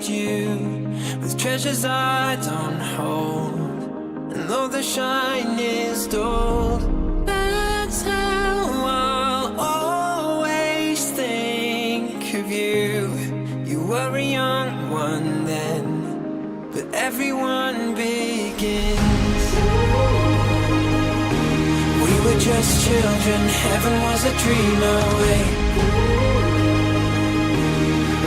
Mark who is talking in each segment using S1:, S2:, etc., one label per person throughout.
S1: trade you with treasures I don't hold. And though the shine is dulled, that's how I'll always think of you. You were a young one then, but everyone begins. We were just children, heaven was a dream away.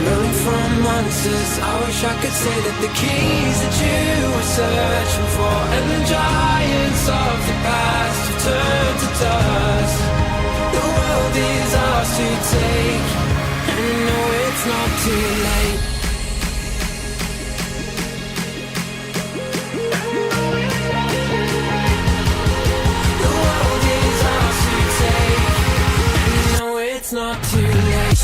S1: Running from monsters, I wish I could say that the keys that you were searching for and the giants of the past have turned to dust. The world is ours to take, and no, it's not too late. The world is ours to take, and no, it's not too late.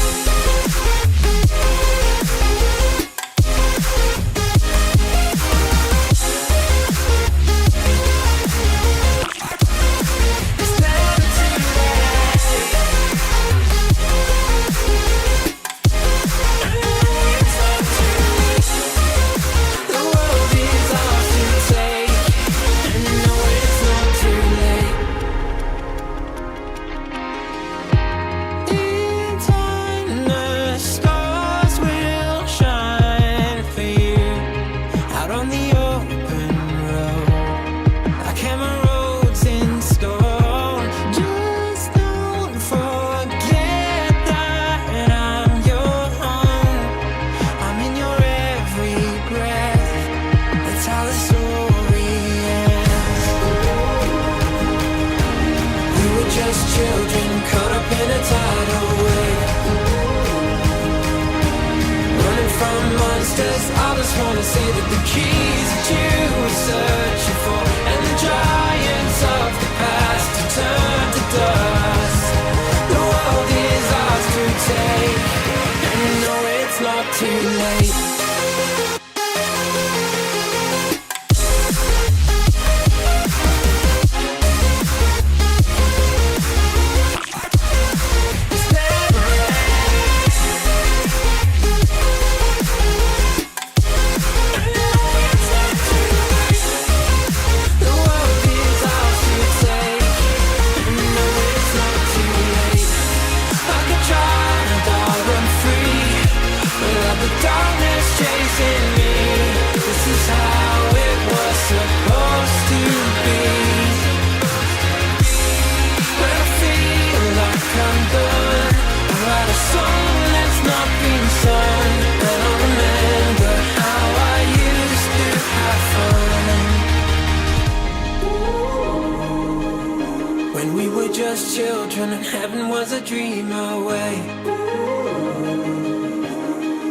S1: Children and heaven was a dream away.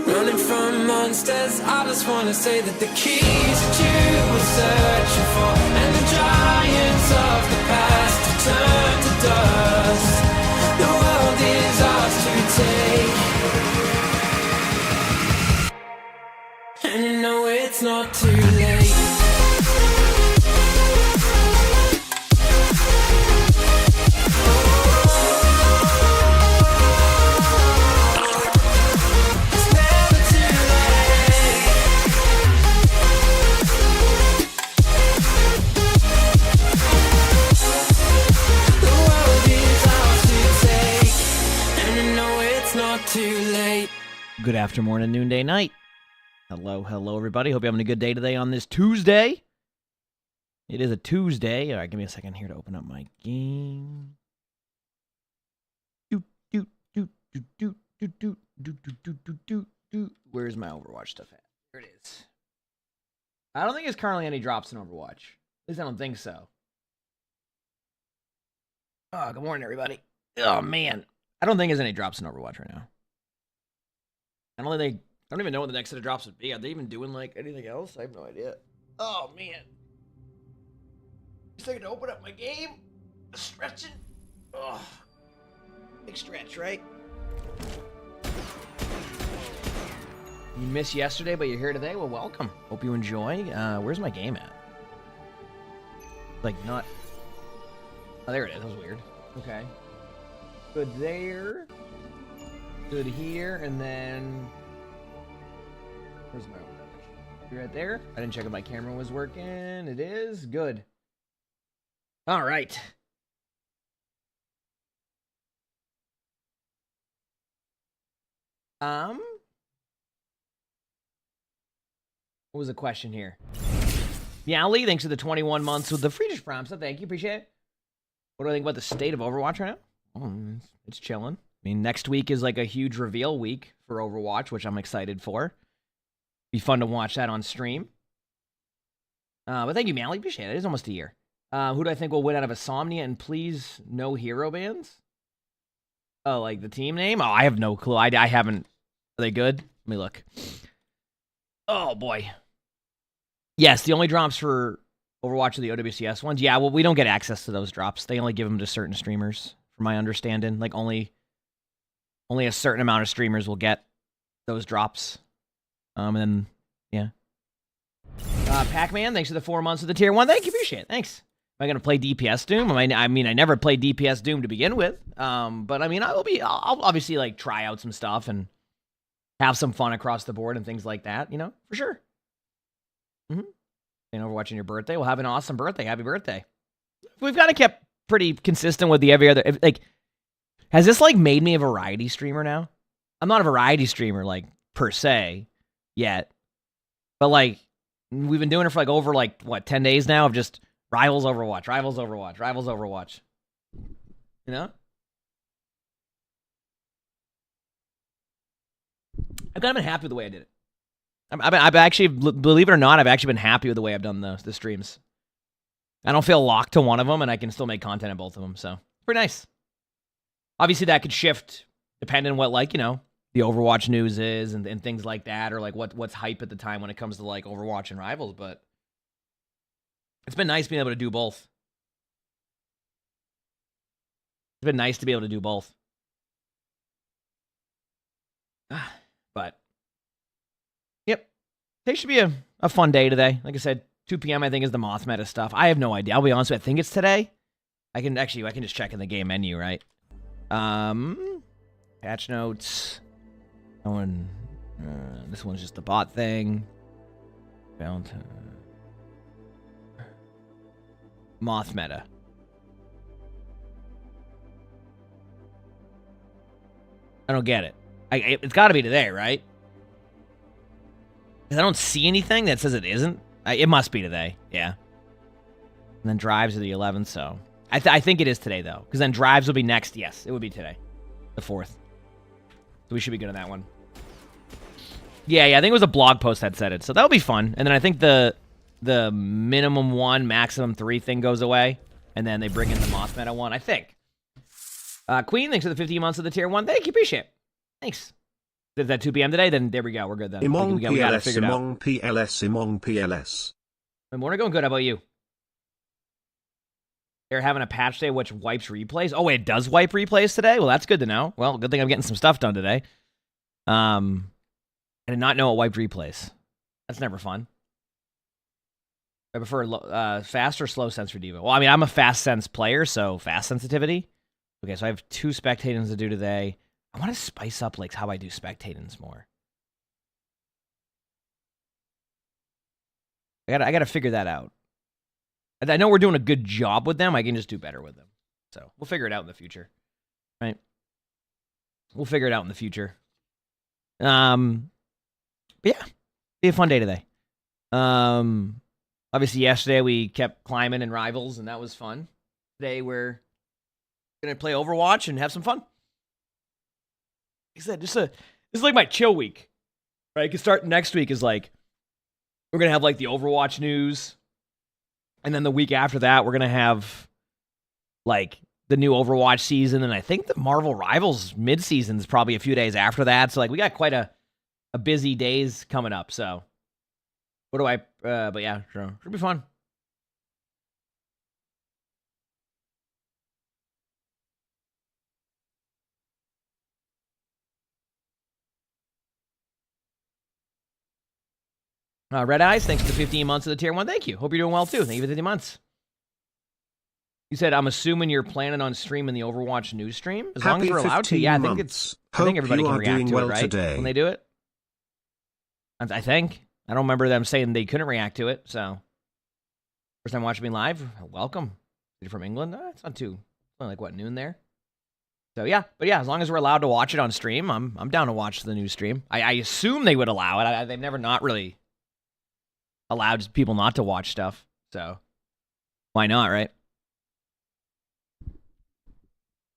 S1: Running from monsters, I just wanna say that the keys that you were searching for and the giants of the past have turned to dust. The world is ours to take, and you know it's not too late.
S2: Good afternoon, morning, noonday, night. Hello, everybody. Hope you're having a good day today on this Tuesday. It is a Tuesday. All right, give me a second here to open up my game. Where's my Overwatch stuff at? Here it is. I don't think there's currently any drops in Overwatch. At least I don't think so. Oh, good morning, everybody. Oh, man. I don't think there's any drops in Overwatch right now. I don't even know what the next set of drops would be. Are they even doing like anything else? I have no idea. Oh man. Just a second to open up my game. Stretching. Oh. Big stretch, right? You missed yesterday, but you're here today? Well, welcome. Hope you enjoy. Where's my game at? Like not. Oh, there it is. That was weird. Okay. Good there. Good here, and then Where's my Overwatch? You right there? I didn't check if my camera was working. It is. Good. All right. What was the question here? Yeah, Lee, thanks for the 21 months with the Friedrich Prompt. So thank you. Appreciate it. What do I think about the state of Overwatch right now? Oh, it's chilling. I mean, next week is like a huge reveal week for Overwatch, which I'm excited for. Be fun to watch that on stream. But thank you, Mally. Appreciate it. It's almost a year. Who do I think will win out of Insomnia and please no hero bans? Oh, like the team name? Oh, I have no clue. I haven't. Are they good? Let me look. Oh, boy. Yes, the only drops for Overwatch are the OWCS ones. Yeah, well, we don't get access to those drops. They only give them to certain streamers, from my understanding. Like, only a certain amount of streamers will get those drops. And then, yeah. Pac-Man, thanks for the 4 months of the tier 1. Thank you, appreciate it. Thanks. Am I going to play DPS Doom? I mean, I never played DPS Doom to begin with. But, I mean, I'll obviously, like, try out some stuff and have some fun across the board and things like that, you know, for sure. And Overwatch on your birthday. We'll have an awesome birthday. Happy birthday. We've kind of kept pretty consistent with the every other, like, has this, like, made me a variety streamer now? I'm not a variety streamer, like, per se, yet. But, like, we've been doing it for, like, over, like, what, 10 days now of just Rivals Overwatch, Rivals Overwatch, Rivals Overwatch. You know? I've kind of been happy with the way I did it. I've actually, believe it or not, I've actually been happy with the way I've done the streams. I don't feel locked to one of them, and I can still make content in both of them, so pretty nice. Obviously, that could shift depending on what, like, you know, the Overwatch news is and things like that, or like what's hype at the time when it comes to like Overwatch and Rivals. But it's been nice being able to do both. It's been nice to be able to do both. But yep, today should be a fun day today. Like I said, 2 p.m. I think is the Moth meta stuff. I have no idea. I'll be honest with you. I think it's today. I can just check in the game menu, right? Patch notes. This one's just the bot thing. Found Moth meta. I don't get it. It's got to be today, right? Because I don't see anything that says it isn't. It must be today, yeah. And then drives are the 11th, so I think it is today though. Because then drives will be next. Yes, it would be today, the 4th. So we should be good on that one. Yeah, I think it was a blog post that said it, so that'll be fun. And then I think the minimum 1, maximum 3 thing goes away, and then they bring in the Moth meta one, I think. Queen, thanks for the 15 months of the tier 1. Thank you, appreciate it. Thanks. Is that 2 p.m. today? Then there we go. We're good then.
S3: Emongg
S2: we got it figured out.
S3: Emongg PLS, Emongg PLS.
S2: My morning going good. How about you? They're having a patch day which wipes replays. Oh, wait, it does wipe replays today? Well, that's good to know. Well, good thing I'm getting some stuff done today. I did not know it wiped replays. That's never fun. I prefer fast or slow sense for Diva. Well, I mean, I'm a fast sense player, so fast sensitivity. Okay, so I have 2 spectatings to do today. I want to spice up like how I do spectatings more. I gotta figure that out. I know we're doing a good job with them. I can just do better with them. So we'll figure it out in the future, right? We'll figure it out in the future. But yeah, be a fun day today. Obviously yesterday we kept climbing in Rivals, and that was fun. Today we're gonna play Overwatch and have some fun. Like I said, this is like my chill week, right? Because start next week is like we're gonna have like the Overwatch news, and then the week after that we're gonna have like the new Overwatch season, and I think the Marvel Rivals mid-season is probably a few days after that. So like we got quite a busy days coming up. So what do I? But yeah, sure. Should be fun. Red Eyes, thanks for the 15 months of the tier 1. Thank you. Hope you're doing well too. Thank you for the 15 months. You said, I'm assuming you're planning on streaming the Overwatch news stream? As long as we're allowed to. Yeah, I think everybody can react to it, right? When they do it. I think. I don't remember them saying they couldn't react to it, so. First time watching me live, welcome. You're from England? It's not too, only like, what, noon there? So, yeah. But, yeah, as long as we're allowed to watch it on stream, I'm down to watch the new stream. I assume they would allow it. They've never not really allowed people not to watch stuff, so. Why not, right?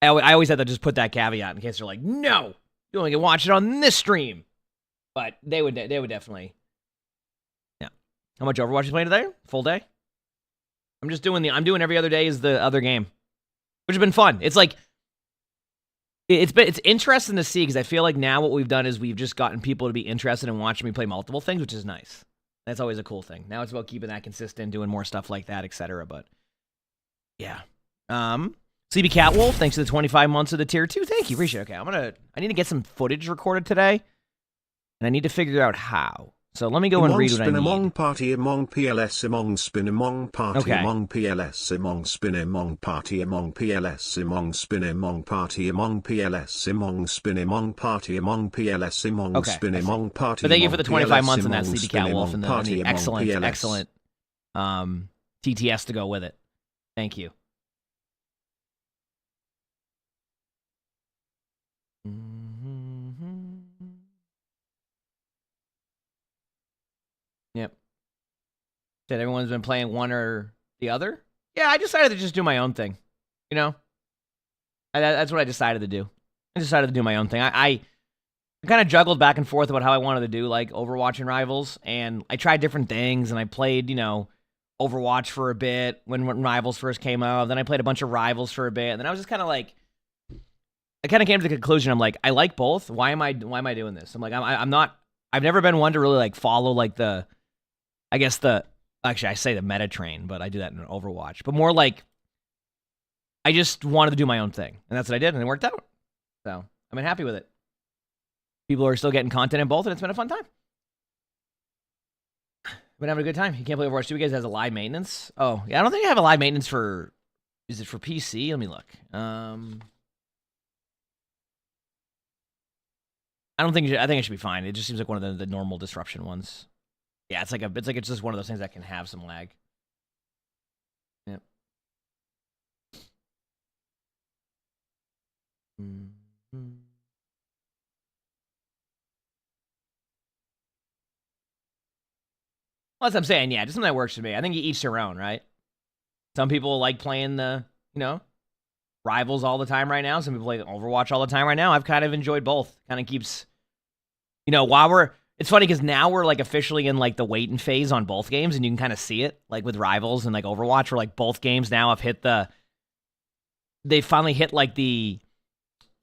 S2: I always had to just put that caveat in case they're like, no, you only can watch it on this stream. But they would definitely. Yeah. How much Overwatch you playing today? Full day? I'm doing every other day is the other game, which has been fun. It's like, it's interesting to see because I feel like now what we've done is we've just gotten people to be interested in watching me play multiple things, which is nice. That's always a cool thing. Now it's about keeping that consistent, doing more stuff like that, etc. But yeah. CB Catwolf, thanks to the 25 months of the tier 2. Thank you, appreciate it. Okay, I need to get some footage recorded today, and I need to figure out how. So let me go and read what I need.
S3: Emongg party, emongg PLS, emongg spin, emongg party,
S2: okay.
S3: Emongg PLS, emongg spin, emongg party, emongg PLS, emongg spin, emongg party, emongg PLS, emongg spin, emongg party, emongg PLS, emongg spin, emongg party.
S2: But thank you for the 25 months on that CB Catwolf and the excellent TTS to go with it. Thank you. Yep. Said everyone's been playing one or the other? Yeah, I decided to just do my own thing. You know? That's what I decided to do. I decided to do my own thing. I kind of juggled back and forth about how I wanted to do, like, Overwatch and Rivals, and I tried different things, and I played, you know, Overwatch for a bit when Rivals first came out, then I played a bunch of Rivals for a bit, and then I was just kind of like, I kind of came to the conclusion, I'm like, I like both. Why am I doing this? I'm like, I've never been one to really, like, follow, like, actually, I say the meta train, but I do that in Overwatch. But more like, I just wanted to do my own thing. And that's what I did, and it worked out. So, I've been happy with it. People are still getting content in both, and it's been a fun time. I've been having a good time. You can't play Overwatch 2 because it has a live maintenance. Oh, yeah, I don't think I have a live maintenance for, is it for PC? Let me look. I think it should be fine. It just seems like one of the normal disruption ones. Yeah, it's just one of those things that can have some lag. Yep. Mm-hmm. Well, that's what I'm saying. Yeah, just something that works for me. I think you each their own, right? Some people like playing the, you know, Rivals all the time right now. Some people play Overwatch all the time right now. I've kind of enjoyed both. Kind of keeps, you know, it's funny because now we're like officially in like the waiting phase on both games, and you can kind of see it like with Rivals and like Overwatch, where like both games now have hit they finally hit like the,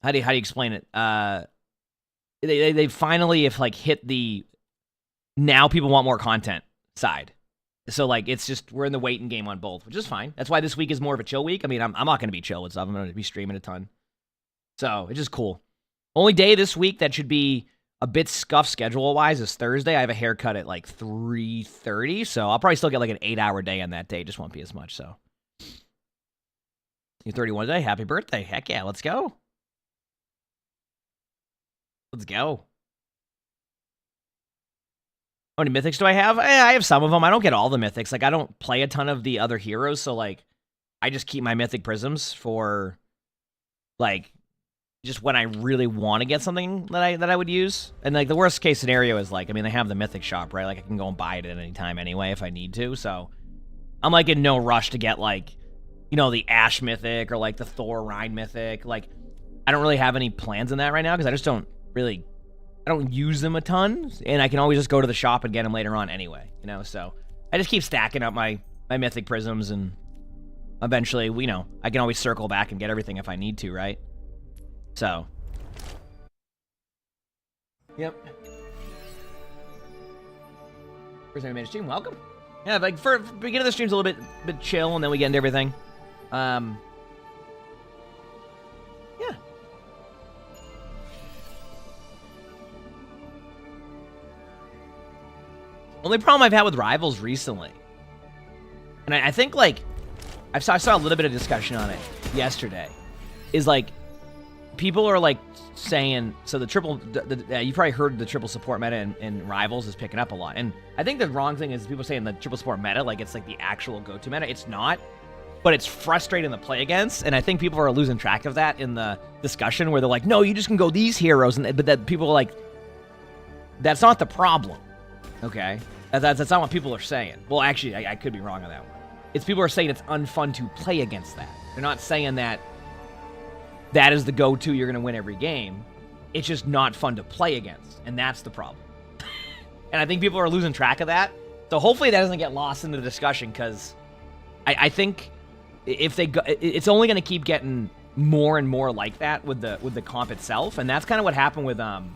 S2: how do you explain it? They finally have like hit the, now people want more content side. So like it's just, we're in the waiting game on both, which is fine. That's why this week is more of a chill week. I mean, I'm not going to be chill with stuff. I'm going to be streaming a ton. So it's just cool. Only day this week that should be a bit scuffed schedule-wise is Thursday. I have a haircut at like 3:30, so I'll probably still get like an 8-hour day on that day. It just won't be as much, so. You're 31 today. Happy birthday. Heck yeah, let's go. Let's go. How many mythics do I have? I have some of them. I don't get all the mythics. Like, I don't play a ton of the other heroes, so like, I just keep my mythic prisms for, like, just when I really want to get something that I would use. And like the worst case scenario is like, I mean, they have the mythic shop, right? Like I can go and buy it at any time anyway if I need to. So I'm like in no rush to get like, you know, the Ashe mythic or like the Thor Rhine mythic. Like I don't really have any plans in that right now because I just don't use them a ton. And I can always just go to the shop and get them later on anyway, you know? So I just keep stacking up my mythic prisms, and eventually, you know, I can always circle back and get everything if I need to, right? So, yep. First time I made a stream, welcome. Yeah, like for beginning of the stream's a little bit chill, and then we get into everything. Yeah. Only problem I've had with Rivals recently, and I think like I saw a little bit of discussion on it yesterday, is like people are like saying, so the triple, you probably heard the triple support meta in Rivals is picking up a lot. And I think the wrong thing is people saying the triple support meta, like it's like the actual go-to meta. It's not, but it's frustrating to play against. And I think people are losing track of that in the discussion where they're like, no, you just can go these heroes. But that people are like, that's not the problem. Okay. That's not what people are saying. Well, actually, I could be wrong on that one. It's people are saying it's unfun to play against that. They're not saying that that is the go-to, you're going to win every game. It's just not fun to play against, and that's the problem. And I think people are losing track of that. So hopefully that doesn't get lost in the discussion, because I think if they go, it's only going to keep getting more and more like that with the comp itself, and that's kind of what happened with and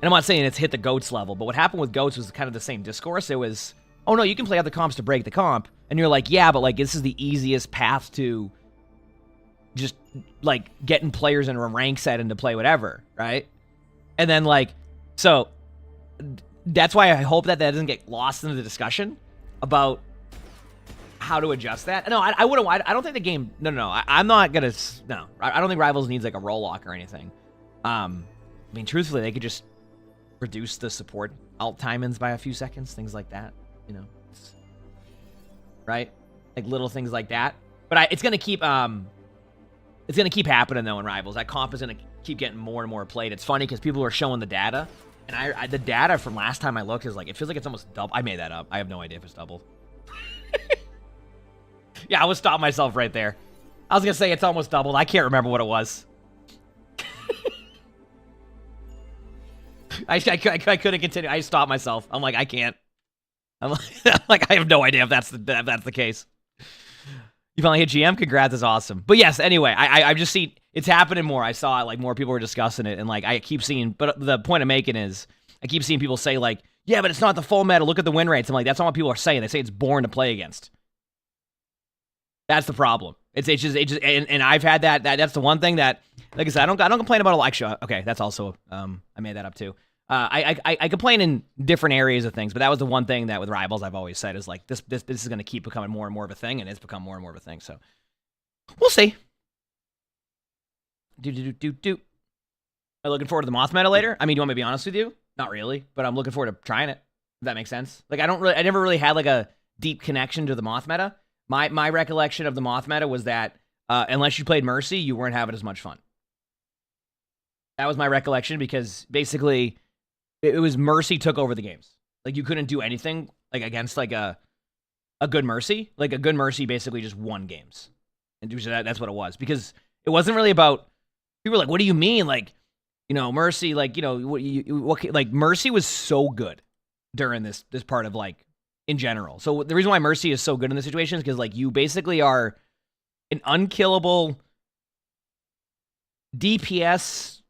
S2: I'm not saying it's hit the GOATS level, but what happened with GOATS was kind of the same discourse. It was, oh no, you can play other comps to break the comp, and you're like, yeah, but like this is the easiest path to just like getting players in a rank set and to play whatever, right? And then like, so that's why I hope that doesn't get lost in the discussion about how to adjust that. No, I wouldn't. I don't think the game. No. I'm not gonna. No, I don't think Rivals needs like a roll lock or anything. I mean, truthfully, they could just reduce the support alt time-ins by a few seconds, things like that. You know, right? Like little things like that. But it's gonna keep. It's going to keep happening, though, in Rivals. That comp is going to keep getting more and more played. It's funny because people are showing the data. And the data from last time I looked is like, it feels like it's almost double. I made that up. I have no idea if it's doubled. Yeah, I would stop myself right there. I was going to say it's almost doubled. I can't remember what it was. I couldn't continue. I stopped myself. I'm like, I can't. I'm like, I have no idea if that's the case. You finally hit GM? Congrats, that's awesome. But yes, anyway, I've just seen, it's happening more. I saw it, like, more people were discussing it, and, like, I keep seeing, but the point I'm making is, I keep seeing people say, like, yeah, but it's not the full meta, look at the win rates. I'm like, that's not what people are saying. They say it's boring to play against. That's the problem. It's just, and I've had that's the one thing that, like I said, I don't complain about a lot. Actually, okay, that's also, I made that up too. I complain in different areas of things, but that was the one thing that with Rivals I've always said is like this is going to keep becoming more and more of a thing, and it's become more and more of a thing. So we'll see. Am I looking forward to the Moth meta later? I mean, do you want me to be honest with you? Not really, but I'm looking forward to trying it. If that makes sense. Like I never really had like a deep connection to the Moth meta. My recollection of the Moth meta was that unless you played Mercy, you weren't having as much fun. That was my recollection because basically it was Mercy took over the games. Like you couldn't do anything like against like a good Mercy. Like a good Mercy basically just won games. And that's what it was. Because it wasn't really about, people were like, what do you mean? Like, you know, Mercy, like, you know, like Mercy was so good during this part of like, in general. So the reason why Mercy is so good in this situation is because like you basically are an unkillable DPS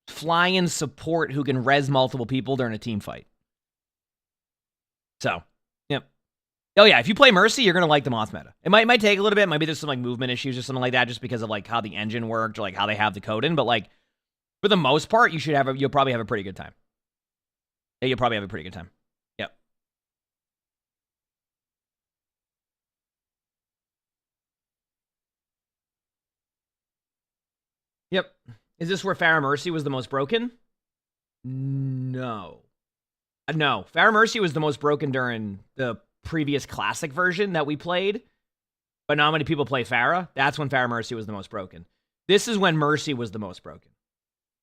S2: fly-in support who can res multiple people during a team fight. So, yep. Oh yeah, if you play Mercy, you're gonna like the Moth meta. It might take a little bit. Maybe there's some like movement issues or something like that, just because of like how the engine worked or like how they have the code in. But like for the most part, you'll probably have a pretty good time. Yeah, you'll probably have a pretty good time. Yep. Yep. Is this where Pharah Mercy was the most broken? No. No. Pharah Mercy was the most broken during the previous classic version that we played. But not many people play Pharah. That's when Pharah Mercy was the most broken. This is when Mercy was the most broken.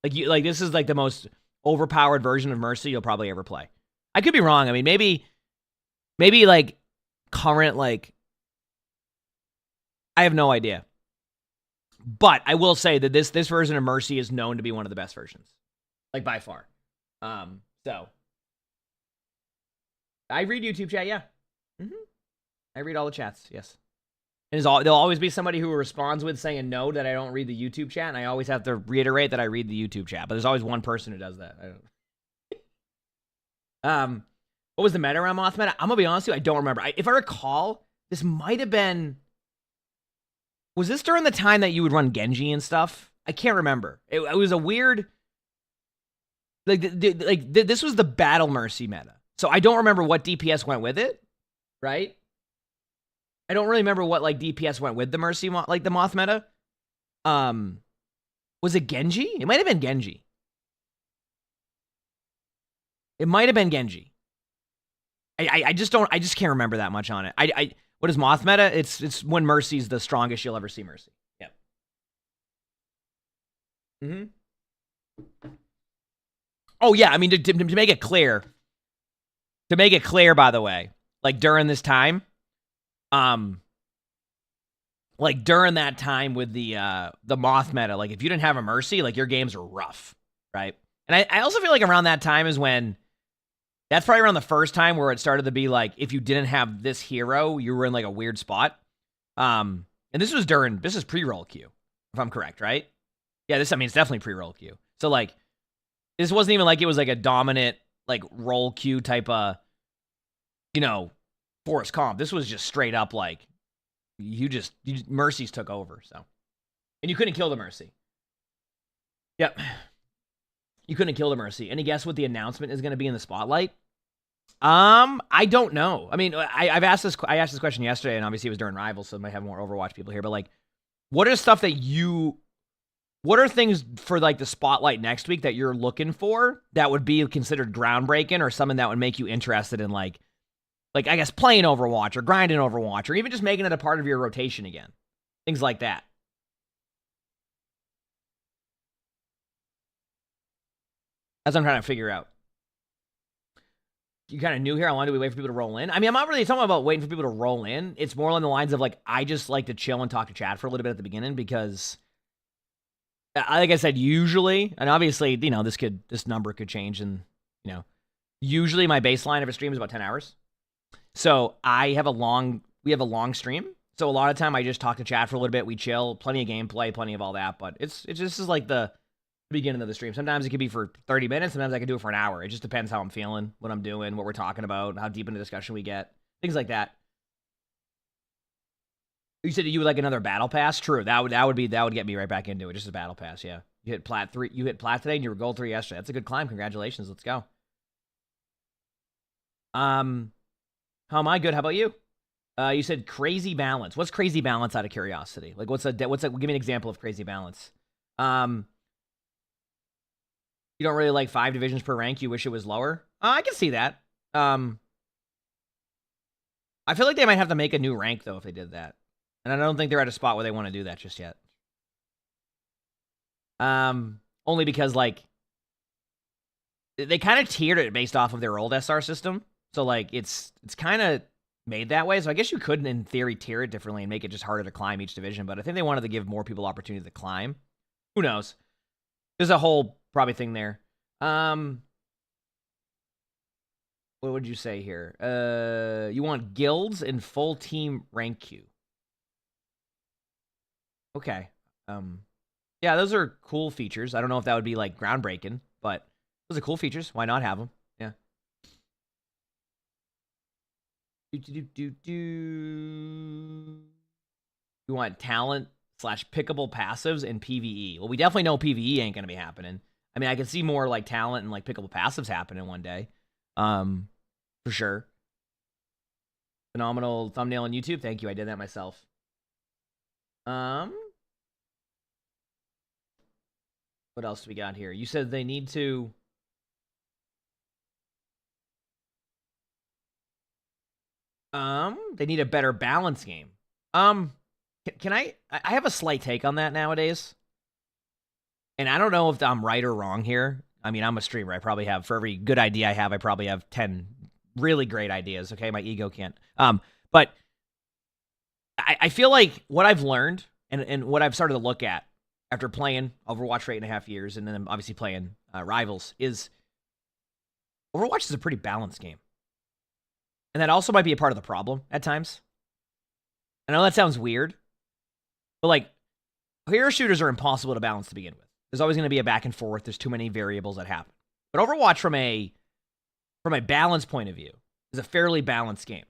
S2: Like this is like the most overpowered version of Mercy you'll probably ever play. I could be wrong. I mean, maybe like current, like, I have no idea. But I will say that this version of Mercy is known to be one of the best versions. Like, by far. So. I read YouTube chat, yeah. I read all the chats, yes. And there'll always be somebody who responds with saying no, that I don't read the YouTube chat, and I always have to reiterate that I read the YouTube chat. But there's always one person who does that. What was the meta around Moth meta? I'm gonna be honest with you, I don't remember. If I recall, this might have been... Was this during the time that you would run Genji and stuff? I can't remember. It was a weird... This was the Battle Mercy meta. So I don't remember what DPS went with it, right? I don't really remember what, like, DPS went with the Mercy, like, the Moth meta. Was it Genji? It might have been Genji. It might have been Genji. I just can't remember that much on it. What is Moth meta? It's when Mercy's the strongest you'll ever see Mercy. Yeah. Oh yeah, I mean to make it clear. To make it clear, by the way, like during this time, like during that time with the Moth meta, like if you didn't have a Mercy, like your games are rough, right? And I also feel like around that time is when that's probably around the first time where it started to be like if you didn't have this hero, you were in like a weird spot. And this is pre-roll queue, if I'm correct, right? Yeah, it's definitely pre-roll queue. So like this wasn't even like it was like a dominant like roll queue type of, forest comp. This was just straight up like Mercies took over. So, and you couldn't kill the Mercy. Yep, you couldn't kill the Mercy. Any guess what the announcement is going to be in the spotlight? I don't know. I mean, I asked this question yesterday, and obviously it was during Rivals, so I might have more Overwatch people here. But like, what are things for like the spotlight next week that you're looking for that would be considered groundbreaking or something that would make you interested in like I guess playing Overwatch or grinding Overwatch or even just making it a part of your rotation again? Things like that. That's what I'm trying to figure out. You kind of new here. I wanted to wait for people to roll in. I mean, I'm not really talking about waiting for people to roll in. It's more along the lines of like, I just like to chill and talk to chat for a little bit at the beginning because, like I said, usually, and obviously, this number could change, and usually my baseline of a stream is about 10 hours. So we have a long stream. So a lot of time I just talk to chat for a little bit. We chill, plenty of gameplay, plenty of all that. But it's just is like the beginning of the stream. Sometimes it could be for 30 minutes. Sometimes I can do it for an hour. It just depends how I'm feeling, what I'm doing, what we're talking about, how deep into discussion we get, things like that. You said you would like another battle pass? True. That would get me right back into it. Just a battle pass, yeah. You hit plat 3. You hit plat today, and you were gold 3 yesterday. That's a good climb. Congratulations. Let's go. How am I? Good. How about you? You said crazy balance. What's crazy balance out of curiosity? Like give me an example of crazy balance. You don't really like 5 divisions per rank. You wish it was lower. I can see that. I feel like they might have to make a new rank though if they did that. And I don't think they're at a spot where they want to do that just yet. Only because like they kind of tiered it based off of their old SR system. So like it's kind of made that way. So I guess you could in theory tier it differently and make it just harder to climb each division, but I think they wanted to give more people opportunity to climb. Who knows? There's a whole probably thing there. What would you say here? You want guilds and full team rank queue. Okay. Yeah, those are cool features. I don't know if that would be like groundbreaking, but those are cool features. Why not have them? Yeah. You want talent / pickable passives and PvE. Well, we definitely know PvE ain't gonna be happening. I mean, I can see more like talent and like pickable passives happening one day. For sure. Phenomenal thumbnail on YouTube. Thank you. I did that myself. What else do we got here? You said they need to... they need a better balance game. Can I have a slight take on that nowadays. And I don't know if I'm right or wrong here. I mean, I'm a streamer. I probably have, for every good idea I have, I probably have 10 really great ideas. Okay, my ego can't. But I feel like what I've learned and what I've started to look at after playing Overwatch for 8.5 years and then obviously playing Rivals is Overwatch is a pretty balanced game. And that also might be a part of the problem at times. I know that sounds weird, but like hero shooters are impossible to balance to begin with. There's always going to be a back and forth. There's too many variables that happen. But Overwatch from a balance point of view is a fairly balanced game,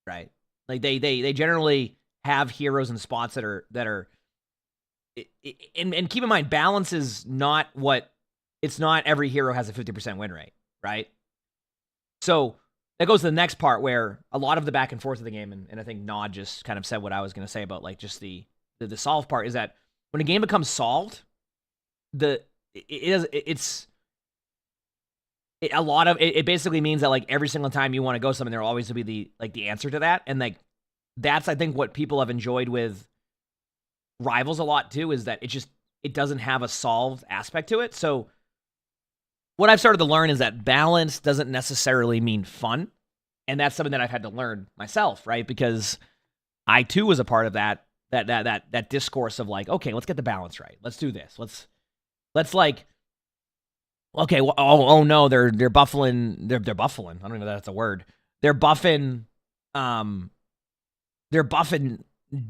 S2: right? Like they generally have heroes and spots that are and keep in mind, balance is not it's not every hero has a 50% win rate, right? So that goes to the next part where a lot of the back and forth of the game, and I think Nod just kind of said what I was going to say about like just the solve part is that when a game becomes solved, it's a lot of it basically means that like every single time you want to go something, there will always be the answer to that. And like that's I think what people have enjoyed with Rivals a lot too, is that it doesn't have a solved aspect to it. So what I've started to learn is that balance doesn't necessarily mean fun. And that's something that I've had to learn myself, right? Because I too was a part of that discourse of like, okay, let's get the balance right. Let's do this. Let's like, okay, well, oh no, they're buffling. They're buffling. I don't even know if that's a word. They're buffing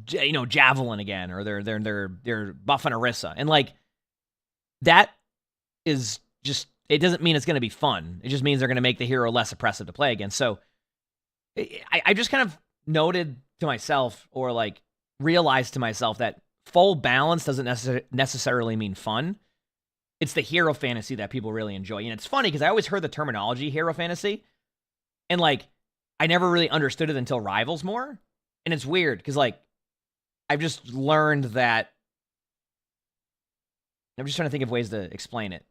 S2: Javelin again, or they're buffing Orisa. And like that is just, it doesn't mean it's going to be fun. It just means they're going to make the hero less oppressive to play against. So I just kind of noted to myself, or like realized to myself, that full balance doesn't necessarily mean fun. It's the hero fantasy that people really enjoy. And it's funny because I always heard the terminology hero fantasy, and like I never really understood it until Rivals more. And it's weird because like I've just learned that, I'm just trying to think of ways to explain it,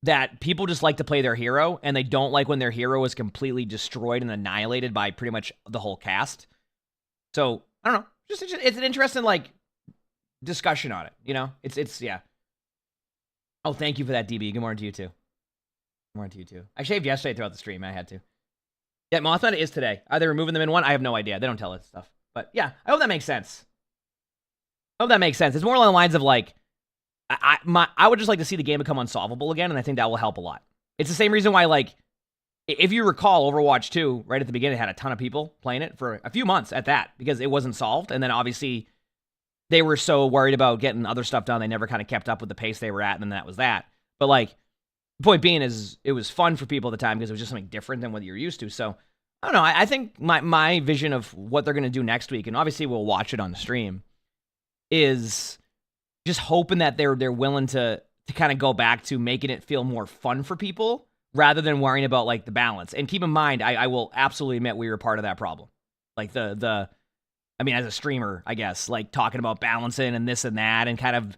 S2: that people just like to play their hero, and they don't like when their hero is completely destroyed and annihilated by pretty much the whole cast. So I don't know, it's an interesting like discussion on it. You know, it's yeah. Oh, thank you for that, DB. Good morning to you too. Good morning to you too. I shaved yesterday throughout the stream. I had to. Yeah, Moth is today. Are they removing them in one? I have no idea. They don't tell us stuff. But yeah, I hope that makes sense. I hope that makes sense. It's more along the lines of like, I would just like to see the game become unsolvable again, and I think that will help a lot. It's the same reason why, like, if you recall, Overwatch 2, right at the beginning, had a ton of people playing it for a few months at that, because it wasn't solved, and then obviously they were so worried about getting other stuff done, they never kind of kept up with the pace they were at, and then that was that. But, like, the point being is, it was fun for people at the time because it was just something different than what you're used to. So, I don't know, I think my vision of what they're going to do next week, and obviously we'll watch it on the stream, is just hoping that they're willing to kind of go back to making it feel more fun for people rather than worrying about like the balance. And keep in mind, I will absolutely admit we were part of that problem. Like I mean, as a streamer, I guess, like talking about balancing and this and that, and kind of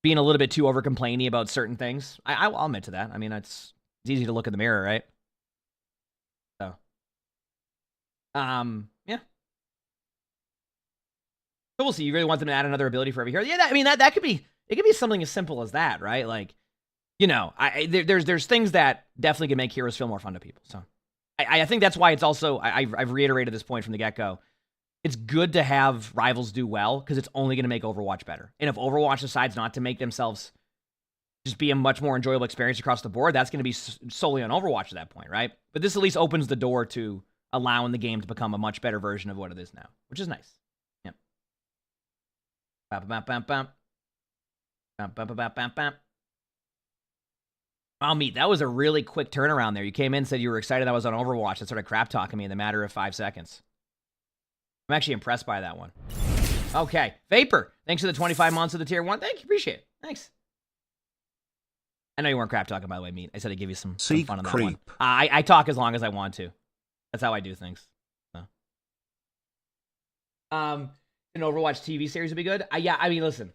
S2: being a little bit too over complaining about certain things. I'll admit to that. I mean, it's easy to look in the mirror, right? So, yeah. But we'll see. You really want them to add another ability for every hero? Yeah, I mean, that could be, it could be something as simple as that, right? Like, you know, there's things that definitely can make heroes feel more fun to people. So I think that's why it's also, I've reiterated this point from the get-go. It's good to have Rivals do well, because it's only going to make Overwatch better. And if Overwatch decides not to make themselves just be a much more enjoyable experience across the board, that's going to be solely on Overwatch at that point, right? But this at least opens the door to allowing the game to become a much better version of what it is now, which is nice. Yep. Oh, Meat, that was a really quick turnaround there. You came in, said you were excited I was on Overwatch, and started crap talking me in the matter of 5 seconds. I'm actually impressed by that one. Okay. Vapor, thanks for the 25 months of the tier 1. Thank you. Appreciate it. Thanks. I know you weren't crap talking, by the way, Meat. I said I'd give you some fun on that one. I talk as long as I want to. That's how I do things. So. An Overwatch TV series would be good. Yeah, I mean, listen.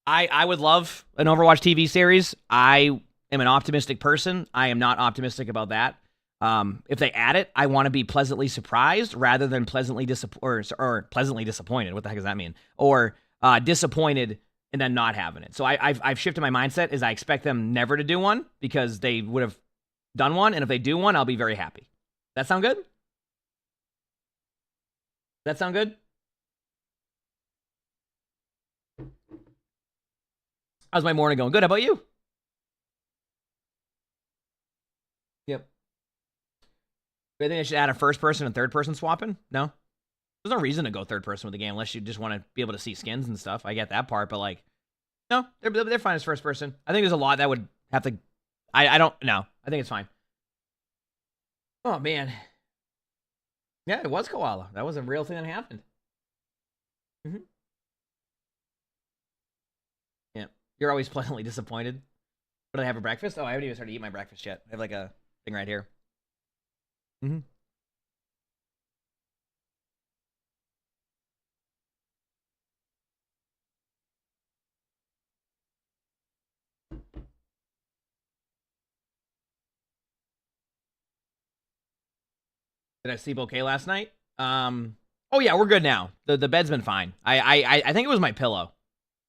S2: I would love an Overwatch TV series. I am an optimistic person. I am not optimistic about that. If they add it, I want to be pleasantly surprised rather than pleasantly pleasantly disappointed. What the heck does that mean? Or disappointed and then not having it. So I've shifted my mindset. Is I expect them never to do one because they would have done one, and if they do one, I'll be very happy. That sound good? That sound good? How's my morning going? Good. How about you? Yep. Do you think I should add a first person and third person swapping? No? There's no reason to go third person with the game unless you just want to be able to see skins and stuff. I get that part, but like, no, they're fine as first person. I think there's a lot that would have to. I don't know. I think it's fine. Oh man. Yeah, it was Koala. That was a real thing that happened. Mm-hmm. Yeah. You're always pleasantly disappointed. What do I have for breakfast? Oh, I haven't even started to eat my breakfast yet. I have like a thing right here. Mm-hmm. Did I sleep okay last night? Oh yeah, we're good now. The bed's been fine. I think it was my pillow.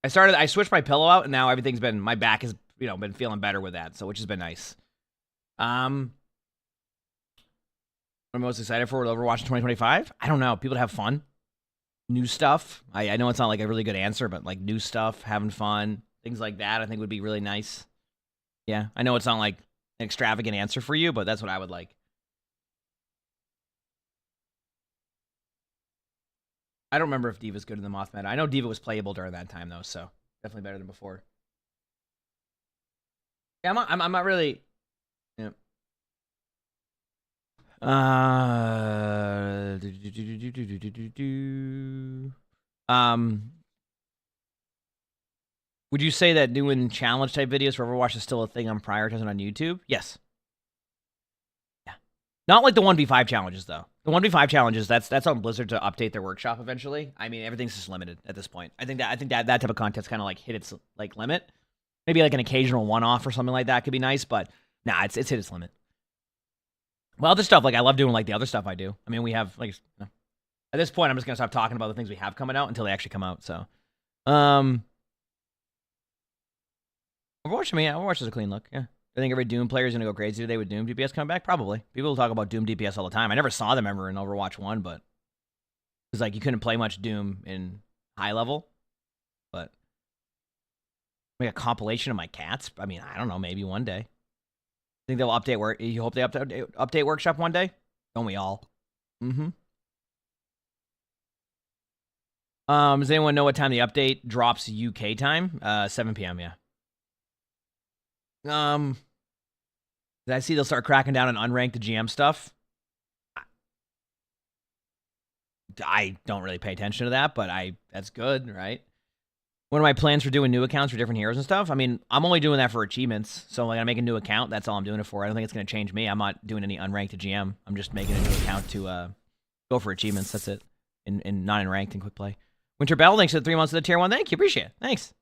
S2: I switched my pillow out, and now everything's been, my back has, been feeling better with that, so which has been nice. What I'm most excited for with Overwatch in 2025? I don't know. People to have fun. New stuff. I know it's not like a really good answer, but like new stuff, having fun, things like that, I think would be really nice. Yeah, I know it's not like an extravagant answer for you, but that's what I would like. I don't remember if D.Va's good in the Moth meta. I know D.Va was playable during that time, though, so definitely better than before. Yeah, I'm not really... Yeah. Would you say that doing challenge-type videos for Overwatch is still a thing I'm prioritizing on YouTube? Yes. Yeah. Not like the 1v5 challenges, though. The 1v5 challenges, that's on Blizzard to update their workshop eventually. I mean, everything's just limited at this point. I think that type of content's kind of like hit its like limit. Maybe like an occasional one-off or something like that could be nice, but nah, it's hit its limit. Well, other stuff, like I love doing like the other stuff I do. I mean, we have like at this point, I'm just gonna stop talking about the things we have coming out until they actually come out. So, Overwatch, Overwatch is a clean look. Yeah. I think every Doom player is going to go crazy today with Doom DPS coming back. Probably. People talk about Doom DPS all the time. I never saw them ever in Overwatch 1, but it's like you couldn't play much Doom in high level. But make a compilation of my cats. I mean, I don't know. Maybe one day. Think they'll update work? You hope they update workshop one day? Don't we all? Mm-hmm. Does anyone know what time the update drops UK time? 7 p.m. Yeah. Did I see they'll start cracking down on unranked GM stuff? I don't really pay attention to that, but that's good, right? One of my plans for doing new accounts for different heroes and stuff, I mean, I'm only doing that for achievements. So like I make a new account, that's all I'm doing it for. I don't think it's going to change me. I'm not doing any unranked GM. I'm just making a new account to go for achievements. That's it. In not in ranked and quick play. Winter Bell, thanks for the 3 months of the tier 1. Thank you. Appreciate it. Thanks.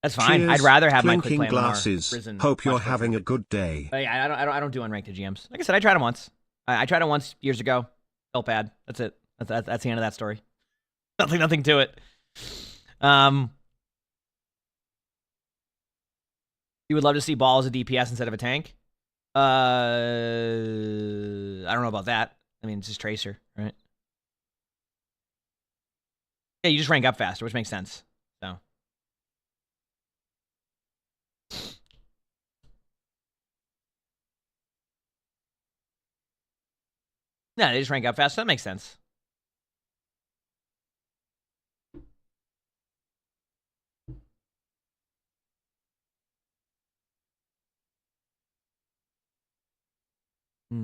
S2: That's fine.
S3: Cheers,
S2: I'd rather have my quick
S3: clinking
S2: play
S3: glasses.
S2: risen.
S3: Hope you're having a good day.
S2: I don't do unranked GMs. Like I said, I tried them once. I tried it once years ago. Felt bad. That's it. That's the end of that story. Nothing to it. You would love to see Ball as a DPS instead of a tank? I don't know about that. I mean, it's just Tracer, right? Yeah, you just rank up faster, which makes sense. So. Yeah, they just rank up faster. That makes sense. You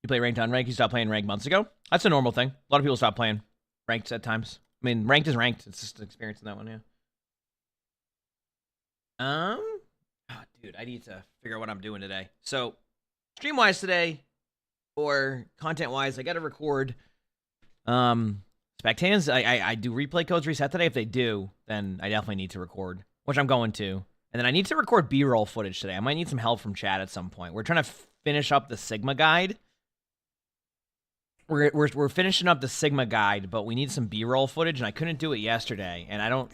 S2: play ranked on rank. You stopped playing ranked months ago. That's a normal thing. A lot of people stop playing ranked at times. I mean, ranked is ranked. It's just an experience in that one, yeah. Oh, dude, I need to figure out what I'm doing today. So, stream-wise today, or content-wise, I got to record. Spectators, I do replay codes reset today. If they do, then I definitely need to record, which I'm going to. And then I need to record B-roll footage today. I might need some help from chat at some point. We're trying to finish up the Sigma guide. We're finishing up the Sigma guide, but we need some B-roll footage, and I couldn't do it yesterday. And I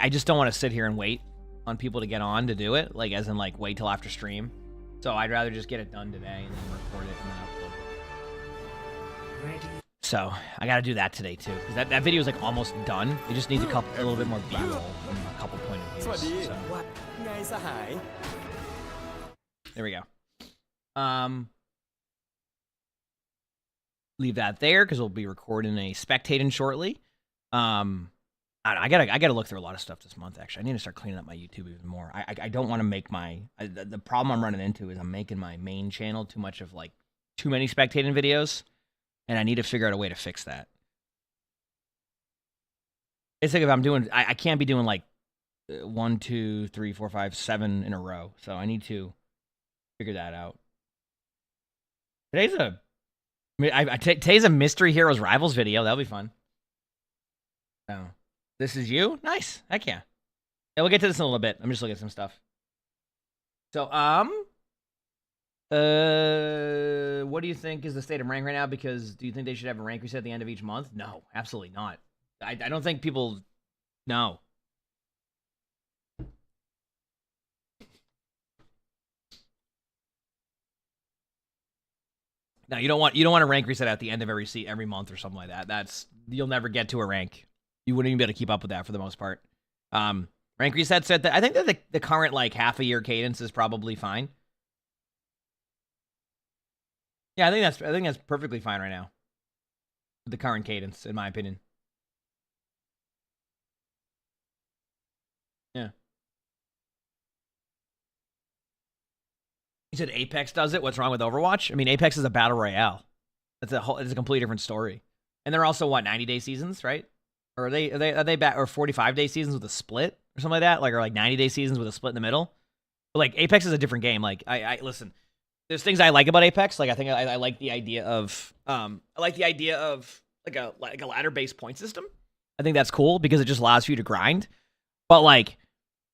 S2: just don't want to sit here and wait on people to get on to do it, like as in like wait till after stream. So I'd rather just get it done today and then record it and then upload it. Ready. So I got to do that today too, because that video is like almost done. It just needs a little bit more B-roll and a couple point of views. So. There we go. Leave that there because we'll be recording a Spectating shortly. I gotta look through a lot of stuff this month. Actually, I need to start cleaning up my YouTube even more. I don't want to make the problem I'm running into is I'm making my main channel too many Spectating videos. And I need to figure out a way to fix that. It's like if I'm doing, I can't be doing like 1, 2, 3, 4, 5, 7 in a row. So I need to figure that out. Today's a Mystery Heroes Rivals video. That'll be fun. So, this is you? Nice. Heck yeah. Yeah, we'll get to this in a little bit. I'm just looking at some stuff. So, what do you think is the state of rank right now? Because do you think they should have a rank reset at the end of each month? No, absolutely not. I don't think people. No. No, you don't want a rank reset at the end of every month or something like that. You'll never get to a rank. You wouldn't even be able to keep up with that for the most part. Rank resets at I think that the current like half a year cadence is probably fine. Yeah, I think that's perfectly fine right now. With the current cadence, in my opinion. Yeah. You said Apex does it. What's wrong with Overwatch? I mean, Apex is a battle royale. It's a completely different story. And they're also 90-day seasons, right? Or are they back or 45-day seasons with a split or something like that? Like, or like 90-day seasons with a split in the middle? But like Apex is a different game. Like I listen. There's things I like about Apex. Like I think I like the idea of like a ladder-based point system. I think that's cool because it just allows you to grind. But like,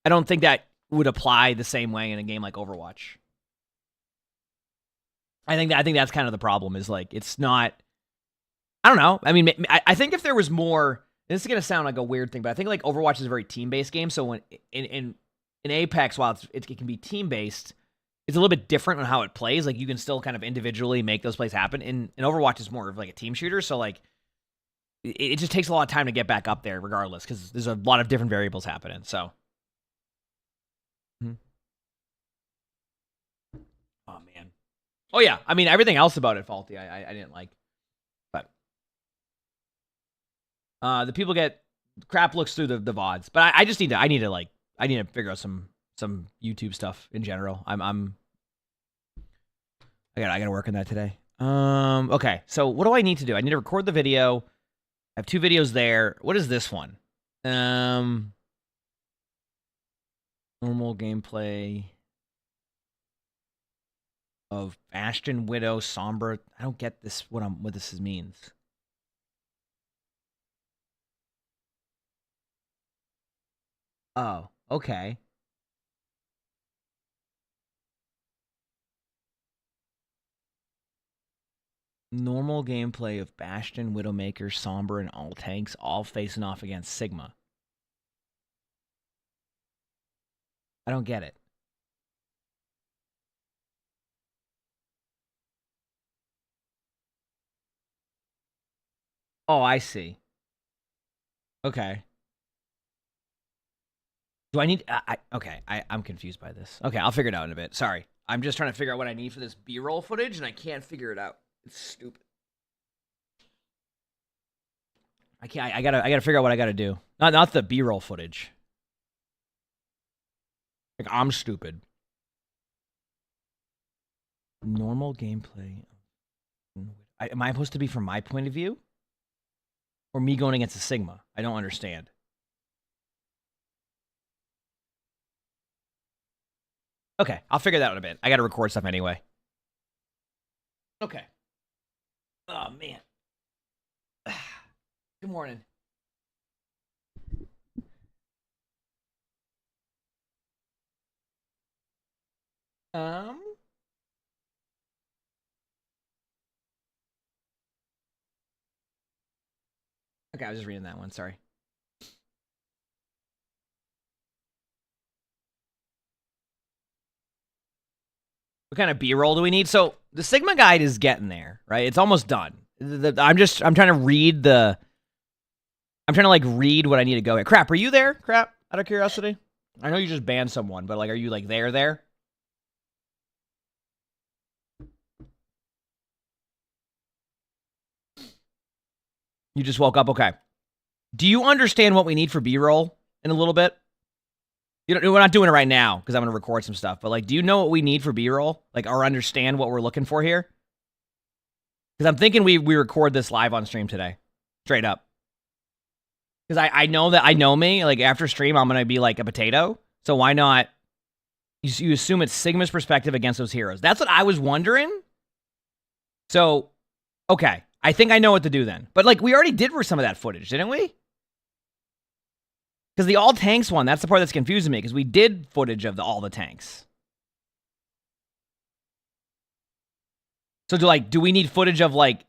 S2: I don't think that would apply the same way in a game like Overwatch. I think that's kind of the problem. Is like it's not. I don't know. I mean, I think if there was more. This is gonna sound like a weird thing, but I think like Overwatch is a very team-based game. So when in Apex, while it can be team-based, it's a little bit different on how it plays. Like you can still kind of individually make those plays happen. In Overwatch is more of like a team shooter. So like it just takes a lot of time to get back up there, regardless, because there's a lot of different variables happening. So. Oh man. Oh yeah. I mean, everything else about it, faulty. I didn't like. But the people get crap looks through the VODs. But I need to figure out some YouTube stuff in general. I gotta work on that today. Okay. So what do I need to do? I need to record the video. I have 2 videos there. What is this one? Normal gameplay of Bastion, Widow, Sombra. I don't get this. What this means. Oh, okay. Normal gameplay of Bastion, Widowmaker, Sombra, and all tanks, all facing off against Sigma. I don't get it. Oh, I see. Okay. Do I need... okay, I'm confused by this. Okay, I'll figure it out in a bit. Sorry. I'm just trying to figure out what I need for this B-roll footage, and I can't figure it out. It's stupid. I gotta figure out what I gotta do. Not the B-roll footage. Like, I'm stupid. Normal gameplay. Am I supposed to be from my point of view? Or me going against a Sigma? I don't understand. Okay, I'll figure that out in a bit. I gotta record stuff anyway. Okay. Oh, man. Good morning. Okay, I was just reading that one. Sorry. What kind of B-roll do we need? So the Sigma guide is getting there, right? It's almost done. I'm trying to read read what I need to go at. Crap, are you there? Crap, out of curiosity. I know you just banned someone, but like, are you like there? You just woke up. Okay. Do you understand what we need for B-roll in a little bit? We're not doing it right now because I'm going to record some stuff. But like, do you know what we need for B-roll? Like, or understand what we're looking for here? Because I'm thinking we record this live on stream today, straight up. Because I know me. Like after stream, I'm going to be like a potato. So why not? You assume it's Sigma's perspective against those heroes. That's what I was wondering. So, okay. I think I know what to do then. But like, we already did for some of that footage, didn't we? Because the all tanks one, that's the part that's confusing me. Because we did footage of all the tanks. So do we need footage of like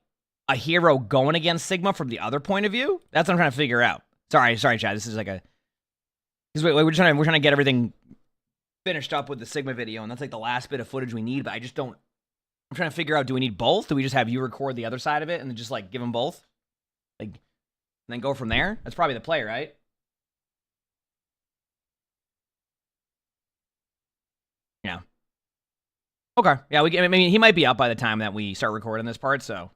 S2: a hero going against Sigma from the other point of view? That's what I'm trying to figure out. Sorry, Chad. This is like because we're trying to get everything finished up with the Sigma video, and that's like the last bit of footage we need. But I just don't. I'm trying to figure out: do we need both? Do we just have you record the other side of it and then just like give them both, like, and then go from there? That's probably the play, right? Yeah. Okay. Yeah. I mean, he might be up by the time that we start recording this part, so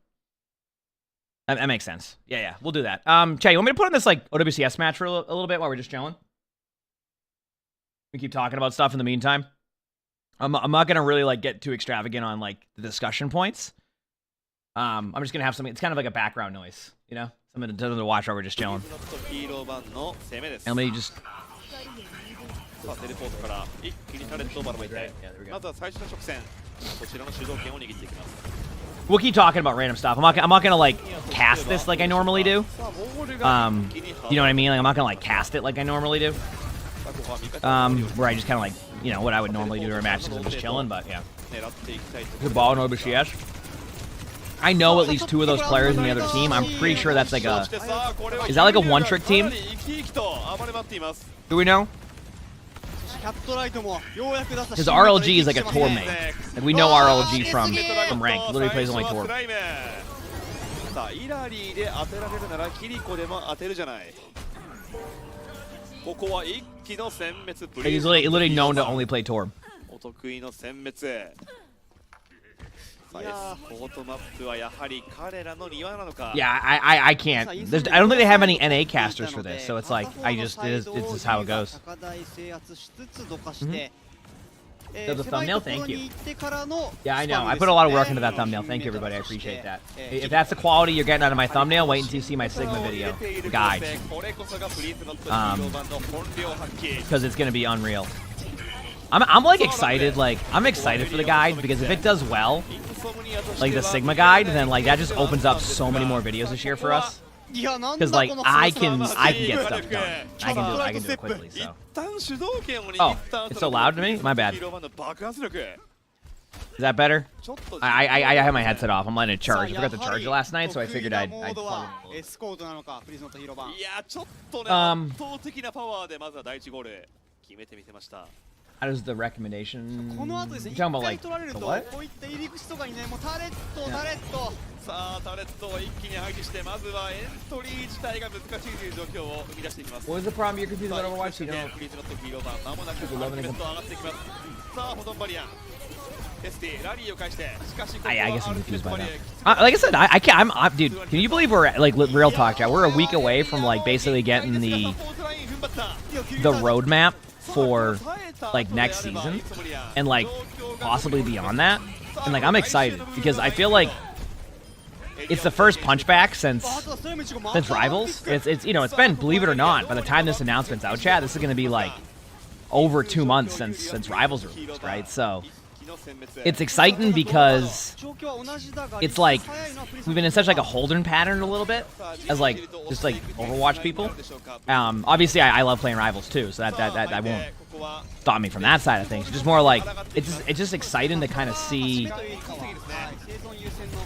S2: that makes sense. Yeah. We'll do that. Chad, you want me to put on this like OWCS match for a little bit while we're just chilling? We keep talking about stuff in the meantime. I'm not gonna really like get too extravagant on like the discussion points. I'm just gonna have something. It's kind of like a background noise, you know, something to watch while we're just chilling. And let me just. We'll keep talking about random stuff. I'm not gonna like cast this like I normally do. You know what I mean? Like I'm not gonna like cast it like I normally do. Where I just kind of like, you know, what I would normally do during matches because I'm just chilling. But yeah, good ball in OBCS. I know at least 2 of those players in the other team. I'm pretty sure that's like a. Is that like a one-trick team? Do we know? Because RLG is like a tour mate. Like we know RLG from rank. Literally plays only tour. He's literally known to only play tour. Yeah, I can't. I don't think they have any NA casters for this, so it's like it's just how it goes. The thumbnail, thank you. Yeah, I know. I put a lot of work into that thumbnail. Thank you, everybody. I appreciate that. If that's the quality you're getting out of my thumbnail, wait until you see my Sigma video guide. Because it's gonna be unreal. I'm like excited. Like I'm excited for the guide because if it does well, like the Sigma guide, then like that just opens up so many more videos this year for us. Because like I can get stuff done. I can do it quickly. So. Oh, it's so loud to me. My bad. Is that better? I have my headset off. I'm letting it charge. I forgot to charge it last night, so I figured I'd plug it. How does the recommendation? You're talking about like the what? What was the problem you're confused about Overwatch? You know, people loving it. I guess I'm confused by that. Like I said, I can't. Dude, can you believe we're like real talk, chat? We're a week away from like basically getting the roadmap for like next season and like possibly beyond that, and like I'm excited because I feel like it's the first punchback since Rivals. It's you know, it's been, believe it or not, by the time this announcement's out, chat, this is going to be like over 2 months since Rivals released, right? So it's exciting because it's like we've been in such like a holding pattern a little bit as like just like Overwatch people. Obviously I love playing Rivals too, so that won't stop me from that side of things. It's just more like it's just exciting to kind of see.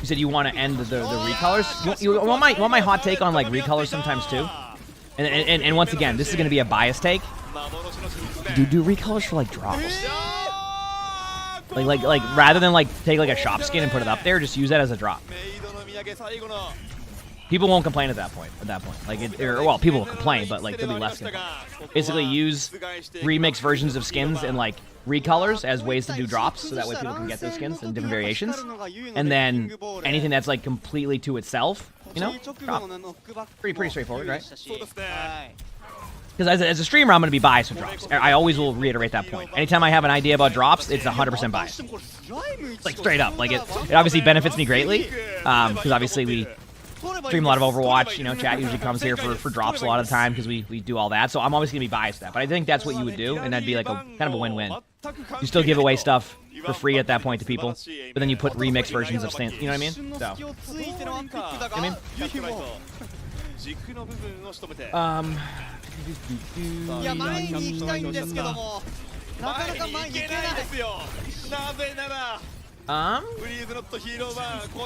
S2: You said you want to end the recolors. You want my hot take on like recolors sometimes too. And once again, this is going to be a biased take. Do recolors for like drops. Like rather than like take like a shop skin and put it up there, just use that as a drop. People won't complain at that point. Like well, people will complain, but like there'll be less complaint. Basically, use remix versions of skins and like recolors as ways to do drops, so that way people can get those skins in different variations. And then anything that's like completely to itself, you know, drop. Pretty straightforward, right? Because as a streamer, I'm going to be biased with drops. I always will reiterate that point. Anytime I have an idea about drops, it's 100% biased. Like, straight up. Like, it obviously benefits me greatly. Because obviously we stream a lot of Overwatch. You know, chat usually comes here for drops a lot of the time because we do all that. So I'm always going to be biased with that. But I think that's what you would do, and that'd be like a kind of a win-win. You still give away stuff for free at that point to people, but then you put remix versions of skins. You know what I mean? So, I mean?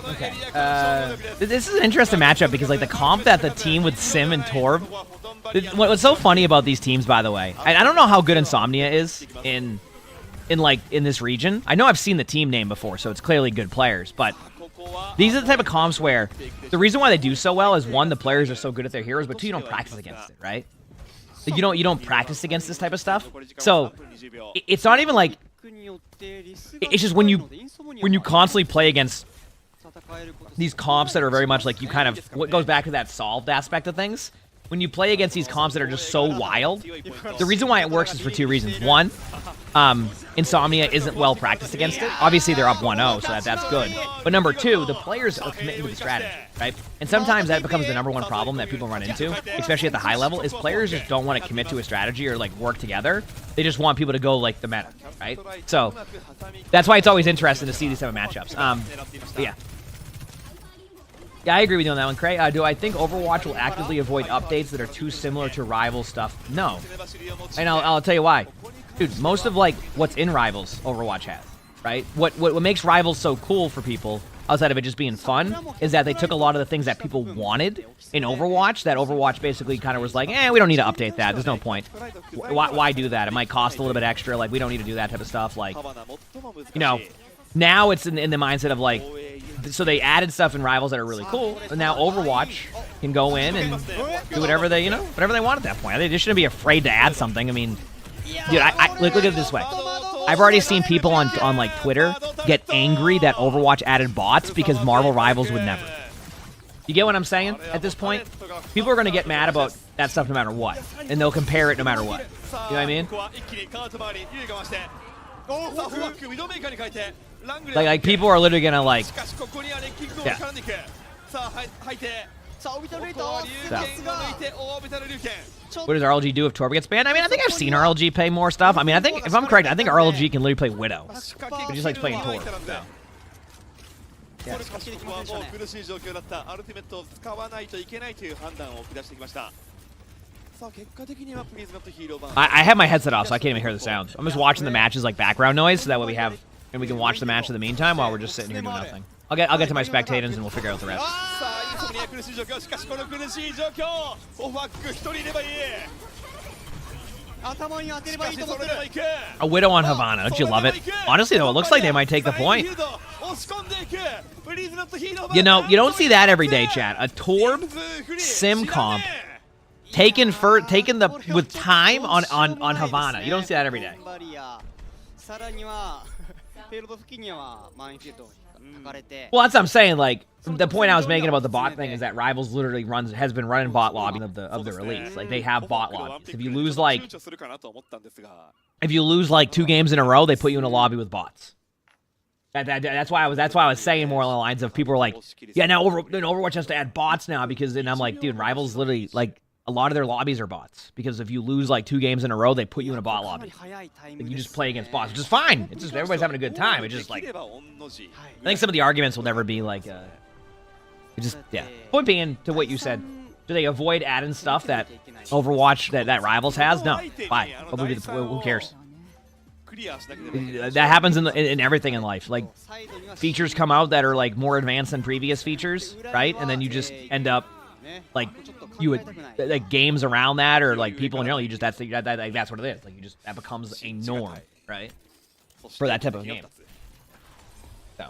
S2: Okay. This is an interesting matchup because like the comp that the team with Sim and Torb. What's so funny about these teams, by the way, I don't know how good Insomnia is in this region. I know I've seen the team name before, so it's clearly good players. But these are the type of comps where the reason why they do so well is one, the players are so good at their heroes, but two, you don't practice against it, right? Like, you don't practice against this type of stuff. So it's not even like. It's just when you constantly play against these comps that are very much like you kind of what goes back to that solved aspect of things. When you play against these comps that are just so wild, the reason why it works is for two reasons. One, Insomnia isn't well practiced against it. Obviously, they're up 1-0, so that's good. But number two, the players are committing to the strategy, right? And sometimes that becomes the #1 problem that people run into, especially at the high level, is players just don't want to commit to a strategy or like work together. They just want people to go like the meta, right? So that's why it's always interesting to see these type of matchups. But yeah. Yeah, I agree with you on that one, Cray. Do I think Overwatch will actively avoid updates that are too similar to Rivals stuff? No. And I'll tell you why. Dude, most of like what's in Rivals, Overwatch has, right? What makes Rivals so cool for people, outside of it just being fun, is that they took a lot of the things that people wanted in Overwatch, that Overwatch basically kind of was like, we don't need to update that. There's no point. Why do that? It might cost a little bit extra. Like, we don't need to do that type of stuff. Like, you know, now it's in the mindset of like, so they added stuff in Rivals that are really cool, and now Overwatch can go in and do whatever they want at that point. They just shouldn't be afraid to add something. I mean, dude, look at it this way. I've already seen people on like Twitter get angry that Overwatch added bots because Marvel Rivals would never. You get what I'm saying? At this point, people are going to get mad about that stuff no matter what, and they'll compare it no matter what. You know what I mean? Like people are literally gonna like, yeah. So. What does RLG do if Torb gets banned? I mean, I think I've seen RLG play more stuff. I mean, I think if I'm correct, I think RLG can literally play Widow. He just likes playing Torb. So. Yeah. I have my headset off, so I can't even hear the sounds. I'm just watching the matches like background noise, so that way we can watch the match in the meantime while we're just sitting here doing nothing. I'll get to my spectators and we'll figure out the rest. A Widow on Havana, don't you love it? Honestly though, it looks like they might take the point. You know, you don't see that every day, chat. A Torb sim comp taken with time on Havana. You don't see that every day. Well, that's what I'm saying. Like, the point I was making about the bot thing is that Rivals literally has been running bot lobby of the release. Like, they have bot lobbies. If you lose like 2 games in a row, they put you in a lobby with bots. That's why I was saying more along the lines of people were like, yeah, now Overwatch has to add bots now because, and I'm like, dude, Rivals literally like. A lot of their lobbies are bots because if you lose like 2 games in a row, they put you in a bot lobby. Like, you just play against bots, which is fine. It's just everybody's having a good time. It's just like I think some of the arguments will never be like. Yeah. Point being to what you said, do they avoid adding stuff that Overwatch that Rivals has? No. Why? Who cares? That happens in everything in life. Like features come out that are like more advanced than previous features, right? And then you just end up. Like you would like games around that or like people in general, you just that's what it is. Like that becomes a norm, right? For that type of game. So.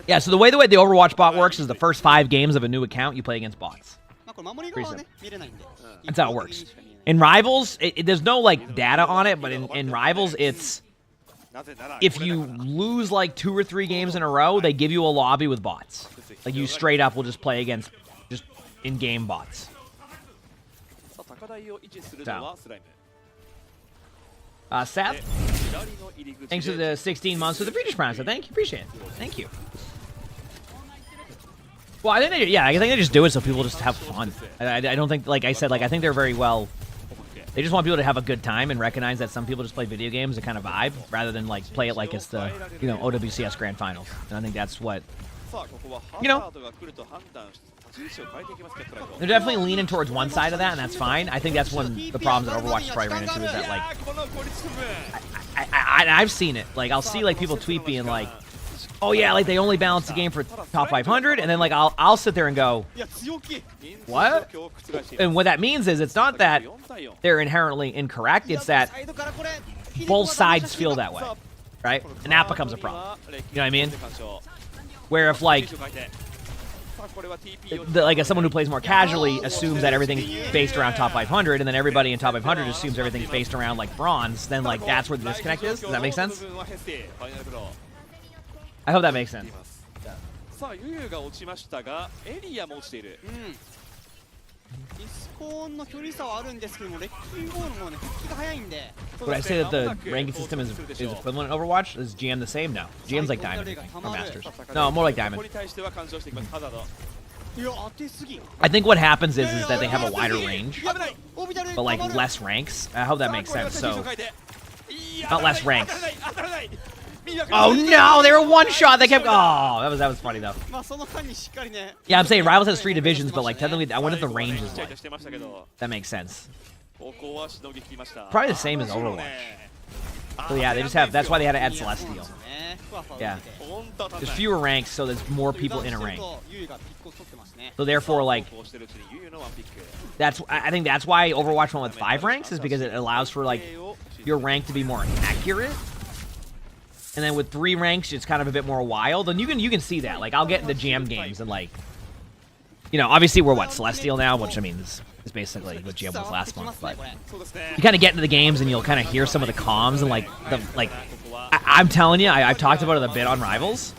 S2: Yeah, so the way the Overwatch bot works is the first 5 games of a new account you play against bots. That's how it works. In Rivals, there's no like data on it, but in Rivals it's if you lose like 2 or 3 games in a row, they give you a lobby with bots. Like you straight up will just play against just in-game bots. So. Seth, thanks for the 16 months for the British Prime. So thank you, appreciate it. Thank you. Well, I think they just do it so people just have fun. I don't think, like I said, like I think they're very well. They just want people to have a good time and recognize that some people just play video games to kind of vibe rather than like play it like it's the OWCS Grand Finals. And I think that's what They're definitely leaning towards one side of that, and that's fine. I think that's one of the problems that Overwatch has probably ran into is that, like, I've seen it. Like, I'll see, like, people tweet being like, oh, yeah, like, they only balance the game for top 500, and then, like, I'll sit there and go, what? And what that means is it's not that they're inherently incorrect, it's that both sides feel that way, right? And that becomes a problem. You know what I mean? Where if, like, like someone who plays more casually assumes that everything's based around top 500, and then everybody in top 500 assumes everything's based around, like, bronze, then, like, that's where the disconnect is. Does that make sense? I hope that makes sense. Would I say that the ranking system is equivalent in Overwatch? Is GM the same? No. GM's like Diamond or Masters. No, more like Diamond. I think what happens is that they have a wider range, but like less ranks. I hope that makes sense. So, not less ranks. Oh no, they were one shot. They kept. Oh, that was funny though. Yeah, I'm saying Rivals has 3 divisions, but like technically, I wonder if the range is like. That makes sense. Probably the same as Overwatch. So yeah, they just have. That's why they had to add Celestial. Yeah, there's fewer ranks, so there's more people in a rank. So therefore, like, I think that's why Overwatch went with 5 ranks, is because it allows for like your rank to be more accurate. And then with 3 ranks, it's kind of a bit more wild. And you can see that. Like, I'll get into GM games and, like, you know, obviously we're, what, Celestial now? Which, I mean, is basically what GM was last month. But you kind of get into the games and you'll kind of hear some of the comms and, like, I'm telling you, I've talked about it a bit on Rivals.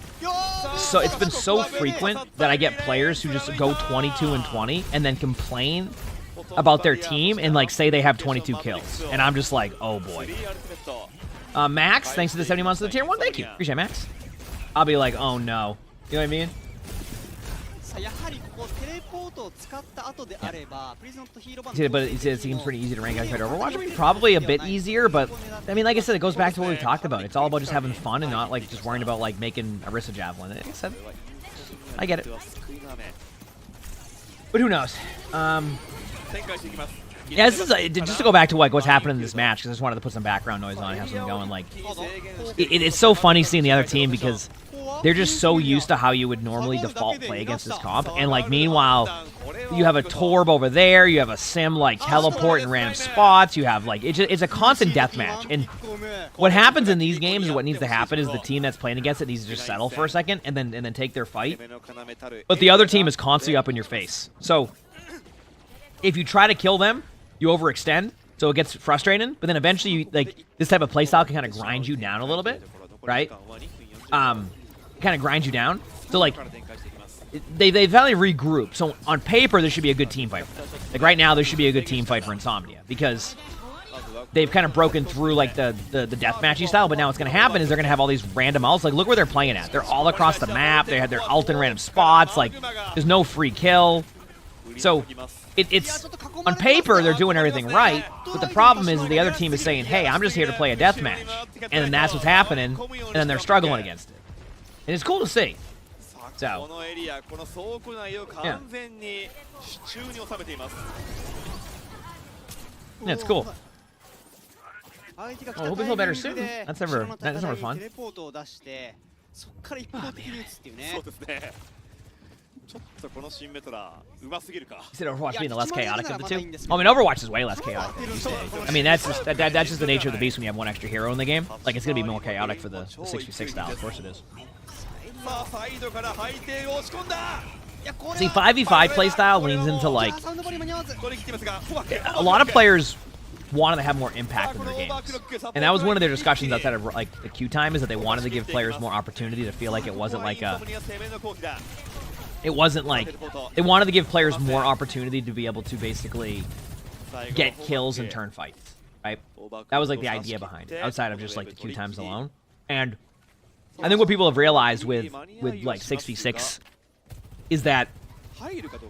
S2: So it's been so frequent that I get players who just go 22-20 and then complain about their team and, like, say they have 22 kills. And I'm just like, oh, boy. Max, thanks for the 70 months of the tier 1. Thank you. Appreciate it, Max. I'll be like, oh no. You know what I mean? Yeah. But it seems pretty easy to rank outside Overwatch. I mean, probably a bit easier, but I mean, like I said, it goes back to what we talked about. It's all about just having fun and not like just worrying about like making Arisa Javelin. Like I said, I get it. But who knows? Yeah, this is just to go back to like what's happening in this match, because I just wanted to put some background noise on and have something going. Like, it's so funny seeing the other team because they're just so used to how you would normally default play against this comp, and like meanwhile, you have a Torb over there, you have a Sim like teleport in random spots, you have like it's a constant deathmatch. And what happens in these games, and what needs to happen, is the team that's playing against it needs to just settle for a second and then take their fight. But the other team is constantly up in your face, so if you try to kill them, you overextend, so it gets frustrating, but then eventually, this type of playstyle can kind of grind you down a little bit, right? Kind of grind you down. So, like, they finally regroup. So, on paper, there should be a good team fight. Like, right now, there should be a good team fight for Insomnia, because they've kind of broken through, like, the deathmatchy style, but now what's going to happen is they're going to have all these random ults. Like, look where they're playing at. They're all across the map. They have their ult in random spots. Like, there's no free kill. So, it's on paper they're doing everything right, but the problem is the other team is saying, hey, I'm just here to play a deathmatch, and then that's what's happening, and then they're struggling against it. And it's cool to see. So, yeah. Yeah, it's cool. Oh, I hope we feel better soon. That's never fun. He said Overwatch being the less chaotic of the two. I mean, Overwatch is way less chaotic. I mean, that's just the nature of the beast when you have one extra hero in the game. Like, it's gonna be more chaotic for the 6v6 style. Of course it is. See, 5v5 playstyle leans into like a lot of players wanted to have more impact in their games, and that was one of their discussions outside of like the queue time, is that they wanted to give players more opportunity to feel like it wasn't like a. It wasn't like they wanted to give players more opportunity to be able to basically get kills and turn fights, right? That was like the idea behind it, outside of just like the queue times alone. And I think what people have realized with like 6v6 is that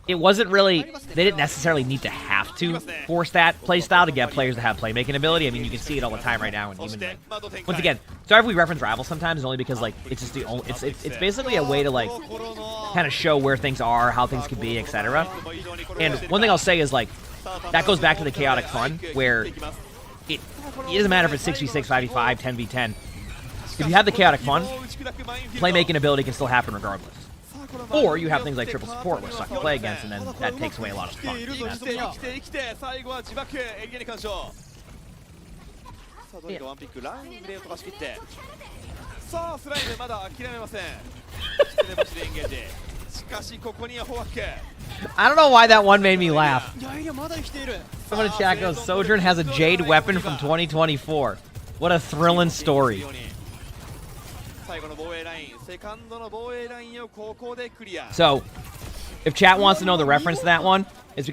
S2: it wasn't really, they didn't necessarily need to have to force that play style to get players to have playmaking ability. I mean, you can see it all the time right now. And even like, once again, sorry if we reference Rivals sometimes, only because like it's just the only it's basically a way to like kind of show where things are, how things could be, etc. And one thing I'll say is like that goes back to the chaotic fun where it doesn't matter if it's 6v6, 5v5, 10v10. If you have the chaotic fun, playmaking ability can still happen regardless. Or you have things like triple support, which suck to play against, and then that takes away a lot of fun. I don't know why that one made me laugh. Someone in chat goes, Sojourn has a Jade weapon from 2024. What a thrilling story. So, if chat wants to know the reference to that one, it's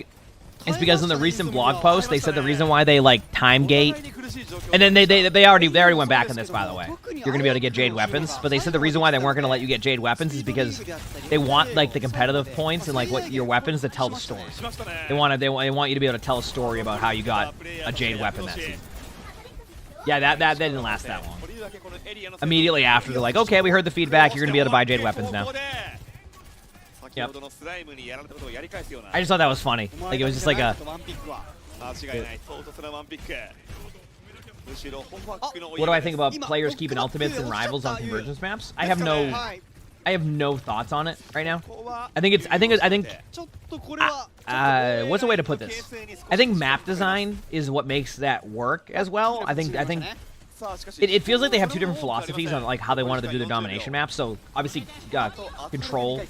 S2: because in the recent blog post they said the reason why they like time gate, and then they already went back on this, by the way. You're gonna be able to get Jade weapons, but they said the reason why they weren't gonna let you get Jade weapons is because they want like the competitive points and like what your weapons to tell the story. They want you to be able to tell a story about how you got a Jade weapon that season. Yeah, that didn't last that long. Immediately after, they're like, okay, we heard the feedback. You're going to be able to buy Jade weapons now. Yep. I just thought that was funny. Like, it was just like a... What do I think about players keeping ultimates and rivals on convergence maps? I have no thoughts on it right now. What's a way to put this? I think map design is what makes that work as well. I think it feels like they have two different philosophies on like how they wanted to do their domination maps. So obviously, control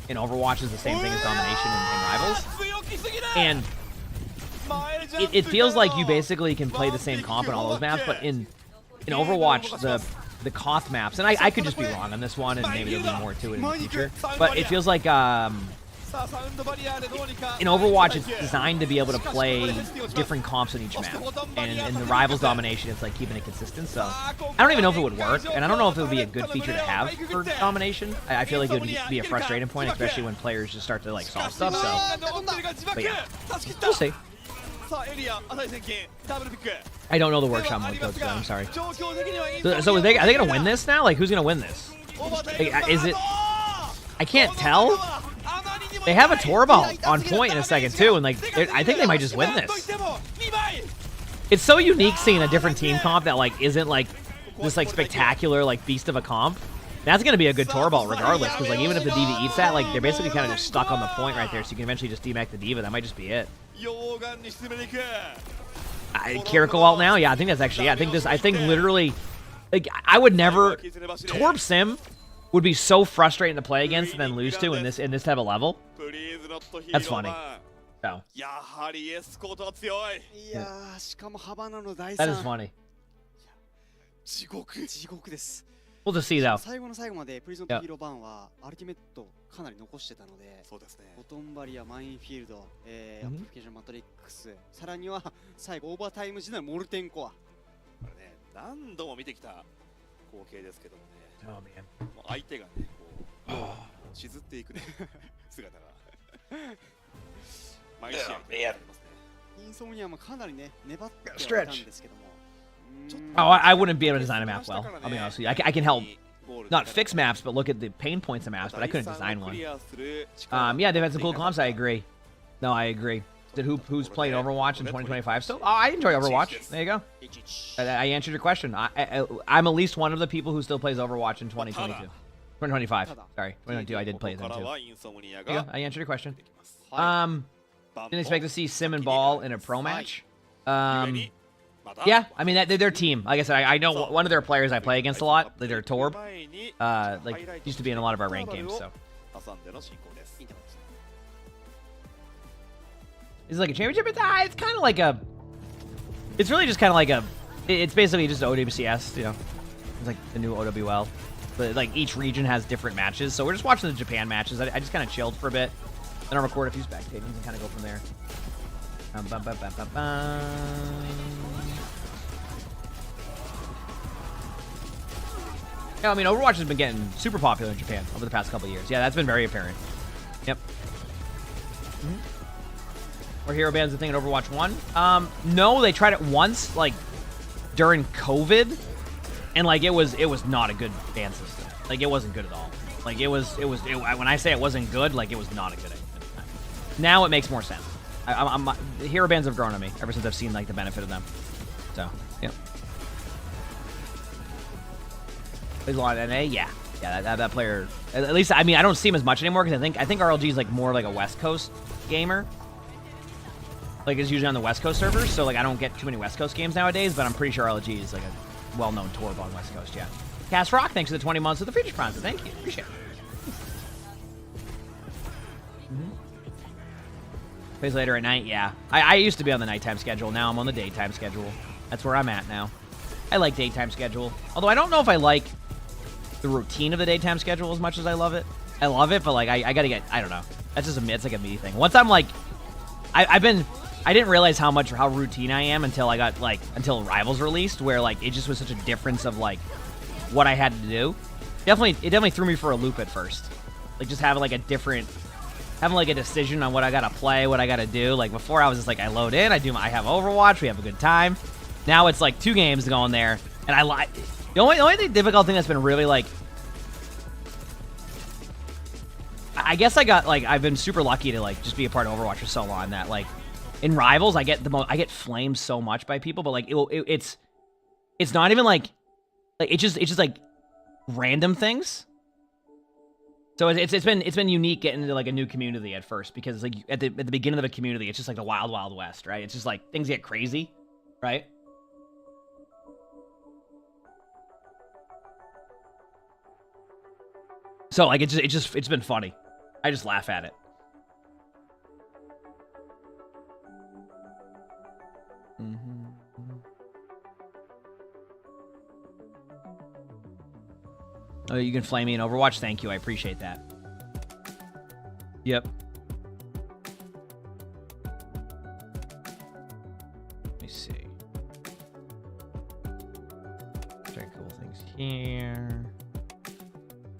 S2: in Overwatch is the same thing as domination in Rivals, and it feels like you basically can play the same comp in all those maps, but in Overwatch the Koth maps, and I could just be wrong on this one, and maybe there'll be more to it in the future, but it feels like in Overwatch it's designed to be able to play different comps in each map, and in the Rivals domination it's like keeping it consistent. So I don't even know if it would work, and I don't know if it would be a good feature to have for domination. I feel like it would be a frustrating point, especially when players just start to like solve stuff. So, but yeah, we'll see. I don't know the workshop mode code, so I'm sorry. So are they gonna win this now? Like, who's gonna win this? Like, is it? I can't tell. They have a Torvald on point in a second too, and like, I think they might just win this. It's so unique seeing a different team comp that like isn't like this like spectacular like beast of a comp. That's gonna be a good Torvald regardless, because like even if the D.Va eats that, like they're basically kind of just stuck on the point right there, so you can eventually just demech the D.Va. That might just be it. Kiriko ult now? Yeah, I think that's actually, yeah, I think literally, like, I would never, Torb Sim would be so frustrating to play against and then lose to in this type of level. That's funny. So. That is funny. We'll just see though. Oh man. Stretch. Oh, I wouldn't be able to design a map well. I'll be honest with you. I can help not fix maps, but look at the pain points of maps, but I couldn't design one. Yeah, they've had some cool comps, I agree. No, I agree. Who's playing Overwatch in 2025 still? Oh, I enjoy Overwatch. There you go. I answered your question. I'm at least one of the people who still plays Overwatch in 2022. 2025. Sorry. 2022, I did play them too. There you go. I answered your question. Didn't expect to see Sim and Ball in a pro match. Yeah, I mean, they're their team. Like I said, I know one of their players I play against a lot. They're Torb. Like, used to be in a lot of our ranked games, so. Is it like a championship? It's kind of like a... It's really just kind of like a... It's basically just OWCS, you know. It's like the new OWL. But, like, each region has different matches. So we're just watching the Japan matches. I just kind of chilled for a bit. Then I'll record a few spectatings and kind of go from there. Yeah, I mean, Overwatch has been getting super popular in Japan over the past couple of years. Yeah, that's been very apparent. Yep. Or hero bans a thing in Overwatch 1? No, they tried it once, like, during COVID, and, like, it was not a good ban system. Like, it wasn't good at all. Like, when I say it wasn't good, like, it was not a good idea. Now it makes more sense. The hero bans have grown on me ever since I've seen, like, the benefit of them. So, yeah. Plays a lot of NA? Yeah. Yeah, that player, at least, I mean, I don't see him as much anymore, because I think RLG is, like, more like a West Coast gamer. Like, it's usually on the West Coast servers, so, like, I don't get too many West Coast games nowadays, but I'm pretty sure RLG is, like, a well-known Torb on West Coast, yeah. Cass Rock, thanks for the 20 months of the Future Sponsor. Thank you. Appreciate it. Plays later at night, yeah. I used to be on the nighttime schedule. Now I'm on the daytime schedule. That's where I'm at now. I like daytime schedule. Although I don't know if I like the routine of the daytime schedule as much as I love it. I love it, but, like, I gotta get, I don't know. That's just it's like a me thing. Once I'm, like, I didn't realize how routine I am until I got, like, until Rivals released, where, like, it just was such a difference of, like, what I had to do. It definitely threw me for a loop at first. Like, just having, like, having, like, a decision on what I gotta play, what I gotta do. Like, before I was just, like, I load in, I have Overwatch, we have a good time. Now it's, like, 2 games going there, and I like... The only difficult thing that's been really, like... I guess I've been super lucky to, like, just be a part of Overwatch for so long that, like, in Rivals, I get flamed so much by people, but, like, it's not even, like it's just, like, random things. So it's been unique getting into, like, a new community at first, because, like, at the beginning of a community, it's just, like, the wild, wild west, right? It's just, like, things get crazy, right? So, like, it's been funny. I just laugh at it. Oh, you can flame me in Overwatch? Thank you, I appreciate that. Yep. Let me see. Very cool things here.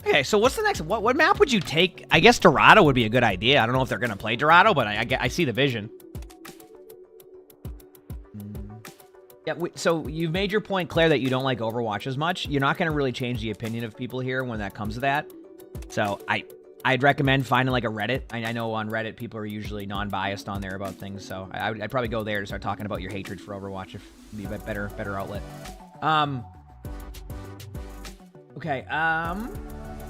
S2: Okay, so what's the next? What map would you take? I guess Dorado would be a good idea. I don't know if they're gonna play Dorado, but I see the vision. Yeah. So you've made your point, Claire, that you don't like Overwatch as much. You're not gonna really change the opinion of people here when that comes to that. So I'd recommend finding, like, a Reddit. I know on Reddit people are usually non-biased on there about things, so I'd probably go there to start talking about your hatred for Overwatch. If it'd be a better outlet. Okay.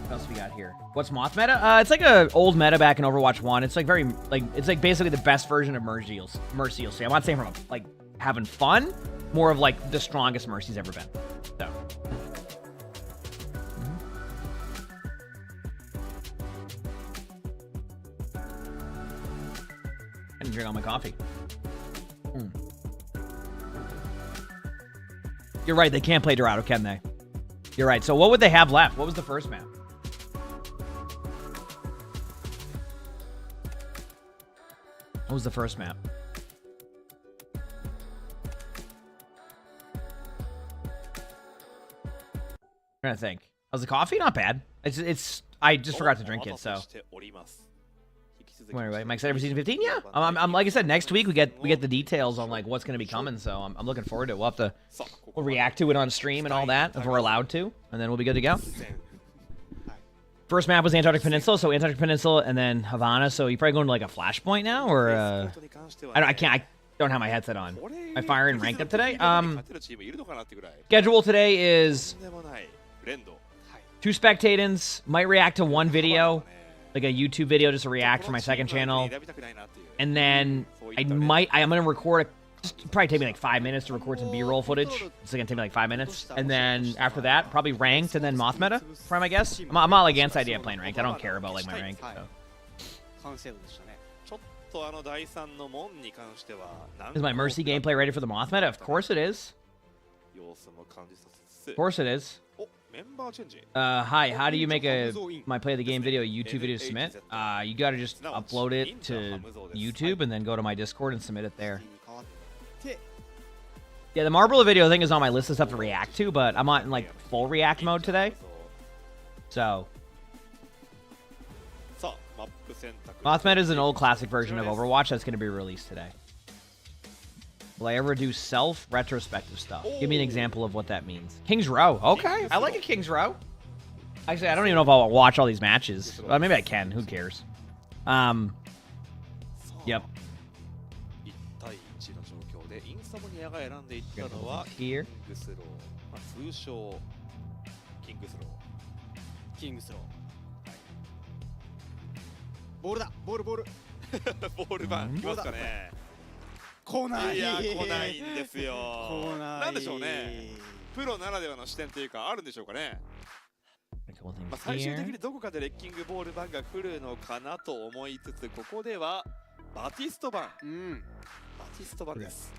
S2: What else we got here? What's Moth meta? It's like a old meta back in Overwatch 1. It's like it's like basically the best version of Mercy's. I'm not saying from, like, having fun, more of, like, the strongest Mercy's ever been. So. I didn't drink all my coffee. You're right, they can't play Dorado, can they? You're right. So what would they have left? What was the first map? What was the first map? I'm trying to think. Was the coffee not bad? I just forgot to drink it, so. Anyway, am I excited for season 15? Yeah. I'm like I said, next week we get the details on, like, what's going to be coming, so I'm looking forward to it. We'll react to it on stream and all that if we're allowed to, and then we'll be good to go. First map was Antarctic Peninsula, so Antarctic Peninsula and then Havana. So you probably going to, like, a flashpoint now, or I don't have my headset on. I fire in ranked up today. Schedule today is 2 spectatings. Might react to 1 video, like a YouTube video, just to react for my second channel, and then I'm gonna record probably take me like 5 minutes to record some B-roll footage. It's gonna take me like 5 minutes, and then after that, probably ranked, and then Moth meta, probably, I guess. I'm not, like, against the idea of playing ranked. I don't care about, like, my rank. So. Is my Mercy gameplay ready for the Moth meta? Of course it is. Of course it is. Hi, how do you make my play the game video a YouTube video to submit? You gotta just upload it to YouTube and then go to my Discord and submit it there. Yeah, the Marble video thing is on my list of stuff to react to, but I'm not in, like, full react mode today. So. Mothman is an old classic version of Overwatch that's going to be released today. Will I ever do self-retrospective stuff? Give me an example of what that means. King's Row. Okay, I like a King's Row. Actually, I don't even know if I'll watch all these matches. Well, maybe I can. Who cares? Yep. Here.
S4: キングスロー。ボールだ、ボールボール。
S5: ボール版来ますかね。
S4: 来ない。
S5: いや来ないんですよ。
S4: 来ない。
S5: なんでしょうね。プロならではの視点というかあるんでしょうかね。まあ最終的にどこかでレッキングボール版が来るのかなと思いつつ、ここではバティスト版。バティスト版です。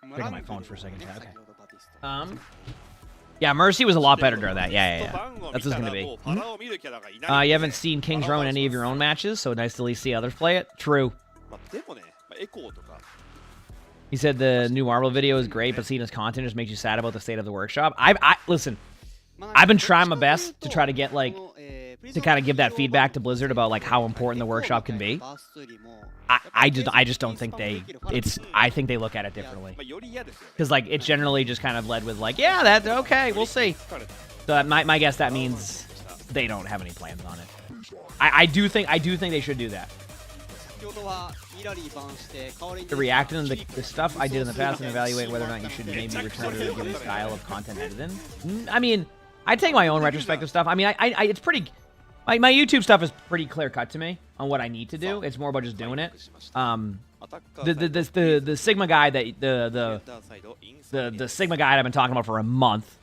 S2: Checking my phone for a second. Okay. Yeah, Mercy was a lot better during that. Yeah. That's what it's gonna be. You haven't seen King's Row in any of your own matches, so nice to at least see others play it. True. He said the new Marvel video is great, but seeing his content just makes you sad about the state of the workshop. Listen. I've been trying my best to try to get to kind of give that feedback to Blizzard about how important the workshop can be. I just don't think I think they look at it differently. Because it's generally just kind of led with yeah, that's okay, we'll see. So my guess that means they don't have any plans on it. I do think they should do that. To react to the stuff I did in the past and evaluate whether or not you should maybe return to a given style of content editing. I mean, I take my own retrospective stuff. I mean, it's pretty. My YouTube stuff is pretty clear cut to me on what I need to do. It's more about just doing it. The Sigma guide that the Sigma guide I've been talking about for a month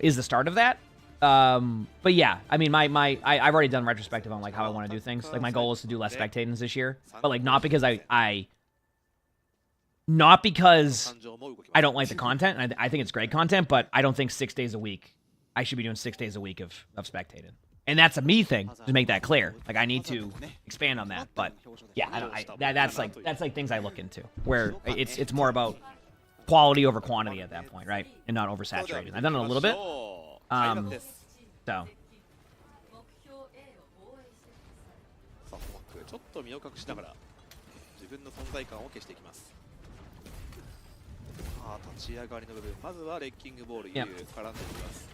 S2: is the start of that. But yeah, I mean, I've already done retrospective on how I want to do things. My goal is to do less spectatings this year, but not because not because I don't like the content. And I think it's great content, but I don't think 6 days a week. I should be doing 6 days a week of spectating. And that's a me thing, to make that clear. I need to expand on that. But yeah, that's things I look into, where it's more about quality over quantity at that point, right? And not oversaturating. I've done it a little bit. So.
S5: ちょっと身を隠しながら自分の存在感を消していきます。立ち上がりの部分、まずはレッキングボール U 絡んでいきます。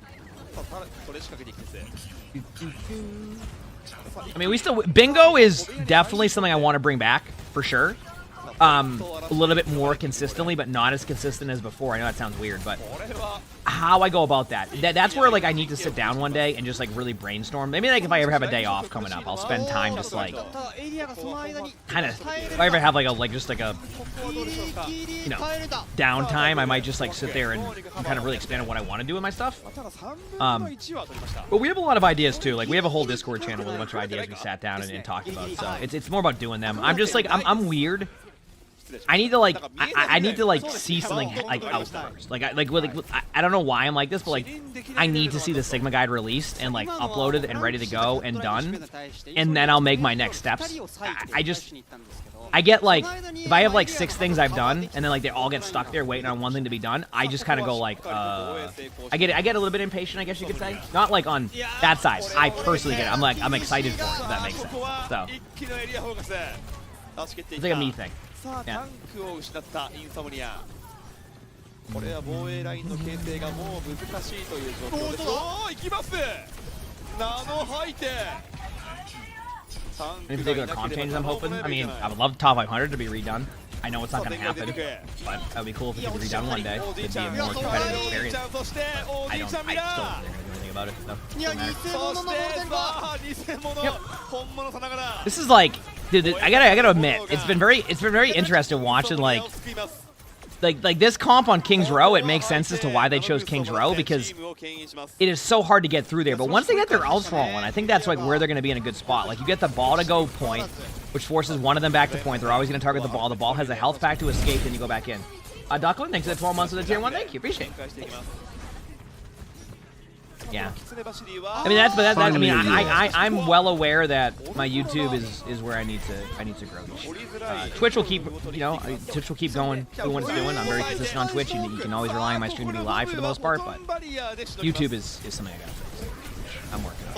S5: それ仕掛けていきます。
S2: I mean, bingo is definitely something I want to bring back for sure. A little bit more consistently, but not as consistent as before. I know that sounds weird, but how I go about that's where I need to sit down one day and just really brainstorm. Maybe if I ever have a day off coming up, I'll spend time just kind of, if I ever have just a downtime, I might just sit there and kind of really expand on what I want to do with my stuff. But we have a lot of ideas too. We have a whole Discord channel with a bunch of ideas we sat down and talked about. So it's more about doing them. I'm just I'm weird. I need to I need to see something out first. I don't know why I'm like this, but I need to see the Sigma guide released and uploaded and ready to go and done, and then I'll make my next steps. I get if I have 6 things I've done and then they all get stuck there waiting on one thing to be done, I just kind of go I get a little bit impatient, I guess you could say. Not on that side. I personally get it. I'm excited for it, if that makes sense. So it's a me thing.
S5: タンクを失ったインソムニア。これは防衛ラインの形成がもう難しいという状況です。おー、行きます。ナノ吐いて。
S2: Any particular comp changes I'm hoping? I mean, I would love top 500 to be redone. I know it's not going to happen, but that would be cool if it could be redone one day. It'd be a more competitive experience. I still don't think they're going to do anything about it, so. This is dude, I gotta admit, it's been very interesting watching this comp on King's Row. It makes sense as to why they chose King's Row, because it is so hard to get through there. But once they get their ults rolling, I think that's where they're gonna be in a good spot. You get the ball to go point, which forces one of them back to point. They're always gonna target the ball. The ball has a health pack to escape, and you go back in. Duckling, thanks for the 12 months of the tier 1. Thank you, appreciate it. Yeah. I mean I mean I'm well aware that my YouTube is where I need to grow. Twitch will keep Twitch will keep going doing what it's doing. I'm very consistent on Twitch. You can always rely on my stream to be live for the most part, but YouTube is something I gotta fix. I'm working on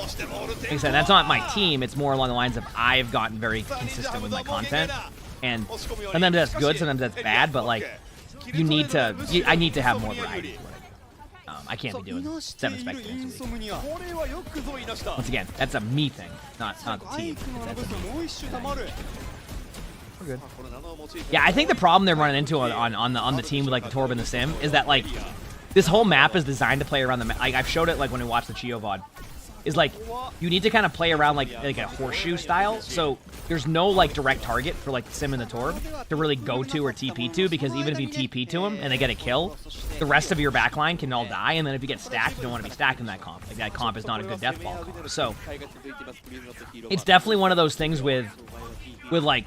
S2: it. Like I said, that's not my team. It's more along the lines of I've gotten very consistent with my content. And sometimes that's good, sometimes that's bad, but like, I need to have more variety to what I do. I can't be doing 7 spectators a week. Once again, that's a me thing, not the team. That's a me thing. We're good. Yeah, I think the problem they're running into on the team with like the Torb and the Sim is that like this whole map is designed to play around the map. Like I've showed it like when we watched the Chio VOD. Is like you need to kind of play around like a horseshoe style. So there's no like direct target for like the Sim and the Torb to really go to or TP to, because even if you TP to them and they get a kill, the rest of your backline can all die, and then if you get stacked, you don't want to be stacked in that comp. Like that comp is not a good death ball comp. So it's definitely one of those things with like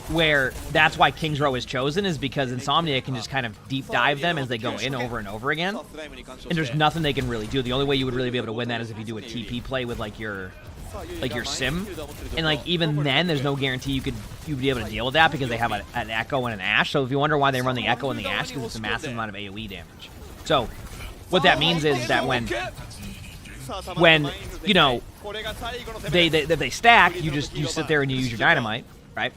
S2: where that's why King's Row is chosen, is because Insomnia can just kind of deep dive them as they go in over and over again, and there's nothing they can really do. The only way you would really be able to win that is if you do a TP play with like your Sim, and like even then there's no guarantee you'd be able to deal with that, because they have an Echo and an Ashe. So if you wonder why they run the Echo and the Ashe, because it's a massive amount of AoE damage. So what that means is that when you know they stack, you sit there and you use your dynamite, right?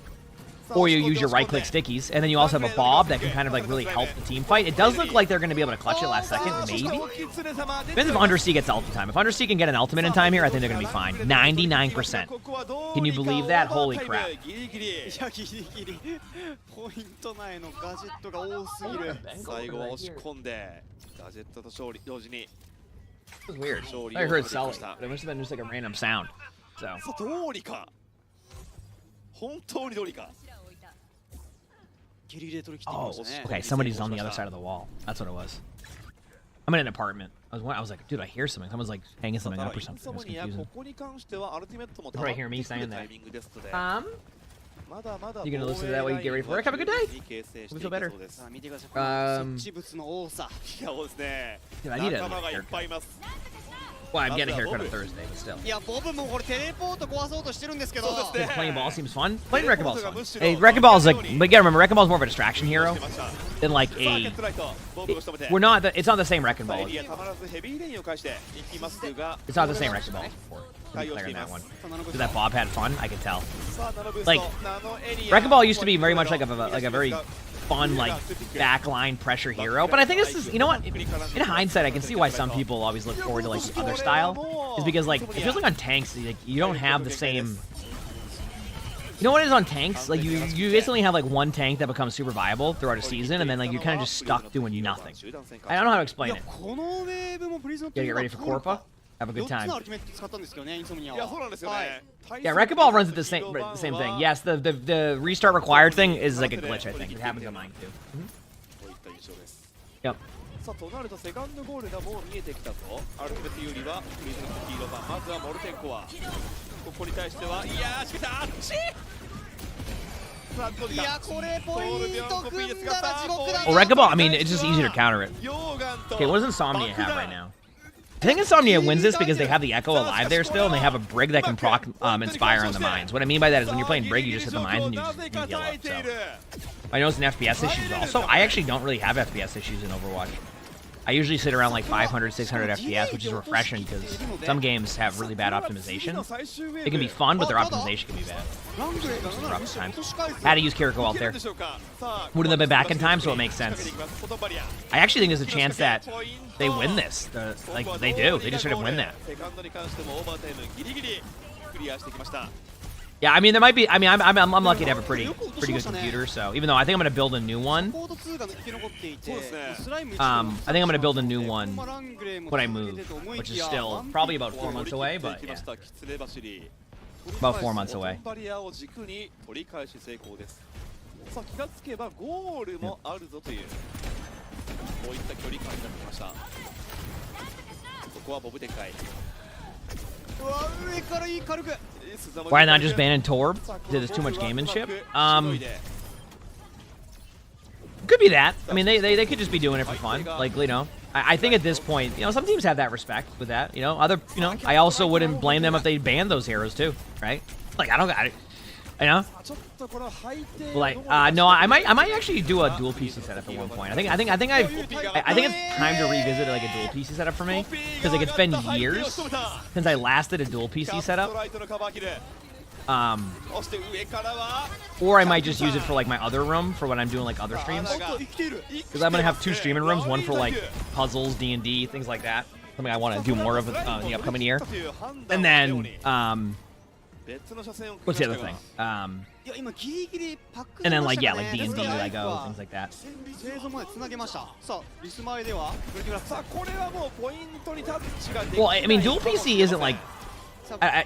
S2: Or you use your right-click stickies, and then you also have a Bob that can kind of like really help the team fight. It does look like they're going to be able to clutch it last second, maybe. Depends if Undersea gets ult in time. If Undersea can get an ultimate in time here, I think they're going to be fine. 99%. Can you believe that? Holy crap. It was weird. I heard Sully, but it must have been just like a random sound. So. Oh, okay, somebody's on the other side of the wall. That's what it was. I'm in an apartment. I was like, dude, I hear something. Someone's like hanging something up or something. It was confusing. You probably hear me saying that. You gonna listen to that while you get ready for work? Have a good day. We feel better. Dude, I need a haircut. Well, I'm getting a haircut on Thursday, but still. Playing ball seems fun. Playing Wrecking Ball is fun. Hey, Wrecking Ball is like, but you gotta remember, Wrecking Ball is more of a distraction hero than like a. We're not. It's not the same Wrecking Ball. It's not the same Wrecking Ball as before. To be clear on that one. Because that Bob had fun, I can tell. Like, Wrecking Ball used to be very much like a very fun, like, backline pressure hero. But I think this is, you know what? In hindsight, I can see why some people always look forward to, like, the other style. Is because, like, it feels like on tanks, like, you don't have the same... You know what it is on tanks? Like, you basically have, like, one tank that becomes super viable throughout a season, and then, like, you're kind of just stuck doing nothing. I don't know how to explain it. Gotta get ready for Corpa? Have a good time. Yeah, Wrecking Ball runs at the same thing. Yes, the restart required thing is like a glitch, I think. It happens on mine too. Yep. Well, Wrecking Ball, I mean, it's just easier to counter it. Okay, what does Insomnia have right now? I think Insomnia wins this because they have the Echo alive there still, and they have a Brig that can proc Inspire on the mines. What I mean by that is when you're playing Brig, you just hit the mines and you heal up. So I know it's an FPS issues also. I actually don't really have FPS issues in Overwatch. I usually sit around like 500, 600 FPS, which is refreshing because some games have really bad optimization. It can be fun, but their optimization can be bad. Rough times. Had to use Kiriko out there. Wouldn't have been back in time, so it makes sense. I actually think there's a chance that they win this. Like, they do. They just sort of win that. Yeah, I mean, there might be. I mean, I'm lucky to have a pretty good computer. So even though I think I'm gonna build a new one, I think I'm gonna build a new one when I move, which is still probably about 4 months away. But yeah, about 4 months away. Why not just ban Torb? There's too much gamemanship. Could be that. I mean, they could just be doing it for fun. Like, you know, I think at this point, you know, some teams have that respect with that. You know, I also wouldn't blame them if they banned those heroes too, right? Like, I I know.
S5: ちょっとこの背底
S2: Like, no, I might actually do a dual PC setup at one point. I think it's time to revisit like a dual PC setup for me because like it's been years since I last did a dual PC setup.
S5: ライトのカバーキル そして上からは
S2: Or I might just use it for like my other room for when I'm doing like other streams.
S5: 生きている
S2: Because I'm gonna have 2 streaming rooms, one for like puzzles, D&D, things like that. Something I want to do more of in the upcoming year. And then,
S5: 別の車線を
S2: what's the other thing?
S4: いや今ギリギリパック
S2: And then like
S4: し
S2: yeah,
S4: ま
S2: like
S4: した
S2: D&D,
S4: ね
S2: Lego, things like that.
S4: 製造までつなげましたさあリス前ではブレーキグラフ
S5: さあこれはもうポイントにタッチができ
S2: Well, I mean, dual PC isn't like.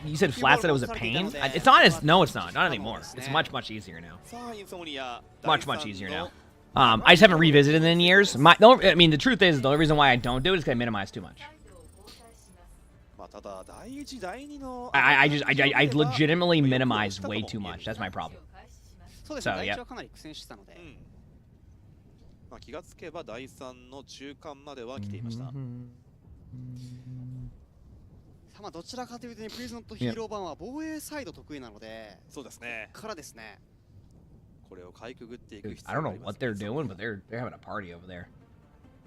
S2: You said Flat said it was a pain. It's not as no, it's not anymore. It's much easier now.
S5: さあインソムニア
S2: Much easier now. I just haven't revisited it in years. I mean, the truth is, the only reason why I don't do it is because I minimize too much.
S5: まあただ第1第2の
S2: I legitimately minimize way too much. That's my problem.
S4: そうですね
S2: So,
S4: 第
S2: yeah.
S4: 一はかなり苦戦してたので
S5: まあ気がつけば第3の中間までは来ていました
S4: さあまあどちらかというとねプリズノットヒーロー版は防衛サイド得意なので
S5: そうですね
S4: からですね
S5: これをかいくぐっていく
S2: Dude,
S5: 必
S2: I
S5: 要
S2: don't
S5: が
S2: know
S5: ありま
S2: what
S5: す
S2: they're doing, but they're having a party over there.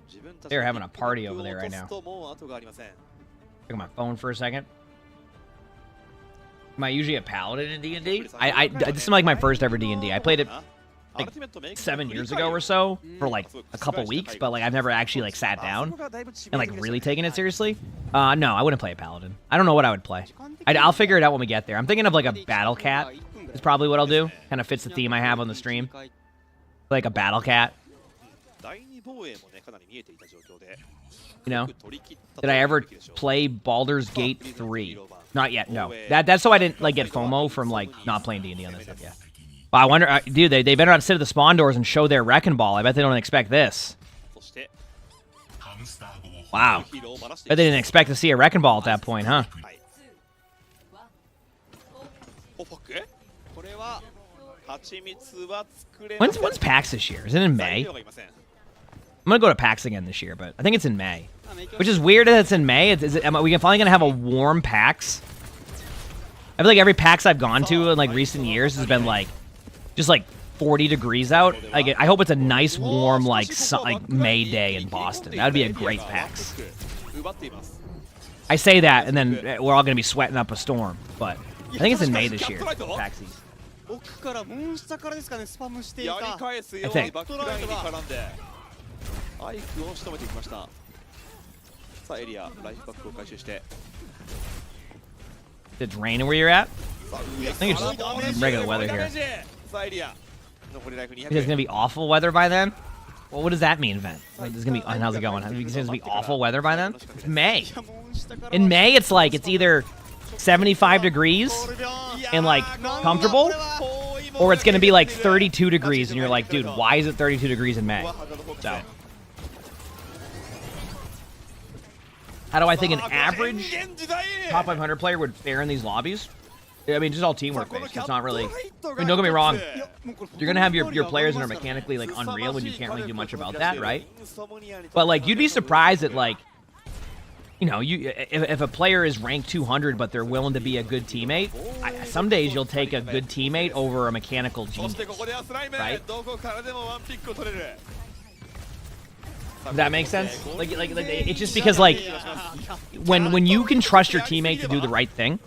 S5: 自分たち
S2: They're
S5: の
S2: having a party over there right now.
S5: ともう後がありません
S2: Look at my phone for a second. Am I usually a paladin in D&D? This is like my first ever D&D. I played it like 7 years ago or so for like a couple weeks, but like I've never actually like sat down and like really taken it seriously. No, I wouldn't play a paladin. I don't know what I would play. I'll figure it out when we get there. I'm thinking of like a battle cat. Is probably what I'll do. Kind of fits the theme I have on the stream. Like a battle cat.
S5: 第2防衛もねかなり見えていた状況で
S2: You know?
S5: 取り切った
S2: Did I ever play Baldur's Gate 3? Not yet, no. That's so I didn't like get FOMO from like not playing D&D on this stuff yet. But I wonder, dude, they better not sit at the spawn doors and show their wrecking ball. I bet they don't expect this.
S5: そして
S2: Wow.
S5: ヒーローをばらして
S2: Bet they didn't expect to see a wrecking ball at that point, huh?
S5: はいおファック
S4: これは
S5: 蜂蜜は作れません
S2: When's PAX this year? Is it in
S5: 材
S2: May?
S5: 料がいません
S2: I'm gonna go to PAX again this year, but I think it's in May. Which is weird that it's in May. Are we finally gonna have a warm PAX? I feel like every PAX I've gone to in like recent years has been like just like 40 degrees out. Like I hope it's a nice warm like May day in Boston. That would be a great PAX.
S5: 奪っています
S2: I say that and then we're all gonna be sweating up a storm, but I think it's in May this year. PAX season.
S4: 奥からモンスターからですかねスパムしてい
S5: やり
S4: た
S5: 返すようにバックラインに絡んでアイクを仕留めていきましたさあエリアライフバックを回収して
S2: It's raining where you're at?
S5: さあ上
S2: I think it's just regular weather here.
S5: さあエリア残りライフ
S2: Is it gonna be awful weather by then? Well, what does that mean, Vent? It's gonna be. How's it going? It's gonna be awful weather by then? It's May.
S4: いやモンスターから
S2: In May, it's like it's either 75 degrees and like comfortable, or it's gonna be like 32 degrees, and you're like, dude, why is it 32 degrees in May? So, how do I think an average top 500 player would fare in these lobbies? I mean, just all teamwork based. It's not really. I mean, don't get me wrong. You're gonna have your players that are mechanically like unreal when you can't really do much about that, right? But like, you'd be surprised at like, you know, if a player is ranked 200 but they're willing to be a good teammate, some days you'll take a good teammate over a mechanical genius, right? Does that make sense? Like it's just because like when you can trust your teammate to do the right thing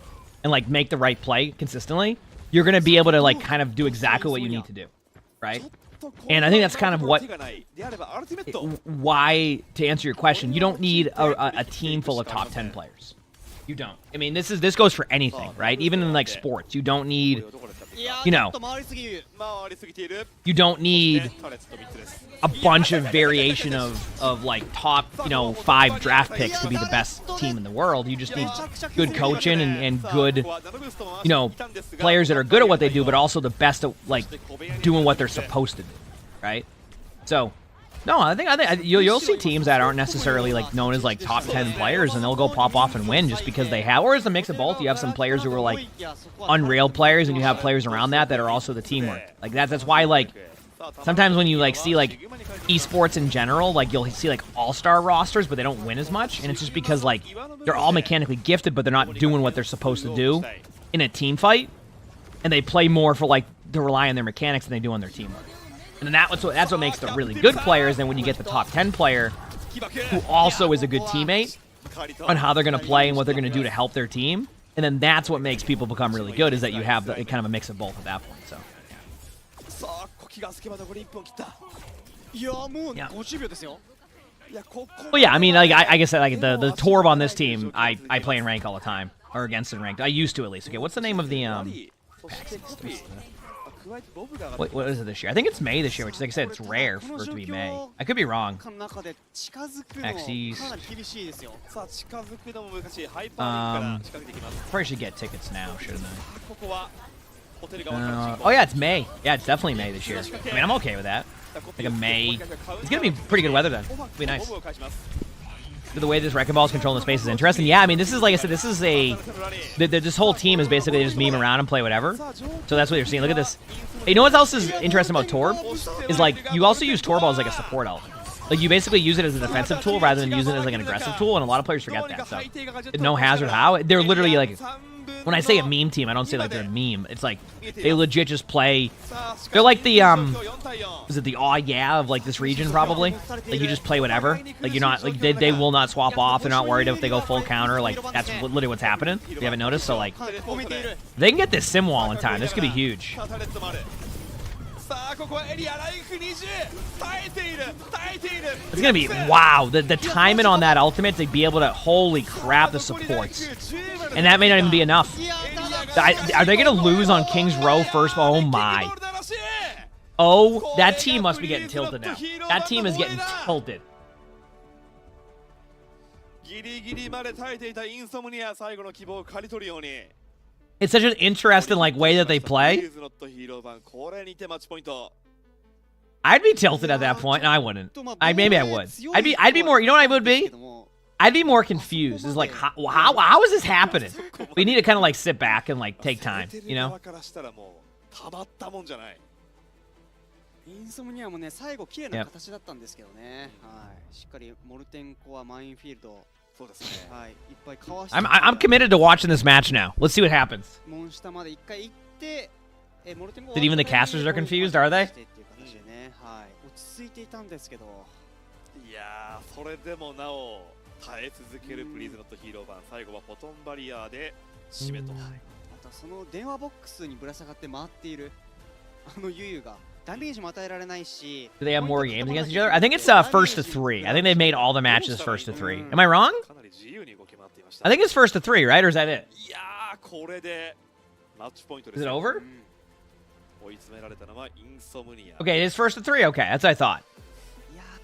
S2: and like make the right play consistently, you're gonna be able to like kind of do exactly what you need to do, right? And I think that's kind of why, to answer your question, you don't need a team full of top 10 players. You don't. I mean, this goes for anything, right? Even in like sports, you don't need, you know, you don't need a bunch of variation of like top, you know, 5 draft picks to be the best team in the world. You just need good coaching and good, you know, players that are good at what they do, but also the best at like doing what they're supposed to do, right? So, no, I think you'll see teams that aren't necessarily like known as like top 10 players, and they'll go pop off and win just because they have, or it's a mix of both. You have some players who are like unreal players, and you have players around that are also the teamwork. Like that's why like sometimes when you like see like esports in general, like you'll see like all-star rosters, but they don't win as much, and it's just because like they're all mechanically gifted, but they're not doing what they're supposed to do in a team fight. and they play more for like to rely on their mechanics than they do on their teamwork. And then that's what makes the really good players. And when you get the top 10 player who also is a good teammate on how they're going to play and what they're going to do to help their team, and then that's what makes people become really good, is that you have kind of a mix of both at that point. So. Yeah. Well, yeah, I mean, like I guess like the Torb on this team, I play in rank all the time, or against in ranked. I used to at least. Okay, what's the name of the What is it this year? I think it's May this year, which, like I said, it's rare for it to be May. I could be wrong. Xyz. Probably should get tickets now, shouldn't I? Oh yeah, it's May. Yeah, it's definitely May this year. I mean, I'm okay with that. Like a May. It's gonna be pretty good weather then. It'll be nice. The way this Wrecking Ball is controlling the space is interesting. Yeah, I mean, this is, like I said, this is this whole team is basically just meme around and play whatever. So that's what you're seeing. Look at this. Hey, you know what else is interesting about Torb? Is like, you also use Torb as like a support element. Like, you basically use it as a defensive tool rather than using it as like an aggressive tool, and a lot of players forget that. So, no hazard how. They're literally like, when I say a meme team, I don't say like they're a meme. It's like, they legit just play. They're like the, is it the aw yeah of like this region probably? Like, you just play whatever. Like, you're not, like, they will not swap off. They're not worried if they go full counter. Like, that's literally what's happening. If you haven't noticed. So, like, they can get this sim wall in time. This could be huge. It's gonna be, wow, the timing on that ultimate to be able to, holy crap, the supports. And that may not even be enough. Are they gonna lose on King's Row first? Oh my. Oh, that team must be getting tilted now. That team is getting tilted. It's such an interesting like way that they play. I'd be tilted at that point. No, I wouldn't. Maybe I would. I'd be more. You know what I would be? I'd be more confused. It's like, how is this happening? We need to kind of like sit back and like take time. You know?
S4: インソムニアもね、最後綺麗な形だったんですけどね。はい。しっかりモルテンコアマインフィールド。そうですね。はい。いっぱいかわして。
S2: I'm committed to watching this match now. Let's see what happens.
S4: モンスターまで一回行って、モルテンコア。
S2: Did even the casters are confused? Are they?
S4: はい。落ち着いていたんですけど。
S5: いやー、それでもなお耐え続けるプリーズノットヒーロー版。最後はフォトンバリアで締めと。
S4: あとその電話ボックスにぶら下がって回っているあのユユが。Do
S2: they have more games against each other? I think it's first to 3. I think they made all the matches first to 3. Am I wrong? I think it's first to 3, right? Or is that it? Is it over? Okay, it is first to 3. Okay, that's what I thought.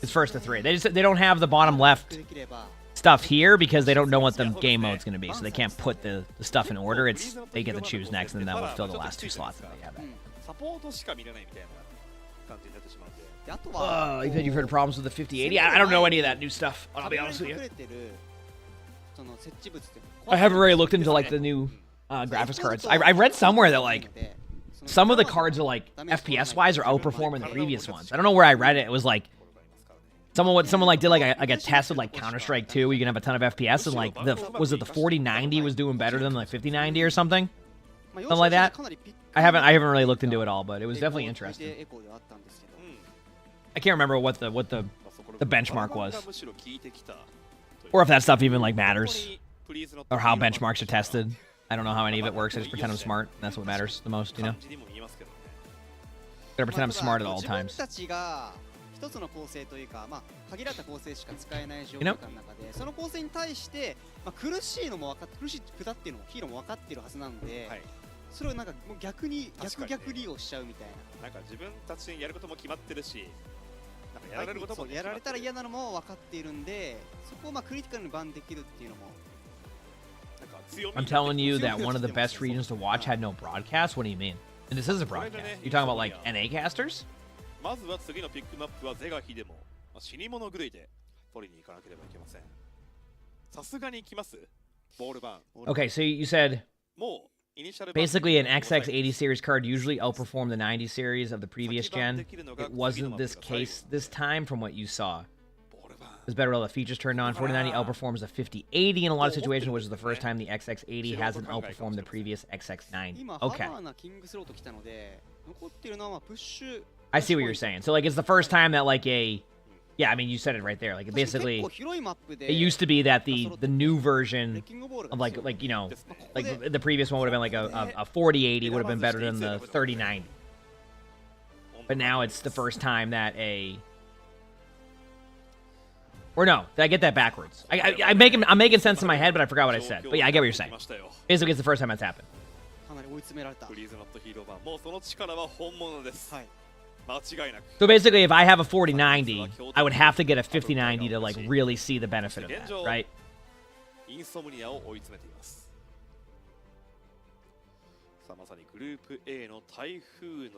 S2: It's first to 3. They don't have the bottom left stuff here because they don't know what the game mode's going to be, so they can't put the stuff in order. They get to choose next, and then that will fill the last 2 slots that they have. Oh, you said you've heard problems with the 5080? I don't know any of that new stuff. I'll be honest with you. I haven't really looked into like the new graphics cards. I read somewhere that like some of the cards are like FPS wise are outperforming the previous ones. I don't know where I read it. It was like someone like did like a test with like Counter-Strike 2 where you can have a ton of FPS, and like the 4090 was doing better than like 5090 or something. Something like that. I haven't really looked into it all, but it was definitely interesting. I can't remember what the benchmark was, or if that stuff even like matters, or how benchmarks are tested. I don't know how any of it works. I just pretend I'm smart. That's what matters the most, you know. Gotta pretend I'm smart at all times. You know.
S4: それをなんか逆利用しちゃうみたいな。なんか
S5: 自分たちにやることも決まってるし、なんかやられることも
S4: やられたら嫌なのも分かっているんで、そこをまあクリティカルにバンできるっていうのも。
S2: I'm telling you that one of the best regions to watch had no broadcast. What do you mean? And this is a broadcast. You talking about like NA casters?
S5: まずは次のピックマップはゼガヒでも死に物狂いで取りに行かなければいけません。さすがに行きます。ボールバン。
S2: Okay, so you said. Basically, an XX80 series card usually outperformed the 90 series of the previous gen. It wasn't this case this time from what you saw. It's better with all the features turned on. 4090 outperforms the 5080 in a lot of situations, which is the first time the XX80 hasn't outperformed the previous XX90. Okay. I see what you're saying. So, like, it's the first time that, like, yeah, I mean, you said it right there. Like, basically, it used to be that the new version of, like you know, like, the previous one would have been, like, a 4080 would have been better than the 3090. But now it's the first time that or no, did I get that backwards? I'm making sense in my head, but I forgot what I said. But yeah, I get what you're saying. Basically, it's the first time that's happened. So basically, if I have a 4090, I would have to get a 5090 to, like, really see the benefit of that, right?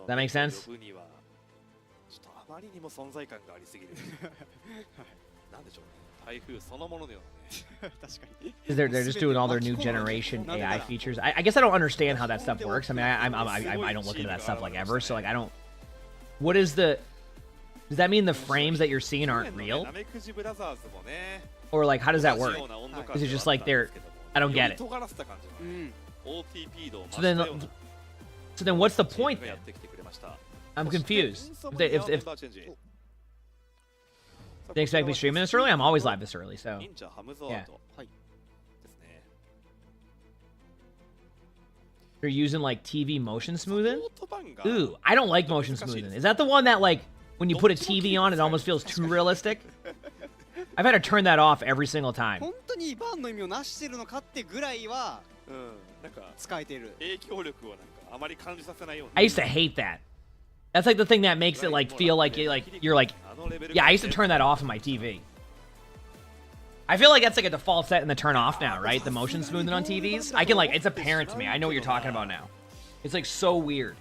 S2: That makes sense? They're just doing all their new generation AI features. I guess I don't understand how that stuff works. I mean, I don't look into that stuff, like, ever, so, like, I don't... What is the... Does that mean the frames that you're seeing aren't real? Or, like, how does that work? Is it just, like, they're... I don't get it. So then what's the point, then? I'm confused. If they expect me streaming this early, I'm always live this early, so... Yeah. They're using, like, TV motion smoothing? Ooh, I don't like motion smoothing. Is that the one that, like, when you put a TV on, it almost feels too realistic? I've had to turn that off every single time. I used to hate that. That's, like, the thing that makes it, like, feel like you're like... Yeah, I used to turn that off on my TV. I feel like that's, like, a default setting to turn off now, right? The motion smoothing on TVs. I can, like, it's apparent to me. I know what you're talking about now. It's, like, so weird.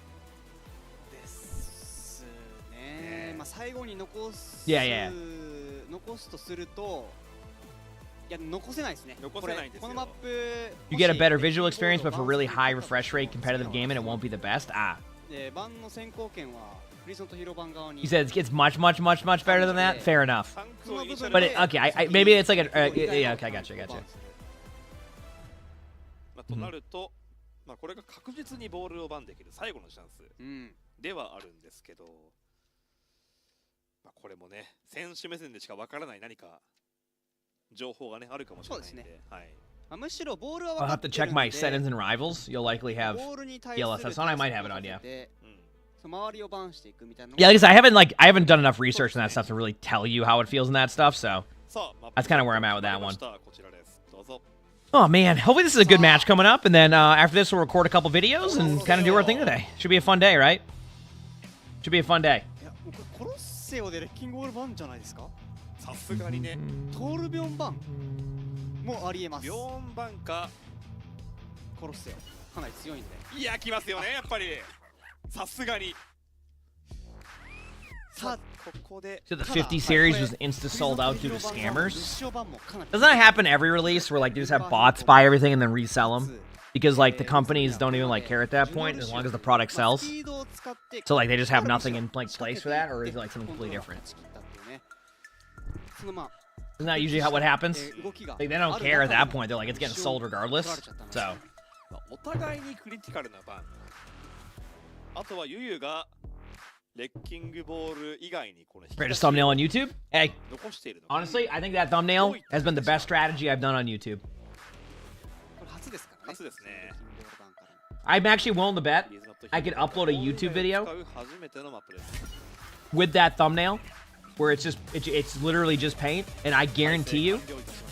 S2: Yeah. You get a better visual experience, but for really high refresh rate competitive gaming, it won't be the best. He said it's much better than that. Fair enough. But okay, maybe it's like yeah. Okay, I got you.
S5: これが確実にボールをバンできる最後のチャンスではあるんですけど、これもね、選手目線でしかわからない何か情報がねあるかもしれないんで、はい。むしろボールは
S2: I'll have to check my settings and rivals. You'll likely have ELSS on. I might have it on, yeah. Yeah, because I haven't done enough research on that stuff to really tell you how it feels in that stuff, so that's kind of where I'm at with that one. Oh man, hopefully this is a good match coming up, and then after this we'll record a couple videos and kind of do our thing today. Should be a fun day, right? Should be a fun day.
S5: さすがにね、
S4: トールビョンバンもありえます。
S5: ビョンバンか
S4: コロッセオかなり強いんで。
S5: いや、来ますよね、やっぱり。さすがに。さあ、ここで。
S2: So the 50 series was insta sold out due to scammers. Doesn't that happen every release where like they just have bots buy everything and then resell them? Because like the companies don't even like care at that point as long as the product sells. So like they just have nothing in like place for that, or is it like something completely different? Isn't that usually what happens? Like, they don't care at that point. They're like, it's getting sold regardless. So.
S5: お互いにクリティカルなバン。あとはユユがレッキングボール以外にこれ。
S2: Greatest thumbnail on YouTube? Hey, honestly, I think that thumbnail has been the best strategy I've done on YouTube. I'm actually willing to bet I could upload a YouTube video with that thumbnail, where it's just it's literally just paint, and I guarantee you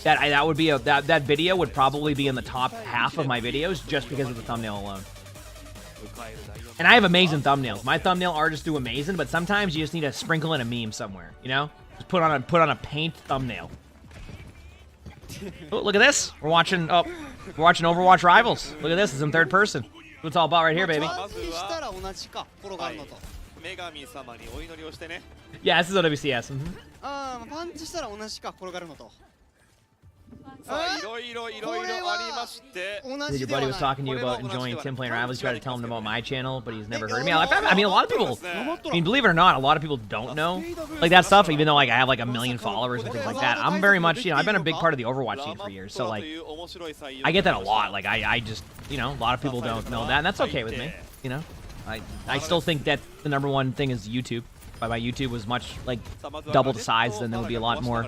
S2: that that would be that video would probably be in the top half of my videos just because of the thumbnail alone. And I have amazing thumbnails. My thumbnail artists do amazing, but sometimes you just need to sprinkle in a meme somewhere, you know? Just put on a paint thumbnail. Oh, look at this. We're watching Overwatch Rivals. Look at this. It's in third person. That's what it's all about right here, baby. Yeah, this is OWCS.
S5: さあいろいろありまして
S2: Your buddy was talking to you about enjoying Tim playing Rivals. You tried to tell him about my channel, but he's never heard of me. I mean, a lot of people. I mean, believe it or not, a lot of people don't know like that stuff. Even though like I have like 1 million followers and things like that, I'm very much, you know, I've been a big part of the Overwatch scene for years. So like, I get that a lot. Like I just, you know, a lot of people don't know that, and that's okay with me. You know, I still think that the #1 thing is YouTube. If my YouTube was much like double the size, then there would be a lot more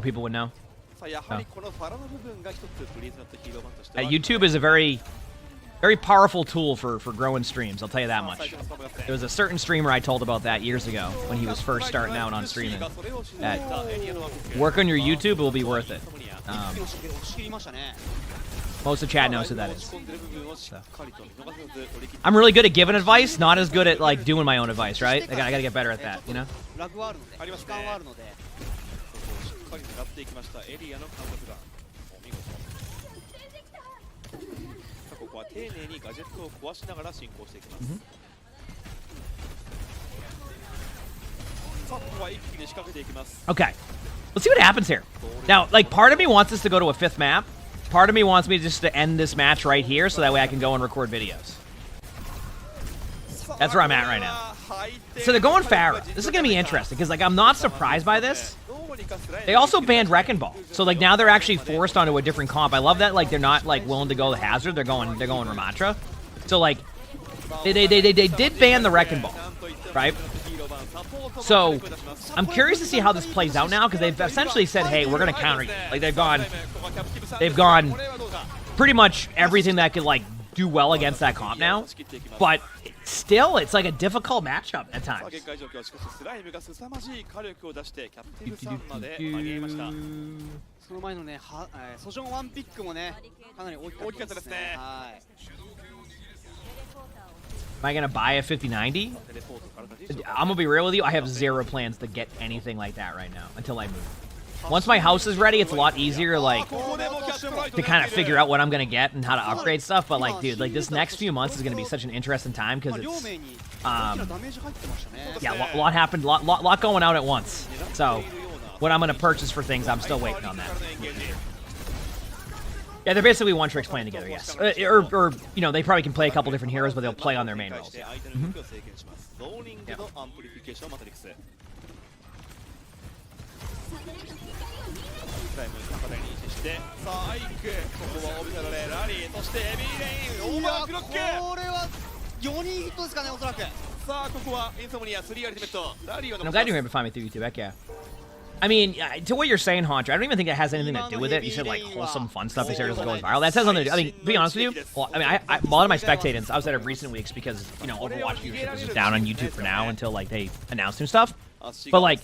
S2: people would know. YouTube is a very powerful tool for growing streams, I'll tell you that much. There was a certain streamer I told about that years ago when he was first starting out on streaming. That work on your YouTube will be worth it. Most of chat knows who that is. So. I'm really good at giving advice, not as good at like doing my own advice, right? I gotta get better at that, you know?
S5: しっかり狙っていきましたエリアの監督がお見事。さあここは丁寧にガジェットを壊しながら進行していきます。さあここは一気に仕掛けていきます。
S2: Okay, let's see what happens here. Now, like, part of me wants us to go to a 5th map. Part of me wants me just to end this match right here so that way I can go and record videos. That's where I'm at right now. So they're going Farah. This is going to be interesting because, like, I'm not surprised by this. They also banned Wrecking Ball. So, like, now they're actually forced onto a different comp. I love that, like, they're not, like, willing to go the Hazard. They're going Ramatra. So, like, they did ban the Wrecking Ball, right? So, I'm curious to see how this plays out now because they've essentially said, hey, we're going to counter you. Like, they've gone pretty much everything that could, like, do well against that comp now. But still, it's like a difficult matchup at times.
S4: その前のね、ソジョンワンピックもね、かなり大きかったですね。はい。
S2: Am I gonna buy a 5090? I'm gonna be real with you. I have zero plans to get anything like that right now until I move. Once my house is ready, it's a lot easier, like, to kind of figure out what I'm gonna get and how to upgrade stuff. But like, dude, like this next few months is gonna be such an interesting time because it's, yeah, a lot happened, lot going out at once. So, what I'm gonna purchase for things, I'm still waiting on that. Yeah, they're basically one tricks playing together, yes. Or you know, they probably can play a couple different heroes, but they'll play on their main roles. Yeah. Yep. I'm glad you're here to find me through YouTube, heck yeah. I mean, to what you're saying, Haunter, I don't even think it has anything to do with it. You said, like, wholesome, fun stuff. You said it doesn't go viral. That says something to do. I mean, to be honest with you, well, I mean, a lot of my spectators, I was at it recent weeks because, you know, Overwatch viewership is just down on YouTube for now until, like, they announce new stuff. But, like,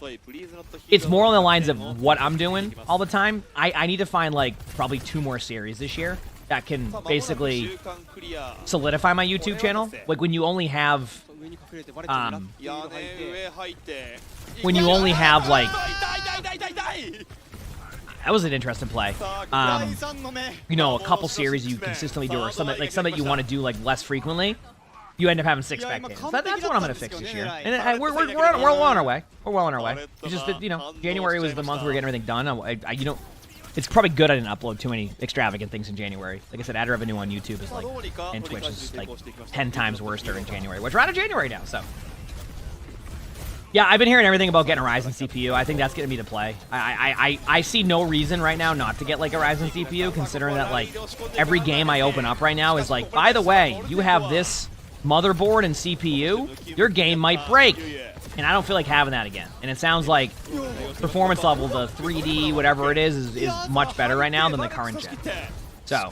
S2: it's more on the lines of what I'm doing all the time. I need to find, like, probably 2 more series this year that can basically solidify my YouTube channel. Like, when you only have, like, that was an interesting play. You know, a couple series you consistently do, or something like some that you want to do like less frequently. You end up having 6 spectators. That's what I'm gonna fix this year, and we're well on our way. We're well on our way. It's just that, you know, January was the month we were getting everything done. You know, it's probably good I didn't upload too many extravagant things in January. Like I said, ad revenue on YouTube is like, and Twitch is like 10 times worse during January, which we're out of January now, so. Yeah, I've been hearing everything about getting a Ryzen CPU. I think that's going to be the play. I see no reason right now not to get, like, a Ryzen CPU, considering that, like, every game I open up right now is like, by the way, you have this motherboard and CPU, your game might break. And I don't feel like having that again. And it sounds like performance level, the 3D, whatever it is much better right now than the current gen. So,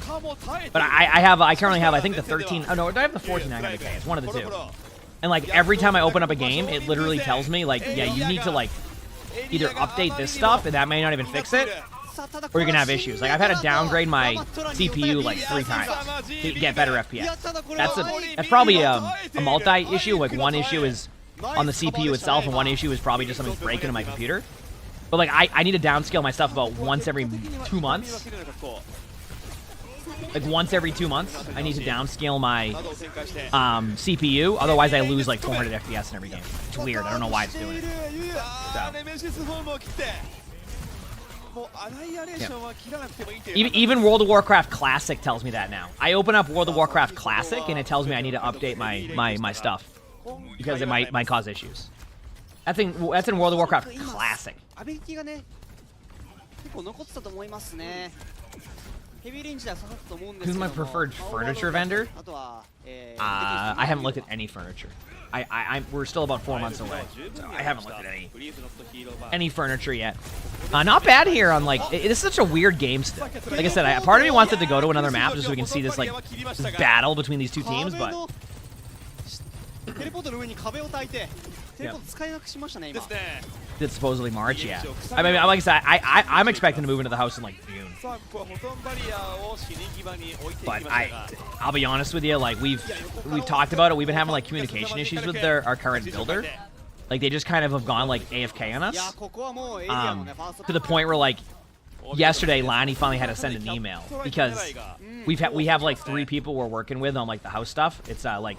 S2: but I currently have, I think, the 13, oh no, I have the 1490K. It's one of the two. And, like, every time I open up a game, it literally tells me, like, yeah, you need to, like, either update this stuff, and that may not even fix it, or you're gonna have issues. Like, I've had to downgrade my CPU, like, 3 times to get better FPS. That's probably a multi-issue. Like, one issue is on the CPU itself, and one issue is probably just something breaking in my computer. But, like, I need to downscale my stuff about once every 2 months. Like, once every 2 months, I need to downscale my CPU. Otherwise, I lose, like, 400 FPS in every game. It's weird. I don't know why it's doing it. So.
S5: もうアナイアレーションは切らなくてもいいという
S2: Even World of Warcraft Classic tells me that now. I open up World of Warcraft Classic and it tells me I need to update my stuff because it might cause issues. That's in World of Warcraft Classic.
S4: アビリティがね結構残ってたと思いますね。ヘビーレンジでは刺さったと思うんですけ
S2: Who's
S4: ど
S2: my
S4: も
S2: preferred furniture vendor?
S4: あとは
S2: I haven't looked at any furniture. We're still about 4 months away, so I haven't looked at any furniture yet. Not bad here on like this is such a weird game still. Like I said, part of me wants it to go to another map just so we can see this like this battle between these two teams, but
S4: テレポートの上に壁を焚いてテレポート使えなくしましたね今。
S2: it's supposedly March, yeah. I mean, like I said, I'm expecting to move into the house in like June. But I'll be honest with you, like we've talked about it. We've been having like communication issues with our current builder. Like they just kind of have gone like AFK on
S4: いや
S2: us.
S4: ここはもうエリアのねファースト
S2: To the point where like yesterday Lonnie finally had to send an email because we have like 3 people we're working with on like the house stuff. It's like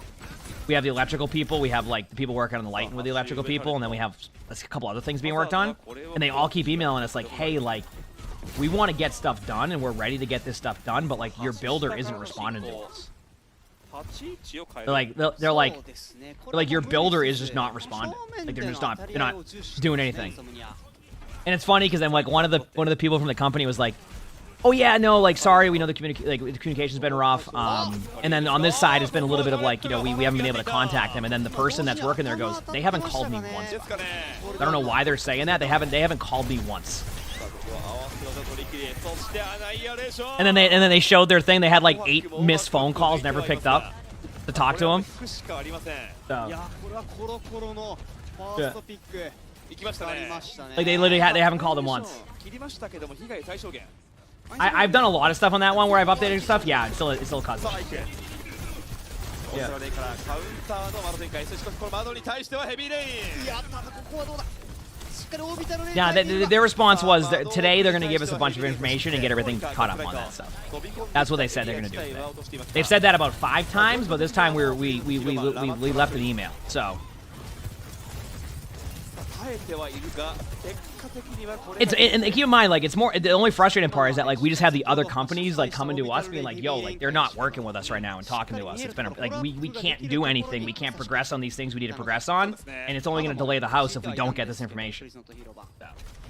S2: we have the electrical people, we have like the people working on the lighting with the electrical people, and then we have a couple other things being worked on, and they all keep emailing us like, hey, like we want to get stuff done and we're ready to get this stuff done, but like your builder isn't responding to us. They're like your builder is just not responding. Like they're not doing anything. And it's funny because then like one of the people from the company was like, oh yeah, no, like sorry, we know the communication's been rough. And then on this side, it's been a little bit of like, you know, we haven't been able to contact them. And then the person that's working there goes, they haven't called me once. I don't know why they're saying that. They haven't called me once. And then they showed their thing. They had like 8 missed phone calls, never picked up to talk to them.
S4: いやこれはコロコロのファーストピック
S2: Like they literally they haven't called them once. I've done a lot of stuff on that one where I've updated stuff. Yeah, it's still causing. Yeah. Yeah, their response was that today they're going to give us a bunch of information and get everything caught up on that stuff. That's what they said they're going to do today. They've said that about 5 times, but this time we left an email. So. And keep in mind, like it's more. The only frustrating part is that like we just have the other companies like coming to us, being like, "Yo, like they're not working with us right now and talking to us. It's been like we can't do anything. We can't progress on these things we need to progress on, and it's only going to delay the house if we don't get this information." So,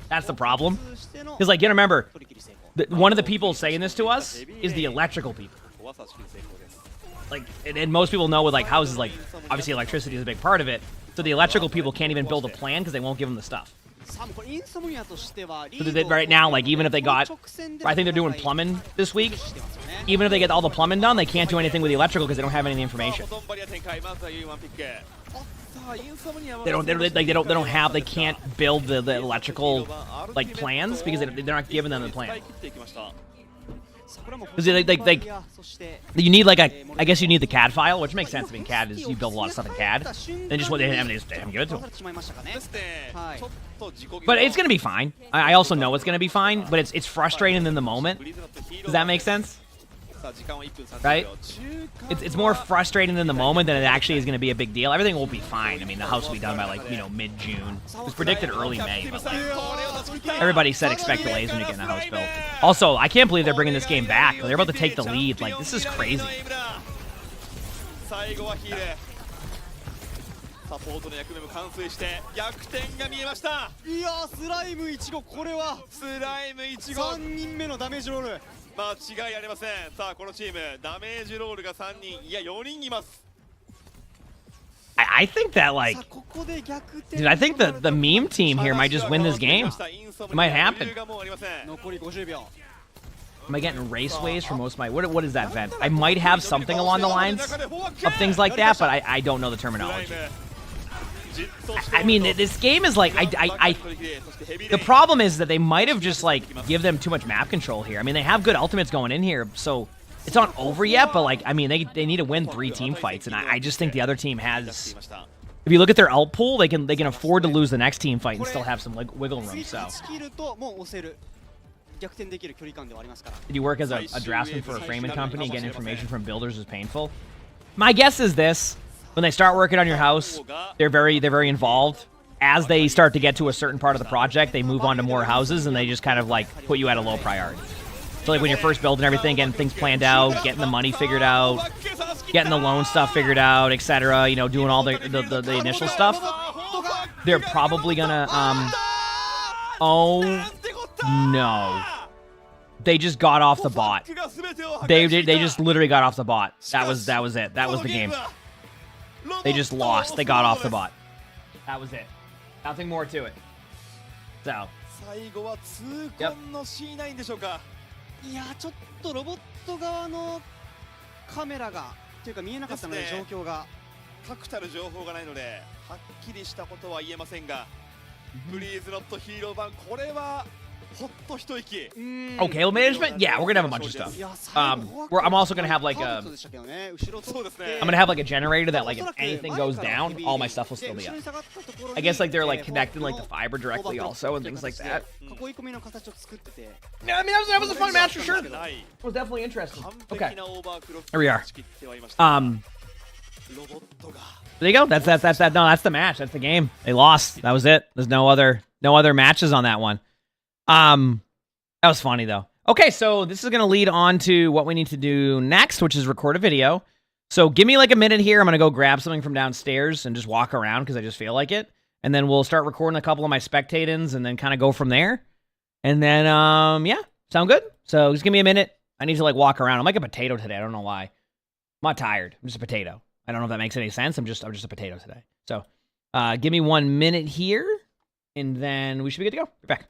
S2: that's the problem. Because like you gotta remember, one of the people saying this to us is the electrical people. Like, and most people know with like houses, like obviously electricity is a big part of it. So the electrical people can't even build a plan because they won't give them the stuff. So right now, like even if they got, I think they're doing plumbing this week. Even if they get all the plumbing done, they can't do anything with the electrical because they don't have any information. They can't build the electrical like plans because they're not giving them the plan. Because you need like I guess you need the CAD file, which makes sense. I mean, CAD is you build a lot of stuff in CAD. And just what they haven't give it to them. But it's gonna be fine. I also know it's gonna be fine, but it's frustrating in the moment. Does that make sense? Right? It's more frustrating in the moment than it actually is gonna be a big deal. Everything will be fine. I mean, the house will be done by like mid-June. It was predicted early May, but like everybody said expect delays when you get in a house built. Also, I can't believe they're bringing this game back. They're about to take the lead. Like this is crazy.
S5: サポートの役目も完遂して逆転が見えました。
S4: いやスライム1号これは
S5: スライム1号
S4: 3人目のダメージロール
S5: 間違いありません。さあこのチームダメージロールが3人いや4人います。
S2: I think that like dude, I think the meme team here might just win this game. It might happen.
S4: 残り50秒
S2: Am I getting raceways for most of my what is that vent? I might have something along the lines of things like that, but I don't know the terminology. I mean, this game is like the problem is that they might have just like give them too much map control here. I mean, they have good ultimates going in here, so it's not over yet. But like, I mean, they need to win 3 team fights, and I just think the other team has. If you look at their ult pool, they can afford to lose the next team fight and still have some like wiggle room. So. Did you work as a draftsman for a framing company and get information from builders is painful? My guess is this. When they start working on your house, they're very involved, as they start to get to a certain part of the project, they move on to more houses, and they just kind of like put you at a low priority. So like when you're first building everything, getting things planned out, getting the money figured out, getting the loan stuff figured out, etc. You know, doing all the initial stuff. They're probably gonna oh no. They just got off the bot. They just literally got off the bot. That was it. That was the game. They just lost. They got off the bot. That was it. Nothing more to it. So. Yep.
S4: いやちょっとロボット側のカメラがというか見えなかったので状況が
S5: 確たる情報がないのではっきりしたことは言えませんが、プリーズノットヒーロー版これは
S2: Okay, management? Yeah, we're gonna have a bunch of stuff. I'm also gonna have like a... I'm gonna have like a generator that like if anything goes down, all my stuff will still be up. I guess like they're like connected like the fiber directly also and things like that. Yeah, I mean that was a fun match for sure. It was definitely interesting. Okay, here we are. There you go. That's that. No, that's the match. That's the game. They lost. That was it. There's no other matches on that one. That was funny though. Okay, so this is gonna lead on to what we need to do next, which is record a video. So give me like a minute here. I'm gonna go grab something from downstairs and just walk around because I just feel like it. And then we'll start recording a couple of my spectatings and then kind of go from there. And then yeah, sound good? So just give me a minute. I need to like walk around. I'm like a potato today. I don't know why. I'm not tired. I'm just a potato. I don't know if that makes any sense. I'm just a potato today. So give me 1 minute here, and then we should be good to go. Be back.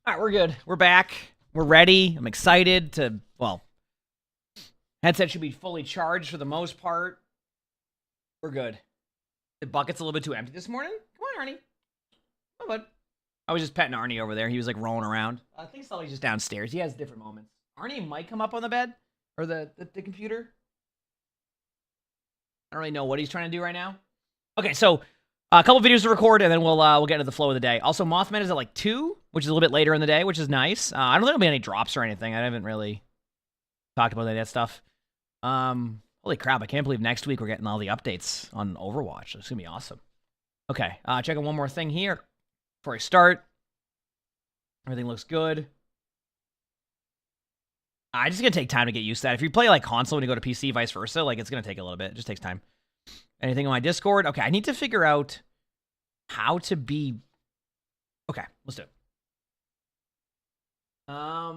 S2: All right, we're good. We're back. We're ready. I'm excited to, well, headset should be fully charged for the most part. We're good. The bucket's a little bit too empty this morning. Come on, Arnie. Come on, bud. I was just petting Arnie over there. He was like rolling around. I think Sully's just downstairs. He has different moments. Arnie might come up on the bed or the computer. I don't really know what he's trying to do right now. Okay, so a couple videos to record, and then we'll get into the flow of the day. Also, Mothman is at like 2, which is a little bit later in the day, which is nice. I don't think there'll be any drops or anything. I haven't really talked about any of that stuff. Holy crap, I can't believe next week we're getting all the updates on Overwatch. It's going to be awesome. Okay, checking one more thing here before I start. Everything looks good. I just going to take time to get used to that. If you play like console when you go to PC, vice versa, like it's going to take a little bit. It just takes time. Anything on my Discord? Okay, I need to figure out how to be... Okay, let's do it.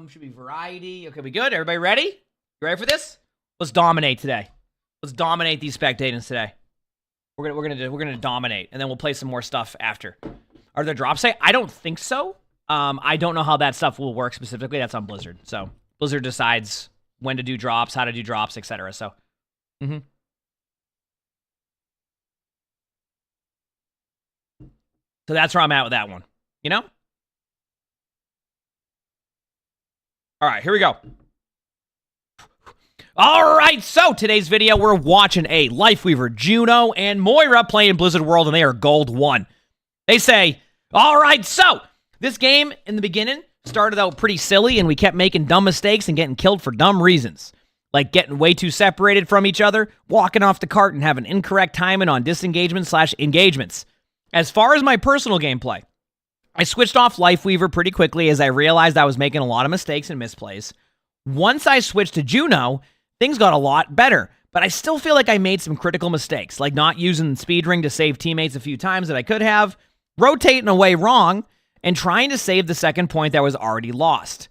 S2: Should be variety. Okay, we good? Everybody ready? You ready for this? Let's dominate today. Let's dominate these spectators today. We're gonna dominate, and then we'll play some more stuff after. Are there drops? I don't think so. I don't know how that stuff will work specifically. That's on Blizzard. So Blizzard decides when to do drops, how to do drops, etc. So, So that's where I'm at with that one. You know? All right, here we go. All right, so today's video, we're watching a Lifeweaver, Juno, and Moira playing Blizzard World, and they are gold 1. They say, all right, so this game in the beginning started out pretty silly, and we kept making dumb mistakes and getting killed for dumb reasons. Like getting way too separated from each other, walking off the cart, and having incorrect timing on disengagement/engagements. As far as my personal gameplay, I switched off Lifeweaver pretty quickly as I realized I was making a lot of mistakes and misplays. Once I switched to Juno, things got a lot better, but I still feel like I made some critical mistakes, like not using speed ring to save teammates a few times that I could have, rotating away wrong, and trying to save the second point that was already lost.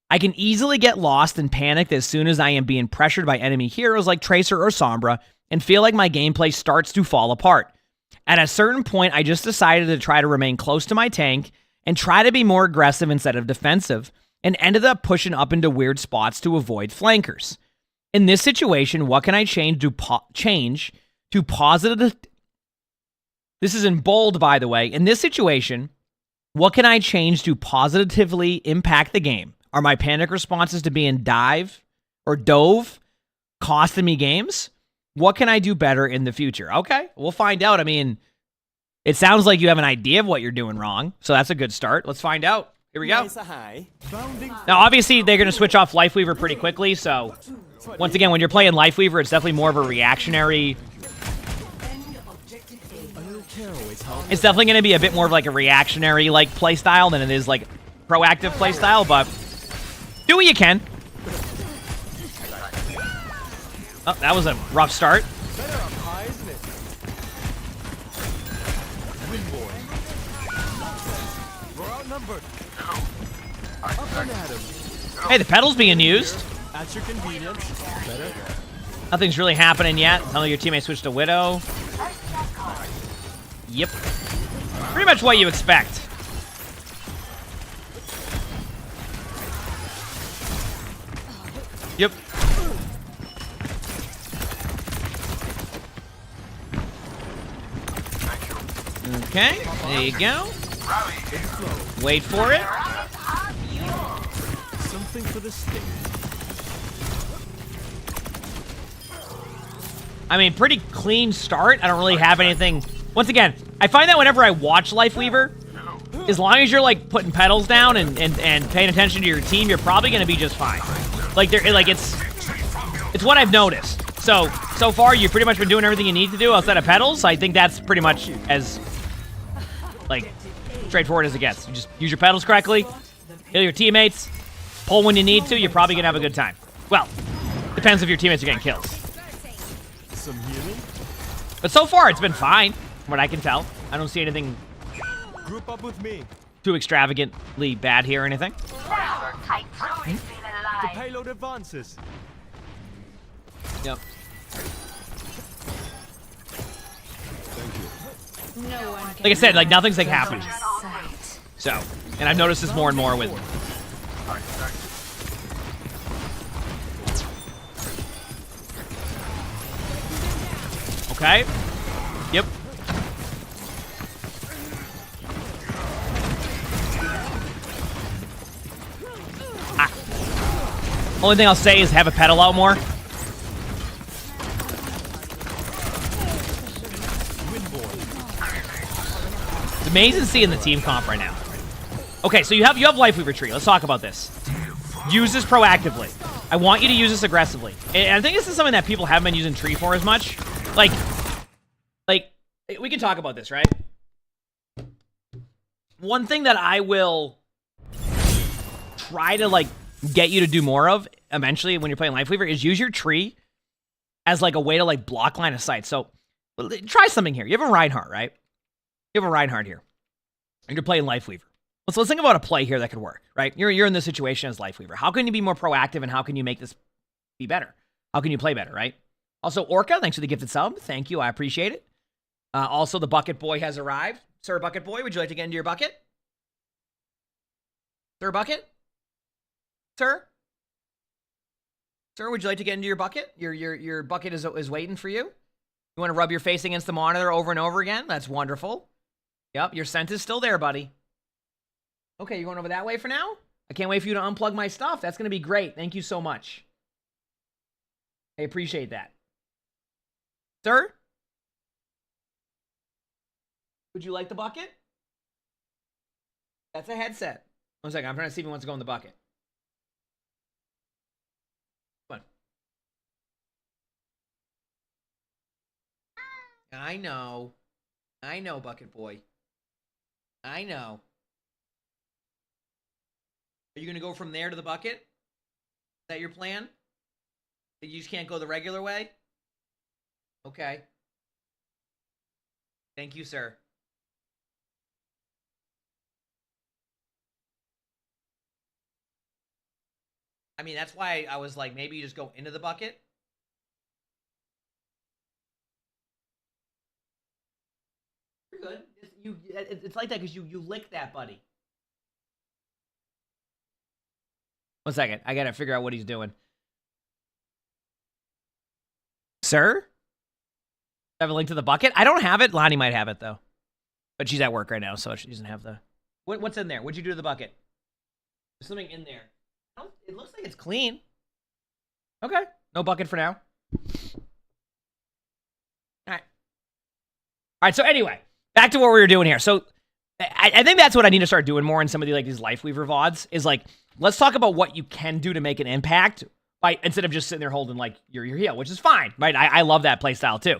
S2: I can easily get lost and panicked as soon as I am being pressured by enemy heroes like Tracer or Sombra, and feel like my gameplay starts to fall apart. At a certain point, I just decided to try to remain close to my tank and try to be more aggressive instead of defensive, and ended up pushing up into weird spots to avoid flankers. In this situation, what can I change to positive... This is in bold, by the way. In this situation, what can I change to positively impact the game? Are my panic responses to being dove costing me games? What can I do better in the future? Okay, we'll find out. I mean, it sounds like you have an idea of what you're doing wrong, so that's a good start. Let's find out. Here we go. Now, obviously, they're going to switch off Lifeweaver pretty quickly, so once again, when you're playing Lifeweaver, it's definitely more of a reactionary... It's definitely going to be a bit more of like a reactionary like playstyle than it is like proactive playstyle, but do what you can. Oh, that was a rough start. Hey, the pedal's being used.
S6: At your convenience.
S2: Nothing's really happening yet. None of your teammates switched to Widow. Yep. Pretty much what you expect. Yep. Okay, there you go. Wait for it.
S6: Something for the stick.
S2: I mean, pretty clean start. I don't really have anything. Once again, I find that whenever I watch Lifeweaver, as long as you're like putting pedals down and paying attention to your team, you're probably gonna be just fine. Like it's what I've noticed. So far you've pretty much been doing everything you need to do outside of pedals. I think that's pretty much as like straightforward as it gets. You just use your pedals correctly, heal your teammates, pull when you need to. You're probably gonna have a good time. Well, depends if your teammates are getting kills.
S6: Some healing.
S2: But so far it's been fine. From what I can tell, I don't see anything
S6: Group up with me.
S2: too extravagantly bad here or anything.
S6: The payload advances.
S2: Yep. Like I said, like nothing's like happening. So, and I've noticed this more and more with. Okay. Yep. Only thing I'll say is have a pedal out more. It's amazing seeing the team comp right now. Okay, so you have Lifeweaver tree. Let's talk about this. Use this proactively. I want you to use this aggressively. And I think this is something that people haven't been using tree for as much. Like, we can talk about this, right? One thing that I will try to, like, get you to do more of eventually when you're playing Life Weaver is use your tree as, like, a way to, like, block line of sight. So, try something here. You have a Reinhardt, right? You have a Reinhardt here. And you're playing Life Weaver. Let's think about a play here that could work, right? You're in this situation as Life Weaver. How can you be more proactive and how can you make this be better? How can you play better, right? Also, Orca, thanks for the gifted sub. Thank you. I appreciate it. Also, the Bucket Boy has arrived. Sir Bucket Boy, would you like to get into your bucket? Sir Bucket? Sir? Sir, would you like to get into your bucket? Your bucket is waiting for you. You want to rub your face against the monitor over and over again? That's wonderful. Yep, your scent is still there, buddy. Okay, you're going over that way for now? I can't wait for you to unplug my stuff. That's going to be great. Thank you so much. I appreciate that. Sir? Would you like the bucket? That's a headset. 1 second, I'm trying to see if he wants to go in the bucket. Come on. I know. I know, Bucket Boy. I know. Are you going to go from there to the bucket? Is that your plan? You just can't go the regular way? Okay. Thank you, sir. I mean, that's why I was like, maybe you just go into the bucket. You're good. It's like that because you lick that, buddy. 1 second. I gotta figure out what he's doing. Sir? I have a link to the bucket? I don't have it. Lonnie might have it, though. But she's at work right now, so she doesn't have the... What's in there? What'd you do to the bucket? There's something in there. It looks like it's clean. Okay. No bucket for now. Alright. Alright, so anyway. Back to what we were doing here. So, I think that's what I need to start doing more in some of the, like, these Life Weaver VODs. Is, like, let's talk about what you can do to make an impact. By, instead of just sitting there holding, like, your heel. Which is fine, right? I love that playstyle, too.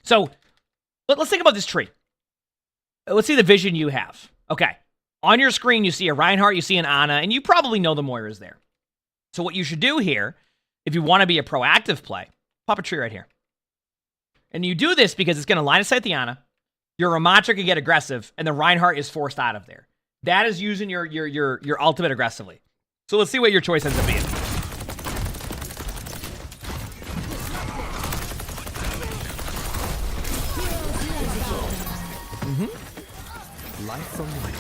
S2: So, let's think about this tree. Let's see the vision you have. Okay. On your screen, you see a Reinhardt, you see an Ana, and you probably know the Moira's there. So what you should do here, if you want to be a proactive play, pop a tree right here. And you do this because it's going to line of sight the Ana, your Ramattra can get aggressive, and the Reinhardt is forced out of there. That is using your ultimate aggressively. So let's see what your choice ends up being.
S6: Life from life.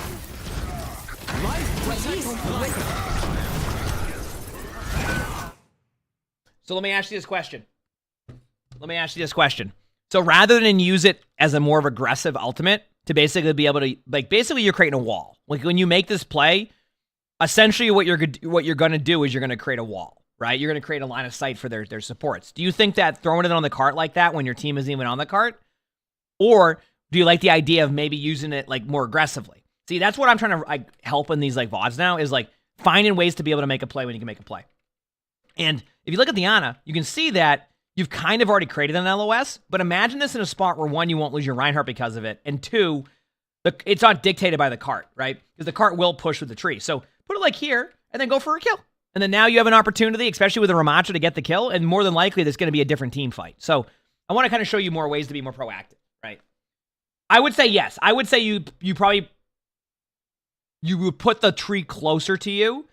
S2: So let me ask you this question. So rather than use it as a more of aggressive ultimate to basically be able to, like, basically you're creating a wall. Like when you make this play, essentially what you're going to do is you're going to create a wall, right? You're going to create a line of sight for their supports. Do you think that throwing it on the cart like that when your team isn't even on the cart? Or do you like the idea of maybe using it, like, more aggressively? See, that's what I'm trying to, like, help in these, like, VODs now is, like, finding ways to be able to make a play when you can make a play. And if you look at the Ana, you can see that you've kind of already created an LOS, but imagine this in a spot where, 1, you won't lose your Reinhardt because of it, and 2, it's not dictated by the cart, right? Because the cart will push with the tree. So put it, like, here, and then go for a kill. And then now you have an opportunity, especially with a Ramattra, to get the kill, and more than likely, there's going to be a different team fight. So I want to kind of show you more ways to be more proactive, right? I would say yes. I would say you would put the tree closer to you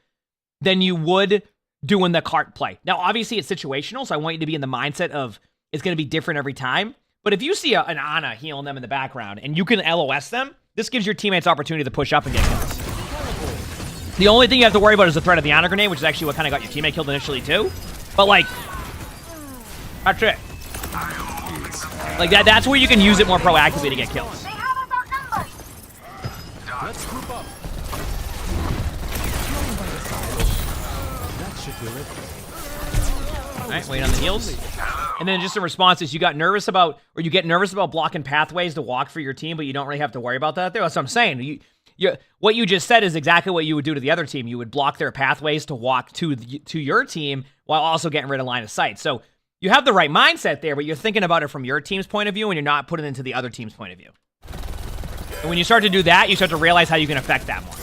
S2: than you would doing the cart play. Now, obviously, it's situational, so I want you to be in the mindset of it's going to be different every time. But if you see an Ana healing them in the background and you can LOS them, this gives your teammates opportunity to push up and get kills. The only thing you have to worry about is the threat of the Ana grenade, which is actually what kind of got your teammate killed initially, too. But, like, that's it. Like, that's where you can use it more proactively to get kills.
S6: Let's group up. That should do it.
S2: Alright, wait on the heals. And then just in response is you get nervous about blocking pathways to walk for your team, but you don't really have to worry about that there. That's what I'm saying. What you just said is exactly what you would do to the other team. You would block their pathways to walk to your team while also getting rid of line of sight. So you have the right mindset there, but you're thinking about it from your team's point of view and you're not putting it into the other team's point of view. And when you start to do that, you start to realize how you can affect that more.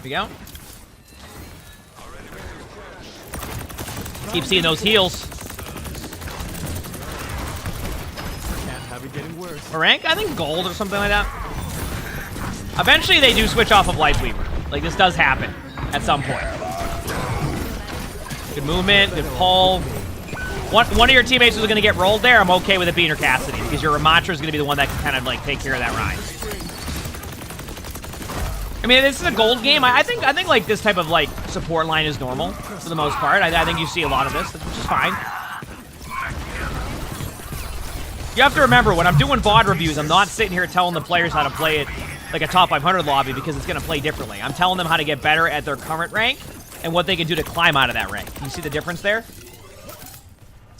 S2: Here we go. Keep seeing those heals.
S6: Can't have it getting worse.
S2: Rank? I think gold or something like that. Eventually they do switch off of Lightweaver. Like, this does happen at some point. Good movement, good pull. One of your teammates who's going to get rolled there, I'm okay with it being your Cassidy, because your Ramatra is going to be the one that can kind of, like, take care of that Rhine. I mean, this is a gold game. I think like, this type of, like, support line is normal for the most part. I think you see a lot of this, which is fine. You have to remember, when I'm doing VOD reviews, I'm not sitting here telling the players how to play it like a top 500 lobby, because it's going to play differently. I'm telling them how to get better at their current rank and what they can do to climb out of that rank. Can you see the difference there?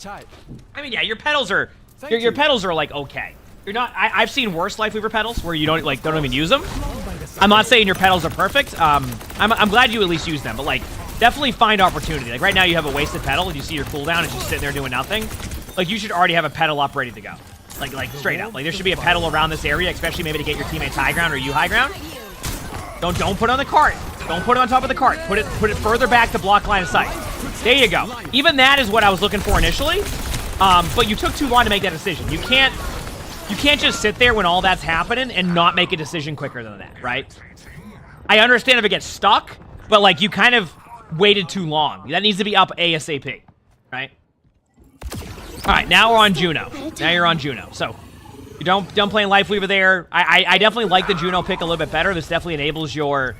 S2: I mean, yeah, your pedals are your pedals are like okay. You're not. I've seen worse Lightweaver pedals where you don't even use them. I'm not saying your pedals are perfect. I'm glad you at least use them, but like definitely find opportunity. Like right now you have a wasted pedal and you see your cooldown and just sitting there doing nothing. Like you should already have a pedal up ready to go. Like straight up. Like there should be a pedal around this area, especially maybe to get your teammates high ground or you high ground. Don't put it on the cart. Don't put it on top of the cart. Put it further back to block line of sight. There you go. Even that is what I was looking for initially. But you took too long to make that decision. You can't just sit there when all that's happening and not make a decision quicker than that, right? I understand if it gets stuck, but like you kind of waited too long. That needs to be up ASAP, right? All right, now we're on Juno. Now you're on Juno. So you don't playing Lightweaver there. I definitely like the Juno pick a little bit better. This definitely enables your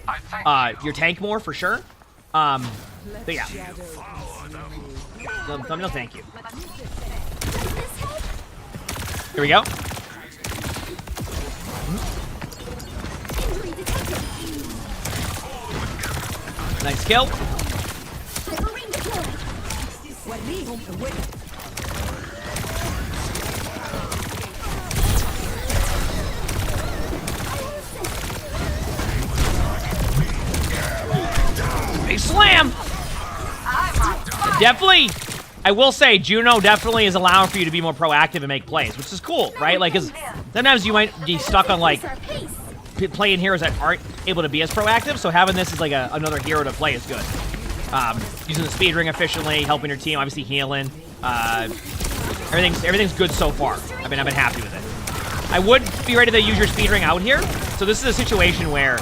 S2: tank more for sure. But yeah. No, thank you. Here we go. Nice kill. Big slam. Definitely, I will say, Juno definitely is allowing for you to be more proactive and make plays, which is cool, right? Like, because sometimes you might be stuck on, like, playing heroes that aren't able to be as proactive, so having this as, like, another hero to play is good. Using the speed ring efficiently, helping your team, obviously healing. Everything's good so far. I've been happy with it. I would be ready to use your speed ring out here, so this is a situation where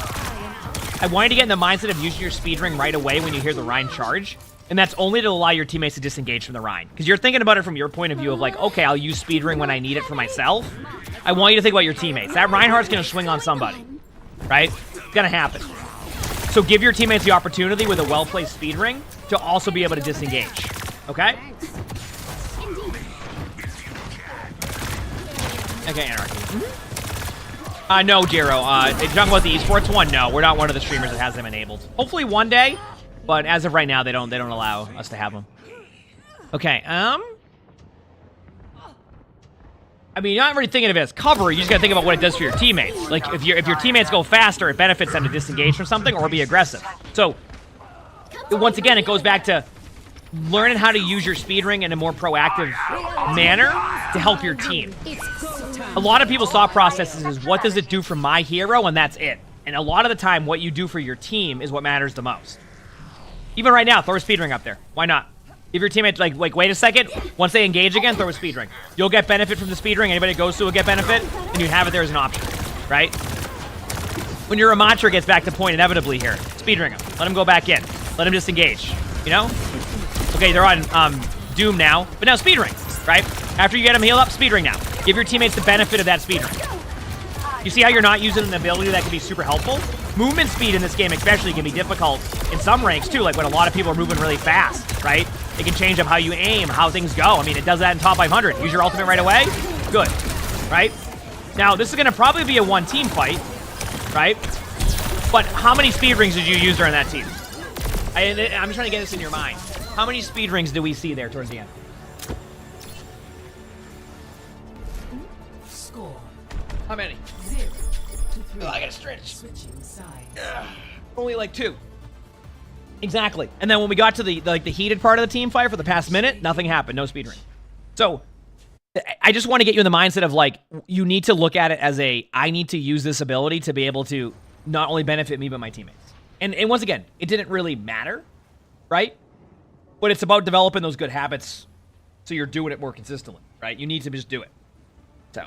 S2: I wanted to get in the mindset of using your speed ring right away when you hear the Rhine charge. And that's only to allow your teammates to disengage from the Rhine. Because you're thinking about it from your point of view of like, okay, I'll use speed ring when I need it for myself. I want you to think about your teammates. That Reinhardt's going to swing on somebody, right? It's going to happen. So give your teammates the opportunity with a well-placed speed ring to also be able to disengage, okay? Okay, Anarchy. No, Jero. You're talking about the esports one? No, we're not one of the streamers that has them enabled. Hopefully one day. But as of right now, they don't allow us to have them. Okay, I mean, you're not really thinking of it as cover. You just gotta think about what it does for your teammates. Like, if your teammates go faster, it benefits them to disengage from something or be aggressive. So, once again, it goes back to learning how to use your speed ring in a more proactive manner to help your team. A lot of people's thought processes is, what does it do for my hero, and that's it. And a lot of the time, what you do for your team is what matters the most. Even right now, throw a speed ring up there. Why not? If your teammates, like wait a second. Once they engage again, throw a speed ring. You'll get benefit from the speed ring. Anybody goes to will get benefit, and you have it there as an option, right? When your Ramatra gets back to point inevitably here, speed ring him. Let him go back in. Let him disengage, you know? Okay, they're on Doom now, but now speed ring, right? After you get him healed up, speed ring now. Give your teammates the benefit of that speed ring. You see how you're not using an ability that can be super helpful? Movement speed in this game especially can be difficult in some ranks too, like when a lot of people are moving really fast, right? It can change up how you aim, how things go. I mean, it does that in top 500. Use your ultimate right away? Good, right? Now, this is going to probably be a one-team fight, right? But how many speed rings did you use during that team? I'm just trying to get this in your mind. How many speed rings do we see there towards the end? How many?
S7: 0 to 3.
S2: Oh, I gotta stretch.
S7: Switching sides.
S2: Only like 2. Exactly. And then when we got to the heated part of the team fight for the past minute, nothing happened. No speedrun. So I just want to get you in the mindset of like, you need to look at it as I need to use this ability to be able to not only benefit me, but my teammates. And once again, it didn't really matter, right? But it's about developing those good habits so you're doing it more consistently, right? You need to just do it. So,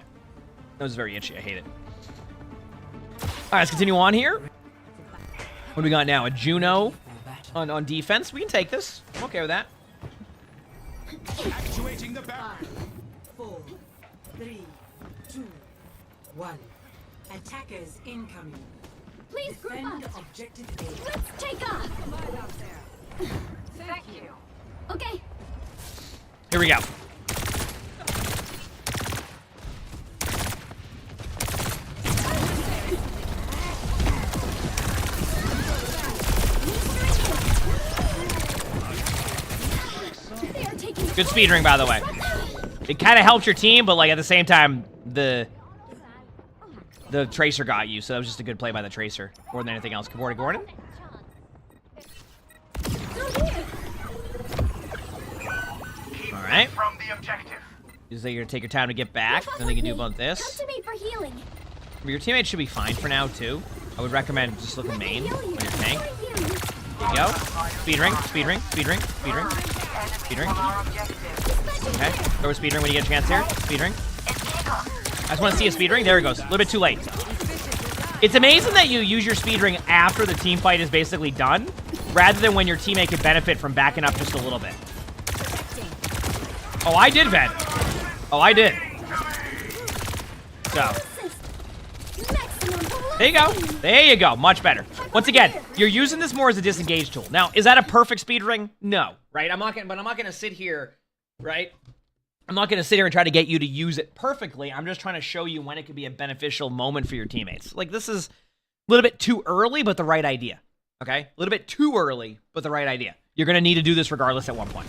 S2: that was very itchy. I hate it. All right, let's continue on here. What do we got now? A Juno on defense. We can take this. I'm okay with that.
S6: Actuating the back.
S7: 4, 3, 2, 1. Attackers incoming.
S8: Please group
S7: Defend
S8: up.
S7: objective A.
S8: Let's take off.
S7: Thank you.
S8: Okay.
S2: Here we go.
S8: They are taking
S2: Good speed ring, by the way. It kind of helps your team, but like at the same time, the Tracer got you, so that was just a good play by the Tracer. More than anything else. Good morning, Gordon. Alright.
S9: From the objective.
S2: Is that you're gonna take your time to get back, then they can do about this.
S8: Come to me for healing.
S2: Your teammates should be fine for now, too. I would recommend just looking main on your tank. There you go. Speed ring, speed ring, speed ring, speed ring. Speed ring. Okay. Throw a speed ring when you get a chance here. Speed ring. I just want to see a speed ring. There it goes. A little bit too late. It's amazing that you use your speed ring after the team fight is basically done, rather than when your teammate could benefit from backing up just a little bit. Oh, I did vent. Oh, I did. So. There you go. There you go. Much better. Once again, you're using this more as a disengage tool. Now, is that a perfect speed ring? No, right? I'm not gonna sit here, right? I'm not gonna sit here and try to get you to use it perfectly. I'm just trying to show you when it could be a beneficial moment for your teammates. Like, this is a little bit too early, but the right idea. Okay? A little bit too early, but the right idea. You're gonna need to do this regardless at one point.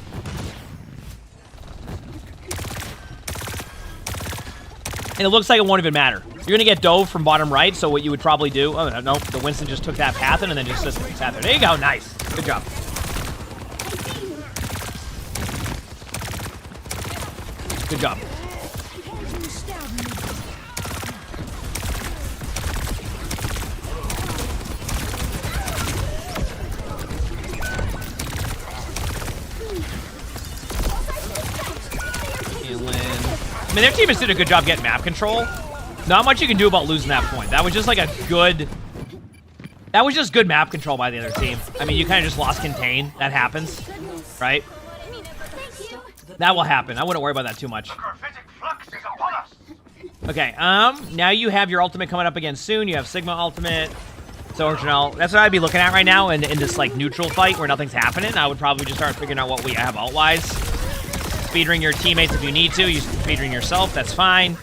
S2: And it looks like it won't even matter. You're going to get dove from bottom right, so what you would probably do... Oh, no, the Winston just took that path in and then just sat there. There you go, nice. Good job. Good job. I mean, their team just did a good job getting map control. Not much you can do about losing that point. That was just like a good... That was just good map control by the other team. I mean, you kind of just lost contain. That happens, right? That will happen. I wouldn't worry about that too much. Okay, now you have your ultimate coming up again soon. You have Sigma ultimate. So, Janelle, that's what I'd be looking at right now in this, like, neutral fight where nothing's happening. I would probably just start figuring out what we have alt-wise. Speedring your teammates if you need to. You speedring yourself, that's fine.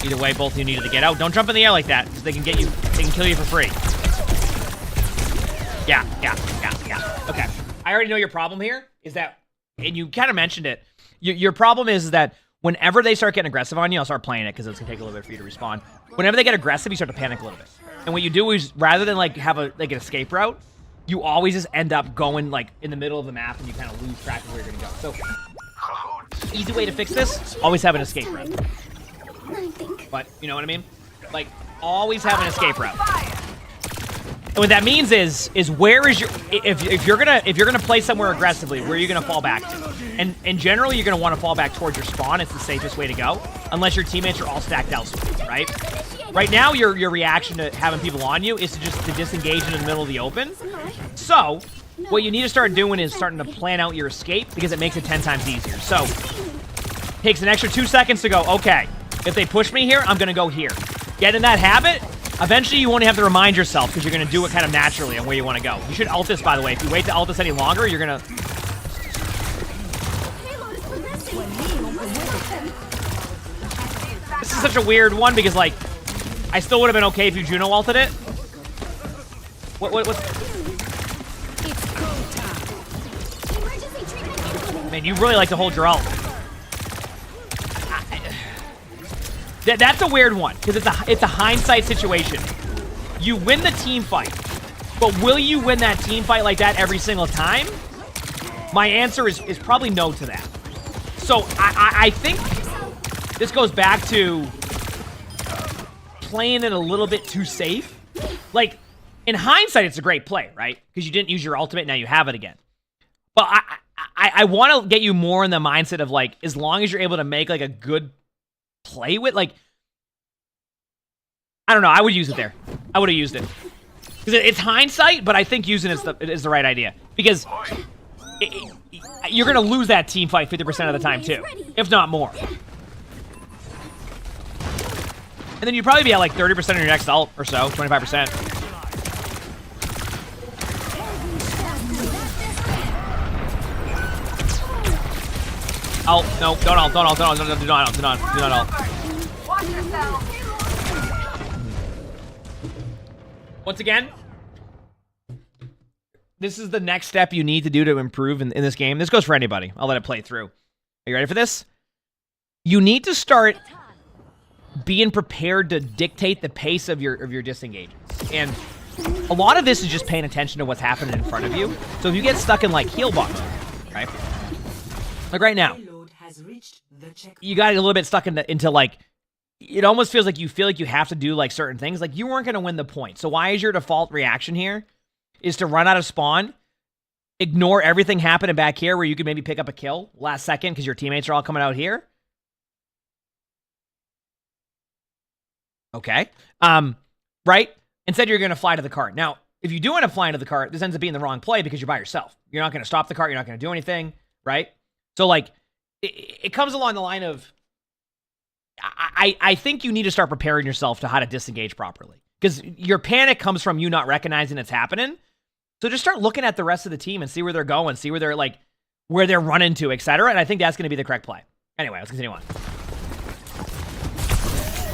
S2: Either way, both of you needed to get out. Don't jump in the air like that, because they can get you, they can kill you for free. Yeah. Okay. I already know your problem here is that, and you kind of mentioned it, your problem is that whenever they start getting aggressive on you, I'll start playing it because it's going to take a little bit for you to respond. Whenever they get aggressive, you start to panic a little bit. And what you do is, rather than like have an escape route, you always just end up going like in the middle of the map and you kind of lose track of where you're going to go. So, easy way to fix this, always have an escape route. But, you know what I mean? Like, always have an escape route. And what that means is where is your, if you're gonna play somewhere aggressively, where are you gonna fall back to? And generally you're gonna want to fall back towards your spawn. It's the safest way to go, unless your teammates are all stacked elsewhere, right? Right now your reaction to having people on you is to disengage in the middle of the open. So what you need to start doing is starting to plan out your escape, because it makes it 10 times easier. So takes an extra 2 seconds to go, okay, if they push me here, I'm gonna go here. Get in that habit. Eventually, you won't have to remind yourself because you're going to do it kind of naturally on where you want to go. You should ult this, by the way. If you wait to ult this any longer, you're going to... This is such a weird one because, like, I still would have been okay if you Juno ulted it. What's... Man, you really like to hold your ult. That's a weird one, because it's a hindsight situation. You win the team fight, but will you win that team fight like that every single time? My answer is probably no to that. So I think this goes back to playing it a little bit too safe. Like, in hindsight, it's a great play, right? Because you didn't use your ultimate, now you have it again. But I want to get you more in the mindset of, like, as long as you're able to make, like, a good play with, like, I don't know, I would use it there. I would have used it. Because it's hindsight, but I think using it is the right idea. Because you're going to lose that team fight 50% of the time, too. If not more. And then you'd probably be at, like, 30% on your next ult or so, 25%. Oh, no, don't ult, don't ult, don't ult, do not ult, do not ult. Once again, this is the next step you need to do to improve in this game. This goes for anybody. I'll let it play through. Are you ready for this? You need to start being prepared to dictate the pace of your disengagements. And a lot of this is just paying attention to what's happening in front of you. So if you get stuck in, like, heal box, right? Like right now, you got a little bit stuck into like, it almost feels like you have to do, like, certain things. Like, you weren't going to win the point. So why is your default reaction here is to run out of spawn, ignore everything happening back here where you could maybe pick up a kill last second because your teammates are all coming out here? Okay. Right? Instead, you're going to fly to the cart. Now, if you do end up flying to the cart, this ends up being the wrong play because you're by yourself. You're not going to stop the cart. You're not going to do anything, right? So, like, it comes along the line of, I think you need to start preparing yourself to how to disengage properly. Because your panic comes from you not recognizing it's happening. So just start looking at the rest of the team and see where they're going, see where they're, like, where they're running to, etc. And I think that's going to be the correct play. Anyway, let's continue on.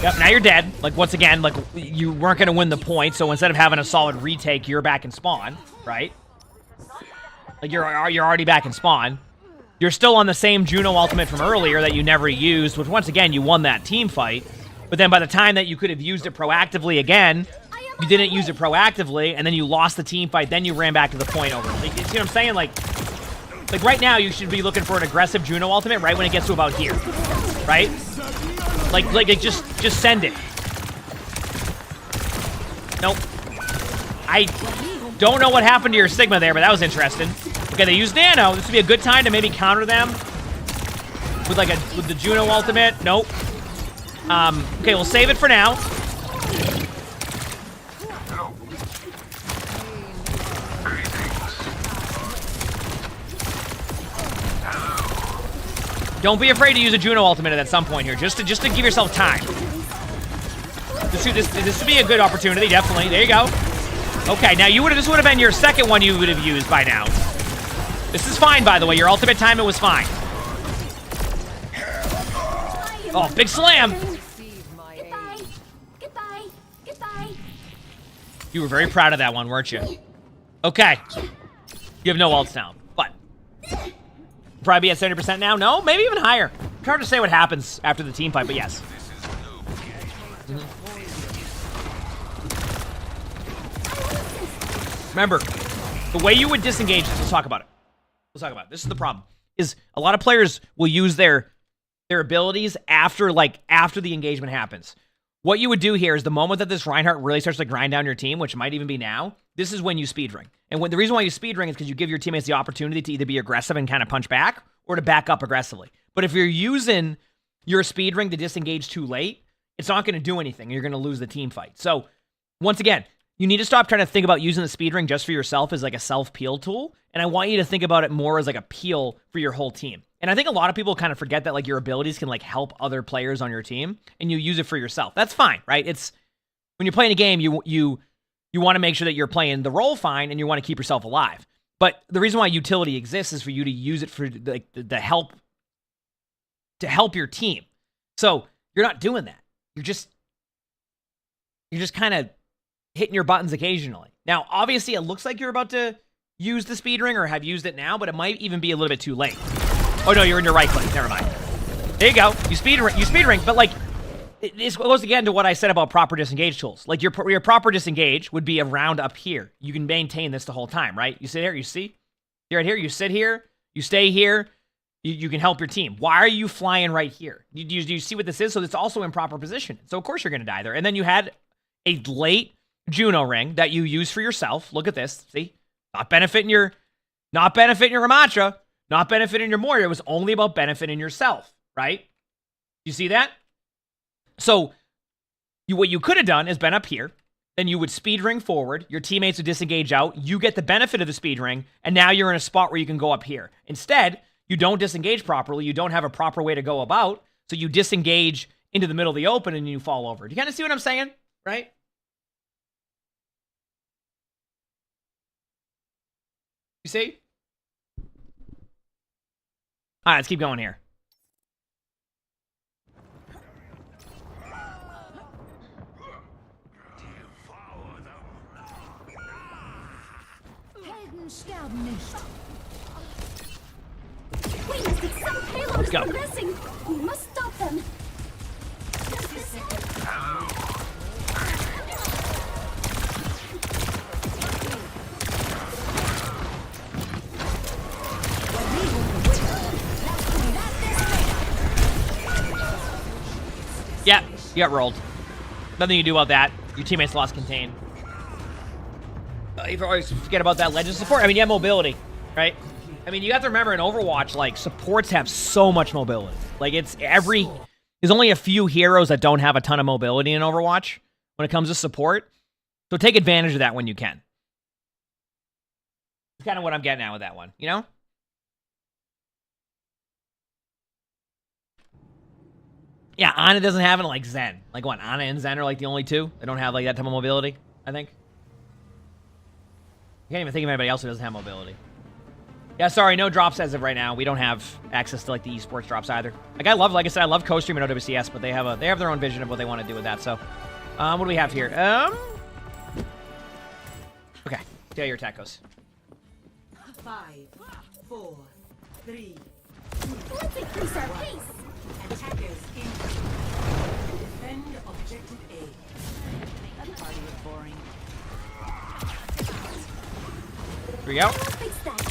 S2: Yep, now you're dead. Like, once again, like, you weren't going to win the point, so instead of having a solid retake, you're back in spawn, right? Like, you're already back in spawn. You're still on the same Juno ultimate from earlier that you never used, which, once again, you won that team fight. But then by the time that you could have used it proactively again, you didn't use it proactively, and then you lost the team fight, then you ran back to the point over. Like, you see what I'm saying? Like right now, you should be looking for an aggressive Juno ultimate right when it gets to about here, right? Like just send it. Nope. I don't know what happened to your Sigma there, but that was interesting. Okay, they used Nano. This would be a good time to maybe counter them with the Juno ultimate. Nope. Okay, we'll save it for now. Don't be afraid to use a Juno ultimate at some point here, just to give yourself time. This would be a good opportunity, definitely. There you go. Okay, now this would have been your second one you would have used by now. This is fine, by the way. Your ultimate time, it was fine. Oh, big slam!
S8: Goodbye. Goodbye. Goodbye.
S2: You were very proud of that one, weren't you? Okay. You have no ults now, but probably be at 70% now. No, maybe even higher. It's hard to say what happens after the team fight, but yes. Remember, the way you would disengage this, let's talk about it. Let's talk about it. This is the problem. Is a lot of players will use their abilities after the engagement happens. What you would do here is the moment that this Reinhardt really starts to grind down your team, which might even be now, this is when you speed ring. And the reason why you speed ring is because you give your teammates the opportunity to either be aggressive and kind of punch back or to back up aggressively. But if you're using your speed ring to disengage too late, it's not going to do anything. You're going to lose the team fight. So once again, you need to stop trying to think about using the speed ring just for yourself as like a self-peel tool. And I want you to think about it more as like a peel for your whole team. And I think a lot of people kind of forget that like your abilities can like help other players on your team and you use it for yourself. That's fine, right? It's when you're playing a game, you want to make sure that you're playing the role fine and you want to keep yourself alive. But the reason why utility exists is for you to use it for like the help to help your team. So you're not doing that. You're just kind of hitting your buttons occasionally. Now, obviously, it looks like you're about to use the speed ring or have used it now, but it might even be a little bit too late. Oh no, you're in your right click. Never mind. There you go. You speed ring, but like, this goes again to what I said about proper disengage tools. Like your proper disengage would be around up here. You can maintain this the whole time, right? You sit here, you see? You're right here, you sit here, you stay here, you can help your team. Why are you flying right here? Do you see what this is? So it's also in proper position. So of course you're going to die there. And then you had a late Juno ring that you use for yourself. Look at this. See? Not benefiting your Ramatra, not benefiting your Moira. It was only about benefiting yourself, right? You see that? So what you could have done is been up here. Then you would speed ring forward. Your teammates would disengage out. You get the benefit of the speed ring. And now you're in a spot where you can go up here. Instead, you don't disengage properly. You don't have a proper way to go about. So you disengage into the middle of the open and you fall over. Do you kind of see what I'm saying? Right? You see? All right, let's keep going here.
S8: Helden sterben nicht. We must get some payloads
S2: Let's go.
S8: progressing. We must stop them.
S2: Yeah, you got rolled. Nothing you can do about that. Your teammates lost contain. You always forget about that legend support. I mean, you have mobility, right? I mean, you have to remember in Overwatch, like, supports have so much mobility. Like, there's only a few heroes that don't have a ton of mobility in Overwatch when it comes to support. So take advantage of that when you can. It's kind of what I'm getting at with that one, you know? Yeah, Ana doesn't have it like Zen. Like what, Ana and Zen are like the only two? They don't have like that type of mobility, I think. I can't even think of anybody else who doesn't have mobility. Yeah, sorry, no drops as of right now. We don't have access to like the esports drops either. Like I said, I love co-stream and OWCS, but they have their own vision of what they want to do with that. So, what do we have here? Okay, see how your attack goes.
S7: 5, 4, 3.
S8: Let's increase our pace.
S7: Attackers in. Defend objective A.
S8: That party was boring.
S2: Here we go.
S8: Let's fix that.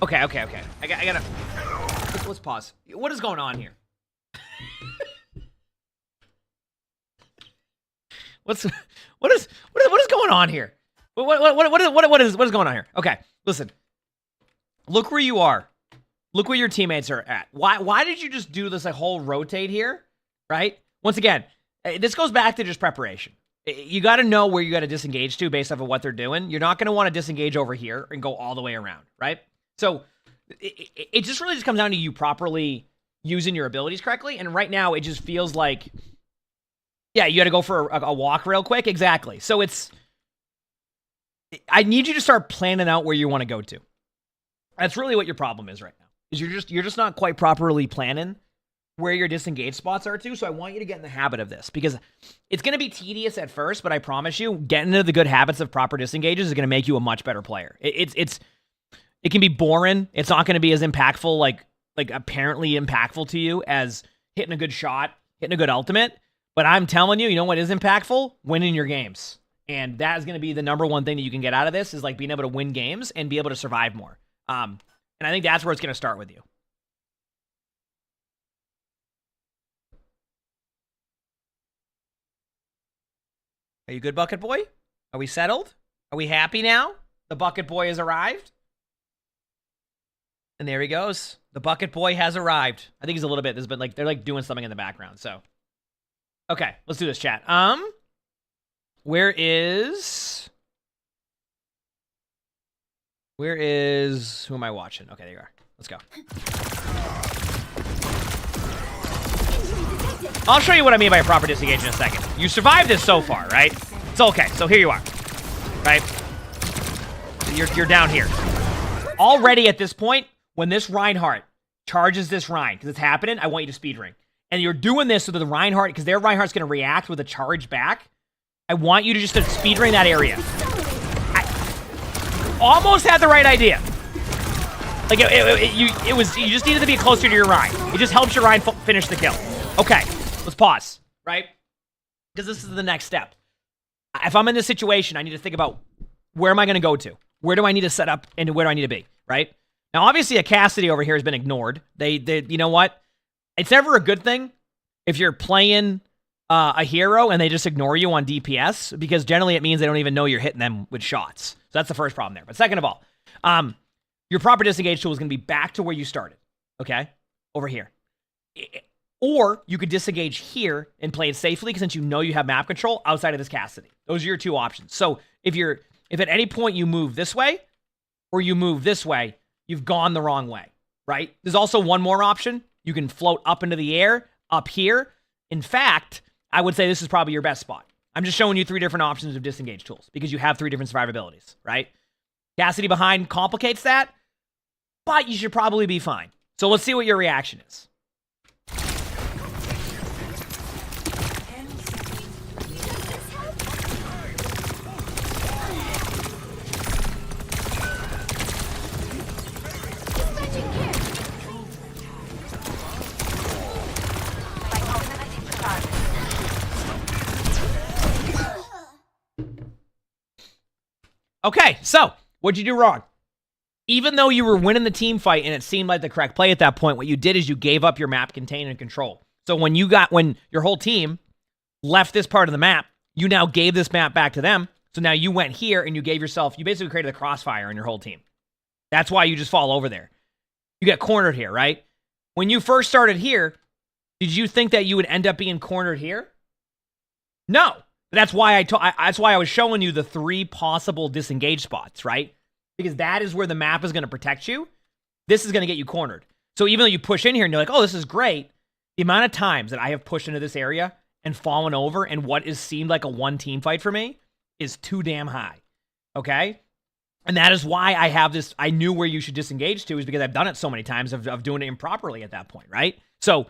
S2: Okay. I gotta. Let's pause. What is going on here? What is going on here? What is going on here? Okay, listen. Look where you are. Look where your teammates are at. Why did you just do this like whole rotate here? Right? Once again, this goes back to just preparation. You got to know where you got to disengage to based off of what they're doing. You're not going to want to disengage over here and go all the way around, right? So it just really just comes down to you properly using your abilities correctly. And right now, it just feels like, yeah, you got to go for a walk real quick. Exactly. So I need you to start planning out where you want to go to. That's really what your problem is right now. Is you're just not quite properly planning where your disengage spots are to. So I want you to get in the habit of this because it's going to be tedious at first, but I promise you, getting into the good habits of proper disengages is going to make you a much better player. It can be boring. It's not going to be as impactful, like apparently impactful to you as hitting a good shot, hitting a good ultimate. But I'm telling you, you know what is impactful? Winning your games. And that is going to be the number one thing that you can get out of this is like being able to win games and be able to survive more. And I think that's where it's going to start with you. Are you good, Bucket Boy? Are we settled? Are we happy now? The Bucket Boy has arrived. And there he goes. The Bucket Boy has arrived. I think he's a little bit, they're like doing something in the background. So, okay, let's do this, chat. Where is, who am I watching? Okay, there you are. Let's go. I'll show you what I mean by a proper disengage in a second. You survived this so far, right? It's okay. So here you are, right? You're down here. Already at this point, when this Reinhardt charges this Rein, because it's happening, I want you to speed ring. And you're doing this so that the Reinhardt, because their Reinhardt's going to react with a charge back. I want you to just speed ring that area. almost had the right idea. Like, it was, you just needed to be closer to your Rhine. It just helps your Rhine finish the kill. Okay, let's pause, right? Because this is the next step. If I'm in this situation, I need to think about where am I going to go to? Where do I need to set up and where do I need to be, right? Now, obviously, a Cassidy over here has been ignored. They you know what? It's never a good thing if you're playing a hero and they just ignore you on DPS, because generally it means they don't even know you're hitting them with shots. So that's the first problem there. But second of all, your proper disengage tool is going to be back to where you started, okay? Over here. Or you could disengage here and play it safely since you know you have map control outside of this Cassidy. Those are your two options. So if at any point you move this way or you move this way, you've gone the wrong way, right? There's also one more option. You can float up into the air up here. In fact, I would say this is probably your best spot. I'm just showing you 3 different options of disengage tools because you have 3 different survivabilities, right? Cassidy behind complicates that, but you should probably be fine. So let's see what your reaction is. Okay, so what'd you do wrong? Even though you were winning the team fight and it seemed like the correct play at that point, what you did is you gave up your map contain and control. So when your whole team left this part of the map, you now gave this map back to them. So now you went here and you basically created a crossfire on your whole team. That's why you just fall over there. You get cornered here, right? When you first started here, did you think that you would end up being cornered here? No. That's why I was showing you the 3 possible disengage spots, right? Because that is where the map is going to protect you. This is going to get you cornered. So even though you push in here and you're like, oh, this is great, the amount of times that I have pushed into this area and fallen over and what is seemed like a 1 team fight for me is too damn high, okay? And that is why I have this, I knew where you should disengage to is because I've done it so many times of doing it improperly at that point, right? So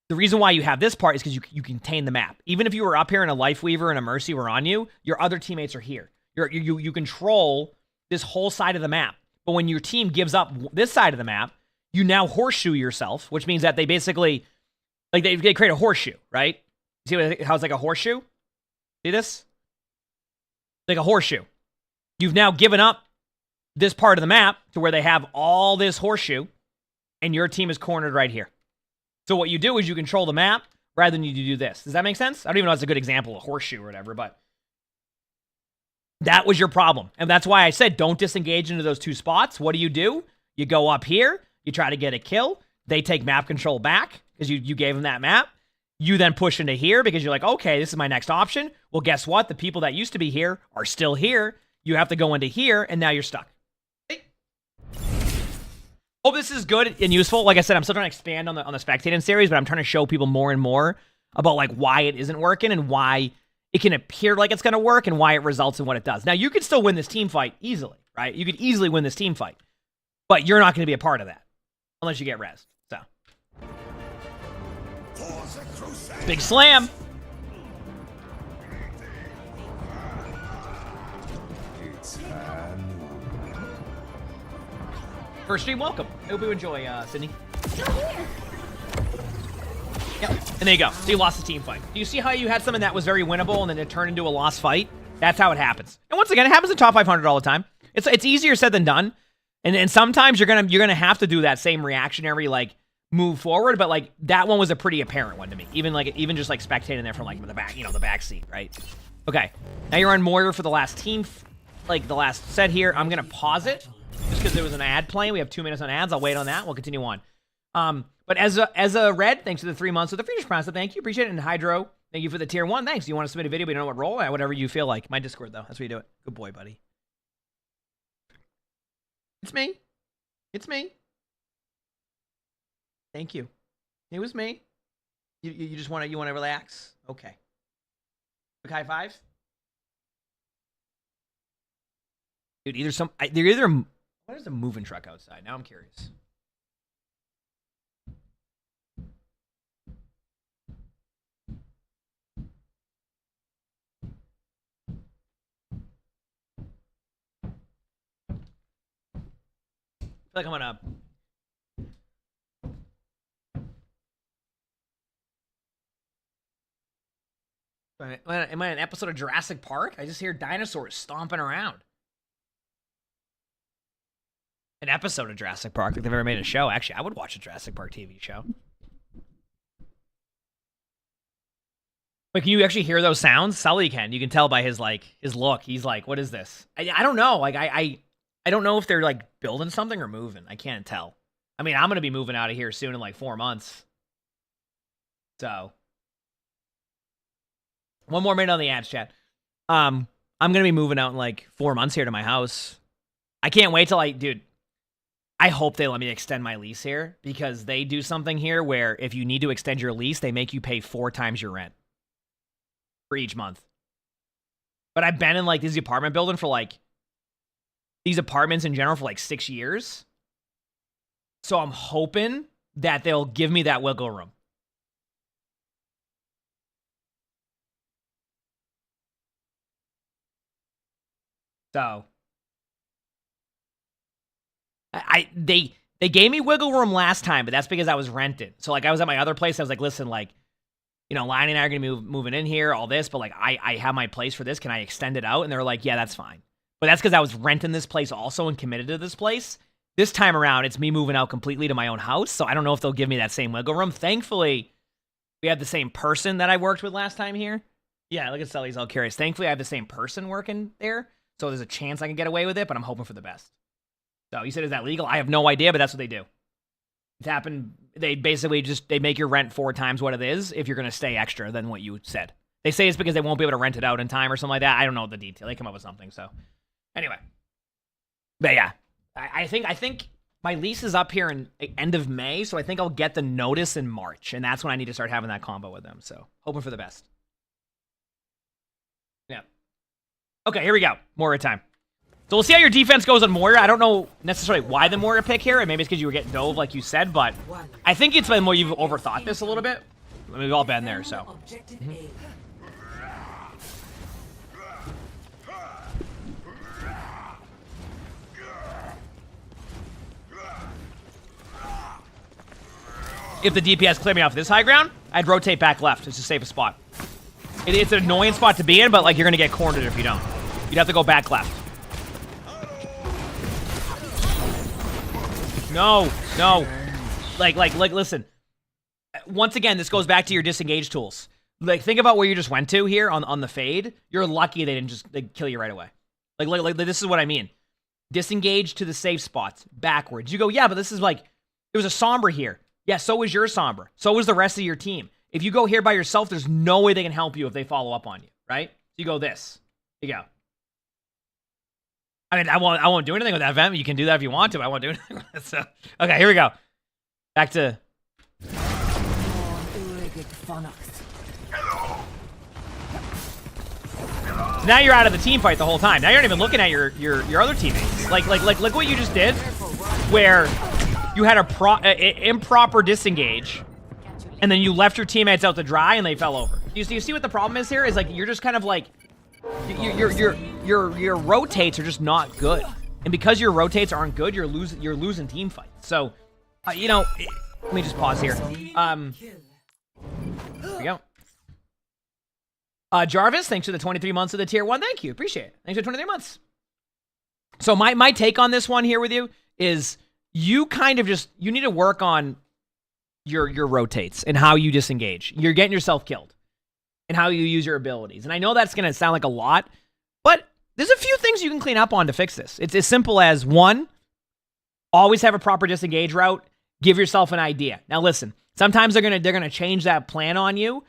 S2: the reason why you have this part is because you contain the map. Even if you were up here and a Life Weaver and a Mercy were on you, your other teammates are here. You control this whole side of the map. But when your team gives up this side of the map, you now horseshoe yourself, which means that they basically, like they create a horseshoe, right? See how it's like a horseshoe? See this? Like a horseshoe. You've now given up this part of the map to where they have all this horseshoe, and your team is cornered right here. So what you do is you control the map rather than you do this. Does that make sense? I don't even know if it's a good example of horseshoe or whatever, but that was your problem. And that's why I said don't disengage into those 2 spots. What do? You go up here, you try to get a kill. They take map control back because you gave them that map. You then push into here because you're like, okay, this is my next option. Well, guess what? The people that used to be here are still here. You have to go into here, and now you're stuck. Hope this is good and useful. Like I said, I'm still trying to expand on the Spectating series, but I'm trying to show people more and more about like why it isn't working and why it can appear like it's going to work and why it results in what it does. Now, you could still win this team fight easily, right? You could easily win this team fight, but you're not going to be a part of that unless you get rezzed. So, big slam. First stream, welcome. I hope you enjoy, Sydney. Yep, and there you go. So you lost the team fight. Do you see how you had something that was very winnable and then it turned into a lost fight? That's how it happens. And once again, it happens in top 500 all the time. It's easier said than done. And sometimes you're gonna have to do that same reactionary like move forward. But like that one was a pretty apparent one to me. Even just like spectating there from like the back, the back seat, right? Okay, now you're on Moira for the last team, like the last set here. I'm gonna pause it. Just because there was an ad playing. We have 2 minutes on ads. I'll wait on that. We'll continue on. But as a Red, thanks for the 3 months of the Phoenix Prime. So thank you. Appreciate it. And Hydro, thank you for the tier 1. Thanks. You want to submit a video, but you don't know what role? Whatever you feel like. My Discord, though. That's where you do it. Good boy, buddy. It's me. It's me. Thank you. It was me. You just want to relax? Okay. Quick high five. Dude, what is a moving truck outside? Now I'm curious. like I'm gonna. Am I in an episode of Jurassic Park? I just hear dinosaurs stomping around. An episode of Jurassic Park, like they've ever made a show. Actually, I would watch a Jurassic Park TV show. Wait, can you actually hear those sounds? Sully can. You can tell by his look. He's like, what is this? I don't know. Like I don't know if they're like building something or moving. I can't tell. I mean, I'm gonna be moving out of here soon in like 4 months. So one more minute on the ads chat. I'm gonna be moving out in like 4 months here to my house. I can't wait till dude. I hope they let me extend my lease here because they do something here where if you need to extend your lease, they make you pay 4 times your rent for each month. But I've been in like this apartment building for like these apartments in general for like 6 years. So I'm hoping that they'll give me that wiggle room. So they gave me wiggle room last time, but that's because I was rented. So like I was at my other place. I was like, listen, like, you know, Lion and I are gonna be moving in here, all this, but like I have my place for this. Can I extend it out? And they're like, yeah, that's fine. But that's because I was renting this place also and committed to this place. This time around, it's me moving out completely to my own house. So I don't know if they'll give me that same wiggle room. Thankfully, we had the same person that I worked with last time here. Yeah, look at Sully's all curious. Thankfully, I have the same person working there. So there's a chance I can get away with it, but I'm hoping for the best. So you said, is that legal? I have no idea, but that's what they do. It's happened. They basically they make your rent 4 times what it is if you're going to stay extra than what you said. They say it's because they won't be able to rent it out in time or something like that. I don't know the detail. They come up with something. So anyway, but yeah, I think my lease is up here in end of May. So I think I'll get the notice in March, and that's when I need to start having that combo with them. So hoping for the best. Yeah. Okay, here we go. Moira time. So we'll see how your defense goes on Moira. I don't know necessarily why the Moira pick here, and maybe it's because you were getting dove like you said, but I think it's been more you've overthought this a little bit. I mean, we've all been there, so. If the DPS clear me off this high ground, I'd rotate back left. It's the safest spot. It's an annoying spot to be in, but like you're gonna get cornered if you don't. You'd have to go back left. No. Like, listen. Once again, this goes back to your disengage tools. Like, think about where you just went to here on the fade. You're lucky they didn't just kill you right away. Like, this is what I mean. Disengage to the safe spots, backwards. You go, yeah, but this is like, there was a Sombra here. Yeah, so was your Sombra. So was the rest of your team. If you go here by yourself, there's no way they can help you if they follow up on you, right? You go this. Here you go. I mean, I won't do anything with that event. You can do that if you want to. I won't do anything with it. So, okay, here we go. Back to... Now you're out of the team fight the whole time. Now you're not even looking at your other teammates. Like, look what you just did, where you had a improper disengage, and then you left your teammates out to dry, and they fell over. You see what the problem is here? Is like you're just kind of like your rotates are just not good, and because your rotates aren't good, you're losing team fights. So, you know, let me just pause here. Here we go. Jarvis, thanks for the 23 months of the tier 1. Thank you. Appreciate it. Thanks for 23 months. So my take on this one here with you is you kind of you need to work on your rotates and how you disengage. You're getting yourself killed and how you use your abilities. And I know that's going to sound like a lot, but there's a few things you can clean up on to fix this. It's as simple as 1, always have a proper disengage route. Give yourself an idea. Now listen, sometimes they're gonna change that plan on you,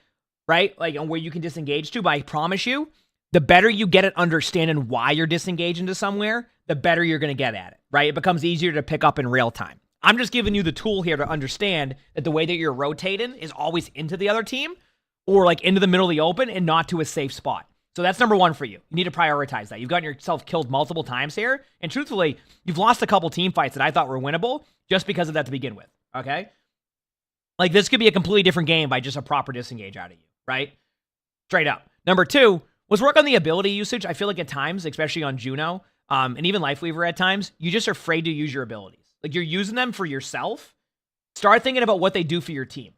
S2: right? Like on where you can disengage to, but I promise you, the better you get at understanding why you're disengaging to somewhere, the better you're gonna get at it, right? It becomes easier to pick up in real time. I'm just giving you the tool here to understand that the way that you're rotating is always into the other team or like into the middle of the open and not to a safe spot. So that's number 1 for you. You need to prioritize that. You've gotten yourself killed multiple times here. And truthfully, you've lost a couple team fights that I thought were winnable just because of that to begin with. Okay? Like this could be a completely different game by just a proper disengage out of you, right? Straight up. Number 2, let's work on the ability usage. I feel like at times, especially on Juno, and even Lifeweaver at times, you just are afraid to use your abilities. Like, you're using them for yourself. Start thinking about what they do for your team,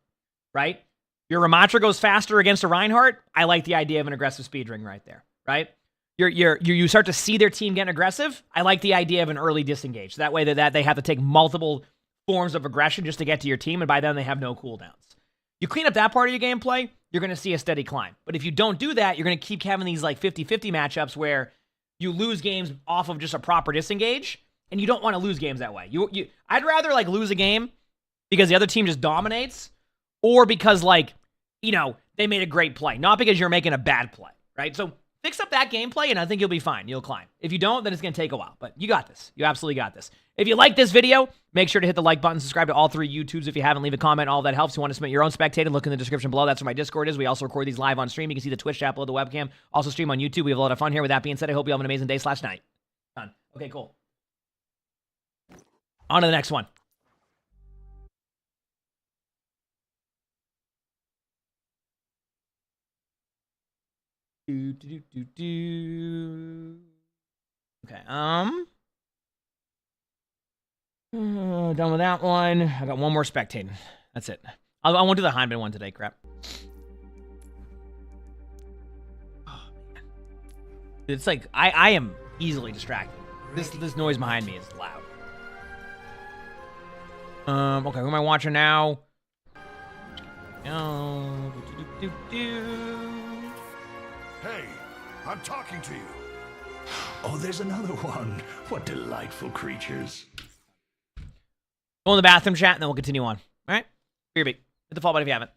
S2: right? Your Ramatra goes faster against a Reinhardt. I like the idea of an aggressive speed ring right there, right? You start to see their team getting aggressive. I like the idea of an early disengage. That way that they have to take multiple forms of aggression just to get to your team, and by then they have no cooldowns. You clean up that part of your gameplay, you're going to see a steady climb. But if you don't do that, you're going to keep having these like 50-50 matchups where you lose games off of just a proper disengage, and you don't want to lose games that way. I'd rather like lose a game because the other team just dominates, or because like, you know, they made a great play, not because you're making a bad play, right? So fix up that gameplay, and I think you'll be fine. You'll climb. If you don't, then it's going to take a while. But you got this. You absolutely got this. If you like this video, make sure to hit the like button. Subscribe to all 3 YouTubes if you haven't. Leave a comment. All that helps. If you want to submit your own Spectating, look in the description below. That's where my Discord is. We also record these live on stream. You can see the Twitch chat below the webcam. Also stream on YouTube. We have a lot of fun here. With that being said, I hope you have an amazing day / night. Done. Okay, cool. On to the next one. Okay, done with that one. I got one more Spectating. That's it. I won't do the Heinman one today, crap. Oh, man. It's like, I am easily distracted. This noise behind me is loud. Okay, who am I watching now?
S9: Hey, I'm talking to you. Oh, there's another one. What delightful creatures.
S2: Go in the bathroom, chat, and then we'll continue on. All right? Beer beat. Hit the follow button if you haven't.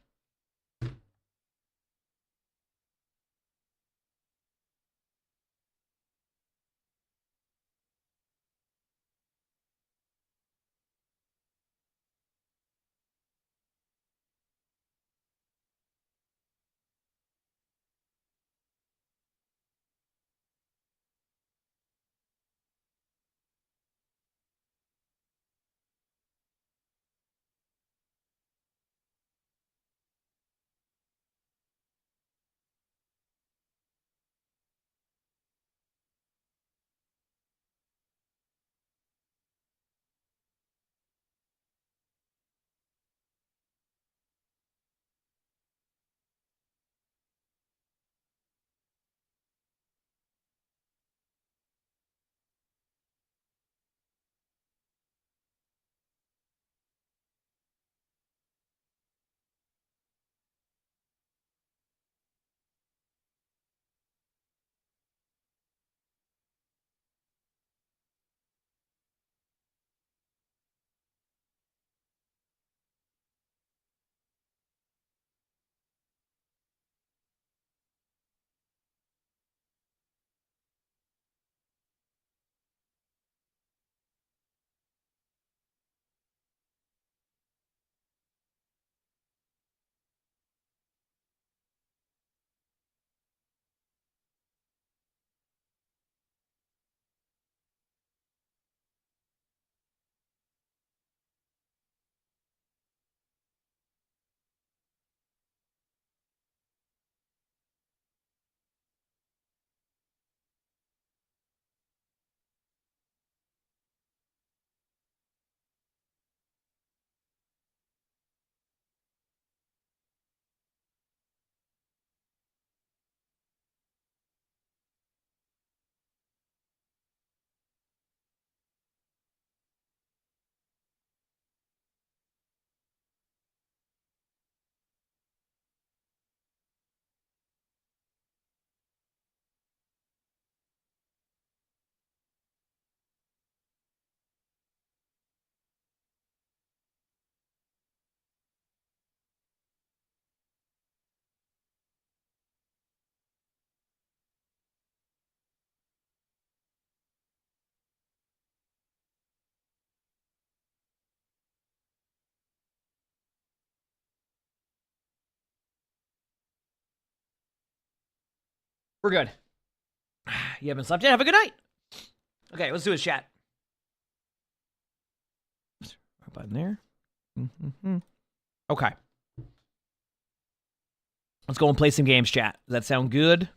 S2: We're good. You haven't slept yet? Have a good night. Okay, let's do his chat. Right button there. Okay. Let's go and play some games, chat. Does that sound good?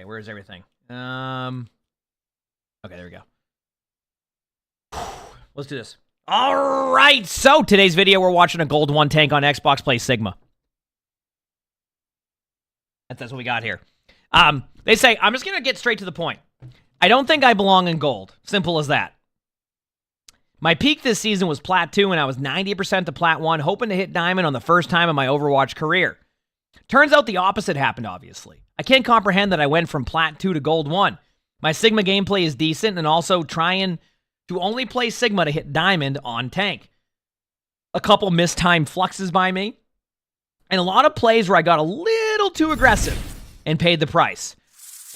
S2: Okay, where's everything? Okay, there we go. Let's do this. All right, so today's video, we're watching a Gold 1 tank on Xbox play Sigma. That's what we got here. They say, I'm just going to get straight to the point. I don't think I belong in Gold. Simple as that. My peak this season was Plat 2, and I was 90% to Plat 1, hoping to hit Diamond on the first time in my Overwatch career. Turns out the opposite happened, obviously. I can't comprehend that I went from Plat 2 to Gold 1. My Sigma gameplay is decent, and also trying to only play Sigma to hit Diamond on tank. A couple mistimed fluxes by me, and a lot of plays where I got a little too aggressive and paid the price.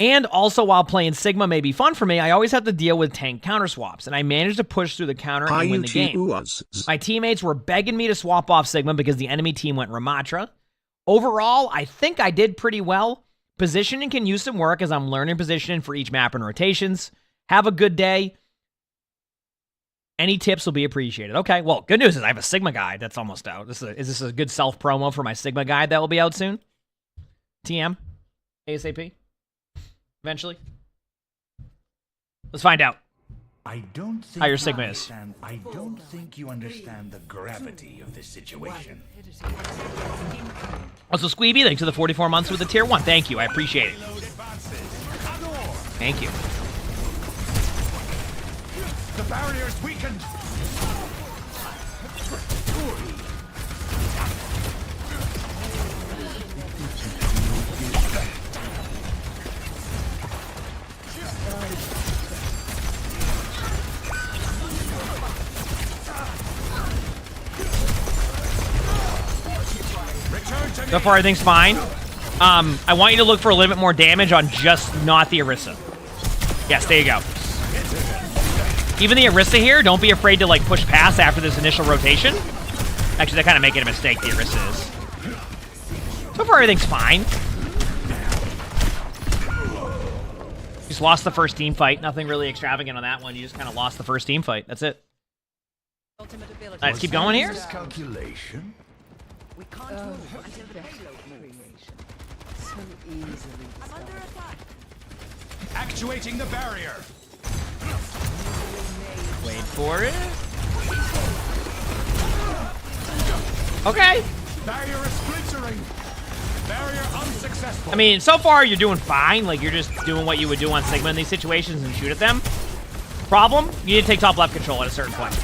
S2: And also, while playing Sigma may be fun for me, I always have to deal with tank counter swaps, and I managed to push through the counter and win the game. My teammates were begging me to swap off Sigma because the enemy team went Ramatra. Overall, I think I did pretty well. Positioning can use some work as I'm learning positioning for each map and rotations. Have a good day. Any tips will be appreciated. Okay, well, good news is I have a Sigma guide that's almost out. Is this a good self-promo for my Sigma guide that will be out soon? TM? ASAP? Eventually? Let's find out
S9: I don't think
S2: how your Sigma is.
S9: I don't think you understand the gravity of this situation.
S2: Also, Squeeby, thanks for the 44 months with the tier 1. Thank you, I appreciate it. Thank you.
S9: The barrier's weakened.
S2: So far, everything's fine. I want you to look for a little bit more damage on just not the Orisa. Yes, there you go. Even the Orisa here, don't be afraid to like push past after this initial rotation. Actually, they're kind of making a mistake, the Orisa is. So far, everything's fine. Just lost the first team fight. Nothing really extravagant on that one. You just kind of lost the first team fight. That's it. Let's keep going here.
S9: Calculation.
S10: We can't move until the payload moves. So easily. I'm under attack.
S9: Actuating the barrier.
S2: Wait for it. Okay.
S9: Barrier is splintering. Barrier unsuccessful.
S2: I mean, so far you're doing fine. Like, you're just doing what you would do on Sigma in these situations and shoot at them. Problem, you need to take top left control at a certain point.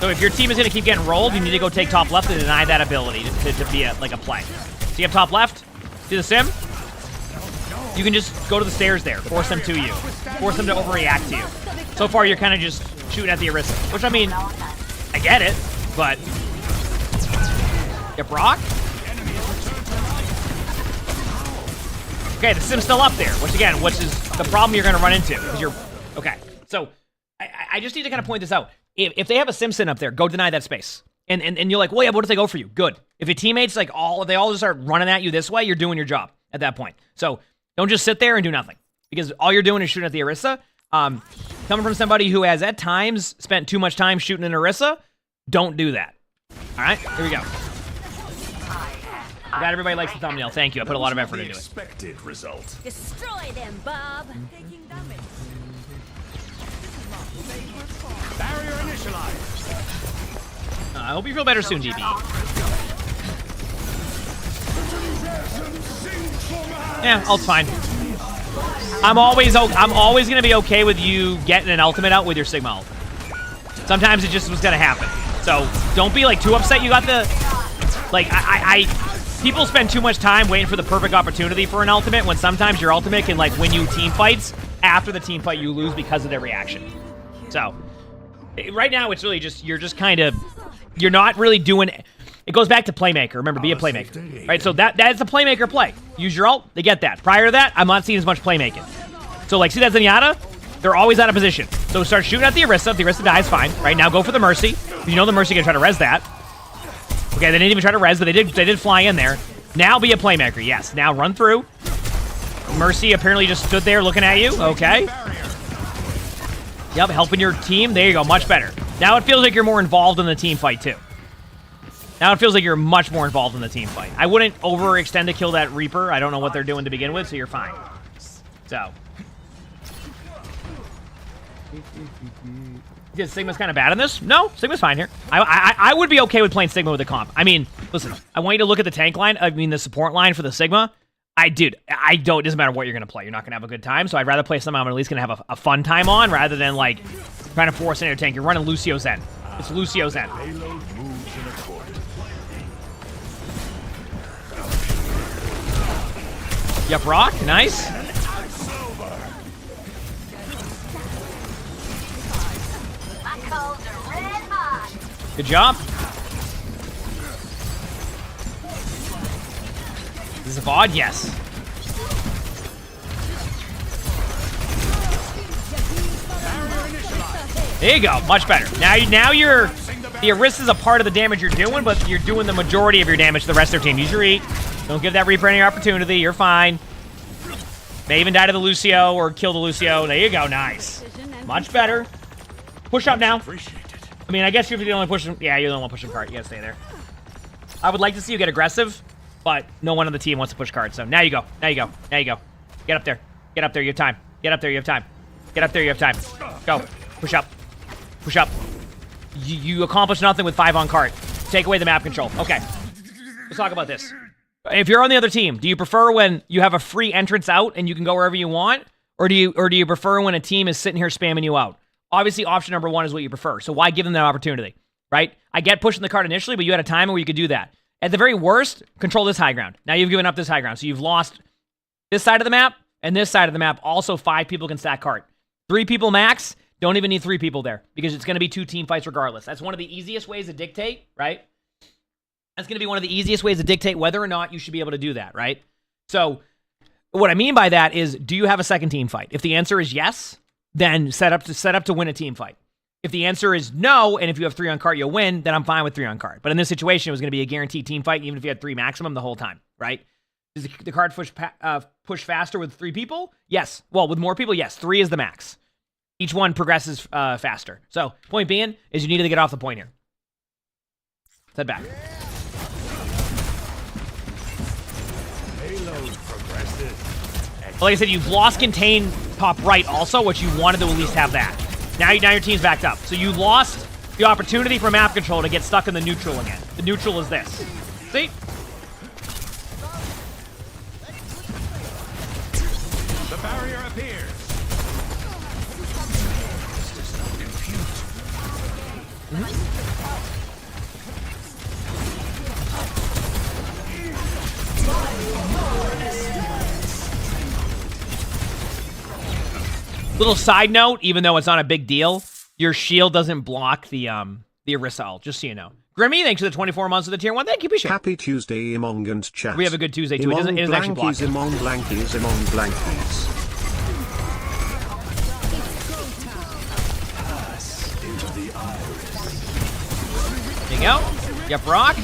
S2: So if your team is going to keep getting rolled, you need to go take top left and deny that ability to be like a play. So you have top left, do the sim. You can just go to the stairs there, force them to you. Force them to overreact to you. So far, you're kind of just shooting at the Orisa. Which, I mean, I get it, but... Yeah, Brock? Okay, the sim's still up there, which is the problem you're going to run into. Because you're... Okay, so I just need to kind of point this out. If they have a Simpson up there, go deny that space. And you're like, well, yeah, what if they go for you? Good. If your teammates, like, they all just start running at you this way, you're doing your job at that point. So don't just sit there and do nothing. Because all you're doing is shooting at the Orisa. Coming from somebody who has, at times, spent too much time shooting an Orisa, don't do that. All right? Here we go. Glad everybody likes the thumbnail. Thank you. I put a lot of effort into it.
S9: Expected result.
S8: Destroy them, Bob.
S10: Taking damage.
S9: Barrier initialized.
S2: I hope you feel better soon, DB. Yeah, ult's fine. I'm always gonna be okay with you getting an ultimate out with your Sigma ult. Sometimes it just was gonna happen. So don't be like too upset you got the like people spend too much time waiting for the perfect opportunity for an ultimate when sometimes your ultimate can like win you team fights. After the team fight you lose because of their reaction. So right now it's really just you're not really doing it. It goes back to playmaker. Remember, be a playmaker. Right? So that's a playmaker play. Use your ult, they get that. Prior to that, I'm not seeing as much playmaking. So like see that Zenyatta? They're always out of position. So start shooting at the Orisa. If the Orisa dies, fine. Right now go for the Mercy. You know the Mercy gonna try to res that. Okay, they didn't even try to res, but they did fly in there. Now be a playmaker, yes. Now run through. Mercy apparently just stood there looking at you. Okay. Yep, helping your team. There you go, much better. Now it feels like you're more involved in the team fight, too. Now it feels like you're much more involved in the team fight. I wouldn't overextend to kill that Reaper. I don't know what they're doing to begin with, so you're fine. So. Yeah, Sigma's kind of bad in this? No, Sigma's fine here. I would be okay with playing Sigma with the comp. I mean, listen, I want you to look at the tank line. I mean, the support line for the Sigma. Dude, it doesn't matter what you're going to play. You're not going to have a good time. So I'd rather play something I'm at least going to have a fun time on rather than, like, trying to force into your tank. You're running Lucio Zen. It's Lucio Zen. Yep, rock. Nice. Good job. Is this a VOD? Yes. There you go. Much better. Now you're... The Arist is a part of the damage you're doing, but you're doing the majority of your damage to the rest of their team. Use your E. Don't give that Reaper any opportunity. You're fine. May even die to the Lucio or kill the Lucio. There you go. Nice. Much better. Push up now. I mean, I guess you're the only pushing... Yeah, you're the only one pushing cart. You gotta stay there. I would like to see you get aggressive, but no one on the team wants to push cart. So now you go. Now you go. Now you go. Get up there. Get up there. You have time. Get up there. You have time. Get up there. You have time. Go. Push up. Push up. You accomplish nothing with 5 on cart. Take away the map control. Okay. Let's talk about this. If you're on the other team, do you prefer when you have a free entrance out and you can go wherever you want? Or do you prefer when a team is sitting here spamming you out? Obviously, option number 1 is what you prefer. So why give them that opportunity, right? I get pushing the card initially, but you had a time where you could do that. At the very worst, control this high ground. Now you've given up this high ground. So you've lost this side of the map and this side of the map. Also, 5 people can stack cart. 3 people max. Don't even need 3 people there because it's going to be 2 team fights regardless. That's one of the easiest ways to dictate, right? That's going to be one of the easiest ways to dictate whether or not you should be able to do that, right? So what I mean by that is, do you have a second team fight? If the answer is yes, then set up to win a team fight. If the answer is no, and if you have 3 on cart, you'll win, then I'm fine with 3 on cart. But in this situation, it was going to be a guaranteed team fight, even if you had 3 maximum the whole time, right? Does the card push faster with 3 people? Yes. Well, with more people, yes. 3 is the max. Each one progresses faster. So, point being is you needed to get off the point here. Let's head back. Like I said, you've lost contain top right also, which you wanted to at least have that. Now your team's backed up. So you lost the opportunity for map control to get stuck in the neutral again. The neutral is this. See?
S9: The barrier appears.
S2: Little side note, even though it's not a big deal, your shield doesn't block the Orisa ult, just so you know. Grimmy, thanks for the 24 months of the tier 1. Thank you, appreciate it.
S3: Happy Tuesday, Emongg and chat.
S2: We have a good Tuesday, too. It is actually blocked.
S3: Emongg blankies, Emongg blankies.
S2: There you go. Yep, rock.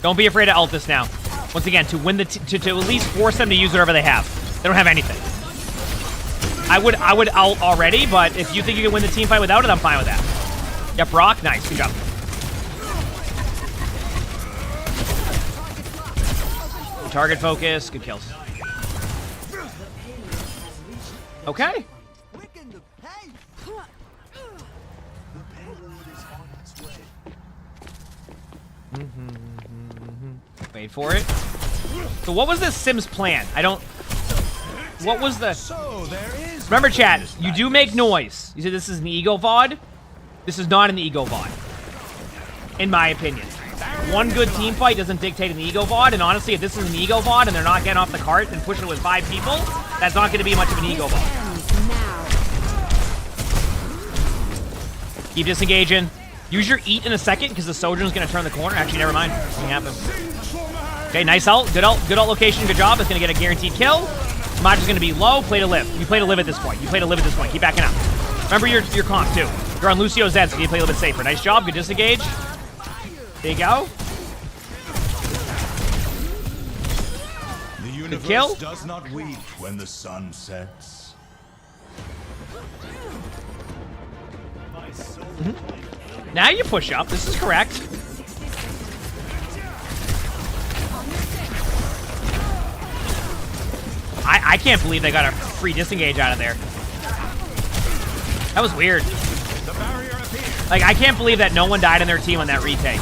S2: Don't be afraid to ult this now. Once again, to win to at least force them to use whatever they have. They don't have anything. I would ult already, but if you think you can win the team fight without it, I'm fine with that. Yep, rock. Nice. Good job. Target focus. Good kills. Okay. Wait for it. So what was this Sims plan? What was the... Remember, chat, you do make noise. You said this is an ego VOD? This is not an ego VOD. In my opinion. One good team fight doesn't dictate an ego VOD, and honestly, if this is an ego VOD and they're not getting off the cart and pushing it with 5 people, that's not going to be much of an ego VOD. Keep disengaging. Use your eat in a second, because the Sojourn's going to turn the corner. Actually, never mind. Nothing happened. Okay, nice ult. Good ult location. Good job. It's going to get a guaranteed kill. Match is going to be low. Play to live. You play to live at this point. You play to live at this point. Keep backing up. Remember your comp, too. You're on Lucio Zed, so you need to play a little bit safer. Nice job. Good disengage. There you go.
S9: The universe
S2: kill.
S9: does not weep when the sun sets.
S2: Now you push up. This is correct. I can't believe they got a free disengage out of there. That was weird. Like, I can't believe that no one died on their team on that retake.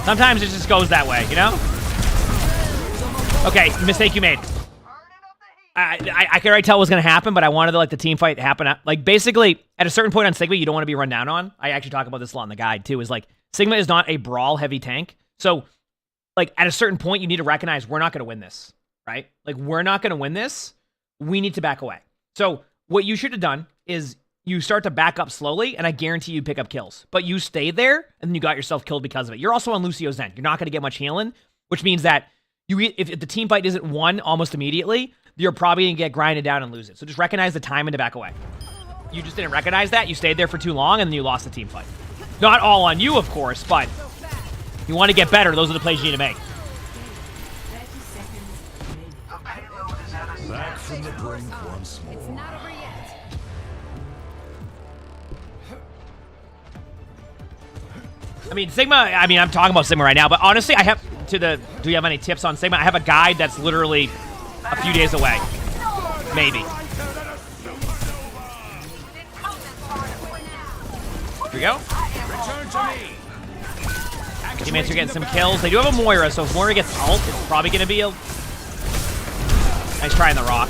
S2: Sometimes it just goes that way, you know? Okay, mistake you made. I could already tell what was going to happen, but I wanted the team fight to happen. Like, basically, at a certain point on Sigma, you don't want to be run down on. I actually talk about this a lot in the guide, too, is like, Sigma is not a brawl-heavy tank. So, like, at a certain point, you need to recognize we're not going to win this, right? Like, we're not going to win this. We need to back away. So, what you should have done is you start to back up slowly, and I guarantee you pick up kills. But you stayed there, and then you got yourself killed because of it. You're also on Lucio's end. You're not going to get much healing, which means that if the team fight isn't won almost immediately, you're probably going to get grinded down and lose it. So just recognize the time and to back away. You just didn't recognize that. You stayed there for too long, and then you lost the team fight. Not all on you, of course, but you want to get better. Those are the plays you need to make.
S9: Back from the brink once more.
S8: It's not over yet.
S2: I mean, Sigma, I'm talking about Sigma right now, but honestly, do you have any tips on Sigma? I have a guide that's literally a few days away. Maybe. Here we go. Teammates are getting some kills. They do have a Moira, so if Moira gets ult, it's probably going to be a nice try in the rock.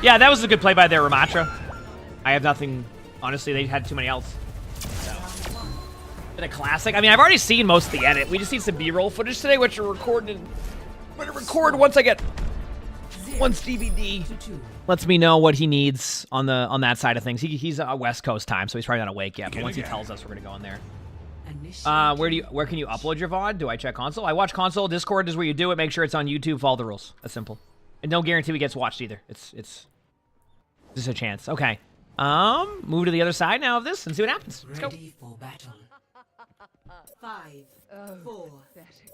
S2: Yeah, that was a good play by their Ramatra. I have nothing. Honestly, they had too many ults. So. Been a classic. I mean, I've already seen most of the edit. We just need some B-roll footage today, which we're recording. I'm going to record once DVD lets me know what he needs on that side of things. He's West Coast time, so he's probably not awake yet. But once he tells us, we're going to go in there. Where can you upload your VOD? Do I check console? I watch console. Discord is where you do it. Make sure it's on YouTube. Follow the rules. That's simple. And don't guarantee it gets watched either. It's just a chance. Okay. Move to the other side now of this and see what happens. Let's go.
S7: Ready for battle. 5, 4,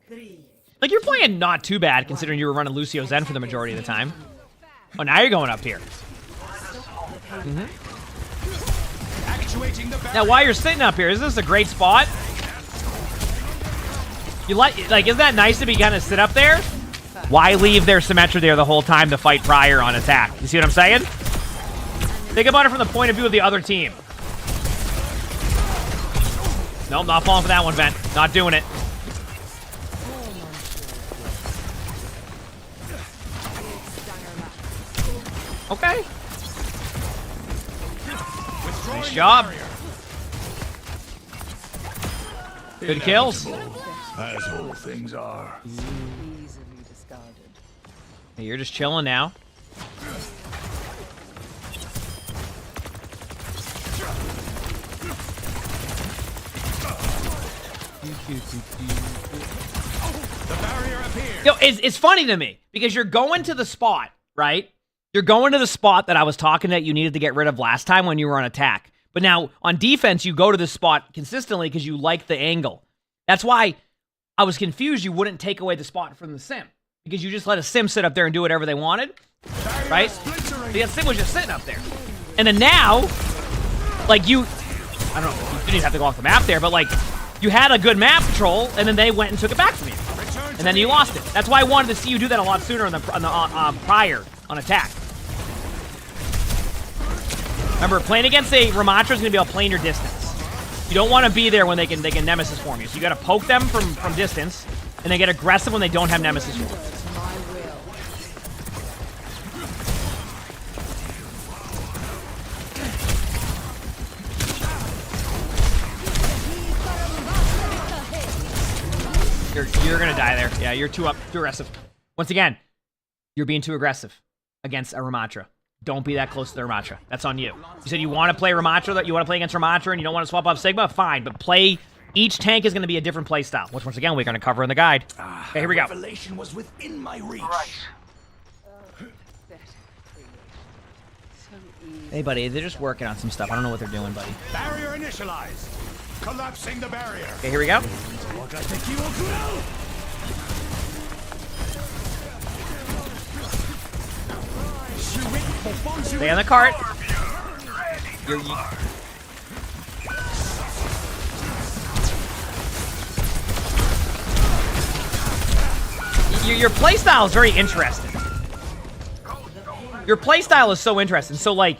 S7: 3.
S2: Like, you're playing not too bad considering you were running Lucio's Zen for the majority of the time. Oh, now you're going up here. Now, while you're sitting up here, isn't this a great spot? You like, isn't that nice to be kind of sit up there? Why leave their Symmetra there the whole time to fight prior on attack? You see what I'm saying? Think about it from the point of view of the other team. Nope, not falling for that one, Vent. Not doing it. Okay. Nice job. Good kills.
S9: As all things are.
S10: Easily discarded.
S2: Hey, you're just chilling now. Yo, it's funny to me because you're going to the spot, right? You're going to the spot that I was talking that you needed to get rid of last time when you were on attack. But now on defense, you go to this spot consistently because you like the angle. That's why I was confused you wouldn't take away the spot from the sim. Because you just let a sim sit up there and do whatever they wanted. Right? The sim was just sitting up there. And then now, like I don't know, you didn't even have to go off the map there, but like, you had a good map control, and then they went and took it back from you. And then you lost it. That's why I wanted to see you do that a lot sooner on the prior on attack. Remember, playing against a Ramatra is going to be able to play in your distance. You don't want to be there when they can Nemesis form you. So you got to poke them from distance, and then get aggressive when they don't have Nemesis form. You're gonna die there. Yeah, you're too aggressive. Once again, you're being too aggressive against a Ramatra. Don't be that close to the Ramatra. That's on you. You said you want to play Ramatra, that you want to play against Ramatra, and you don't want to swap up Sigma. Fine, but each tank is going to be a different play style, which once again we're going to cover in the guide. Okay, here we go.
S9: Revelation was within my reach.
S2: Hey, buddy, they're just working on some stuff. I don't know what they're doing, buddy.
S9: Barrier initialized. Collapsing the barrier.
S2: Okay, here we go. Stay on the cart. your playstyle is very interesting. Your playstyle is so interesting. So like,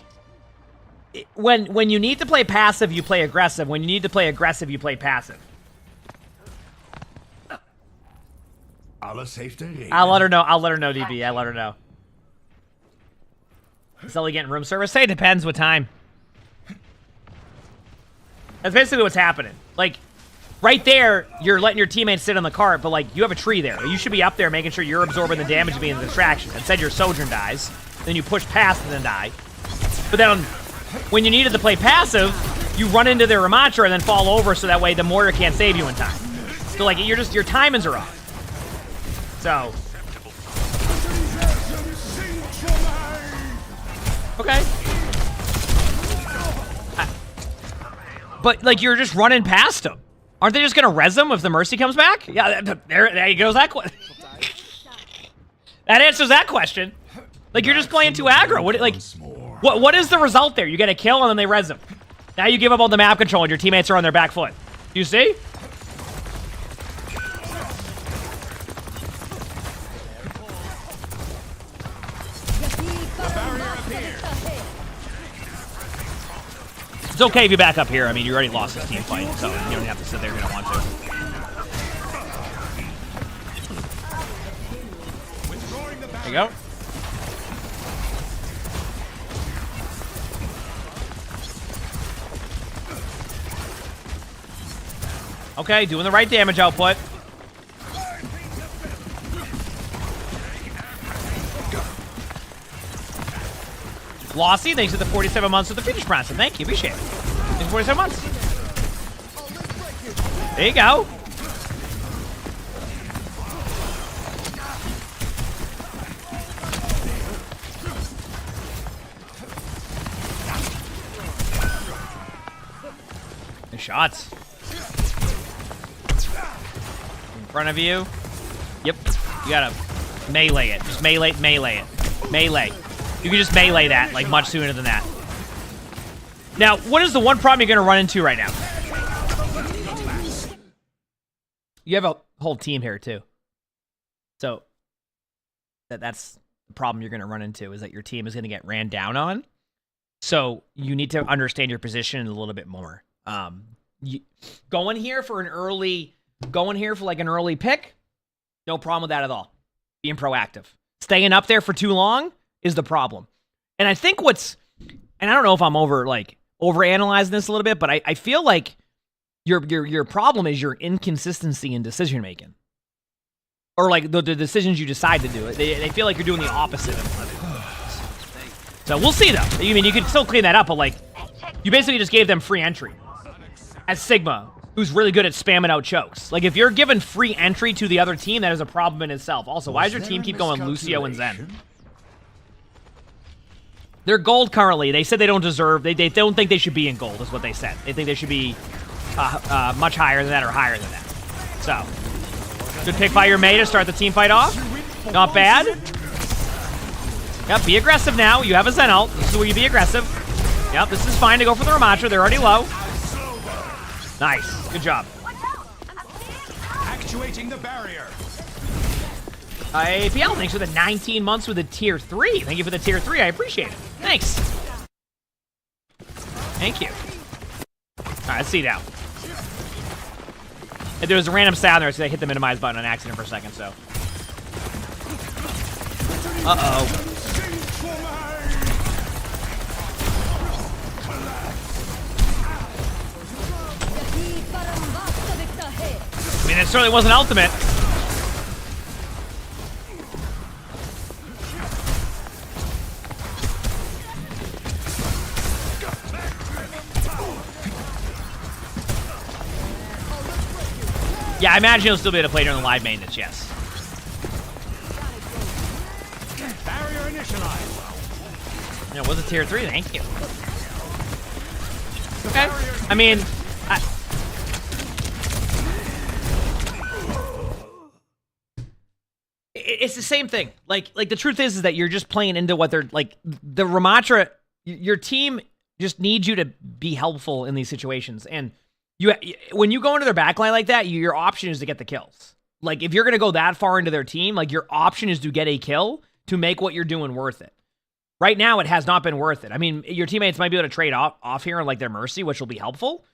S2: when you need to play passive, you play aggressive. When you need to play aggressive, you play passive. I'll let her know. I'll let her know, DB. I'll let her know. Is Ellie getting room service? Say it depends what time. That's basically what's happening. Like, right there, you're letting your teammates sit on the cart, but like, you have a tree there. You should be up there making sure you're absorbing the damage and being the distraction. Instead, your Sojourn dies. Then you push past and then die. But then, when you needed to play passive, you run into their Ramatra and then fall over so that way the mortar can't save you in time. So like, your timings are off. So. Okay. But like, you're just running past them. Aren't they just gonna res them if the Mercy comes back? Yeah, there goes that question. That answers that question. Like, you're just playing too aggro. What is the result there? You get a kill and then they res them. Now you give up all the map control and your teammates are on their back foot. You see? It's okay if you back up here. I mean, you already lost this team fight, so you don't have to sit there if you don't want to. There you go. Okay, doing the right damage output. Glossy, thanks for the 47 months of the Phoenix Bronson. Thank you, appreciate it. Thanks for 47 months. There you go. Good shots. In front of you. Yep. You gotta melee it. Just melee it. Melee. You can just melee that, like, much sooner than that. Now, what is the one problem you're going to run into right now? You have a whole team here, too. So, that's the problem you're going to run into, is that your team is going to get ran down on. So, you need to understand your position a little bit more. Going here for an early pick, no problem with that at all. Being proactive. Staying up there for too long is the problem. And I think and I don't know if I'm overanalyzing this a little bit, but I feel like your problem is your inconsistency in decision making. Or like the decisions you decide to do. They feel like you're doing the opposite of it. So we'll see though. I mean, you can still clean that up, but like, you basically just gave them free entry. As Sigma, who's really good at spamming out chokes. Like, if you're given free entry to the other team, that is a problem in itself. Also, why does your team keep going Lucio and Zen? They're gold currently. They said they don't deserve... They don't think they should be in gold, is what they said. They think they should be much higher than that or higher than that. So, good pick by your May to start the team fight off. Not bad. Yep, be aggressive now. You have a Zen ult. This is where you be aggressive. Yep, this is fine to go for the Ramatra. They're already low. Nice. Good job.
S9: Actuating the barrier.
S2: APL, thanks for the 19 months with a tier 3. Thank you for the tier 3. I appreciate it. Thanks. Thank you. All right, let's see now. If there was a random sound there, so I hit the minimize button on accident for a second, so. Uh-oh. I mean, it certainly wasn't ultimate. Yeah, I imagine you'll still be able to play during the live maintenance, yes.
S9: Barrier initialized.
S2: Yeah, it was a tier 3, thank you. Okay. I mean, it's the same thing. Like the truth is that you're just playing into what they're like. The Ramatra, your team just needs you to be helpful in these situations. And when you go into their backline like that, your option is to get the kills. Like, if you're going to go that far into their team, like, your option is to get a kill to make what you're doing worth it. Right now, it has not been worth it. I mean, your teammates might be able to trade off here on, like, their mercy, which will be helpful.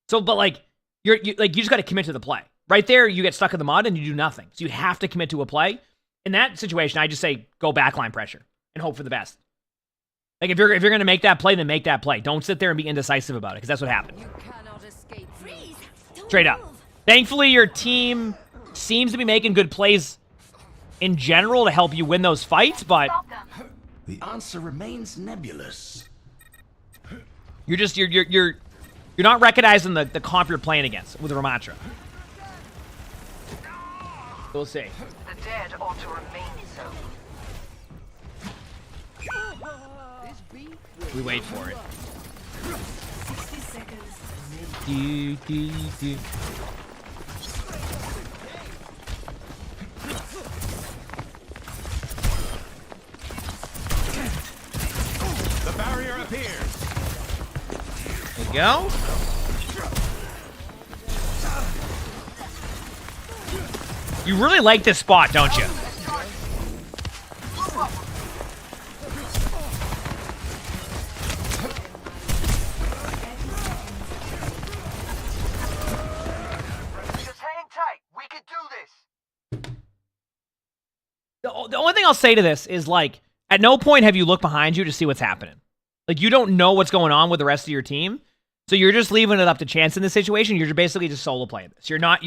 S2: So, but, like, you just got to commit to the play. Right there, you get stuck in the mud and you do nothing. So you have to commit to a play. In that situation, I just say go backline pressure and hope for the best. Like, if you're going to make that play, then make that play. Don't sit there and be indecisive about it, because that's what happened.
S10: You cannot escape.
S8: Freeze! Don't
S2: Straight up.
S8: move.
S2: Thankfully, your team seems to be making good plays in general to help you win those fights, but
S9: The answer remains nebulous.
S2: you're not recognizing the comp you're playing against with Ramatra. We'll see.
S7: The dead ought to remain so.
S2: We wait for it.
S7: 60 seconds
S2: Do.
S6: The barrier appears.
S2: There you go. You really like this spot, don't you?
S7: Just hang tight. We can do this.
S2: The only thing I'll say to this is, like, at no point have you looked behind you to see what's happening. Like, you don't know what's going on with the rest of your team. So you're just leaving it up to chance in this situation. You're basically just solo playing this. You're not...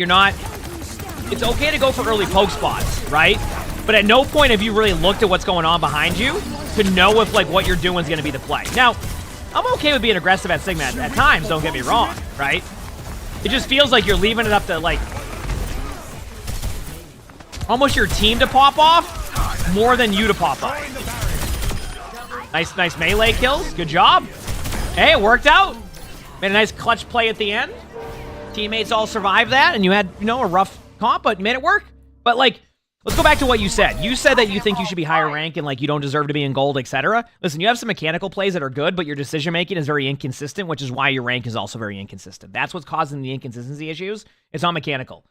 S2: It's okay to go for early poke spots, right? But at no point have you really looked at what's going on behind you to know if, like, what you're doing is going to be the play. Now, I'm okay with being aggressive at Sigma at times, don't get me wrong, right? It just feels like you're leaving it up to, like, almost your team to pop off more than you to pop off. Nice melee kills. Good job. Hey, it worked out. Made a nice clutch play at the end. Teammates all survived that, and you had, you know, a rough comp, but you made it work. But, like, let's go back to what you said. You said that you think you should be higher rank and, like, you don't deserve to be in gold, etc. Listen, you have some mechanical plays that are good, but your decision-making is very inconsistent, which is why your rank is also very inconsistent. That's what's causing the inconsistency issues. It's not mechanical.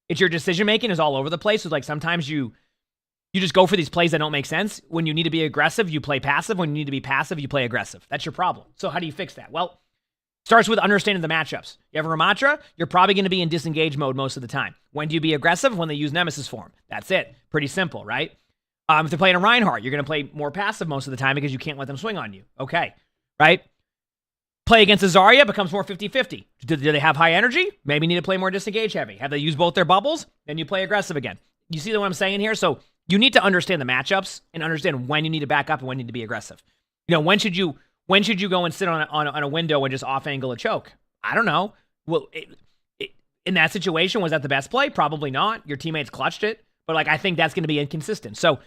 S2: It's your decision-making is all over the place. So, like, sometimes you just go for these plays that don't make sense. When you need to be aggressive, you play passive. When you need to be passive, you play aggressive. That's your problem. So how do you fix that? Well, starts with understanding the matchups. You have a Ramatra, you're probably going to be in disengage mode most of the time. When do you be aggressive? When they use Nemesis form. That's it. Pretty simple, right? If they're playing a Reinhardt, you're going to play more passive most of the time because you can't let them swing on you. Okay, right? Play against a Zarya becomes more 50-50. Do they have high energy? Maybe need to play more disengage heavy. Have they used both their bubbles? Then you play aggressive again. You see what I'm saying here? So you need to understand the matchups and understand when you need to back up and when you need to be aggressive. You know, when should you go and sit on a window and just off-angle a choke? I don't know. Well, in that situation, was that the best play? Probably not. Your teammates clutched it. But, like, I think that's going to be inconsistent. So,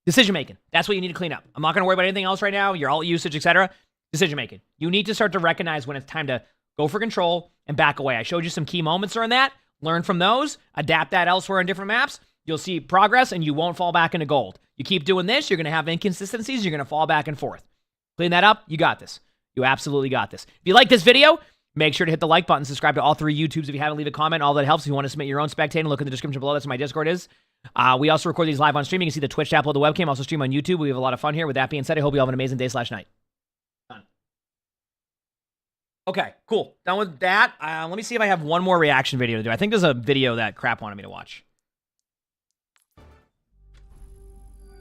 S2: decision-making. That's what you need to clean up. I'm not going to worry about anything else right now. Your ult usage, etc. Decision-making. You need to start to recognize when it's time to go for control and back away. I showed you some key moments during that. Learn from those. Adapt that elsewhere on different maps. You'll see progress, and you won't fall back into gold. You keep doing this, you're going to have inconsistencies. You're going to fall back and forth. Clean that up. You got this. You absolutely got this. If you like this video, make sure to hit the like button. Subscribe to all 3 YouTubes if you haven't. Leave a comment. All that helps. If you want to submit your own spectating, look in the description below. That's where my Discord is. We also record these live on stream. You can see the Twitch to upload the webcam. Also stream on YouTube. We have a lot of fun here. With that being said, I hope you all have an amazing day/night. Done. Okay, cool. Done with that. Let me see if I have one more reaction video to do. I think there's a video that Crap wanted me to watch.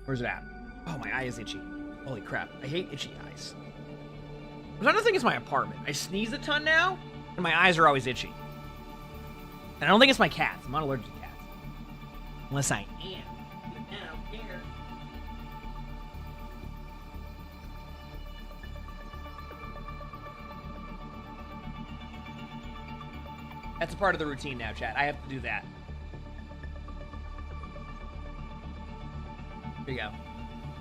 S2: Where's it at? Oh, my eye is itchy. Holy crap. I hate itchy eyes. I'm starting to think it's my apartment. I sneeze a ton now, and my eyes are always itchy. And I don't think it's my cats. I'm not allergic to cats. Unless I am. I don't care. That's a part of the routine now, chat. I have to do that. Here you go.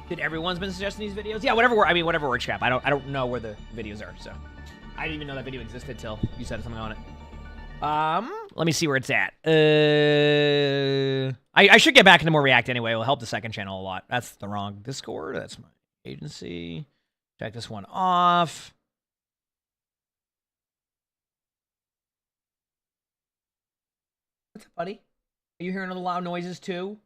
S2: Did everyone's been suggesting these videos? Yeah, whatever works, crap. I don't know where the videos are, so I didn't even know that video existed till you said something on it. Let me see where it's at. I should get back into more React anyway. It'll help the second channel a lot. That's the wrong Discord. That's my agency. Check this one off. What's up, buddy? Are you hearing all the loud noises too?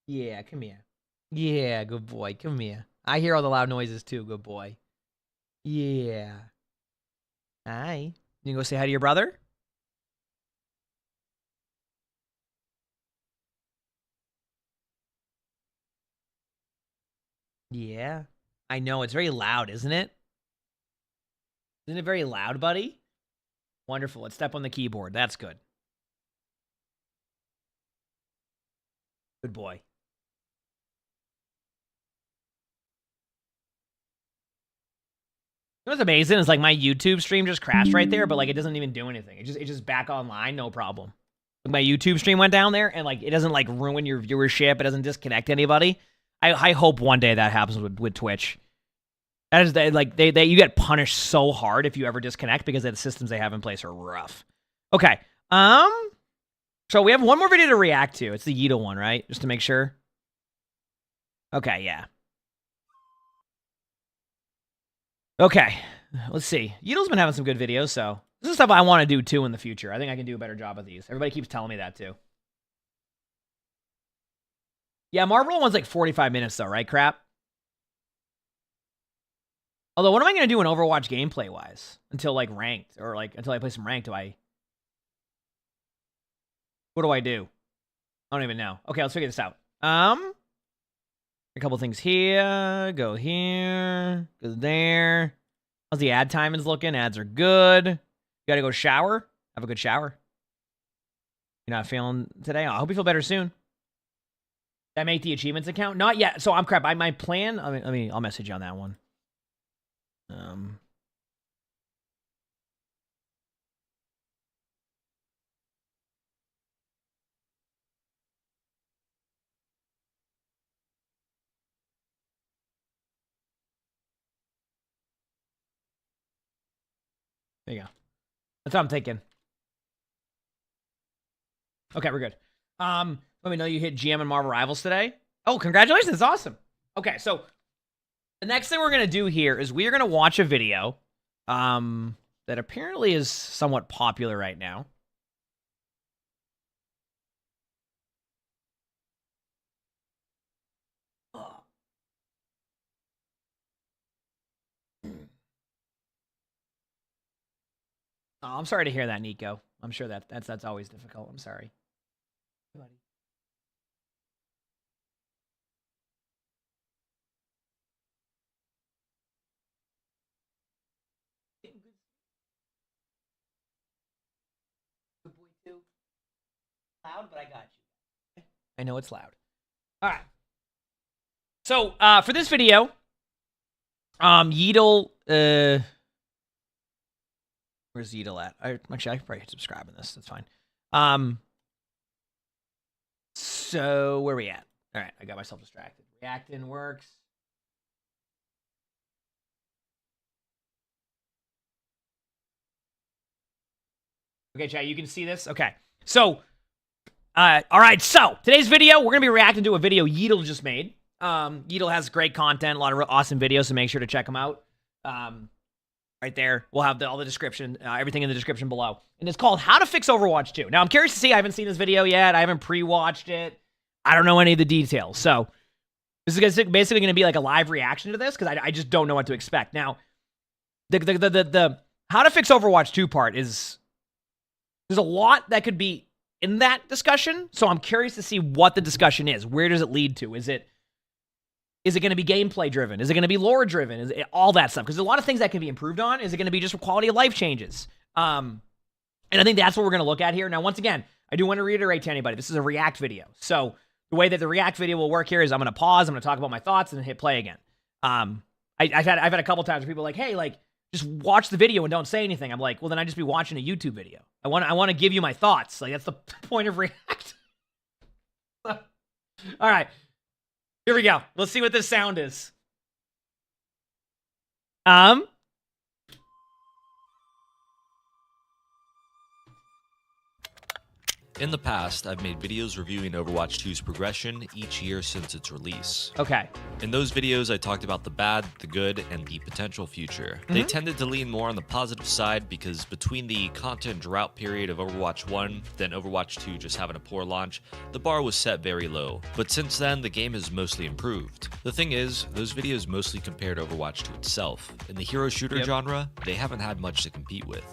S2: Yeah, come here. Yeah, good boy. Come here. I hear all the loud noises too, good boy. Yeah. Hi. You gonna go say hi to your brother? Yeah. I know, it's very loud, isn't it? Isn't it very loud, buddy? Wonderful. Let's step on the keyboard. That's good. Good boy. You know what's amazing is like my YouTube stream just crashed right there, but like it doesn't even do anything. It's just back online, no problem. Like, my YouTube stream went down there, and like it doesn't like ruin your viewership. It doesn't disconnect anybody. I hope one day that happens with Twitch. That is like they you get punished so hard if you ever disconnect because the systems they have in place are rough. Okay. So we have one more video to react to. It's the Yeetle one, right? Just to make sure. Okay, yeah. Okay, let's see. Yeetle's been having some good videos, so this is stuff I want to do too in the future. I think I can do a better job of these. Everybody keeps telling me that too. Yeah, Marvel one's like 45 minutes though, right, crap? Although, what am I going to do in Overwatch gameplay-wise? Until, like, ranked, or, like, until I play some ranked, what do I do? I don't even know. Okay, let's figure this out. A couple things here. Go here. Go there. How's the ad timings looking? Ads are good. You gotta go shower. Have a good shower. You're not feeling today? I hope you feel better soon. Did I make the achievements account? Not yet. So I'm crap. My plan. I'll message you on that one. There you go. That's what I'm thinking. Okay, we're good. Let me know you hit GM and Marvel Rivals today. Oh, congratulations. That's awesome. Okay, so the next thing we're going to do here is we are going to watch a video that apparently is somewhat popular right now. Oh, I'm sorry to hear that, Nico. I'm sure that's always difficult. I'm sorry. Buddy. Good boy too. Loud, but I got you. I know it's loud. All right. So for this video, Yeetle. Where's Yeetle at? Actually, I can probably hit subscribe on this. That's fine. So where are we at? All right, I got myself distracted. Reacting works. Okay, chat, you can see this? Okay. So, all right, so today's video, we're going to be reacting to a video Yeetle just made. Yeetle has great content, a lot of awesome videos, so make sure to check them out. Right there, we'll have all the description, everything in the description below. And it's called How to Fix Overwatch 2. Now, I'm curious to see, I haven't seen this video yet. I haven't pre-watched it. I don't know any of the details. So, this is basically going to be like a live reaction to this, because I just don't know what to expect. Now, the How to Fix Overwatch 2 part is... There's a lot that could be in that discussion, so I'm curious to see what the discussion is. Where does it lead to? Is it going to be gameplay driven? Is it going to be lore driven? Is it all that stuff? Because there's a lot of things that can be improved on. Is it going to be just quality of life changes? And I think that's what we're going to look at here. Now, once again, I do want to reiterate to anybody, this is a react video. So the way that the react video will work here is I'm going to pause, I'm going to talk about my thoughts, and then hit play again. I've had a couple times where people are like, hey, like, just watch the video and don't say anything. I'm like, well, then I'd just be watching a YouTube video. I want to give you my thoughts. Like, that's the point of react. All right. Here we go. Let's see what this sound is.
S11: In the past, I've made videos reviewing Overwatch 2's progression each year since its release.
S2: Okay.
S11: In those videos, I talked about the bad, the good, and the potential future. They tended to lean more on the positive side because between the content drought period of Overwatch 1, then Overwatch 2 just having a poor launch, the bar was set very low. But since then, the game has mostly improved. The thing is, those videos mostly compared Overwatch to itself. In the hero shooter genre, they haven't had much to compete with.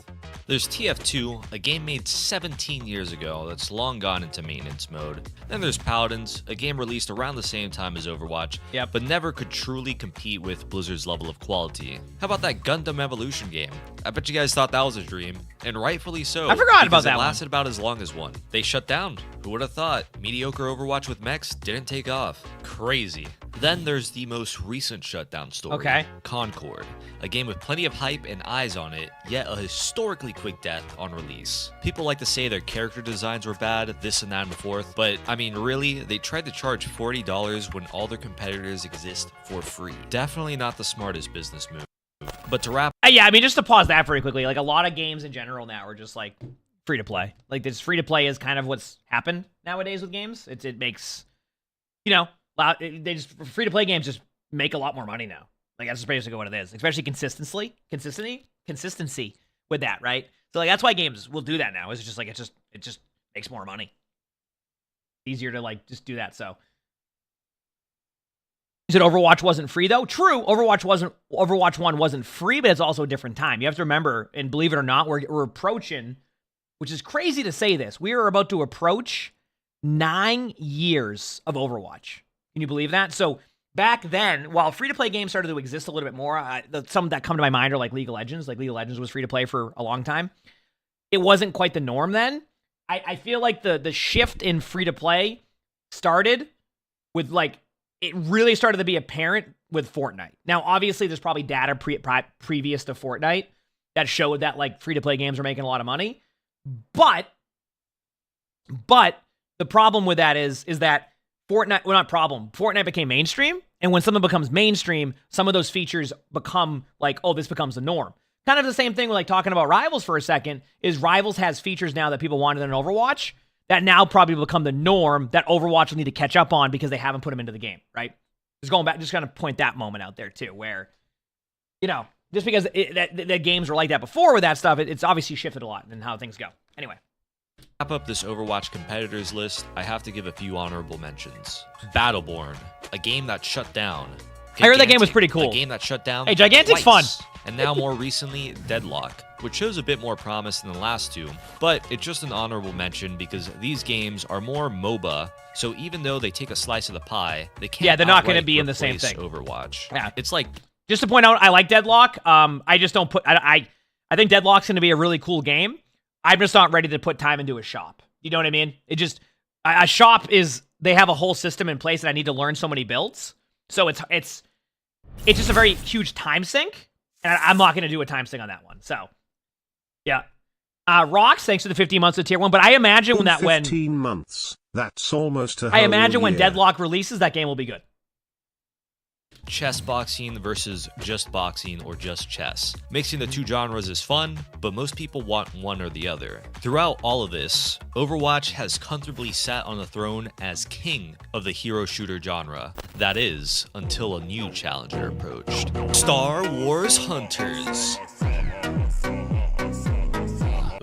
S11: There's TF2, a game made 17 years ago that's long gone into maintenance mode. Then there's Paladins, a game released around the same time as Overwatch, but never could truly compete with Blizzard's level of quality. How about that Gundam Evolution game? I bet you guys thought that was a dream, and rightfully so.
S2: I forgot about that
S11: it
S2: one.
S11: lasted about as long as one. They shut down. Who would have thought? Mediocre Overwatch with mechs didn't take off. Crazy. Then there's the most recent shutdown story, Concord, a game with plenty of hype and eyes on it, yet a historically quick death on release. People like to say their character designs were bad, this and that and the fourth, but I mean really, they tried to charge $40 when all their competitors exist for free. Definitely not the smartest business move. But to wrap
S2: yeah, I mean, just to pause that very quickly, like a lot of games in general now are just like free to play. Like this free to play is kind of what's happened nowadays with games. It makes, you know, they just free to play games just make a lot more money now. Like that's just basically what it is. Especially consistency with that, right? So like that's why games will do that now. It's just like it just makes more money. Easier to like just do that. So you said Overwatch wasn't free though? True, Overwatch 1 wasn't free, but it's also a different time. You have to remember, and believe it or not, we're approaching, which is crazy to say this, we are about to approach 9 years of Overwatch. Can you believe that? So back then, while free-to-play games started to exist a little bit more, some that come to my mind are like League of Legends. Like League of Legends was free-to-play for a long time. It wasn't quite the norm then. I feel like the shift in free-to-play started with like, it really started to be apparent with Fortnite. Now, obviously, there's probably data previous to Fortnite that showed that like free-to-play games are making a lot of money. But the problem with that is that Fortnite became mainstream, and when something becomes mainstream, some of those features become like, oh, this becomes the norm. Kind of the same thing with like talking about Rivals for a second, is Rivals has features now that people wanted in Overwatch that now probably become the norm that Overwatch will need to catch up on because they haven't put them into the game, right? Just going back, just kind of point that moment out there too, where, you know, just because the games were like that before with that stuff, it's obviously shifted a lot in how things go. Anyway.
S11: Wrap up this Overwatch competitors list, I have to give a few honorable mentions. Battleborn, a game that shut down.
S2: I heard that game was pretty cool.
S11: A game that shut down.
S2: Hey, Gigantic's
S11: twice.
S2: fun.
S11: And now more recently, Deadlock, which shows a bit more promise than the last two, but it's just an honorable mention because these games are more MOBA, so even though they take a slice of the pie, they can't.
S2: Yeah, they're not going to be in the same
S11: replace
S2: thing.
S11: Overwatch.
S2: Yeah,
S11: it's like,
S2: just to point out, I like Deadlock. I just don't put. I think Deadlock's going to be a really cool game. I'm just not ready to put time into a shop. You know what I mean? It just a shop is, they have a whole system in place that I need to learn so many builds. So it's just a very huge time sink, and I'm not going to do a time sink on that one. So yeah, Rocks, thanks for the 15 months of tier 1. But I imagine when
S3: 15 months. That's almost a
S2: I imagine when
S3: year.
S2: Deadlock releases, that game will be good.
S11: Chess boxing versus just boxing or just chess. Mixing the two genres is fun, but most people want one or the other. Throughout all of this, Overwatch has comfortably sat on the throne as king of the hero shooter genre. That is, until a new challenger approached. Star Wars Hunters.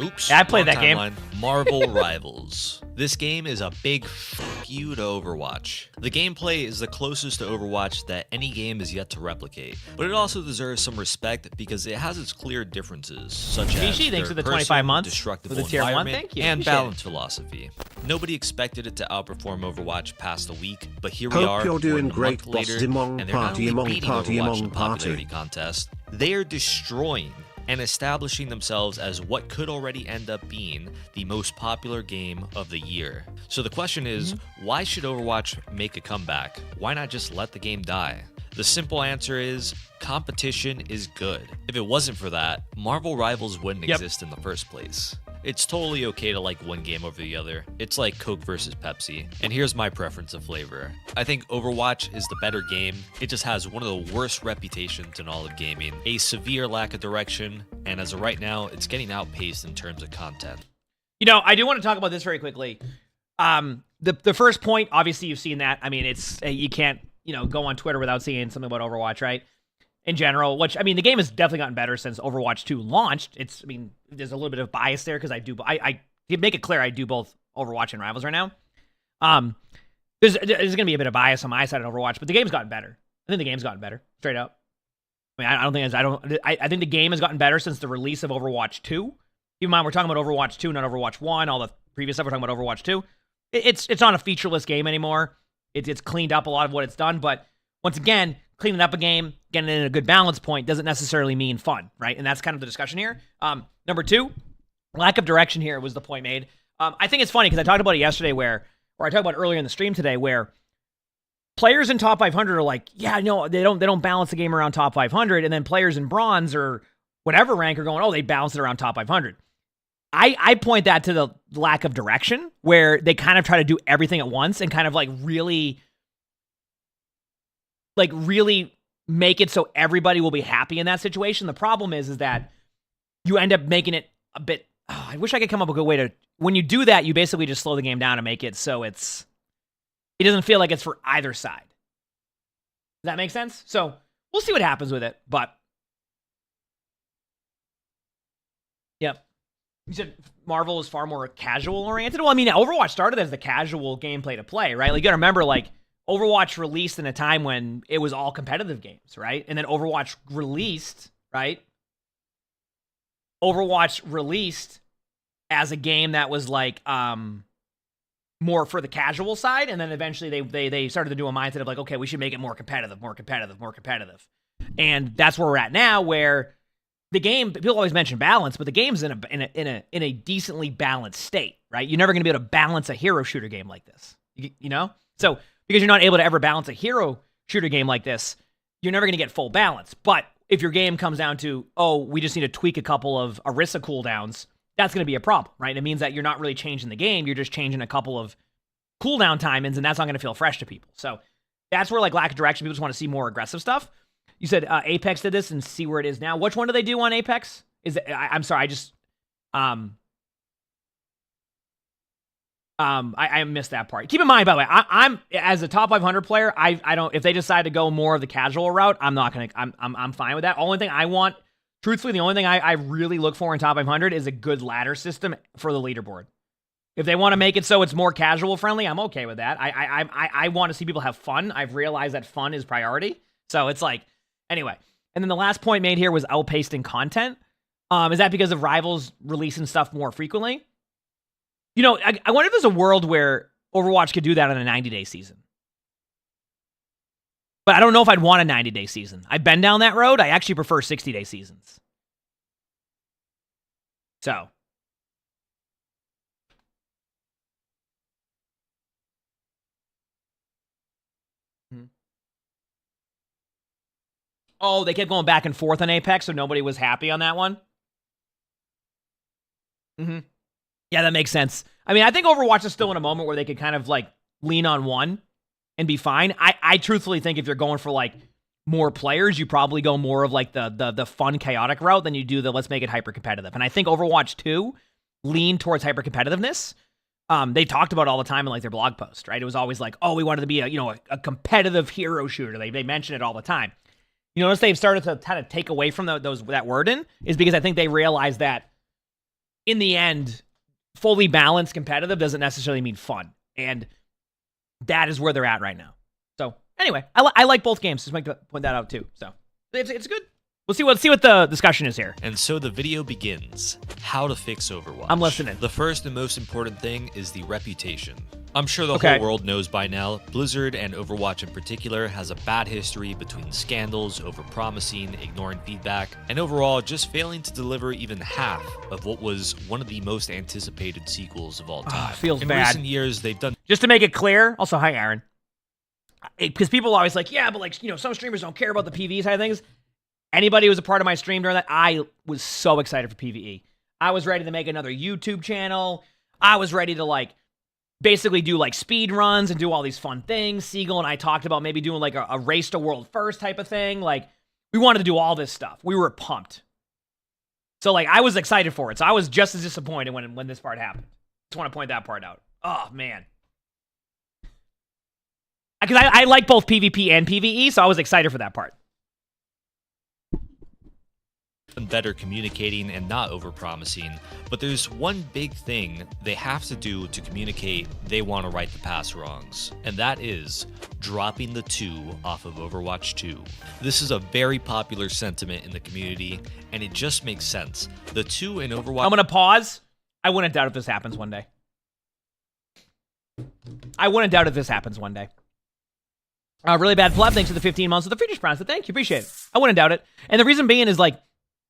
S11: Oops.
S2: Yeah, I played that game.
S11: Marvel Rivals. This game is a big fuck you to Overwatch. The gameplay is the closest to Overwatch that any game is yet to replicate, but it also deserves some respect because it has its clear differences, such as
S2: thanks for the
S11: third
S2: 25
S11: person,
S2: months
S11: destructible
S2: for the tier 1.
S11: environment,
S2: Thank you.
S11: and
S2: Appreciate
S11: balanced philosophy. Nobody expected it to outperform Overwatch past a week, but here we
S3: Hope
S11: are.
S3: you're doing
S11: more than a
S3: great,
S11: month later,
S3: boss. Emongg
S11: and they're not
S3: party,
S11: only
S3: emongg
S11: beating
S3: party,
S11: Overwatch in the
S3: emongg party.
S11: popularity contest, they are destroying and establishing themselves as what could already end up being the most popular game of the year. So the question is, why should Overwatch make a comeback? Why not just let the game die? The simple answer is, competition is good. If it wasn't for that, Marvel Rivals wouldn't exist in the first place. It's totally okay to like one game over the other. It's like Coke versus Pepsi. And here's my preference of flavor. I think Overwatch is the better game. It just has one of the worst reputations in all of gaming, a severe lack of direction, and as of right now, it's getting outpaced in terms of content.
S2: You know, I do want to talk about this very quickly. The first point, obviously, you've seen that. I mean, it's you can't go on Twitter without seeing something about Overwatch, right? In general, which I mean, the game has definitely gotten better since Overwatch 2 launched. I mean, there's a little bit of bias there because I make it clear I do both Overwatch and Rivals right now. There's going to be a bit of bias on my side on Overwatch, but the game's gotten better. I think the game's gotten better, straight up. I mean, I think the game has gotten better since the release of Overwatch 2. Keep in mind, we're talking about Overwatch 2, not Overwatch 1. All the previous stuff, we're talking about Overwatch 2. It's not a featureless game anymore. It's cleaned up a lot of what it's done, but once again, cleaning up a game, getting it in a good balance point doesn't necessarily mean fun, right? And that's kind of the discussion here. Number 2, lack of direction here was the point made. I think it's funny because I talked about it yesterday or I talked about it earlier in the stream today where players in top 500 are like, yeah, no, they don't balance the game around top 500, and then players in bronze or whatever rank are going, oh, they balance it around top 500. I point that to the lack of direction where they kind of try to do everything at once and kind of really make it so everybody will be happy in that situation. The problem is that you end up making it a bit, I wish I could come up with a good way to, when you do that, you basically just slow the game down and make it so it doesn't feel like it's for either side. Does that make sense? So we'll see what happens with it, but yep. You said Marvel is far more casual oriented. Well, I mean, Overwatch started as the casual gameplay to play, right? Like, you gotta remember, like, Overwatch released in a time when it was all competitive games, right? And then Overwatch released, right? Overwatch released as a game that was like more for the casual side, and then eventually they started to do a mindset of like, okay, we should make it more competitive. And that's where we're at now, where the game, people always mention balance, but the game's in a decently balanced state, right? You're never going to be able to balance a hero shooter game like this, you know? So because you're not able to ever balance a hero shooter game like this, you're never going to get full balance. But if your game comes down to, oh, we just need to tweak a couple of Orisa cooldowns, that's going to be a problem, right? It means that you're not really changing the game. You're just changing a couple of cooldown timings, and that's not going to feel fresh to people. So that's where, like, lack of direction, people just want to see more aggressive stuff. You said Apex did this and see where it is now. Which one do they do on Apex? I'm sorry, I just I missed that part. Keep in mind, by the way, I'm as a top 500 player, I don't, if they decide to go more of the casual route, I'm fine with that. Only thing I want, truthfully, the only thing I really look for in top 500 is a good ladder system for the leaderboard. If they want to make it so it's more casual friendly, I'm okay with that. I want to see people have fun. I've realized that fun is priority. So it's like, anyway. And then the last point made here was outpacing content. Is that because of Rivals releasing stuff more frequently? You know, I wonder if there's a world where Overwatch could do that on a 90-day season. But I don't know if I'd want a 90-day season. I've been down that road. I actually prefer 60-day seasons. So. Oh, they kept going back and forth on Apex, so nobody was happy on that one? Mm-hmm. Yeah, that makes sense. I mean, I think Overwatch is still in a moment where they could kind of, like, lean on one and be fine. I truthfully think if you're going for, like, more players, you probably go more of, like, the fun, chaotic route than you do the let's make it hyper-competitive. And I think Overwatch 2 leaned towards hyper-competitiveness. They talked about it all the time in, like, their blog post, right? It was always like, oh, we wanted to be a competitive hero shooter. They mention it all the time. You notice they've started to kind of take away from that wording is because I think they realize that in the end, fully balanced competitive doesn't necessarily mean fun. And that is where they're at right now. So anyway, I like both games. Just like to point that out too. So it's good. We'll see what the discussion is here.
S11: And so the video begins. How to fix Overwatch.
S2: I'm listening.
S11: The first and most important thing is the reputation. I'm sure the whole world knows by now, Blizzard and Overwatch in particular has a bad history between scandals, overpromising, ignoring feedback, and overall just failing to deliver even half of what was one of the most anticipated sequels of all time.
S2: Feels
S11: in
S2: bad.
S11: recent years, they've done...
S2: Just to make it clear, also, hi, Aaron. Because people are always like, yeah, but like, some streamers don't care about the PvE side of things. Anybody who was a part of my stream during that, I was so excited for PvE. I was ready to make another YouTube channel. I was ready to, like, basically do, like, speed runs and do all these fun things. Siegel and I talked about maybe doing, like, a race to world first type of thing. Like, we wanted to do all this stuff. We were pumped. So, like, I was excited for it. So I was just as disappointed when this part happened. Just want to point that part out. Oh, man. Because I like both PvP and PvE, so I was excited for that part.
S11: Better communicating and not overpromising, but there's one big thing they have to do to communicate they want to right the past wrongs, and that is dropping the 2 off of Overwatch 2. This is a very popular sentiment in the community, and it just makes sense. The 2 in Overwatch...
S2: I'm going to pause. I wouldn't doubt if this happens one day. I wouldn't doubt if this happens one day. Really bad pleb, thanks for the 15 months of the Friedrich Prize. Thank you, appreciate it. I wouldn't doubt it. And the reason being is, like,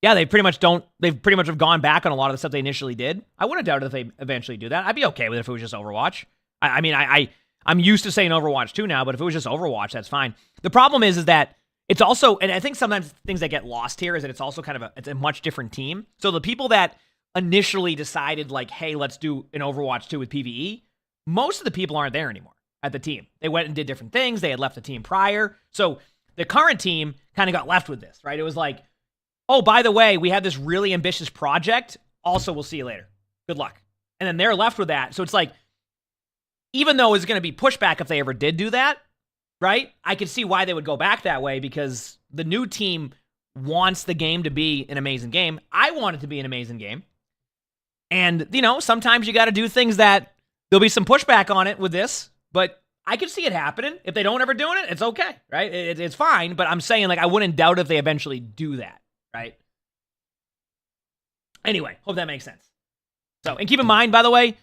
S2: yeah, they've pretty much have gone back on a lot of the stuff they initially did. I wouldn't doubt it if they eventually do that. I'd be okay with it if it was just Overwatch. I'm used to saying Overwatch 2 now, but if it was just Overwatch, that's fine. The problem is that it's also, and I think sometimes things that get lost here is that it's also kind of it's a much different team. So the people that initially decided, like, hey, let's do an Overwatch 2 with PvE, most of the people aren't there anymore at the team. They went and did different things. They had left the team prior. So the current team kind of got left with this, right? It was like, oh, by the way, we have this really ambitious project. Also, we'll see you later. Good luck. And then they're left with that. So it's like, even though it's going to be pushback if they ever did do that, right? I could see why they would go back that way because the new team wants the game to be an amazing game. I want it to be an amazing game. And, you know, sometimes you got to do things that there'll be some pushback on it with this, but I could see it happening. If they don't ever doing it, it's okay, right? It's fine, but I'm saying, like, I wouldn't doubt if they eventually do that. Right? Anyway, hope that makes sense. So, and keep in mind, by the way,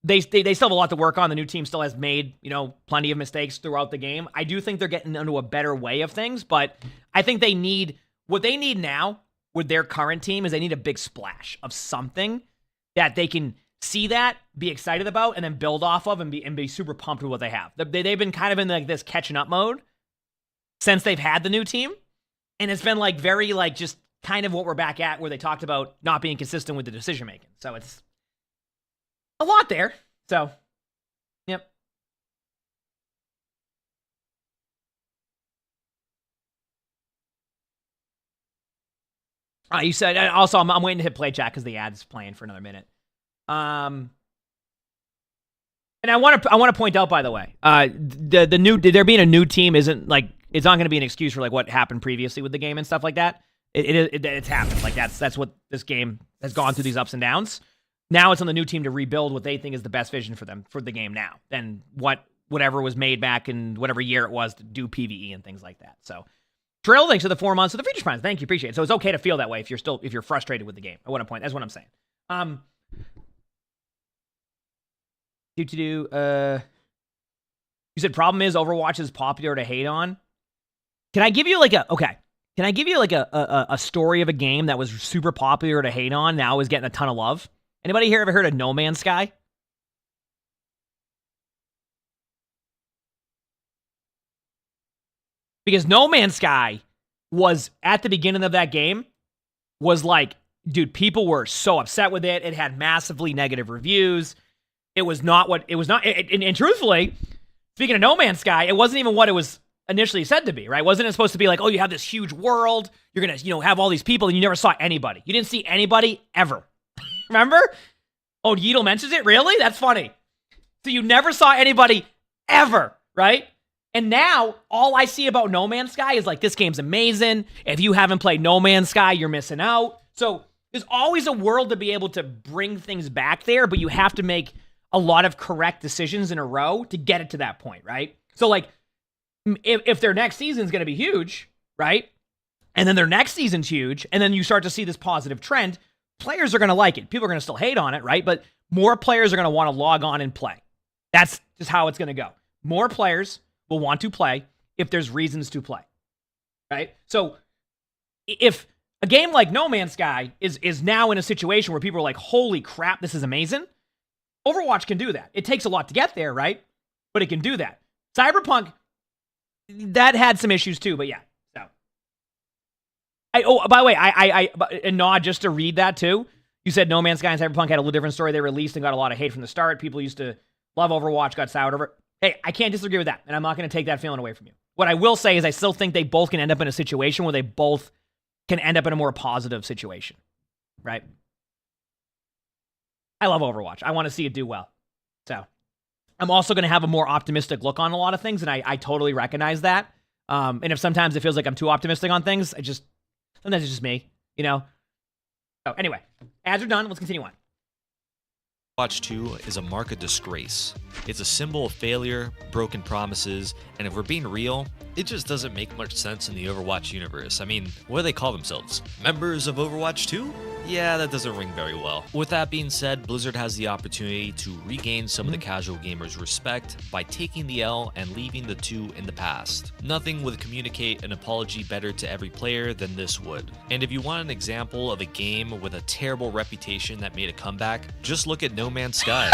S2: they still have a lot to work on. The new team still has made, you know, plenty of mistakes throughout the game. I do think they're getting into a better way of things, but I think what they need now with their current team is they need a big splash of something that they can see that, be excited about, and then build off of and be super pumped with what they have. They've been kind of in like this catching up mode since they've had the new team. And it's been like very like just kind of what we're back at where they talked about not being consistent with the decision making. So it's a lot there. So, yep. You said also I'm waiting to hit play chat because the ad's playing for another minute. And I want to point out, by the way, there being a new team isn't like, it's not going to be an excuse for like what happened previously with the game and stuff like that. It's happened. Like that's what this game has gone through, these ups and downs. Now it's on the new team to rebuild what they think is the best vision for them for the game now than whatever was made back in whatever year it was to do PvE and things like that. So Trill, thanks for the 4 months of the Features Primes. Thank you, appreciate it. So it's okay to feel that way if you're frustrated with the game. I want to point. That's what I'm saying. You said problem is Overwatch is popular to hate on. Can I give you like a story of a game that was super popular to hate on, now is getting a ton of love? Anybody here ever heard of No Man's Sky? Because No Man's Sky was, at the beginning of that game, was like, dude, people were so upset with it. It had massively negative reviews. It was not what it was not. And truthfully, speaking of No Man's Sky, it wasn't even what it was initially said to be, right? Wasn't it supposed to be like, oh, you have this huge world, you're going to, have all these people, and you never saw anybody. You didn't see anybody ever. Remember? Oh, Yeedle mentions it? Really? That's funny. So you never saw anybody ever, right? And now, all I see about No Man's Sky is like, this game's amazing. If you haven't played No Man's Sky, you're missing out. So there's always a world to be able to bring things back there, but you have to make a lot of correct decisions in a row to get it to that point, right? So like, if their next season's going to be huge, right? And then their next season's huge, and then you start to see this positive trend, players are going to like it. People are going to still hate on it, right? But more players are going to want to log on and play. That's just how it's going to go. More players will want to play if there's reasons to play, right? So if a game like No Man's Sky is now in a situation where people are like, holy crap, this is amazing, Overwatch can do that. It takes a lot to get there, right? But it can do that. Cyberpunk, that had some issues too, but yeah. So, by the way, I nod just to read that too. You said No Man's Sky and Cyberpunk had a little different story. They released and got a lot of hate from the start. People used to love Overwatch, got soured over it. Hey, I can't disagree with that, and I'm not going to take that feeling away from you. What I will say is I still think they both can end up in a situation where they both can end up in a more positive situation. right? I love Overwatch. I want to see it do well. So I'm also going to have a more optimistic look on a lot of things, and I totally recognize that. And if sometimes it feels like I'm too optimistic on things, sometimes it's just me, you know? So anyway, ads are done. Let's continue on.
S11: Overwatch 2 is a mark of disgrace. It's a symbol of failure, broken promises, and if we're being real, it just doesn't make much sense in the Overwatch universe. I mean, what do they call themselves? Members of Overwatch 2? Yeah, that doesn't ring very well. With that being said, Blizzard has the opportunity to regain some of the casual gamers' respect by taking the L and leaving the 2 in the past. Nothing would communicate an apology better to every player than this would. And if you want an example of a game with a terrible reputation that made a comeback, just look at No Man's Sky.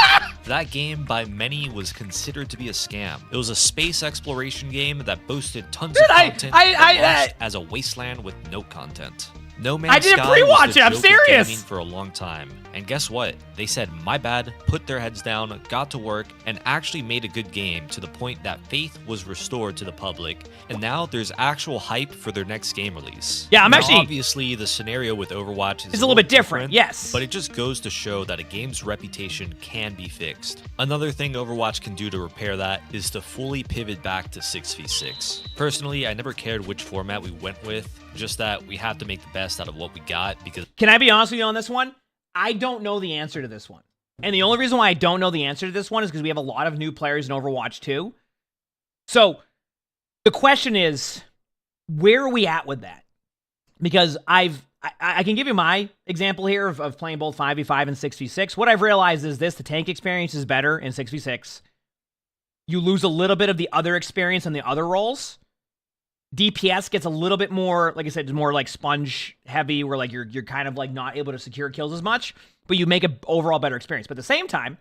S11: That game by many was considered to be a scam. It was a space exploration game that boasted tons of content but launched as a wasteland with no content. No Man's
S2: didn't
S11: Sky
S2: pre-watch
S11: was the
S2: it, I'm
S11: joke of
S2: serious.
S11: gaming for a long time. And guess what? They said, my bad, put their heads down, got to work, and actually made a good game to the point that faith was restored to the public. And now there's actual hype for their next game release.
S2: Yeah, I'm
S11: now,
S2: actually...
S11: obviously, the scenario with Overwatch is
S2: a little bit different, yes.
S11: But it just goes to show that a game's reputation can be fixed. Another thing Overwatch can do to repair that is to fully pivot back to 6v6. Personally, I never cared which format we went with, just that we have to make the best out of what we got because...
S2: Can I be honest with you on this one? I don't know the answer to this one. And the only reason why I don't know the answer to this one is because we have a lot of new players in Overwatch 2. So the question is, where are we at with that? Because I can give you my example here of playing both 5v5 and 6v6. What I've realized is this: the tank experience is better in 6v6. You lose a little bit of the other experience in the other roles. DPS gets a little bit more, like I said, more like sponge heavy, where like you're kind of like not able to secure kills as much, but you make an overall better experience. But at the same time,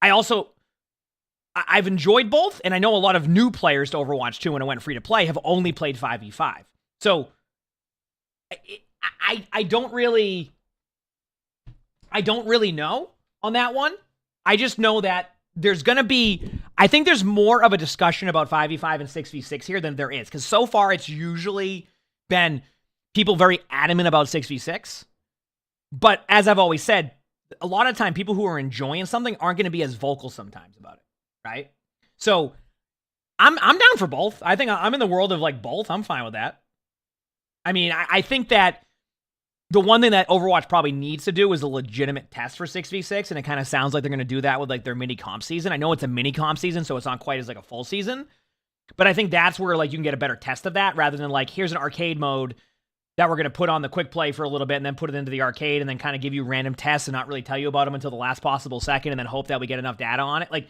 S2: I've enjoyed both, and I know a lot of new players to Overwatch 2 when it went free to play have only played 5v5. So I don't really know on that one. I just know that there's going to be, I think there's more of a discussion about 5v5 and 6v6 here than there is. Because so far, it's usually been people very adamant about 6v6. But as I've always said, a lot of time, people who are enjoying something aren't going to be as vocal sometimes about it, right? So I'm down for both. I think I'm in the world of like both. I'm fine with that. I mean, I think that the one thing that Overwatch probably needs to do is a legitimate test for 6v6, and it kind of sounds like they're going to do that with like their mini comp season. I know it's a mini comp season, so it's not quite as like a full season, but I think that's where like you can get a better test of that rather than like, here's an arcade mode that we're going to put on the quick play for a little bit and then put it into the arcade and then kind of give you random tests and not really tell you about them until the last possible second and then hope that we get enough data on it. Like,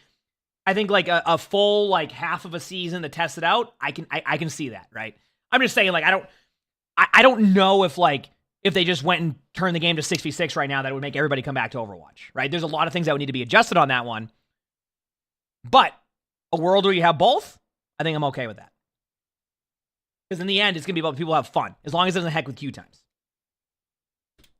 S2: I think like a full like half of a season to test it out, I can see that, right? I'm just saying, like, I don't know if they just went and turned the game to 6v6 right now, that it would make everybody come back to Overwatch, right? There's a lot of things that would need to be adjusted on that one. But a world where you have both, I think I'm okay with that. Because in the end, it's going to be about people who have fun, as long as it doesn't heck with queue times.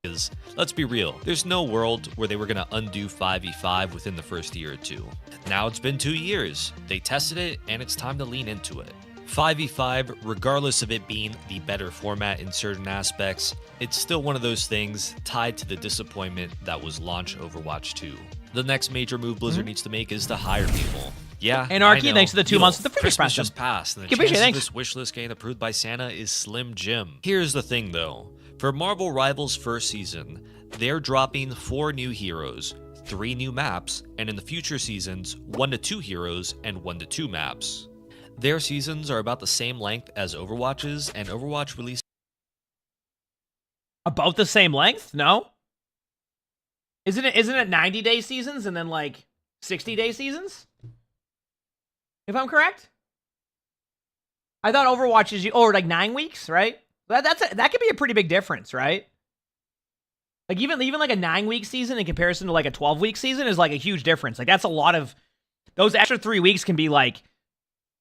S11: Because, let's be real, there's no world where they were going to undo 5v5 within the first year or two. Now it's been 2 years. They tested it, and it's time to lean into it. 5v5, regardless of it being the better format in certain aspects, it's still one of those things tied to the disappointment that was launch Overwatch 2. The next major move Blizzard needs to make is to hire people. Yeah,
S2: Anarchy, thanks to the 2 months with the
S11: Christmas just passed, and the chance of this wish list getting approved by Santa is Slim Jim. Here's the thing, though. For Marvel Rivals' first season, they're dropping 4 new heroes, 3 new maps, and in the future seasons, 1 to 2 heroes and 1 to 2 maps. Their seasons are about the same length as Overwatch's, and Overwatch released
S2: about the same length? No? Isn't it 90-day seasons and then like 60-day seasons? If I'm correct? I thought Overwatch is like 9 weeks, right? That could be a pretty big difference, right? Like even like a 9-week season in comparison to like a 12-week season is like a huge difference. Like that's a lot of, those extra 3 weeks can be like,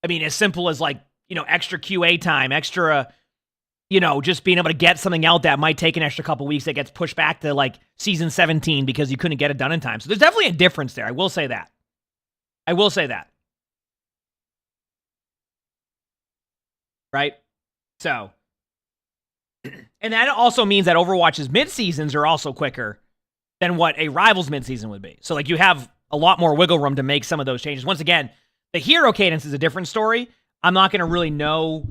S2: I mean, as simple as like, you know, extra QA time, extra, you know, just being able to get something out that might take an extra couple weeks that gets pushed back to like season 17 because you couldn't get it done in time. So there's definitely a difference there. I will say that. Right? So And that also means that Overwatch's mid-seasons are also quicker than what a Rivals mid-season would be. So, like, you have a lot more wiggle room to make some of those changes. Once again, the hero cadence is a different story. I'm not going to really know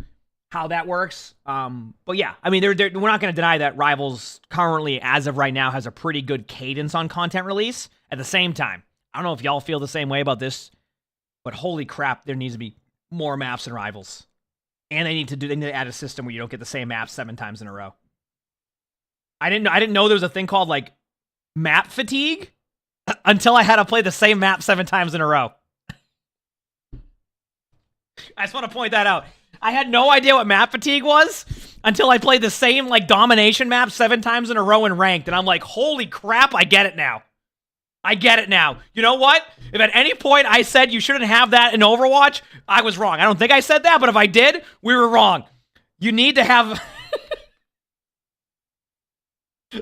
S2: how that works. But yeah, I mean, we're not going to deny that Rivals currently, as of right now, has a pretty good cadence on content release. At the same time, I don't know if y'all feel the same way about this, but holy crap, there needs to be more maps in Rivals. And they need to add a system where you don't get the same map 7 times in a row. I didn't know there was a thing called, like, map fatigue until I had to play the same map 7 times in a row. I just want to point that out. I had no idea what map fatigue was until I played the same, like, domination map 7 times in a row in ranked, and I'm like, holy crap, I get it now. I get it now. You know what? If at any point I said you shouldn't have that in Overwatch, I was wrong. I don't think I said that, but if I did, we were wrong. You need to have...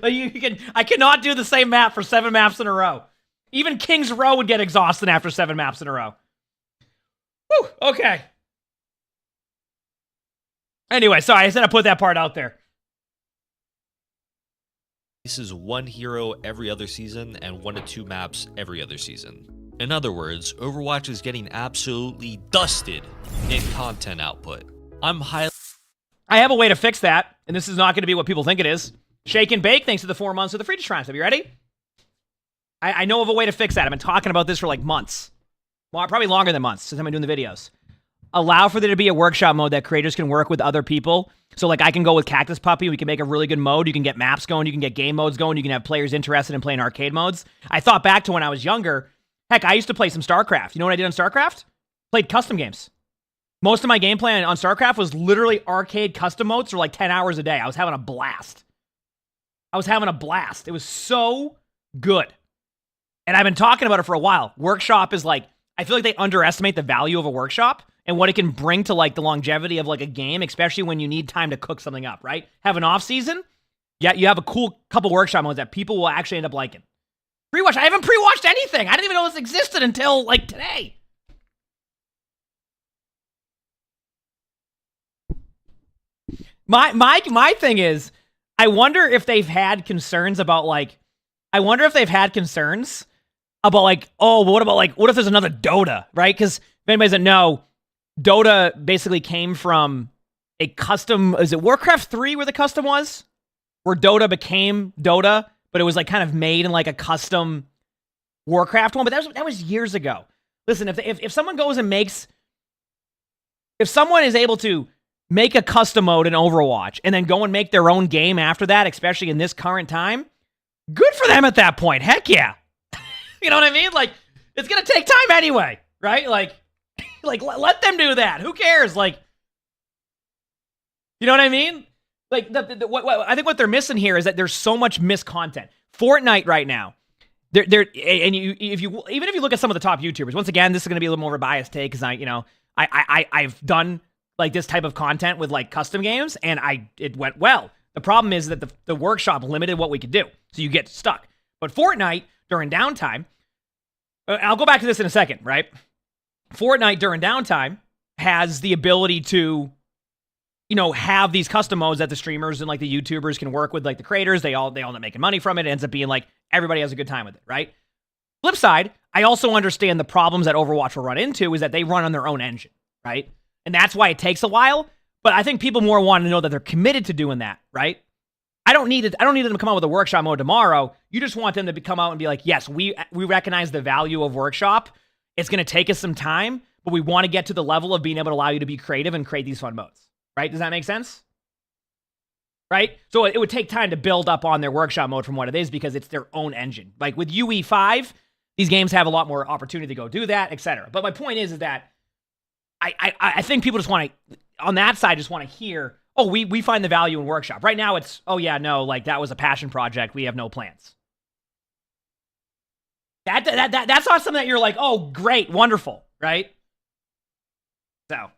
S2: I cannot do the same map for 7 maps in a row. Even King's Row would get exhausted after 7 maps in a row. Whew, okay. Anyway, sorry, I said I put that part out there.
S11: This is 1 hero every other season and 1 to 2 maps every other season. In other words, Overwatch is getting absolutely dusted in content output. I
S2: have a way to fix that, and this is not going to be what people think it is. Shake and bake, thanks to the 4 months of the free trials. Are you ready? I know of a way to fix that. I've been talking about this for like months. Well, probably longer than months since I've been doing the videos. Allow for there to be a workshop mode that creators can work with other people. So, like, I can go with Cactus Puppy. We can make a really good mode. You can get maps going. You can get game modes going. You can have players interested in playing arcade modes. I thought back to when I was younger. Heck, I used to play some StarCraft. You know what I did on StarCraft? Played custom games. Most of my gameplay on StarCraft was literally arcade custom modes for like 10 hours a day. I was having a blast. It was so good. And I've been talking about it for a while. Workshop is like, I feel like they underestimate the value of a workshop and what it can bring to like the longevity of like a game, especially when you need time to cook something up, right? Have an off season, yeah, you have a cool couple workshop modes that people will actually end up liking. Pre-watch, I haven't pre-watched anything. I didn't even know this existed until like today. My thing is, I wonder if they've had concerns about like, oh, well, what if there's another Dota, right? Because if anybody doesn't know, Dota basically came from a custom, is it Warcraft 3 where the custom was? Where Dota became Dota, but it was like kind of made in like a custom Warcraft one, but that was years ago. Listen, if someone goes and if someone is able to make a custom mode in Overwatch and then go and make their own game after that, especially in this current time, good for them at that point. Heck yeah. You know what I mean? Like, it's going to take time anyway, right? Like let them do that. Who cares? Like, you know what I mean? Like, I think what they're missing here is that there's so much missed content. Fortnite right now, even if you look at some of the top YouTubers, once again, this is going to be a little more of a biased take because I've done like this type of content with like custom games and it went well. The problem is that the workshop limited what we could do, so you get stuck. But Fortnite during downtime, I'll go back to this in a second, right? Fortnite during downtime has the ability to, have these custom modes that the streamers and like the YouTubers can work with, like the creators. They all end up making money from it. It ends up being like everybody has a good time with it, right? Flip side, I also understand the problems that Overwatch will run into is that they run on their own engine, right? And that's why it takes a while. But I think people more want to know that they're committed to doing that, right? I don't need them to come out with a workshop mode tomorrow. You just want them to come out and be like, yes, we recognize the value of workshop. It's going to take us some time, but we want to get to the level of being able to allow you to be creative and create these fun modes, right? Does that make sense? Right? So it would take time to build up on their workshop mode from what it is because it's their own engine. Like with UE5, these games have a lot more opportunity to go do that, etc. But my point is that I think people just want to, on that side, just want to hear, oh, we find the value in workshop. Right now it's, oh yeah, no, like that was a passion project. We have no plans. That's not something that you're like, oh, great, wonderful, right? So.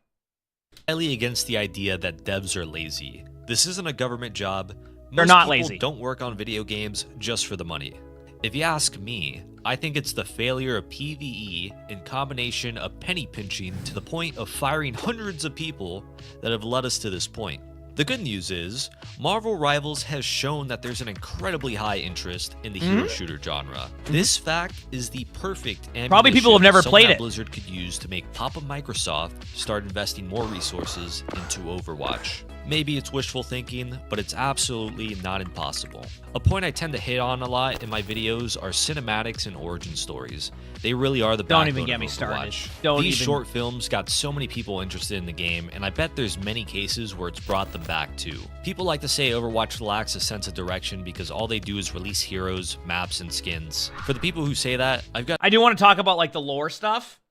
S11: Highly against the idea that devs are lazy. This isn't a government job.
S2: They're not lazy.
S11: People don't work on video games just for the money. If you ask me, I think it's the failure of PvE in combination of penny pinching to the point of firing hundreds of people that have led us to this point. The good news is, Marvel Rivals has shown that there's an incredibly high interest in the hero shooter genre. This fact is the perfect ammunition
S2: Probably people have never
S11: someone
S2: played
S11: at
S2: it.
S11: Blizzard could use to make Papa Microsoft start investing more resources into Overwatch. Maybe it's wishful thinking, but it's absolutely not impossible. A point I tend to hit on a lot in my videos are cinematics and origin stories. They really are the
S2: Don't
S11: backbone
S2: even get
S11: of
S2: me started.
S11: Overwatch. These short films got so many people interested in the game, and I bet there's many cases where it's brought them back too. People like to say Overwatch lacks a sense of direction because all they do is release heroes, maps, and skins. For the people who say that,
S2: I do want to talk about like the lore stuff.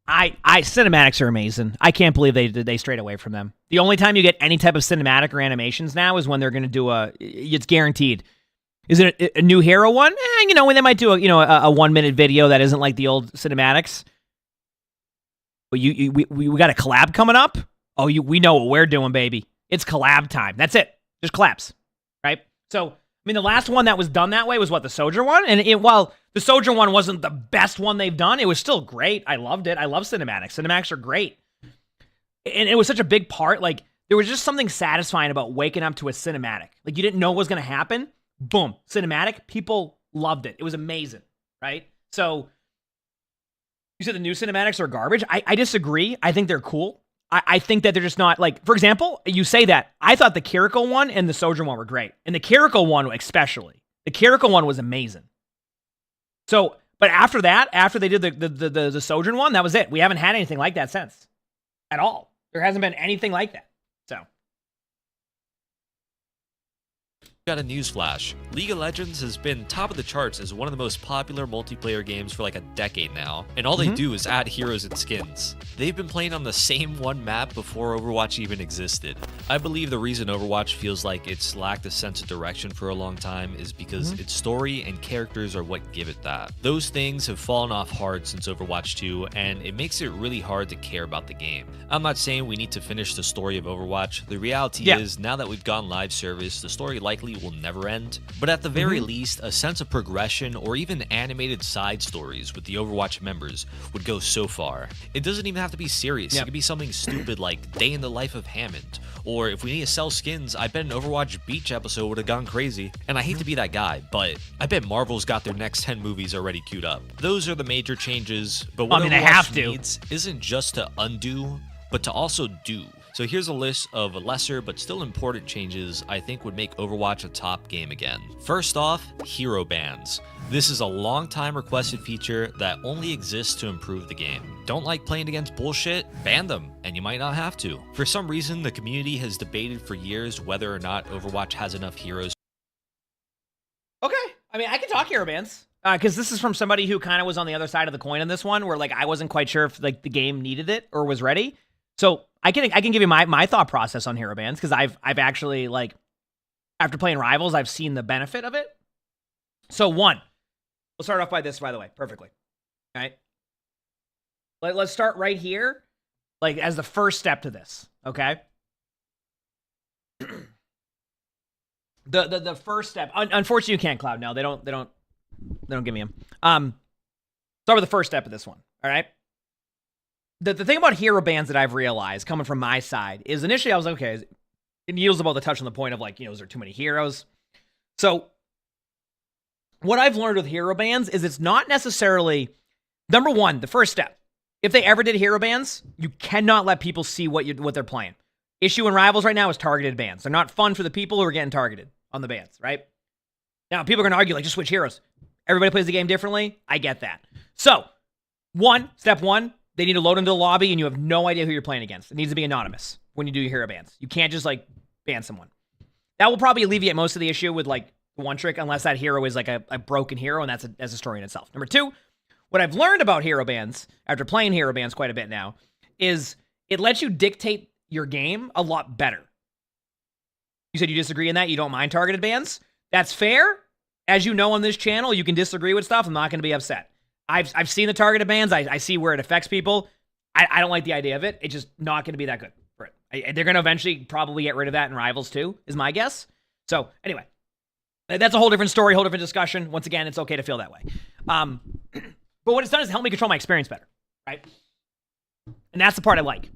S2: Cinematics are amazing. I can't believe they strayed away from them. The only time you get any type of cinematic or animations now is when they're going to do it's guaranteed. Is it a new hero one? You know, when they might do a 1 minute video that isn't like the old cinematics. But we got a collab coming up. Oh, we know what we're doing, baby. It's collab time. That's it. Just collabs, right? So, I mean, the last one that was done that way was what, the Soldier one? And while the Soldier one wasn't the best one they've done, it was still great. I loved it. I love cinematics. Cinematics are great. And it was such a big part. Like, there was just something satisfying about waking up to a cinematic. Like, you didn't know what was going to happen. Boom. Cinematic. People loved it. It was amazing, right? So, you said the new cinematics are garbage. I disagree. I think they're cool. I think that they're just not, like, for example, you say that. I thought the Kiriko one and the Soldier one were great. And the Kiriko one especially. The Kiriko one was amazing. So, but after that, after they did the Soldier one, that was it. We haven't had anything like that since. At all. There hasn't been anything like that. So.
S11: Got a newsflash. League of Legends has been top of the charts as one of the most popular multiplayer games for like a decade now, and all they do is add heroes and skins. They've been playing on the same one map before Overwatch even existed. I believe the reason Overwatch feels like it's lacked a sense of direction for a long time is because its story and characters are what give it that. Those things have fallen off hard since Overwatch 2, and it makes it really hard to care about the game. I'm not saying we need to finish the story of Overwatch. The reality is, now that we've gone live service, the story likely will never end, but at the very least, a sense of progression or even animated side stories with the Overwatch members would go so far. It doesn't even have to be serious. It could be something stupid like Day in the Life of Hammond, or if we need to sell skins, I bet an Overwatch Beach episode would have gone crazy. And I hate to be that guy, but I bet Marvel's got their next 10 movies already queued up. Those are the major changes, but what Overwatch needs isn't just to undo, but to also do. So here's a list of lesser but still important changes I think would make Overwatch a top game again. First off, hero bans. This is a long time requested feature that only exists to improve the game. Don't like playing against bullshit? Ban them, and you might not have to. For some reason, the community has debated for years whether or not Overwatch has enough heroes.
S2: Okay. I mean, I can talk hero bans. Because this is from somebody who kind of was on the other side of the coin on this one, where like I wasn't quite sure if like the game needed it or was ready. So I can give you my thought process on hero bans, because I've actually, like, after playing Rivals, I've seen the benefit of it. So one, we'll start off by this, by the way, perfectly. All right. Let's start right here, like as the first step to this. Okay. The first step. Unfortunately, you can't Cloud. No, they don't give me them. Start with the first step of this one. All right. The thing about hero bans that I've realized, coming from my side, is initially I was like, okay, Neil's about to touch on the point of, like, is there too many heroes? So, what I've learned with hero bans is it's not necessarily, number one, the first step. If they ever did hero bans, you cannot let people see what they're playing. Issue in Rivals right now is targeted bans. They're not fun for the people who are getting targeted on the bans, right? Now, people are going to argue, like, just switch heroes. Everybody plays the game differently. I get that. So, step one, they need to load into the lobby, and you have no idea who you're playing against. It needs to be anonymous when you do your hero bans. You can't just, like, ban someone. That will probably alleviate most of the issue with, like, the one trick, unless that hero is, like, a broken hero, and that's a story in itself. Number two, what I've learned about hero bans, after playing hero bans quite a bit now, is it lets you dictate your game a lot better. You said you disagree in that? You don't mind targeted bans? That's fair. As you know on this channel, you can disagree with stuff. I'm not going to be upset. I've seen the targeted bans. I see where it affects people. I don't like the idea of it. It's just not going to be that good for it. They're going to eventually probably get rid of that in Rivals too, is my guess. So anyway, that's a whole different story, whole different discussion. Once again, it's okay to feel that way. But what it's done is help me control my experience better, right? And that's the part I like.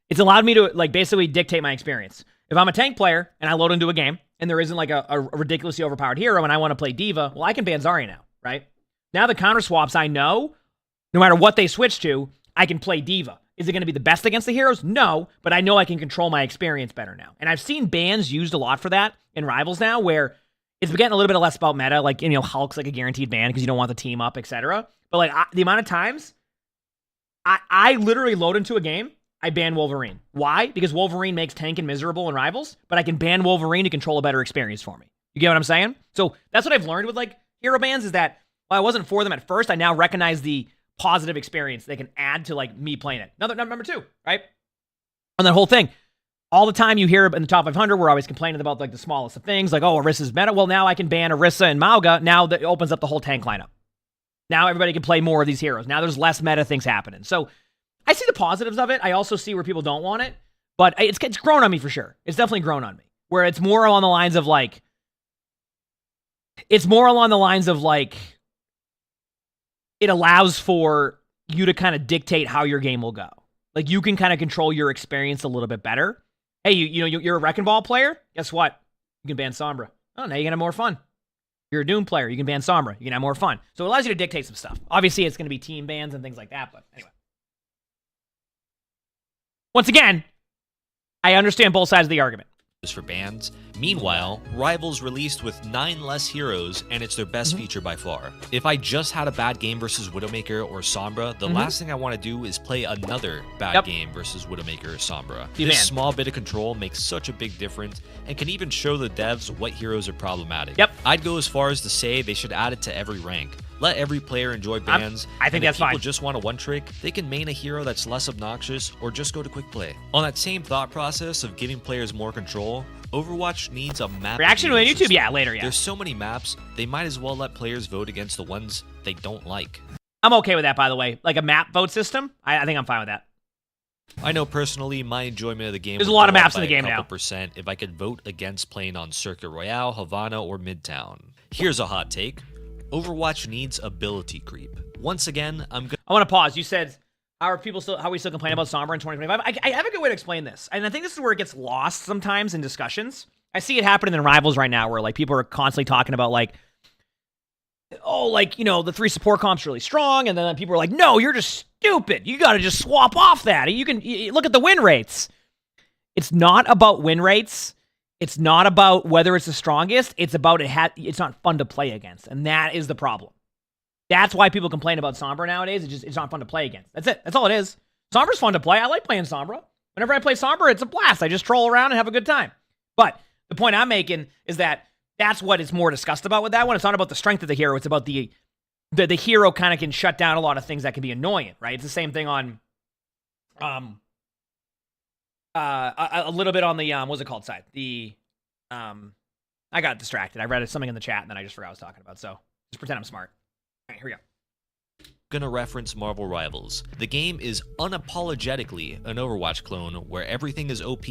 S2: It's allowed me to like basically dictate my experience. If I'm a tank player and I load into a game and there isn't like a ridiculously overpowered hero and I want to play Diva, well, I can ban Zarya now, right? Now the counter swaps, I know, no matter what they switch to, I can play Diva. Is it going to be the best against the heroes? No, but I know I can control my experience better now. And I've seen bans used a lot for that in Rivals now, where it's getting a little bit less about meta, like, you know, Hulk's like a guaranteed ban because you don't want the team up, etc. But like the amount of times I literally load into a game, I ban Wolverine. Why? Because Wolverine makes tanking miserable in Rivals, but I can ban Wolverine to control a better experience for me. You get what I'm saying? So that's what I've learned with like hero bans is that while I wasn't for them at first, I now recognize the positive experience they can add to like me playing it. Number 2, right? On that whole thing, all the time you hear in the top 500, we're always complaining about like the smallest of things, like, oh, Orissa's meta. Well, now I can ban Orisa and Mauga. Now that opens up the whole tank lineup. Now everybody can play more of these heroes. Now there's less meta things happening. So I see the positives of it. I also see where people don't want it, but it's grown on me for sure. It's definitely grown on me. Where it's more along the lines of like, it allows for you to kind of dictate how your game will go. Like you can kind of control your experience a little bit better. Hey, you're a Wrecking Ball player? Guess what? You can ban Sombra. Oh, now you can have more fun. You're a Doom player. You can ban Sombra. You can have more fun. So it allows you to dictate some stuff. Obviously, it's going to be team bans and things like that, but anyway. Once again, I understand both sides of the argument.
S11: For bans. Meanwhile, Rivals released with 9 less heroes, and it's their best feature by far. If I just had a bad game versus Widowmaker or Sombra, the last thing I want to do is play another bad game versus Widowmaker or Sombra. This small bit of control makes such a big difference and can even show the devs what heroes are problematic. I'd go as far as to say they should add it to every rank. Let every player enjoy bans.
S2: I think that's fine.
S11: If people just want a one trick, they can main a hero that's less obnoxious or just go to quick play. On that same thought process of giving players more control, Overwatch needs a map
S2: reaction on YouTube.
S11: system.
S2: Yeah, later. Yeah.
S11: There's so many maps, they might as well let players vote against the ones they don't like.
S2: I'm okay with that, by the way. Like a map vote system, I think I'm fine with that.
S11: I know personally my enjoyment of the game
S2: There's a lot of maps in the game now.
S11: % if I could vote against playing on Circuit Royale, Havana, or Midtown. Here's a hot take. Overwatch needs ability creep. Once again, I
S2: want to pause. You said, how we still complain about Sombra in 2025? I have a good way to explain this. And I think this is where it gets lost sometimes in discussions. I see it happening in Rivals right now where like people are constantly talking about like, oh, like, you know, the 3 support comp's really strong. And then people are like, no, you're just stupid. You got to just swap off that. You look at the win rates. It's not about win rates. It's not about whether it's the strongest. It's about it's not fun to play against. And that is the problem. That's why people complain about Sombra nowadays. It's not fun to play against. That's it. That's all it is. Sombra's fun to play. I like playing Sombra. Whenever I play Sombra, it's a blast. I just troll around and have a good time. But the point I'm making is that that's what is more discussed about with that one. It's not about the strength of the hero. It's about the hero kind of can shut down a lot of things that can be annoying, right? It's the same thing on a little bit on the what's it called side? The I got distracted. I read something in the chat and then I just forgot what I was talking about. So just pretend I'm smart. All right, here we go.
S11: Gonna reference Marvel Rivals. The game is unapologetically an Overwatch clone where everything is OP,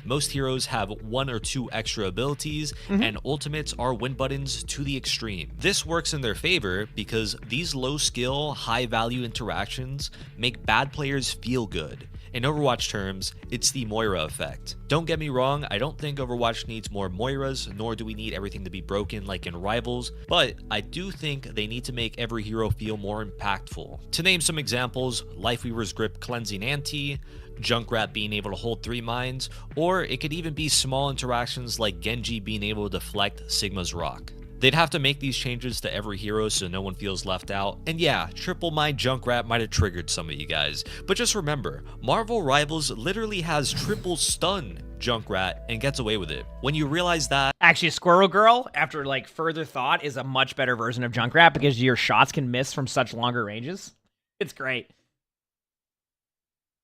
S11: most heroes have 1 or 2 extra abilities, and ultimates are win buttons to the extreme. This works in their favor because these low skill, high value interactions make bad players feel good. In Overwatch terms, it's the Moira effect. Don't get me wrong, I don't think Overwatch needs more Moiras, nor do we need everything to be broken like in Rivals, but I do think they need to make every hero feel more impactful. To name some examples, Lifeweaver's Grip cleansing anti, Junkrat being able to hold 3 mines, or it could even be small interactions like Genji being able to deflect Sigma's rock. They'd have to make these changes to every hero so no one feels left out. And yeah, triple mine Junkrat might have triggered some of you guys. But just remember, Marvel Rivals literally has triple stun Junkrat and gets away with it. When you realize that...
S2: Actually, Squirrel Girl, after like further thought, is a much better version of Junkrat because your shots can miss from such longer ranges. It's great.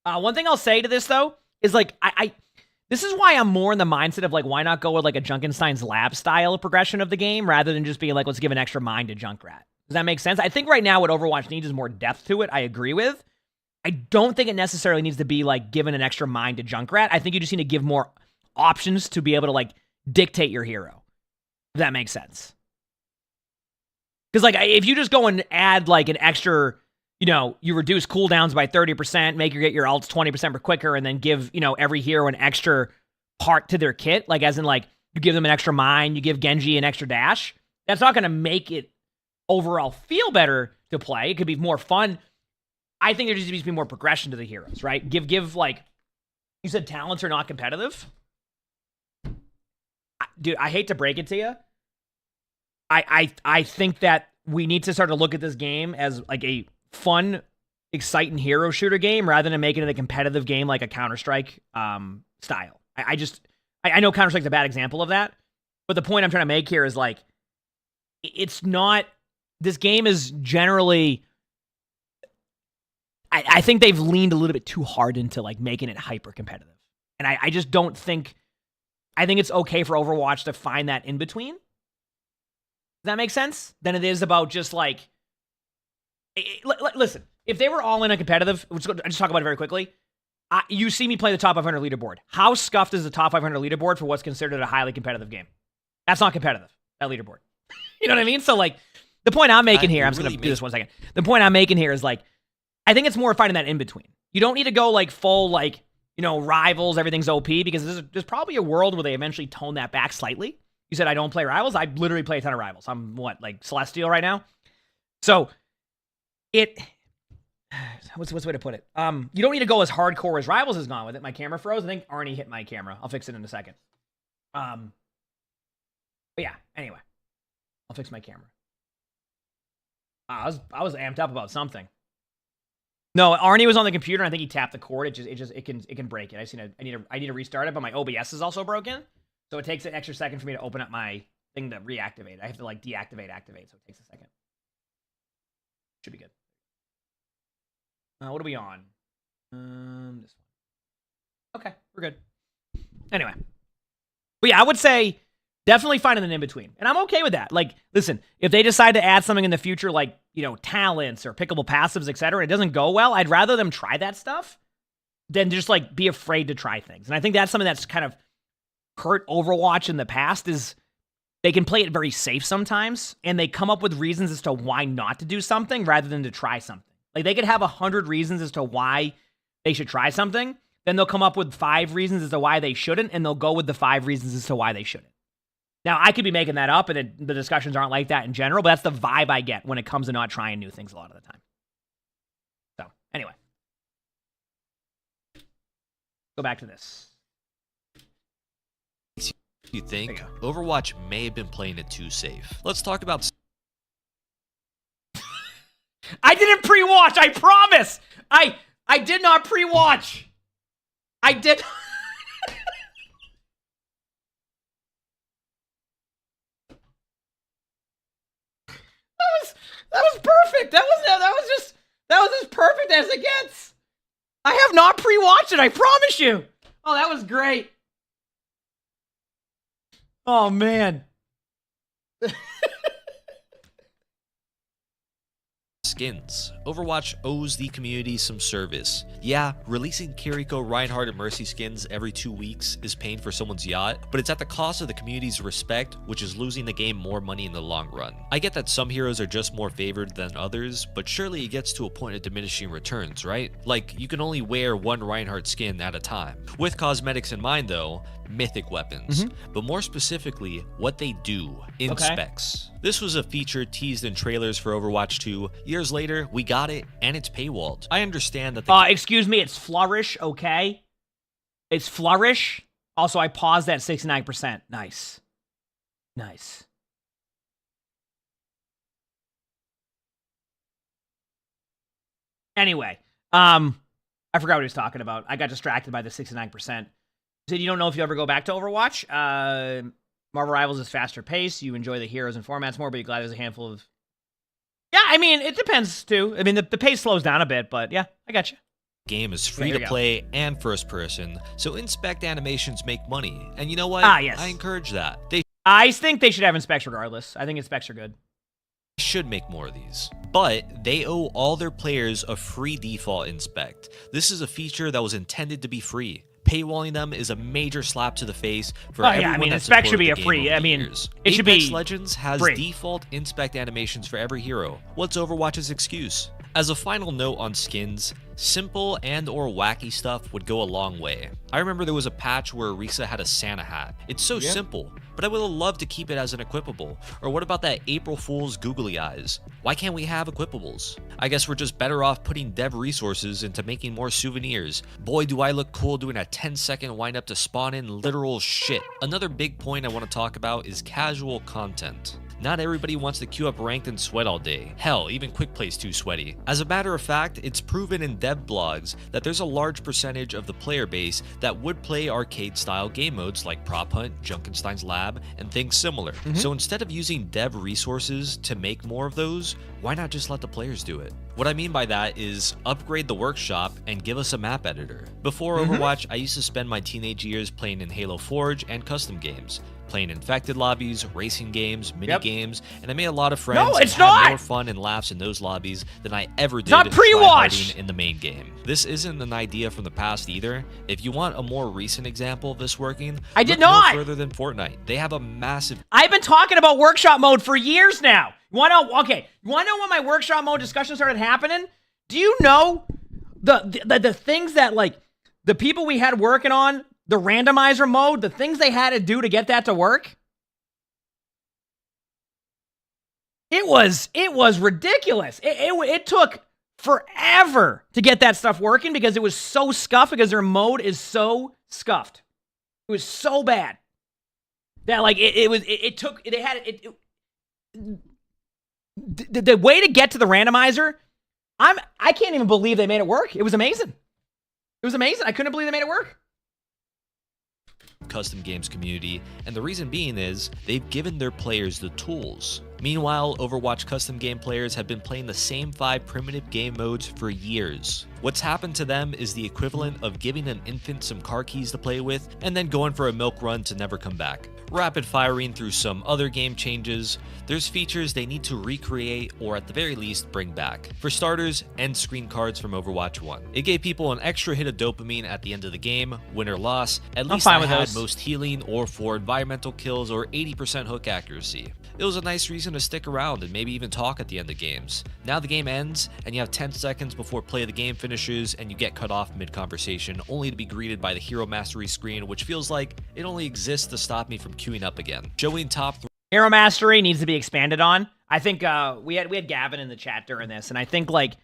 S2: One thing I'll say to this, though, is like, this is why I'm more in the mindset of like, why not go with like a Junkenstein's Lab style of progression of the game rather than just being like, let's give an extra mine to Junkrat. Does that make sense? I think right now what Overwatch needs is more depth to it. I agree with. I don't think it necessarily needs to be like given an extra mine to Junkrat. I think you just need to give more options to be able to like dictate your hero. If that makes sense. Because like if you just go and add like an extra, you know, you reduce cooldowns by 30%, make get your ults 20% quicker, and then give, you know, every hero an extra part to their kit. Like, as in, like, you give them an extra mine, you give Genji an extra dash. That's not going to make it overall feel better to play. It could be more fun. I think there just needs to be more progression to the heroes, right? Give like, you said talents are not competitive. Dude, I hate to break it to you. I think that we need to start to look at this game as like a fun, exciting hero shooter game rather than making it a competitive game like a Counter-Strike style. I know Counter-Strike's a bad example of that, but the point I'm trying to make here is like, it's not, this game is generally, I think they've leaned a little bit too hard into like making it hyper competitive. And I just don't think, I think it's okay for Overwatch to find that in between. Does that make sense? Than it is about just like, listen, if they were all in a competitive, I just talk about it very quickly. You see me play the top 500 leaderboard. How scuffed is the top 500 leaderboard for what's considered a highly competitive game? That's not competitive, that leaderboard. You know what I mean? So like, the point I'm making here, I'm just going to do this 1 second. The point I'm making here is like, I think it's more finding that in between. You don't need to go like full, like, you know, rivals, everything's OP, because there's probably a world where they eventually tone that back slightly. You said I don't play rivals. I literally play a ton of rivals. I'm what, like Celestial right now? So what's the way to put it? You don't need to go as hardcore as rivals has gone with it. My camera froze. I think Arnie hit my camera. I'll fix it in a second. But yeah, anyway. I'll fix my camera. I was amped up about something. No, Arnie was on the computer, and I think he tapped the cord. It can break it. I need to restart it, but my OBS is also broken. So it takes an extra second for me to open up my thing to reactivate. I have to like deactivate, activate, so it takes a second. Should be good. What are we on? This one. Okay, we're good. Anyway. But yeah, I would say definitely finding an in-between. And I'm okay with that. Like, listen, if they decide to add something in the future, like, you know, talents or pickable passives, etc., and it doesn't go well, I'd rather them try that stuff than just, like, be afraid to try things. And I think that's something that's kind of hurt Overwatch in the past, is they can play it very safe sometimes, and they come up with reasons as to why not to do something rather than to try something. Like, they could have 100 reasons as to why they should try something, then they'll come up with 5 reasons as to why they shouldn't, and they'll go with the 5 reasons as to why they shouldn't. Now, I could be making that up, and the discussions aren't like that in general, but that's the vibe I get when it comes to not trying new things a lot of the time. So, anyway. Go back to this.
S11: You think Overwatch may have been playing it too safe? Let's talk about...
S2: I didn't pre-watch, I promise! I did not pre-watch! I did... That was perfect. That was as perfect as it gets. I have not pre-watched it, I promise you. Oh, that was great. Oh man.
S11: Skins. Overwatch owes the community some service. Yeah, releasing Kiriko, Reinhardt, and Mercy skins every 2 weeks is paying for someone's yacht, but it's at the cost of the community's respect, which is losing the game more money in the long run. I get that some heroes are just more favored than others, but surely it gets to a point of diminishing returns, right? Like, you can only wear one Reinhardt skin at a time. With cosmetics in mind though, mythic weapons, but more specifically, what they do in specs. This was a feature teased in trailers for Overwatch 2. Years later, we got it, and it's paywalled. I understand that the...
S2: excuse me, it's Flourish, okay? It's Flourish. Also, I paused at 69%. Nice. Nice. Anyway, I forgot what he was talking about. I got distracted by the 69%. So you don't know if you ever go back to Overwatch. Marvel Rivals is faster paced. You enjoy the heroes and formats more, but you're glad there's a handful of... Yeah, I mean, it depends, too. I mean, the pace slows down a bit, but yeah, I got you.
S11: Game is free to play and first person, so inspect animations make money. And you know what?
S2: Yes.
S11: I encourage that.
S2: I think they should have inspects regardless. I think inspects are good.
S11: Should make more of these, but they owe all their players a free default inspect. This is a feature that was intended to be free. Paywalling them is a major slap to the face for
S2: Oh,
S11: everyone
S2: yeah, I mean,
S11: that
S2: the spec should
S11: supported
S2: be
S11: the
S2: a
S11: game
S2: free.
S11: over
S2: I
S11: the
S2: mean,
S11: years.
S2: it should
S11: Apex
S2: be
S11: Legends has
S2: free.
S11: default inspect animations for every hero. What's Overwatch's excuse? As a final note on skins, simple and or wacky stuff would go a long way. I remember there was a patch where Risa had a Santa hat. It's so simple, but I would have loved to keep it as an equipable. Or what about that April Fool's googly eyes? Why can't we have equipables? I guess we're just better off putting dev resources into making more souvenirs. Boy, do I look cool doing a 10-second wind up to spawn in literal shit. Another big point I want to talk about is casual content. Not everybody wants to queue up ranked and sweat all day. Hell, even quick play's too sweaty. As a matter of fact, it's proven in dev blogs that there's a large percentage of the player base that would play arcade-style game modes like Prop Hunt, Junkenstein's Lab, and things similar. So instead of using dev resources to make more of those, why not just let the players do it? What I mean by that is upgrade the workshop and give us a map editor. Before Overwatch, I used to spend my teenage years playing in Halo Forge and custom games. Playing infected lobbies, racing games, mini games, and I made a lot of friends
S2: No, it's
S11: and had
S2: not!
S11: more fun and laughs in those lobbies than I ever did
S2: not pre-watch!
S11: tryharding in the main game. This isn't an idea from the past either. If you want a more recent example of this working,
S2: I did
S11: look
S2: not!
S11: no further than Fortnite. They have a massive...
S2: I've been talking about workshop mode for years now. You want to know? Okay, you want to know when my workshop mode discussion started happening? Do you know the things that like the people we had working on the randomizer mode, the things they had to do to get that to work? It was ridiculous. It took forever to get that stuff working because it was so scuffed, because their mode is so scuffed. It was so bad that like the way to get to the randomizer, I can't even believe they made it work. It was amazing. It was amazing. I couldn't believe they made it work.
S11: Custom games community, and the reason being is they've given their players the tools. Meanwhile, Overwatch custom game players have been playing the same 5 primitive game modes for years. What's happened to them is the equivalent of giving an infant some car keys to play with and then going for a milk run to never come back. Rapid firing through some other game changes, there's features they need to recreate or at the very least bring back. For starters, end screen cards from Overwatch 1. It gave people an extra hit of dopamine at the end of the game, win or loss. At least I had most healing or for environmental kills or 80% hook accuracy. It was a nice reason to stick around and maybe even talk at the end of games. Now the game ends, and you have 10 seconds before play of the game finishes, and you get cut off mid-conversation, only to be greeted by the hero mastery screen, which feels like it only exists to stop me from queuing up again. Showing top 3
S2: Hero mastery needs to be expanded on. I think we had Gavin in the chat during this, and I think like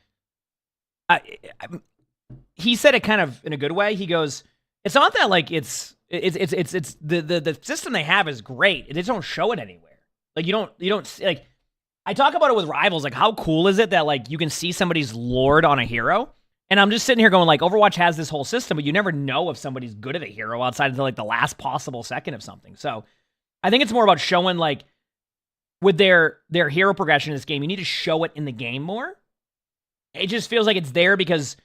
S2: he said it kind of in a good way. He goes, "It's not that like it's the system they have is great. They just don't show it anywhere. Like you don't like." I talk about it with Rivals. Like, how cool is it that like you can see somebody's lord on a hero? And I'm just sitting here going like, Overwatch has this whole system, but you never know if somebody's good at a hero outside of like the last possible second of something. So I think it's more about showing like with their hero progression in this game, you need to show it in the game more. It just feels like it's there because,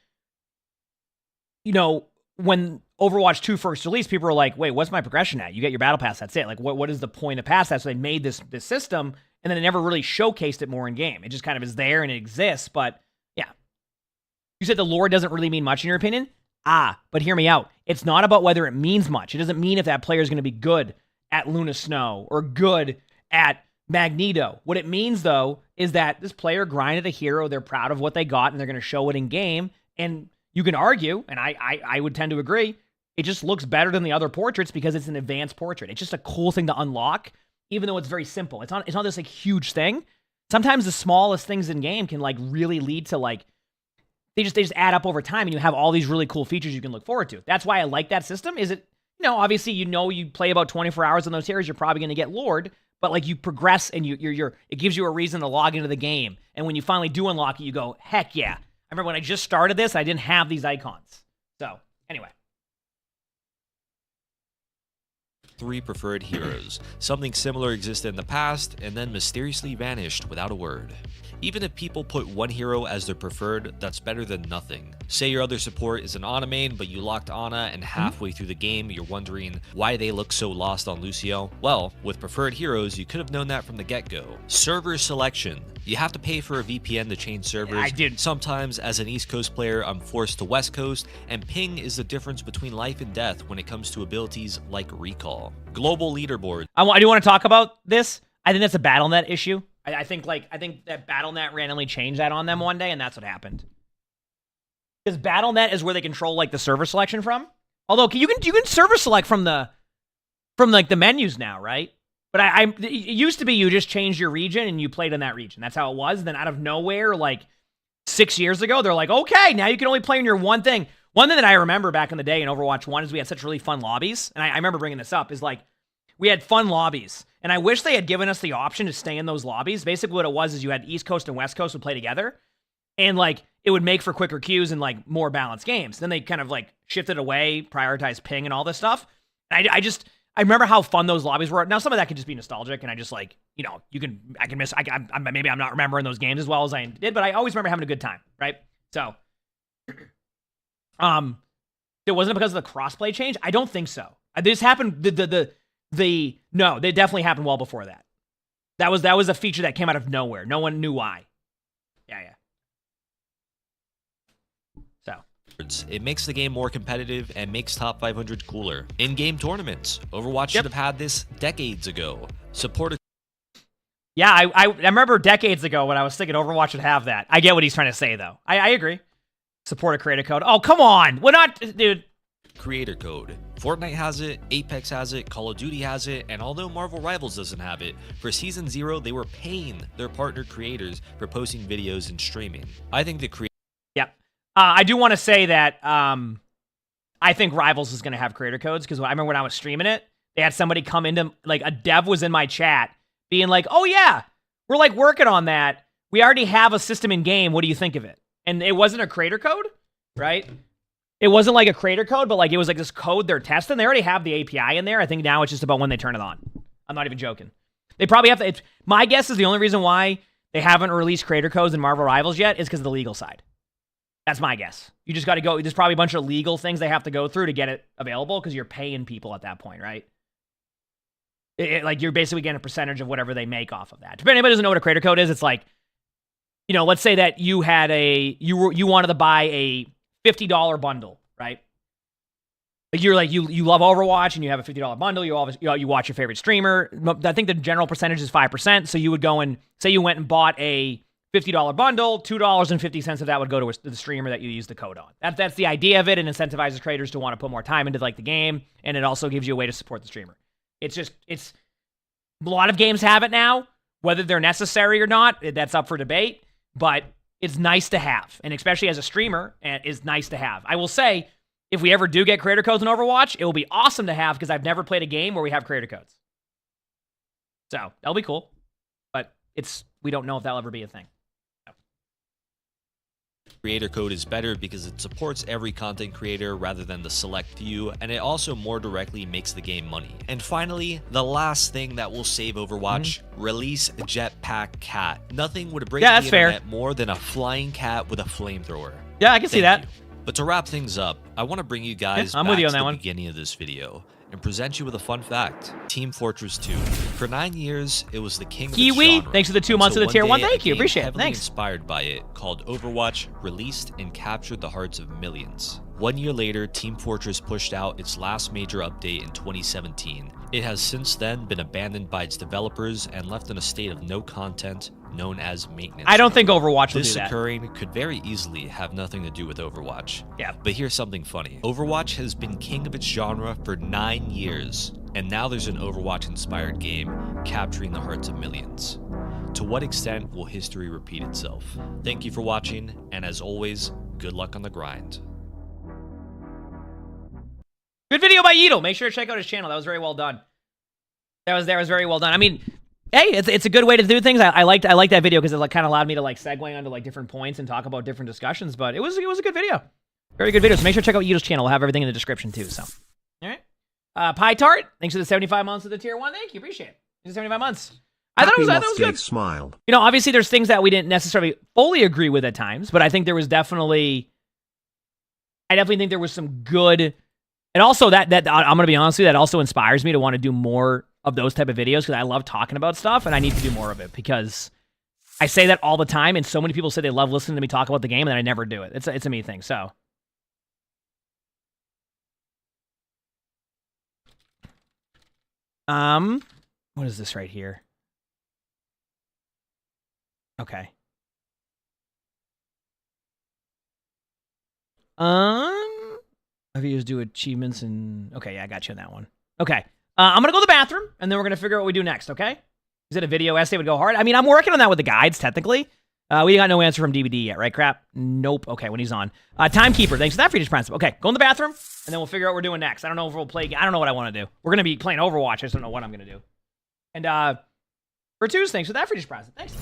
S2: you know, when Overwatch 2 first released, people were like, wait, what's my progression at? You get your battle pass, that's it. Like, what is the point of pass that? So they made this system, and then they never really showcased it more in game. It just kind of is there and it exists, but yeah. You said the lore doesn't really mean much in your opinion? But hear me out. It's not about whether it means much. It doesn't mean if that player is going to be good at Luna Snow or good at Magneto. What it means, though, is that this player grinded a hero, they're proud of what they got, and they're going to show it in game, and you can argue, and I would tend to agree, it just looks better than the other portraits because it's an advanced portrait. It's just a cool thing to unlock, even though it's very simple. It's not this like huge thing. Sometimes the smallest things in game can like really lead to like they just add up over time, and you have all these really cool features you can look forward to. That's why I like that system. Is it, you know, obviously you play about 24 hours on those heroes, you're probably going to get Lord, but like you progress and it gives you a reason to log into the game. And when you finally do unlock it, you go, heck yeah. I remember when I just started this, I didn't have these icons. So, anyway.
S11: 3 preferred heroes. Something similar existed in the past and then mysteriously vanished without a word. Even if people put one hero as their preferred, that's better than nothing. Say your other support is an Ana main, but you locked Ana and halfway through the game you're wondering why they look so lost on Lucio. Well, with preferred heroes, you could have known that from the get-go. Server selection. You have to pay for a VPN to change servers.
S2: I did.
S11: Sometimes, as an East Coast player, I'm forced to West Coast, and ping is the difference between life and death when it comes to abilities like recall. Global leaderboard.
S2: I do want to talk about this. I think that's a BattleNet issue. I think that BattleNet randomly changed that on them one day, and that's what happened. Because BattleNet is where they control like the server selection from. Although you can server select from like the menus now, right? But it used to be you just changed your region and you played in that region. That's how it was. And then out of nowhere, like 6 years ago, they're like, okay, now you can only play in your one thing. One thing that I remember back in the day in Overwatch 1 is we had such really fun lobbies. And I remember bringing this up is like, we had fun lobbies. And I wish they had given us the option to stay in those lobbies. Basically what it was is you had East Coast and West Coast would play together. And like, it would make for quicker queues and like more balanced games. Then they kind of like shifted away, prioritized ping and all this stuff. And I remember how fun those lobbies were. Now, some of that could just be nostalgic, and I just like, maybe I'm not remembering those games as well as I did, but I always remember having a good time, right? So, it wasn't because of the crossplay change. I don't think so. This happened. No, they definitely happened well before that. That was a feature that came out of nowhere. No one knew why. Yeah. So.
S11: It makes the game more competitive and makes top 500 cooler. In-game tournaments. Overwatch should have had this decades ago. Support.
S2: Yeah, I remember decades ago when I was thinking Overwatch should have that. I get what he's trying to say, though. I agree. Support a creator code. Oh, come on. We're not, dude.
S11: Creator code. Fortnite has it, Apex has it, Call of Duty has it, and although Marvel Rivals doesn't have it, for Season 0, they were paying their partner creators for posting videos and streaming. I think the
S2: I do want to say that I think Rivals is going to have creator codes, because I remember when I was streaming it, they had somebody come into, like, a dev was in my chat being like, oh yeah, we're like working on that. We already have a system in game. What do you think of it? And it wasn't a creator code, right? It wasn't like a creator code, but like it was like this code they're testing. They already have the API in there. I think now it's just about when they turn it on. I'm not even joking. They probably have to. My guess is the only reason why they haven't released creator codes in Marvel Rivals yet is because of the legal side. That's my guess. You just got to go. There's probably a bunch of legal things they have to go through to get it available, because you're paying people at that point, right? Like you're basically getting a percentage of whatever they make off of that. If anybody doesn't know what a creator code is, it's like, let's say that you had you wanted to buy a $50 bundle, right? Like you love Overwatch and you have a $50 bundle. You watch your favorite streamer. I think the general percentage is 5%. So you would go and say you went and bought a $50 bundle, $2.50 of that would go to the streamer that you use the code on. That's the idea of it, and incentivizes creators to want to put more time into like the game, and it also gives you a way to support the streamer. It's a lot of games have it now. Whether they're necessary or not, that's up for debate, but it's nice to have, and especially as a streamer, it's nice to have. I will say, if we ever do get creator codes in Overwatch, it will be awesome to have, because I've never played a game where we have creator codes. So that'll be cool, but we don't know if that'll ever be a thing.
S11: Creator code is better because it supports every content creator rather than the select few, and it also more directly makes the game money. And finally, the last thing that will save Overwatch, release Jetpack Cat. Nothing would break the internet more than a flying cat with a flamethrower.
S2: Yeah, I can see that.
S11: But to wrap things up, I want to bring you guys back to the beginning of this video and present you with a fun fact. Team Fortress 2. For 9 years, it was the king of the genre.
S2: Thanks for the 2 months of the tier 1. Thank you. Appreciate it.
S11: Heavily
S2: Thanks.
S11: Inspired by it, called Overwatch, released and captured the hearts of millions. 1 year later, Team Fortress pushed out its last major update in 2017. It has since then been abandoned by its developers and left in a state of no content, known as maintenance.
S2: I don't think Overwatch will do that.
S11: This occurring could very easily have nothing to do with Overwatch.
S2: Yeah.
S11: But here's something funny. Overwatch has been king of its genre for 9 years, and now there's an Overwatch-inspired game capturing the hearts of millions. To what extent will history repeat itself? Thank you for watching, and as always, good luck on the grind.
S2: Good video by Yeetle. Make sure to check out his channel. That was very well done. That was very well done. I mean, hey, it's a good way to do things. I liked that video because it kind of allowed me to like segue onto like different points and talk about different discussions. But it was a good video, very good video. So make sure to check out Yeetle's channel. We'll have everything in the description too. So, all right. Pie Tart, thanks for the 75 months of the tier 1. Thank you, appreciate it. 75 months. I thought it was good.
S3: Smile.
S2: You know, obviously there's things that we didn't necessarily fully agree with at times, but I think there was definitely, I definitely think there was some good, and also that I'm gonna be honest with you, that also inspires me to want to do more of those type of videos because I love talking about stuff and I need to do more of it because I say that all the time and so many people say they love listening to me talk about the game and I never do it. It's a me thing. So. What is this right here? Okay. Have you just do achievements and okay, yeah, I got you on that one. Okay. I'm gonna go to the bathroom and then we're gonna figure out what we do next, okay? Is it a video essay would go hard? I mean, I'm working on that with the guides, technically. We got no answer from DVD yet, right, crap? Nope. Okay, when he's on. Timekeeper, thanks for that, Friedrich Principle. Okay, go in the bathroom, and then we'll figure out what we're doing next. I don't know if we'll play... I don't know what I want to do. We're going to be playing Overwatch. I just don't know what I'm going to do. And, for twos, thanks for that, Friedrich Principle. Thanks.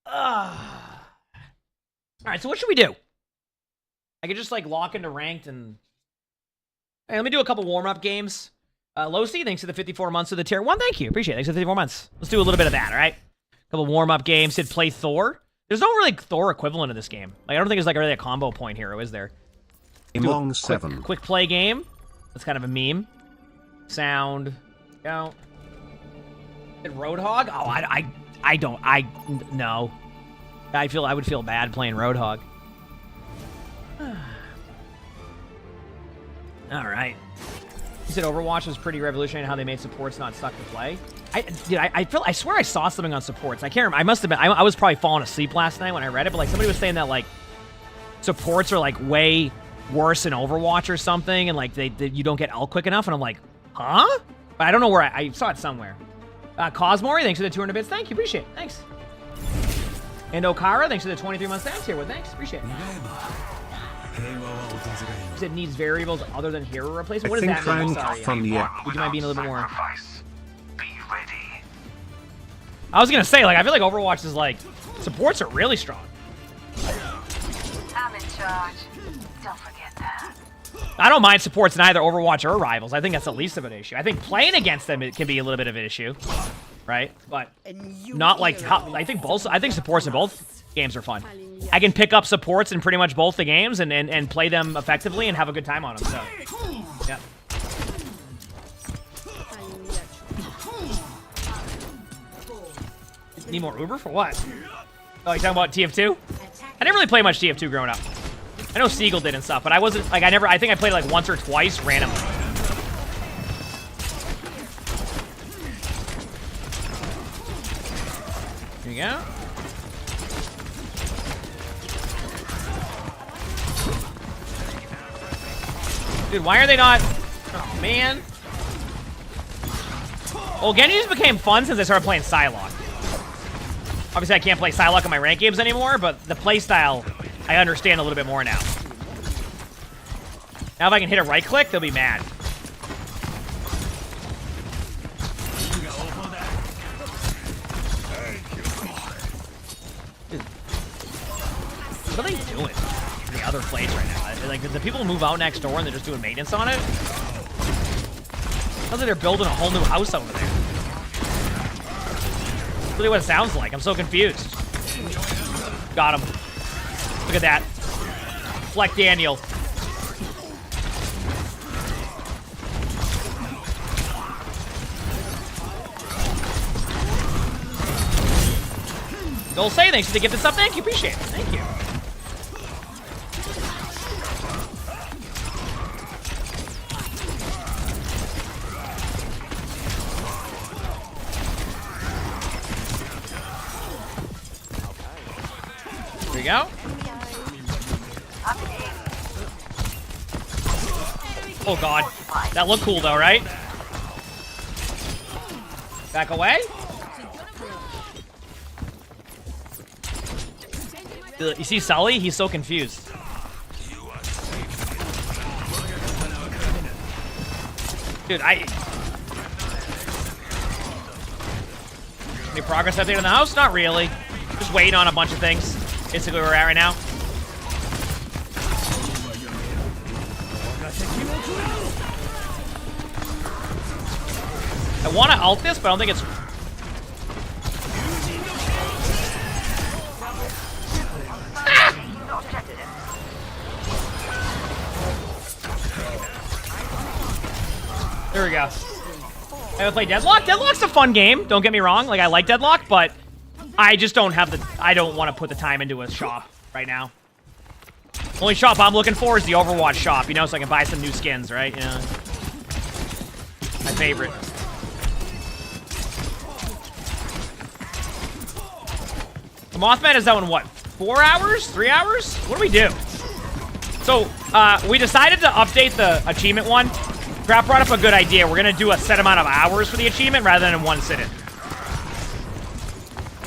S2: All right, so what should we do? I could just, like, lock into ranked and... Hey, let me do a couple warm-up games. Losi, thanks for the 54 months of the tier 1. Thank you. Appreciate it. Thanks for the 54 months. Let's do a little bit of that, all right? A couple warm-up games. Did play Thor. There's no really Thor equivalent in this game. Like, I don't think there's, like, really a combo point hero, is there?
S3: Emongg 7.
S2: Quick play game. That's kind of a meme. Sound. Go. Did Roadhog? Oh, no. I would feel bad playing Roadhog. All right. You said Overwatch was pretty revolutionary in how they made supports not stuck to play. I swear I saw something on supports. I can't remember. I must have been. I was probably falling asleep last night when I read it, but like somebody was saying that like supports are like way worse in Overwatch or something, and like you don't get ult quick enough. And I'm like, huh? But I don't know where I saw it somewhere. Cosmori, thanks for the 200 bits. Thank you, appreciate it. Thanks. And Okara, thanks for the 23 months thanks here. Well, thanks, appreciate it. It needs variables other than hero replacement. What does that mean? Sorry. Would you mind being a little bit more? I was gonna say, like, I feel like Overwatch is like supports are really strong.
S7: I'm in charge. Don't forget that.
S2: I don't mind supports in either Overwatch or Rivals. I think that's the least of an issue. I think playing against them it can be a little bit of an issue, right? But not like I think supports in both games are fun. I can pick up supports in pretty much both the games and play them effectively and have a good time on them. So, yeah. Need more Uber for what? Oh, you talking about TF2? I didn't really play much TF2 growing up. I know Siegel did and stuff, but I wasn't like I think I played it like once or twice randomly. Here you go. Dude, why are they not? Oh man. Well, Genji just became fun since I started playing Psylocke. Obviously, I can't play Psylocke in my rank games anymore, but the playstyle I understand a little bit more now. Now if I can hit a right click, they'll be mad. Like, did the people move out next door and they're just doing maintenance on it? Sounds like they're building a whole new house over there. That's really what it sounds like. I'm so confused. Got him. Look at that. Fleck Daniel. Don't say thanks for the gifted sub. Thank you. Appreciate it. Thank you. There you go. Oh god. That looked cool though, right? Back away. You see Sully? He's so confused. Dude, any progress update in the house? Not really. Just waiting on a bunch of things. Basically where we're at right now. I want to ult this, but I don't think it's... There we go. I haven't played Deadlock. Deadlock's a fun game. Don't get me wrong. Like, I like Deadlock, but I just don't have the... I don't want to put the time into a shop right now. Only shop I'm looking for is the Overwatch shop, you know, so I can buy some new skins, right? You know? My favorite. The Mothman is out in what? 4 hours? 3 hours? What do we do? So, we decided to update the achievement one. Crap brought up a good idea. We're gonna do a set amount of hours for the achievement rather than in one sit-in.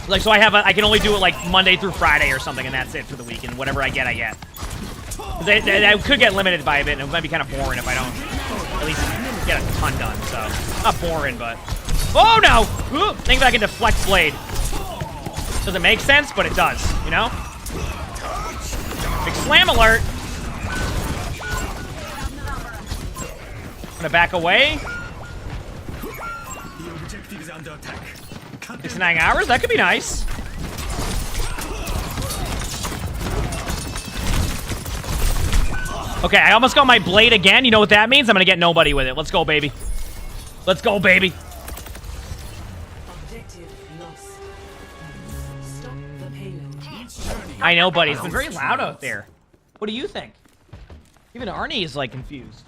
S2: Like, so I can only do it like Monday through Friday or something, and that's it for the week. And whatever I get, I get. They could get limited by a bit, and it might be kind of boring if I don't at least get a ton done. So, not boring, but oh no! Ooh, think that I can deflect blade. Doesn't make sense, but it does. You know? Big slam alert. I'm gonna back away. 6 to 9 hours? That could be nice. Okay, I almost got my blade again. You know what that means? I'm gonna get nobody with it. Let's go, baby. Let's go, baby. I know, buddy. It's been very loud out there. What do you think? Even Arnie is, like, confused.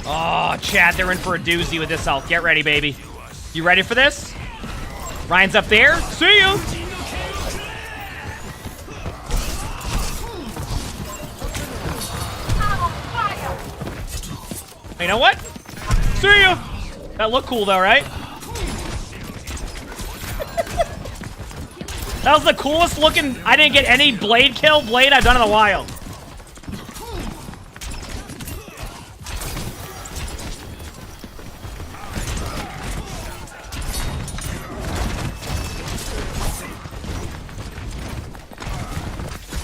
S2: Oh, Chad, they're in for a doozy with this ult. Get ready, baby. You ready for this? Ryan's up there. See you! You know what? See you! That looked cool, though, right? That was the coolest looking... I didn't get any blade kill blade I've done in a while.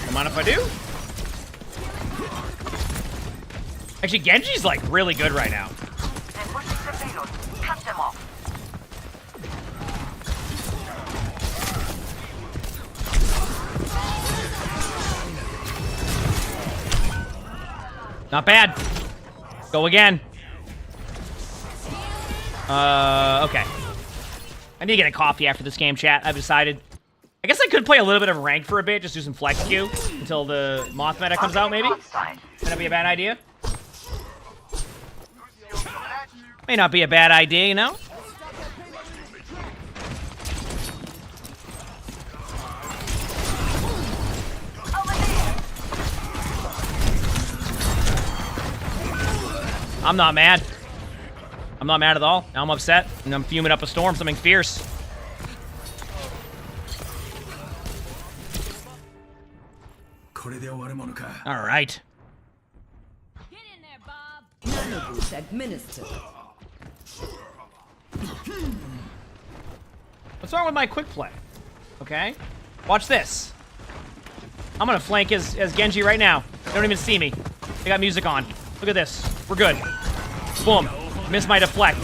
S2: Come on if I do. Actually, Genji's like really good right now. Not bad. Go again. Okay. I need to get a coffee after this game, chat. I've decided. I guess I could play a little bit of rank for a bit, just do some flex queue until the Moth meta comes out, maybe. That'd be a bad idea. May not be a bad idea, you know? I'm not mad. I'm not mad at all. Now I'm upset, and I'm fuming up a storm, something fierce. All right.
S10: Nanoboost administered.
S2: What's wrong with my quick play? Okay. Watch this. I'm gonna flank as Genji right now. They don't even see me. They got music on. Look at this. We're good. Boom. Miss my deflect.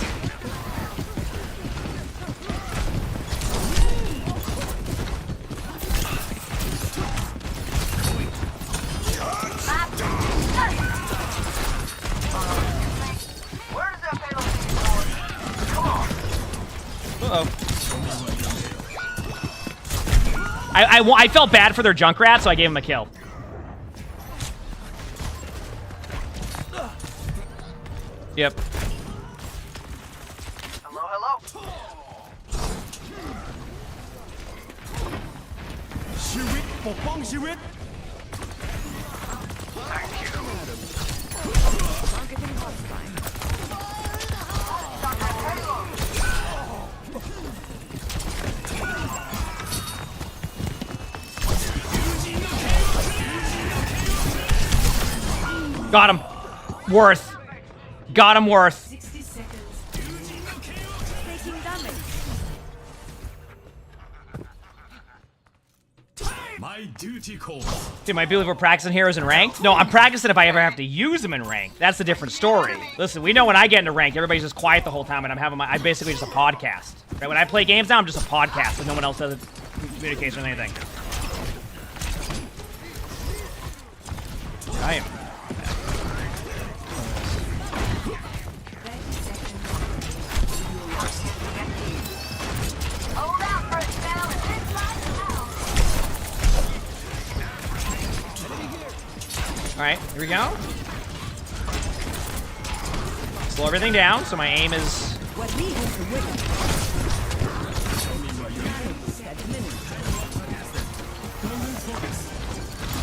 S7: Where does that payload lead, boys? Come on.
S2: Uh-oh. I felt bad for their Junkrat, so I gave him a kill. Yep.
S7: Hello, hello.
S2: Got him. Worth. Got him worth.
S8: 60 seconds. Taking damage.
S9: My duty calls.
S2: Dude, my believe we're practicing heroes in ranked? No, I'm practicing if I ever have to use them in ranked. That's a different story. Listen, we know when I get into ranked, everybody's just quiet the whole time, and I'm basically just a podcast. Right? When I play games now, I'm just a podcast, and no one else does it, communication or anything. I am.
S7: Hold out for it, Bell. It's lights out.
S2: Alright, here we go. Slow everything down, so my aim is...
S10: What we have to witness.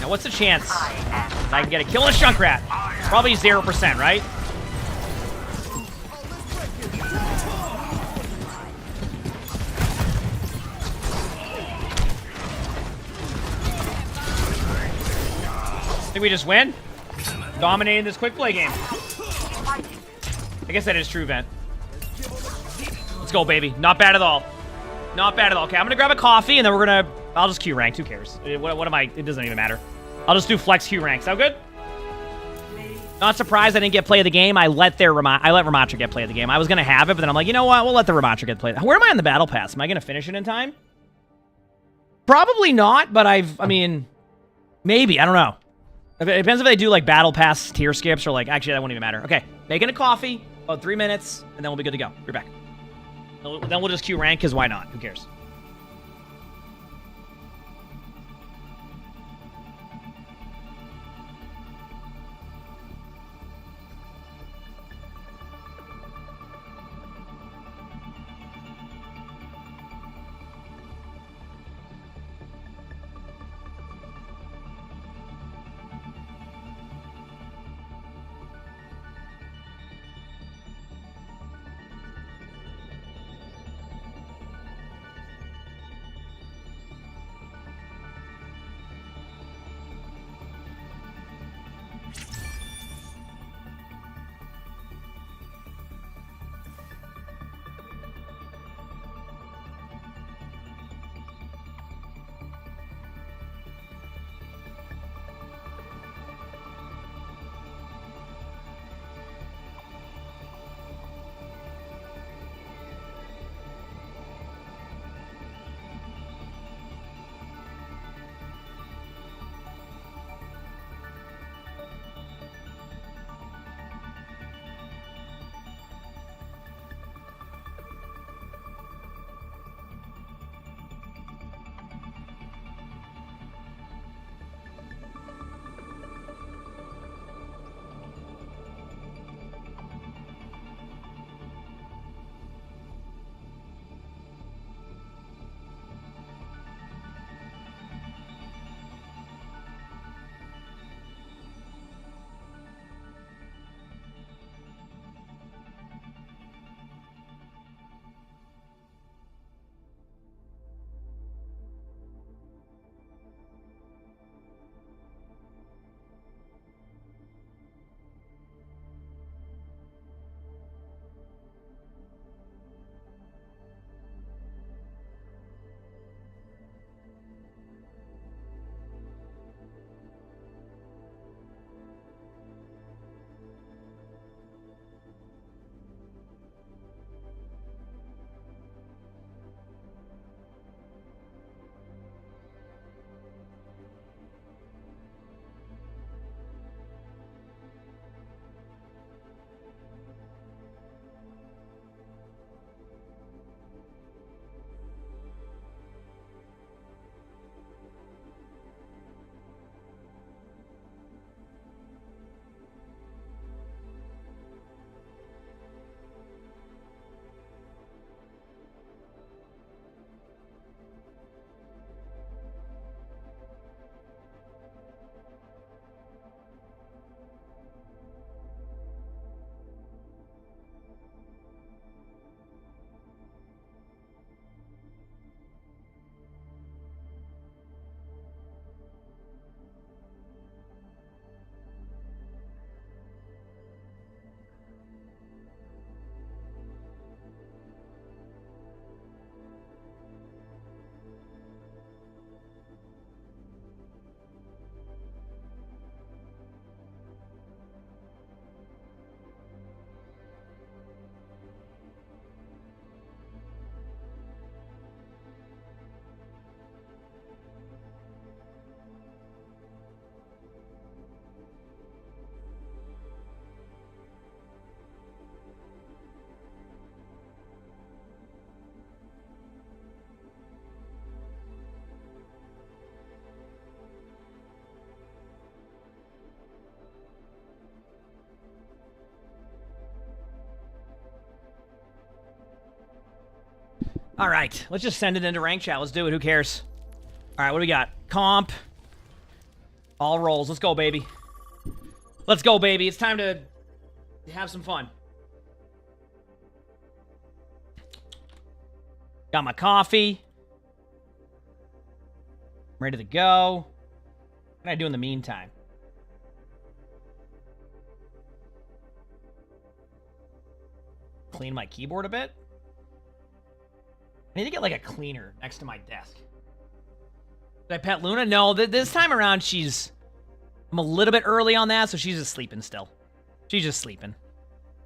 S2: Now, what's the chance that I can get a kill on a Junkrat? Probably 0%, right? I think we just win. Dominating this quick play game. I guess that is true, Vent. Let's go, baby. Not bad at all. Not bad at all. Okay, I'm gonna grab a coffee, and then we're gonna... I'll just Q rank. Who cares? What am I... It doesn't even matter. I'll just do flex Q rank. Sound good? Not surprised I didn't get play of the game. I let Ramatra get play of the game. I was gonna have it, but then I'm like, you know what? We'll let the Ramatra get play. Where am I in the battle pass? Am I gonna finish it in time? Probably not, but I mean... Maybe. I don't know. It depends if they do, like, battle pass tier skips or, like... Actually, that won't even matter. Okay. Making a coffee. About 3 minutes, and then we'll be good to go. We're back. Then we'll just Q rank, because why not? Who cares? All right, let's just send it into rank chat. Let's do it. Who cares? All right, what do we got? Comp. All rolls. Let's go, baby. Let's go, baby. It's time to have some fun. Got my coffee. I'm ready to go. What can I do in the meantime? Clean my keyboard a bit. I need to get like a cleaner next to my desk. Did I pet Luna? No, this time around I'm a little bit early on that, so she's just sleeping still. She's just sleeping.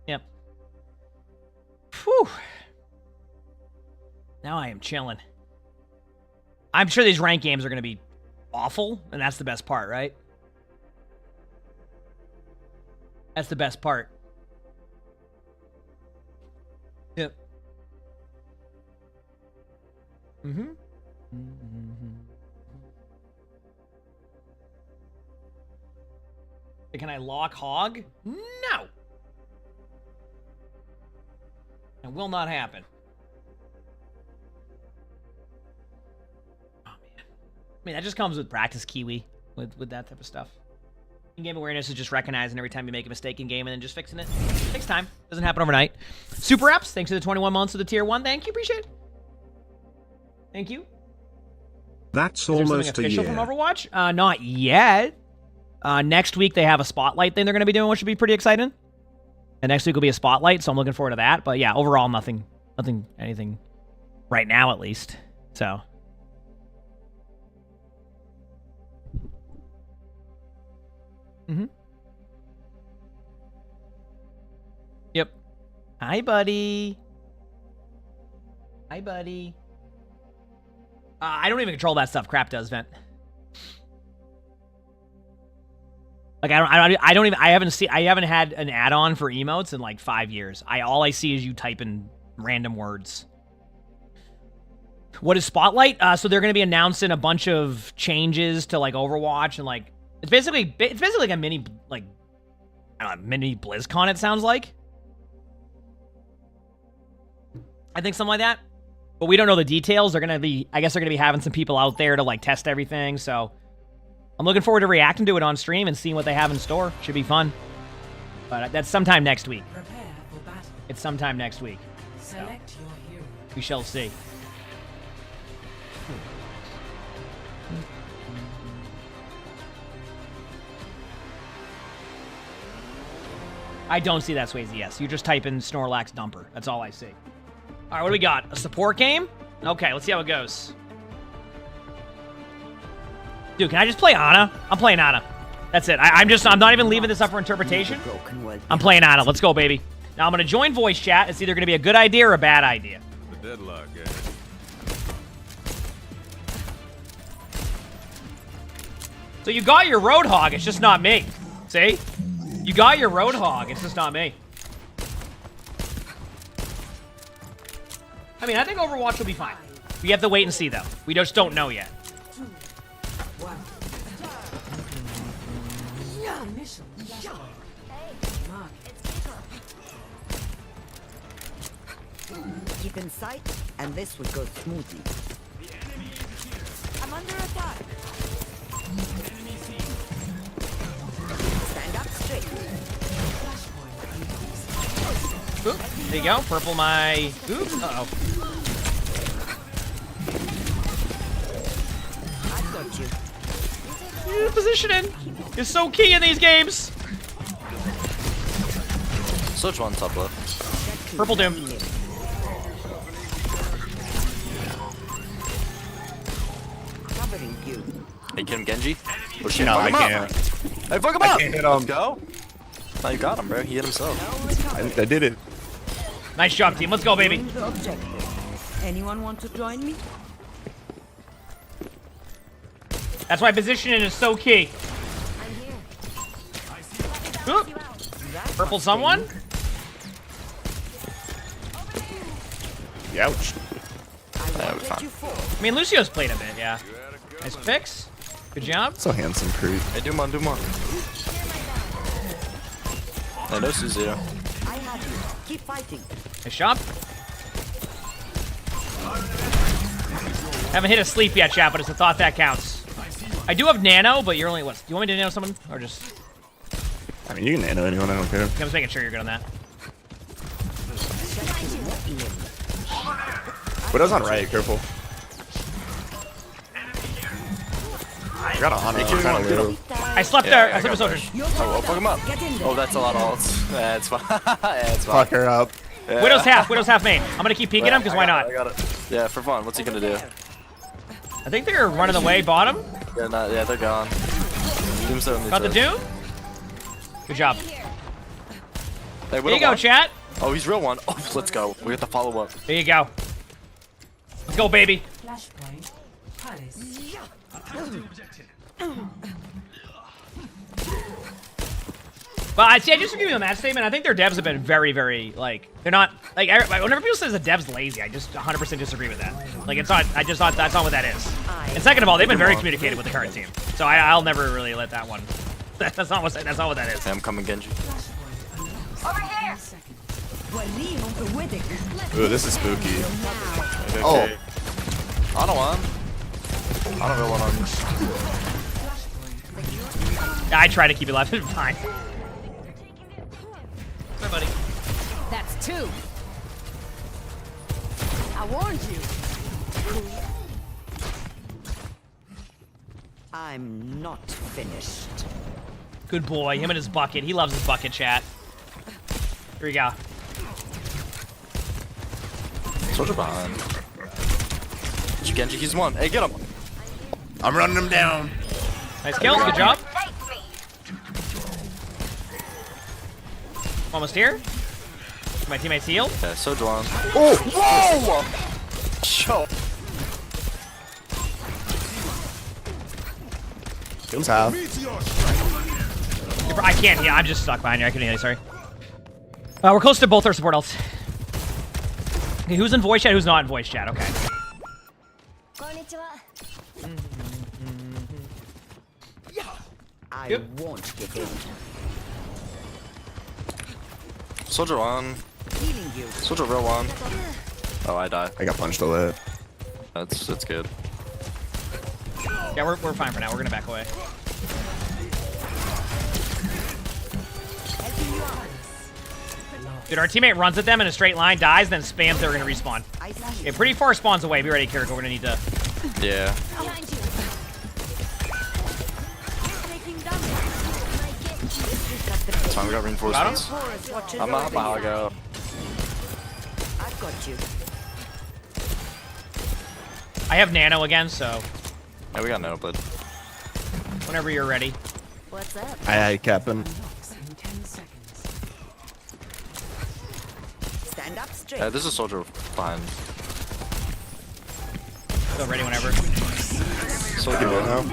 S2: Yep. Whew. Now I am chilling. I'm sure these ranked games are going to be awful, and that's the best part, right? That's the best part. Yep. Mm-hmm. Can I lock hog? No. It will not happen. Oh man. I mean, that just comes with practice, Kiwi, with that type of stuff. In-game awareness is just recognizing every time you make a mistake in game and then just fixing it. It takes time. Doesn't happen overnight. Super Apps, thanks for the 21 months of the tier 1. Thank you, appreciate it. Thank you.
S3: That's almost a year.
S2: Official from Overwatch? Not yet. Next week they have a spotlight thing they're going to be doing, which should be pretty exciting. And next week will be a spotlight, so I'm looking forward to that. But yeah, overall, anything right now at least. So. Mm-hmm. Yep. Hi, buddy. Hi, buddy. I don't even control that stuff. Crap does, Vent. Like I haven't had an add-on for emotes in like 5 years. All I see is you type in random words. What is Spotlight? So they're going to be announcing a bunch of changes to like Overwatch and like it's basically like a mini like I don't know, mini BlizzCon. It sounds like. I think something like that. But we don't know the details. I guess they're gonna be having some people out there to like test everything. So I'm looking forward to reacting to it on stream and seeing what they have in store. Should be fun. But that's sometime next week.
S8: Prepare for battle.
S2: It's sometime next week.
S8: Select your hero.
S2: We shall see. I don't see that, Swayze. Yes, you just type in Snorlax Dumper. That's all I see. All right, what do we got? A support game? Okay, let's see how it goes. Dude, can I just play Ana? I'm playing Ana. That's it. I'm not even leaving this up for interpretation. I'm playing Ana. Let's go, baby. Now I'm going to join voice chat. It's either going to be a good idea or a bad idea.
S6: The deadlock, guys.
S2: So you got your Roadhog. It's just not me. See? You got your Roadhog. It's just not me. I mean, I think Overwatch will be fine. We have to wait and see, though. We just don't know yet.
S10: Keep in sight, and this will go smoothly. I'm under attack. Stand up straight.
S2: Oop, there you go. Purple my... Oops. Uh-oh.
S10: I've got you.
S2: Yeah, positioning is so key in these games.
S12: Switch one top left.
S2: Purple Doom.
S10: Covering you.
S12: Hey, get him, Genji.
S6: Oh shit, no, I can't.
S12: Hey, fuck him up!
S6: Can't hit him.
S12: Let's go. No, you got him, bro. He hit himself.
S6: I did it.
S2: Nice job, team. Let's go, baby.
S10: The objective. Anyone want to join me?
S2: That's why positioning is so key. Oop. Purple someone?
S6: Ouch.
S2: I mean, Lucio's played a bit, yeah. Nice picks. Good job.
S6: So handsome, Creed.
S12: Hey, do more. Hey, no Suzuki.
S10: I have you. Keep fighting.
S2: Nice job. Haven't hit a sleep yet, chat, but it's a thought that counts. I do have nano, but you're only what? Do you want me to nano someone or just?
S6: I mean, you can nano anyone. I don't care.
S2: I'm just making sure you're good on that.
S6: Widow's on right. Careful. I got a Hana. I'm trying to live.
S2: I slept there. I slept with soldiers.
S12: Oh, fuck him up. Oh, that's a lot of ults. Yeah, it's fine. Yeah, it's fine.
S6: Fuck her up.
S12: Yeah.
S2: Widow's half main. I'm gonna keep peeking him because why not?
S12: I got it. Yeah, for fun. What's he gonna do?
S2: I think they're running away bottom.
S12: Yeah, they're gone. Doomstone
S2: Got the Doom. Good job.
S12: Hey,
S2: There you go, chat.
S12: Oh, he's real one. Oh, let's go. We got the follow up.
S2: There you go. Let's go, baby.
S8: Flashpoint. Palace.
S2: But I just to give you a match statement, I think their devs have been very, very, like, they're not, like, whenever people say the devs lazy, I just 100% disagree with that. Like, it's not, I just thought that's not what that is. And second of all, they've been very communicative with the current team. So I'll never really let that one, that's not what that is.
S12: Hey, I'm coming, Genji.
S7: Over here!
S6: Ooh, this is spooky.
S12: Okay.
S6: Oh.
S12: I don't want. I don't really want on.
S2: I try to keep it alive, it's fine. Hi, buddy.
S10: That's 2. I warned you. I'm not finished.
S2: Good boy, him and his bucket. He loves his bucket, chat. Here we go.
S12: Soldier behind. Genji, he's one. Hey, get him.
S6: I'm running him down.
S2: Nice kills, good job. Almost here. My teammates healed.
S12: Yeah, Soldier one.
S6: Oh!
S12: Whoa! Show.
S6: Kills half.
S2: I can't heal. I'm just stuck behind you. I couldn't heal you, sorry. We're close to both our support ults. Okay, who's in voice chat? Who's not in voice chat? Okay.
S10: I won't give in.
S12: Soldier one.
S10: Healing you.
S12: Soldier real one. Oh, I die.
S6: I got punched a lit.
S12: That's good.
S2: Yeah, we're fine for now. We're gonna back away. Dude, our teammate runs at them in a straight line, dies, then spams. They're gonna respawn. Okay, pretty far spawns away. Be ready, Kiriko. We're gonna need to.
S12: Yeah. It's fine, we got reinforcements. I'm not how I go.
S10: I've got you.
S2: I have nano again, so
S12: Yeah, we got no, but
S2: whenever you're ready.
S10: What's up?
S6: Aye, Captain.
S10: Stand up straight.
S12: yeah, this is Soldier behind.
S2: So ready whenever.
S12: Soldier now.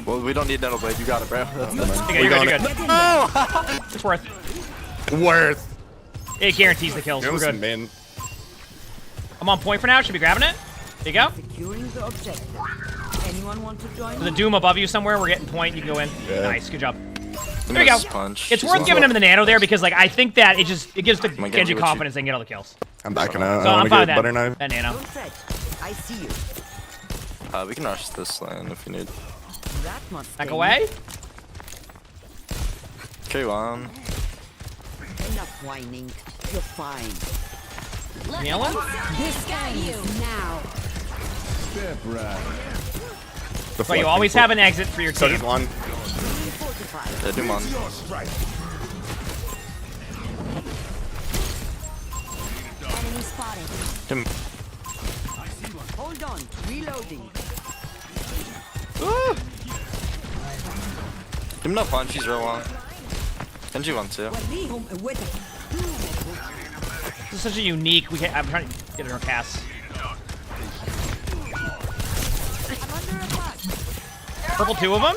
S12: Well, we don't need Nettle Blade. You got it, bro. That's
S2: Okay, you're good. You're good.
S12: Oh!
S2: It's worth.
S6: Worth.
S2: It guarantees the kills. We're good.
S6: Man.
S2: I'm on point for now. Should be grabbing it. There you go.
S10: Securing the objective. Anyone want to join?
S2: There's a Doom above you somewhere. We're getting point. You can go in.
S6: Yeah.
S2: Nice. Good job. There we go.
S12: Punch.
S2: It's worth giving him the nano there because, like, I think that it gives the
S12: Genji,
S2: Genji
S12: what
S2: confidence they can get all the kills.
S6: I'm backing out.
S2: So
S6: I
S2: I'm
S6: want to
S2: fine
S6: get
S2: with
S6: butter
S2: that.
S6: knife.
S2: That nano.
S10: Don't fret. I see you.
S12: We can rush this lane if you need.
S10: That must
S2: Back
S10: sting.
S2: away.
S12: Okay, one.
S10: Enough whining. You're fine.
S2: Healing?
S10: This guy you now.
S2: But you always have an exit for your
S6: So
S2: team.
S6: just one.
S12: Yeah, do one.
S10: Enemy spotted.
S12: Him.
S10: Hold on. Reloading.
S12: Give him no punch. He's real one. Genji one too.
S2: This is such a unique. I'm trying to get it in our cast. Purple 2 of them.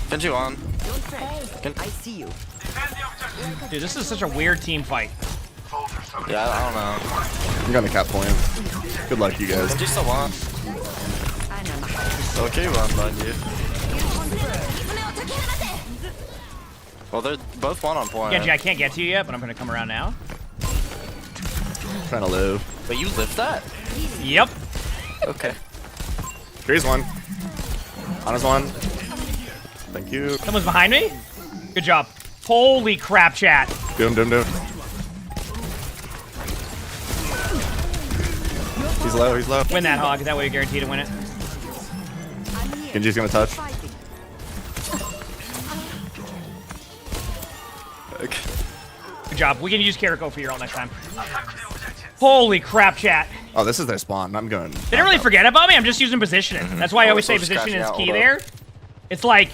S12: Genji one.
S10: Don't fret. I see you.
S2: Dude, this is such a weird team fight.
S12: Yeah, I don't know.
S6: I'm gonna cap point. Good luck, you guys.
S12: Genji still one. Okay, one behind you. Well, they're both one on point.
S2: Genji, I can't get to you yet, but I'm gonna come around now.
S6: Trying to live.
S12: Wait, you lived that?
S2: Yep.
S12: Okay.
S6: Here's one. Ana's one. Thank you.
S2: Someone's behind me? Good job. Holy crap, chat.
S6: Doom. He's low, he's low.
S2: Win that, Hog. That way you're guaranteed to win it.
S6: Genji's gonna touch.
S12: Okay.
S2: Good job. We can use Kiriko for your ult next time. Holy crap, chat.
S6: Oh, this is their spawn. I'm going.
S2: They didn't really forget about me. I'm just using positioning. That's why I always say positioning is key there. It's like,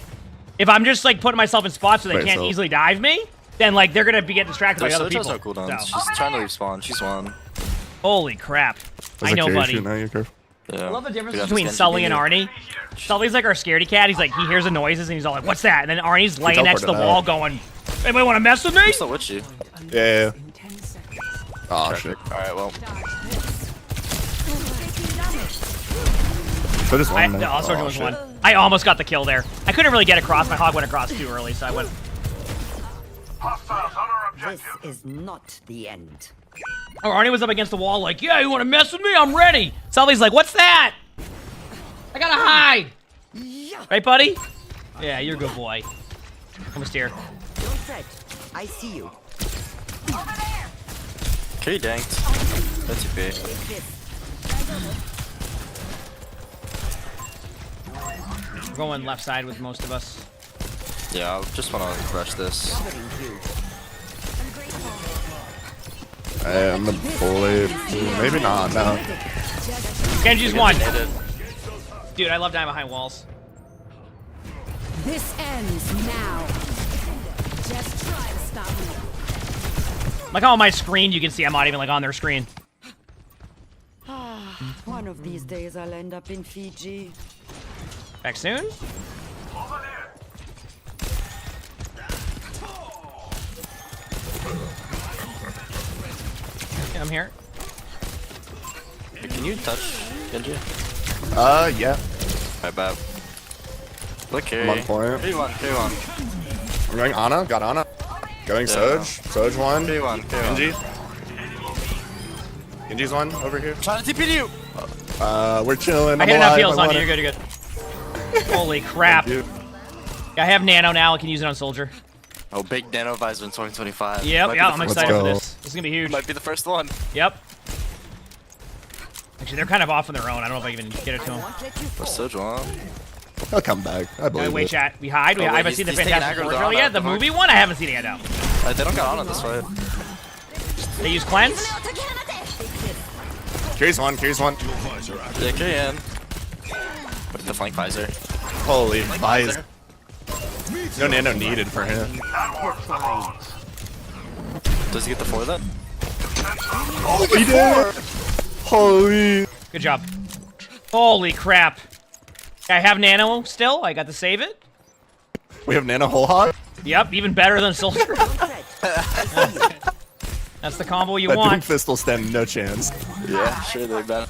S2: if I'm just like putting myself in spots so they can't easily dive me, then like they're gonna be getting distracted by other people.
S12: No cooldowns. She's trying to respawn. She's one.
S2: Holy crap. I know, buddy.
S12: Yeah.
S2: I love the difference between Sully and Arnie. Sully's like our scaredy cat. He's like, he hears the noises and he's all like, what's that? And then Arnie's laying next to the wall going, anybody want to mess with me?
S12: I'm still with you.
S6: Yeah. Oh, shit.
S12: Alright, well.
S6: So this one, man.
S2: Also, was one. I almost got the kill there. I couldn't really get across. My Hog went across too early, so I went.
S10: This is not the end.
S2: Oh, Arnie was up against the wall like, yeah, you want to mess with me? I'm ready. Sully's like, what's that? I gotta hide. Right, buddy? Yeah, you're a good boy. Almost here.
S10: Don't fret. I see you.
S12: Okay, danked. That's okay.
S2: We're going left side with most of us.
S12: Yeah, I just want to rush this.
S6: I'm the bully. Maybe not, no.
S2: Genji's one. Dude, I love dying behind walls.
S10: This ends now. Just try to stop me.
S2: Like how on my screen you can see I'm not even like on their screen.
S10: One of these days I'll end up in Fiji.
S2: Back soon? Yeah, I'm here.
S12: Can you touch Genji?
S6: Yeah.
S12: My bad. Look here.
S6: I'm on point.
S12: 3-1.
S6: I'm going Ana. Got Ana. Going Soj. Soj one.
S12: 3-1.
S6: Genji. Genji's one over here.
S12: Trying to TP you.
S6: We're chilling.
S2: I hit enough heals on you. You're good, you're good. Holy crap. Yeah, I have Nano now. I can use it on Soldier.
S12: Oh, big Nano visor in 2025.
S2: Yep, yeah, I'm excited for this. This is gonna be huge.
S12: Might be the first one.
S2: Yep. Actually, they're kind of off on their own. I don't know if I can even get it to them.
S12: What's Soj on?
S6: I'll come back. I believe
S2: wait,
S6: it.
S2: chat. We hide. I haven't seen the Fantastic Four trailer yet. The movie one, I haven't seen it yet. No.
S12: They don't got on this fight.
S2: They use Cleanse.
S6: Carries one.
S12: Yeah, KN. With the flank visor.
S6: Holy visor. No nano needed for him.
S12: Does he get the 4 then?
S6: Oh, he did! Holy.
S2: Good job. Holy crap. I have Nano still. I got to save it.
S6: We have Nano whole hog?
S2: Yep, even better than Soldier. That's the combo you
S6: that
S2: want.
S6: Doom Fist will stand no chance.
S12: Yeah, sure they bet.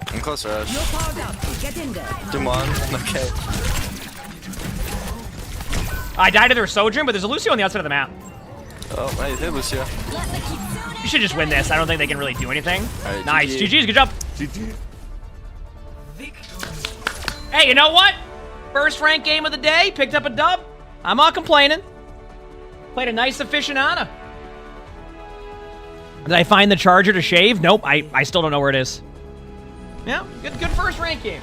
S12: I'm close, Rush.
S10: Get in there.
S12: Doom 1. Okay.
S2: I died to their Sojourn, but there's a Lucio on the outside of the map.
S12: Oh, hey, Lucio.
S2: You should just win this. I don't think they can really do anything.
S12: Right,
S2: nice.
S12: GG.
S2: GG's, good job.
S6: GG.
S2: Hey, you know what? First rank game of the day. Picked up a dub. I'm not complaining. Played a nice efficient Ana. Did I find the charger to shave? Nope. I still don't know where it is. Yeah, good first rank game.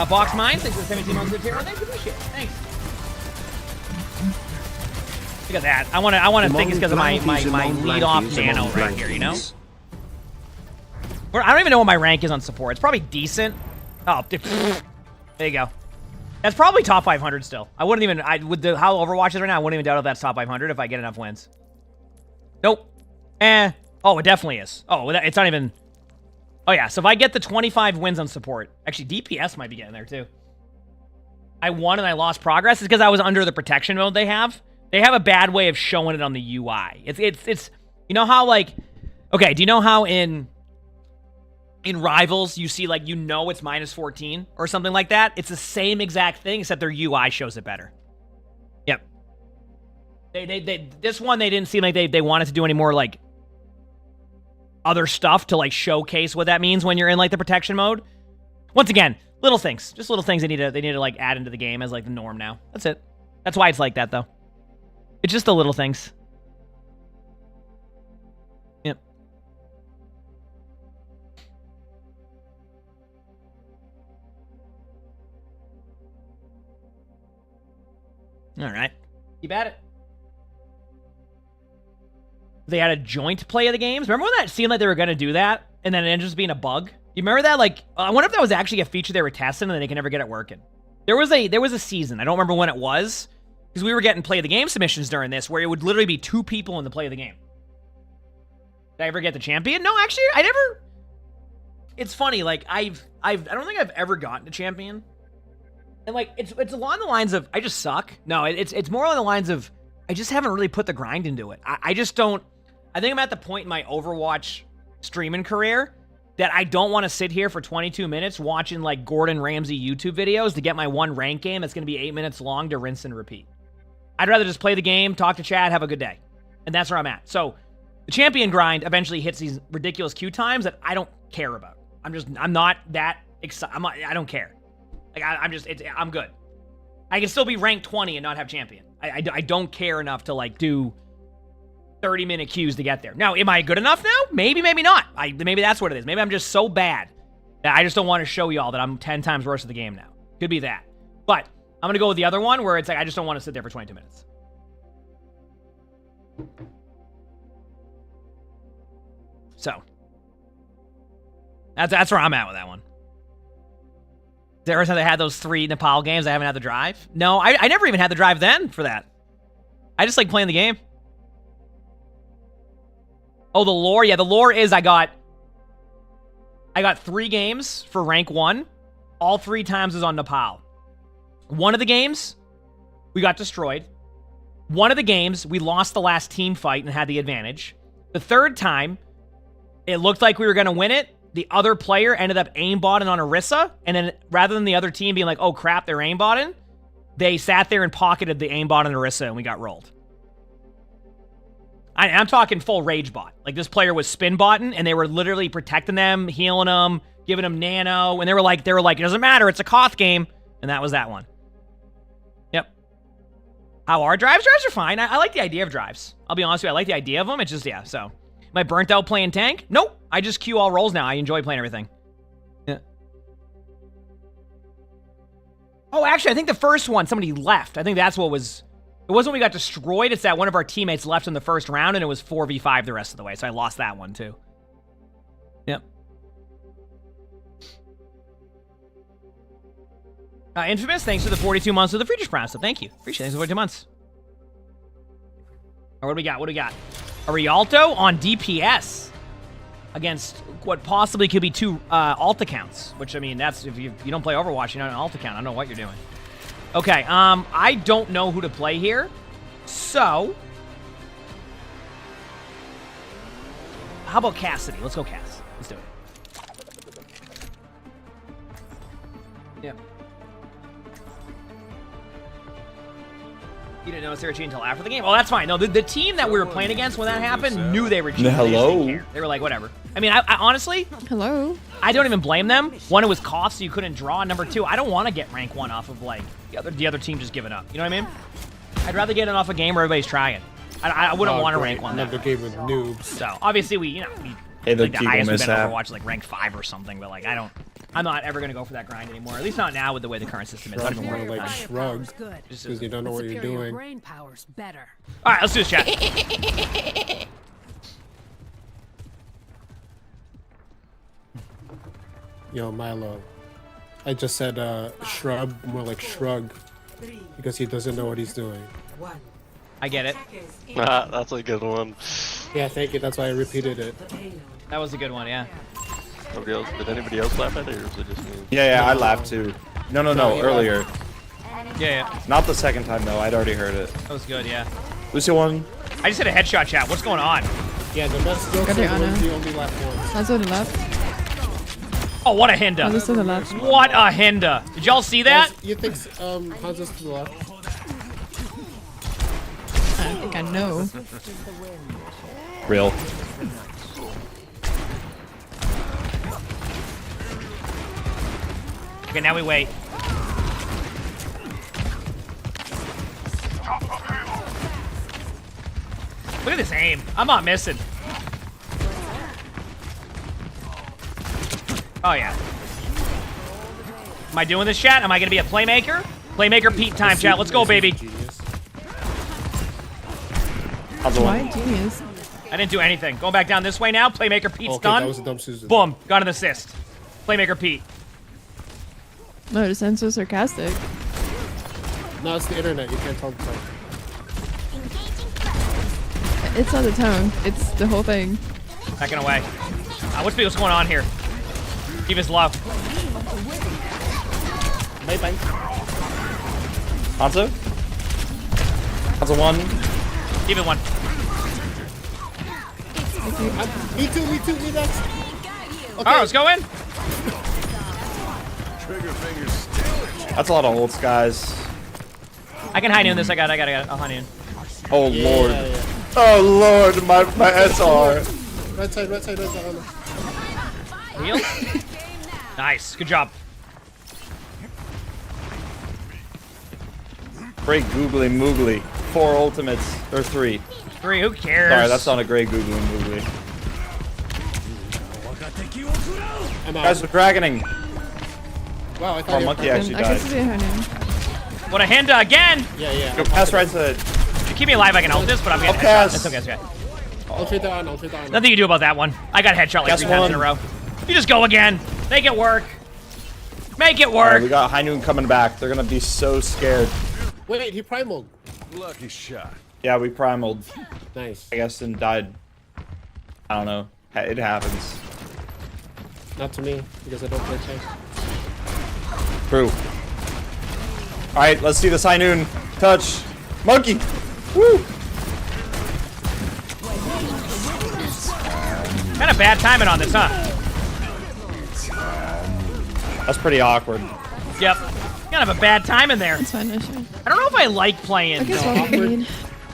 S2: Box Mine, thanks for the 17 months of here. Thanks, appreciate it. Thanks. Look at that. I wanna think it's because of my lead off Nano right here, you know? I don't even know what my rank is on support. It's probably decent. Oh, there you go. That's probably top 500 still. I wouldn't even, with how Overwatch is right now, I wouldn't even doubt if that's top 500 if I get enough wins. Nope. Oh, it definitely is. Oh, it's not even... Oh, yeah. So if I get the 25 wins on support... Actually, DPS might be getting there, too. I won and I lost progress. It's because I was under the protection mode they have. They have a bad way of showing it on the UI. It's... You know how, like... Okay, do you know how in... in Rivals, you see like, you know it's minus 14 or something like that. It's the same exact thing, except their UI shows it better. Yep. This one, they didn't seem like they wanted to do any more like other stuff to like showcase what that means when you're in like the protection mode. Once again, little things. Just little things they need to like add into the game as like the norm now. That's it. That's why it's like that though. It's just the little things. Yep. All right. Keep at it. They had a joint play of the games. Remember when that seemed like they were going to do that? And then it ended up just being a bug? You remember that? Like, I wonder if that was actually a feature they were testing and then they can never get it working. There was a season. I don't remember when it was. Because we were getting play of the game submissions during this where it would literally be 2 people in the play of the game. Did I ever get the champion? No, actually, I never. It's funny. Like, I don't think I've ever gotten a champion. And like, it's along the lines of, I just suck. No, it's more along the lines of, I just haven't really put the grind into it. I just don't. I think I'm at the point in my Overwatch streaming career that I don't want to sit here for 22 minutes watching like Gordon Ramsay YouTube videos to get my one rank game that's going to be 8 minutes long to rinse and repeat. I'd rather just play the game, talk to chat, have a good day. And that's where I'm at. So the champion grind eventually hits these ridiculous queue times that I don't care about. I'm not that excited. I don't care. Like I'm good. I can still be ranked 20 and not have champion. I don't care enough to like do 30-minute queues to get there. Now, am I good enough now? Maybe, maybe not. Maybe that's what it is. Maybe I'm just so bad that I just don't want to show y'all that I'm 10 times worse at the game now. Could be that. But I'm going to go with the other one where it's like I just don't want to sit there for 22 minutes. So, that's where I'm at with that one. Ever since I had those 3 Nepal games, I haven't had the drive. No, I never even had the drive then for that. I just like playing the game. Oh, the lore? Yeah, the lore is I got 3 games for rank 1. All 3 times is on Nepal. One of the games, we got destroyed. One of the games, we lost the last team fight and had the advantage. The third time, it looked like we were going to win it. The other player ended up aimbotting on Orisa, and then rather than the other team being like, oh crap, they're aimbotting, they sat there and pocketed the aimbot on Orisa, and we got rolled. I'm talking full rage bot. Like, this player was spin botting, and they were literally protecting them, healing them, giving them nano, and they were like, it doesn't matter, it's a Koth game, and that was that one. Yep. How are drives? Drives are fine. I like the idea of drives. I'll be honest with you, I like the idea of them. It's just, yeah, so. Am I burnt out playing tank? Nope. I just queue all roles now. I enjoy playing everything. Yeah. Oh, actually, I think the first one, somebody left. I think that's what was... It wasn't when we got destroyed. It's that one of our teammates left in the first round, and it was 4v5 the rest of the way, so I lost that one, too. Yep. Infamous, thanks for the 42 months of the Friedrich Prime, so thank you. Appreciate it. Thanks for 42 months. All right, what do we got? What do we got? A Rialto on DPS against what possibly could be 2 alt accounts, which, I mean, that's if you don't play Overwatch, you're not an alt account. I don't know what you're doing. Okay, I don't know who to play here, so how about Cassidy? Let's go Cass. Let's do it. Yeah. You didn't notice they were cheating until after the game? Oh, that's fine. No, the team that we were playing against when that happened knew they were cheating.
S6: Hello?
S2: They just didn't care. They were like, whatever. I mean, I honestly...
S10: Hello?
S2: I don't even blame them. One, it was Koth, so you couldn't draw. Number 2, I don't want to get rank 1 off of, like, the other team just giving up. You know what I mean? I'd rather get it off a game where everybody's trying. I wouldn't want to rank 1 that
S13: Another game with noobs.
S2: So, obviously, we
S6: Hey,
S2: like the highest we've been Overwatch is like rank 5 or something, but, like, I'm not ever going to go for that grind anymore. At least not now with the way the current system is.
S13: Not even more like shrug, because you don't know what you're doing.
S8: Brain power's better.
S2: All right, let's do this, chat.
S13: Yo, Milo. I just said shrub, more like shrug, because he doesn't know what he's doing.
S2: I get it.
S12: That's a good one.
S13: Yeah, thank you. That's why I repeated it.
S2: That was a good one, yeah.
S12: Nobody else? Did anybody else laugh at it, or was it just me?
S6: Yeah, I laughed too. No, earlier.
S2: Yeah.
S6: Not the second time, though. I'd already heard it.
S2: That was good, yeah.
S6: Lucio won.
S2: I just hit a headshot, chat. What's going on?
S13: Yeah, the best joke is the only left one.
S10: Also the left.
S2: Oh, what a Hinda.
S10: Hanzo's to the left.
S2: What a Hinda. Did y'all see that?
S13: You think Hanzo's to the left?
S10: I don't think I know.
S6: Real.
S2: Okay, now we wait. Look at this aim. I'm not missing. Oh, yeah. Am I doing this, chat? Am I going to be a playmaker? Playmaker Pete time, chat. Let's go, baby.
S10: Why genius?
S2: I didn't do anything. Going back down this way now. Playmaker Pete's
S13: Okay,
S2: done.
S13: that was a dumb Susan.
S2: Boom. Got an assist. Playmaker Pete.
S10: No, it sounds so sarcastic.
S13: No, it's the internet. You can't tell the time.
S10: It's not the tone. It's the whole thing.
S2: Backing away. What's going on here? Keep his low.
S13: Bye-bye.
S6: Hanzo? Hanzo 1.
S2: Keep it 1.
S13: Me too, me next. Okay.
S2: Alright, let's go in.
S6: That's a lot of old skies.
S2: I can high noon this. I got it. I'll high noon.
S6: Oh
S13: Yeah,
S6: lord.
S13: yeah.
S6: Oh lord, my SR.
S13: Right side.
S2: Heal. Nice. Good job.
S6: Great googly moogly. 4 ultimates. Or 3.
S2: 3. Who cares?
S6: Sorry, that's not a great googly moogly. Guys, we're dragoning.
S13: Wow, I thought
S6: Our
S13: you
S6: monkey
S13: were
S6: actually
S10: I can
S6: died.
S10: see her name.
S2: What a Hinda again.
S13: Yeah.
S6: Go pass right side.
S2: If you keep me alive, I can ult this, but I'm getting
S6: I'll
S2: headshot.
S6: pass.
S2: It's okay. It's okay.
S13: I'll trade that on.
S2: Nothing you can do about that one. I got headshot like
S6: Guess
S2: 3 times in a
S6: one.
S2: row. You just go again. Make it work. Make it
S6: Alright,
S2: work.
S6: we got High Noon coming back. They're gonna be so scared.
S13: Wait, he primaled.
S9: Lucky shot.
S6: Yeah, we primaled,
S13: Nice.
S6: I guess, and died. I don't know. It happens.
S13: Not to me, because I don't play tank.
S6: True. Alright, let's see this High Noon. Touch. Monkey! Woo!
S2: Kind of bad timing on this, huh?
S6: That's pretty awkward.
S2: Yep. Kind of a bad timing there.
S10: It's fine, Nisha.
S2: I don't know if I like playing
S10: I guess what we need.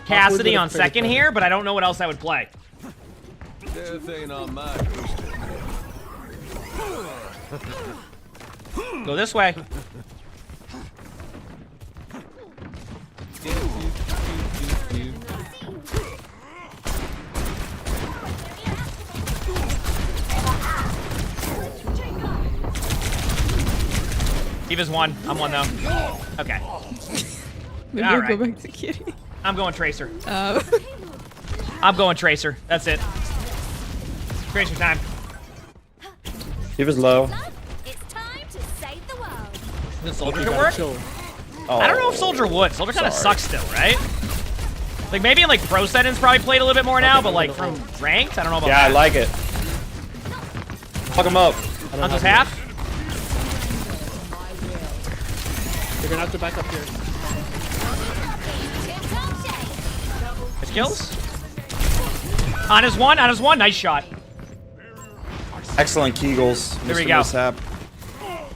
S2: Cassidy on
S13: Awkward, but
S2: second
S13: it's
S2: here, but I don't know what else I would play.
S9: Death ain't on my
S2: Go this way. Eva's 1. I'm 1 though. Okay.
S10: Maybe
S2: All
S10: I'll
S2: right.
S10: go back to Kitty.
S2: I'm going Tracer.
S10: Oh.
S2: I'm going Tracer. That's it. Tracer time.
S6: He was low.
S1: It's time to save the world.
S2: The Soldier could work?
S6: Oh,
S2: I don't know if Soldier would. Soldier kind of
S6: sorry.
S2: sucks still, right? Like maybe in like pro settings probably played a little bit more now, but like from ranked, I don't know about
S6: Yeah, I
S2: that.
S6: like it. Fuck him up.
S2: Hanzo's half.
S13: You're gonna have to back up here.
S2: His kills. On his 1. On his 1. Nice shot.
S6: Excellent Kegels.
S2: There we
S6: Mr.
S2: go.
S6: Mishap.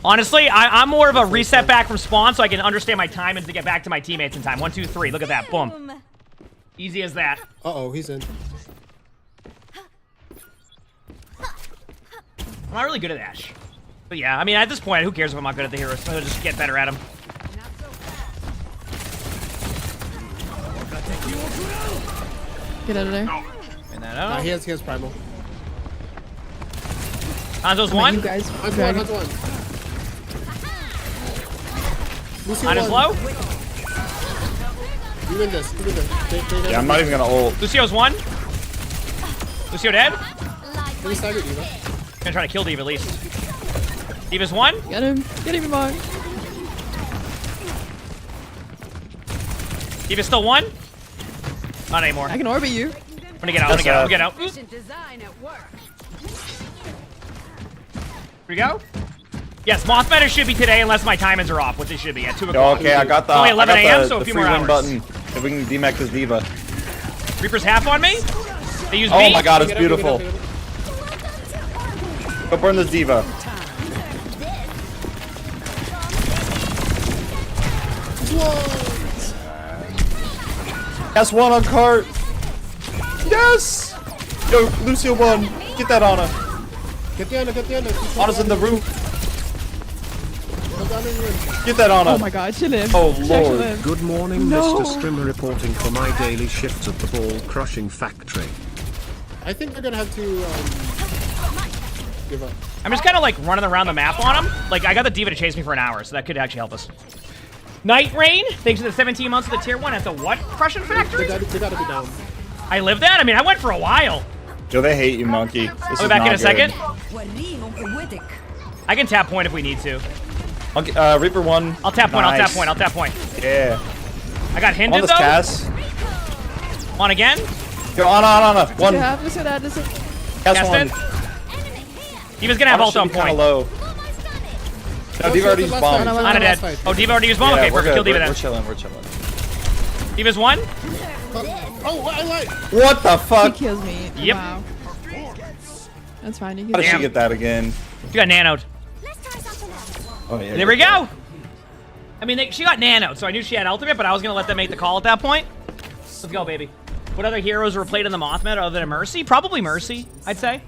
S2: Honestly, I'm more of a reset back from spawn so I can understand my time and to get back to my teammates in time. 1, 2, 3. Look at that. Boom. Easy as that.
S13: Uh-oh, he's in.
S2: I'm not really good at Ash. But yeah, I mean, at this point, who cares if I'm not good at the heroes? I'll just get better at him.
S10: Get out of there.
S2: And that
S13: Nah,
S2: out.
S13: he has primal.
S2: Hanzo's
S10: Come on,
S2: 1.
S10: you guys.
S13: Hanzo
S10: Drag
S13: one,
S10: it.
S13: Hanzo one. Lucio
S2: On his
S13: one.
S2: low.
S13: You win this.
S6: Yeah, I'm not even gonna ult.
S2: Lucio's 1. Lucio dead.
S13: Pretty staggered, Eva.
S2: Gonna try to kill Diva at least. Diva's 1.
S10: Get him. Get him, Emongg.
S2: Diva's still 1. Not anymore.
S10: I can orbit you.
S2: I'm gonna get out. I'm gonna get out. I'm gonna get out.
S8: Design at work.
S2: Here we go. Yes, Moth better should be today unless my timings are off, which they should be at 2 o'clock.
S6: Okay, I got the,
S2: It's only 11
S6: I got
S2: a.m.,
S6: the,
S2: so a
S6: the
S2: few
S6: free
S2: more
S6: win
S2: hours.
S6: button. If we can demech this Diva.
S2: Reaper's half on me. They use
S6: Oh
S2: B.
S6: my god, it's beautiful. Go burn this Diva. That's one on cart. Yes. Yo, Lucio won. Get that Ana.
S13: Get the Ana, get the Ana.
S6: Ana's in the room. Get that Ana.
S10: Oh my god, she lived.
S6: Oh
S10: She
S6: lord.
S10: lived.
S3: Good morning,
S10: No.
S3: Mr. Strimmer reporting for my daily shifts at the ball crushing factory.
S13: I think we're gonna have to give up.
S2: I'm just kind of like running around the map on him. Like, I got the diva to chase me for an hour, so that could actually help us. Night Rain, thanks to the 17 months of the tier 1 at the what? Crushing Factory?
S13: They gotta be down.
S2: I lived that? I mean, I went for a while.
S6: Yo, they hate you, monkey. This
S2: I'll
S6: is
S2: be back
S6: not
S2: in a
S6: good.
S2: second. I can tap point if we need to.
S6: Monkey, Reaper 1.
S2: I'll tap point,
S6: Nice.
S2: I'll tap point, I'll tap point.
S6: Yeah.
S2: I got
S6: On
S2: hindered
S6: this
S2: though.
S6: Cass.
S2: On again.
S6: Yo, Ana. One.
S2: Cast in. He was gonna have
S6: Ana
S2: ult
S6: should
S2: on
S6: be kinda
S2: point.
S6: low. No, Diva already used bomb.
S2: Ana dead. Oh, Diva already used bomb?
S6: Yeah,
S2: Okay,
S6: we're
S2: perfect. Kill
S6: good.
S2: Diva
S6: We're
S2: then.
S6: chilling.
S2: Diva's one.
S13: Oh, I lied.
S6: What the fuck?
S10: He kills me.
S2: Yep.
S10: Wow. That's fine. You can
S6: How did she
S2: Damn.
S6: get that again?
S2: She got nanoed.
S6: Oh yeah.
S2: There we go. I mean, she got nanoed, so I knew she had ultimate, but I was gonna let them make the call at that point. Let's go, baby. What other heroes were played in the Moth meta other than Mercy? Probably Mercy, I'd say.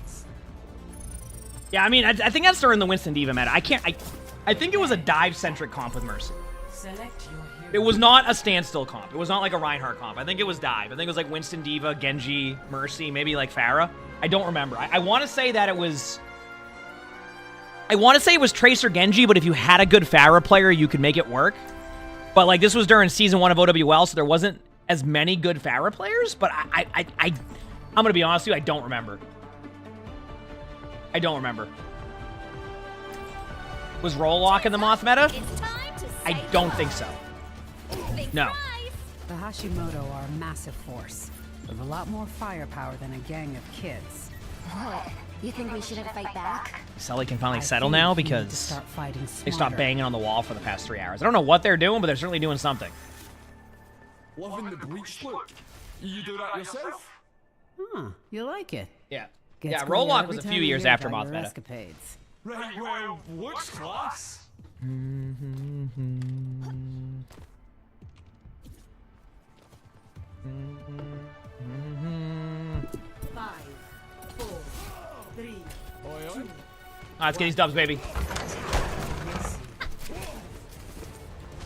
S2: Yeah, I mean, I think that's during the Winston Diva meta. I think it was a dive-centric comp with Mercy. It was not a standstill comp. It was not like a Reinhardt comp. I think it was dive. I think it was like Winston Diva, Genji, Mercy, maybe like Pharah. I don't remember. I want to say that it was... I want to say it was Tracer Genji, but if you had a good Pharah player, you could make it work. But like this was during season 1 of OWL, so there wasn't as many good Pharah players, but I'm gonna be honest with you, I don't remember. I don't remember. Was Rollock in the Moth meta? I don't think so. No.
S14: The Hashimoto are a massive force, with a lot more firepower than a gang of kids.
S15: You think we shouldn't fight back?
S2: Sully can finally settle now because they stopped
S14: smarter.
S2: banging on the wall for the past 3 hours. I don't know what they're doing, but they're certainly doing something.
S9: Loving the breach split. You do that yourself?
S14: Huh, you like it?
S2: Yeah.
S14: Gets
S2: Yeah,
S14: clear
S2: Rollock
S14: every
S2: was a
S14: time
S2: few
S14: you
S2: years
S14: hear
S2: after
S14: about
S2: Moth
S14: your
S2: meta.
S14: escapades.
S9: Right, well, what's class?
S2: Let's get these dubs, baby.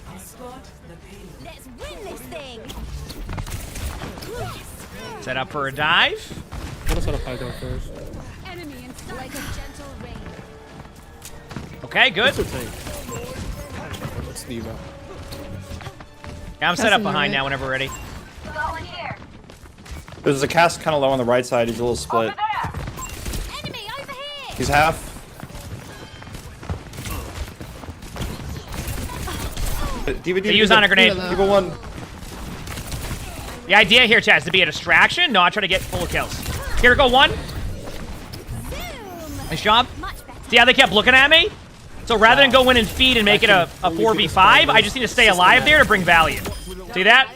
S15: Let's win this thing.
S2: Set up for a dive.
S13: I'm gonna set up high ground first.
S15: Enemy inside. Like a gentle rain.
S2: Okay, good.
S13: Let's Diva.
S2: Yeah, I'm set up behind now whenever we're ready.
S15: Going here.
S6: There's a cast kind of low on the right side. He's a little split.
S15: Enemy over here.
S6: He's half.
S2: They use on a grenade.
S6: Diva 1.
S2: The idea here, Chad, is to be a distraction, not try to get full kills. Here, go one. Nice job. See how they kept looking at me? So rather than go in and feed and make it a 4v5, I just need to stay alive there to bring value. See that?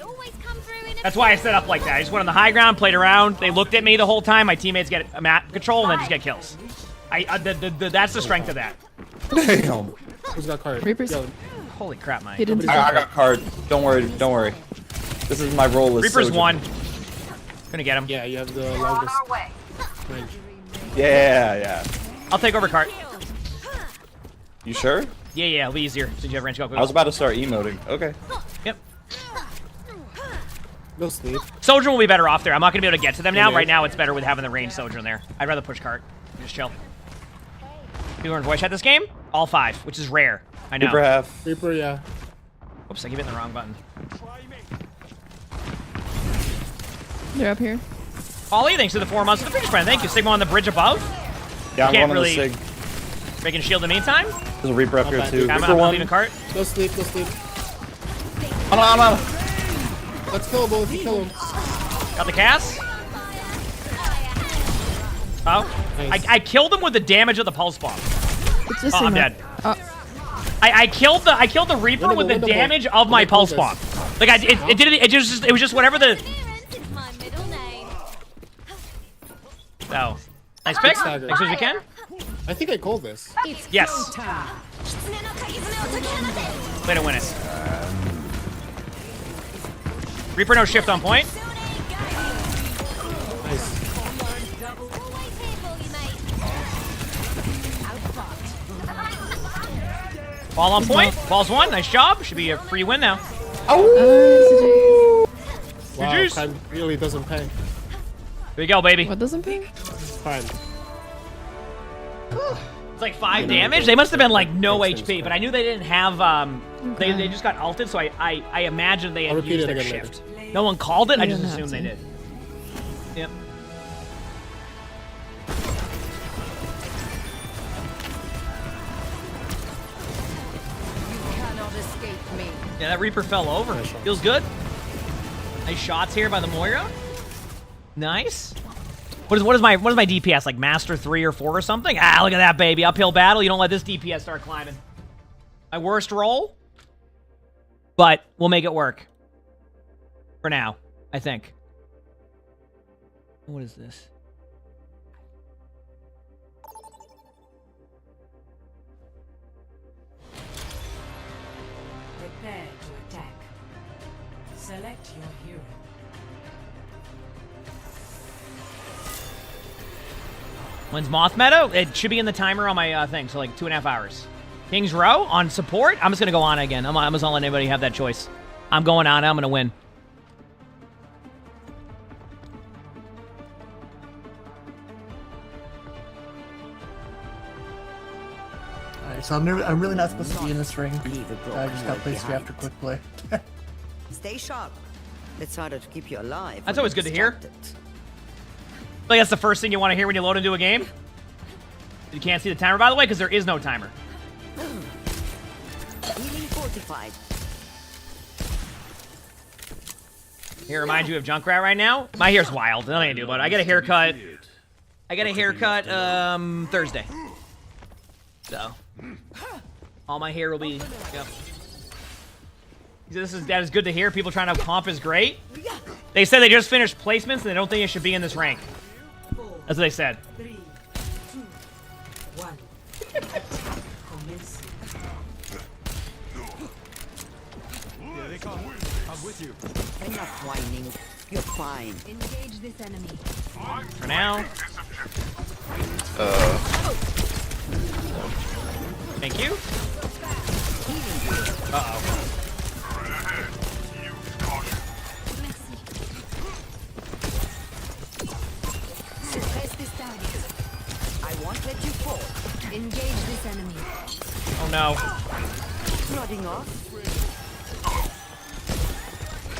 S2: That's why I set up like that. I just went on the high ground, played around. They looked at me the whole time. My teammates get a map control and then just get kills. That's the strength of that.
S6: Damn.
S13: Who's got card?
S10: Reapers.
S13: Yo,
S2: Holy crap, Mike.
S6: I got card. Don't worry. This is my role as
S2: Reaper's
S6: Sojourn.
S2: one. Gonna get him.
S13: yeah, you have the longest range.
S6: Yeah.
S2: I'll take over cart.
S6: You sure?
S2: Yeah, it'll be easier since you have range go.
S6: I was about to start emoting. Okay.
S2: Yep.
S13: No sleep.
S2: Sojourn will be better off there. I'm not gonna be able to get to them now.
S13: Yeah.
S2: Right now, it's better with having the range Sojourn there. I'd rather push cart. Just chill. People are in voice chat this game? All 5, which is rare. I know.
S6: Reaper half.
S13: Reaper, yeah.
S2: Oops, I keep hitting the wrong button.
S10: They're up here.
S2: Ollie, thanks to the 4 months of the bridge friend. Thank you. Sigma on the bridge above.
S6: Yeah, I'm
S2: Can't
S6: going on
S2: really
S6: the sig.
S2: Making shield in the meantime.
S6: There's a Reaper up here
S13: bad,
S6: too.
S13: dude.
S2: I'm
S6: Reaper 1.
S2: leaving cart.
S13: No sleep, no sleep.
S6: I'm on.
S13: Let's kill him, both. Kill him.
S2: Got the cast. Oh.
S13: Nice.
S2: I killed him with the damage of the pulse bomb.
S10: It's just
S2: I'm dead. I killed the Reaper with the damage of my pulse bomb. Like it was just whatever the. Oh, nice pick. As soon as we can.
S13: I think I called this.
S2: Yes. Way to win it. Reaper no shift on point.
S13: Nice.
S2: Ball on point. Ball's one. Nice job. Should be a free win now.
S13: Oh! Wow,
S2: GG's.
S13: time really doesn't pay.
S2: Here we go, baby.
S10: What doesn't pay?
S13: Fine.
S2: It's like 5 damage. They must have been like no HP, but I knew they didn't have. They just got ulted, so I imagined they had used their shift. No one called it. I just assumed they did. Yep. Yeah, that Reaper fell over. Feels good. Nice shots here by the Moira. Nice. What is my DPS, like Master 3 or 4 or something? Ah, look at that, baby. Uphill battle. You don't let this DPS start climbing. My worst roll, but we'll make it work. For now, I think. What is this?
S8: Prepare to attack. Select your hero.
S2: When's Moth meta? It should be in the timer on my thing, so like 2.5 hours. King's Row on support? I'm just going to go on again. I'm just not letting anybody have that choice. I'm going on. I'm going to win.
S16: Alright, so I'm really not supposed to be in this ring. I just got placed here after quick play.
S10: Stay sharp. It's harder to keep you alive.
S2: That's always good to hear. Like that's the first thing you want to hear when you load into a game. You can't see the timer, by the way, because there is no timer.
S10: Healing fortified.
S2: Here, remind you of Junkrat right now. My hair's wild. Nothing I can do about it. I get a haircut. Thursday. So all my hair will be. Yep. That is good to hear. People trying to comp is great. They said they just finished placements and they don't think it should be in this rank. That's what they said.
S8: 3, 2, 1. Commence.
S9: Here they come. I'm with you.
S10: Enough whining. You're fine.
S15: Engage this enemy.
S2: For now. Thank you. Uh-oh.
S15: Suppress this target.
S10: I won't let you fall.
S15: Engage this enemy.
S2: Oh no.
S10: Nodding off.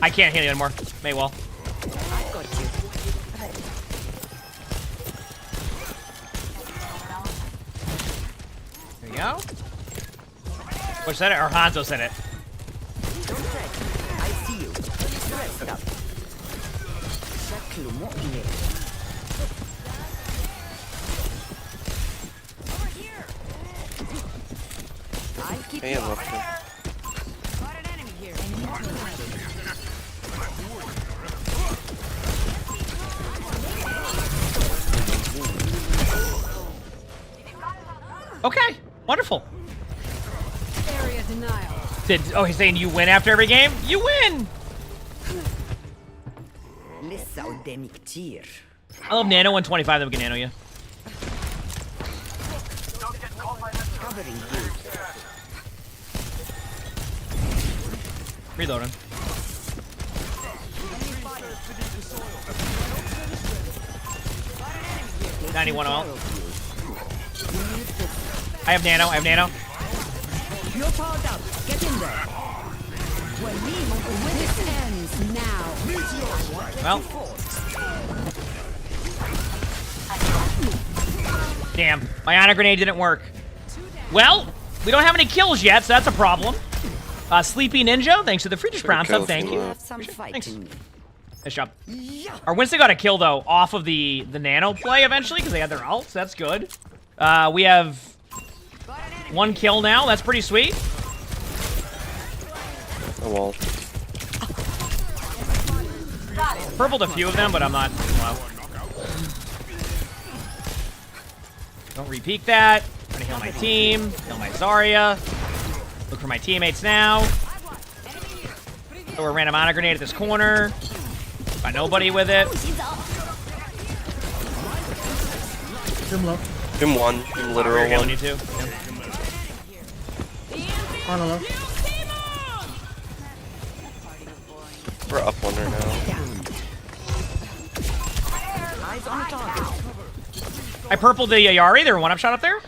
S2: I can't hit it anymore. May well.
S10: I've got you.
S2: There you go. What said it? Or Hanzo said it.
S10: Don't fret. I see you. Rest up. I'll keep you up.
S15: Got an enemy here.
S2: Okay. Wonderful.
S15: Area denial.
S2: He's saying you win after every game? You win! I love Nano 125, then we can Nano you. Reloading. $91 ult. I have Nano.
S10: You're powered up. Get in there.
S15: This ends now.
S2: Well. Damn. My honor grenade didn't work. Well, we don't have any kills yet, so that's a problem. Sleepy Ninja, thanks to the Friedrich Brown sub, thank you. Thanks. Nice job. Our Winston got a kill, though, off of the Nano play eventually, because they had their ult, so that's good. We have 1 kill now. That's pretty sweet. Purpled a few of them, but I'm not. Well. Don't re-peek that. I'm gonna heal my team. Heal my Zarya. Look for my teammates now. Throw a random honor grenade at this corner. Got nobody with it.
S16: Doom low.
S12: Doom 1. Doom literal 1.
S2: You too.
S16: On a low.
S12: We're up 1 right now.
S2: I purpled the Yari. There were one up shot up there.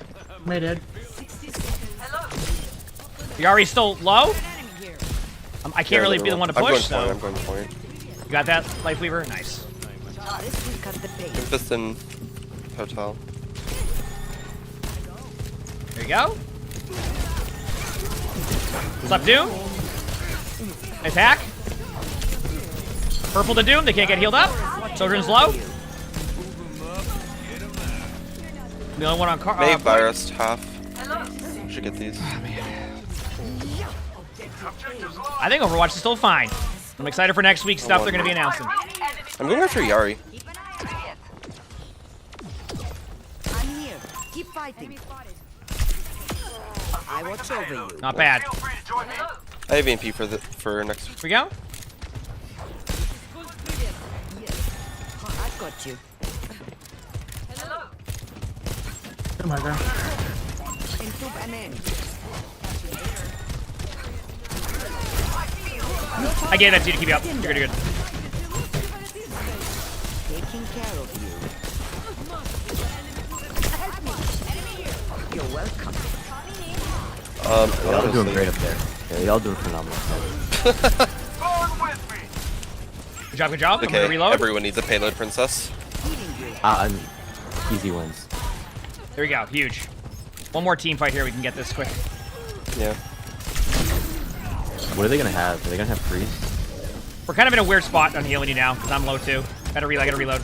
S16: May dead.
S2: Yari's still low. I can't really be the one to push, so.
S12: I'm going point.
S2: You got that, Life Weaver? Nice.
S12: Tempest in hotel.
S2: There you go. Slap Doom. Nice hack. Purple to Doom. They can't get healed up. Sojourn's low. The only one on car.
S12: May virus half. Should get these.
S2: I think Overwatch is still fine. I'm excited for next week's stuff they're going to be announcing.
S12: I'm going after Yari.
S15: I'm here. Keep fighting. I watch over you.
S2: Not bad.
S12: I have EMP for next week.
S2: Here we go.
S15: I've got you.
S16: Oh my god.
S2: I gave that to you to keep you up. You're good, you're good.
S15: Taking care of you. You're welcome.
S17: Y'all are doing great up there. Yeah, y'all doing phenomenal.
S2: Good job, good job. I'm
S12: Okay,
S2: gonna reload.
S12: everyone needs a payload princess.
S17: Easy wins.
S2: There we go, huge. One more team fight here, we can get this quick.
S12: Yeah.
S17: What are they gonna have? Are they gonna have freeze?
S2: We're kind of in a weird spot on healing you now, because I'm low too. Gotta reload, gotta reload.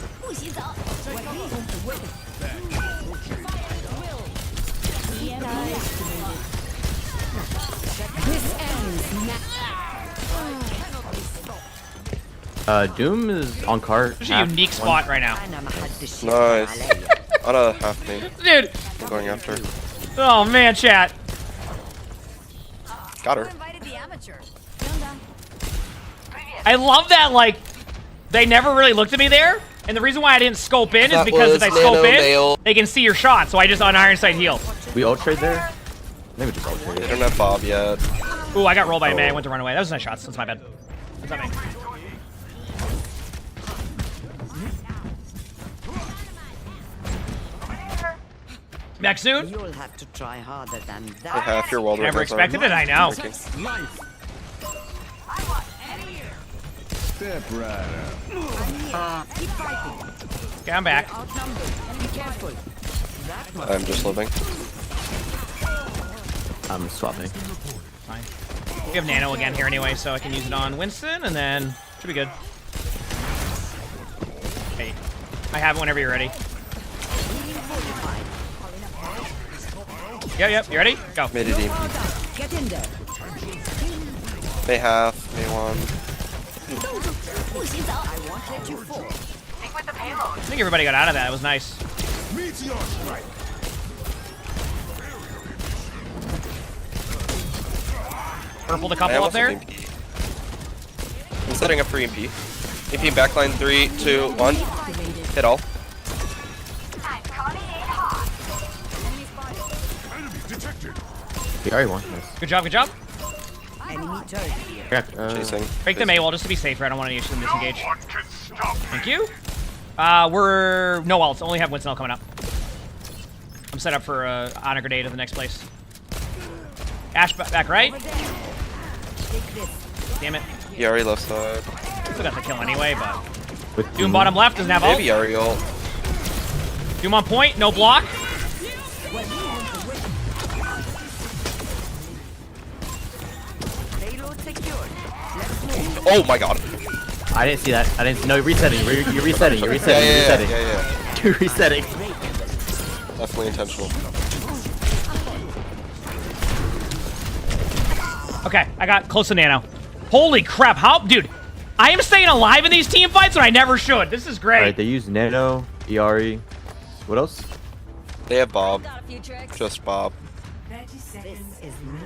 S17: Doom is on cart.
S2: There's a unique spot right now.
S12: Nice. On a half main.
S2: Dude!
S12: I'm going after.
S2: Oh man, chat.
S12: Got her.
S2: I love that, like, they never really looked at me there. And the reason why I didn't scope in is
S12: That
S2: because if I
S12: was
S2: scope in,
S12: nail.
S2: they can see your shot. So I just on iron sight heal.
S17: We ult trade there? Maybe just ult trade.
S12: They don't have Bob yet.
S2: Ooh, I got rolled by a man. I went to run away. That was nice shots. That's my bad. That's not me. Back soon?
S15: You'll have to try harder than
S12: I
S15: that.
S12: have your wall.
S2: Never expected it, I know.
S9: Step right up.
S15: Keep fighting.
S2: Okay, I'm back.
S15: Be careful.
S12: I'm just living.
S17: I'm swapping.
S2: Fine. We have Nano again here anyway, so I can use it on Winston, and then should be good. Hey, I have it whenever you're ready. Yep, you ready? Go.
S12: Made it EMP.
S15: Get in there.
S12: May half, may 1.
S15: I won't let you fall.
S2: I think everybody got out of that. It was nice. Purple the
S12: I
S2: couple up
S12: almost
S2: there.
S12: have EMP. I'm setting up for EMP. EMP backline 3, 2, 1. Hit all.
S17: He already won. Nice.
S2: Good job, good job.
S15: Enemy turret here.
S12: Chasing.
S2: Break the Maywall just to be safer. I don't want any issue with disengage. Thank you. We're no ults. Only have Winston coming up. I'm set up for honor grenade at the next place. Ash back right. Damn it.
S12: Yari left side.
S2: Still got the kill anyway, but
S17: With
S2: Doom bottom left doesn't have ult.
S12: Maybe Yari ult.
S2: Doom on point, no block.
S15: Payload secured. Let's move.
S12: Oh my god.
S17: I didn't see that. I didn't. No, you're resetting. You're resetting. You're resetting. You're resetting.
S12: Yeah.
S17: You're resetting.
S12: Definitely intentional.
S2: Okay, I got close to Nano. Holy crap, how, dude, I am staying alive in these team fights when I never should. This is great.
S17: Alright, they use Nano, Yari. What else?
S12: They have Bob. Just Bob.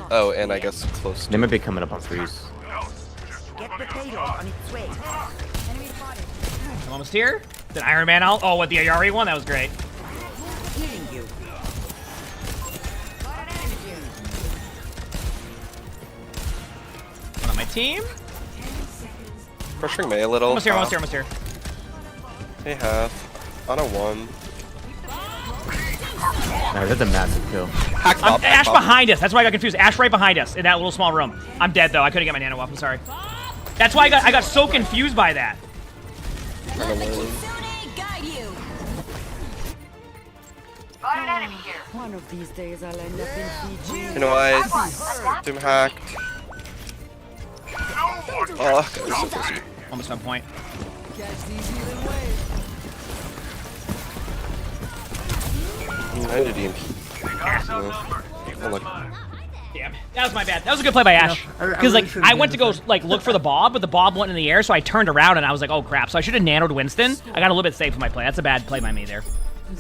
S12: Oh, and I guess close.
S17: They might be coming up on freeze.
S15: Get the payload on its way.
S2: I'm almost here. Did Iron Man out? Oh, with the Ayari one? That was great.
S15: Healing you.
S2: One on my team.
S12: Pressuring May a little.
S2: Almost here, almost here, almost here.
S12: Hey, half. On a 1.
S17: Alright, that's a massive kill.
S2: Ash behind us. That's why I got confused. Ash right behind us in that little small room. I'm dead though. I couldn't get my nano off. I'm sorry. That's why I got so confused by that.
S15: One of these days I'll end up in Fiji.
S12: You know what? Doom hacked. Oh, God,
S2: almost on point.
S12: I did EMP.
S2: Damn, that was my bad. That was a good play by Ash. Because like I went to go like look for the Bob, but the Bob went in the air, so I turned around and I was like, oh crap. So I should have nanoed Winston. I got a little bit safe with my play. That's a bad play by me there.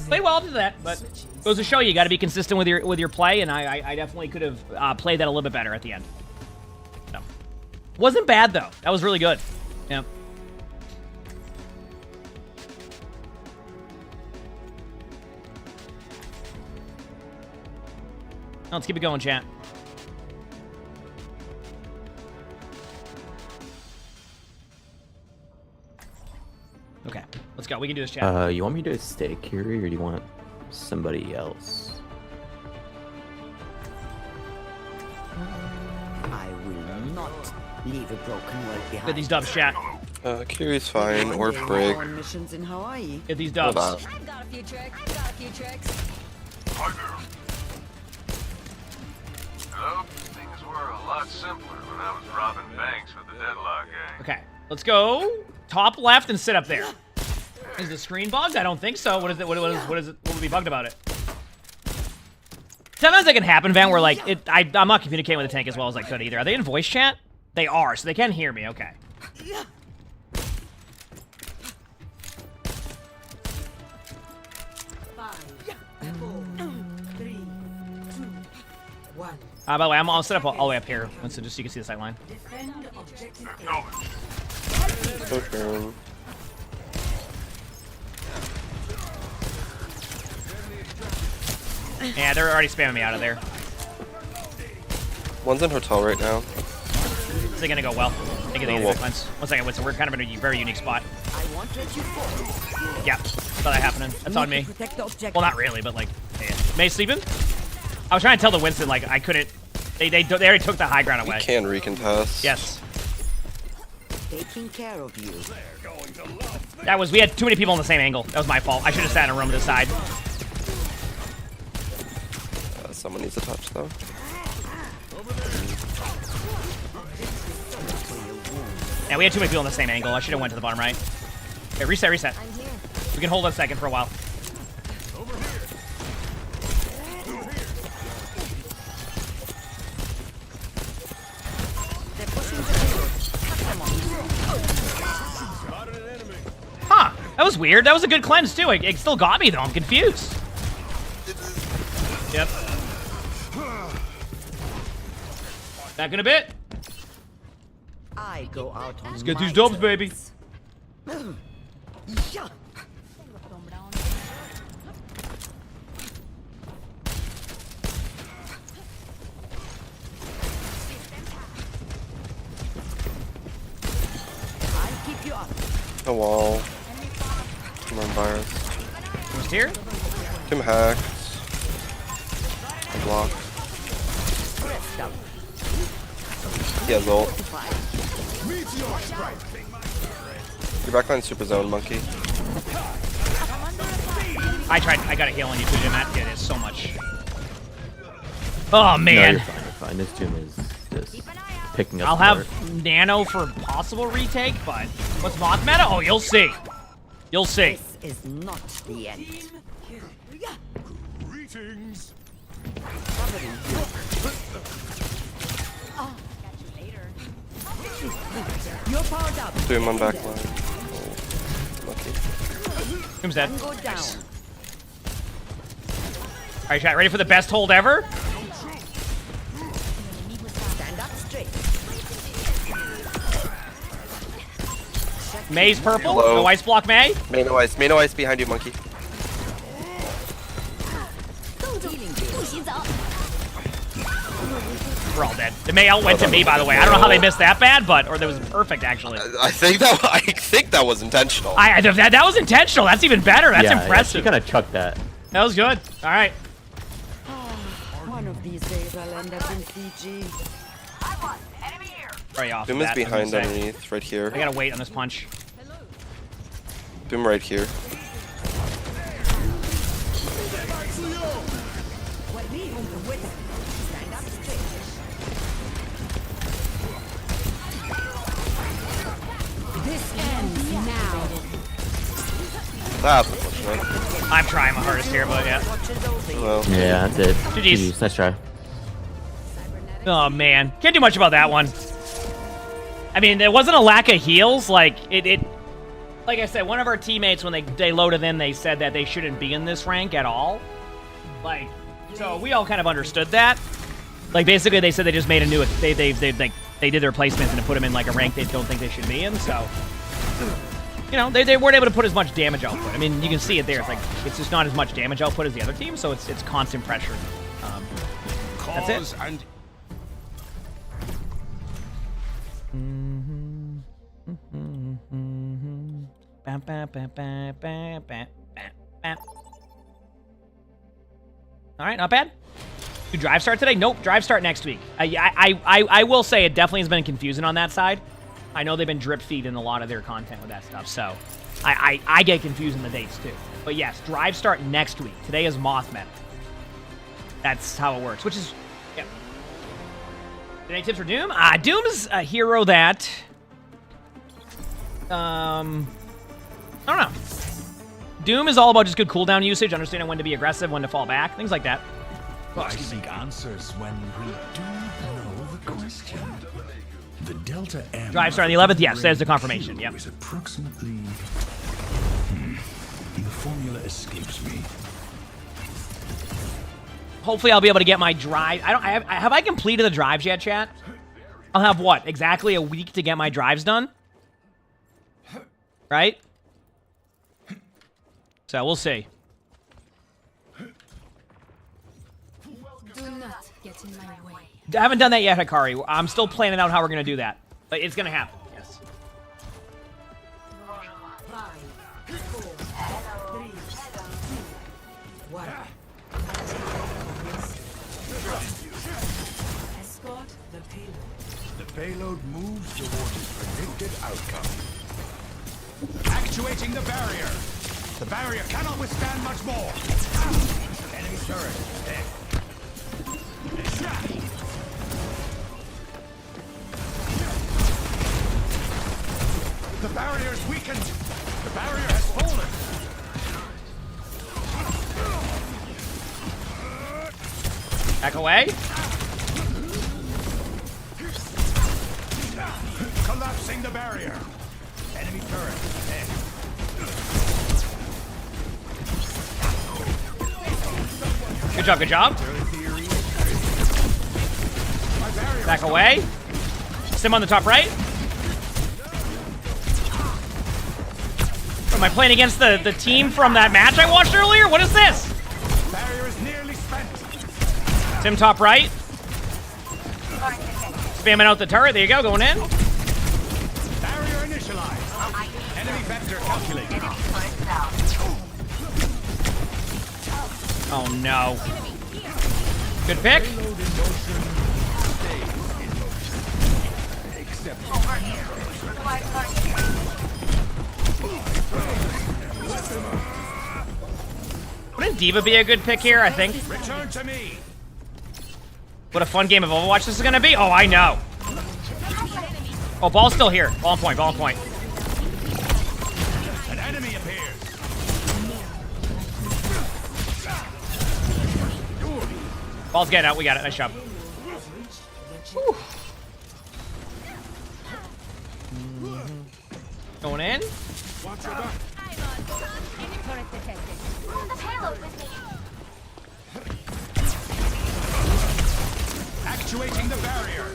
S2: Played well to that, but goes to show you got to be consistent with your play, and I definitely could have played that a little bit better at the end. No, wasn't bad though. That was really good. Yeah. Let's keep it going, chat. Okay, let's go. We can do this, chat.
S17: You want me to stay Kiri, or do you want somebody else?
S15: I will not leave a broken world behind.
S2: Get these dubs, chat.
S12: Kiri's fine. Or break.
S15: On missions in Hawaii.
S2: Get these dubs.
S12: Hold on.
S15: I've got a few tricks. I've got a few tricks.
S7: Nope, things were a lot simpler when I was robbing banks with the Deadlock gang.
S2: Okay, let's go top left and sit up there. Is the screen bugged? I don't think so. What is it? What is it? What would be bugged about it? Sometimes that can happen, Van, where like I'm not communicating with the tank as well as I could either. Are they in voice chat? They are, so they can hear me. Okay. By the way, I'll set up all the way up here, so just so you can see the sight line.
S12: Okay.
S2: Yeah, they're already spamming me out of there.
S12: One's in hotel right now.
S2: Is it gonna go well? I think it's lens. One second, Winston. We're kind of in a very unique spot. Yeah, saw that happening. That's on me. Well, not really, but like, yeah. May sleeping? I was trying to tell the Winston like I couldn't. They already took the high ground away.
S12: You can recontest.
S2: Yes.
S15: Taking care of you.
S2: We had too many people in the same angle. That was my fault. I should have sat in a room to the side.
S12: Someone needs a touch though.
S2: Yeah, we had too many people in the same angle. I should have went to the bottom right. Okay, reset. We can hold on a second for a while. Huh, that was weird. That was a good cleanse too. It still got me though. I'm confused. Yep. Back in a bit.
S15: I go out on
S2: Let's get these dubs, baby.
S12: A wall. Come on, virus.
S2: Who's here?
S12: Tim hacked. A block. He has ult. Your backline's super zone, monkey.
S2: I got a heal on you too, Jim. That did so much. Oh man.
S17: No, you're fine. This Doom is just picking up.
S2: I'll have nano for possible retake, but what's Moth meta? Oh, you'll see. You'll see.
S15: This is not the end.
S9: Greetings.
S15: You're powered up.
S12: Doom on backline. Oh, lucky.
S2: Doom's dead.
S15: Go down.
S2: Alright, chat, ready for the best hold ever?
S15: Stand up straight.
S2: May's purple.
S12: Hello.
S2: No ice block May.
S12: May no ice behind you, monkey.
S2: We're all dead. The May ult went to me, by the way. I don't know how they missed that bad, or that was perfect actually.
S12: I think that was intentional.
S2: That was intentional. That's even better. That's impressive.
S17: Yeah, she kind of chucked that.
S2: That was good. All right.
S10: One of these days I'll end up in Fiji.
S2: Very off.
S12: Boom is behind underneath, right here.
S2: I gotta wait on this punch.
S12: Boom right here.
S14: This ends now.
S12: That's unfortunate.
S2: I'm trying my hardest here, but yeah.
S12: Well.
S17: Yeah, that's it.
S2: GG's.
S17: Nice try.
S2: Oh man, can't do much about that one. I mean, there wasn't a lack of heals. Like like I said, one of our teammates when they loaded in, they said that they shouldn't be in this rank at all. Like, so we all kind of understood that. Like basically, they said they just made a new they did their placements and put them in like a rank they don't think they should be in. So, you know, they weren't able to put as much damage output. I mean, you can see it there. It's like it's just not as much damage output as the other team, so it's constant pressure. That's it. All right, not bad. Do drive start today? Nope, drive start next week. I will say it definitely has been confusing on that side. I know they've been drip feeding a lot of their content with that stuff, so I get confused in the dates too. But yes, drive start next week. Today is Moth meta. That's how it works, which is, yeah. Any tips for Doom? Doom's a hero that, I don't know. Doom is all about just good cooldown usage, understanding when to be aggressive, when to fall back, things like that.
S9: I seek answers when we do know the question. The Delta M
S2: Drive start on the 11th? Yes, there's the confirmation. Yep.
S9: is approximately... The formula escapes me.
S2: Hopefully I'll be able to get my drive. Have I completed the drives yet, chat? I'll have what? Exactly a week to get my drives done? Right? So we'll see.
S8: Do not get in my way.
S2: I haven't done that yet, Hikari. I'm still planning out how we're going to do that. But it's going to happen, yes.
S8: Escort the payload.
S9: The payload moves towards its predicted outcome. Actuating the barrier. The barrier cannot withstand much more. Enemy turret dead. The barrier is weakened. The barrier has fallen.
S2: Back away.
S9: Collapsing the barrier. Enemy turret dead.
S2: Good job, good job. Back away. Sim on the top right. Am I playing against the team from that match I watched earlier? What is this?
S9: Barrier is nearly spent.
S2: Sim top right. Spamming out the turret. There you go, going in.
S9: Barrier initialized. Enemy vector calculated.
S2: Oh no. Good pick. Wouldn't D.Va be a good pick here, I think?
S9: Return to me.
S2: What a fun game of Overwatch this is gonna be. Oh, I know. Oh, ball's still here. Ball on point, ball on point.
S9: An enemy appears.
S2: Ball's getting out. We got it. Nice job. Whew. Going in.
S9: Watch your back. Actuating the barrier.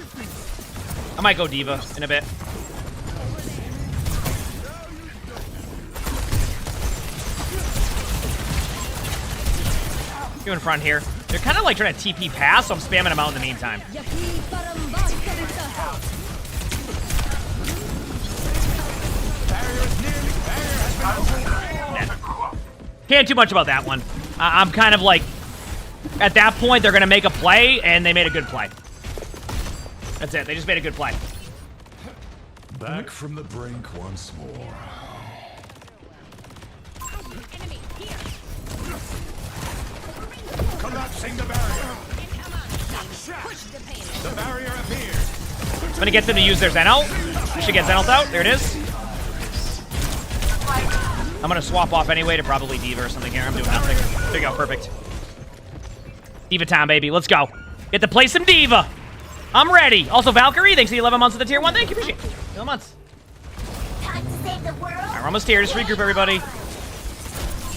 S2: I might go D.Va in a bit. Two in front here. They're kind of like trying to TP pass, so I'm spamming them out in the meantime. Can't do much about that one. I'm kind of like, at that point, they're going to make a play, and they made a good play. That's it. They just made a good play.
S9: Back from the brink once more. Collapsing the barrier. The barrier appears.
S2: I'm going to get them to use their Zen ult. I should get Zen ult out. There it is. I'm going to swap off anyway to probably D.Va or something here. I'm doing nothing. There you go. Perfect. D.Va time, baby. Let's go. Get to play some D.Va. I'm ready. Also, Valkyrie, thanks for the 11 months of the tier 1. Thank you. Appreciate it. 11 months. All right, we're almost here. Just regroup, everybody.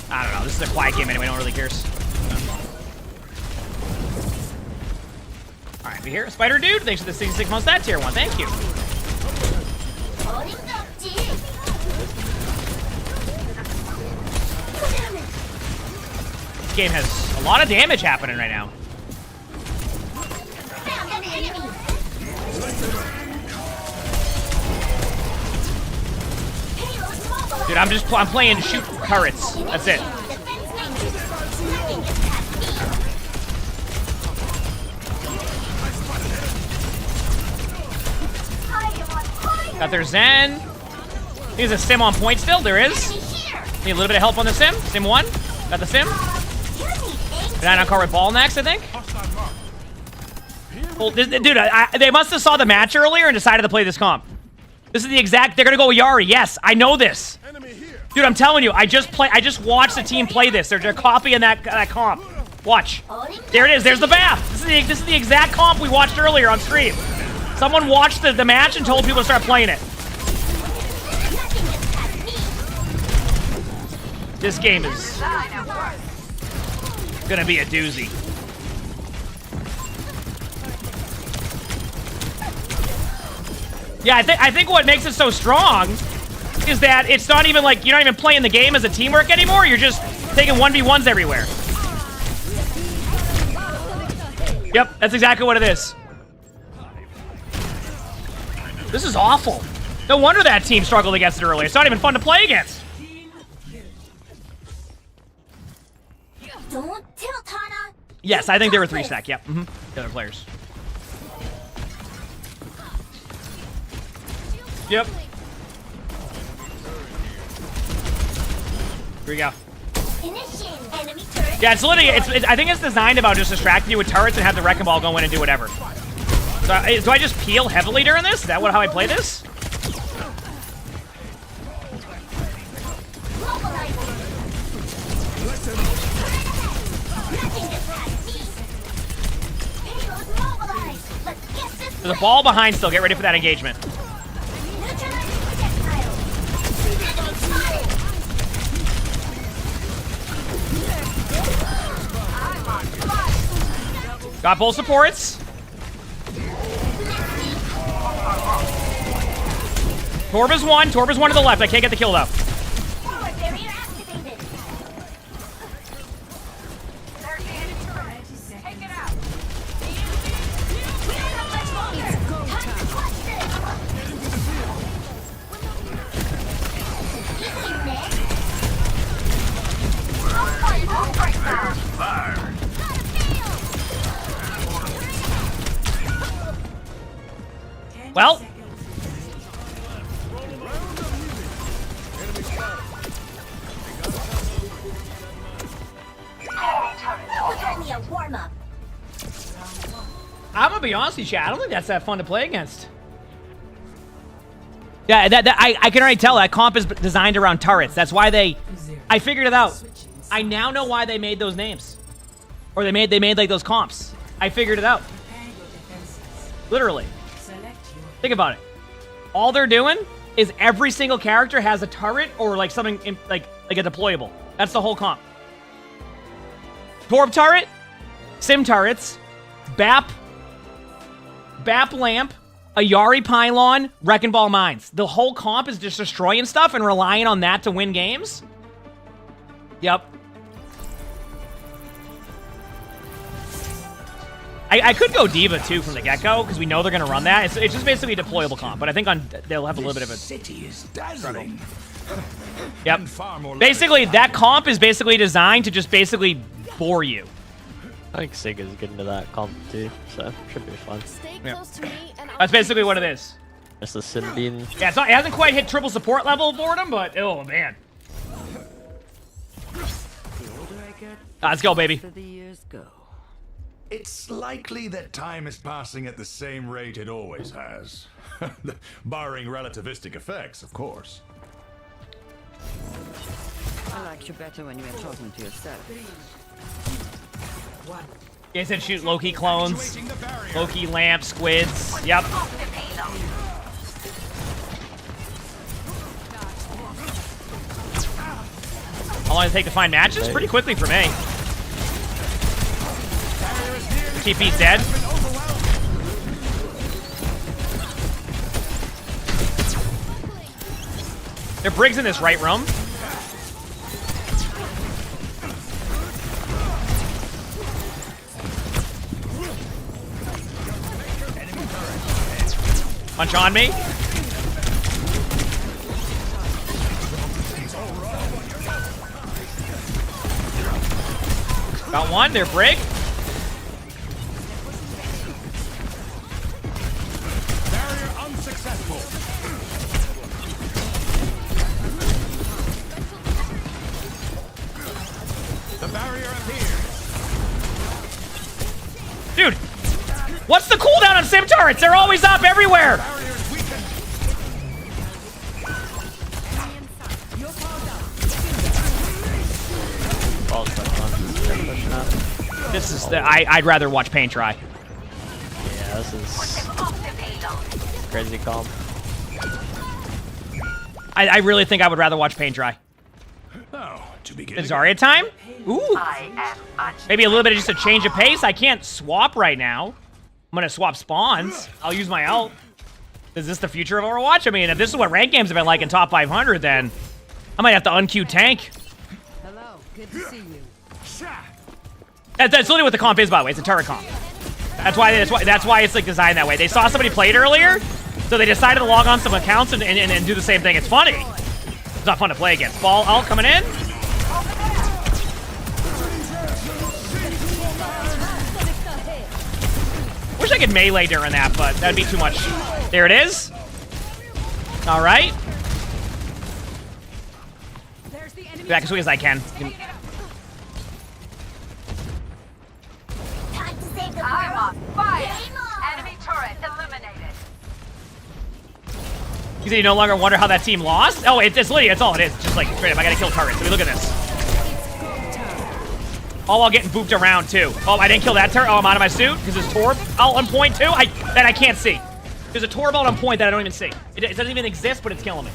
S2: I don't know. This is a quiet game anyway. No one really cares. All right, we here. Spider Dude, thanks for the 66 months of that tier 1. Thank you. This game has a lot of damage happening right now. Dude, I'm playing shoot turrets. That's it. Got their Zen. There's a sim on point still. There is. Need a little bit of help on the sim. Sim 1. Got the sim. Did I call it ball next, I think? Well, dude, they must have saw the match earlier and decided to play this comp. This is the exact... They're going to go with Yari. Yes, I know this. Dude, I'm telling you, I just watched the team play this. They're copying that comp. Watch. There it is. There's the BAF. This is the exact comp we watched earlier on stream. Someone watched the match and told people to start playing it. This game is gonna be a doozy. Yeah, I think what makes it so strong is that it's not even like you're not even playing the game as a teamwork anymore. You're just taking 1v1s everywhere. Yep, that's exactly what it is. This is awful. No wonder that team struggled against it earlier. It's not even fun to play against. Yes, I think they were 3-stack. Yep. The other players. Yep. Here we go. Yeah, it's literally. I think it's designed about just distracting you with turrets and have the wrecking ball go in and do whatever. So, do I just peel heavily during this? Is that how I play this? There's a ball behind still. Get ready for that engagement. Got both supports. Torba's one. Torba's one to the left. I can't get the kill though. Well. I'm gonna be honest with you, chat. I don't think that's that fun to play against. Yeah, I can already tell that comp is designed around turrets. That's why I figured it out. I now know why they made those names, or they made like those comps. I figured it out. Literally. Think about it. All they're doing is every single character has a turret or like something like a deployable. That's the whole comp. Torb turret, sim turrets, BAP lamp, a Yari pylon, wrecking ball mines. The whole comp is just destroying stuff and relying on that to win games. Yep. I could go Diva too from the get-go because we know they're gonna run that. It's just basically a deployable comp, but I think they'll have a little bit of a
S9: city is dazzling.
S2: Yep. Basically, that comp is basically designed to just basically bore you.
S17: I think Siga's getting to that comp too, so should be fun.
S2: Yep. That's basically what it is.
S17: It's the Sin Bean.
S2: Yeah, it hasn't quite hit triple support level boredom, but oh man. Let's go, baby.
S9: It's likely that time is passing at the same rate it always has. Barring relativistic effects, of course.
S15: I liked you better when you were talking to yourself.
S2: They said shoot Loki clones, Loki lamp, squids. Yep. How long does it take to find matches? Pretty quickly for me. TP's dead. There are Briggs in this right room. Punch on me. Got one. They're Brig.
S9: Barrier unsuccessful. The barrier appears.
S2: Dude, what's the cooldown on sim turrets? They're always up everywhere. This is the I'd rather watch paint dry.
S17: Yeah, this is crazy comp.
S2: I really think I would rather watch paint dry.
S9: Oh, to begin.
S2: Is Zarya time? Ooh. Maybe a little bit of just a change of pace. I can't swap right now. I'm gonna swap spawns. I'll use my ult. Is this the future of Overwatch? I mean, if this is what rank games have been like in top 500, then I might have to unqueue tank.
S14: Hello, good to see you.
S2: That's literally what the comp is, by the way. It's a turret comp. That's why it's like designed that way. They saw somebody play it earlier, so they decided to log on some accounts and do the same thing. It's funny. It's not fun to play against. Ball ult coming in. Wish I could melee during that, but that'd be too much. There it is. All right. Back as quick as I can.
S18: I'm on fire. Enemy turret eliminated.
S2: You say you no longer wonder how that team lost? Oh, it's literally, that's all it is. It's just like, straight up, I gotta kill turrets. I mean, look at this. All while getting booped around, too. Oh, I didn't kill that turret. Oh, I'm out of my suit because there's Torb out on point, too. That I can't see. There's a Torb out on point that I don't even see. It doesn't even exist, but it's killing me.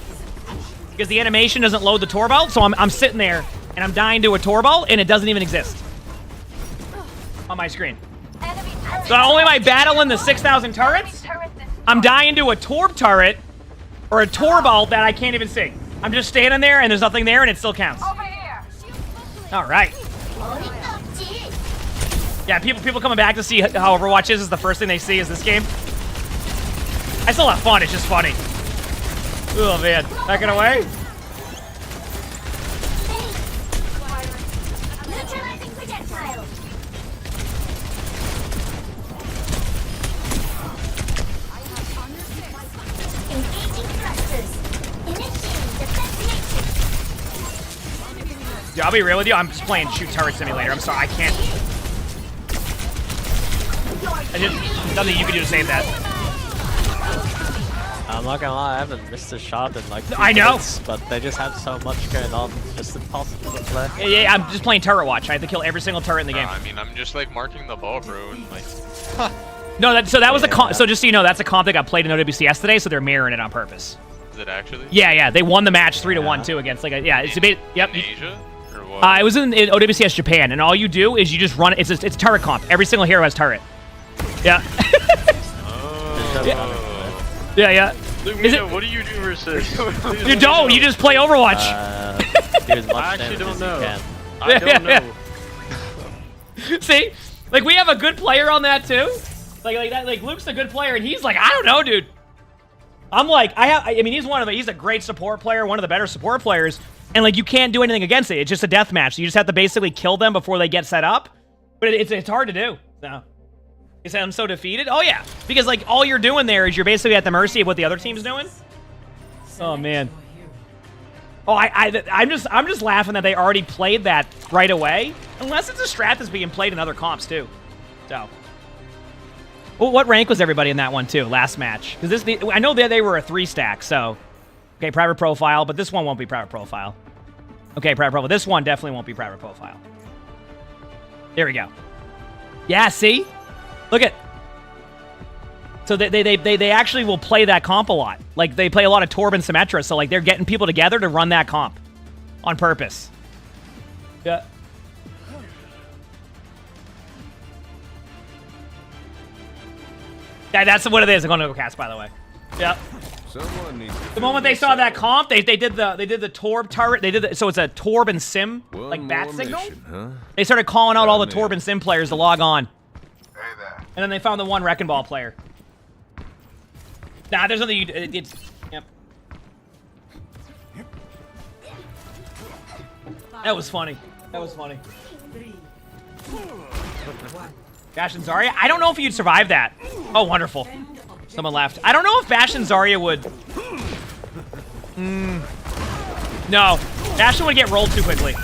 S2: Because the animation doesn't load the Torb out, so I'm sitting there, and I'm dying to a Torb out, and it doesn't even exist on my screen. So not only am I battling the 6,000 turrets, I'm dying to a Torb turret, or a Torb ult that I can't even see. I'm just standing there, and there's nothing there, and it still counts. All right. Yeah, people coming back to see how Overwatch is the first thing they see is this game. I still have fun, it's just funny. Oh man, backing away. Yeah, I'll be real with you. I'm just playing Shoot Turret Simulator. I'm sorry, I can't. Nothing you can do to save that.
S17: I'm not gonna lie, I haven't missed a shot in like 2
S2: I know,
S17: minutes, but they just have so much going on. It's just impossible to play.
S2: Yeah, I'm just playing Turret Watch. I have to kill every single turret in the game.
S19: I mean, I'm just like marking the ball, bro, and like.
S2: No, that was a comp. So just so you know, that's a comp that got played in OWCS today, so they're mirroring it on purpose.
S19: Is it actually?
S2: Yeah, they won the match 3-1 too against like it's a bit. Yep.
S19: In Asia? Or what?
S2: It was in OWCS Japan, and all you do is you just run. It's turret comp. Every single hero has turret. Yeah. Yeah.
S19: What do you do versus?
S2: You don't. You just play Overwatch.
S19: I actually don't know. I don't know.
S2: See, Like, we have a good player on that, too. Like Luke's a good player, and he's like, I don't know, dude. I'm like, I mean, he's a great support player, one of the better support players, and, like, you can't do anything against it. It's just a deathmatch. So you just have to basically kill them before they get set up. But it's hard to do. So, you say I'm so defeated? Oh, yeah. Because, like, all you're doing there is you're basically at the mercy of what the other team's doing. Oh, man. Oh, I'm just laughing that they already played that right away. Unless it's a strat that's being played in other comps, too. So. Well, what rank was everybody in that one, too, last match? Because I know that they were a 3-stack, so. Okay, private profile, but this one won't be private profile. Okay, private profile. This one definitely won't be private profile. There we go. Yeah, see? Look at. So they actually will play that comp a lot. Like, they play a lot of Torb and Symmetra, so, like, they're getting people together to run that comp. On purpose. Yeah. Yeah, that's what it is. I'm going to go cast, by the way. Yep. The moment they saw that comp, they did the Torb turret. So it's a Torb and Sim like bat signal. They started calling out all the Torb and Sim players to log on. And then they found the one Wrecking Ball player. Nah, there's nothing you. It's yep. That was funny. That was funny. Bash and Zarya? I don't know if you'd survive that. Oh, wonderful. Someone left. I don't know if Bash and Zarya would. No. Bastion would get rolled too quickly.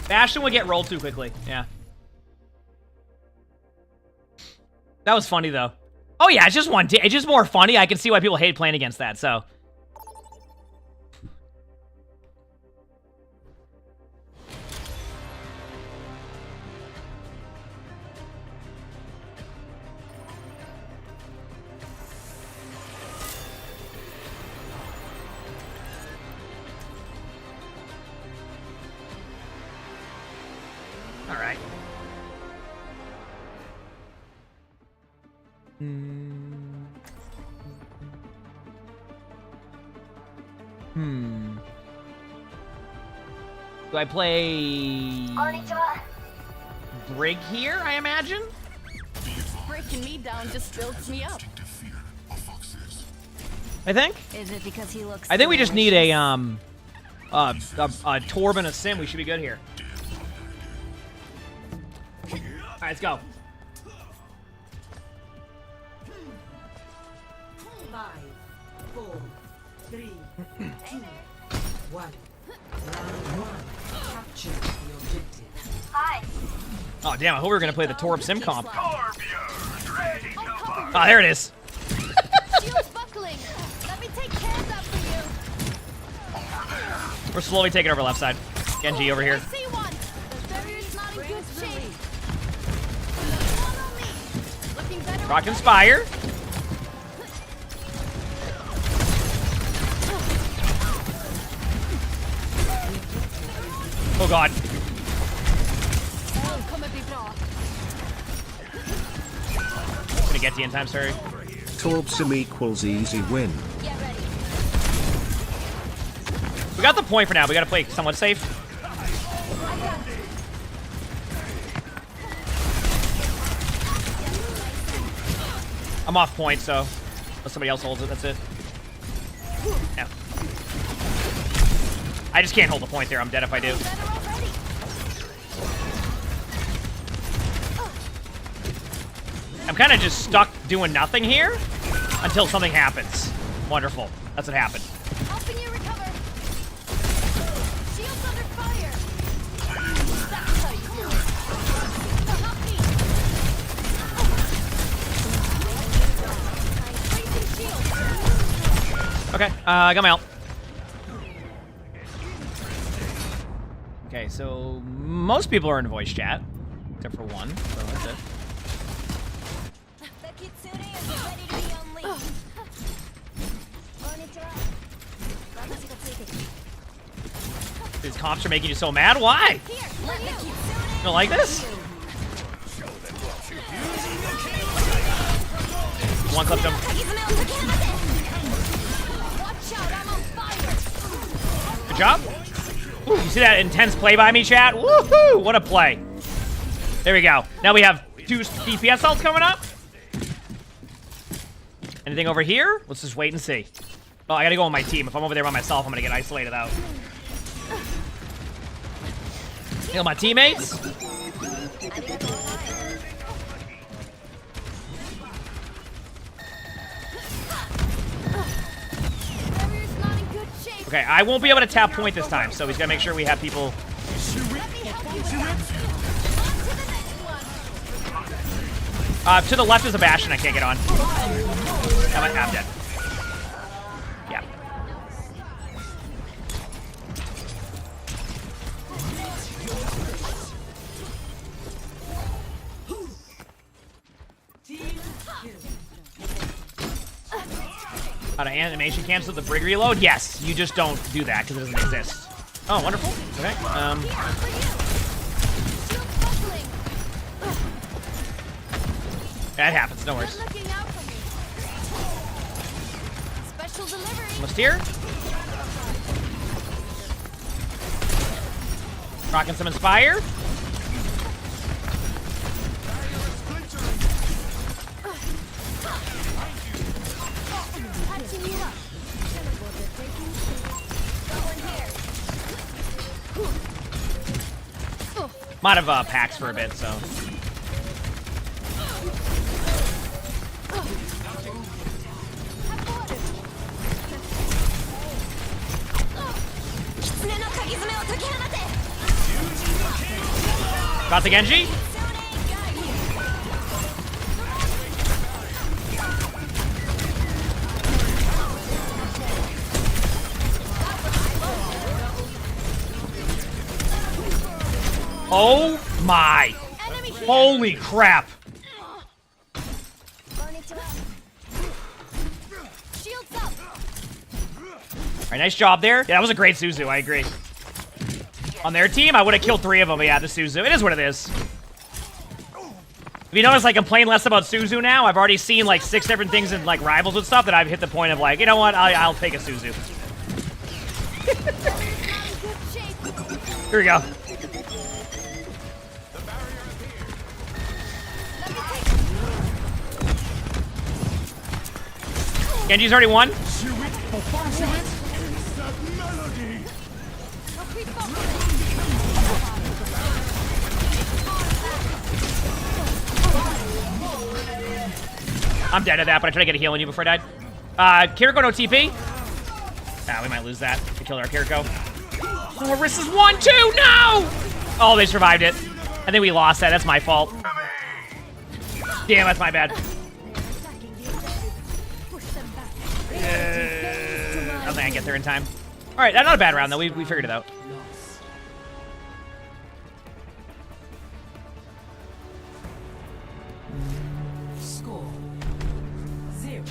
S2: Bastion would get rolled too quickly. Yeah. That was funny, though. Oh, yeah, it's just it's just more funny. I can see why people hate playing against that, so. All right. Do I play Brig here, I imagine?
S20: Breaking me down just builds me up.
S2: I think?
S20: Is it because he looks
S2: I think we just need a Torb and a Sim. We should be good here. Alright, let's go.
S8: 5, 4, 3, 2, 1. Round 1. Capture the objective.
S18: Hi.
S2: Oh, damn. I hope we were going to play the Torb Sim comp. Oh, there it is.
S20: Shield's buckling. Let me take care of that for you.
S2: We're slowly taking over left side. Genji over here.
S20: I see one. The barrier's not in good shape. One on me. Looking better.
S2: Rock Inspire. Oh, God. I'm gonna get to you in time, sorry.
S3: Torb Sim equals easy win.
S2: We got the point for now. We gotta play somewhat safe. I'm off point, so unless somebody else holds it, that's it. Yeah. I just can't hold the point there. I'm dead if I do. I'm kind of just stuck doing nothing here until something happens. Wonderful. That's what happened.
S20: Helping you recover. Shield's under fire. That's how you do it.
S2: Okay, I got my ult. Okay, so most people are in voice chat, except for one, so that's it.
S20: The Kitsune is ready to be unleashed.
S2: These comps are making you so mad? Why? You don't like this? One clipped him. Good job. Ooh, you see that intense play by me, chat? Woohoo! What a play. There we go. Now we have 2 DPS ults coming up. Anything over here? Let's just wait and see. Oh, I gotta go on my team. If I'm over there by myself, I'm gonna get isolated out. Heal my teammates. Okay, I won't be able to tap point this time, so he's gonna make sure we have people. To the left is a Bastion I can't get on. I'm dead. Yeah. Out of animation cancel the brig reload? Yes, you just don't do that because it doesn't exist. Oh, wonderful. Okay. That happens, no worries. Almost here. Rocking some Inspire. Might have packs for a bit, so. Got the Genji. Oh my. Holy crap. Alright, nice job there. Yeah, that was a great Suzu, I agree. On their team, I would have killed 3 of them, but yeah, the Suzu. It is what it is. If you notice, I complain less about Suzu now. I've already seen like 6 different things in like rivals and stuff that I've hit the point of like, you know what, I'll take a Suzu. Here we go. Genji's already won. I'm dead at that, but I tried to get a heal on you before I died. Kiriko no TP. Ah, we might lose that. We killed our Kiriko. Oh, Orisa's 1-2. No! Oh, they survived it. I think we lost that. That's my fault. Damn, that's my bad. I don't think I get there in time. All right, not a bad round though. We figured it out.
S8: Score 0-1.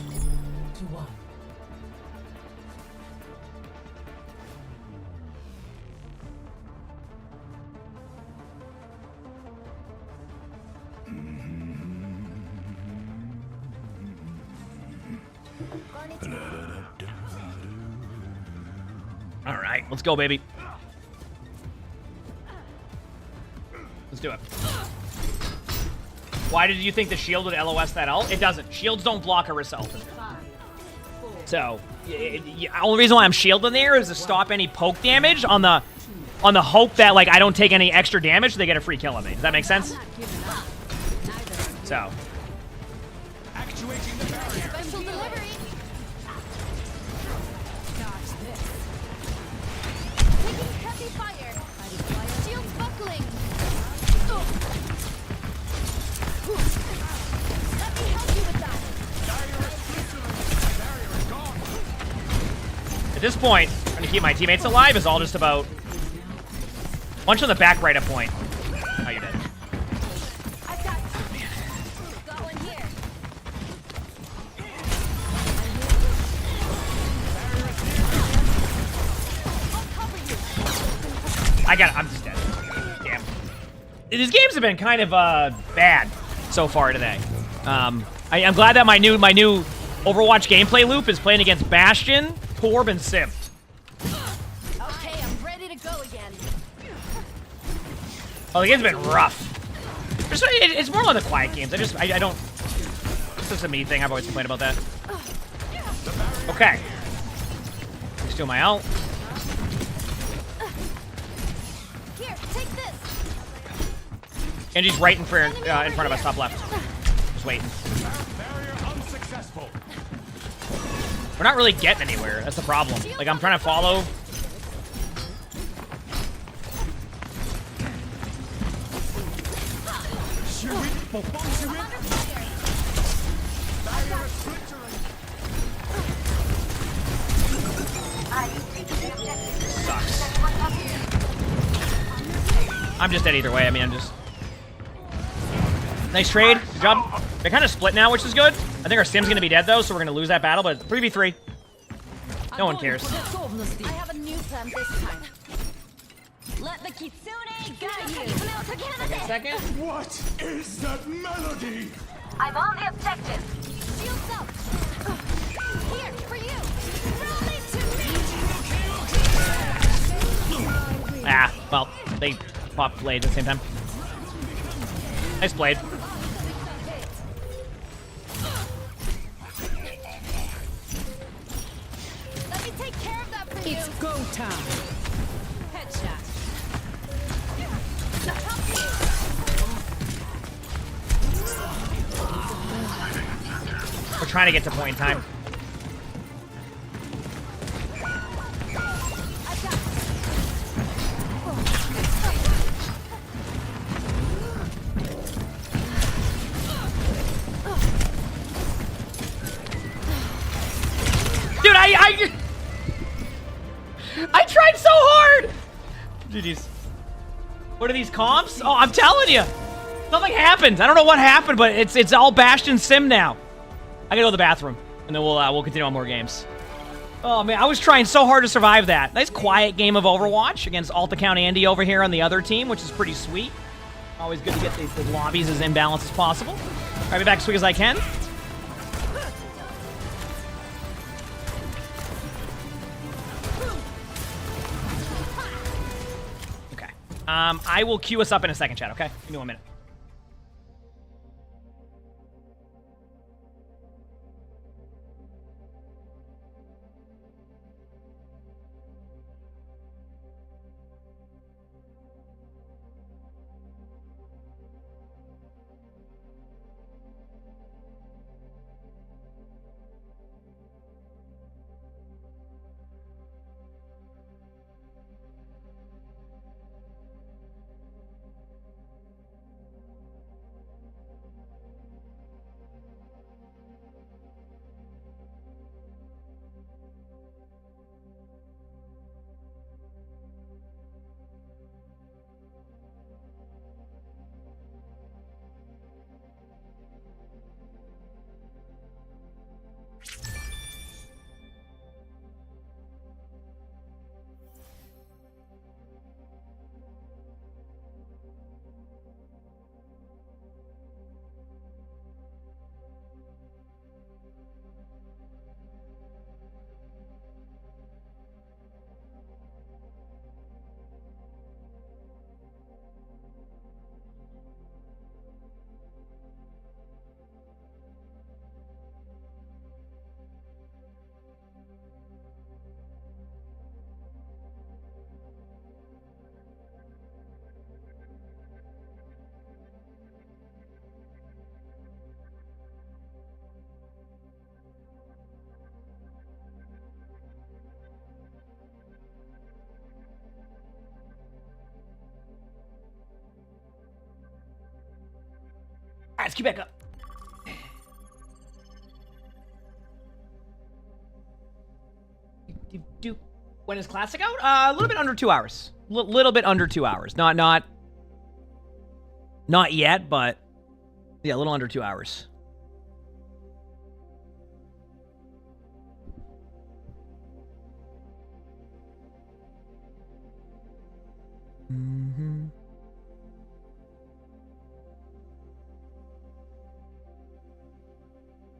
S2: All right, let's go, baby. Let's do it. Why did you think the shield would LOS that ult? It doesn't. Shields don't block a result. So, the only reason why I'm shielding there is to stop any poke damage on the hope that like I don't take any extra damage, so they get a free kill on me. Does that make sense? So.
S20: Actuating the barrier. Special delivery. Taking heavy fire. Shields buckling. Let me help you with that.
S2: At this point, trying to keep my teammates alive is all just about punch on the back right at point. Oh, you're dead. I got it. I'm just dead. Damn. These games have been kind of bad so far today. I'm glad that my new Overwatch gameplay loop is playing against Bastion, Torb, and Sim.
S20: Okay, I'm ready to go again.
S2: Oh, the game's been rough. It's more on the quiet games. I don't. It's just a me thing. I've always complained about that. Okay. Steal my ult.
S20: Here, take this.
S2: Genji's right in front of us, top left. Just waiting. We're not really getting anywhere. That's the problem. Like, I'm trying to follow. Sucks. I'm just dead either way. I mean, I'm just... Nice trade. Good job. They're kind of split now, which is good. I think our Sim's going to be dead, though, so we're going to lose that battle, but 3v3. No one cares.
S20: I have a new plan this time. Let the Kitsune guide you.
S2: Okay, second.
S9: What is that melody?
S18: I'm on the objective.
S20: Shields up. Here, for you. Throw me to me.
S2: Ah, well, they popped blades at the same time. Nice blade.
S20: Let me take care of that for you.
S14: It's go time.
S20: Headshot.
S2: We're trying to get to point in time. Dude, I tried so hard! GG's. What are these comps? Oh, I'm telling you! Something happened. I don't know what happened, but it's all Bastion Sim now. I gotta go to the bathroom, and then we'll continue on more games. Oh man, I was trying so hard to survive that. Nice quiet game of Overwatch against Alt Account Andy over here on the other team, which is pretty sweet. Always good to get these lobbies as imbalanced as possible. I'll be back as quick as I can. Okay. I will queue us up in a second, chat, okay? Give me 1 minute. Alright, let's keep back up. When is Classic out? A little bit under 2 hours. Little bit under 2 hours. Not yet, but yeah, a little under 2 hours. Mm-hmm.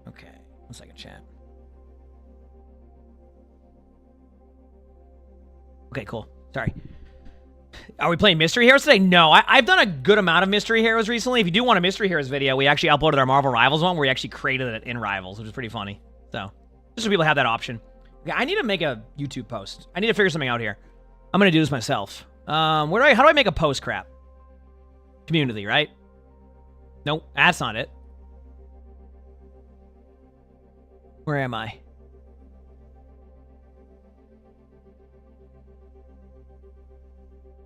S2: Okay, 1 second, chat. Okay, cool. Sorry. Are we playing Mystery Heroes today? No, I've done a good amount of Mystery Heroes recently. If you do want a Mystery Heroes video, we actually uploaded our Marvel Rivals one where we actually created it in Rivals, which is pretty funny. So, just so people have that option. Okay, I need to make a YouTube post. I need to figure something out here. I'm going to do this myself. How do I make a post, crap? Community, right? Nope, that's not it. Where am I?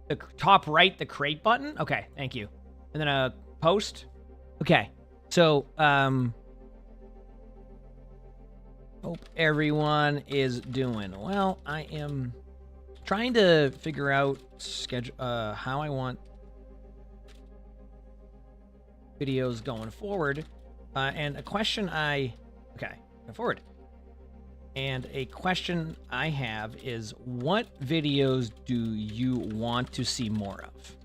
S2: The top right, the crate button? Okay, thank you. And then a post? Okay, so, hope everyone is doing well. I am trying to figure out how I want videos going forward. And a question okay, go forward. And a question I have is, what videos do you want to see more of?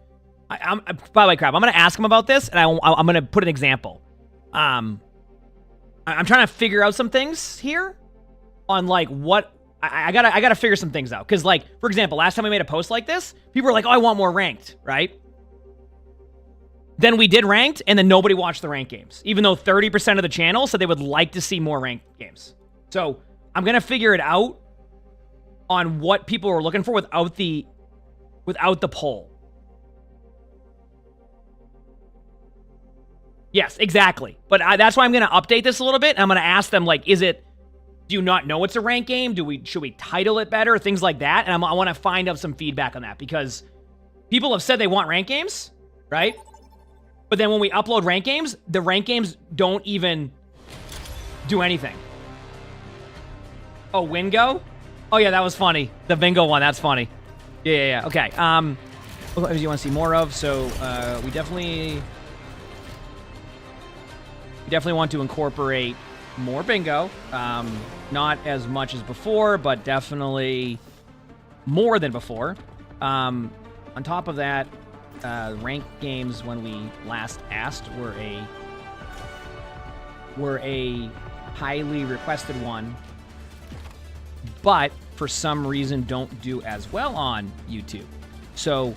S2: By the way, crap, I'm going to ask him about this, and I'm going to put an example. I'm trying to figure out some things here on, like, what... I gotta figure some things out. Because, like, for example, last time we made a post like this, people were like, oh, I want more ranked, right? Then we did ranked, and then nobody watched the ranked games. Even though 30% of the channel said they would like to see more ranked games. So... I'm going to figure it out on what people are looking for without the poll. Yes, exactly. But that's why I'm going to update this a little bit. And I'm going to ask them, like, do you not know it's a ranked game? Should we title it better? Things like that. And I want to find out some feedback on that because people have said they want ranked games, right? But then when we upload ranked games, the ranked games don't even do anything. Oh, Wingo? Oh, yeah, that was funny. The Bingo one, that's funny. Yeah. Okay. What do you want to see more of? So, we definitely want to incorporate more Bingo. Not as much as before, but definitely more than before. On top of that, ranked games, when we last asked, were a highly requested one. But for some reason don't do as well on YouTube. So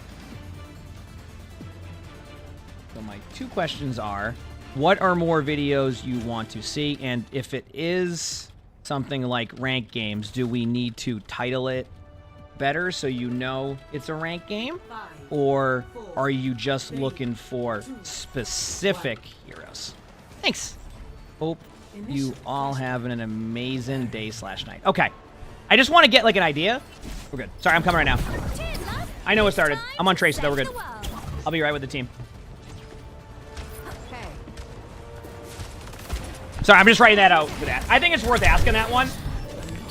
S2: my two questions are, what are more videos you want to see? And if it is something like ranked games, do we need to title it better so you know it's a ranked game? Or are you just looking for specific heroes? Thanks. Hope you all have an amazing day/night. Okay. I just want to get, like, an idea. We're good. Sorry, I'm coming right now. I know it started. I'm on Tracer, though. We're good. I'll be right with the team. Sorry, I'm just writing that out for that. I think it's worth asking that one.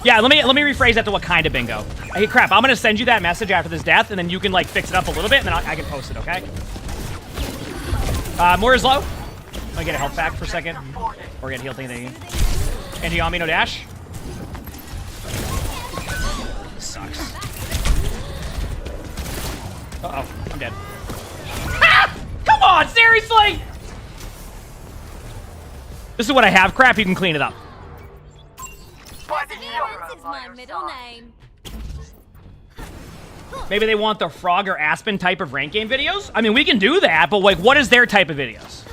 S2: Yeah, let me rephrase that to what kind of bingo. Hey, crap, I'm going to send you that message after this death, and then you can, like, fix it up a little bit, and then I can post it, okay? Moira's low. I'm going to get a health pack for a second. Or get a heal thing. And Yami, no dash. Sucks. Uh-oh, I'm dead. Ah! Come on, seriously! This is what I have. Crap, you can clean it up.
S20: Perseverance is my middle name.
S2: Maybe they want the Frog or Aspen type of rank game videos? I mean, we can do that, but, like, what is their type of videos?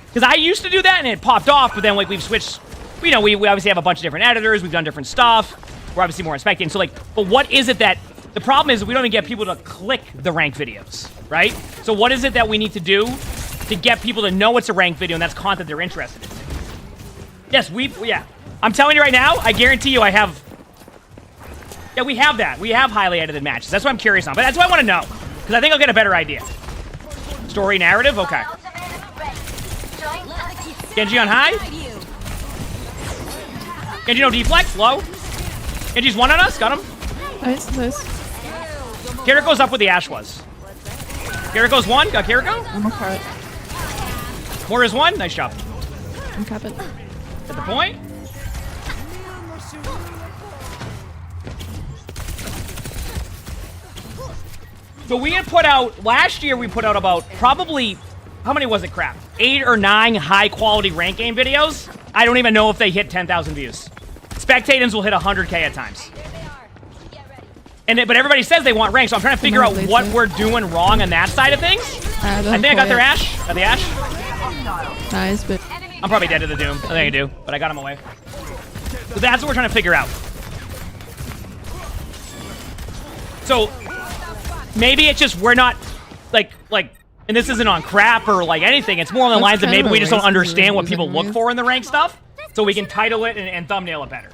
S2: Because I used to do that, and it popped off, but then, like, we've switched... You know, we obviously have a bunch of different editors. We've done different stuff. We're obviously more inspecting. So, like, but what is it that... The problem is we don't even get people to click the ranked videos, right? So what is it that we need to do to get people to know it's a ranked video and that's content they're interested in? Yes, yeah. I'm telling you right now, I guarantee you I have... Yeah, we have that. We have highly edited matches. That's what I'm curious on. But that's what I want to know. Because I think I'll get a better idea. Story narrative? Okay. Genji on high? Genji no deflex? Low? Genji's one on us? Got him?
S21: Nice.
S2: Kiriko's up where the Ash was. Kiriko's one. Got Kiriko?
S21: I'm a cart.
S2: Moira's one. Nice job.
S21: I'm capping.
S2: At the point. So we had put out, last year we put out about probably, how many was it, crap? 8 or 9 high quality rank game videos. I don't even know if they hit 10,000 views. Spectatings will hit 100K at times. but everybody says they want rank, so I'm trying to figure out what we're doing wrong on that side of things. I think I got their Ash. Got the Ash.
S21: Nice, but
S2: I'm probably dead to the Doom. I think I do, but I got him away. So that's what we're trying to figure out. So maybe it's just we're not like, and this isn't on crap or like anything. It's more on the lines of maybe we just don't understand what people look for in the rank stuff, so we can title it and thumbnail it better.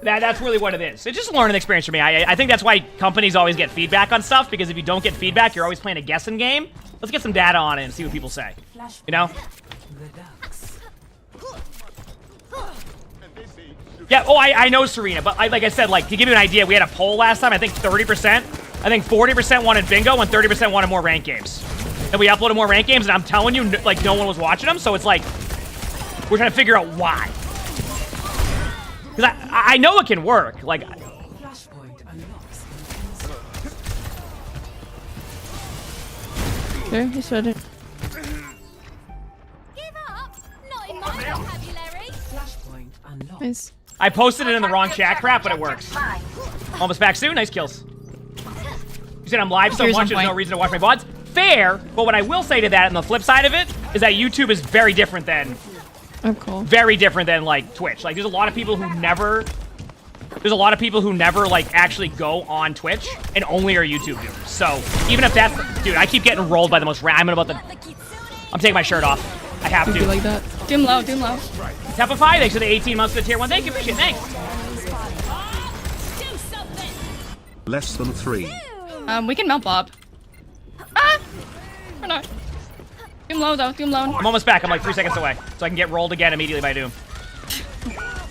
S2: That's really what it is. It's just a learning experience for me. I think that's why companies always get feedback on stuff, because if you don't get feedback, you're always playing a guessing game. Let's get some data on it and see what people say. You know? Yeah, oh, I know Serena, but like I said, like, to give you an idea, we had a poll last time, I think 30%. I think 40% wanted bingo and 30% wanted more ranked games. And we uploaded more ranked games, and I'm telling you, like, no one was watching them, so it's like, we're trying to figure out why. Because I know it can work, like...
S21: Okay, he's ready.
S20: Give up? Not in my vocabulary.
S21: Flashpoint unlocked. Nice.
S2: I posted it in the wrong chat crap, but it works. Almost back soon. Nice kills. You said I'm live so much, there's no reason to watch my VODs. Fair, but what I will say to that, and the flip side of it, is that YouTube is very different than...
S21: Oh, cool.
S2: Very different than, like, Twitch. Like, there's a lot of people who never... There's a lot of people who never, like, actually go on Twitch and only are YouTube viewers. So, even if that's... Dude, I keep getting rolled by the most... I'm taking my shirt off. I have to.
S21: You like that?
S22: Doom low, doom low.
S2: Tepify, thanks for the 18 months to the tier 1. Thank you, appreciate it. Thanks.
S3: Less than 3.
S22: We can melt Bob. Ah! Or not. Doom low, though. Doom low.
S2: I'm almost back. I'm like 3 seconds away. So I can get rolled again immediately by Doom.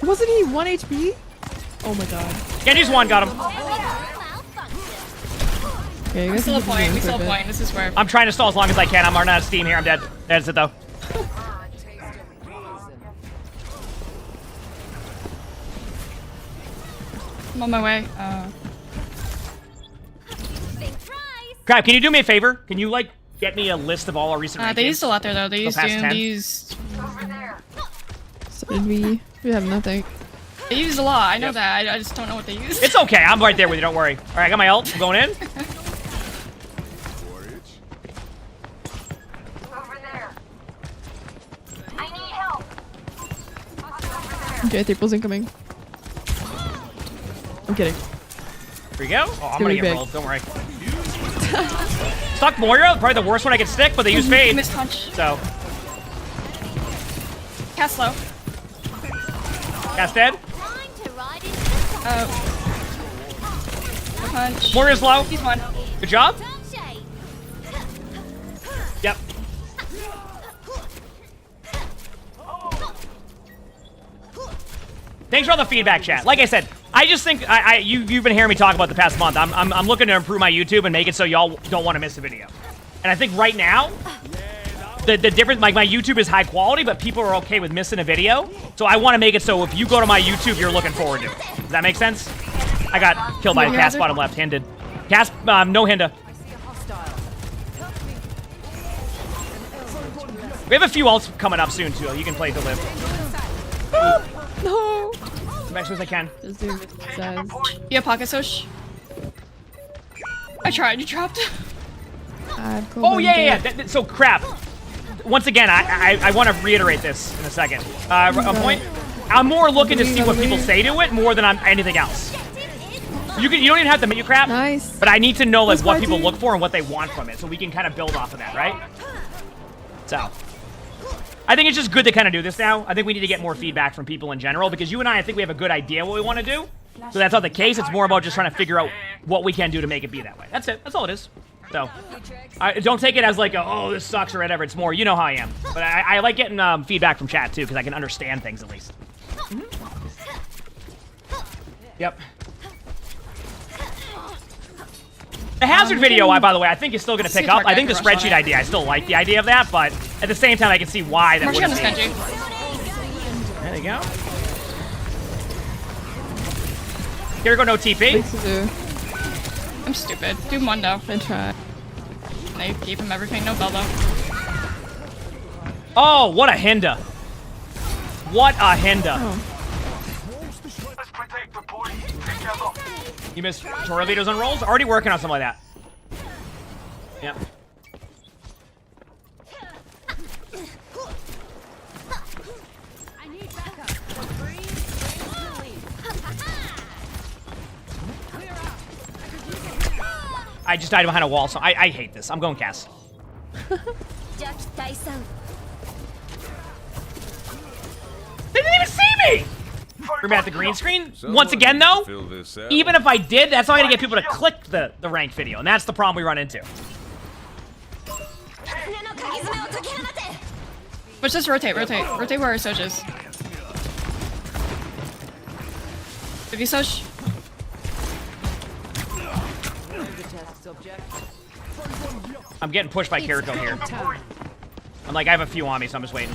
S21: Wasn't he 1 HP? Oh my god.
S2: Genji's 1, got him.
S21: Okay, you
S22: we
S21: guys
S22: still a point. We still a point. This is where...
S2: I'm trying to stall as long as I can. I'm running out of steam here. I'm dead. That's it, though.
S22: I'm on my way.
S2: Crap, can you do me a favor? Can you, like, get me a list of all our recent rankings?
S22: They used a lot there, though. They used Doom,
S2: 10?
S22: they used...
S21: So did we? We have nothing.
S22: They used a lot. I know that. I just don't know what they used.
S2: It's okay. I'm right there with you. Don't worry. All right, I got my ult. I'm going in.
S21: Okay, triple's incoming. I'm kidding.
S2: Here we go. Oh, I'm gonna get rolled. Don't worry. Stuck Moira, probably the worst one I could stick, but they use Fade.
S22: Missed punch.
S2: So.
S22: Cast low.
S2: Cast dead.
S22: Punch.
S2: Moira's low.
S22: He's 1.
S2: Good job. Yep. Thanks for all the feedback, chat. Like I said, I just think you've been hearing me talk about the past month. I'm looking to improve my YouTube and make it so y'all don't want to miss a video. And I think right now, the difference, like my YouTube is high quality, but people are okay with missing a video. So I want to make it so if you go to my YouTube, you're looking forward to it. Does that make sense? I got killed by a cast bottom left, handed. Cast, no hinda. We have a few ults coming up soon too. You can play to live.
S21: No.
S2: Come back as soon as I can.
S21: Just doing what it says.
S22: You have pocket soch? I tried. You dropped.
S2: Oh yeah. So crap. Once again, I want to reiterate this in a second. On point, I'm more looking to see what people say to it more than I'm anything else. You don't even have to make you crap.
S21: Nice.
S2: But I need to know like what people look for and what they want from it, so we can kind of build off of that, right? So. I think it's just good to kind of do this now. I think we need to get more feedback from people in general, because you and I think we have a good idea what we want to do. So that's not the case. It's more about just trying to figure out what we can do to make it be that way. That's it. That's all it is. So don't take it as like, oh, this sucks or whatever. It's more, you know how I am. But I like getting feedback from chat too, because I can understand things at least. Yep. The hazard video, by the way, I think is still going to pick up. I think the spreadsheet idea, I still like the idea of that, but at the same time, I can see why that wouldn't be. There you go. Here we go, no TP.
S22: I'm stupid. Do Mundo.
S21: I try.
S22: They gave him everything, no Beldo.
S2: Oh, what a Hinda. What a Hinda.
S21: Oh.
S2: You missed tutorial videos on rolls? Already working on something like that. Yep. I just died behind a wall, so I hate this. I'm going Cass. They didn't even see me! We're at the green screen. Once again, though, even if I did, that's not going to get people to click the ranked video, and that's the problem we run into.
S22: Let's just rotate. Rotate where our Soj is. If you Soj.
S2: I'm getting pushed by Kiriko here. I'm like, I have a few on me, so I'm just waiting.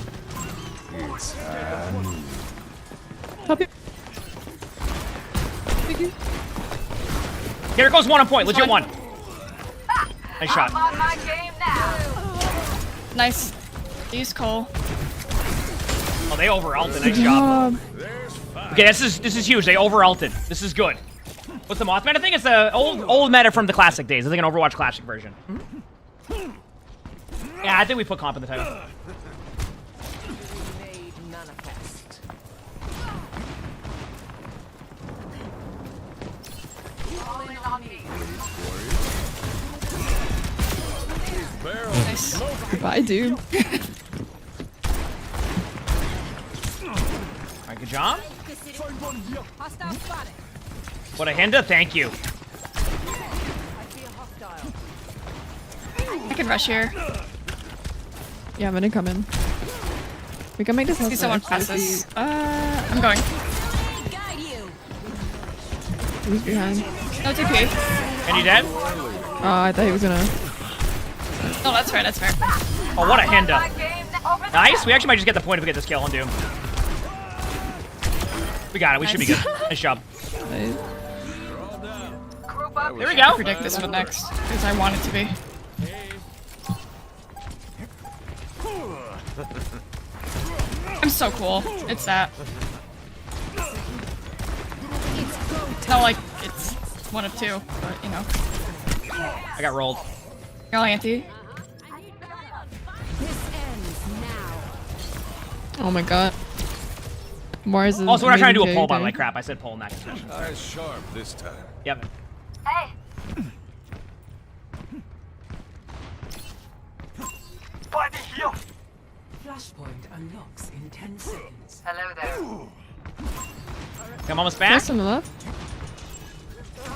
S2: Kiriko's 1 on point. Legit 1. Nice shot.
S18: I'm on my game now.
S22: Nice. Use Cole.
S2: Oh, they over-ulted. Nice job. Okay, this is huge. They over-ulted. This is good. What's the Moth meta thing? It's the old meta from the classic days. It's like an Overwatch classic version. Yeah, I think we put comp in the title.
S21: Nice. Goodbye, dude.
S2: Alright, good job. What a Hinda, thank you.
S22: I can rush here.
S21: Yeah, I'm gonna come in. We can make this.
S22: See someone pass this. I'm going.
S21: Who's behind?
S22: No TP.
S2: And you dead?
S21: Oh, I thought he was gonna.
S22: No, that's fair. That's fair.
S2: Oh, what a Hinda. Nice. We actually might just get the point if we get this kill on Doom. We got it. We should be good. Nice job.
S21: Nice.
S2: There we go.
S22: Predict this one next because I want it to be. I'm so cool. It's that. No, like it's one of two, but you know.
S2: I got rolled.
S22: Y'all anti.
S21: Oh my god. Mars is
S2: Also, we're not trying to do a
S21: amazing
S2: poll, by the way.
S21: character.
S2: Crap, I said poll in that discussion.
S3: Eyes sharp this time.
S2: Yep.
S18: Hey. Body heal.
S8: Flashpoint unlocks in 10 seconds.
S18: Hello there.
S2: I'm almost back.
S21: Cast on the left.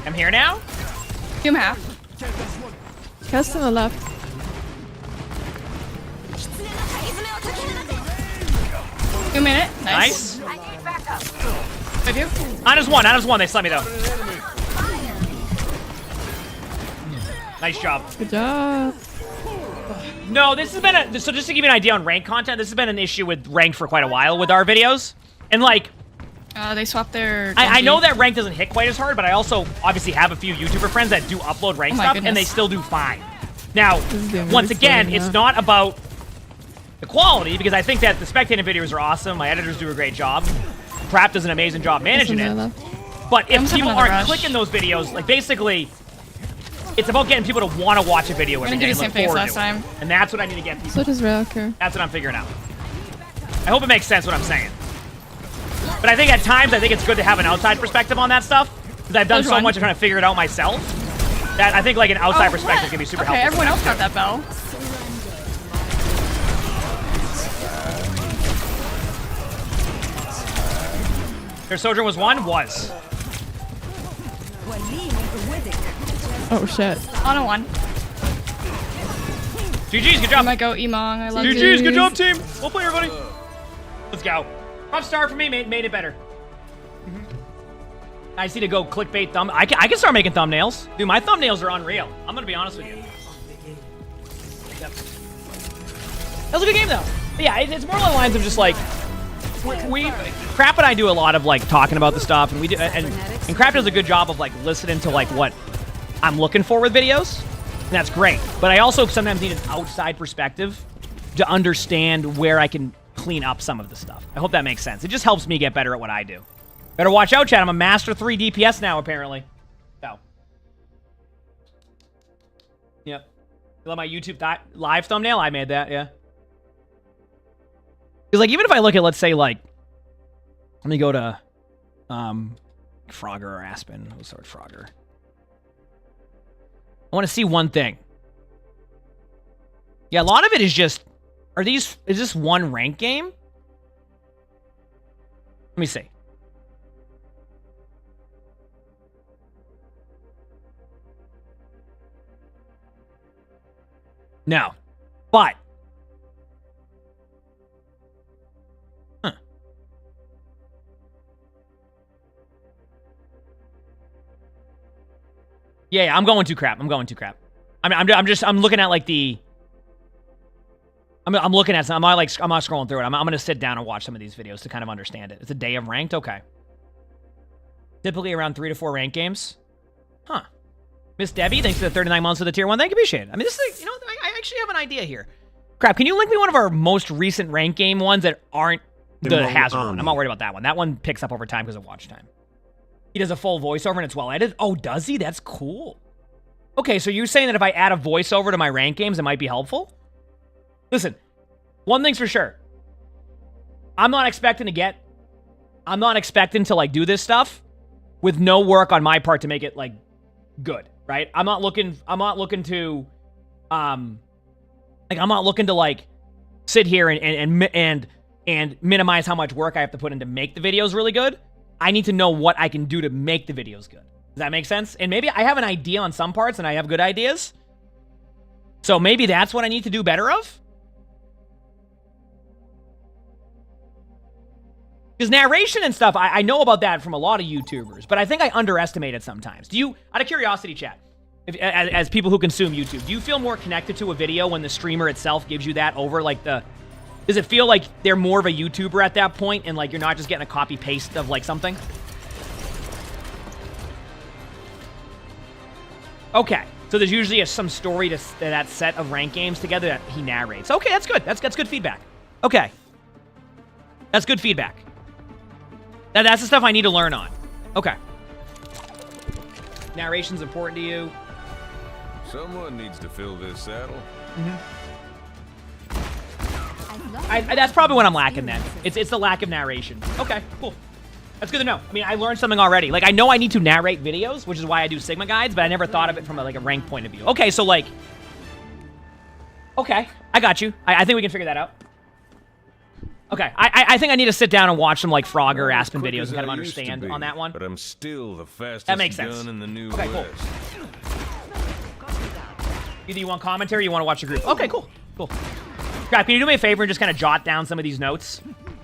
S2: I'm here now.
S22: Doom half.
S21: Cast on the left.
S22: 2 minute.
S2: Nice.
S18: I need backup.
S22: With you.
S2: On his one. They slept me though. Nice job.
S21: Good job.
S2: No, this has been so just to give you an idea on ranked content, this has been an issue with ranked for quite a while with our videos. And like,
S22: They swapped their.
S2: I know that ranked doesn't hit quite as hard, but I also obviously have a few YouTuber friends that do upload ranked stuff, and they still do fine. Now, once again, it's not about the quality, because I think that the spectating videos are awesome. My editors do a great job. Prap does an amazing job managing it. But if people aren't clicking those videos, like basically, it's about getting people to want to watch a video every day and look forward to it. And that's what I need to get people.
S21: So does Railker.
S2: That's what I'm figuring out. I hope it makes sense what I'm saying. But I think at times, I think it's good to have an outside perspective on that stuff. Because I've done so much of trying to figure it out myself, that I think like an outside perspective can be super helpful.
S22: Okay, everyone else got that bell.
S2: Their Sojourn was one? Was.
S21: Oh shit.
S22: On a 1.
S2: GG's, good job.
S22: I might go emongg. I love you.
S2: GG's, good job, team. Well play, everybody. Let's go. Top star for me, made it better. I see to go clickbait thumb. I can start making thumbnails. Dude, my thumbnails are unreal. I'm gonna be honest with you. Yep. That was a good game though. But yeah, it's more along the lines of just like Crap and I do a lot of like talking about the stuff, and we do, and Crap does a good job of like listening to like what I'm looking for with videos, and that's great. But I also sometimes need an outside perspective to understand where I can clean up some of the stuff. I hope that makes sense. It just helps me get better at what I do. Better watch out, chat. I'm a master 3 DPS now, apparently. Yep. You love my YouTube live thumbnail? I made that, yeah. Because, like, even if I look at, let's say, like, let me go to, Frogger or Aspen. We'll start with Frogger. I want to see one thing. Yeah, a lot of it is just, is this one rank game? Let me see. No. But. Huh. Yeah, I'm going too crap. I'm looking at like the. I'm looking at some. I'm not scrolling through it. I'm gonna sit down and watch some of these videos to kind of understand it. It's a day of ranked. Okay. Typically around 3 to 4 ranked games. Huh. Miss Debbie, thanks for the 39 months of the tier 1. Thank you, appreciate it. I mean, this is, I actually have an idea here. Crap, can you link me one of our most recent rank game ones that aren't the Hazard one? I'm not worried about that one. That one picks up over time because of watch time. He does a full voiceover and it's well edited. Oh, does he? That's cool. Okay, so you're saying that if I add a voiceover to my rank games, it might be helpful? Listen, one thing's for sure. I'm not expecting to, like, do this stuff with no work on my part to make it, like, good, right? I'm not looking to like sit here and minimize how much work I have to put in to make the videos really good. I need to know what I can do to make the videos good. Does that make sense? And maybe I have an idea on some parts and I have good ideas. So maybe that's what I need to do better of. Because narration and stuff, I know about that from a lot of YouTubers, but I think I underestimate it sometimes. Do you, out of curiosity, chat, as people who consume YouTube, do you feel more connected to a video when the streamer itself gives you that over, like, does it feel like they're more of a YouTuber at that point and, like, you're not just getting a copy-paste of, like, something? Okay, so there's usually some story to that set of rank games together that he narrates. Okay, that's good. That's good feedback. Okay. That's good feedback. That's the stuff I need to learn on. Okay. Narration's important to you.
S4: Someone needs to fill this saddle.
S2: That's probably what I'm lacking then. It's the lack of narration. Okay, cool. That's good to know. I mean, I learned something already. Like, I know I need to narrate videos, which is why I do Sigma guides, but I never thought of it from a rank point of view. Okay, so like... Okay, I got you. I think we can figure that out. Okay, I think I need to sit down and watch some, like, Frog or Aspen videos and kind of understand on that one.
S4: But I'm still the fastest
S2: that makes sense.
S4: gun in the new
S2: Okay, cool.
S4: West.
S2: Either you want commentary or you want to watch the group. Okay, cool. Cool. Crap, can you do me a favor and just kind of jot down some of these notes?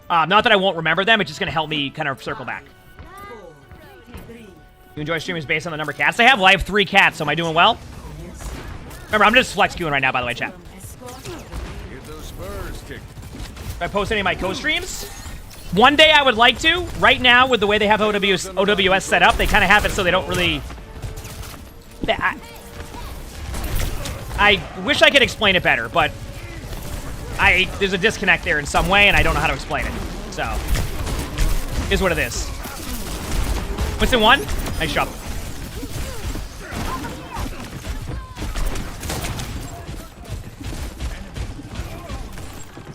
S2: Not that I won't remember them, it's just going to help me kind of circle back. You enjoy streamers based on the number of cats I have? Well, I have 3 cats, so am I doing well? Remember, I'm just flex queuing right now, by the way, chat.
S4: Get those spurs kicked.
S2: If I post any of my co-streams, one day I would like to. Right now, with the way they have OWS set up, they kind of have it so they don't really... I wish I could explain it better, but there's a disconnect there in some way, and I don't know how to explain it. So, here's what it is. Winston 1? Nice job.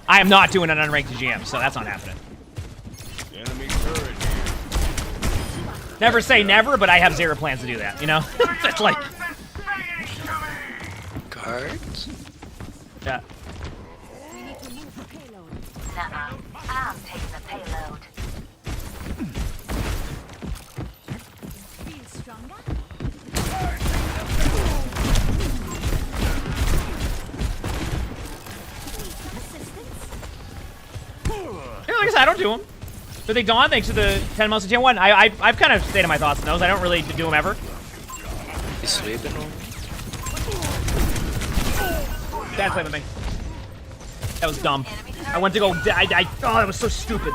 S2: I am not doing an unranked GM, so that's not happening.
S4: Enemy turret here.
S2: Never say never, but I have zero plans to do that, you know? It's like...
S12: Cards?
S2: Yeah.
S18: Nuh-uh. I'm taking the payload. Feel stronger?
S2: Yeah, like I said, I don't do them. So they Dawn, thanks to the 10 months of Tier 1. I've kind of stated my thoughts on those. I don't really do them ever.
S12: He's sweeping them.
S2: Bad play with me. That was dumb. I went to go... oh, that was so stupid.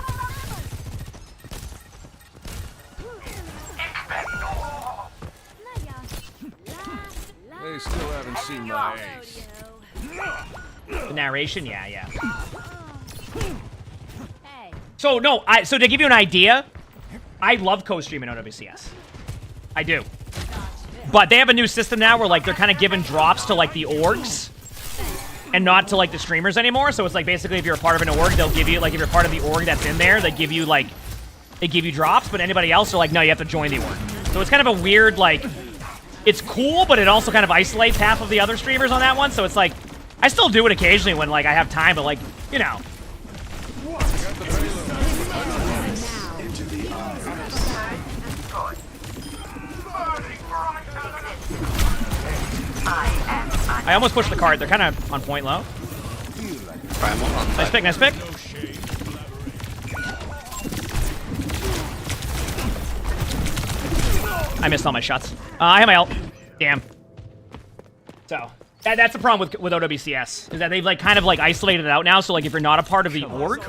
S4: They still haven't seen my ace.
S2: The narration? Yeah. So, no, so to give you an idea, I love co-streaming OWCS. I do. But they have a new system now where like they're kind of giving drops to like the orgs and not to like the streamers anymore. So it's like basically if you're a part of an org, they'll give you like if you're part of the org that's in there, they give you like drops. But anybody else are like, no, you have to join the org. So it's kind of a weird like, it's cool, but it also kind of isolates half of the other streamers on that one. So it's like, I still do it occasionally when like I have time, but like, you know. I almost pushed the cart. They're kind of on point low. Nice pick, nice pick. I missed all my shots. I have my ult. Damn. So that's the problem with OWCS is that they've like kind of like isolated it out now. So like if you're not a part of the org,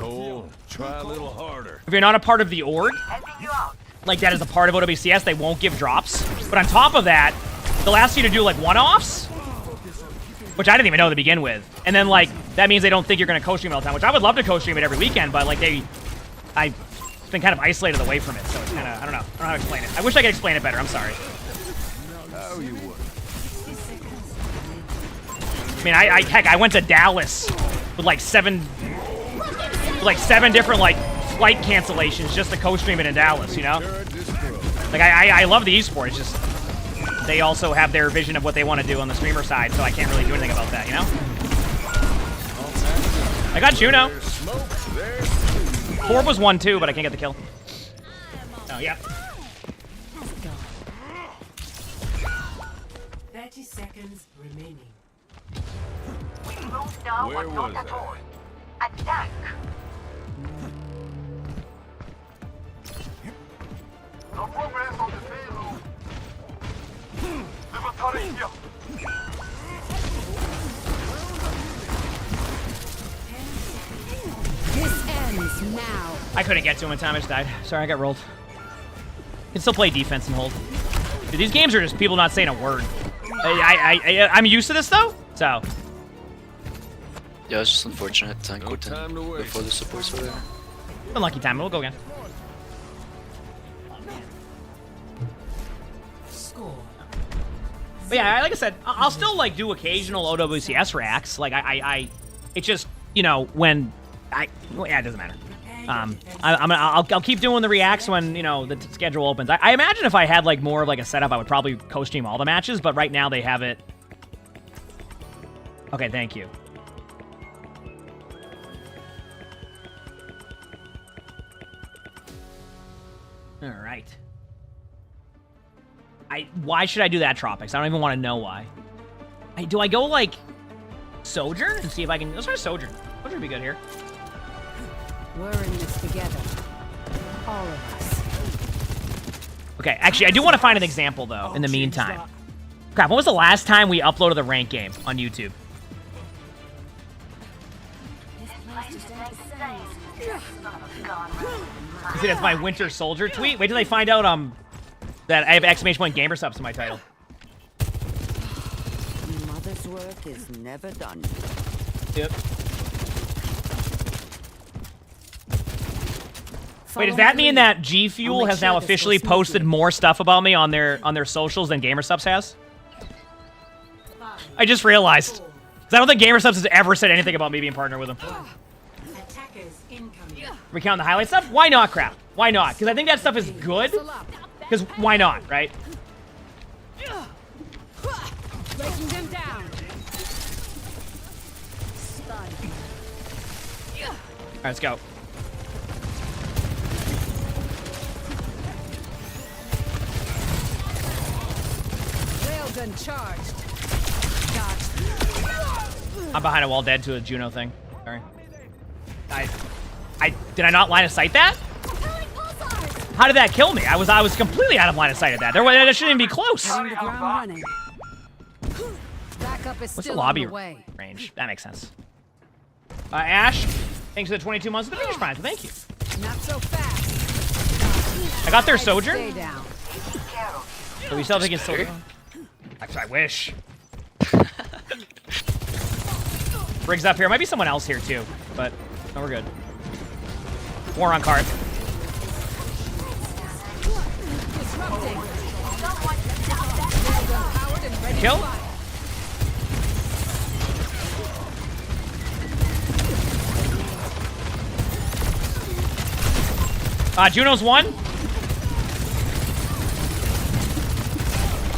S4: Try a little harder.
S2: if you're not a part of the org, like that is a part of OWCS, they won't give drops. But on top of that, they'll ask you to do like one-offs, which I didn't even know to begin with. And then like that means they don't think you're gonna co-stream all the time, which I would love to co-stream it every weekend, but like I've been kind of isolated away from it, so it's kind of I don't know how to explain it. I wish I could explain it better. I'm sorry.
S4: Oh, you would.
S2: I mean, heck, I went to Dallas with like seven different like flight cancellations just to co-stream it in Dallas, you know? Like I love the esport, it's just they also have their vision of what they want to do on the streamer side, so I can't really do anything about that, you know? I got Juno. Corb was 1-2, but I can't get the kill. Oh, yeah.
S8: 30 seconds remaining.
S4: Where was I?
S7: Attack. No progress on the payload. Little turret here.
S14: This ends now.
S2: I couldn't get to him in time, I just died. Sorry, I got rolled. Can still play defense and hold. Dude, these games are just people not saying a word. I'm used to this though, so.
S5: Yeah, it's just unfortunate tank before the supports were there.
S2: Unlucky time, we'll go again. But yeah, like I said, I'll still like do occasional OWCS racks. Like it's just, you know, when yeah, it doesn't matter. I'll keep doing the reacts when, you know, the schedule opens. I imagine if I had like more of like a setup, I would probably co-stream all the matches, but right now they have it. Okay, thank you. All right. Why should I do that, Tropics? I don't even want to know why. Do I go like Sojourn and see if I can? Let's try Sojourn. Sojourn would be good here.
S14: We're in this together. All of us.
S2: Okay, actually, I do want to find an example though. In the meantime, crap. When was the last time we uploaded a ranked game on YouTube? You see, that's my Winter Soldier tweet. Wait till they find out that I have exclamation point gamer subs in my title.
S15: Mother's work is never done.
S2: Yep. Wait, does that mean that G Fuel has now officially posted more stuff about me on their socials than GamerSubs has? I just realized. 'Cause I don't think GamerSubs has ever said anything about me being partnered with them. Recount the highlight stuff? Why not, crap? Why not? Because I think that stuff is good. Because why not, right?
S14: Breaking them down.
S2: Alright, let's go.
S14: Railgun charged.
S2: I'm behind a wall dead to a Juno thing. Sorry. Did I not line of sight that? How did that kill me? I was completely out of line of sight at that. That shouldn't even be close. What's the lobby range? That makes sense. Ash, thanks for the 22 months of the Finish Prime. Thank you.
S14: Not so fast.
S2: I got their Sojourn.
S14: Stay down.
S2: So we still think it's Sojourn. Actually, I wish. Briggs up here. Might be someone else here too, but no, we're good. War on cart. Kill. Juno's one.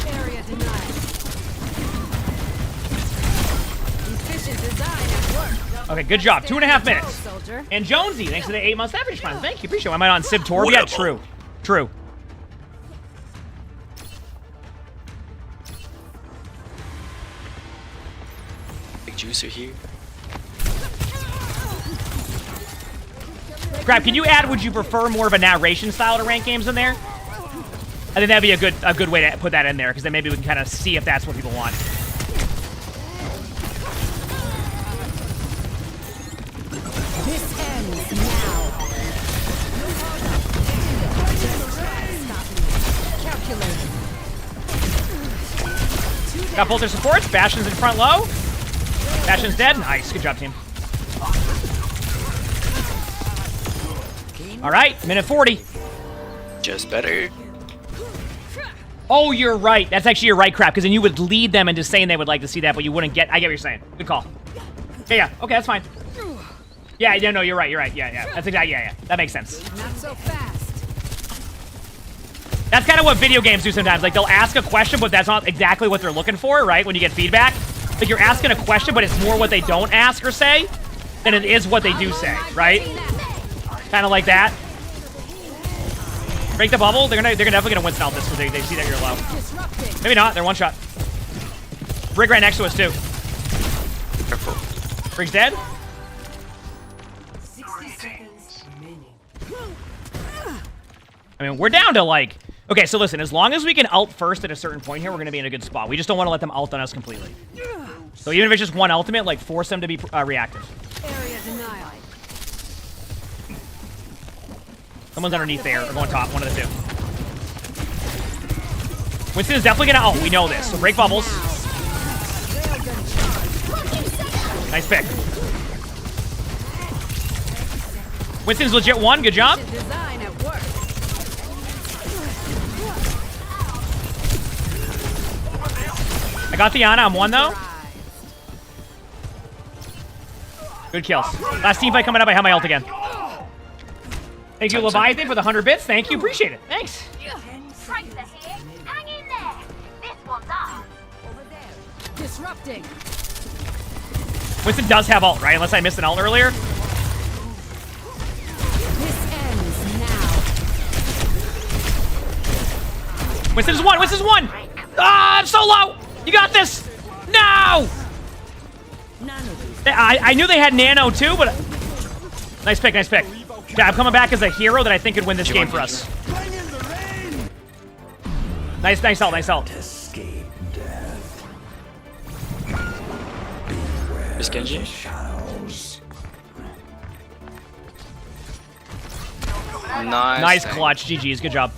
S14: Area denied. Efficient design at work.
S2: Okay, good job. 2.5 minutes.
S14: Soldier.
S2: And Jonesy, thanks for the 8 months average fund. Thank you, appreciate it. Am I on Civ Torb yet? True. True.
S5: Big juicer here.
S2: Crap, can you add would you prefer more of a narration style to rank games in there? I think that'd be a good way to put that in there, because then maybe we can kind of see if that's what people want.
S14: This ends now. Calculating.
S2: Got both their supports. Bastion's in front low. Bastion's dead. Nice. Good job, team. All right, minute 40.
S5: Just better.
S2: Oh, you're right. That's actually your right, Crap, because then you would lead them into saying they would like to see that, but you wouldn't get. I get what you're saying. Good call. Yeah. Okay, that's fine. Yeah. No, you're right. You're right. Yeah. That's exactly. Yeah. That makes sense.
S14: Not so fast.
S2: That's kind of what video games do sometimes. Like, they'll ask a question, but that's not exactly what they're looking for, right? When you get feedback. Like, you're asking a question, but it's more what they don't ask or say than it is what they do say, right? Kind of like that. Break the bubble. They're definitely gonna win out this because they see that you're low. Maybe not. They're one shot. Brig right next to us, too.
S5: Careful.
S2: Brig's dead.
S8: 60 seconds remaining.
S2: I mean, we're down to, like... Okay, so listen. As long as we can ult first at a certain point here, we're going to be in a good spot. We just don't want to let them ult on us completely. So even if it's just one ultimate, like, force them to be reactive.
S14: Area denial.
S2: Someone's underneath there, or going top. One of the two. Winston is definitely going to ult. We know this. So break bubbles. Nice pick. Winston's legit one. Good job.
S14: Design at work.
S2: I got the Ana. I'm one, though. Good kills. Last team fight coming up. I have my ult again. Thank you, Leviathan, for the 100 bits. Thank you. Appreciate it. Thanks.
S18: Tracer here. Hang in there. This one's ours.
S14: Over there. Disrupting.
S2: Winston does have ult, right? Unless I missed an ult earlier.
S14: This ends now.
S2: Winston's one. Winston's one. Ah, I'm so low. You got this. No. I knew they had nano too, but nice pick. Nice pick. Yeah, I'm coming back as a hero that I think could win this game for us. Nice ult. Nice ult.
S9: Escape death.
S5: Is Genji?
S2: Nice clutch. GG's. Good job.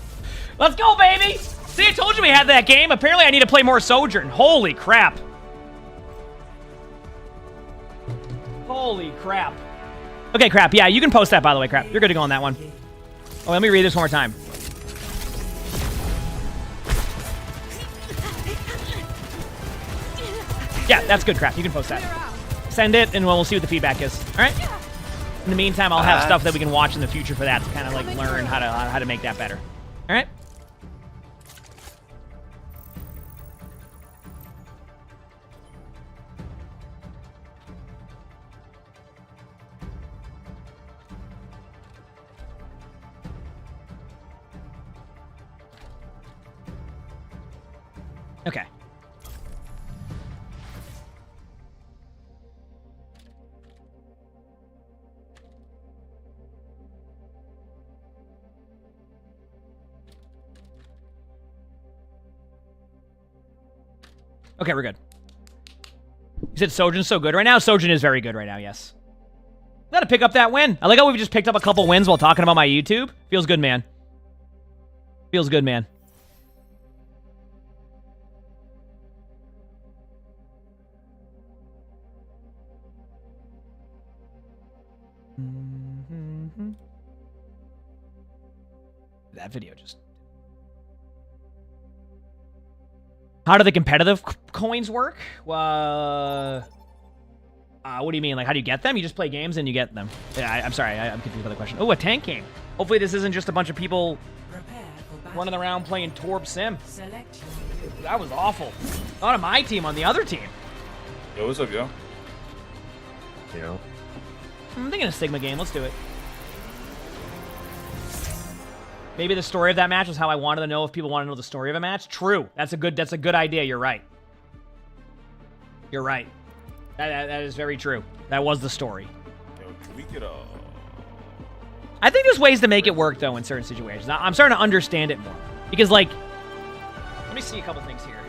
S2: Let's go, baby. See, I told you we had that game. Apparently, I need to play more Sojourn. Holy crap. Holy crap. Okay, Crap. Yeah, you can post that, by the way, Crap. You're good to go on that one. Oh, let me read this one more time. Yeah, that's good, Crap. You can post that. Send it, and we'll see what the feedback is. All right? In the meantime, I'll have stuff that we can watch in the future for that to kind of, like, learn how to make that better. All right? Okay. Okay, we're good. You said Sojourn's so good right now? Sojourn is very good right now, yes. Gotta pick up that win. I like how we've just picked up a couple wins while talking about my YouTube. Feels good, man. Feels good, man. That video just... How do the competitive coins work? What do you mean? Like, how do you get them? You just play games and you get them. Yeah, I'm sorry. I'm confused by the question. Oh, a tank game. Hopefully this isn't just a bunch of people running around playing Torb Sim. That was awful. Not on my team, on the other team.
S6: Yo, what's up, yo?
S17: Yo.
S2: I'm thinking a Sigma game. Let's do it. Maybe the story of that match was how I wanted to know if people want to know the story of a match. True. That's a good idea. You're right. You're right. That is very true. That was the story.
S6: Yo, can we get a...
S2: I think there's ways to make it work, though, in certain situations. I'm starting to understand it more. Because, like... Let me see a couple things here.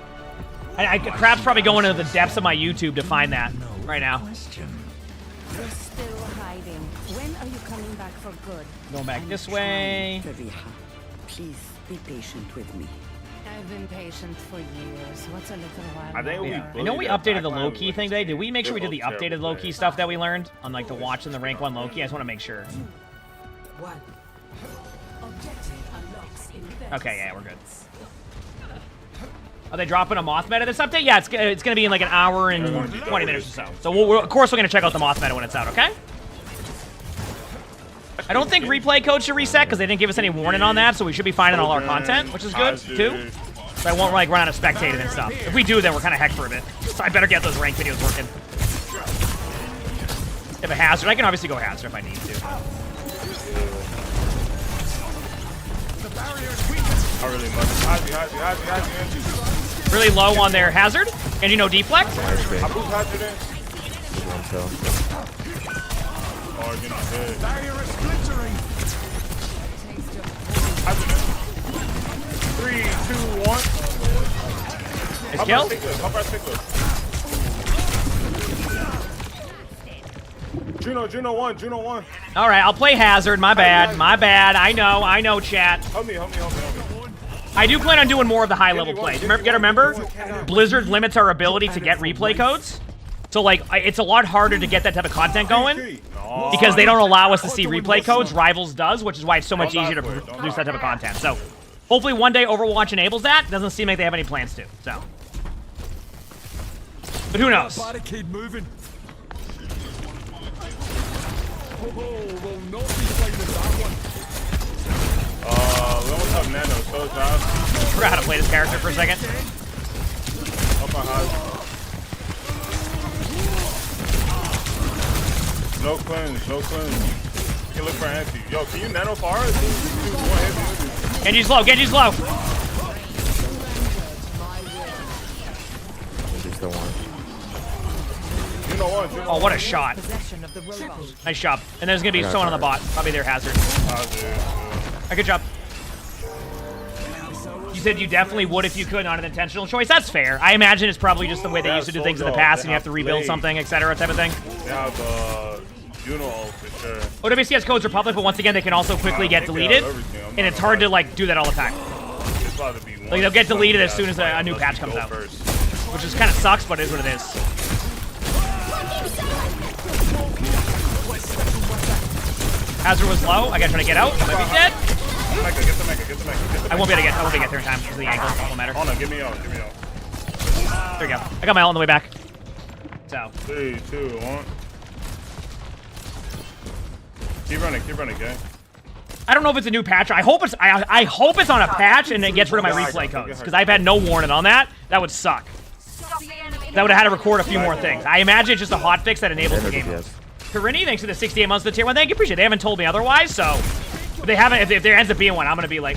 S2: Crap's probably going into the depths of my YouTube to find that right now.
S20: You're still hiding. When are you coming back for good?
S2: Going back this way.
S15: Please be patient with me.
S14: I've been patient for years. What's a little while?
S6: I think
S2: Yeah. I know we updated the low-key thing today. Did we make sure we did the updated low-key stuff that we learned on like the watch and the rank 1 low-key? I just want to make sure. Okay, yeah, we're good. Are they dropping a Moth meta this update? Yeah, it's going to be in like an hour and 20 minutes or so. So of course we're going to check out the Moth meta when it's out, okay? I don't think replay code should reset because they didn't give us any warning on that, so we should be finding all our content, which is good, too. So I won't like run out of spectating and stuff. If we do, then we're kind of hecked for a bit. So I better get those rank videos working. If a hazard, I can obviously go hazard if I need to. Really low on their hazard, and you know deflect.
S6: Barrier is splintering. 3, 2, 1.
S2: Nice kill.
S6: Juno 1.
S2: All right, I'll play hazard. My bad. I know, chat.
S6: Help me.
S2: I do plan on doing more of the high-level plays. You gotta remember, Blizzard limits our ability to get replay codes. So, like, it's a lot harder to get that type of content going because they don't allow us to see replay codes. Rivals does, which is why it's so much easier to produce that type of content. So, hopefully one day Overwatch enables that. Doesn't seem like they have any plans to, so. But who knows?
S4: Barricade moving.
S6: We almost have Nano, so fast.
S2: Forgot how to play this character for a second.
S6: Up on high. No cleanse. You can look for anti. Yo, can you nano far?
S2: Genji's low.
S17: He's the one.
S6: Juno 1.
S2: Oh, what a shot. Nice job. And there's going to be someone on the bot. Probably their hazard. Good job. You said you definitely would if you could, not an intentional choice. That's fair. I imagine it's probably just the way they used to do things in the past and you have to rebuild something, etc. type of thing.
S6: Yeah, the Juno for sure.
S2: OWC has codes are public, but once again, they can also quickly get deleted. And it's hard to, like, do that all the time. Like, they'll get deleted as soon as a new patch comes out. Which just kind of sucks, but it is what it is. Hazard was low. I gotta try to get out. I might be dead. I won't be able to get there in time because of the ankle. It won't matter.
S6: Oh no, give me out.
S2: There we go. I got my ult on the way back. So.
S6: 3, 2, 1. Keep running, gang.
S2: I don't know if it's a new patch. I hope it's on a patch and it gets rid of my replay codes because I've had no warning on that. That would suck. That would have had to record a few more things. I imagine it's just a hotfix that enables the game. Karini, thanks for the 68 months to the tier 1. Thank you, appreciate it. They haven't told me otherwise, so if they haven't, if there ends up being one, I'm gonna be like,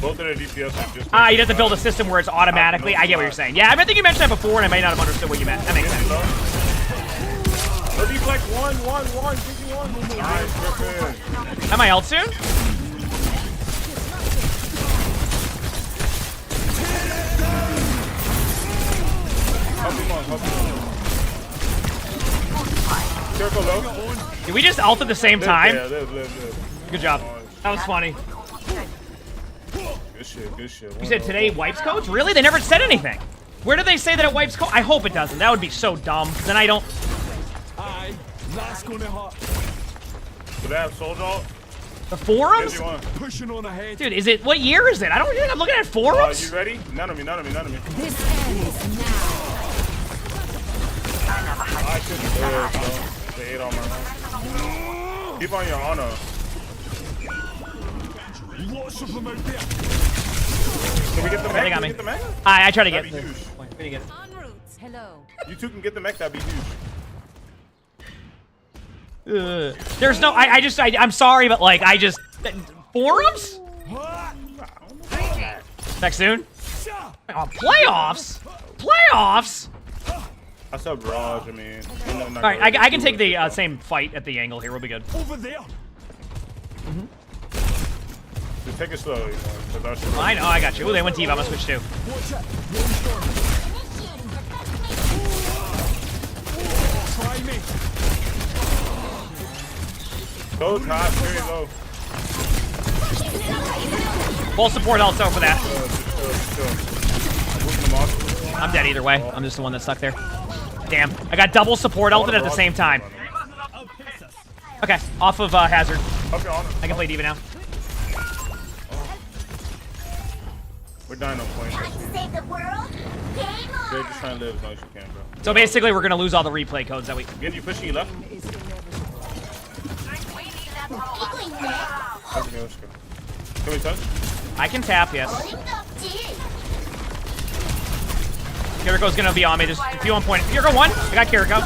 S6: both of the DPS are just
S2: you'd have to build a system where it's automatically. I get what you're saying. Yeah, I think you mentioned that before, and I may not have understood what you meant. That makes sense.
S6: Deflect 1.
S2: Am I ult soon?
S6: Careful, low.
S2: Did we just ult at the same time?
S6: Live.
S2: Good job. That was funny.
S6: Good shit.
S2: You said today wipes codes? Really? They never said anything. Where did they say that it wipes codes? I hope it doesn't. That would be so dumb. Then I don't.
S6: Do they have Soldier ult?
S2: The forums?
S4: Pushing on ahead.
S2: Dude, is it, what year is it? I don't, I'm looking at forums.
S6: You ready? None of me.
S14: This ends now.
S6: I couldn't do it, bro. They ate all my life. Keep on your honor.
S4: Lots of them out there.
S6: Can we get the mech?
S2: They got me.
S6: Get the mech?
S2: I tried to get
S6: That'd be huge.
S2: it.
S14: Hello.
S6: You two can get the mech, that'd be huge.
S2: There's no, I'm sorry, but like, forums? Back soon? Oh, playoffs? Playoffs?
S6: I saw Barrage, I mean.
S2: Alright, I can take the same fight at the angle here, we'll be good.
S4: Over there.
S6: Just take it slow, you know.
S2: I know, I got you. Ooh, they went deep, I'm gonna switch too.
S4: Try me.
S6: Go top, very low.
S2: Full support also for that. I'm dead either way. I'm just the one that's stuck there. Damn. I got double support ulted at the same time. Okay, off of Hazard. I can play D.Va now.
S6: We're dying on point.
S20: Save the world. Game on.
S6: They're just trying to live as long as you can, bro.
S2: So basically, we're gonna lose all the replay codes that we.
S6: Genji, pushing you left. Okay, let's go. Can we touch?
S2: I can tap, yes. Kiriko's gonna be on me. Just if you on point. Kiriko 1. I got Kiriko.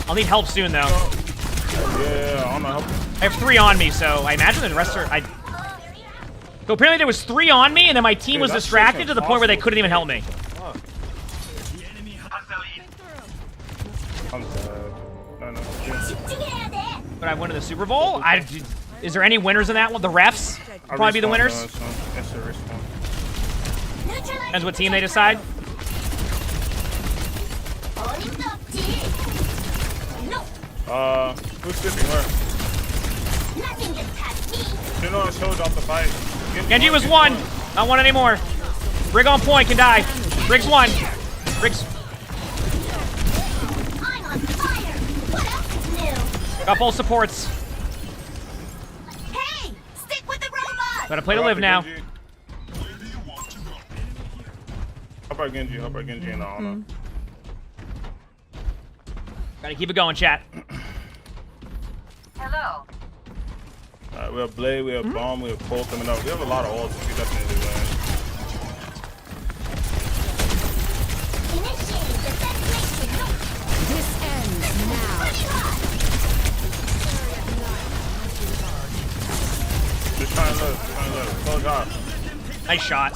S2: I'll need help soon though.
S6: Yeah, I'm not helping.
S2: I have 3 on me, so I imagine the rest are. So apparently there was 3 on me, and then my team was distracted to the point where they couldn't even help me.
S6: I'm dead. No.
S2: But I won in the Super Bowl. Is there any winners in that one? The refs will probably be the winners. Depends what team they decide.
S6: Who's skipping where? You know I showed off the fight.
S2: Genji was 1. Not 1 anymore. Brig on point can die. Brig's 1. Brig's. Got both supports.
S20: Hey, stick with the robot.
S2: Gotta play to live now.
S6: Help our Genji and all.
S2: Gotta keep it going, chat.
S18: Hello.
S6: Alright, we have Blade, we have Bomb, we have Cole coming up. We have a lot of ults. We definitely win.
S14: This ends now.
S6: Just trying to live. Close up.
S2: Nice shot.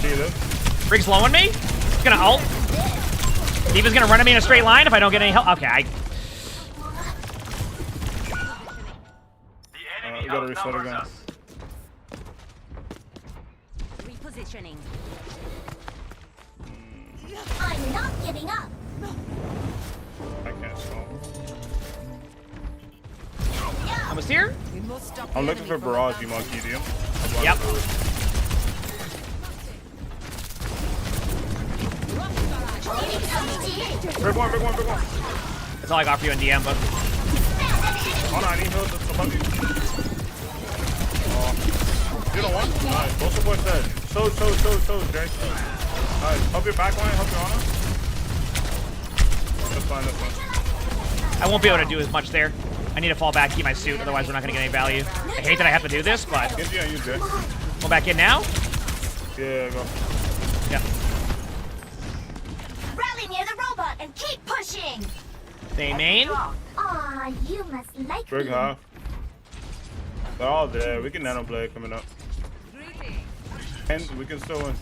S6: See this?
S2: Brig's low on me. He's gonna ult. D.Va's gonna run at me in a straight line if I don't get any help. Okay,
S6: we gotta reset again.
S20: Repositioning. I'm not giving up.
S6: I can't stop.
S2: Almost here.
S6: I'm looking for Barrage, you monkey, do you?
S2: Yep.
S6: Big one.
S2: That's all I got for you in DM, but.
S6: Oh no, I need heals above you. You don't want? Nice. Both supports dead. So, Jay. Nice. Help your backline, help your honor. That's fine.
S2: I won't be able to do as much there. I need to fall back, keep my suit, otherwise we're not gonna get any value. I hate that I have to do this, but.
S6: Genji on you, Jay.
S2: Go back in now?
S6: Yeah, go.
S2: Yeah.
S20: Rally near the robot and keep pushing.
S2: They main.
S20: Aw, you must like
S6: Brig
S20: me.
S6: half. They're all there. We can nano play coming up. And we can still win.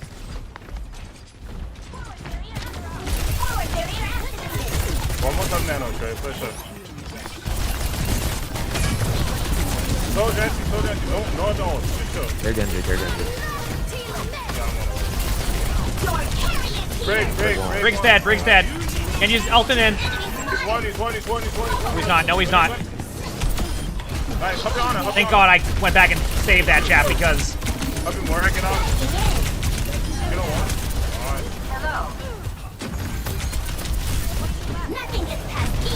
S6: One more time nano, Trey. Push up. So Jancy. No. Just chill.
S17: They're Genji.
S6: Brig.
S2: Brig's dead. And he's ulting in.
S6: He's one.
S2: He's not. No, he's not.
S6: Nice. Help your honor.
S2: Thank God I went back and saved that chat because.
S6: Help him work it on. You don't want it. Alright.
S20: Hello. Nothing gets past me.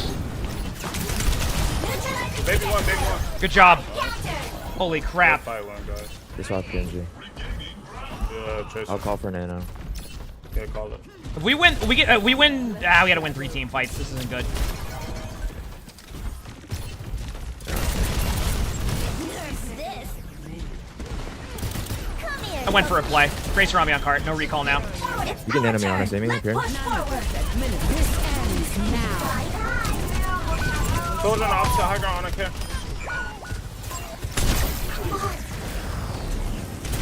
S6: Baby one.
S2: Good job. Holy crap.
S1: Just off Genji. I'll call for Nano.
S6: Yeah, call it.
S2: If we win, we get. We win. We gotta win 3 team fights. This isn't good. I went for a play. Tracer on me on cart. No recall now.
S1: You can Nano me on us, Amy. Up here.
S6: Soldier on the opposite high ground on a kill.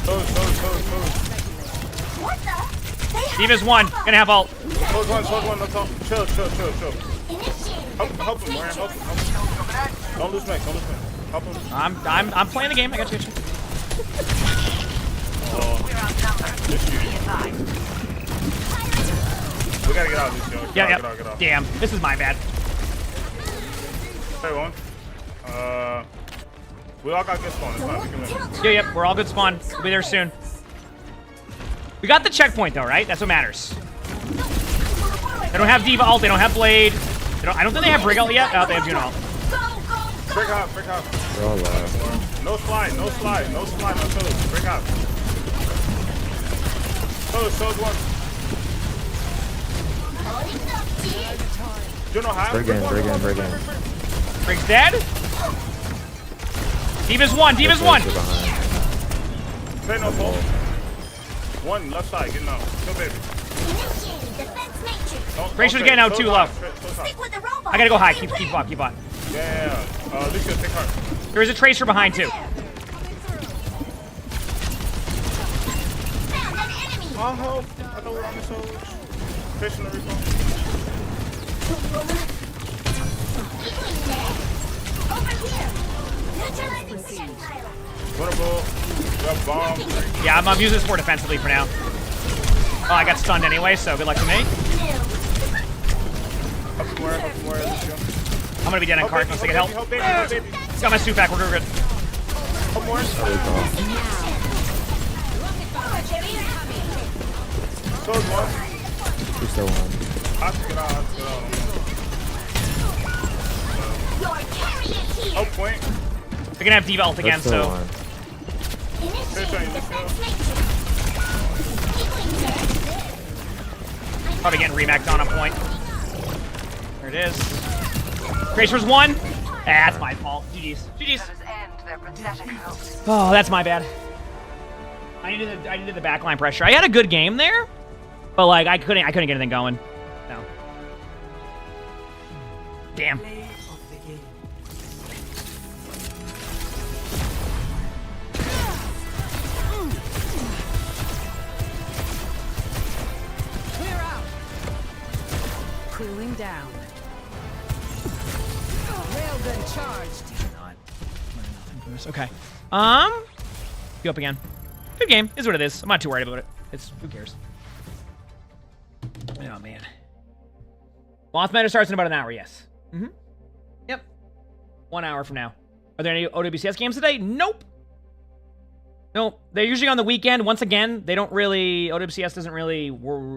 S6: Close.
S20: What the?
S2: Diva's 1. Gonna have ult.
S6: Close one. Let's all chill. Help him, Warren. Help him. Don't lose mech. Help him.
S2: I'm playing the game. I got you.
S6: We gotta get out of this, yo. Get out.
S2: Damn. This is my bad.
S6: Hey, one. We all got good spawn. It's fine. We can win.
S2: Yep. We're all good spawn. We'll be there soon. We got the checkpoint though, right? That's what matters. They don't have Diva ult. They don't have Blade. I don't think they have Brig ult yet. Oh, they have Juno ult.
S6: Break out.
S1: We're all left.
S6: No slide. No toes. Break out. Toes one. Juno half.
S1: Brig in.
S2: Brig's dead. Diva's 1.
S6: Say no fault. 1 left side. Getting out. Go, baby.
S2: Tracer's getting out too low. I gotta go high. Keep on.
S6: Yeah. Lucio, take heart.
S2: There is a Tracer behind too.
S6: I'll help. I know we're on the soldier. Tracer in the recall.
S2: Yeah, I'm using this more defensively for now. Oh, I got stunned anyway, so good luck to me. I'm gonna be dead on cart once I get help. Got my suit back, we're good.
S1: You're still on.
S6: Oh, point.
S2: We're gonna have Diva ult again, so. Probably getting remacked on a point. There it is. Tracer's 1. That's my fault. GG's. Oh, that's my bad. I needed the backline pressure. I had a good game there, but like I couldn't get anything going. No. Damn.
S14: Cooling down. Railgun charged.
S2: Okay. You up again. Good game. Is what it is. I'm not too worried about it. Who cares? Oh man. Moth meta starts in about an hour, yes. Yep. 1 hour from now. Are there any OWCS games today? Nope. Nope. They're usually on the weekend. Once again, they don't really, OWCS doesn't really,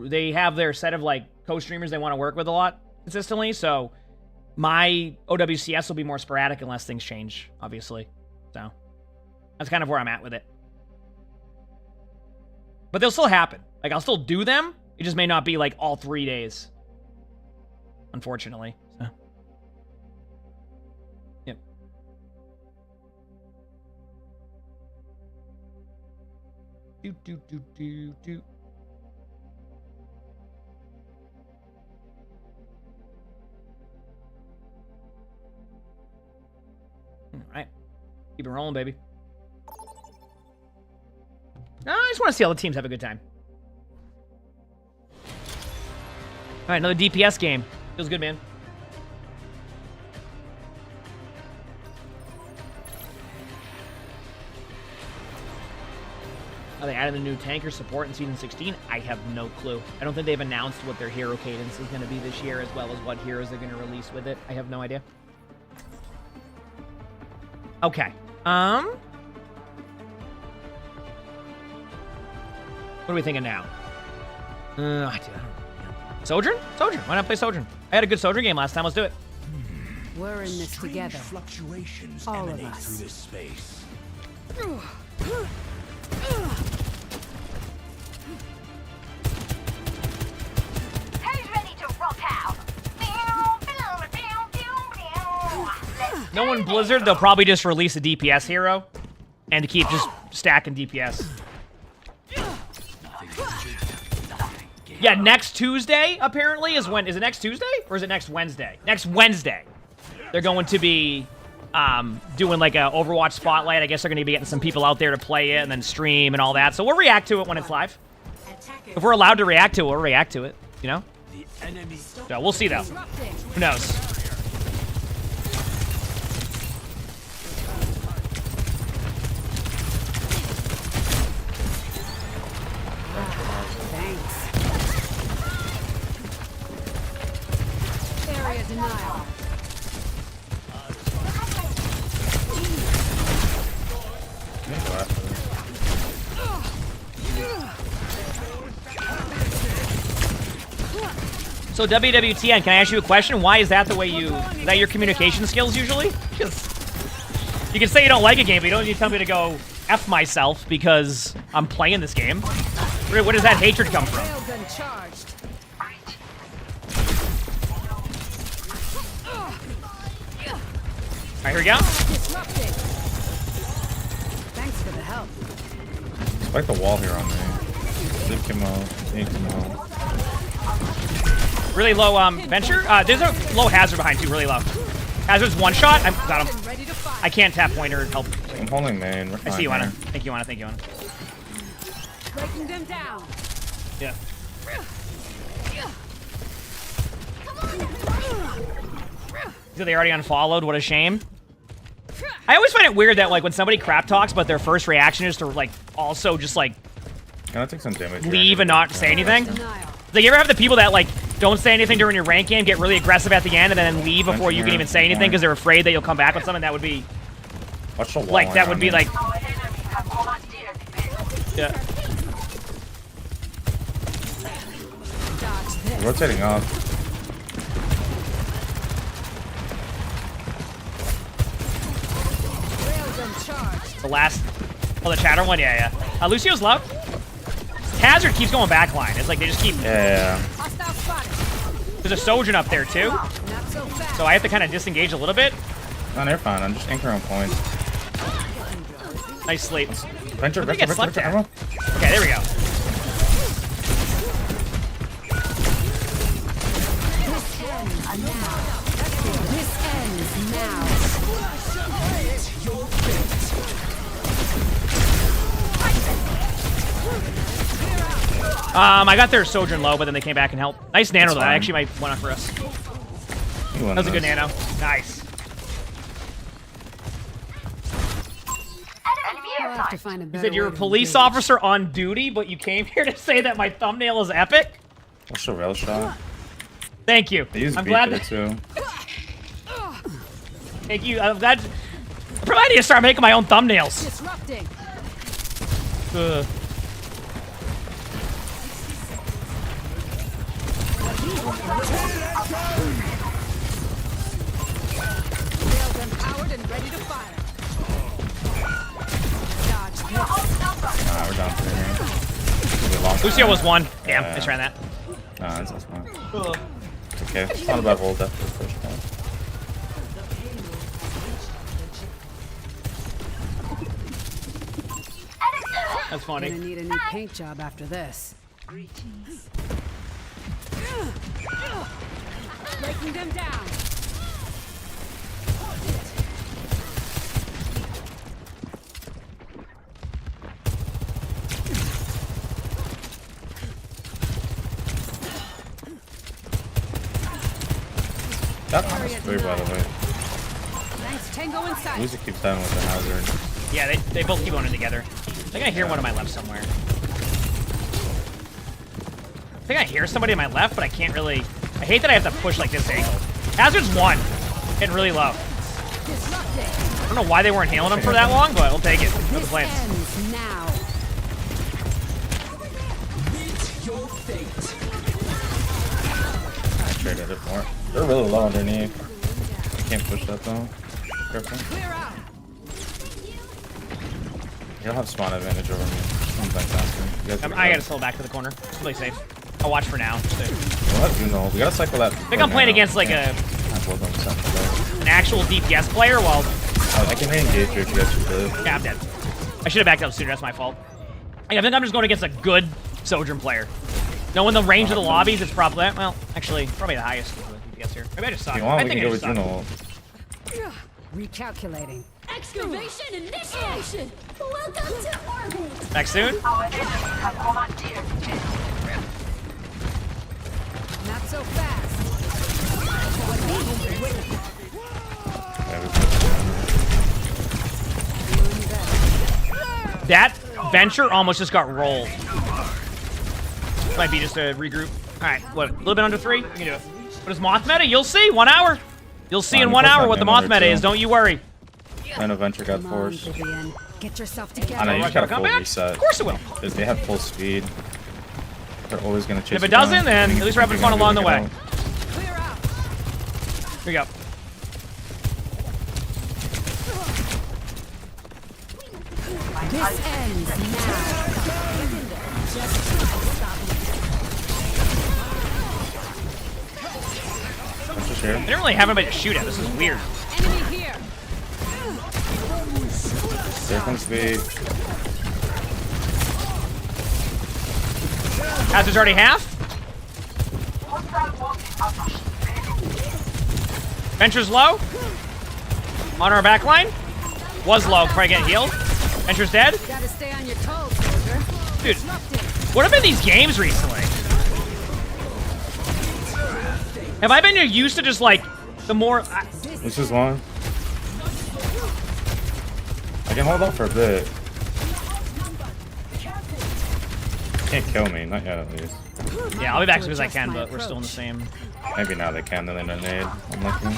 S2: they have their set of like co-streamers they want to work with a lot consistently, so my OWCS will be more sporadic unless things change, obviously. So that's kind of where I'm at with it. But they'll still happen. Like, I'll still do them. It just may not be like all 3 days. Unfortunately. So. Yep. Do. All right. Keep it rolling, baby. I just want to see all the teams have a good time. All right, another DPS game. Feels good, man. Are they adding a new tanker support in Season 16? I have no clue. I don't think they've announced what their hero cadence is going to be this year, as well as what heroes they're going to release with it. I have no idea. Okay. What are we thinking now? I don't know. Sojourn? Sojourn. Why not play Sojourn? I had a good Sojourn game last time. Let's do it.
S14: We're in this together.
S9: Fluctuations
S14: All of
S9: emanate
S14: us.
S9: through this space.
S18: Who's ready to rock out?
S2: No one Blizzard, they'll probably just release a DPS hero and to keep just stacking DPS. Yeah, next Tuesday apparently is when. Is it next Tuesday or is it next Wednesday? Next Wednesday. They're going to be doing like a Overwatch spotlight. I guess they're going to be getting some people out there to play it and then stream and all that. So we'll react to it when it's live. If we're allowed to react to it, we'll react to it. You know? So we'll see though. Who knows?
S14: Area denial.
S2: So WWTN, can I ask you a question? Why is that the way you... Is that your communication skills usually? Because you can say you don't like a game, but you don't need to tell me to go F myself because I'm playing this game. Where does that hatred come from?
S14: Railgun charged.
S2: Alright, here we go.
S14: Disrupting. Thanks for the help.
S11: Spike the wall here on me. Leave him out. Take him out.
S2: Really low venture. There's a low hazard behind too, really low. Hazard's one shot. I got him. I can't tap pointer and help.
S11: I'm holding main.
S2: I see you, Anna. Thank you, Anna. Thank you, Anna.
S14: Breaking them down.
S2: Yeah. So they already unfollowed. What a shame. I always find it weird that like when somebody crap talks, but their first reaction is to like also just like
S11: Can I take some damage?
S2: leave and not say anything. Like you ever have the people that like don't say anything during your rank game, get really aggressive at the end, and then leave before you can even say anything because they're afraid that you'll come back with something that would be
S11: Watch the wall
S2: like that would be like yeah.
S11: Rotating up.
S2: The last the chatter one, yeah. Lucio's low. Hazard keeps going backline. It's like they just keep
S11: Yeah.
S2: There's a Sojourn up there too. So I have to kind of disengage a little bit.
S11: No, they're fine. I'm just anchoring on points.
S2: Nice sleep.
S11: Venture,
S2: Let me get slept at.
S11: Venture.
S2: Okay, there we go.
S14: This ends now.
S2: I got their Sojourn low, but then they came back and helped. Nice nano though. That actually might win up for us. That was a good nano. Nice.
S14: I'll have to find a
S2: You
S14: better
S2: said you're a
S14: way to
S2: police
S14: engage.
S2: officer on duty, but you came here to say that my thumbnail is epic?
S11: What's the rail shot?
S2: Thank you.
S11: They use
S2: I'm
S11: beat
S2: glad
S11: there
S2: that.
S11: too.
S2: Thank you. I'm glad. I probably need to start making my own thumbnails.
S14: Disrupting. Railgun powered and ready to fire. Dodge this.
S11: Nah, we're down 3 here.
S2: Lucio was 1. Damn, I just ran that.
S11: Nah, that's fine. It's okay. It's not a bad hold after the first one.
S2: That's funny.
S14: Gonna need a new paint job after this.
S8: Greetings.
S14: Breaking them down.
S11: That one was 3 by the way.
S14: Thanks, Tango inside.
S11: Lucy keeps dying with the hazard.
S2: Yeah, they both keep going in together. I think I hear one on my left somewhere. I think I hear somebody on my left, but I can't really... I hate that I have to push like this angle. Hazard's 1. Hitting really low. I don't know why they weren't healing him for that long, but we'll take it. No complaints.
S14: Ends now.
S11: I traded it more. They're really low underneath. can't push that though. Careful. You'll have spawn advantage over me. I'm back faster.
S2: I gotta slow back to the corner. Play safe. I'll watch for now.
S11: We'll have Juno. We gotta cycle that.
S2: I think I'm playing against like an actual DPS player while...
S11: I can re-engage you if you guys should do it.
S2: Yeah, I'm dead. I should have backed up sooner. That's my fault. I think I'm just going against a good Sojourn player. Knowing the range of the lobbies, it's probably... Well, actually, probably the highest DPS here. Maybe I just suck.
S11: If you want,
S2: I
S11: we
S2: think
S11: can
S2: I
S11: go
S2: just
S11: with
S2: suck.
S11: Juno.
S14: Recalculating.
S20: Excavation initiation. Welcome to orbit.
S2: Back soon?
S14: Not so fast.
S2: That venture almost just got rolled. Might be just a regroup. Alright, what, a little bit under 3? You can do it. What is Moth meta? You'll see, 1 hour. You'll see in 1 hour what the Moth meta is, don't you worry.
S11: And a venture got forced.
S14: Get yourself together.
S11: I know, you just gotta full reset.
S2: Of course it will.
S11: Because they have full speed. They're always gonna chase
S2: If it
S11: you down.
S2: doesn't, then at least we're having fun along the way. Here we go.
S14: This ends now.
S2: I didn't really have anybody to shoot at. This is weird.
S14: Enemy here.
S11: There comes speed.
S2: Hazard's already half. Venture's low. On our back line. Was low, probably getting healed. Venture's dead.
S14: Gotta stay on your toes, soldier.
S2: Dude, what have been these games recently? Have I been used to just like the more?
S11: This is one. I can hold off for a bit. Can't kill me, not yet at least.
S2: Yeah, I'll be back as soon as I can, but we're still in the same.
S11: Maybe now they can, then they don't need. I'm lucky.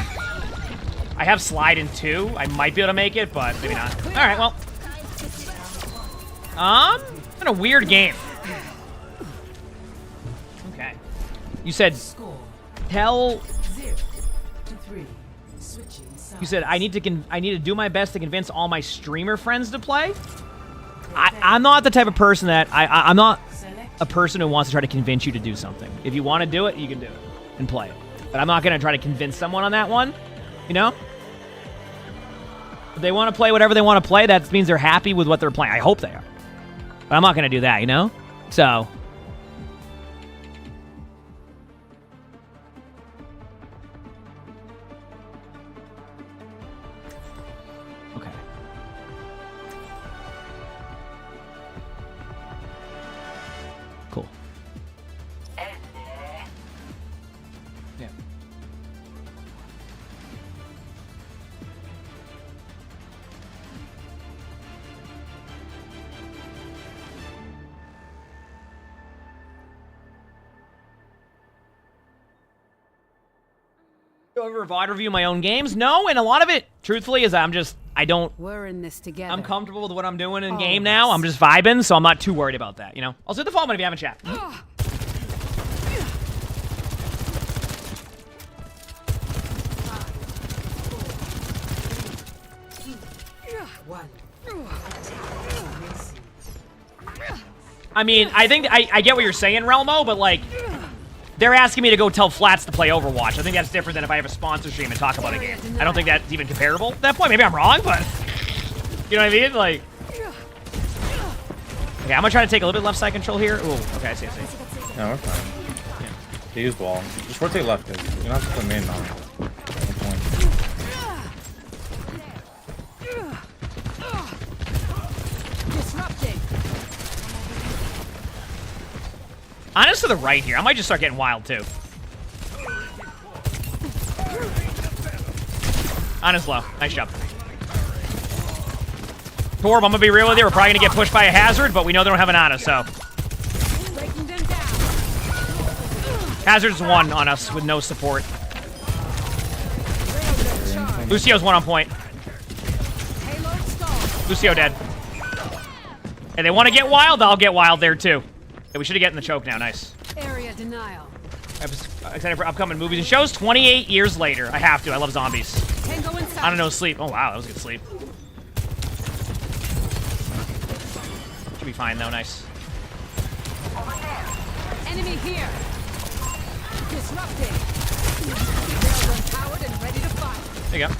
S2: I have slide in 2. I might be able to make it, but maybe not. All right, well. It's been a weird game. Okay. You said tell. You said I need to do my best to convince all my streamer friends to play. I'm not the type of person that I'm not a person who wants to try to convince you to do something. If you want to do it, you can do it and play it. But I'm not gonna try to convince someone on that one. You know. If they want to play whatever they want to play, that means they're happy with what they're playing. I hope they are. But I'm not going to do that, you know? So. Okay. Cool. Yeah. Do I ever VOD review my own games? No, and a lot of it, truthfully, is
S14: We're in this together.
S2: I'm comfortable with what I'm doing in game now. I'm just vibing, so I'm not too worried about that, you know? I'll do the follow if you haven't chat. I mean, I think I get what you're saying, Relmo, but like, they're asking me to go tell Flats to play Overwatch. I think that's different than if I have a sponsor stream and talk about a game. I don't think that's even comparable at that point. Maybe I'm wrong, but you know what I mean? Like, okay, I'm gonna try to take a little bit left side control here. Ooh, okay, I see.
S11: No, we're fine. Yeah. They use wall. Just rotate left, guys. You don't have to put main on.
S2: Honest to the right here. I might just start getting wild too. Honest low. Nice job. Torb, I'm gonna be real with you. We're probably gonna get pushed by a hazard, but we know they don't have an honest, so. Hazard's 1 on us with no support. Lucio's 1 on point. Lucio dead. Hey, they want to get wild? I'll get wild there too. Yeah, we should have gotten the choke now. Nice.
S14: Area denial.
S2: I'm excited for upcoming movies and shows. 28 years later. I have to. I love zombies. I don't know sleep. Oh wow, that was a good sleep. Should be fine though. Nice.
S14: Enemy here. Disrupting. Railgun powered and ready to fight.
S2: There you go.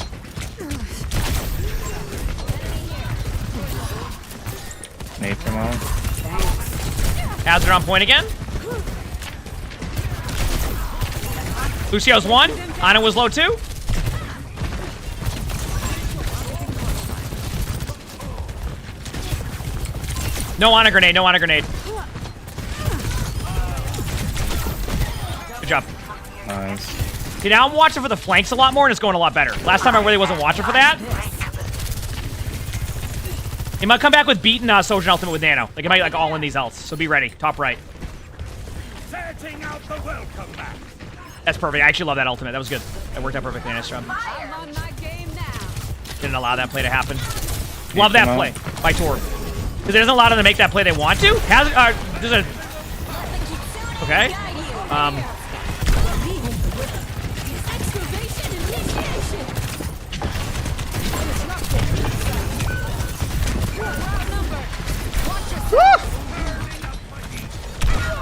S11: Nate, come on.
S2: Hazard on point again. Lucio's 1. Ana was low 2. No Ana grenade, no Ana grenade. Good job.
S11: Nice.
S2: See, now I'm watching for the flanks a lot more and it's going a lot better. Last time I really wasn't watching for that. He might come back with beaten Sojourn ultimate with Nano. Like, it might like all in these ults. So be ready. Top right.
S9: Setting out the welcome mat.
S2: That's perfect. I actually love that ultimate. That was good. That worked out perfectly. Nice job. Didn't allow that play to happen. Love that play by Torb. Because it doesn't allow them to make that play they want to. There's a... Okay.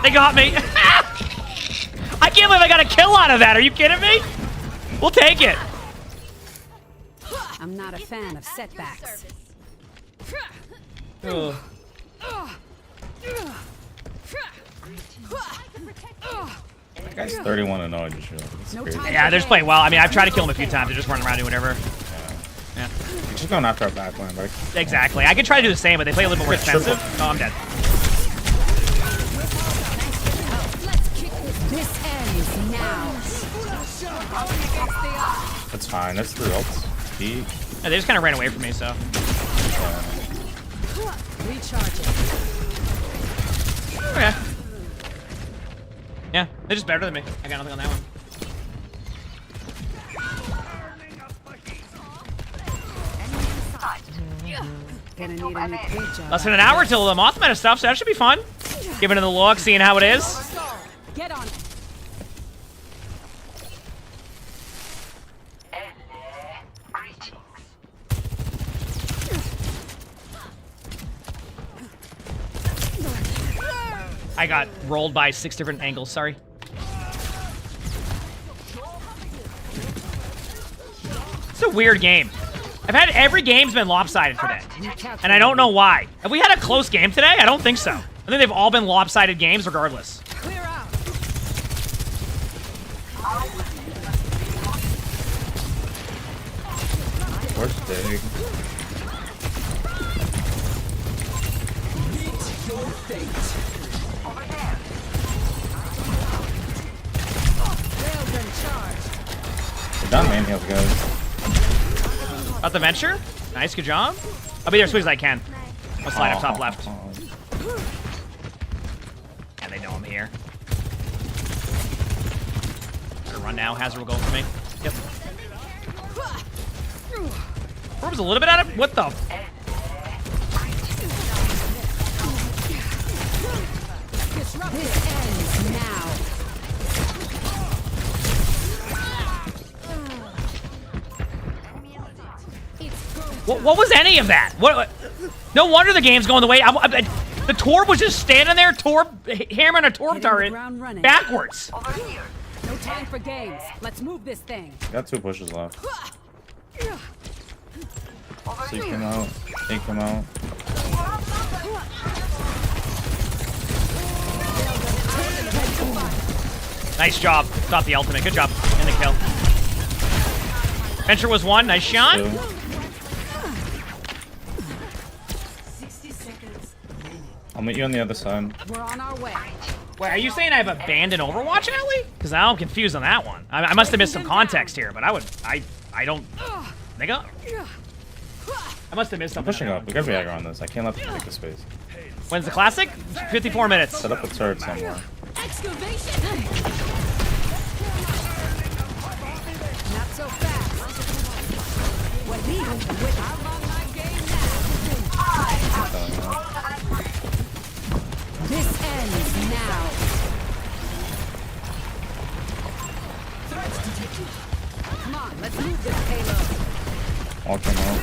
S2: They got me. I can't believe I got a kill out of that. Are you kidding me? We'll take it.
S14: I'm not a fan of setbacks.
S2: Ugh.
S11: That guy's 31-0. I just realized. It's crazy.
S2: Yeah, they're just playing well. I mean, I've tried to kill him a few times. They're just running around doing whatever. Yeah.
S11: He's just going after our backline, but
S2: Exactly. I could try to do the same, but they play a little bit more defensive. Oh, I'm dead.
S14: This ends now.
S11: that's fine. That's 3 ults. He...
S2: Yeah, they just kind of ran away from me, so.
S14: Recharging.
S2: Okay. Yeah, they're just better than me. I got nothing on that one.
S14: Gonna need a new creature.
S2: Less than an hour till the Moth meta stuff, so that should be fun. Giving it a look, seeing how it is.
S14: Get on it.
S2: I got rolled by 6 different angles, sorry. It's a weird game. I've had every game's been lopsided today. And I don't know why. Have we had a close game today? I don't think so. I think they've all been lopsided games regardless.
S14: Clear out.
S11: Where's Dig? We're done main heals, guys.
S2: Got the venture. Nice, good job. I'll be there as soon as I can. I'll slide up top left. And they know I'm here. Gonna run now. Hazard will go for me. Yep. Orb's a little bit out of... What the...
S14: This ends now.
S2: What was any of that? What? No wonder the game's going the way. The Torb was just standing there, hammering a Torb turret backwards.
S14: No time for games. Let's move this thing.
S11: Got 2 pushes left. Seek him out. Take him out.
S2: Nice job. Stop the ultimate. Good job. And the kill. Venture was 1. Nice shot.
S11: 2. I'll meet you on the other side.
S14: We're on our way.
S2: Wait, are you saying I've abandoned Overwatch, Ellie? Because I'm confused on that one. I must have missed some context here, but I don't... Nigga? I must have missed
S11: I'm
S2: something.
S11: pushing up. We gotta be aggro on this. I can't let them take the space.
S2: When's the classic? 54 minutes.
S11: Set up a turret somewhere.
S14: Excavation. Not so fast. We're leaving with our online game now. This ends now. Come on, let's move this payload.
S11: All came out.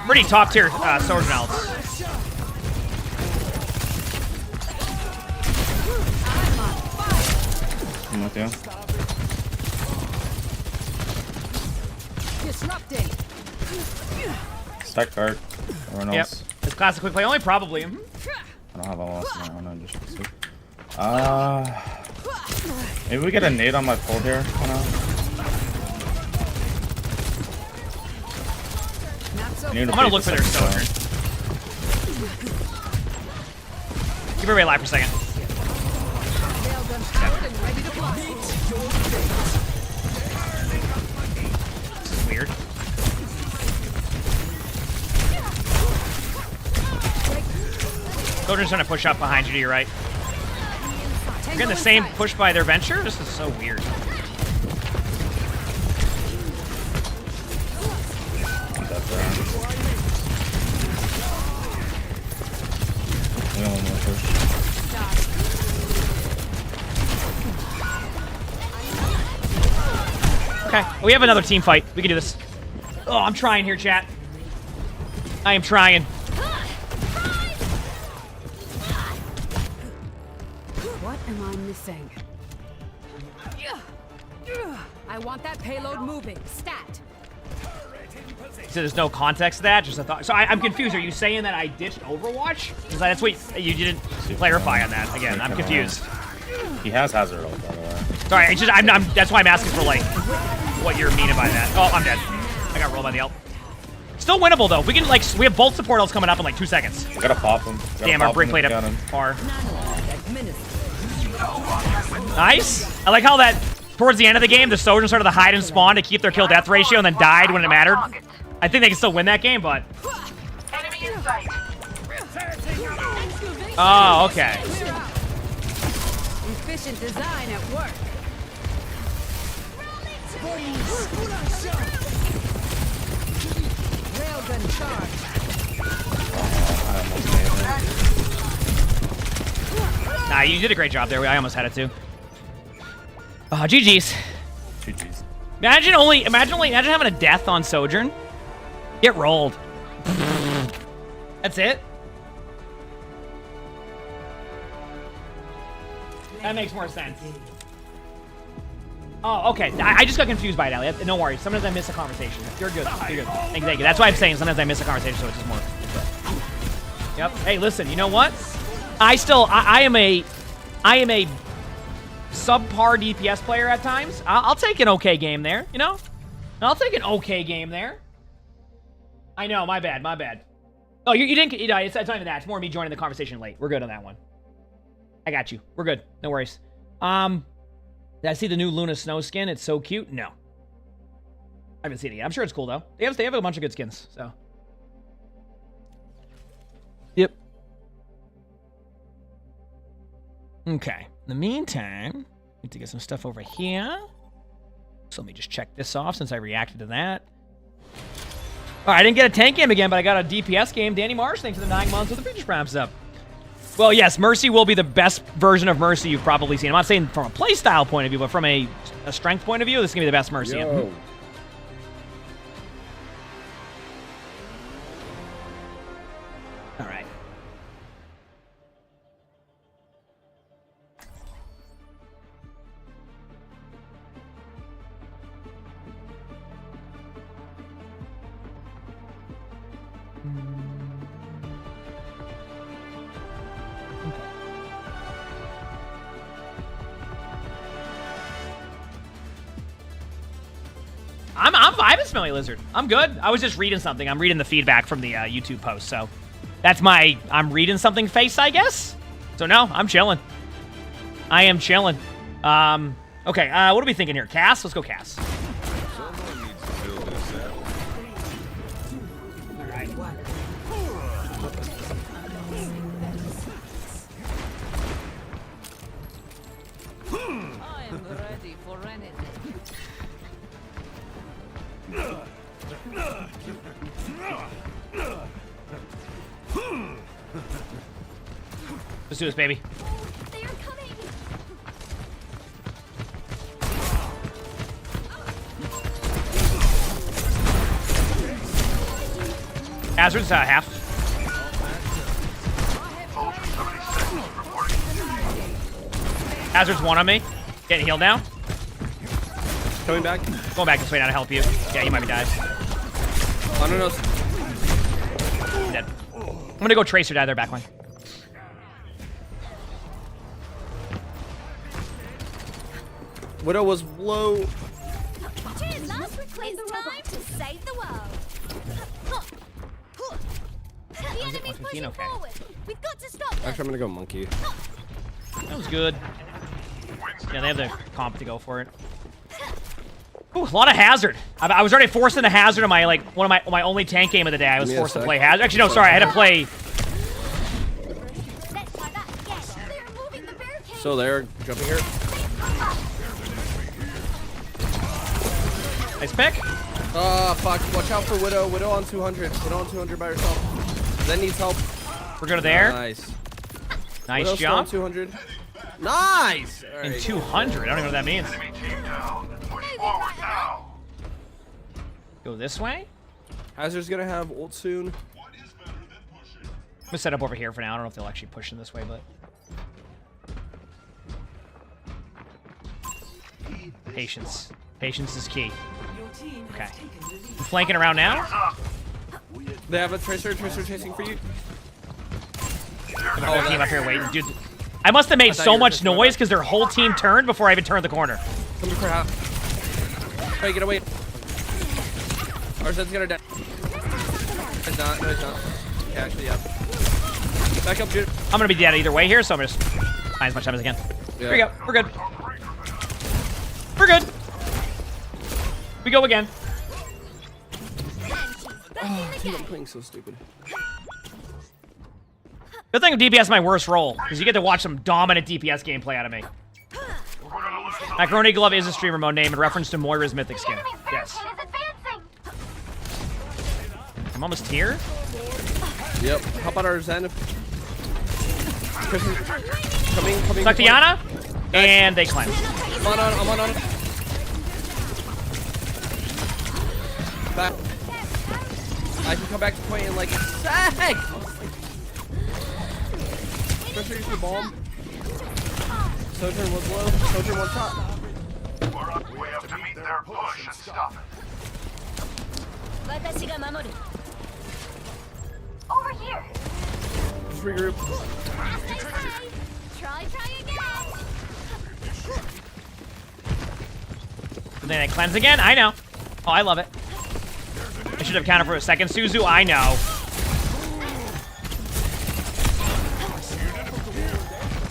S2: Pretty top tier sword melts.
S11: I'm with you.
S14: Disrupting.
S11: Stack card. Everyone
S2: Yep.
S11: else.
S2: It's classic quick play only, probably.
S11: I don't have all else. I don't just maybe we get a nade on my pull here.
S2: I'm gonna look for their sojourn. Keep everybody alive for a second. This is weird. Sojourn's trying to push up behind you to your right. You're getting the same push by their venture? This is so weird. Okay, we have another team fight. We can do this. Oh, I'm trying here, chat. I am trying.
S14: What am I missing? I want that payload moving. Stat.
S2: So there's no context to that, just a thought. So I'm confused. Are you saying that I ditched Overwatch? Because that's what you didn't clarify on that. Again, I'm confused.
S11: He has hazard ult, by the way.
S2: Sorry, it's just that's why I'm asking for like what you're meaning by that. Oh, I'm dead. I got rolled by the ult. Still winnable though. We can like we have both support ults coming up in like 2 seconds.
S11: We gotta pop him.
S2: Damn, our brick played up far. Nice. I like how that towards the end of the game, the Sojourn started to hide and spawn to keep their kill death ratio and then died when it mattered. I think they can still win that game, but.
S7: Enemy in sight.
S2: Oh, okay.
S14: Efficient design at work. Railgun charge.
S2: Nah, you did a great job there. I almost had it too. GG's.
S11: GG's.
S2: Imagine having a death on Sojourn. Get rolled. That's it. That makes more sense. Oh, okay. I just got confused by it, Ali. No worries. Sometimes I miss a conversation. You're good. You're good. Thank you. That's why I'm saying sometimes I miss a conversation, so it's just more. Yep. Hey, listen. You know what? I am a subpar DPS player at times. I'll take an okay game there. You know? I'll take an okay game there. I know. My bad. My bad. Oh, you didn't. It's not even that. It's more me joining the conversation late. We're good on that one. I got you. We're good. No worries. Did I see the new Luna Snow skin? It's so cute. No. I haven't seen it yet. I'm sure it's cool, though. They have a bunch of good skins, so. Yep. Okay. In the meantime, need to get some stuff over here. So let me just check this off since I reacted to that. All right, I didn't get a tank game again, but I got a DPS game. Danny Marsh, thanks for the 9 months with the feature prompts up. Well, yes, Mercy will be the best version of Mercy you've probably seen. I'm not saying from a playstyle point of view, but from a strength point of view, this is going to be the best Mercy.
S1: Yo.
S2: All right. I'm vibing, Smelly Lizard. I'm good. I was just reading something. I'm reading the feedback from the YouTube post, so that's my I'm reading something face, I guess. So no, I'm chilling. I am chilling. Okay, what are we thinking here? Cass? Let's go Cass. All right.
S14: I'm ready for anything.
S2: Let's do this, baby. Hazard's half. Hazard's one on me. Getting healed now.
S12: Coming back.
S2: Going back this way now to help you. Yeah, you might be dead.
S12: I don't know.
S2: Dead. I'm gonna go Tracer die there backline.
S12: Widow was low.
S20: Cheers, lads. It's time to save the world. The enemy's pushing forward. We've got to stop them.
S12: Actually, I'm gonna go monkey.
S2: That was good. Yeah, they have the comp to go for it. Ooh, a lot of hazard. I was already forced into hazard on my one of my only tank game of the day. I was forced to play hazard. Actually, no, sorry, I had to play.
S12: So they're jumping here.
S2: Nice pick.
S12: Fuck. Watch out for Widow. Widow on 200. Widow on 200 by herself. Then needs help.
S2: We're good there.
S12: Nice.
S2: Nice
S12: Widow's
S2: jump.
S12: still on 200. Nice.
S2: In 200. I don't even know what that means. Go this way.
S12: Hazard's gonna have ult soon.
S2: I'm gonna set up over here for now. I don't know if they'll actually push in this way, but patience. Patience is key. Okay. I'm flanking around now.
S12: They have a Tracer chasing for you.
S2: The whole team up here waiting. Dude, I must have made so much noise because their whole team turned before I even turned the corner.
S12: Come to half. Hey, get away. Arsen's gonna die. He's not. No, he's not. Yeah, actually, yeah. Back up, dude.
S2: I'm gonna be dead either way here, so I'm just buy as much time as I can.
S12: Yeah.
S2: Here we go. We're good. We're good. We go again.
S12: Oh, dude, I'm playing so stupid.
S2: Good thing DPS is my worst role, because you get to watch some dominant DPS gameplay out of me. Macaroni Glove is a streamer mode name in reference to Moira's mythic skin. Yes. I'm almost here.
S12: Yep. How about our Zen? Coming.
S2: Suck Diana, and they cleanse.
S12: I'm on. Back. I can come back to point in like a sec. Pressure used the bomb. Sojourn was low. Sojourn one shot.
S7: We have to meet their push and stop it.
S20: Over here.
S12: Just regroup.
S20: Try again.
S2: And then I cleanse again? I know. Oh, I love it. I should have counted for a second. Suzu, I know.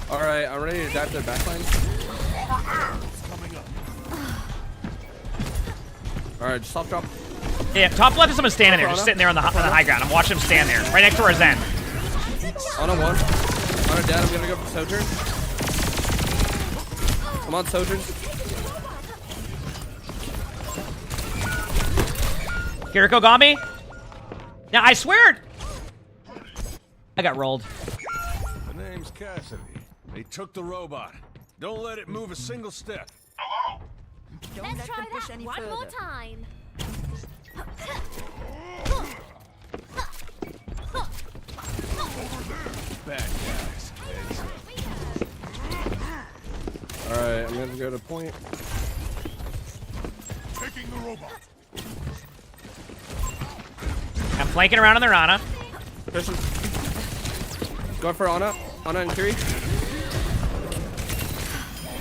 S12: Alright, I'm ready to dive to the backline. Alright, just stop drop.
S2: Yeah, top left is someone standing there, just sitting there on the high ground. I'm watching him stand there, right next to our Zen.
S12: On a one. On a dead, I'm gonna go for Sojourn. I'm on Sojourn.
S2: Kiriko got me. Now, I swear I got rolled.
S4: The name's Cassidy. They took the robot. Don't let it move a single step.
S20: Let's try that one more time.
S4: Bad guys.
S12: Alright, I'm gonna go to point.
S4: Taking the robot.
S2: I'm flanking around on their Ana.
S12: Going for Ana. Ana and Kiri.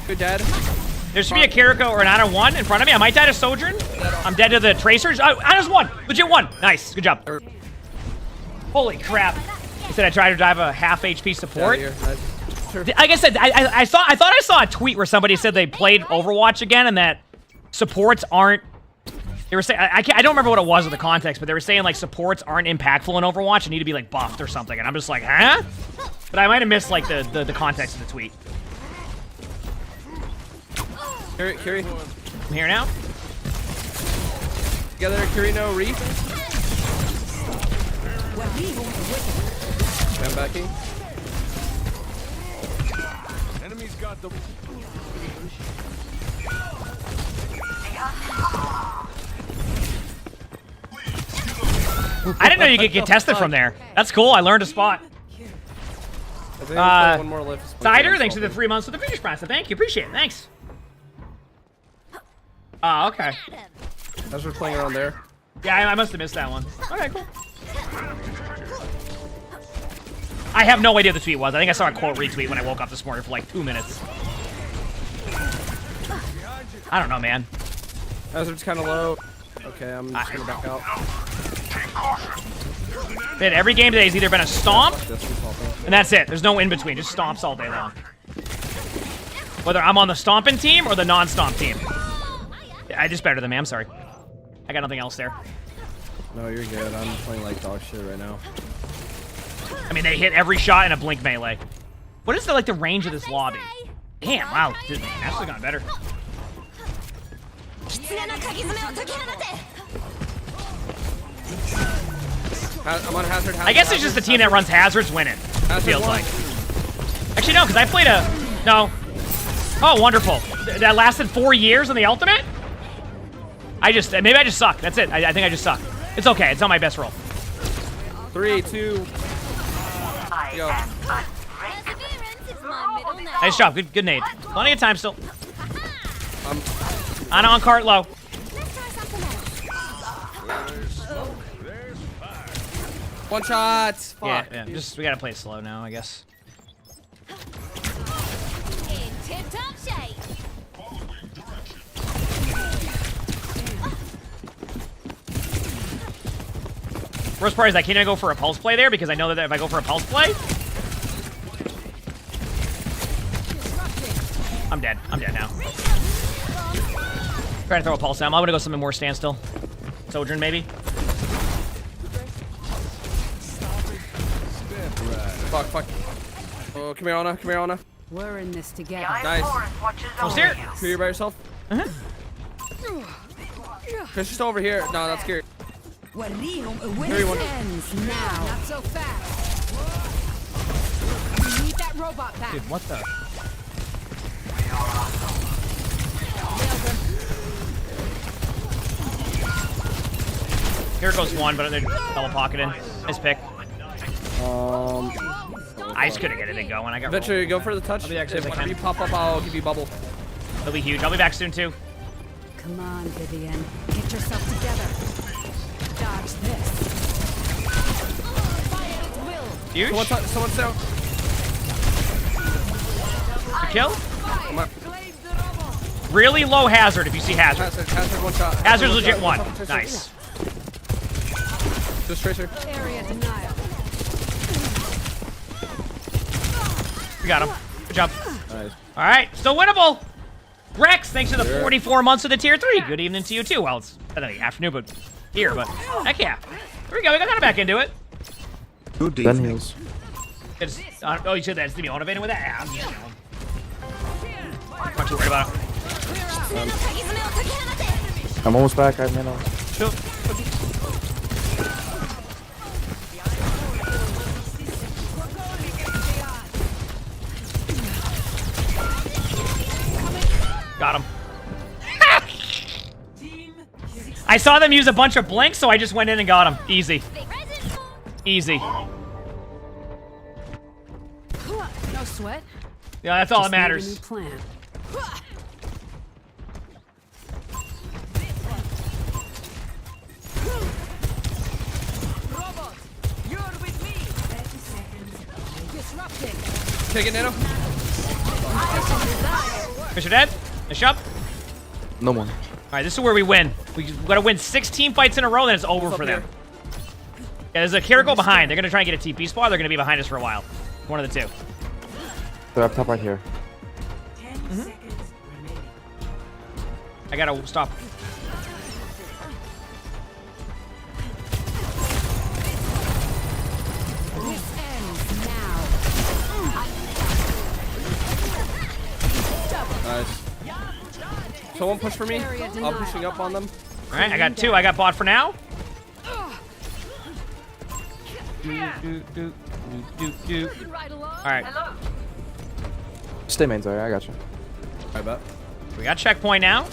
S12: Good dad.
S2: There should be a Kiriko or an Ana 1 in front of me. I might die to Sojourn. I'm dead to the Tracers. Oh, Ana's 1. Legit 1. Nice. Good job. Holy crap. He said I tried to drive a half HP support. Like I said, I thought I saw a tweet where somebody said they played Overwatch again and that supports aren't. They were saying I don't remember what it was in the context, but they were saying like supports aren't impactful in Overwatch and need to be like buffed or something. And I'm just like, huh? But I might have missed like the context of the tweet.
S12: Kiri.
S2: I'm here now.
S12: Together, Kiri, no reef. I'm backing.
S4: Enemy's got the.
S2: I didn't know you could get tested from there. That's cool. I learned a spot.
S12: One more lift.
S2: Cider, thanks for the 3 months with the British price. Thank you. Appreciate it. Thanks. Okay.
S12: As we're playing around there.
S2: Yeah, I must have missed that one. Okay, cool. I have no idea what the tweet was. I think I saw a quote retweet when I woke up this morning for like 2 minutes. I don't know, man.
S12: Hazard's kind of low. Okay, I'm just gonna back out.
S2: Man, every game today has either been a stomp, and that's it. There's no in between. Just stomps all day long. Whether I'm on the stomping team or the non-stomp team. I just better than me. I'm sorry. I got nothing else there.
S12: No, you're good. I'm playing like dog shit right now.
S2: I mean, they hit every shot in a blink melee. What is the like the range of this lobby? Damn! Wow, dude, actually gone better.
S12: I'm on hazard.
S2: I guess it's just the team that runs hazards winning. Feels like. Actually, no, because I played a no. Oh, wonderful! That lasted 4 years in the ultimate. Maybe I just suck. That's it. I think I just suck. It's okay. It's not my best roll.
S12: 3, 2. Go.
S2: Nice job. Good nade. Plenty of time still. On cart low.
S12: One shot. Fuck.
S2: Yeah. Just we gotta play it slow now, I guess.
S20: In tip-top shape.
S2: Worst part is I can't even go for a pulse play there because I know that if I go for a pulse play, I'm dead. I'm dead now. Trying to throw a pulse down. I'm gonna go something more standstill. Sojourn maybe.
S12: Fuck. Oh, come here, Anna. Come here, Anna.
S10: We're in this together.
S12: Nice.
S2: Almost here.
S12: You're by yourself? Chris, just over here. No, that's scary.
S10: Ends now. Not so fast. We need that robot back.
S2: Dude, what the? Here goes one, but they're double pocketing. Nice pick. I just couldn't get anything going. I got
S12: Venture, go for the touch.
S2: I'll be back soon as I
S12: Whenever
S2: can.
S12: you pop up, I'll give you bubble.
S2: It'll be huge. I'll be back soon too.
S10: Come on, Vivian. Get yourself together. Dodge this.
S2: Huge.
S12: Someone's down.
S2: Good kill. Really low hazard if you see hazard.
S12: Hazard one shot.
S2: Hazard's legit one. Nice.
S12: Just tracer.
S10: Area denial.
S2: We got him. Good job.
S12: Nice.
S2: All right, still winnable. Rex, thanks for the 44 months of the tier 3. Good evening to you too. Well, it's in the afternoon, but here, but heck yeah. There we go. We got back into it.
S3: Good evening.
S2: It's, oh, you said that's to be motivated with that? Yeah, I'm just not too worried about it.
S1: I'm almost back. I have mana.
S2: Sure. Got him. I saw them use a bunch of blinks, so I just went in and got him. Easy. Easy.
S10: No sweat.
S2: Yeah, that's all that
S10: Just need a
S2: matters.
S10: new plan.
S14: Robot, you're with me. 30 seconds. Disrupting.
S12: Take it, Nano.
S2: Fisher dead. Nice job.
S1: No one.
S2: All right, this is where we win. We gotta win 6 team fights in a row, then it's over for them. Yeah, there's a Kiriko behind. They're gonna try and get a TP spot. They're gonna be behind us for a while. One of the two.
S1: They're up top right here.
S8: 10 seconds remaining.
S2: I gotta stop.
S10: This ends now.
S12: Nice. Someone push for me. I'm pushing up on them.
S2: All right, I got 2. I got bot for now. All right.
S1: Stay main, sorry. I got you.
S12: I bet.
S2: We got checkpoint now.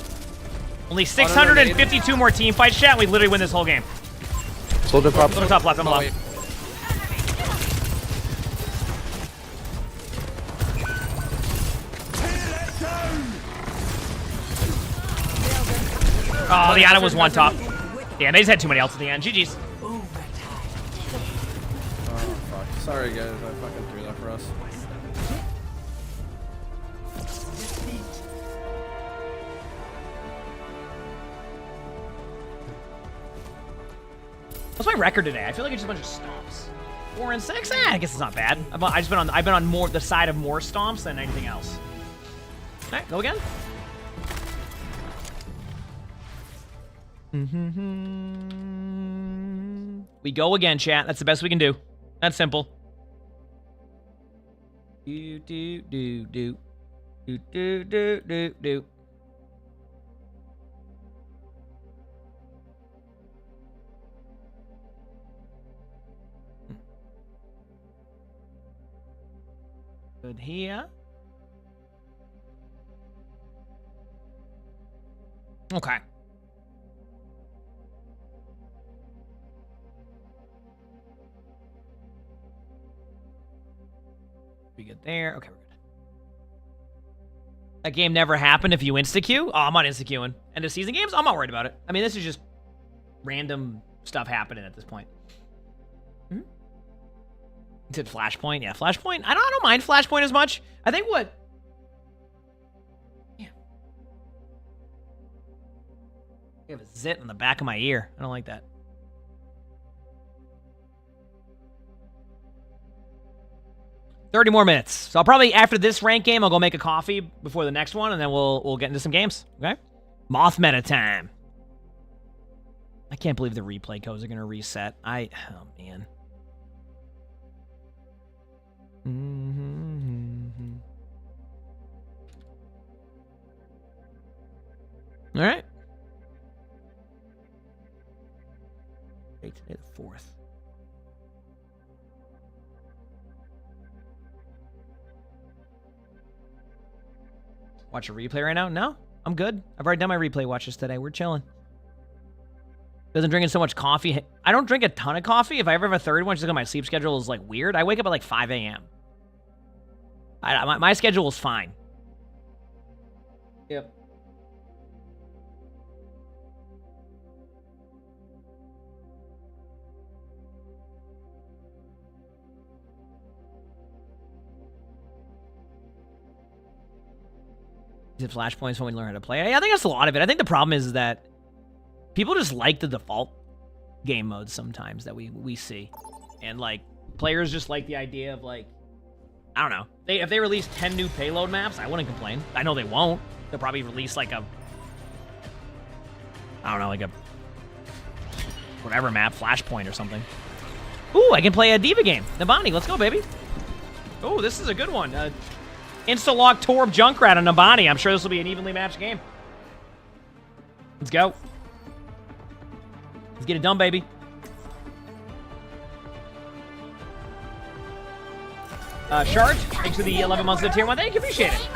S2: Only 652 more team fights, chat. We literally win this whole game.
S1: Soldier pop.
S2: Soldier top left, I'm low. Oh, the item was one top. Damn, they just had too many ults at the end. GG's.
S13: Oh, fuck. Sorry, guys. I fucking threw that for us.
S2: What's my record today? I feel like it's just a bunch of stomps. 4 and 6? I guess it's not bad. I've been on more the side of more stomps than anything else. All right, go again. We go again, chat. That's the best we can do. That's simple. Do do do do do do do do do. Good here. Okay. We good there. Okay, we're good. That game never happened if you insta-queue? Oh, I'm not insta-queuing. End of season games? I'm not worried about it. I mean, this is just random stuff happening at this point. You said Flashpoint? Yeah, Flashpoint. I don't mind Flashpoint as much. I think what... Yeah. I have a zit on the back of my ear. I don't like that. $30 more minutes. So I'll probably, after this rank game, I'll go make a coffee before the next one, and then we'll get into some games. Okay? Moth meta time. I can't believe the replay codes are going to reset. Oh, man. All right. Wait, today the 4th. Watch a replay right now? No, I'm good. I've already done my replay watches today. We're chilling. Doesn't drinking so much coffee. I don't drink a ton of coffee. If I ever have a third one, just because my sleep schedule is like weird. I wake up at like 5 a.m. My schedule is fine. Yep. Is it flashpoints when we learn how to play? I think that's a lot of it. I think the problem is that people just like the default game modes sometimes that we see. And, like, players just like the idea of, like, I don't know. If they release 10 new payload maps, I wouldn't complain. I know they won't. They'll probably release, like, a... I don't know, like a... whatever map, Flashpoint or something. Ooh, I can play a Diva game. Nabani, let's go, baby. Ooh, this is a good one. Insta-lock Torb Junkrat on Nabani. I'm sure this will be an evenly matched game. Let's go. Let's get it done, baby. Shard, thanks for the 11 months of the tier 1. Thank you, appreciate it.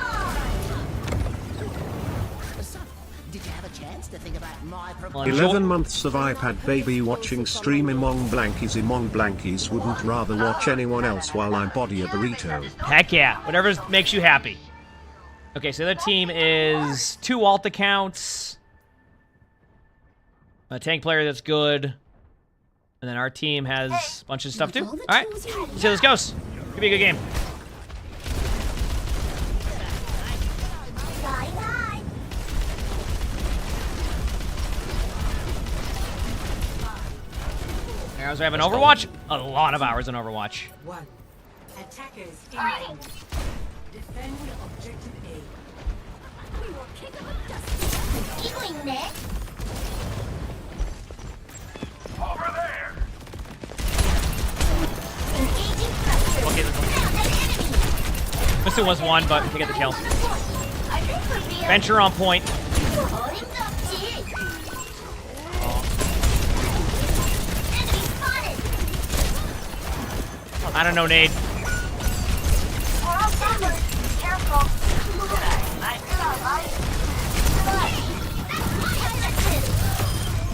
S15: Did you have a chance to think about my
S3: 11 months of iPad baby watching stream emongg blankies wouldn't rather watch anyone else while I body a burrito.
S2: Heck yeah, whatever makes you happy. Okay, so the other team is 2 alt accounts, a tank player that's good, and then our team has a bunch of stuff too. All right, let's see how this goes. Could be a good game. Hours we have in Overwatch? A lot of hours in Overwatch.
S8: 1. Attackers incoming. Defend objective A.
S20: We will kick up a dust. Healing net.
S9: Over there.
S20: Engaging pressure.
S2: Okay, this one was 1, but we get the kill. Venture on point. I don't know, Nade.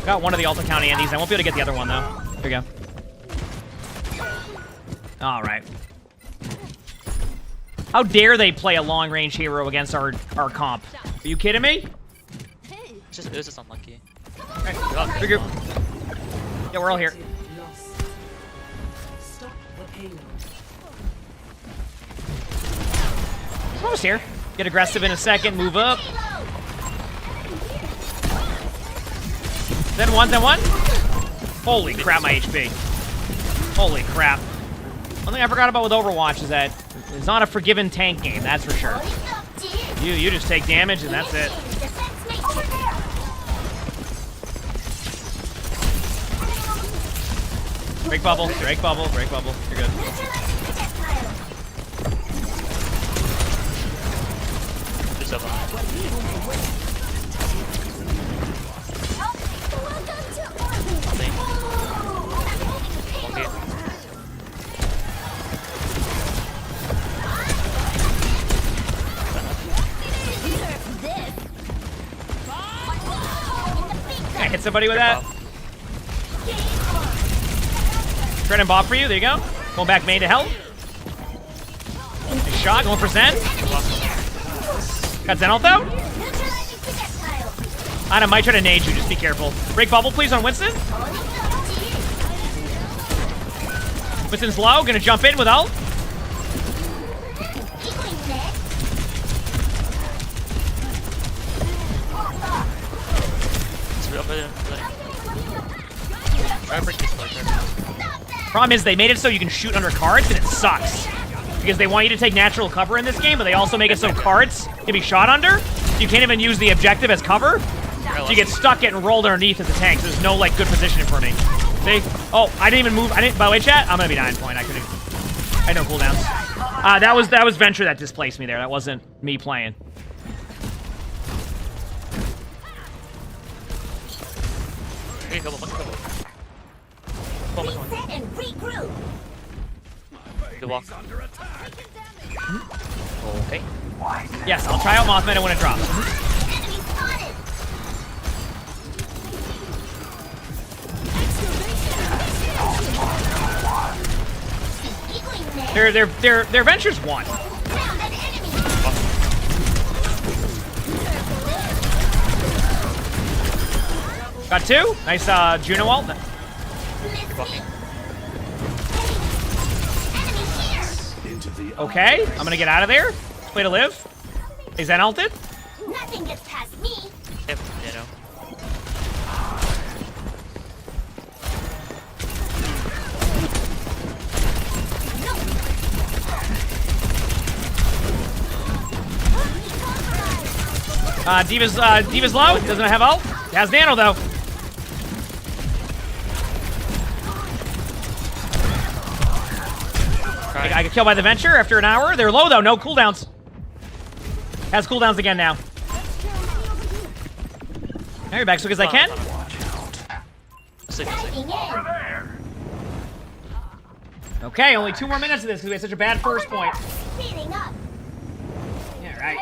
S2: Got one of the ult account Andes. I won't be able to get the other one, though. Here we go. All right. How dare they play a long-range hero against our comp? Are you kidding me?
S16: It was just unlucky.
S2: Right. Regroup. Yeah, we're all here. Almost here. Get aggressive in a second. Move up. Then one. Holy crap, my HP. Holy crap. One thing I forgot about with Overwatch is that it's not a forgiven tank game, that's for sure. You just take damage and that's it. Break bubble. You're good. Can I hit somebody with that? Tread and bob for you. There you go. Going back main to help. Nice shot. Going for Zen. Got Zen ult though. Ana might try to nade you. Just be careful. Break bubble, please, on Winston. Winston's low. Gonna jump in with ult. Problem is they made it so you can shoot under cards and it sucks. Because they want you to take natural cover in this game, but they also make it so cards can be shot under. So you can't even use the objective as cover. So you get stuck getting rolled underneath at the tanks. There's no like good positioning for me. See? Oh, I didn't even move. By the way, chat, I'm gonna be 9 point. I had no cooldowns. That was Venture that displaced me there. That wasn't me playing.
S20: And regroup.
S16: Good walk.
S2: Okay. Yes, I'll try out Mothman when it drops. Their Venture's 1. Got 2. Nice Juno ult. Okay, I'm gonna get out of there. Way to live. Is that ulted?
S20: Nothing gets past me.
S16: Yep, ditto.
S2: Diva's low. Doesn't have ult. Has nano though. I got killed by the Venture after an hour. They're low though. No cooldowns. Has cooldowns again now. Now you're back as quick as I can. Okay, only 2 more minutes of this because we had such a bad first point. Yeah, right.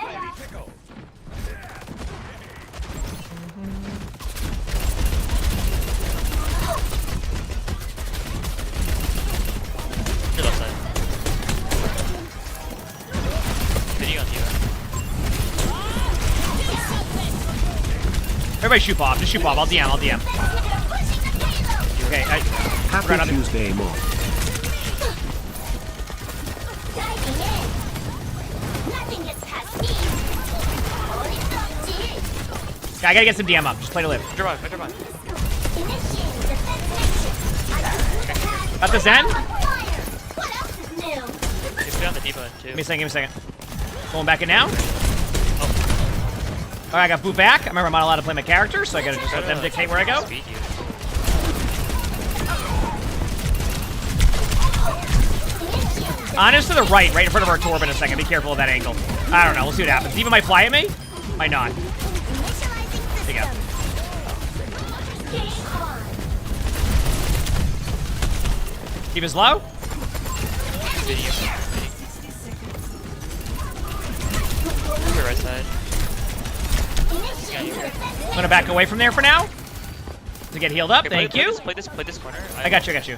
S16: Good upside. Video on you.
S2: Everybody shoot Bob. Just shoot Bob. I'll DM. Okay,
S3: Happy Tuesday, Moth.
S2: I gotta get some DM up. Just play to live.
S16: Got
S2: the Zen?
S16: He's on the depot too.
S2: Give me a second. Going back in now. Alright, I got boot back. I remember I'm not allowed to play my character, so I gotta just let them dictate where I go. Honest to the right in front of our Torb in a second. Be careful of that angle. I don't know. We'll see what happens. Diva might fly at me. Might not. There you go. Diva's low.
S16: Right side.
S2: I'm gonna back away from there for now. To get healed up,
S16: Okay,
S2: thank you.
S16: Play this corner.
S2: I got you.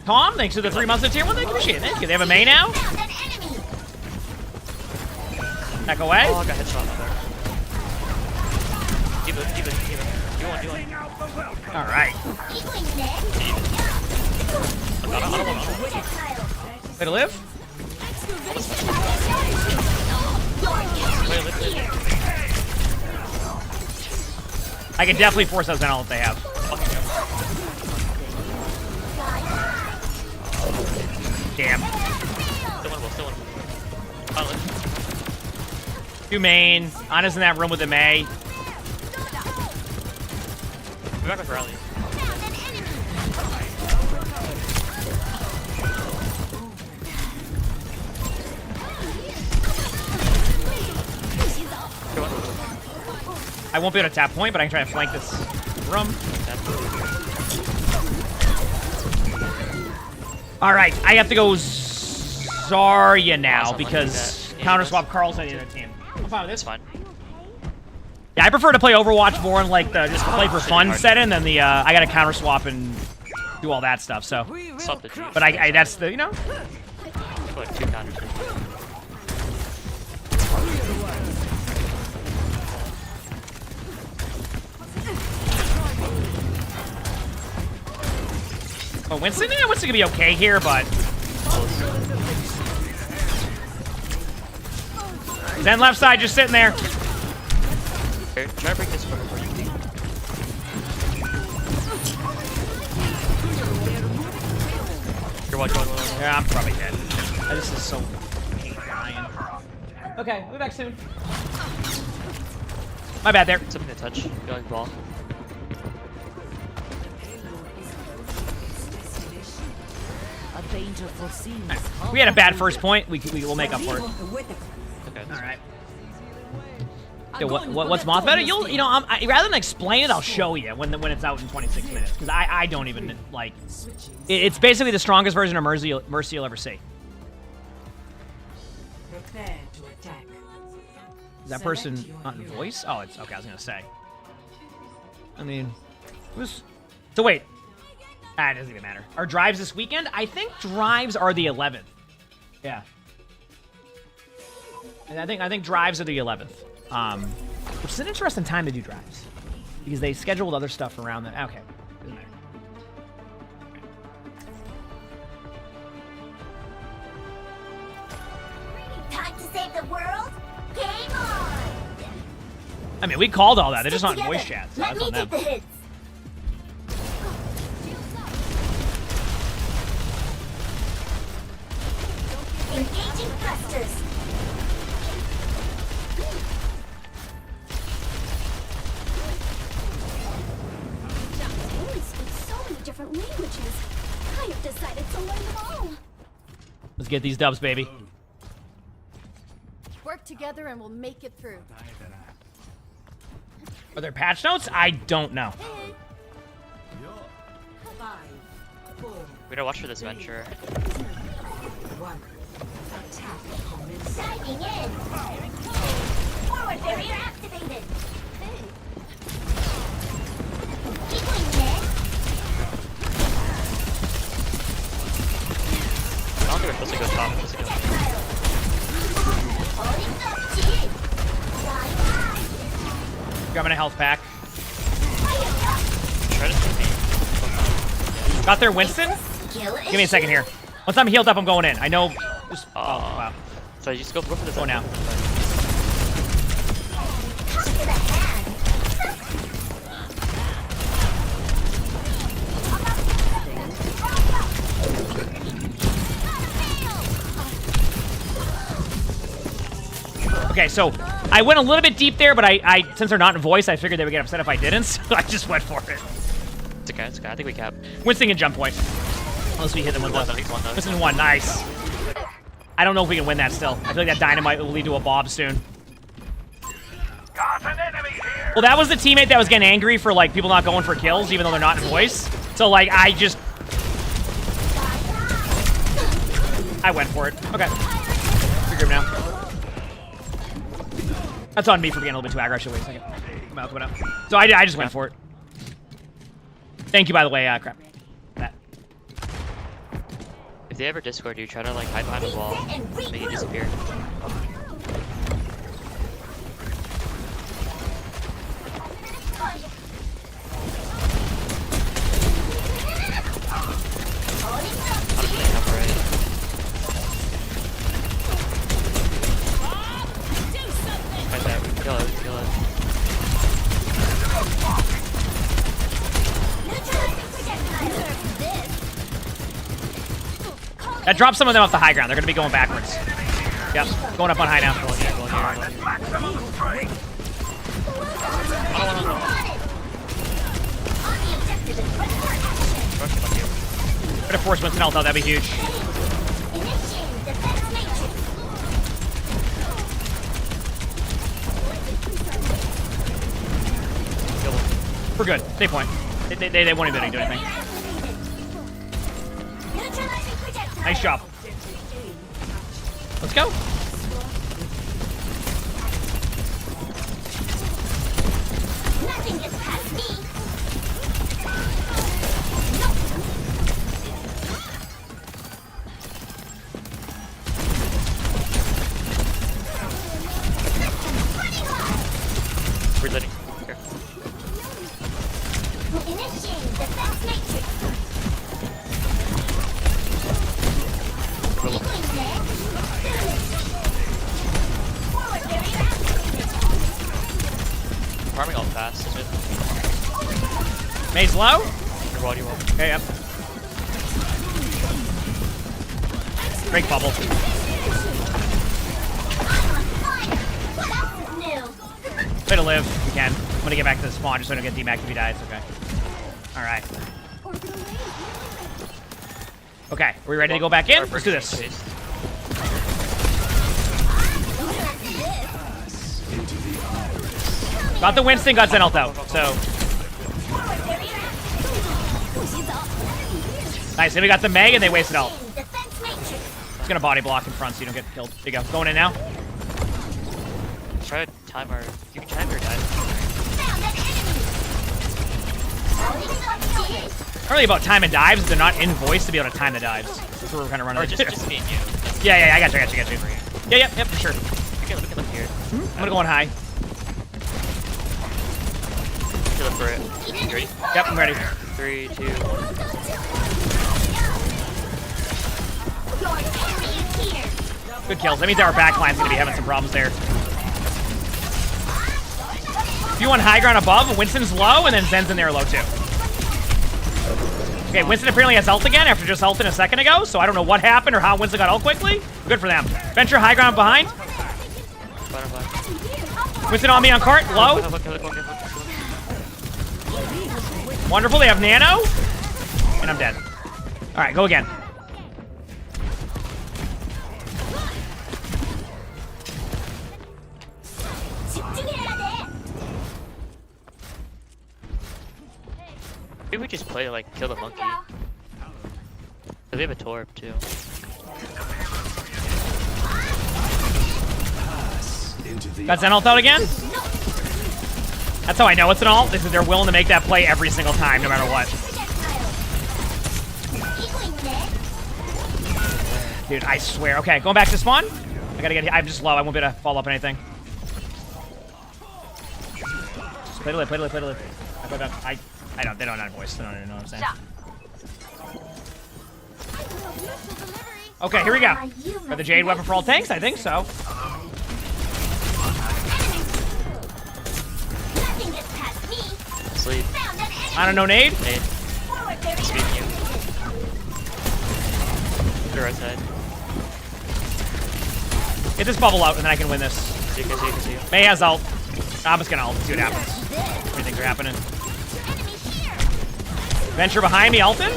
S2: Tom, thanks for the 3 months of tier 1. Thank you. Thank you. They have a May now. Back away.
S16: Oh, I got headshot there. D.Va. You want.
S2: All right. Way to live. I can definitely force those down if they have. Damn.
S16: Still winnable.
S2: 2 main. Anna's in that room with the May.
S16: We're back with rally.
S2: I won't be able to tap point, but I can try to flank this room. All right, I have to go Zarya now because counter swap Carl's on the other team. I'm fine with this.
S16: Fine.
S2: Yeah, I prefer to play Overwatch more in like the just play for fun setting than the I gotta counter swap and do all that stuff. So, but I that's the
S16: Like 2 counters.
S2: Oh, Winston? Yeah, Winston could be okay here, but... Zen left side, just sitting there.
S16: Here, try to break this corner for you. You're watching.
S2: Yeah, I'm probably dead. This is so dying. Okay, we'll be back soon. My bad there.
S16: Something to touch. Going ball.
S2: We had a bad first point. We will make up for it.
S16: Okay.
S2: All right. Yeah, what's Moth better? Rather than explain it, I'll show you when it's out in 26 minutes because I don't even like. It's basically the strongest version of Mercy you'll ever see.
S8: Prepare to attack.
S2: Is that person not in voice? Oh, it's okay. I was gonna say. I mean, so wait. It doesn't even matter. Are drives this weekend? I think drives are the 11th. Yeah. And I think drives are the 11th. Which is an interesting time to do drives because they scheduled other stuff around that. Okay. Doesn't matter.
S20: Time to save the world. Game on.
S2: I mean, we called all that. They're just not in voice chat. So
S20: Let
S2: that's
S20: me
S2: on them.
S20: take the hits. Engaging thrusters. We speak so many different languages. I have decided to learn them all.
S2: Let's get these dubs, baby.
S20: Work together and we'll make it through.
S2: Are there patch notes? I don't know.
S8: 5, 4,
S16: We gotta watch for this venture.
S8: 1. Attack.
S20: Diving in. Forward barrier activated. Keep going, Ned.
S16: I don't think we're supposed to go top. We're supposed to go.
S2: Grabbing a health pack.
S16: Try to see.
S2: Got there, Winston? Give me a second here. Once I'm healed up, I'm going in. I know. Just, oh, wow.
S16: So you just go for this.
S2: Go now. Okay, so I went a little bit deep there, but I since they're not in voice, I figured they would get upset if I didn't, so I just went for it.
S16: It's okay, it's okay. I think we cap.
S2: Winston can jump point. Unless we hit them with one. Winston won, nice. I don't know if we can win that still. I feel like that dynamite will lead to a bob soon. Well, that was the teammate that was getting angry for like people not going for kills, even though they're not in voice. So like I went for it. Okay. Figure him now. That's on me for being a little bit too aggro. I should wait a second. Come out. So I just went for it. Thank you, by the way, crap. That.
S16: If they ever Discord you, try to like hide behind a wall, make it disappear. Kill it.
S2: That drops some of them off the high ground. They're going to be going backwards. Yep, going up on high now. Could have forced Winston ult out. That'd be huge. We're good. Stay point. They won't even do anything. Nice job. Let's go.
S20: Nothing gets past me.
S16: Reloading. Here.
S20: Initiating defense matrix.
S16: Farming all fast, is it?
S2: Maze low?
S16: You're well.
S2: Okay, yep. Break bubble. Way to live, if we can. I'm gonna get back to the spawn just so I don't get demacked if he dies. Okay. Alright. Okay, are we ready to go back in? Let's do this. Got the Winston, got Zen ult out, so. Nice, then we got the Meg and they wasted ult. It's gonna body block in front so you don't get killed. There you go, going in now.
S16: Try to time our. You can time your dive.
S2: Not really about time and dives, they're not in voice to be able to time the dives. That's what we're kind of running.
S16: Or just me and you.
S2: Yeah, I got you. Yeah, for sure.
S16: We can look here.
S2: I'm gonna go on high.
S16: Kill it for it. You ready?
S2: Yep, I'm ready.
S16: 3, 2, 1.
S2: Good kills. That means our backline's gonna be having some problems there. If you want high ground above, Winston's low, and then Zen's in there low too. Okay, Winston apparently has ult again after just ulting a second ago, so I don't know what happened or how Winston got ult quickly. Good for them. Venture high ground behind. Winston on me on cart, low. Wonderful, they have nano. And I'm dead. Alright, go again.
S16: Maybe we just play like kill the monkey. They have a torp too.
S2: Got Zen ult out again? That's how I know it's an ult. They're willing to make that play every single time, no matter what. Dude, I swear. Okay, going back to spawn. I'm just low. I won't be able to follow up anything. Just play to live. They don't have voice. They don't even know what I'm saying. Okay, here we go. Are the Jade weapon for all tanks? I think so.
S16: Sleep.
S2: I don't know, nade.
S16: Speaking you. To the right side.
S2: Get this bubble out and then I can win this.
S16: See.
S2: May has ult. I'm just gonna ult. See what happens. What do you think are happening? Venture behind me, ulting.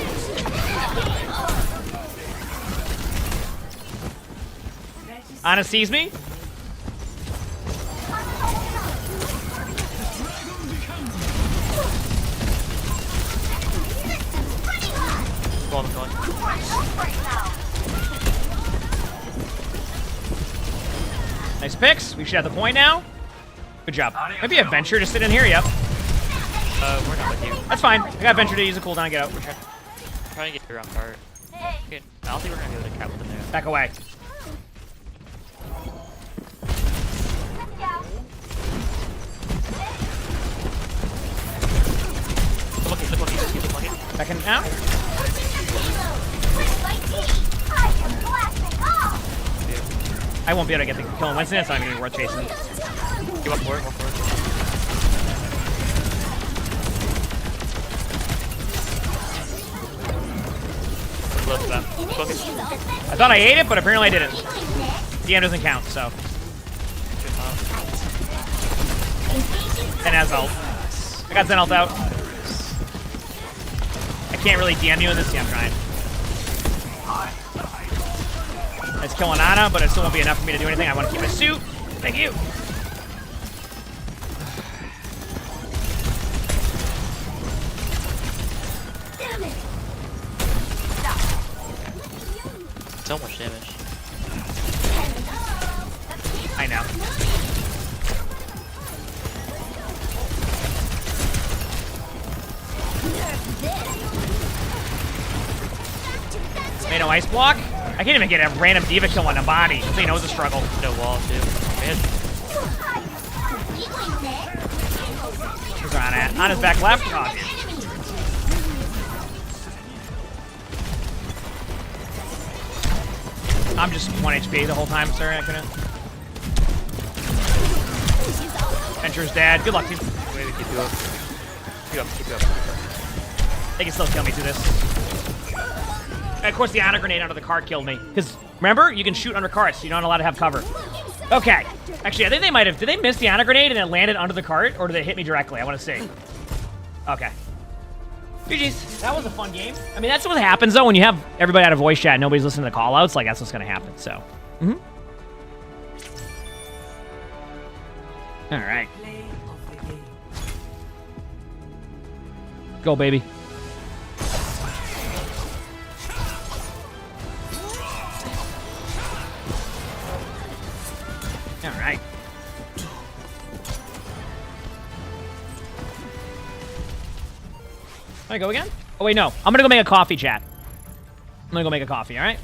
S2: Ana sees me.
S16: Go on.
S2: Nice picks. We should have the point now. Good job. Maybe a venture to sit in here. Yep.
S16: We're not with you.
S2: That's fine. I got venture to use a cooldown and get out. We're
S16: trying to get around cart. Okay. I don't think we're gonna be able to cap with them there.
S2: Back away. Back in now. I won't be able to get the kill on Winston. It's not gonna be worth chasing.
S16: Give up for it.
S2: I thought I ate it, but apparently I didn't. DM doesn't count, so. And has ult. I got Zen ult out. I can't really DM you in this. Yeah, I'm trying. It's killing Ana, but it still won't be enough for me to do anything. I want to keep my suit. Thank you.
S16: So much damage.
S2: I know. Made no ice block? I can't even get a random diva kill on a body. So you know it's a struggle.
S16: No wall, too. Man.
S2: Where's Ana at? Ana's back left. Oh, dude. I'm just 1 HP the whole time, sir. I couldn't. Venture's dead. Good luck, team.
S16: Wait, keep you up. Keep up, keep up.
S2: They can still kill me through this. And of course, the Ana grenade under the cart killed me. Because, remember? You can shoot under carts, so you're not allowed to have cover. Okay. Actually, I think they might have. Did they miss the Ana grenade and it landed under the cart? Or did it hit me directly? I want to see. Okay. GG's. That was a fun game. I mean, that's what happens, though, when you have everybody out of voice chat and nobody's listening to the call-outs. Like, that's what's going to happen, so. All right. Go, baby. All right. Can I go again? Oh, wait, no. I'm gonna go make a coffee, chat. I'm gonna go make a coffee, all right?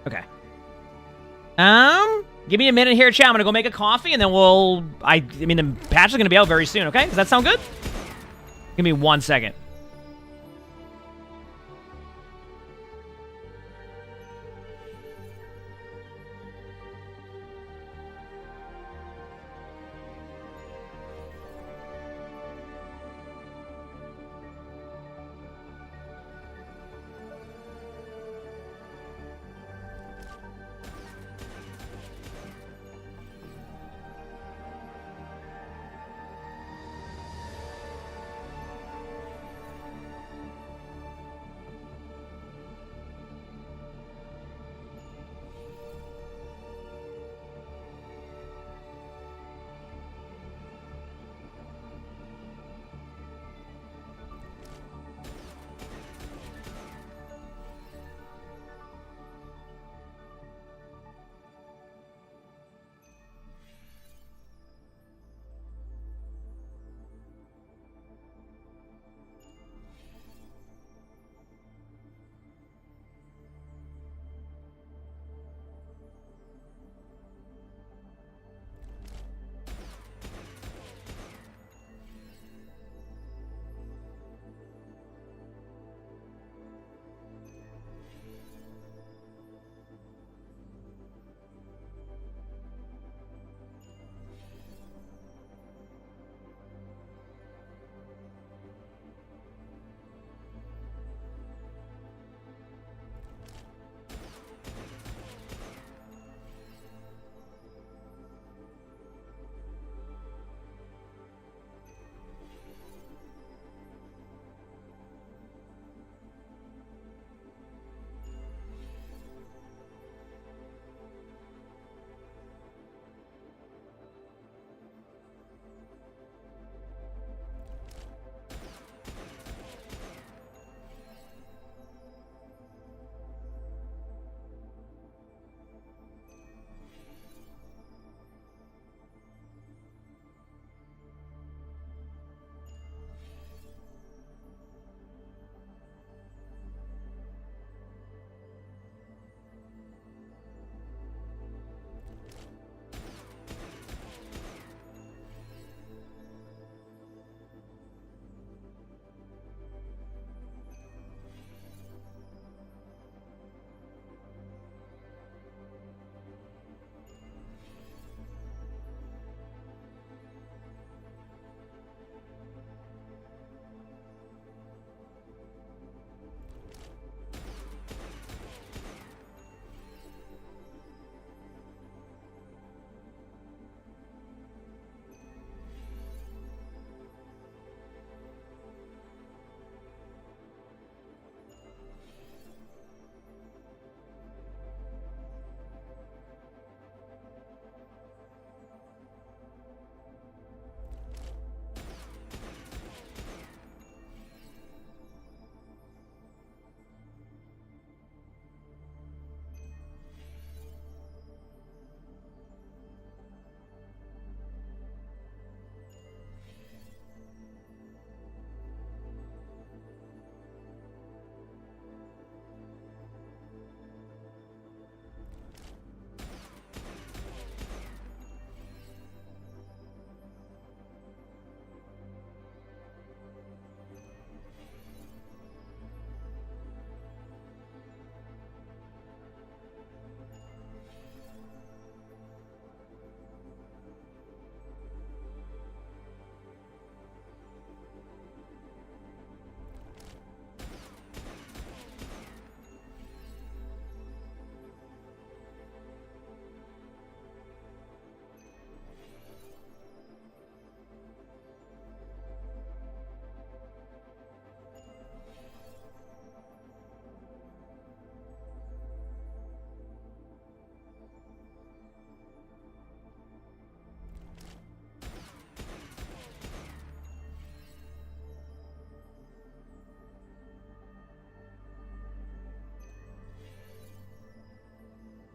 S2: Okay. Give me a minute here, chat. I'm gonna go make a coffee, and then we'll... I mean, the patch is gonna be out very soon, okay? Does that sound good? Give me 1 second.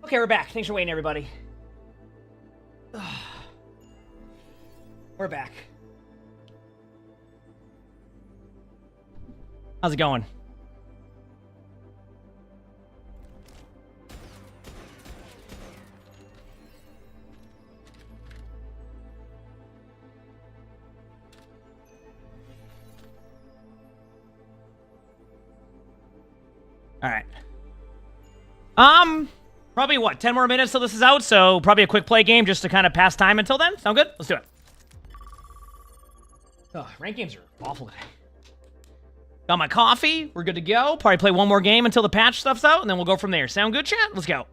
S2: Okay, we're back. Thanks for waiting, everybody. We're back. How's it going? All right. Probably what, 10 more minutes till this is out, so probably a quick play game just to kind of pass time until then. Sound good? Let's do it. Oh, ranked games are awful today. Got my coffee. We're good to go. Probably play one more game until the patch stuff's out, and then we'll go from there. Sound good, chat? Let's go.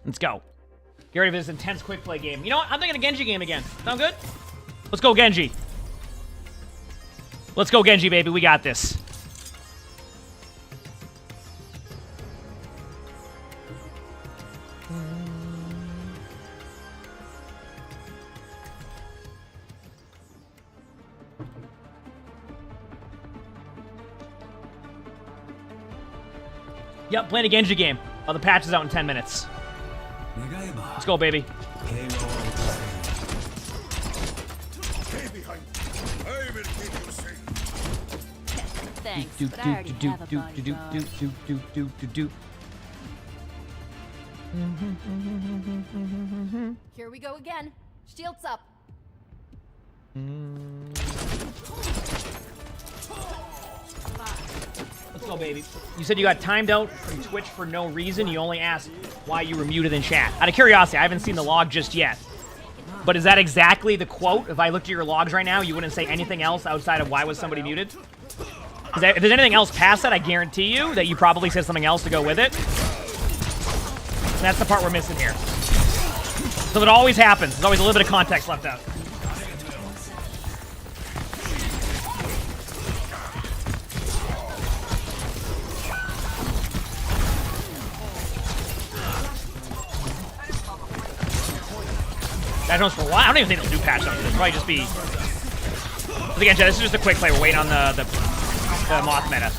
S2: Let's go. Get ready for this intense quick play game. You know what? I'm thinking a Genji game again. Sound good? Let's go, Genji. Let's go, Genji, baby. We got this. Yep, playing a Genji game. Oh, the patch is out in 10 minutes. Let's go, baby.
S14: Thanks, but I already have a bodyguard. Here we go again. Shields up.
S2: Let's go, baby. You said you got timed out from Twitch for no reason. You only asked why you were muted in chat. Out of curiosity, I haven't seen the log just yet. But is that exactly the quote? If I looked at your logs right now, you wouldn't say anything else outside of why was somebody muted? If there's anything else past that, I guarantee you that you probably said something else to go with it. And that's the part we're missing here. So it always happens. There's always a little bit of context left out. Patch notes for a while. I don't even think they'll do patch notes. It'll probably just be. But again, this is just a quick play. We're waiting on the Moth meta.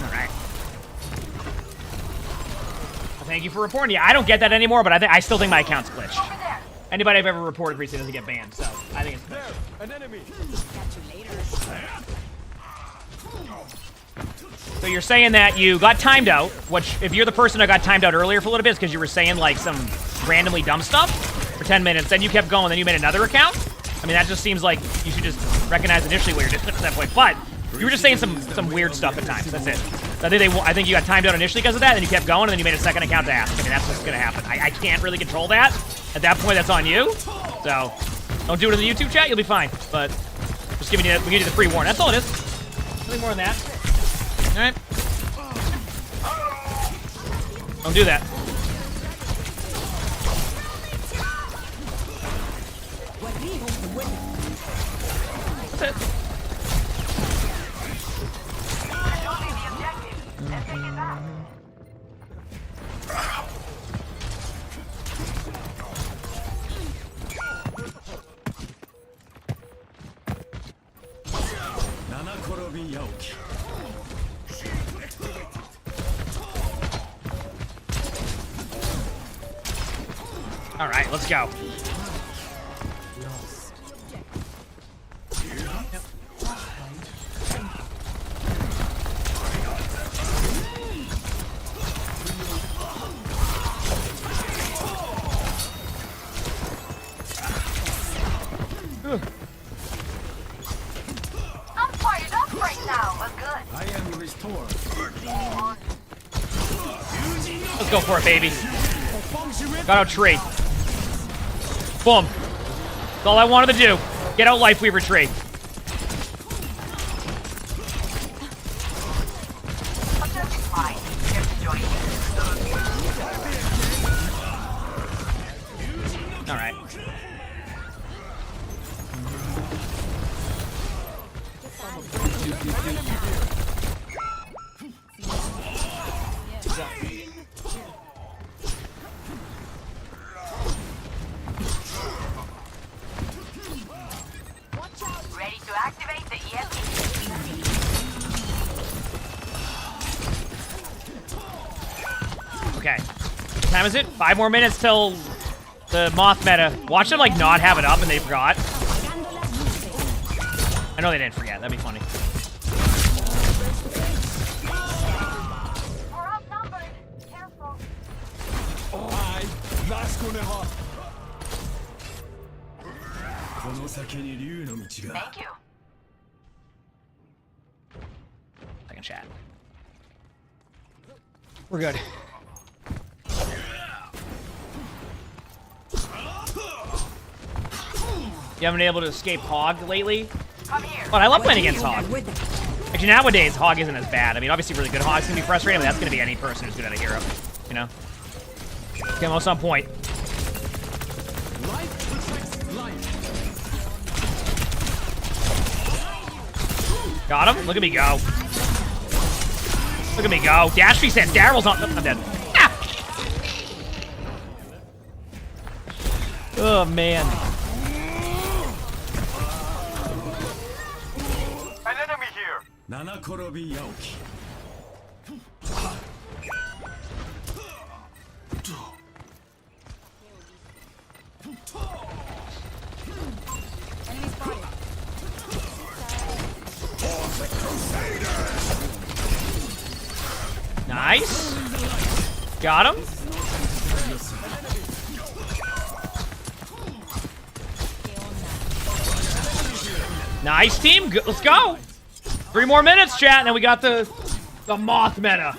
S2: All right. Well, thank you for reporting. Yeah, I don't get that anymore, but I still think my account's glitched. Anybody I've ever reported recently doesn't get banned, so I think it's glitched.
S4: An enemy.
S14: Catch you later.
S2: So you're saying that you got timed out, which if you're the person that got timed out earlier for a little bit, it's because you were saying like some randomly dumb stuff for 10 minutes, then you kept going, then you made another account? I mean, that just seems like you should just recognize initially what you're doing at that point. But you were just saying some weird stuff at times. That's it. So I think you got timed out initially because of that, then you kept going, and then you made a second account to ask. I mean, that's what's going to happen. I can't really control that. At that point, that's on you. So don't do it in the YouTube chat. You'll be fine. But just we give you the free warning. That's all it is. Nothing more than that. All right. Don't do that. That's it. All right, let's go.
S18: I'm fired up right now. We're good.
S9: I am restored.
S2: Let's go for it, baby. Got out tree. Boom. That's all I wanted to do. Get out Life Weaver tree. All right.
S18: Ready to activate the EMP.
S2: Okay. What time is it? 5 more minutes till the Moth meta. Watch them like not have it up and they forgot. I know they didn't forget. That'd be funny.
S18: We're outnumbered. Careful. Thank you.
S2: Second chat. We're good. You haven't been able to escape Hog lately? But I love playing against Hog. Actually, nowadays, Hog isn't as bad. I mean, obviously, really good Hog's gonna be frustrating, but that's gonna be any person who's good at a hero. You know? Get most on point. Got him. Look at me go. Look at me go. Dashby said Daryl's on. I'm dead. Ah! Oh, man.
S7: An enemy here.
S2: Nice. Got him. Nice team. Good. Let's go. 3 more minutes, chat, and then we got the Moth meta.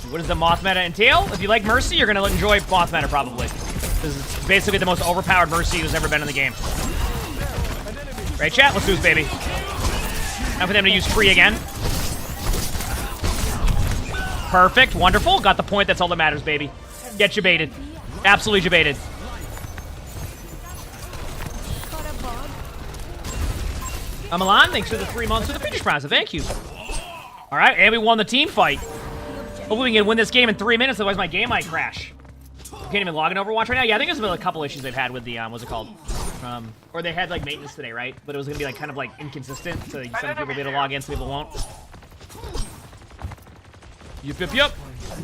S2: What does the Moth meta entail? If you like Mercy, you're gonna enjoy Moth meta probably. This is basically the most overpowered Mercy who's ever been in the game. Right, chat? Let's do this, baby. Time for them to use free again. Perfect. Wonderful. Got the point. That's all that matters, baby. Get jebaited. Absolutely jebaited. Milan, thanks for the 3 months with the Peach Prize. Thank you. All right, and we won the team fight. Hopefully we can win this game in 3 minutes, otherwise my game might crash. Can't even log in Overwatch right now. Yeah, I think there's been a couple issues they've had with the, what's it called? Or they had, like, maintenance today, right? But it was gonna be, like, kind of, like, inconsistent, so some people will be able to log in, some people won't. Yup.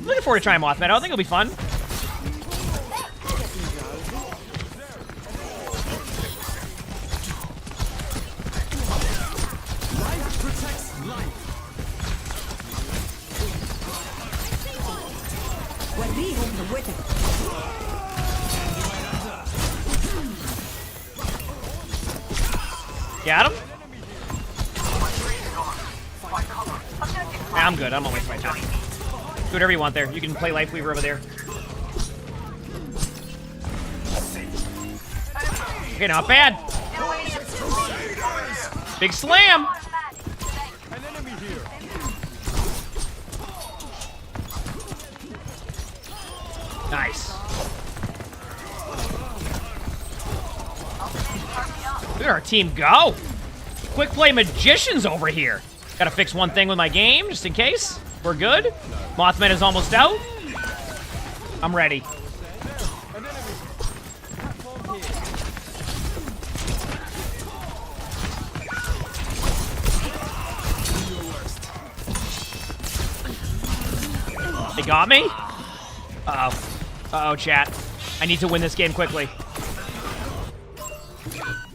S2: Looking forward to trying Moth meta. I think it'll be fun. Got him? I'm good. I'm gonna waste my time. Do whatever you want there. You can play Life Weaver over there. Okay, not bad. Big slam. Nice. Look at our team go. Quick play magicians over here. Gotta fix one thing with my game, just in case. We're good. Mothman is almost out. I'm ready. They got me? Uh-oh. Uh-oh, chat. I need to win this game quickly.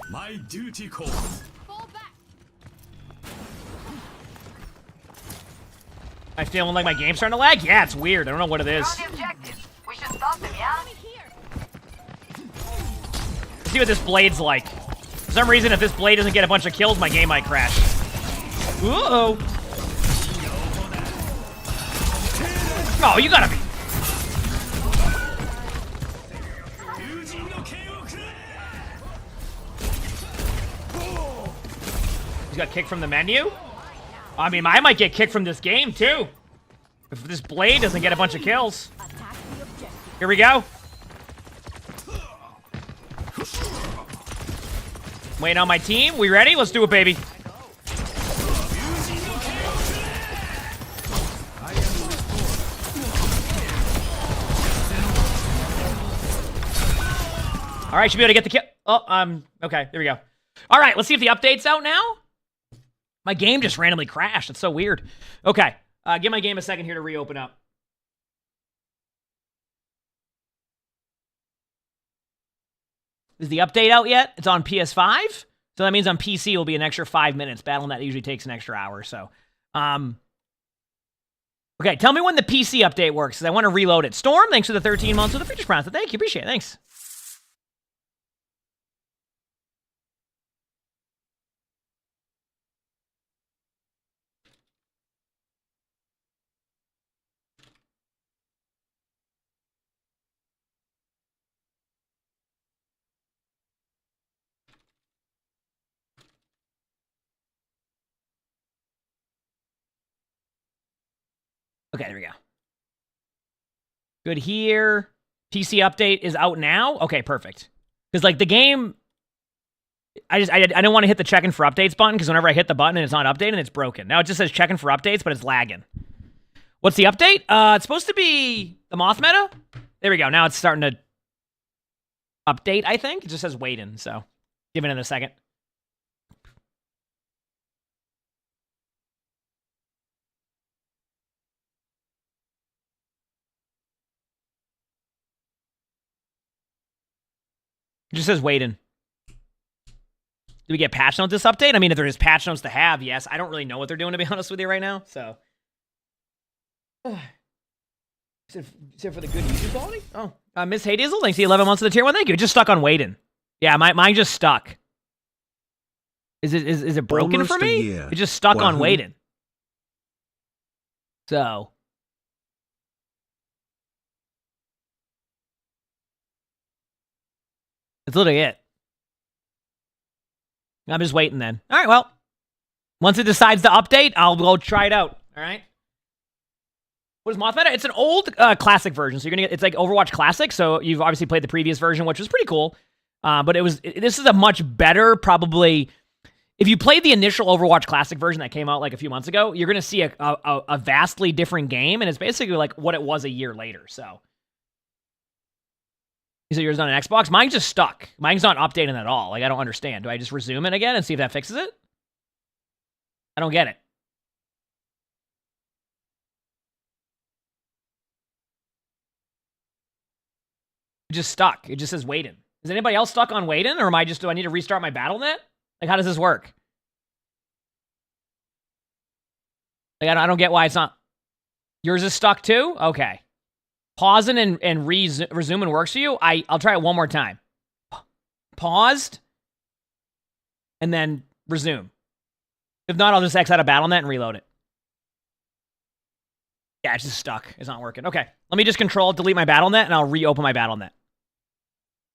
S9: My duty calls.
S2: I feeling like my game's starting to lag? Yeah, it's weird. I don't know what it is.
S18: We should stop them, yeah?
S2: Let's see what this blade's like. For some reason, if this blade doesn't get a bunch of kills, my game might crash. Uh-oh. Oh, you gotta be. He's got kicked from the menu? I mean, I might get kicked from this game, too. If this blade doesn't get a bunch of kills. Here we go. Waiting on my team. We ready? Let's do it, baby. All right, should be able to get the kill. Oh, okay, there we go. All right, let's see if the update's out now. My game just randomly crashed. It's so weird. Okay, give my game a second here to reopen up. Is the update out yet? It's on PS5, so that means on PC it will be an extra 5 minutes. Battle.net usually takes an extra hour, so. Okay, tell me when the PC update works, because I want to reload it. Storm, thanks for the 13 months with the Features Crown. Thank you, appreciate it, thanks. Okay, there we go. Good here. PC update is out now. Okay, perfect. Because like the game, I didn't want to hit the checking for updates button because whenever I hit the button and it's not updating, it's broken. Now it just says checking for updates, but it's lagging. What's the update? It's supposed to be the Moth meta. There we go. Now it's starting to update. I think it just says waiting. So give it in a second. It just says waiting. Do we get patch notes this update? I mean, if there's patch notes to have, yes. I don't really know what they're doing, to be honest with you, right now. So, except for the good user quality. Oh, Miss Haydizzle, thanks for the 11 months of the tier 1. Thank you. It just stuck on waiting. Yeah, mine just stuck. Is it broken
S3: Almost
S2: for me? It just stuck on waiting. So. That's literally it. I'm just waiting then. All right, well. Once it decides to update, I'll go try it out. All right? What is Moth meta? It's an old classic version. So you're gonna get, it's like Overwatch Classic. So you've obviously played the previous version, which was pretty cool. But this is a much better, probably. If you played the initial Overwatch Classic version that came out like a few months ago, you're gonna see a vastly different game, and it's basically like what it was a year later. So. You said yours on an Xbox? Mine's just stuck. Mine's not updating at all. Like, I don't understand. Do I just resume it again and see if that fixes it? I don't get it. It just stuck. It just says waiting. Is anybody else stuck on waiting? Or do I need to restart my Battle.net? Like, how does this work? Like, I don't get why it's not. Yours is stuck too? Okay. Pausing and resuming works for you? I'll try it one more time. Paused. And then resume. If not, I'll just X out of Battle.net and reload it. Yeah, it's just stuck. It's not working. Okay. Let me just control delete my Battle.net and I'll reopen my Battle.net.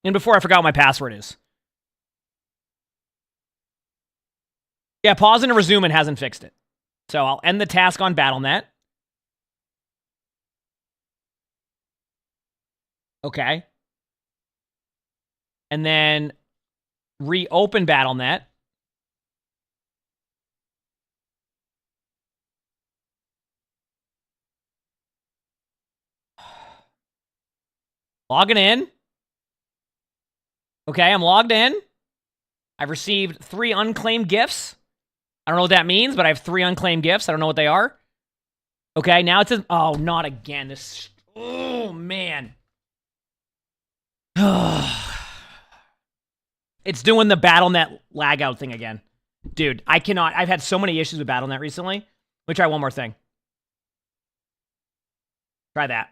S2: And before I forgot what my password is. Yeah, pausing and resuming hasn't fixed it. So I'll end the task on Battle.net. Okay. And then reopen Battle.net. Logging in. Okay, I'm logged in. I've received 3 unclaimed gifts. I don't know what that means, but I have 3 unclaimed gifts. I don't know what they are. Okay, now it says... Oh, not again. This... Oh, man. It's doing the Battle.net lag out thing again. Dude, I cannot. I've had so many issues with Battle.net recently. Let me try one more thing. Try that.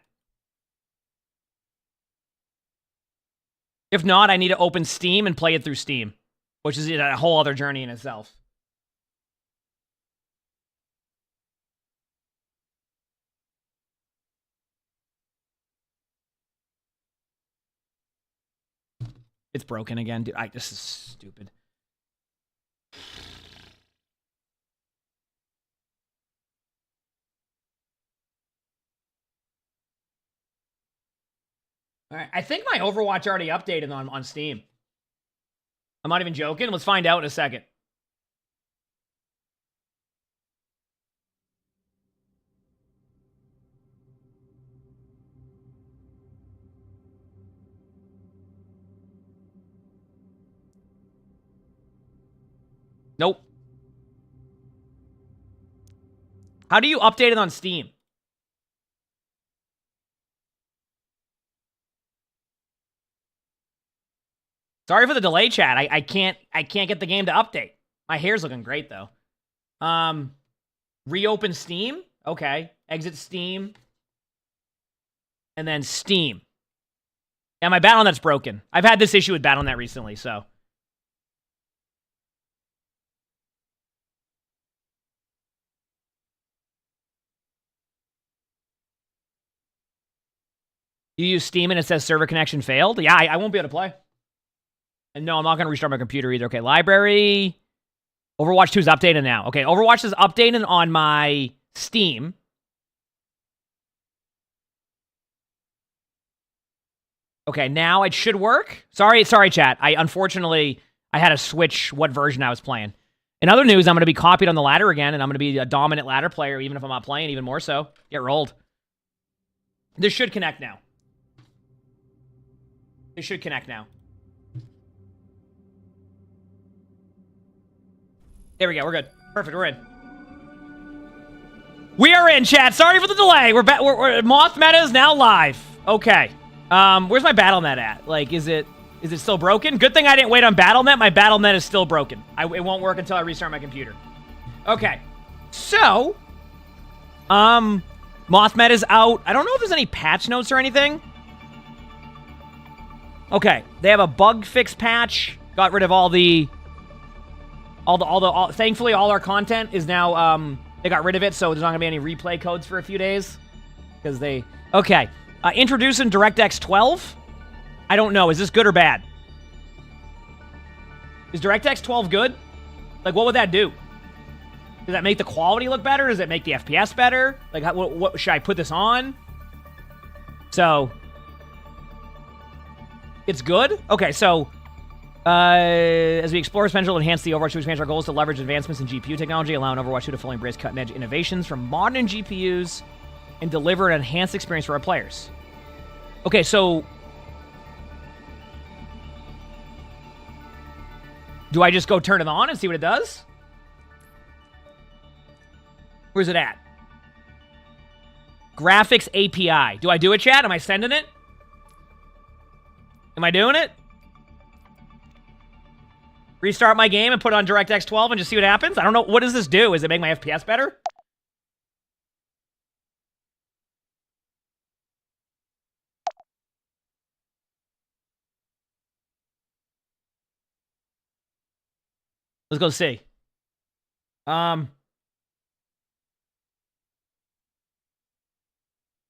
S2: If not, I need to open Steam and play it through Steam, which is a whole other journey in itself. It's broken again, dude. This is stupid. All right, I think my Overwatch already updated on Steam. I'm not even joking. Let's find out in a second. Nope. How do you update it on Steam? Sorry for the delay, chat. I can't get the game to update. My hair's looking great though. Reopen Steam. Okay. Exit Steam. And then Steam. Yeah, my Battle.net's broken. I've had this issue with Battle.net recently, so. You use Steam and it says server connection failed? Yeah, I won't be able to play. And no, I'm not going to restart my computer either. Okay, library. Overwatch 2 is updated now. Okay, Overwatch is updated on my Steam. Okay, now it should work. Sorry, chat. Unfortunately, I had to switch what version I was playing. In other news, I'm going to be copied on the ladder again, and I'm going to be a dominant ladder player, even if I'm not playing, even more so. Get rolled. This should connect now. It should connect now. There we go. We're good. Perfect. We're in. We are in, chat. Sorry for the delay. We're Moth meta is now live. Okay. Where's my Battle.net at? Like, is it still broken? Good thing I didn't wait on Battle.net. My Battle.net is still broken. It won't work until I restart my computer. Okay. So, Moth meta is out. I don't know if there's any patch notes or anything. Okay. They have a bug fix patch. Got rid of thankfully all our content is now, they got rid of it, so there's not gonna be any replay codes for a few days. Okay. Introducing DirectX 12. I don't know, is this good or bad? Is DirectX 12 good? Like, what would that do? Does that make the quality look better? Does it make the FPS better? Like, what should I put this on? So, it's good? Okay, so, as we explore its potential to enhance the Overwatch 2 expansion, our goal is to leverage advancements in GPU technology, allowing Overwatch 2 to fully embrace cutting-edge innovations from modern GPUs and deliver an enhanced experience for our players. Okay, so do I just go turn it on and see what it does? Where's it at? Graphics API. Do I do it, chat? Am I sending it? Am I doing it? Restart my game and put on DirectX 12 and just see what happens? I don't know. What does this do? Does it make my FPS better? Let's go see.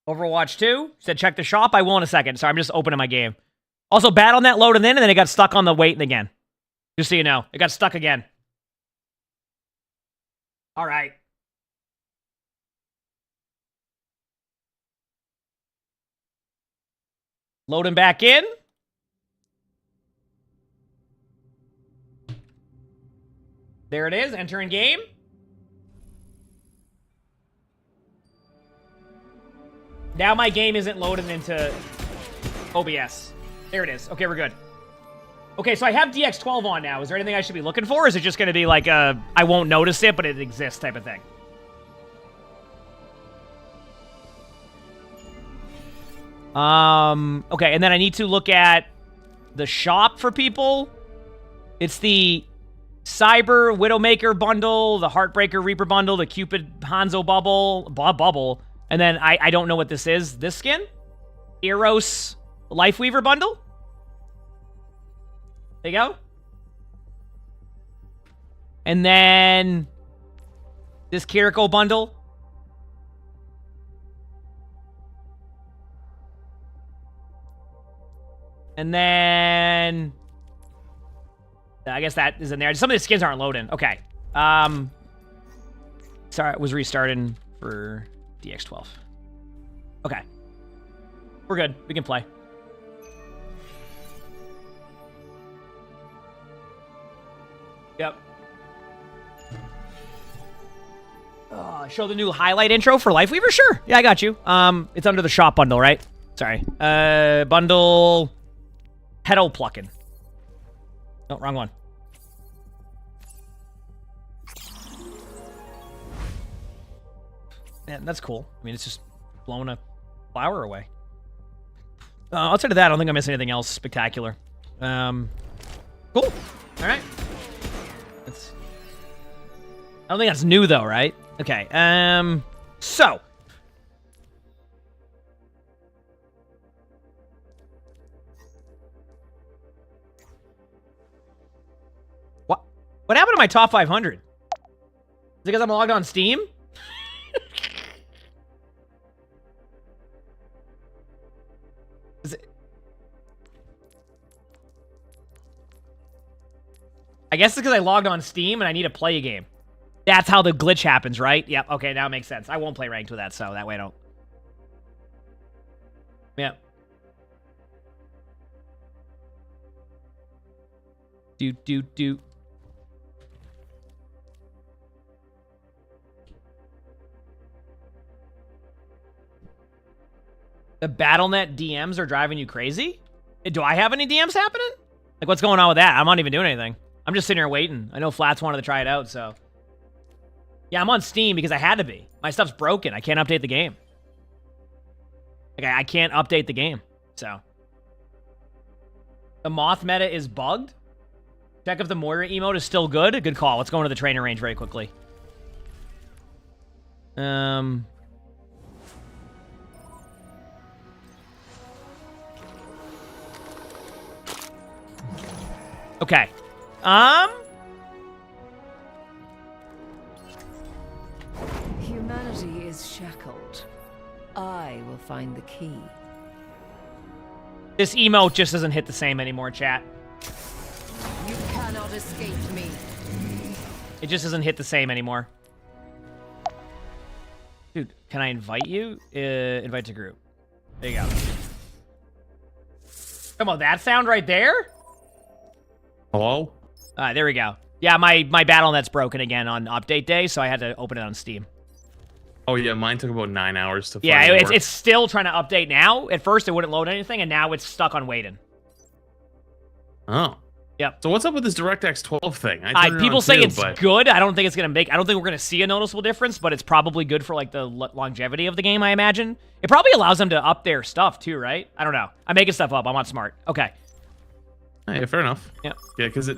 S2: Overwatch 2 said check the shop. I will in a second. Sorry, I'm just opening my game. Also, Battle.net loaded in, and then it got stuck on the waiting again. Just so you know, it got stuck again. All right. Loading back in. There it is, entering game. Now my game isn't loaded into OBS. There it is. Okay, we're good. Okay, so I have DX12 on now. Is there anything I should be looking for? Or is it just going to be like a, I won't notice it, but it exists type of thing? Okay, and then I need to look at the shop for people. It's the Cyber Widowmaker bundle, the Heartbreaker Reaper bundle, the Cupid Hanzo bubble, and then I don't know what this is. This skin? Eros Lifeweaver bundle? There you go. And then this Kiriko bundle. And then I guess that is in there. Some of the skins aren't loading. Okay. Sorry, it was restarting for DX12. Okay. We're good. We can play. Yep. Show the new highlight intro for Lifeweaver? Sure. Yeah, I got you. It's under the shop bundle, right? Sorry. Bundle... Petal plucking. No, wrong one. Man, that's cool. I mean, it's just blowing a flower away. Outside of that, I don't think I missed anything else spectacular. Cool. All right. I don't think that's new, though, right? Okay. So. What happened to my top 500? Is it because I'm logged on Steam? Is it... I guess it's because I logged on Steam and I need to play a game. That's how the glitch happens, right? Yep. Okay, now it makes sense. I won't play ranked with that, so that way I don't. Yep. Do. The BattleNet DMs are driving you crazy? Do I have any DMs happening? Like, what's going on with that? I'm not even doing anything. I'm just sitting here waiting. I know Flats wanted to try it out, so. Yeah, I'm on Steam because I had to be. My stuff's broken. I can't update the game. Like, I can't update the game, so. The Moth meta is bugged? Check if the Moira emote is still good. Good call. Let's go into the trainer range very quickly. Okay.
S10: Humanity is shackled. I will find the key.
S2: This emote just doesn't hit the same anymore, chat.
S10: You cannot escape me.
S2: It just doesn't hit the same anymore. Dude, can I invite you? Invite to group. There you go. Come on, that sound right there?
S11: Hello?
S2: There we go. Yeah, my BattleNet's broken again on update day, so I had to open it on Steam.
S11: Oh yeah, mine took about 9 hours to.
S2: Yeah, it's still trying to update now. At first, it wouldn't load anything, and now it's stuck on waiting.
S11: Oh.
S2: Yep.
S11: So what's up with this DirectX 12 thing?
S2: People say it's good. I don't think it's gonna make. I don't think we're gonna see a noticeable difference, but it's probably good for like the longevity of the game. I imagine it probably allows them to up their stuff too, right? I don't know. I'm making stuff up. I'm not smart. Okay.
S11: Yeah, fair enough.
S2: Yeah.
S11: Yeah, because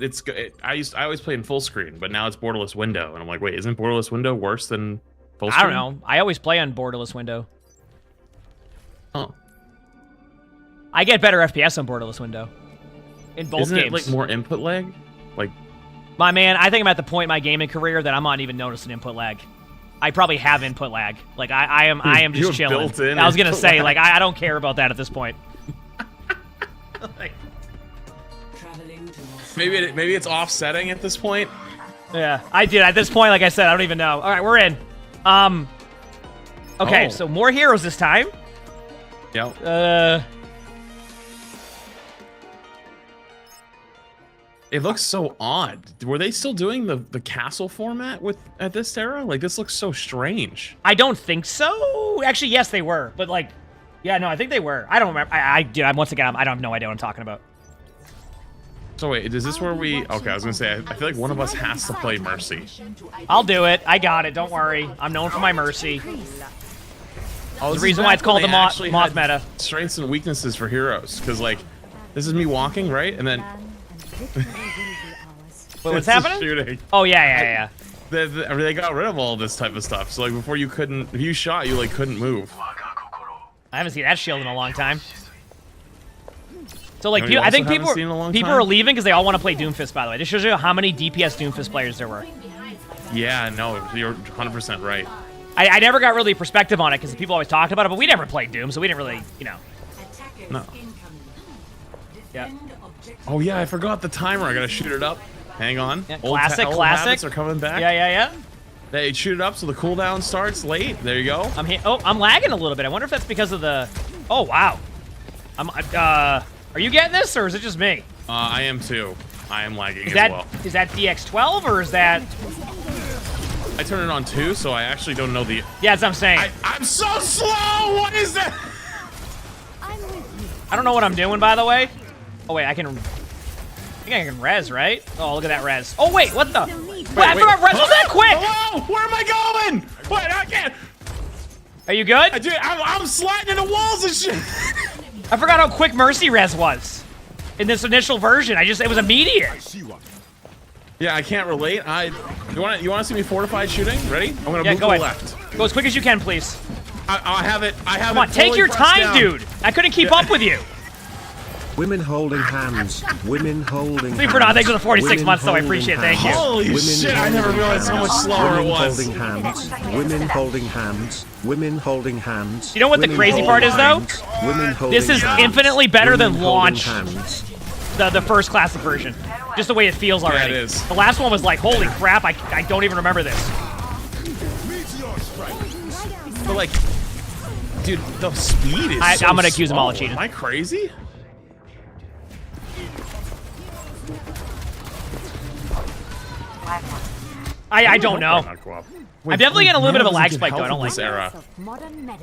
S11: I always play in full screen, but now it's borderless window, and I'm like, wait, isn't borderless window worse than full screen?
S2: I don't know. I always play on borderless window.
S11: Oh.
S2: I get better FPS on borderless window. In both
S11: Isn't
S2: games.
S11: it like more input lag? Like,
S2: my man, I think I'm at the point in my gaming career that I'm not even noticing input lag. I probably have input lag. Like I am just chilling.
S11: Built-in
S2: I was gonna say,
S11: lag.
S2: like I don't care about that at this point. Like,
S11: maybe it's offsetting at this point.
S2: Yeah, I did. At this point, like I said, I don't even know. All right, we're in. Okay, so more heroes this time.
S11: Yep. It looks so odd. Were they still doing the castle format at this era? Like, this looks so strange.
S2: I don't think so. Actually, yes, they were. But like, yeah, no, I think they were. I don't remember. Once again, I don't have no idea what I'm talking about.
S11: So wait, is this where we? Okay, I was gonna say. I feel like one of us has to play Mercy.
S2: I'll do it. I got it. Don't worry. I'm known for my Mercy.
S11: Oh,
S2: the reason why it's called the Moth meta.
S11: Strengths and weaknesses for heroes, because like, this is me walking right, and then.
S2: Wait, what's happening?
S11: Shooting.
S2: Oh yeah.
S11: They got rid of all this type of stuff. So like before you couldn't, if you shot, you like couldn't move.
S2: I haven't seen that shield in a long time. So like,
S11: You know,
S2: I think
S11: also
S2: people
S11: haven't seen in a long
S2: people
S11: time?
S2: are leaving because they all want to play Doomfist. By the way, this shows you how many DPS Doomfist players there were.
S11: Yeah, no, you're 100% right.
S2: I never got really perspective on it because people always talked about it, but we never played Doom, so we didn't really, you know.
S11: No.
S2: Yeah.
S11: Oh yeah, I forgot the timer. I gotta shoot it up. Hang on.
S2: Yeah,
S11: Old
S2: classic.
S11: habits are coming back.
S2: Yeah.
S11: They shoot it up so the cooldown starts late. There you go.
S2: I'm lagging a little bit. I wonder if that's because of the... Oh, wow. Are you getting this, or is it just me?
S11: I am too. I am lagging as well.
S2: Is that DX12, or is that...
S11: I turned it on 2, so I actually don't know the...
S2: Yeah, that's what I'm saying.
S11: I'm so slow! What is that?
S2: I don't know what I'm doing, by the way. Oh, wait, I think I can res, right? Oh, look at that res. Oh, wait, what the? Wait, I forgot res was that quick!
S11: Hello? Where am I going? Wait, I can't...
S2: Are you good?
S11: I'm sliding into walls and shit.
S2: I forgot how quick Mercy res was in this initial version. It was immediate.
S11: Yeah, I can't relate. You want to see me fortified shooting? Ready? I'm gonna move to the left.
S2: Go as quick as you can, please.
S11: I have it.
S2: Come on, take your time, dude. I couldn't keep up with you.
S3: Women holding hands. Women holding hands.
S2: Sleeper Don, thanks for the 46 months, though. I appreciate it. Thank you.
S11: Holy shit, I never realized how much slower it was.
S3: Women holding hands. Women holding hands. Women holding hands.
S2: You know what the crazy part is, though? This is infinitely better than launch. The first classic version. Just the way it feels already.
S11: Yeah, it is.
S2: The last one was like, holy crap, I don't even remember this.
S11: But like, dude, the speed is
S2: I'm gonna accuse them all of cheating.
S11: Am I crazy?
S2: I don't know. I'm definitely getting a little bit of a lag spike, though. I don't like
S11: this era.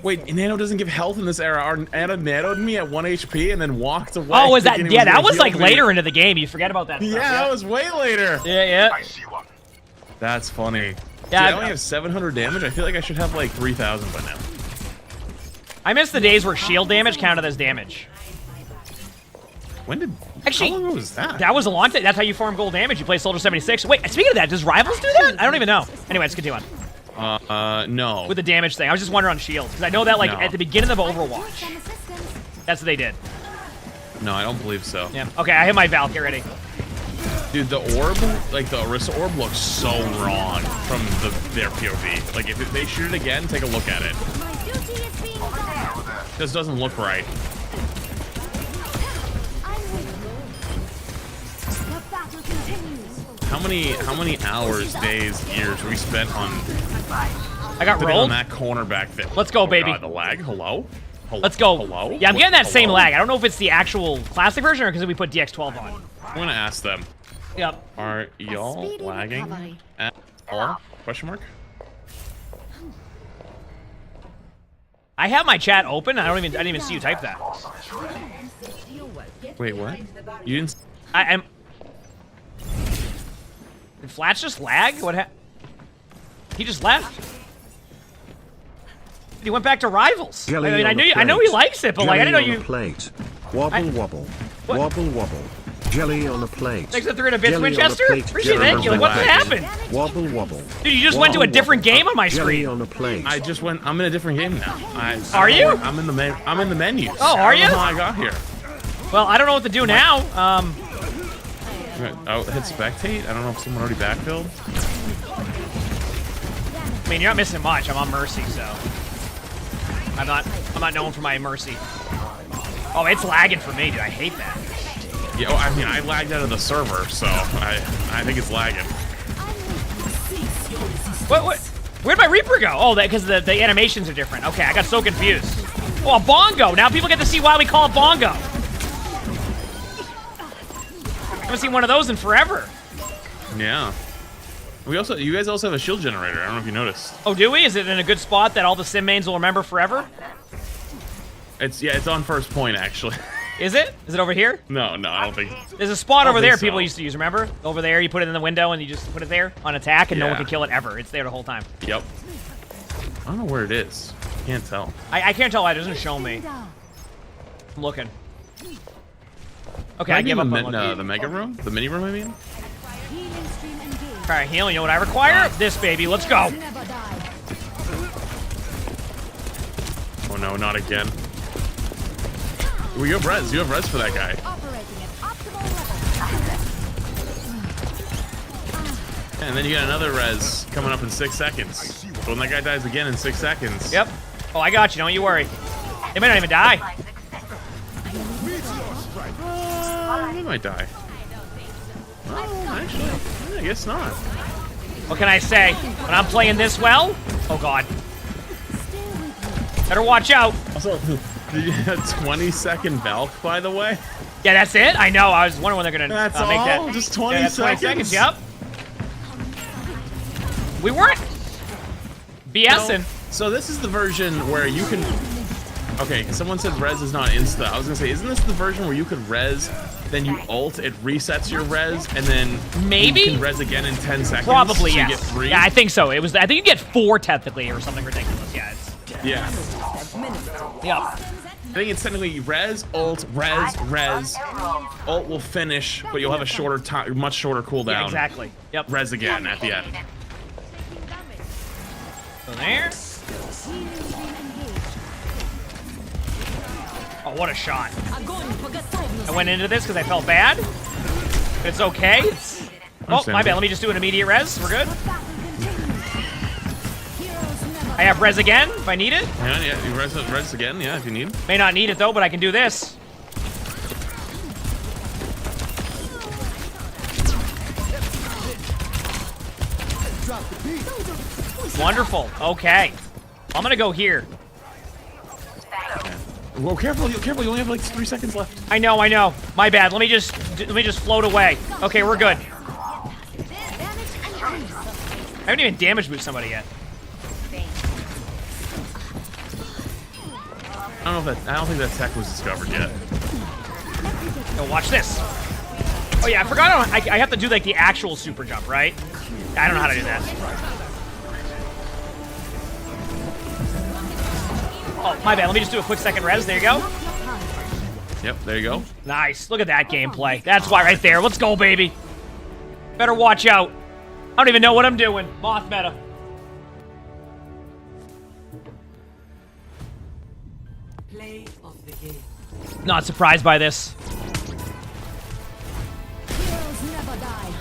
S11: Wait, Nano doesn't give health in this era. Our Nano nanoed me at 1 HP and then walked away.
S2: Oh, is that? Yeah, that was like later into the game. You forget about that.
S11: Yeah, that was way later.
S2: Yeah.
S11: That's funny.
S2: Yeah,
S11: Dude, I only have 700 damage. I feel like I should have like 3,000 by now.
S2: I miss the days where shield damage counted as damage. Actually,
S11: how long ago was that?
S2: That was a long time. That's how you farm gold damage. You play Soldier 76. Wait, speaking of that, does Rivals do that? I don't even know. Anyway, let's continue on.
S11: No.
S2: With the damage thing. I was just wondering on shield, because I know that like at the beginning of Overwatch, that's what they did.
S11: No, I don't believe so.
S2: Yeah. Okay, I hit my Valk. Get ready.
S11: Dude, the orb, like the Orisa orb, looks so wrong from their POV. Like, if they shoot it again, take a look at it. This doesn't look right. How many hours, days, years we spent on?
S2: I got rolled
S11: on that corner back there.
S2: Let's go, baby.
S11: God, the lag. Hello.
S2: Let's go.
S11: Hello.
S2: Yeah, I'm getting that same lag. I don't know if it's the actual classic version or because we put DX12 on.
S11: I'm gonna ask them.
S2: Yep.
S11: Are y'all lagging at all? Question mark.
S2: I have my chat open. I didn't even see you type that.
S11: Wait, what? You didn't?
S2: I'm. Did Flats just lag? What happened? He just left. He went back to Rivals. I mean, I know he likes it, but like I didn't know you.
S3: Plate. Wobble wobble. Wobble wobble. Jelly on a plate.
S2: Thanks for 300 bits, Winchester. Appreciate it. Thank you. Like, what happened?
S3: Wobble wobble.
S2: Dude, you just went to a different game on my screen.
S3: On a plate.
S11: I just went. I'm in a different game now.
S2: Are you?
S11: I'm in the I'm in the menu.
S2: Oh, are you?
S11: I don't know how I got here.
S2: Well, I don't know what to do now.
S11: Oh, hit spectate. I don't know if someone already backfilled.
S2: I mean, you're not missing much. I'm on Mercy, so I'm not known for my Mercy. Oh, it's lagging for me, dude. I hate that.
S11: Yeah, well, I mean, I lagged out of the server, so I think it's lagging.
S2: What? Where'd my Reaper go? Oh, because the animations are different. Okay, I got so confused. Oh, a bongo. Now people get to see why we call it bongo. I haven't seen one of those in forever.
S11: Yeah. You guys also have a shield generator. I don't know if you noticed.
S2: Oh, do we? Is it in a good spot that all the sim mains will remember forever?
S11: It's on first point actually.
S2: Is it? Is it over here?
S11: No, I don't think.
S2: There's a spot over there people used to use, remember? Over there, you put it in the window and you just put it there on attack and no one can kill it ever. It's there the whole time.
S11: Yep. I don't know where it is. Can't tell.
S2: I can't tell. It doesn't show me. I'm looking. Okay, I give up on
S11: the mega room? The mini room, I mean?
S2: Alright, healing. You know what I require? This, baby. Let's go.
S11: Oh no, not again. Well, you have res. You have res for that guy. And then you get another res coming up in 6 seconds. So when that guy dies again in 6 seconds.
S2: Yep. Oh, I got you. Don't you worry. They might not even die.
S11: They might die. Oh, actually, I guess not.
S2: What can I say? When I'm playing this well? Oh god. Better watch out.
S11: Also, did you have 20-second Valk, by the way?
S2: Yeah, that's it? I know. I was wondering when they're gonna
S11: That's
S2: make that.
S11: all? Just 20
S2: yeah, that's 20
S11: seconds?
S2: seconds, yep. We weren't BSing.
S11: So this is the version where you can... Okay, someone said res is not insta. I was gonna say, isn't this the version where you could res, then you ult, it resets your res, and then
S2: maybe
S11: you can res again in 10 seconds?
S2: Probably,
S11: so
S2: yes.
S11: You get 3?
S2: Yeah, I think so. It was. I think you get 4 technically, or something ridiculous. Yeah.
S11: Yeah.
S2: Yeah.
S11: I think it's technically res, ult, res, res. Ult will finish, but you'll have a shorter time, much shorter cooldown.
S2: Yeah, exactly. Yep.
S11: Res again at the end.
S2: So there. Oh, what a shot. I went into this because I felt bad. It's okay. Oh, my bad. Let me just do an immediate res. We're good. I have res again if I need it.
S11: Yeah, you res again, yeah, if you need.
S2: May not need it though, but I can do this. Wonderful. Okay. I'm gonna go here.
S11: Well, careful, careful. You only have like 3 seconds left.
S2: I know. My bad. Let me just float away. Okay, we're good. I haven't even damage boosted somebody yet.
S11: I don't think that tech was discovered yet.
S2: Yo, watch this. Oh yeah, I forgot. I have to do like the actual super jump, right? I don't know how to do that. Oh, my bad. Let me just do a quick second res. There you go.
S11: Yep, there you go.
S2: Nice. Look at that gameplay. That's why right there. Let's go, baby. Better watch out. I don't even know what I'm doing. Moth meta.
S8: Play of the game.
S2: Not surprised by this.
S20: Heroes never die.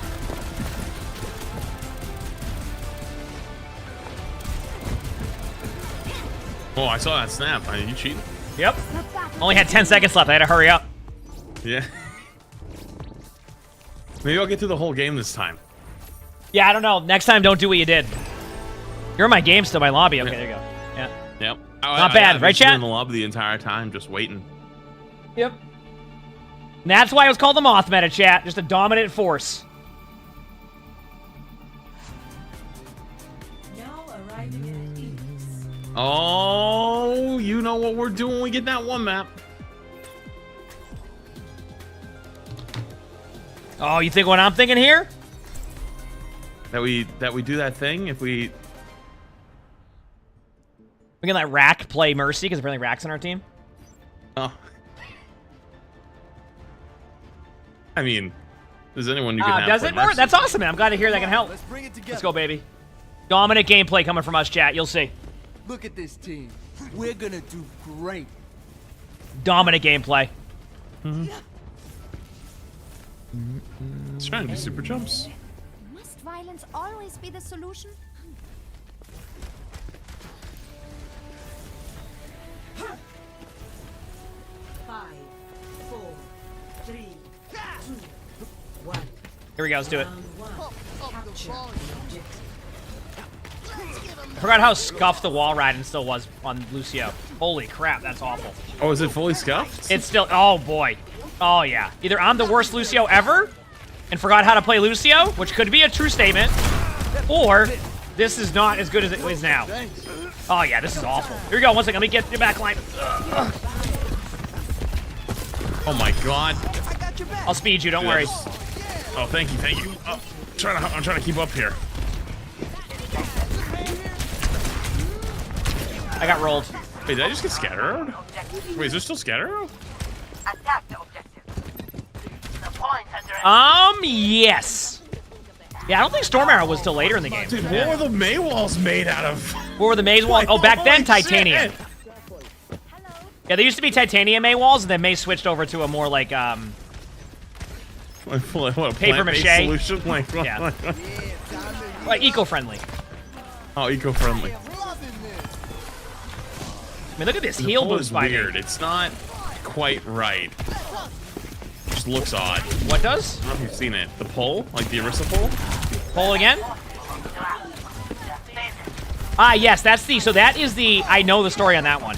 S11: Oh, I saw that snap. You cheating?
S2: Yep. Only had 10 seconds left. I had to hurry up.
S11: Yeah. Maybe I'll get through the whole game this time.
S2: Yeah, I don't know. Next time, don't do what you did. You're in my game still, my lobby. Okay, there you go. Yeah.
S11: Yep.
S2: Not bad, right, chat?
S11: In the lobby the entire time, just waiting.
S2: Yep. And that's why it was called the Moth meta, chat. Just a dominant force.
S8: Now arriving at Phoenix.
S11: Oh, you know what we're doing when we get that one map.
S2: Oh, you think what I'm thinking here?
S11: That we do that thing if we
S2: can let Rack play Mercy because apparently Rack's on our team.
S11: Oh. I mean, there's anyone you can have
S2: does
S11: play
S2: it more?
S11: Mercy.
S2: That's awesome, man. I'm glad to hear that can help.
S7: Let's bring it together.
S2: Let's go, baby. Dominant gameplay coming from us, chat. You'll see.
S7: Look at this team. We're gonna do great.
S2: Dominant gameplay.
S11: Let's try and do super jumps.
S20: Must violence always be the solution?
S8: Five, 4, 3, 2, 1.
S2: Here we go. Let's do it.
S8: Round 1. Capture the objective.
S2: I forgot how scuffed the wall riding still was on Lucio. Holy crap, that's awful.
S11: Oh, is it fully scuffed?
S2: It's still, oh boy. Oh yeah. Either I'm the worst Lucio ever and forgot how to play Lucio, which could be a true statement, or this is not as good as it is now. Oh yeah, this is awful. Here we go, one second, let me get your back line.
S11: Oh my god.
S2: I'll speed you, don't worry.
S11: Oh, thank you. Oh, I'm trying to keep up here.
S2: I got rolled.
S11: Wait, did I just get scattered? Wait, is there still scatter?
S18: Attack the objective. The point under
S2: Yes. Yeah, I don't think Storm Arrow was till later in the game.
S11: Dude, what were the May walls made out of?
S2: What were the May walls? Oh, back then,
S11: Holy
S2: titanium.
S11: shit.
S2: Yeah, there used to be titanium May walls, and then May switched over to a more like,
S11: What, a
S2: paper
S11: plant-based
S2: mache
S11: solution? Like,
S2: yeah. Like eco-friendly.
S11: Oh, eco-friendly.
S2: I mean, look at this
S11: The
S2: heal
S11: pull
S2: boost
S11: is
S2: by
S11: weird.
S2: me.
S11: It's not quite right. Just looks odd.
S2: What does?
S11: I don't know if you've seen it. The pole, like the Orisa pole.
S2: Pole again? Ah, yes, that's the, so that is the, I know the story on that one.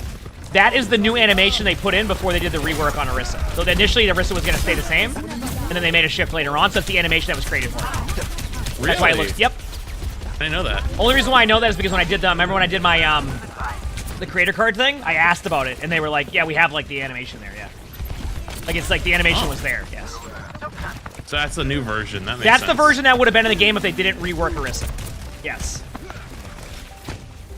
S2: That is the new animation they put in before they did the rework on Orisa. So initially, Orisa was going to stay the same, and then they made a shift later on, so that's the animation that was created for it.
S11: Really?
S2: That's why it looks, yep.
S11: I didn't know that.
S2: Only reason why I know that is because when I did the, remember when I did my, the creator card thing? I asked about it, and they were like, yeah, we have, like, the animation there, yeah. Like, it's like the animation was there, yes.
S11: So that's the new version, that makes
S2: That's
S11: sense.
S2: the version that would have been in the game if they didn't rework Orisa. Yes.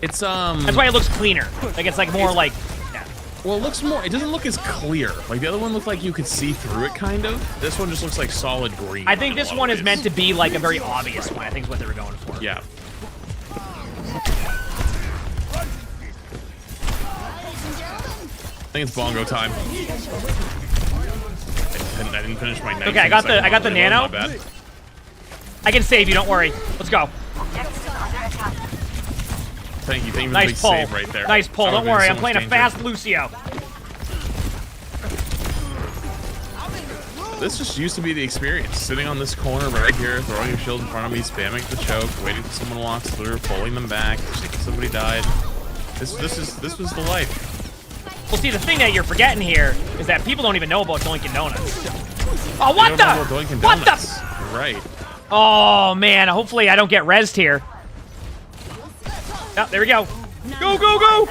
S11: It's,
S2: That's why it looks cleaner. Like, it's, like, more like, yeah.
S11: Well, it looks more, it doesn't look as clear. Like, the other one looked like you could see through it, kind of. This one just looks like solid green.
S2: I think this one is meant to be, like, a very obvious one, I think is what they were going for.
S11: Yeah. I think it's bongo time. I didn't finish my next.
S2: Okay, I got the nano.
S11: My bad.
S2: I can save you, don't worry. Let's go.
S11: Thank you for the
S2: Nice
S11: big
S2: pull.
S11: save right there.
S2: Nice pull,
S11: That
S2: don't
S11: would've
S2: worry.
S11: been
S2: I'm
S11: so
S2: playing a
S11: much danger.
S2: fast Lucio.
S11: This just used to be the experience. Sitting on this corner right here, throwing your shield in front of me, spamming the choke, waiting till someone walks through, pulling them back, seeing somebody died. This was the life.
S2: Well, see, the thing that you're forgetting here is that people don't even know about Doinkin' Donuts. Oh, what
S11: They
S2: the?
S11: don't know about Doinkin'
S2: What the?
S11: Donuts. Right.
S2: Oh, man. Hopefully I don't get rezzed here. Oh, there we go. Go, go, go!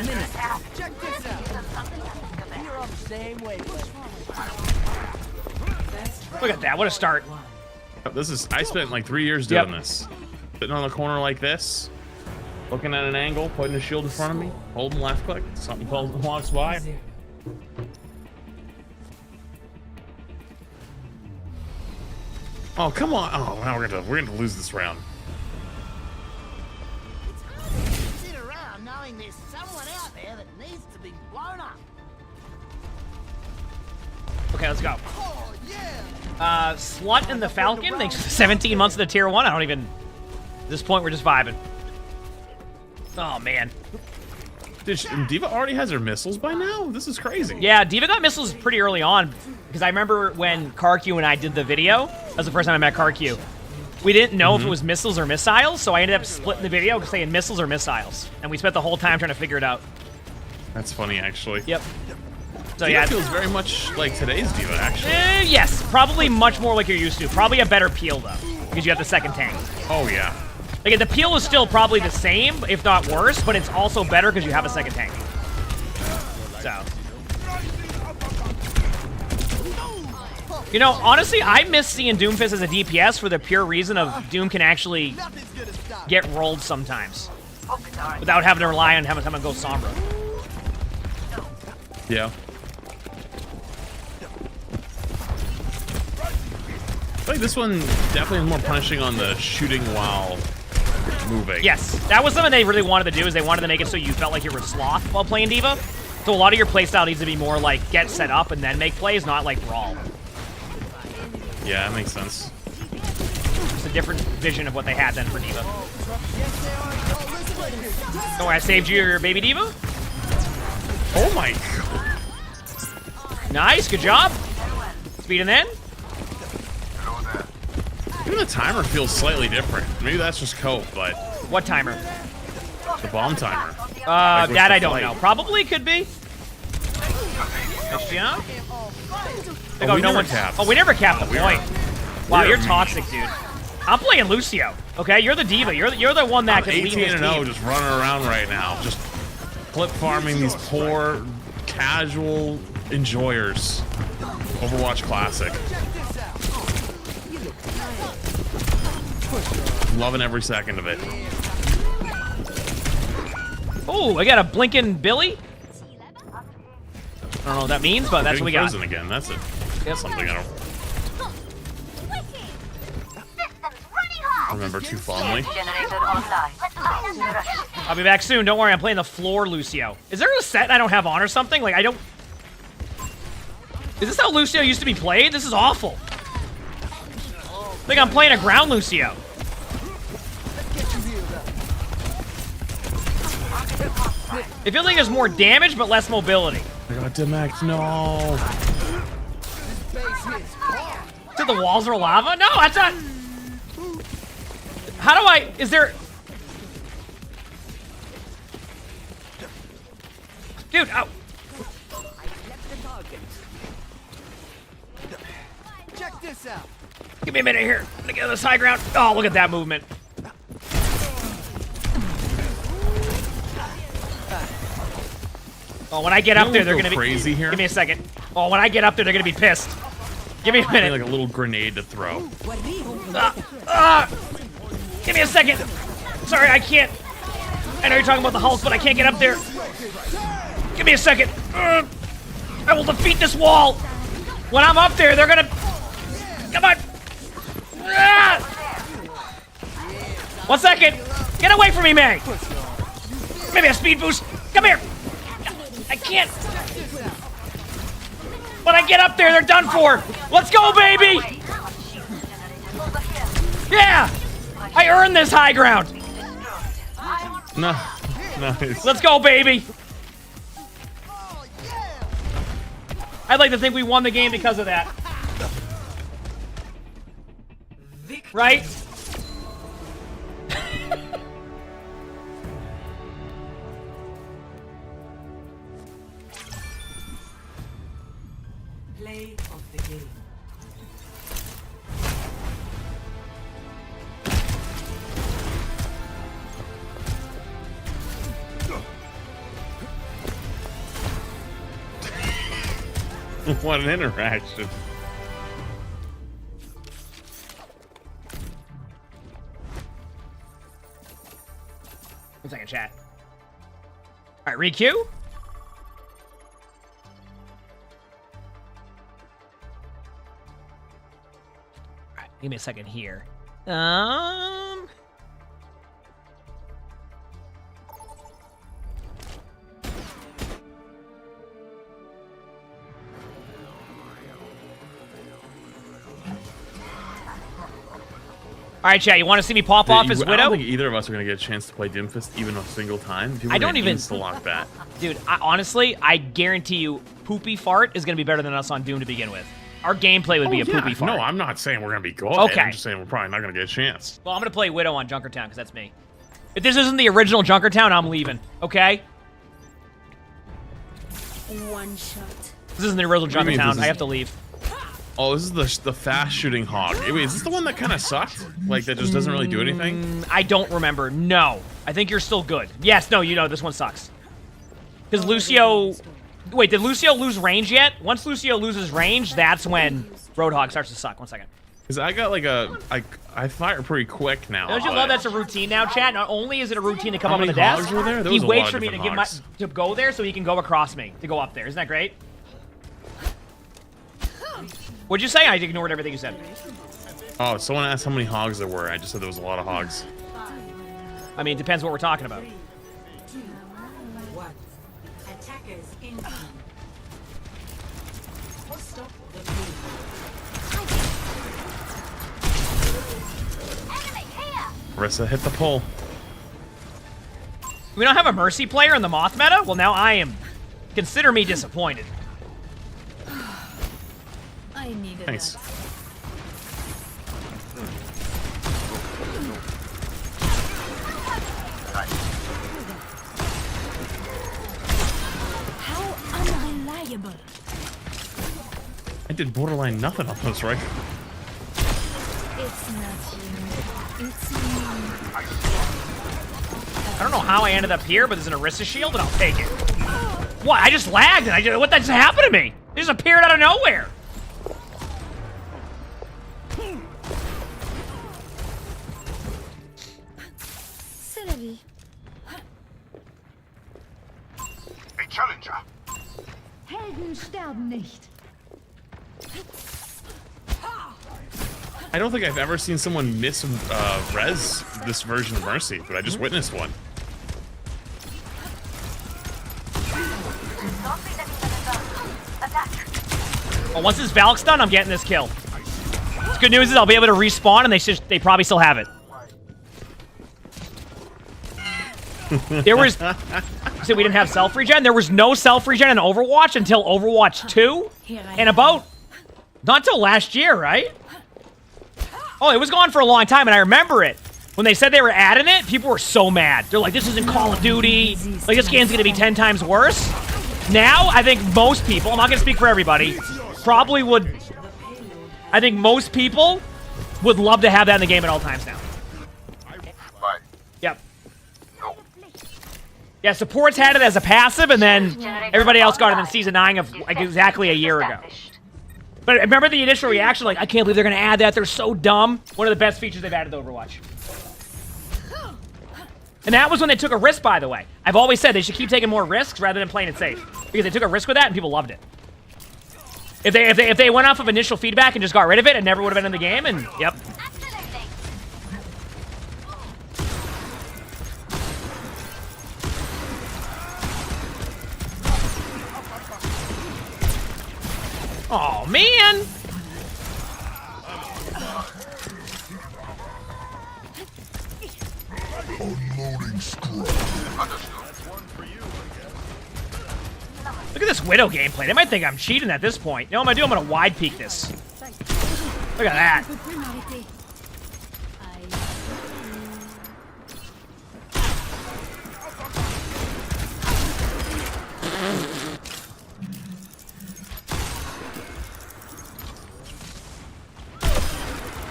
S2: Look at that. What a start.
S11: This is, I spent like 3 years doing this. Sitting on the corner like this, looking at an angle, putting a shield in front of me, holding left click, something walks by. Oh, come on. Oh, now we're gonna lose this round.
S15: Sit around knowing there's someone out there that needs to be blown up.
S2: Okay, let's go. Slut and the Falcon. Thanks for 17 months of the tier 1. I don't even... At this point, we're just vibing. Oh, man.
S11: Dude, Diva already has her missiles by now? This is crazy.
S2: Yeah, Diva got missiles pretty early on. Because I remember when Karq and I did the video. That was the first time I met Karq. We didn't know if it was missiles or missiles, so I ended up splitting the video saying missiles or missiles. And we spent the whole time trying to figure it out.
S11: That's funny, actually.
S2: Yep. So
S11: Diva
S2: yeah,
S11: feels very much like today's Diva, actually.
S2: Yes, probably much more like you're used to. Probably a better peel, though, because you have the second tank.
S11: Oh, yeah.
S2: Like, the peel is still probably the same, if not worse, but it's also better because you have a second tank. So. You know, honestly, I miss seeing Doomfist as a DPS for the pure reason of Doom can actually get rolled sometimes. Without having to rely on having someone go Sombra.
S11: Yeah. I feel like this one definitely is more punishing on the shooting while moving.
S2: Yes, that was something they really wanted to do, is they wanted to make it so you felt like you were sloth while playing Diva. So a lot of your playstyle needs to be more like get set up and then make plays, not like brawl.
S11: Yeah, that makes sense.
S2: It's a different vision of what they had then for Diva. So I saved you your baby Diva?
S11: Oh my god.
S2: Nice, good job. Speeding in.
S11: Even the timer feels slightly different. Maybe that's just cope, but...
S2: What timer?
S11: The bomb timer.
S2: That I don't know. Probably could be. Nice jump.
S11: Oh, we never capped.
S2: Oh, we never capped the point. Wow, you're
S11: mean.
S2: toxic, dude. I'm playing Lucio. Okay, you're the Diva. You're the one that
S11: I'm
S2: can lead
S11: 18
S2: this
S11: and 0
S2: team.
S11: just running around right now. Just flip farming these poor, casual enjoyers. Overwatch Classic. Loving every second of it.
S2: Oh, I got a blinking Billy. I don't know what that means, but that's what we got.
S11: Frozen again. That's it. That's something I don't remember too fondly.
S2: I'll be back soon. Don't worry, I'm playing the floor Lucio. Is there a set I don't have on or something? Like, I don't... Is this how Lucio used to be played? This is awful. I think I'm playing a ground Lucio. It feels like there's more damage, but less mobility.
S11: I got Demac, no.
S2: So the walls are lava? No, that's not... How do I... Is there... Dude, ow.
S7: Check this out.
S2: Give me a minute here. I'm gonna get on this high ground. Oh, look at that movement. Oh, when I get up there, they're gonna be
S11: crazy here.
S2: Give me a second. Oh, when I get up there, they're gonna be pissed. Give me a minute.
S11: Like a little grenade to throw.
S2: Give me a second. Sorry, I can't. I know you're talking about the Hulk, but I can't get up there. Give me a second. I will defeat this wall. When I'm up there, they're gonna... Come on. 1 second. Get away from me, May. Maybe a speed boost. Come here. I can't. When I get up there, they're done for. Let's go, baby. Yeah. I earned this high ground.
S11: No. Nice.
S2: Let's go, baby. I'd like to think we won the game because of that. Right?
S8: Play of the game.
S11: What an interaction.
S2: One second, chat. All right, re-queue. All right, give me a second here. All right, chat. You want to see me pop off as Widow?
S11: I don't think either of us are gonna get a chance to play Doomfist even a single time. People
S2: I don't even
S11: lock that.
S2: Dude, honestly, I guarantee you, Poopy Fart is gonna be better than us on Doom to begin with. Our gameplay would be a Poopy Fart.
S11: No, I'm not saying we're gonna be good.
S2: Okay.
S11: I'm just saying we're probably not gonna get a chance.
S2: Well, I'm gonna play Widow on Junkertown because that's me. If this isn't the original Junkertown, I'm leaving. Okay?
S20: One shot.
S2: This isn't the original Junkertown. I have to leave.
S11: Oh, this is the fast shooting hog. Wait, is this the one that kind of sucked? Like that just doesn't really do anything?
S2: I don't remember. No. I think you're still good. Yes, no, you know, this one sucks. Because Lucio... Wait, did Lucio lose range yet? Once Lucio loses range, that's when Roadhog starts to suck. 1 second.
S11: Because I got like I fire pretty quick now.
S2: Don't you love that's a routine now, chat? Not only is it a routine to come up on the
S11: How many
S2: desk,
S11: hogs were there? There
S2: he
S11: was a
S2: waits
S11: lot
S2: for
S11: of
S2: me to
S11: different
S2: to go there so he can go across me to go up there. Isn't that great? What'd you say? I ignored everything you said.
S11: Oh, someone asked how many hogs there were. I just said there was a lot of hogs.
S2: I mean, it depends what we're talking about.
S8: Attackers incoming. Stop the
S11: Marissa hit the pole.
S2: We don't have a Mercy player in the Moth meta? Well, now I am. Consider me disappointed.
S20: I needed
S11: Thanks.
S20: How unreliable.
S11: I did borderline nothing on those, right?
S20: It's not you. It's me.
S2: I don't know how I ended up here, but there's an Orisa shield, and I'll take it. What? I just lagged, and what just happened to me? It just appeared out of nowhere.
S20: Celery.
S9: A challenger.
S10: Helden sterben nicht.
S11: I don't think I've ever seen someone miss res this version of Mercy, but I just witnessed one.
S2: Well, once this Valk's done, I'm getting this kill. The good news is I'll be able to respawn, and they probably still have it. There was... So we didn't have self-regen? There was no self-regen in Overwatch until Overwatch 2? And about... Not till last year, right? Oh, it was gone for a long time, and I remember it. When they said they were adding it, people were so mad. They're like, this isn't Call of Duty. Like, this game's gonna be 10 times worse. Now, I think most people, I'm not gonna speak for everybody, probably would, I think most people would love to have that in the game at all times now. Yep. Yeah, supports had it as a passive, and then everybody else got it in Season 9 of like exactly a year ago. But I remember the initial reaction, like, I can't believe they're gonna add that, they're so dumb. One of the best features they've added to Overwatch. And that was when they took a risk, by the way. I've always said they should keep taking more risks rather than playing it safe. Because they took a risk with that and people loved it. If they went off of initial feedback and just got rid of it, it never would have been in the game, and yep. Oh man! Look at this Widow gameplay. They might think I'm cheating at this point. You know what I'm gonna do? I'm gonna wide peek this. Look at that.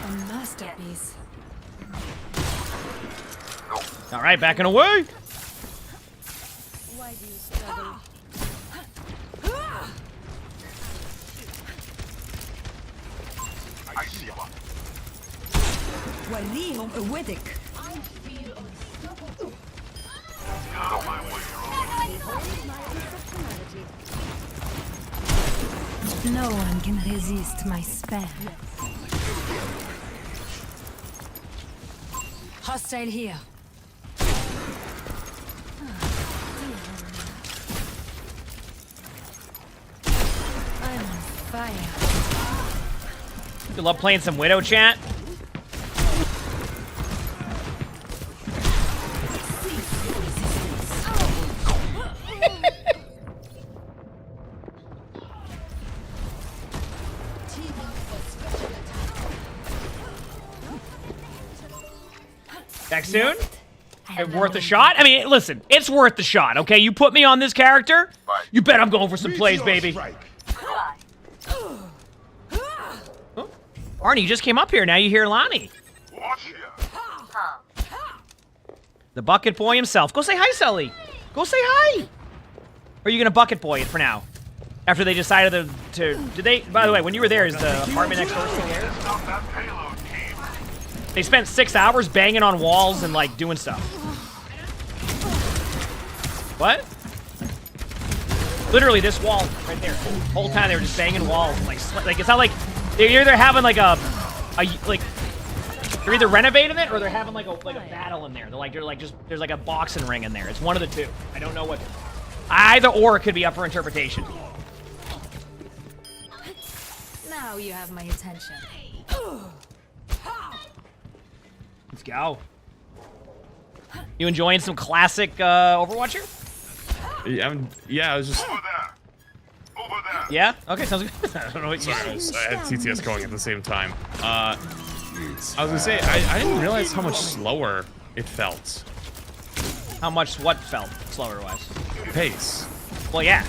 S8: A masterpiece.
S2: All right, backing away.
S8: Why do you struggle? وليهم قوتك. No one can resist my spell. Hostile here. I'm on fire.
S2: You love playing some Widow, chat? Back soon? Worth a shot? I mean, listen, it's worth the shot, okay? You put me on this character, you bet I'm going for some plays, baby. Oh, Arnie, you just came up here. Now you hear Lonnie. The bucket boy himself. Go say hi, Sully. Go say hi. Or are you going to bucket boy it for now? After they decided to... Did they... By the way, when you were there, is the apartment next door still there? They spent 6 hours banging on walls and, like, doing stuff. What? Literally, this wall right there. The whole time they were just banging walls. Like it's not like... They're either having, like, like... They're either renovating it or they're having, like a battle in there. There's, like, a boxing ring in there. It's one of the two. I don't know what... Either or it could be up for interpretation.
S8: Now you have my attention.
S2: Let's go. You enjoying some classic Overwatch here?
S11: Yeah, I was just...
S2: Yeah? Okay, sounds good. I don't know what you
S11: Sorry, I had TTS going at the same time. I was gonna say, I didn't realize how much slower it felt.
S2: How much what felt slower-wise?
S11: Pace.
S2: Well, yeah.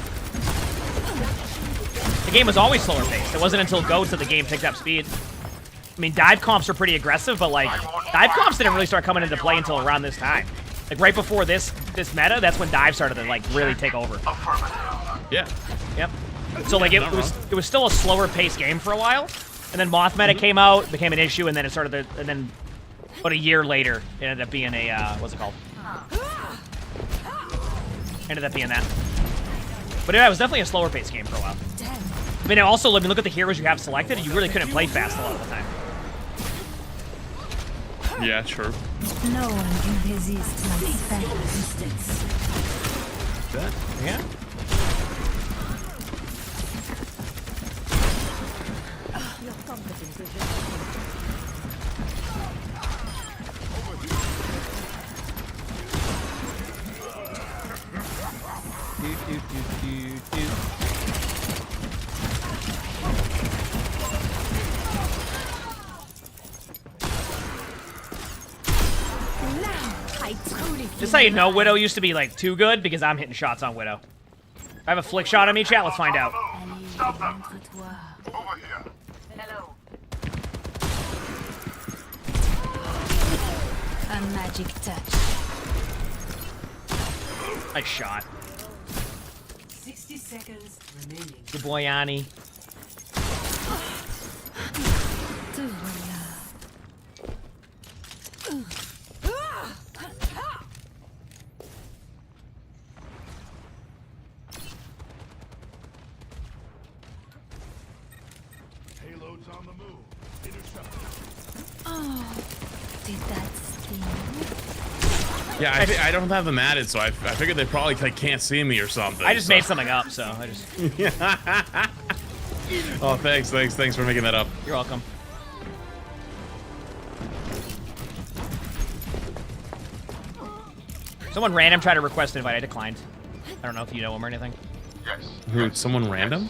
S2: The game was always slower paced. It wasn't until GOATS that the game picked up speed. I mean, dive comps are pretty aggressive, but, like, dive comps didn't really start coming into play until around this time. Like, right before this meta, that's when dive started to, like, really take over.
S11: Yeah.
S2: Yep. So, like, it was still a slower paced game for a while, and then Moth meta came out, became an issue, and then it started to, and then about a year later, it ended up being a, what's it called? Ended up being that. But yeah, it was definitely a slower paced game for a while. I mean, also, look at the heroes you have selected, and you really couldn't play fast a lot of the time.
S11: Yeah, true.
S8: No one can resist my spell resistance.
S11: That?
S2: Yeah.
S8: Your competence is
S2: This is how you know Widow used to be like too good, because I'm hitting shots on Widow. I have a flick shot on me, chat. Let's find out.
S7: Stop them. Over here.
S18: Hello.
S20: A magic touch.
S2: Nice shot.
S8: 60 seconds remaining.
S2: Good boy, Yanni.
S9: Payload's on the move. Intercept.
S20: Oh, did that sting?
S11: Yeah, I don't have them added, so I figured they probably like, can't see me or something.
S2: I just made something up, so I just.
S11: Oh, thanks for making that up.
S2: You're welcome. Someone random tried to request an invite. I declined. I don't know if you know him or anything.
S7: Yes.
S11: Who? Someone random?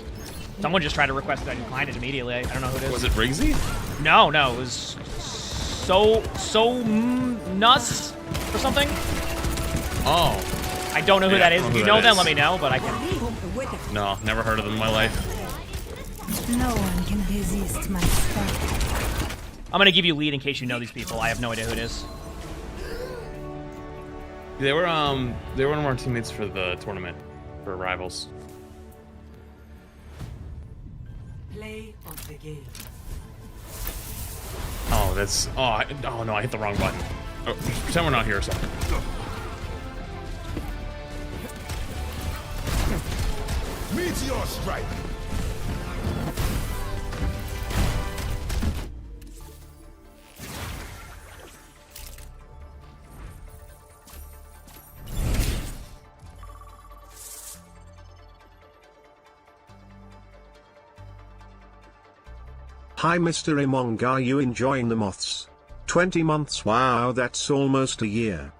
S2: Someone just tried to request it. I declined it immediately. I don't know who it is.
S11: Was it Riggsy?
S2: No, it was Nuss or something.
S11: Oh.
S2: I don't know who that is. If you know them, let me know. But I can.
S11: No, never heard of them in my life.
S20: No one can resist my spell.
S2: I'm gonna give you a lead in case you know these people. I have no idea who it is.
S11: They were one of our teammates for the tournament for rivals.
S8: Play of the game.
S11: Oh, that's oh no, I hit the wrong button. Oh, pretend we're not here or something.
S9: Meteor strike.
S3: Hi Mr. Emongg, are you enjoying the moths? 20 months, wow, that's almost a year.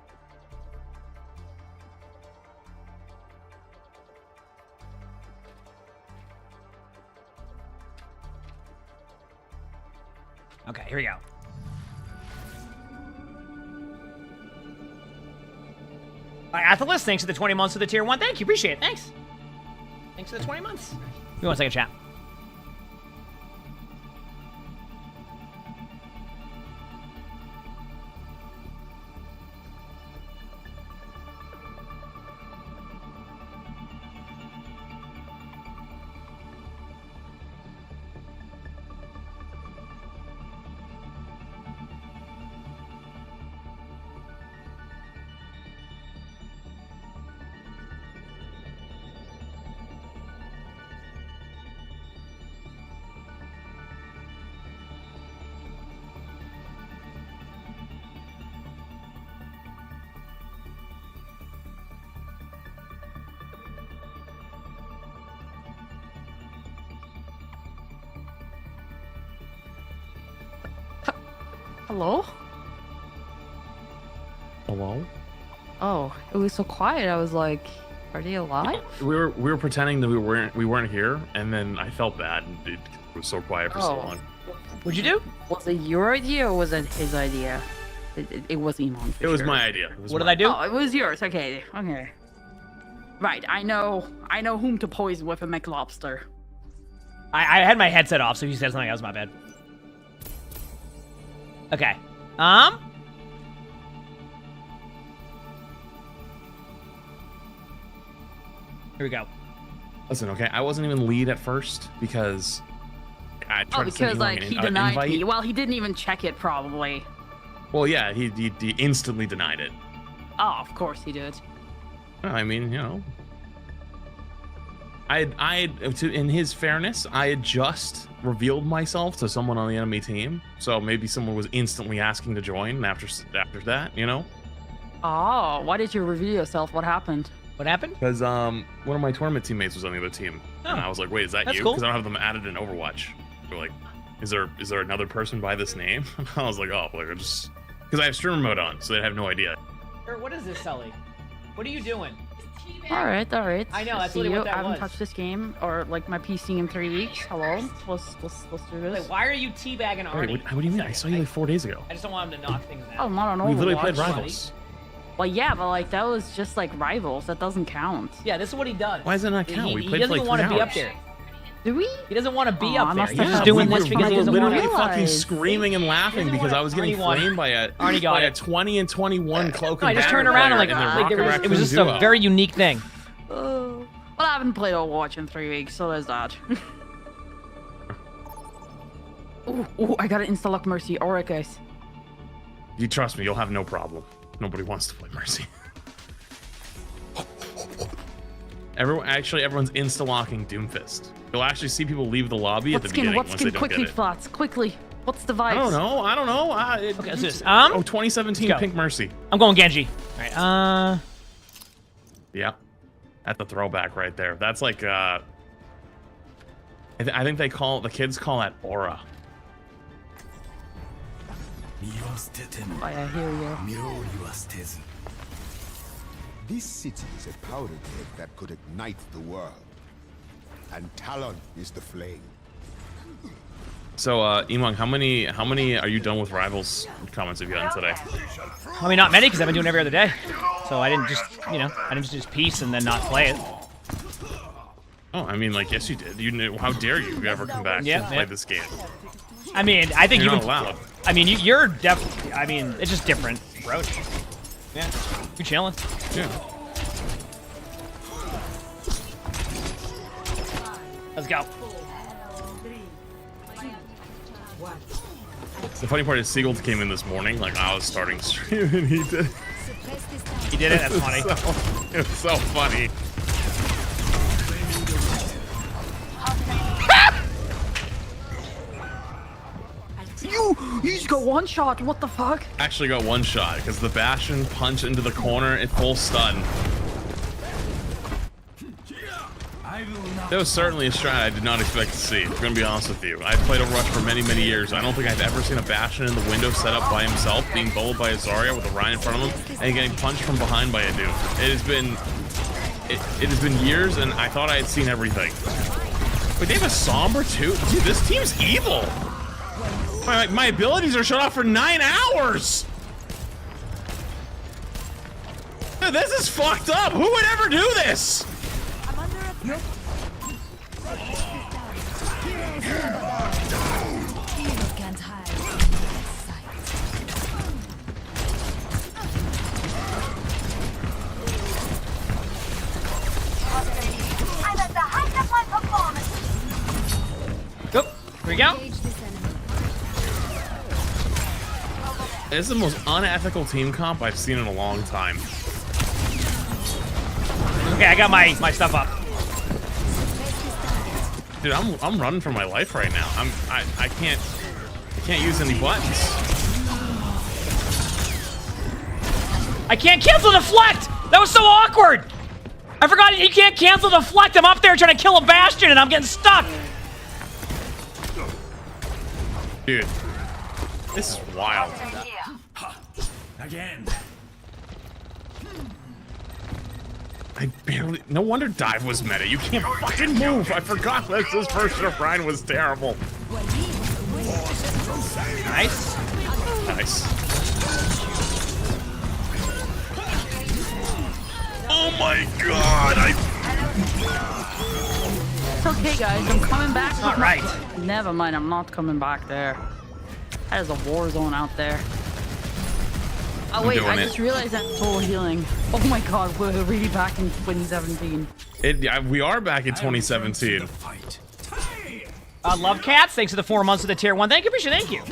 S2: Okay, here we go. Athalis, thanks for the 20 months of the tier 1. Thank you, appreciate it. Thanks. Thanks for the 20 months. Give me 1 second, chat.
S10: Hello?
S11: Hello?
S10: Oh, it was so quiet. I was like, are they alive?
S11: We were pretending that we weren't here, and then I felt bad, and it was so quiet for so long.
S2: What'd you do?
S10: Was it your idea or was it his idea? It was Emongg.
S11: It was my idea.
S2: What did I do?
S10: Oh, it was yours. Okay. Right, I know whom to poison with a McLobster.
S2: I had my headset off, so if you said something, that was my bad. Okay. Here we go.
S11: Listen, okay, I wasn't even lead at first because I tried to send
S10: like
S11: an
S10: he denied
S11: invite.
S10: me. Well, he didn't even check it probably.
S11: Well, yeah, he instantly denied it.
S10: Oh, of course he did.
S11: Well, I mean, you know, in his fairness, I had just revealed myself to someone on the enemy team, so maybe someone was instantly asking to join after that, you know?
S10: Oh, why did you reveal yourself? What happened?
S2: What happened?
S11: Because one of my tournament teammates was on the other team, and I was like, "Wait, is that you?"
S2: Cool.
S11: Because I don't have them added in Overwatch. They're like, "Is there another person by this name?" And I was like, "Oh, like I just because I have streamer mode on, so they have no idea."
S2: What is this, Sully? What are you doing?
S10: All right.
S2: I know, that's
S10: See
S2: literally what that
S10: I haven't
S2: was.
S10: touched this game or like my PC in 3 weeks. Hello, let's do this.
S2: Wait, why are you teabagging Arnie?
S11: Wait, what do you mean? I saw you like 4 days ago.
S2: I just don't want him to knock things out.
S10: Oh, not on Overwatch.
S11: We literally played rivals.
S22: Well, yeah, but like that was just like rivals. That doesn't count.
S2: Yeah, this is what he does.
S11: Why does it not count? We
S2: He
S11: played
S2: doesn't
S11: for
S2: even
S11: like
S2: want to
S11: 3
S2: be
S11: hours.
S2: up there.
S22: Do we?
S2: He doesn't want to be
S22: Oh,
S2: up there.
S22: must
S2: He's
S22: have
S2: just
S22: had
S2: doing
S22: we
S2: this
S22: were
S2: because he doesn't want
S11: literally
S2: to.
S11: fucking screaming and laughing because I was getting flamed by a
S2: got it.
S11: 20 and 21 cloak
S2: No, I
S11: and
S2: just
S11: banner
S2: turned around and
S11: player
S2: like,
S11: in the Rocket
S2: it was just
S11: Raccoon
S2: a
S11: duo.
S2: very unique thing.
S22: Well, I haven't played Overwatch in 3 weeks, so there's that. Ooh, I gotta insta-lock Mercy. Alright, guys.
S11: You trust me, you'll have no problem. Nobody wants to play Mercy. Everyone's insta-locking Doomfist. You'll actually see people leave the lobby at the beginning once they don't
S22: quickly,
S11: get it.
S22: Flats, quickly. What's the vibes?
S11: I don't know.
S2: Okay, what's this?
S11: 2017 Pink Mercy.
S2: I'm going Genji. All right.
S11: Yeah, at the throwback right there. That's like I think the kids call that aura.
S22: I hear you.
S19: This city is a powder keg that could ignite the world. And Talon is the flame.
S11: So, Emongg, how many are you done with Rivals comments have you gotten today?
S2: I mean, not many because I've been doing it every other day. So I didn't just, I didn't just peace and then not play it.
S11: Oh, I mean, like, yes, you did. You knew. How dare you ever come back and play this game?
S2: I mean, I think
S11: you're
S2: you
S11: not allowed.
S2: I mean, you're definitely. I mean, it's just different approach. Yeah, you chilling.
S11: Yeah.
S2: Let's go.
S11: The funny part is Siegel came in this morning, like I was starting stream, and he did.
S2: He did it. That's funny.
S11: It was so funny.
S22: You just got one shot. What the fuck?
S11: Actually got one shot because the Bastion punch into the corner at full stun. That was certainly a strat I did not expect to see. I'm gonna be honest with you. I've played Overwatch for many, many years. I don't think I've ever seen a Bastion in the window set up by himself, being bowled by a Zarya with a Ryan in front of him, and getting punched from behind by a dude. It has been years, and I thought I had seen everything. But they have a Somber too? Dude, this team's evil. My abilities are shut off for 9 hours. Dude, this is fucked up. Who would ever do this?
S18: I'm at the height of my performance.
S2: Go. Here we go.
S11: This is the most unethical team comp I've seen in a long time.
S2: Okay, I got my stuff up.
S11: Dude, I'm running for my life right now. I can't use any buttons.
S2: I can't cancel deflect. That was so awkward. I forgot you can't cancel deflect. I'm up there trying to kill a Bastion and I'm getting stuck.
S11: Dude, this is wild.
S9: Again.
S11: I barely. No wonder dive was meta. You can't fucking move. I forgot that this version of Ryan was terrible.
S2: Nice.
S11: Nice. Oh my god!
S22: It's okay, guys. I'm coming back.
S2: All right.
S22: Never mind. I'm not coming back there. That is a war zone out there. Oh wait, I just realized that total healing. Oh my god, we're really back in 2017.
S11: We are back in 2017.
S2: Love Cats, thanks for the 4 months of the tier 1. Thank you, Bishop, thank you.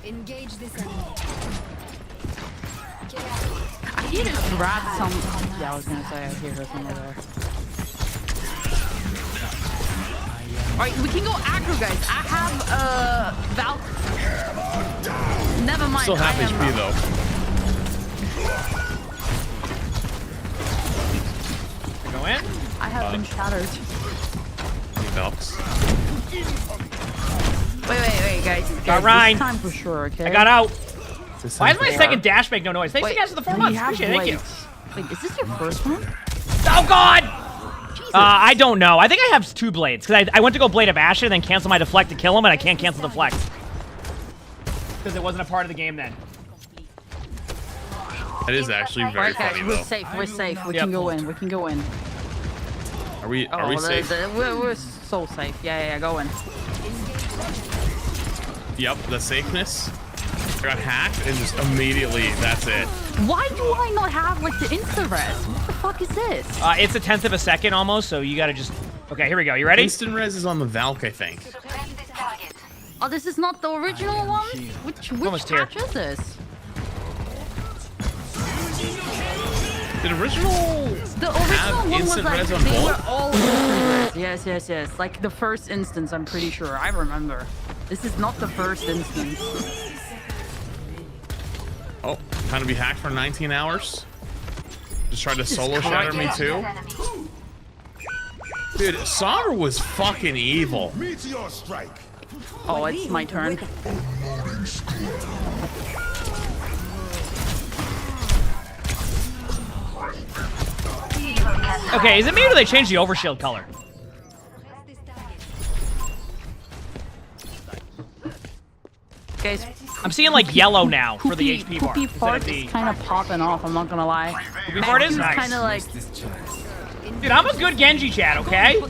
S20: Engage this enemy.
S22: I hear this rat some. Yeah, I was gonna say I hear her somewhere there. Alright, we can go aggro, guys. I have Val. Never mind.
S11: Still half HP though.
S2: Go in.
S22: I have been shattered.
S11: Belts.
S22: Wait, guys.
S2: Got Ryan.
S22: This time for sure, okay?
S2: I got out. Why does my second dash make no noise? Thanks
S22: Wait,
S2: guys for the 4 months. Appreciate it. Thank you.
S22: Wait, is this your first one?
S2: Oh god! I don't know. I think I have 2 blades because I went to go blade of Asher and then cancel my deflect to kill him, and I can't cancel deflect because it wasn't a part of the game then.
S11: That is actually very
S22: Alright, guys,
S11: funny,
S22: we're
S11: though.
S22: safe. We're safe. We can go in. We can go in.
S11: Are we safe?
S22: We're so safe. Yeah, go in.
S11: Yep, the safeness. I got hacked and just immediately, that's it.
S22: Why do I not have like the insta res? What the fuck is this?
S2: It's a 10th of a second almost, so you gotta just. Okay, here we go. You ready?
S11: Instant res is on the Valk, I think.
S22: Oh, this is not the original one? Which patch is this?
S11: The original
S22: one was
S11: instant
S22: like,
S11: res on
S22: they
S11: both?
S22: were all instant res. Yes. Like the first instance, I'm pretty sure. I remember. This is not the first instance.
S11: Oh, trying to be hacked for 19 hours? Just tried to solo shatter me too? Dude, Sombra was fucking evil.
S19: Meteor strike.
S22: Oh, it's my turn.
S2: Okay, is it me or do they change the overshield color?
S22: Guys,
S2: I'm seeing like yellow now for the HP bar.
S22: Poopy fart is kind of popping off, I'm not gonna lie.
S2: Poopy fart is nice.
S22: Kind of like...
S2: Dude, I'm a good Genji, chat, okay?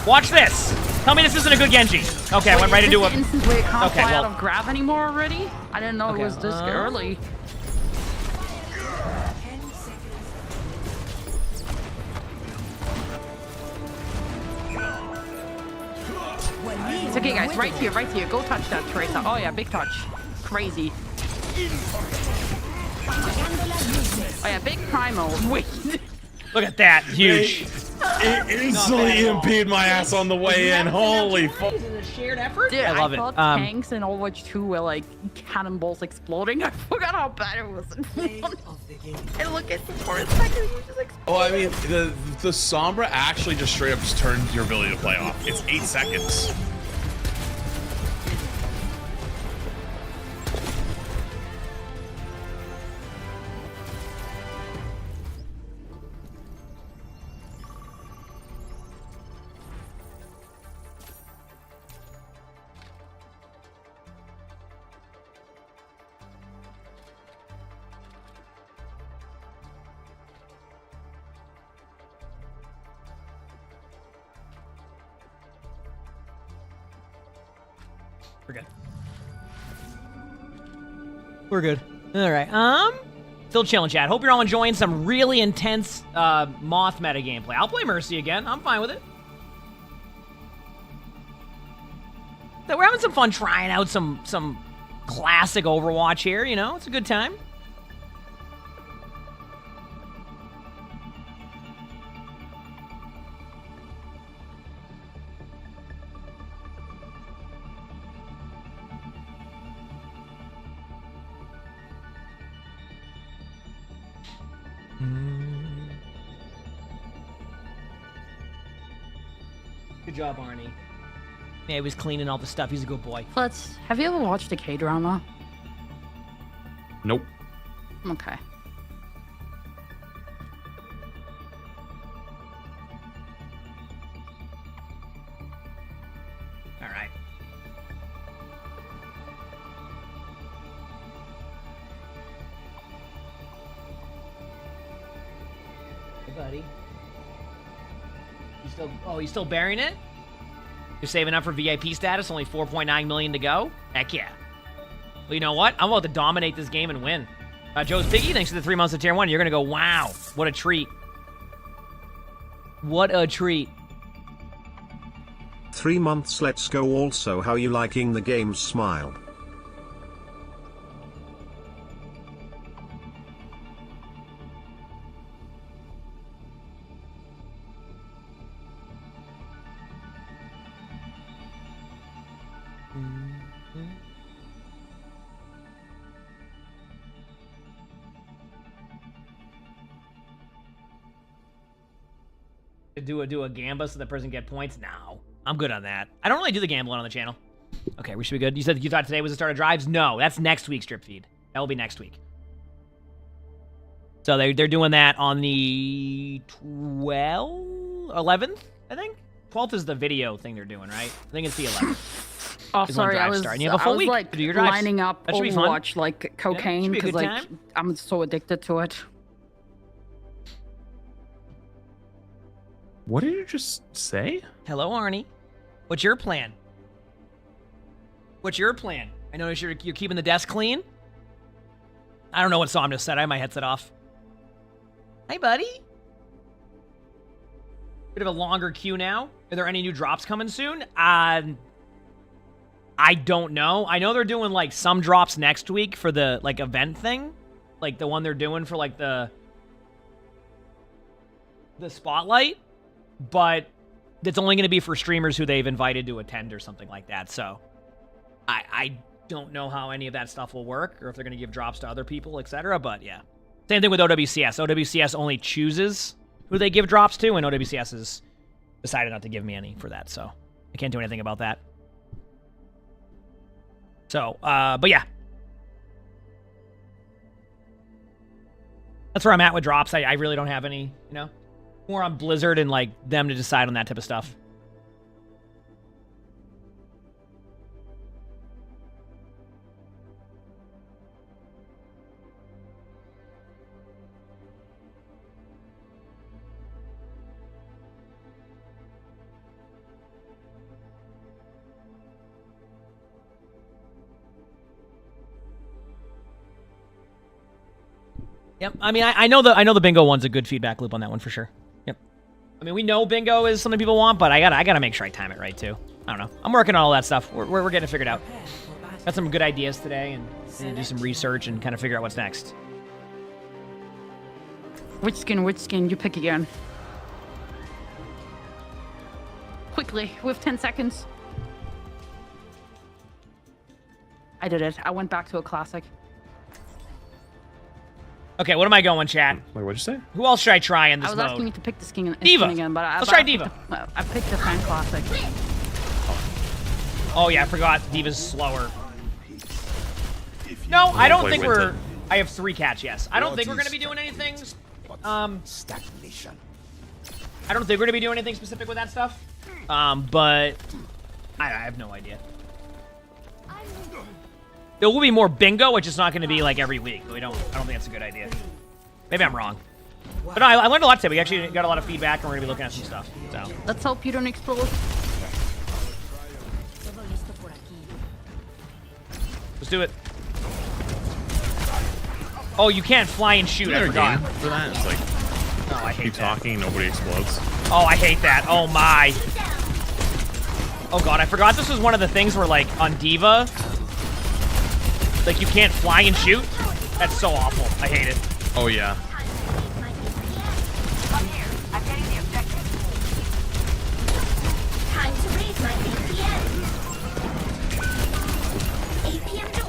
S2: Watch this. Tell me this isn't a good Genji. Okay, I went right into a...
S22: instance where it can't
S2: Okay,
S22: fly
S2: well...
S22: out of grab anymore already? I didn't know it was this early. It's okay, guys. Right here. Go touch that Tracer. Oh, yeah, big touch. Crazy. Oh, yeah, big primal. Wait.
S2: Look at that. Huge.
S11: It instantly EMP'd my ass on the way in. Holy fuck.
S2: Is it a shared effort?
S22: Dude,
S2: I love it.
S22: thought tanks in Overwatch 2 were like cannonballs exploding. I forgot how bad it was. And look at the for a second. It just exploded.
S11: Oh, I mean, the Sombra actually just straight up just turns your ability to play off. It's 8 seconds.
S2: We're good. We're good. All right. Still chilling, chat. Hope you're all enjoying some really intense Moth meta gameplay. I'll play Mercy again. I'm fine with it. So we're having some fun trying out some classic Overwatch here. You know, it's a good time. Good job, Arnie. Yeah, he was cleaning all the stuff. He's a good boy.
S22: Flutz, have you ever watched a K-drama?
S11: Nope.
S22: Okay.
S2: All right. Hey, buddy. You still bearing it? You're saving up for VIP status, only 4.9 million to go? Heck yeah. Well, you know what? I'm about to dominate this game and win. Joe's Piggy, thanks for the 3 months of tier 1. You're gonna go, wow, what a treat. What a treat.
S3: 3 months, let's go. Also, how you liking the game? Smile.
S2: Do a gamba so the person get points? No, I'm good on that. I don't really do the gambling on the channel. Okay, we should be good. You said you thought today was the start of drives? No, that's next week's drip feed. That will be next week. So they're doing that on the 11th, I think. 12th is the video thing they're doing, right? I think it's the 11th.
S22: Oh,
S2: is
S22: sorry,
S2: when
S22: I
S2: drives
S22: was,
S2: start. And you have a full week
S22: like
S2: to do your drives.
S22: lining up
S2: That should be fun.
S22: Overwatch like cocaine
S2: be a
S22: because
S2: good
S22: like
S2: time.
S22: I'm so addicted to it.
S11: What did you just say?
S2: Hello, Arnie. What's your plan? What's your plan? I notice you're keeping the desk clean. I don't know what song to set. I have my headset off. Hey, buddy. Bit of a longer queue now. Are there any new drops coming soon? I don't know. I know they're doing like some drops next week for the like event thing, like the one they're doing for like the spotlight, but it's only going to be for streamers who they've invited to attend or something like that. So I don't know how any of that stuff will work or if they're going to give drops to other people, etc. But yeah, same thing with OWCS. OWCS only chooses who they give drops to, and OWCS has decided not to give me any for that, so I can't do anything about that. So, but yeah. That's where I'm at with drops. I really don't have any, you know? More on Blizzard and, like, them to decide on that type of stuff. Yep. I mean, I know the bingo one's a good feedback loop on that one for sure. Yep. I mean, we know bingo is something people want, but I gotta make sure I time it right too. I don't know. I'm working on all that stuff. We're getting it figured out. Got some good ideas today, and do some research and kind of figure out what's next.
S22: Which skin? You pick again. Quickly, with 10 seconds. I did it. I went back to a classic.
S2: Okay, what am I going, chat?
S11: Wait, what'd you say?
S2: Who else should I try in this mode?
S22: I was asking you to pick the skin
S2: Diva.
S22: again, but
S2: Let's try Diva.
S22: I picked the fan classic.
S2: Oh yeah, I forgot Diva's slower. No, I don't think we're... I have 3 cats, yes. I don't think we're going to be doing anything...
S19: Stagnation.
S2: I don't think we're going to be doing anything specific with that stuff. But... I have no idea. There will be more bingo, which is not going to be like every week. I don't think that's a good idea. Maybe I'm wrong. But no, I learned a lot today. We actually got a lot of feedback, and we're going to be looking at some stuff. So
S22: let's hope you don't explode.
S2: Let's do it. Oh, you can't fly and shoot. I forgot.
S11: For that, it's like,
S2: oh, I hate
S11: keep
S2: that.
S11: talking, nobody explodes.
S2: Oh, I hate that. Oh my. Oh god, I forgot this was one of the things where like on Diva, like you can't fly and shoot. That's so awful. I hate it.
S11: Oh yeah.
S20: Time to raise my APM. APM to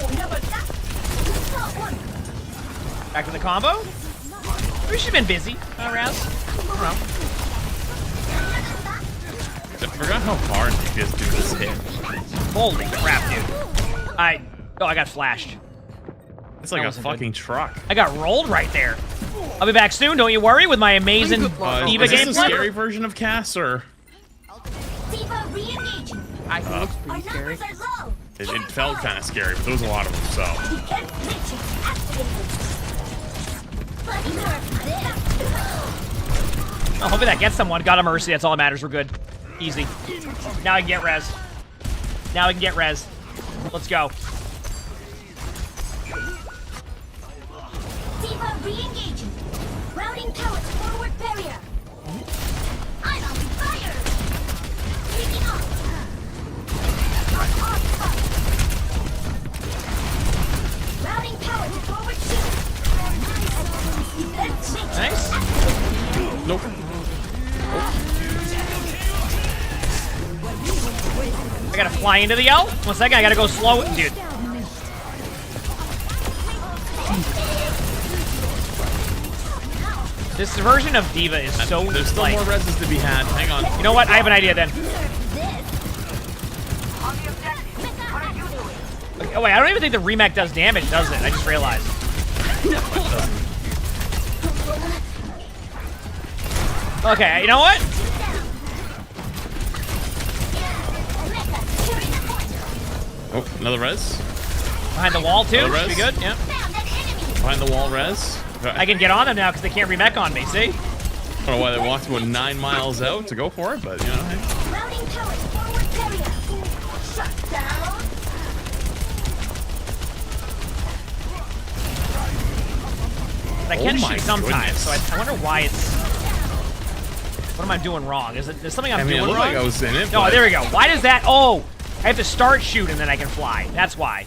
S2: Back to the combo. Maybe she's been busy. Raz. I don't know.
S11: I forgot how hard you guys do this hit.
S2: Holy crap, dude. I got flashed.
S11: It's like a fucking truck.
S2: I got rolled right there. I'll be back soon, don't you worry, with my amazing Diva gameplay.
S11: Is this a scary version of Cass, or?
S20: Diva re-engaging.
S22: I think it's pretty scary.
S11: It felt kind of scary, but there was a lot of them, so.
S2: Oh, hopefully that gets someone. Got a mercy, that's all that matters. We're good. Easy. Now I can get res. Now I can get res. Let's go.
S20: Diva re-engaging. Routing tower to forward barrier. I'm on fire. Taking off. Routing power to forward shield.
S2: Nice.
S11: Nope.
S2: I gotta fly into the L. 1 second, I gotta go slow. Dude. This version of Diva is so
S11: There's still more reses to be had. Hang on.
S2: You know what? I have an idea then. Okay, oh wait, I don't even think the remake does damage, does it? I just realized. Okay, you know what?
S11: Oh, another res.
S2: Behind the wall too.
S11: Another
S2: Should be
S11: res.
S2: good. Yeah.
S11: Behind the wall res.
S2: I can get on them now because they can't remech on me. See?
S11: I don't know why they walked about 9 miles out to go for it, but you know. Hey.
S2: I can
S11: Oh my
S2: shoot sometimes,
S11: goodness.
S2: so I wonder why it's. What am I doing wrong? Is there something I'm doing
S11: it looked
S2: wrong?
S11: like I was in it.
S2: No,
S11: but-
S2: there we go. Why does that? Oh, I have to start shooting and then I can fly. That's why.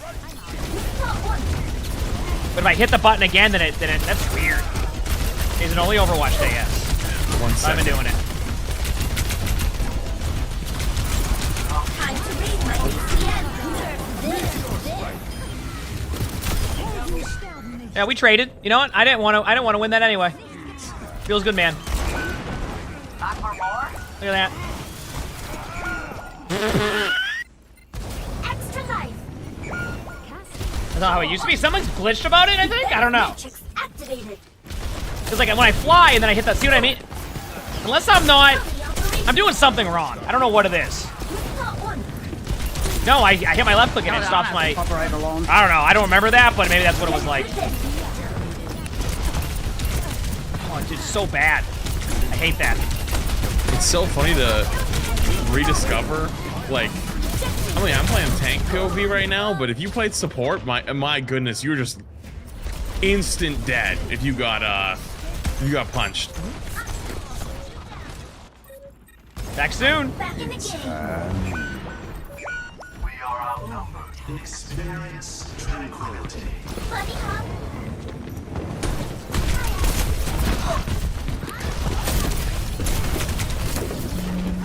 S2: But if I hit the button again, then that's weird. Is it only Overwatch Day? Yes. I've been doing it. Yeah, we traded. You know what? I didn't want to win that anyway. Feels good, man. Look at that.
S20: Extra life.
S2: That's not how it used to be. Something's glitched about it, I think? I don't know.
S20: Activated.
S2: Because like when I fly and then I hit that, see what I mean? Unless I'm not, I'm doing something wrong. I don't know what it is. No, I hit my left click and it stops my, I don't know, I don't remember that, but maybe that's what it was like. Oh, dude, it's so bad. I hate that.
S11: It's so funny to rediscover, like, I mean, I'm playing tank POV right now, but if you played support, my goodness, you were just instant dead if you got punched.
S2: Back soon.
S9: We are outnumbered. Experience tranquility.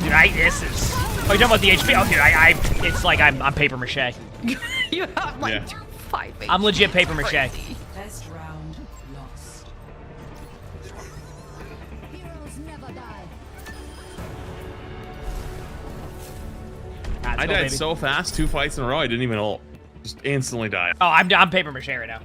S2: Dude, this is. Oh, you're talking about the HP? Oh, dude, it's like I'm paper mache.
S22: You have like 5 HP.
S2: I'm legit paper mache.
S8: Best round lost.
S14: Heroes never die.
S11: I died so fast, 2 fights in a row, I didn't even ult. Just instantly died.
S2: Oh, I'm paper mache right now.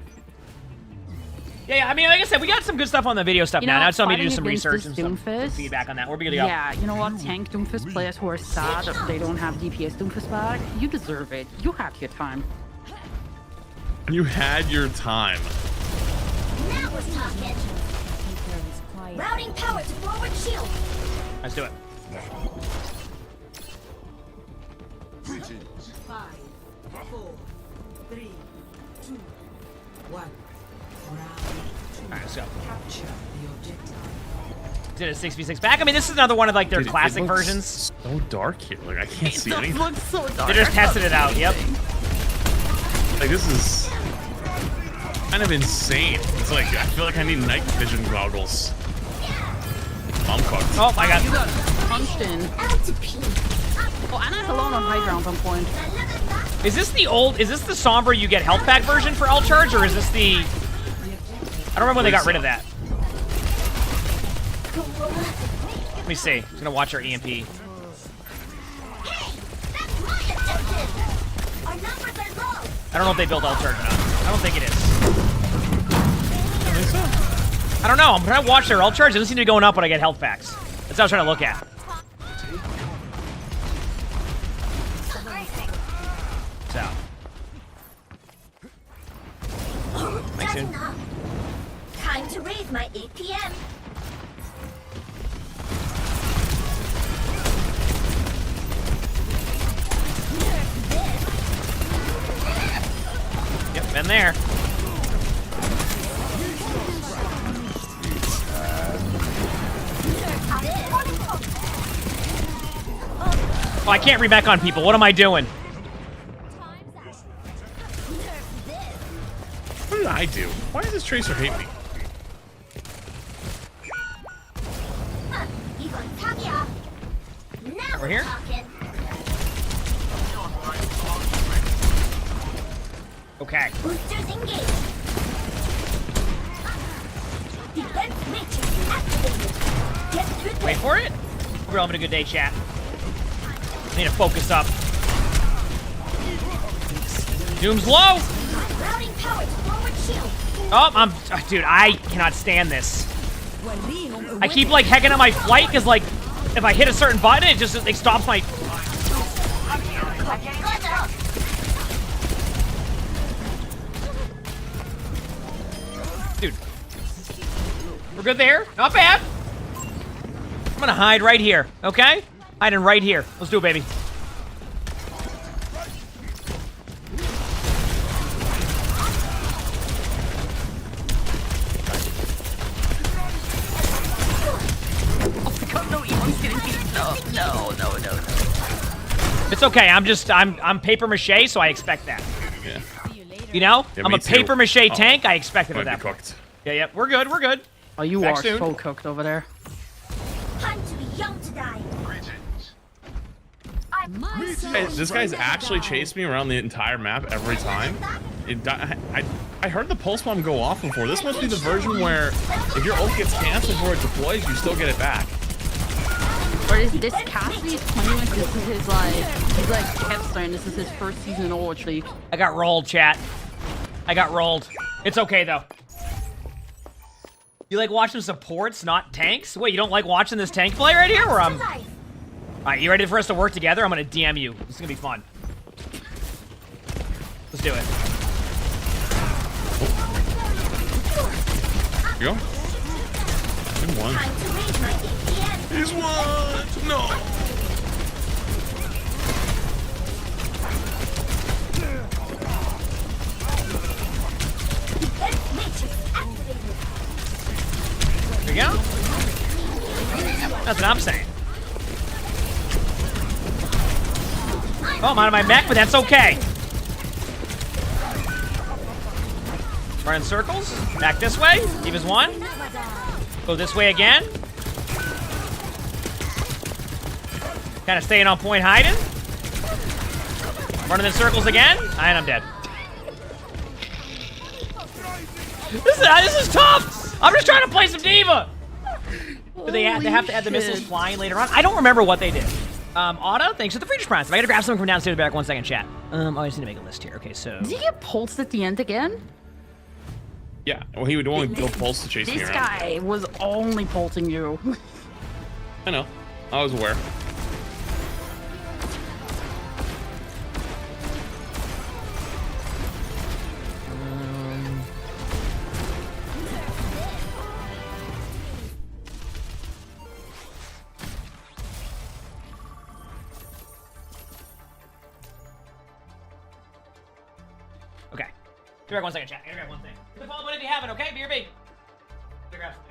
S2: Yeah, I mean, like I said, we got some good stuff on the video stuff now. Now it's time me to do some research and some feedback on that. We're good to go.
S22: Yeah, you know what? Tank Doomfist players who are sad that they don't have DPS Doomfist back, you deserve it. You had your time.
S11: You had your time.
S20: That was talking. Routing power to forward shield.
S2: Let's do it.
S8: 5, 4, 3, 2, 1.
S2: Alright, let's go.
S8: Capture the objective.
S2: Did a 6v6 back. I mean, this is another one of like their
S11: Dude, it
S2: classic
S11: looks
S2: versions.
S11: So dark here. Like I can't see anything.
S22: It looks so dark.
S2: They just tested it out. Yep.
S11: Like this is kind of insane. It's like I feel like I need night vision goggles. I'm cooked.
S2: Oh my god.
S22: You got punched in. Oh, Anna's alone on high ground at one point.
S2: Is this the old? Is this the Sombra you get health pack version for Alt Charge, or is this the? I don't remember when they got rid of that. Let me see. I'm gonna watch our EMP.
S20: Hey, that's my objective. Our numbers are low.
S2: I don't know if they built Alt Charge or not. I don't think it is. I don't know. I'm trying to watch their Alt Charge. It doesn't seem to be going up when I get health packs. That's what I was trying to look at. So. Thanks, soon.
S20: Time to raise my APM.
S2: Yep, been there. Oh, I can't remech on people. What am I doing?
S11: What did I do? Why does this Tracer hate me?
S2: We're here? Okay.
S20: Boosters engaged. Defense matrix activated. Get good.
S2: Wait for it. We're having a good day, chat. Need to focus up. Doom's low.
S20: Routing power to forward shield.
S2: Oh, dude, I cannot stand this. I keep like hecking up my flight because like if I hit a certain button, it stops my. Dude. We're good there. Not bad. I'm gonna hide right here, okay? Hiding right here. Let's do it, baby. It's okay. I'm paper mache, so I expect that.
S11: Yeah.
S2: You know,
S11: Yeah,
S2: I'm
S11: me
S2: a paper mache
S11: too.
S2: tank. I expect it
S11: Might
S2: at that
S11: be
S2: point.
S11: cooked.
S2: Yeah, yeah. We're good. We're good.
S22: Oh, you
S2: Back
S22: are
S2: soon.
S22: so cooked over there.
S20: Time to be young to die.
S11: Hey, this guy's actually chased me around the entire map every time. I heard the pulse bomb go off before. This must be the version where if your ult gets canceled before it deploys, you still get it back.
S22: Or is this Cassidy's claiming like this is his he's like Capstone, this is his first season in Overwatch League.
S2: I got rolled, chat. I got rolled. It's okay though. You like watching supports, not tanks? Wait, you don't like watching this tank play right here? Or Alright, you ready for us to work together? I'm gonna DM you. This is gonna be fun. Let's do it.
S11: Here you go. Good one. He's one! No!
S2: There you go. That's what I'm saying. Oh, I'm out of my mech, but that's okay. Running circles. Back this way. Leave is one. Go this way again. Kind of staying on point, hiding. Running in circles again. And I'm dead. This is tough. I'm just trying to play some Diva. Do they have to add the missiles flying later on? I don't remember what they did. Auto, thanks for the Freedom Prize. I gotta grab something from downstairs back 1 second, chat. I just need to make a list here. Okay, so.
S22: Did he get pulsed at the end again?
S11: Yeah, well, he would only go pulse to chase me around.
S22: This guy was only pulsing you.
S11: I know. I was aware.
S2: Okay. Be back 1 second, chat. I gotta grab one thing. Hit the follow button if you haven't, okay? BRB. Gotta grab something.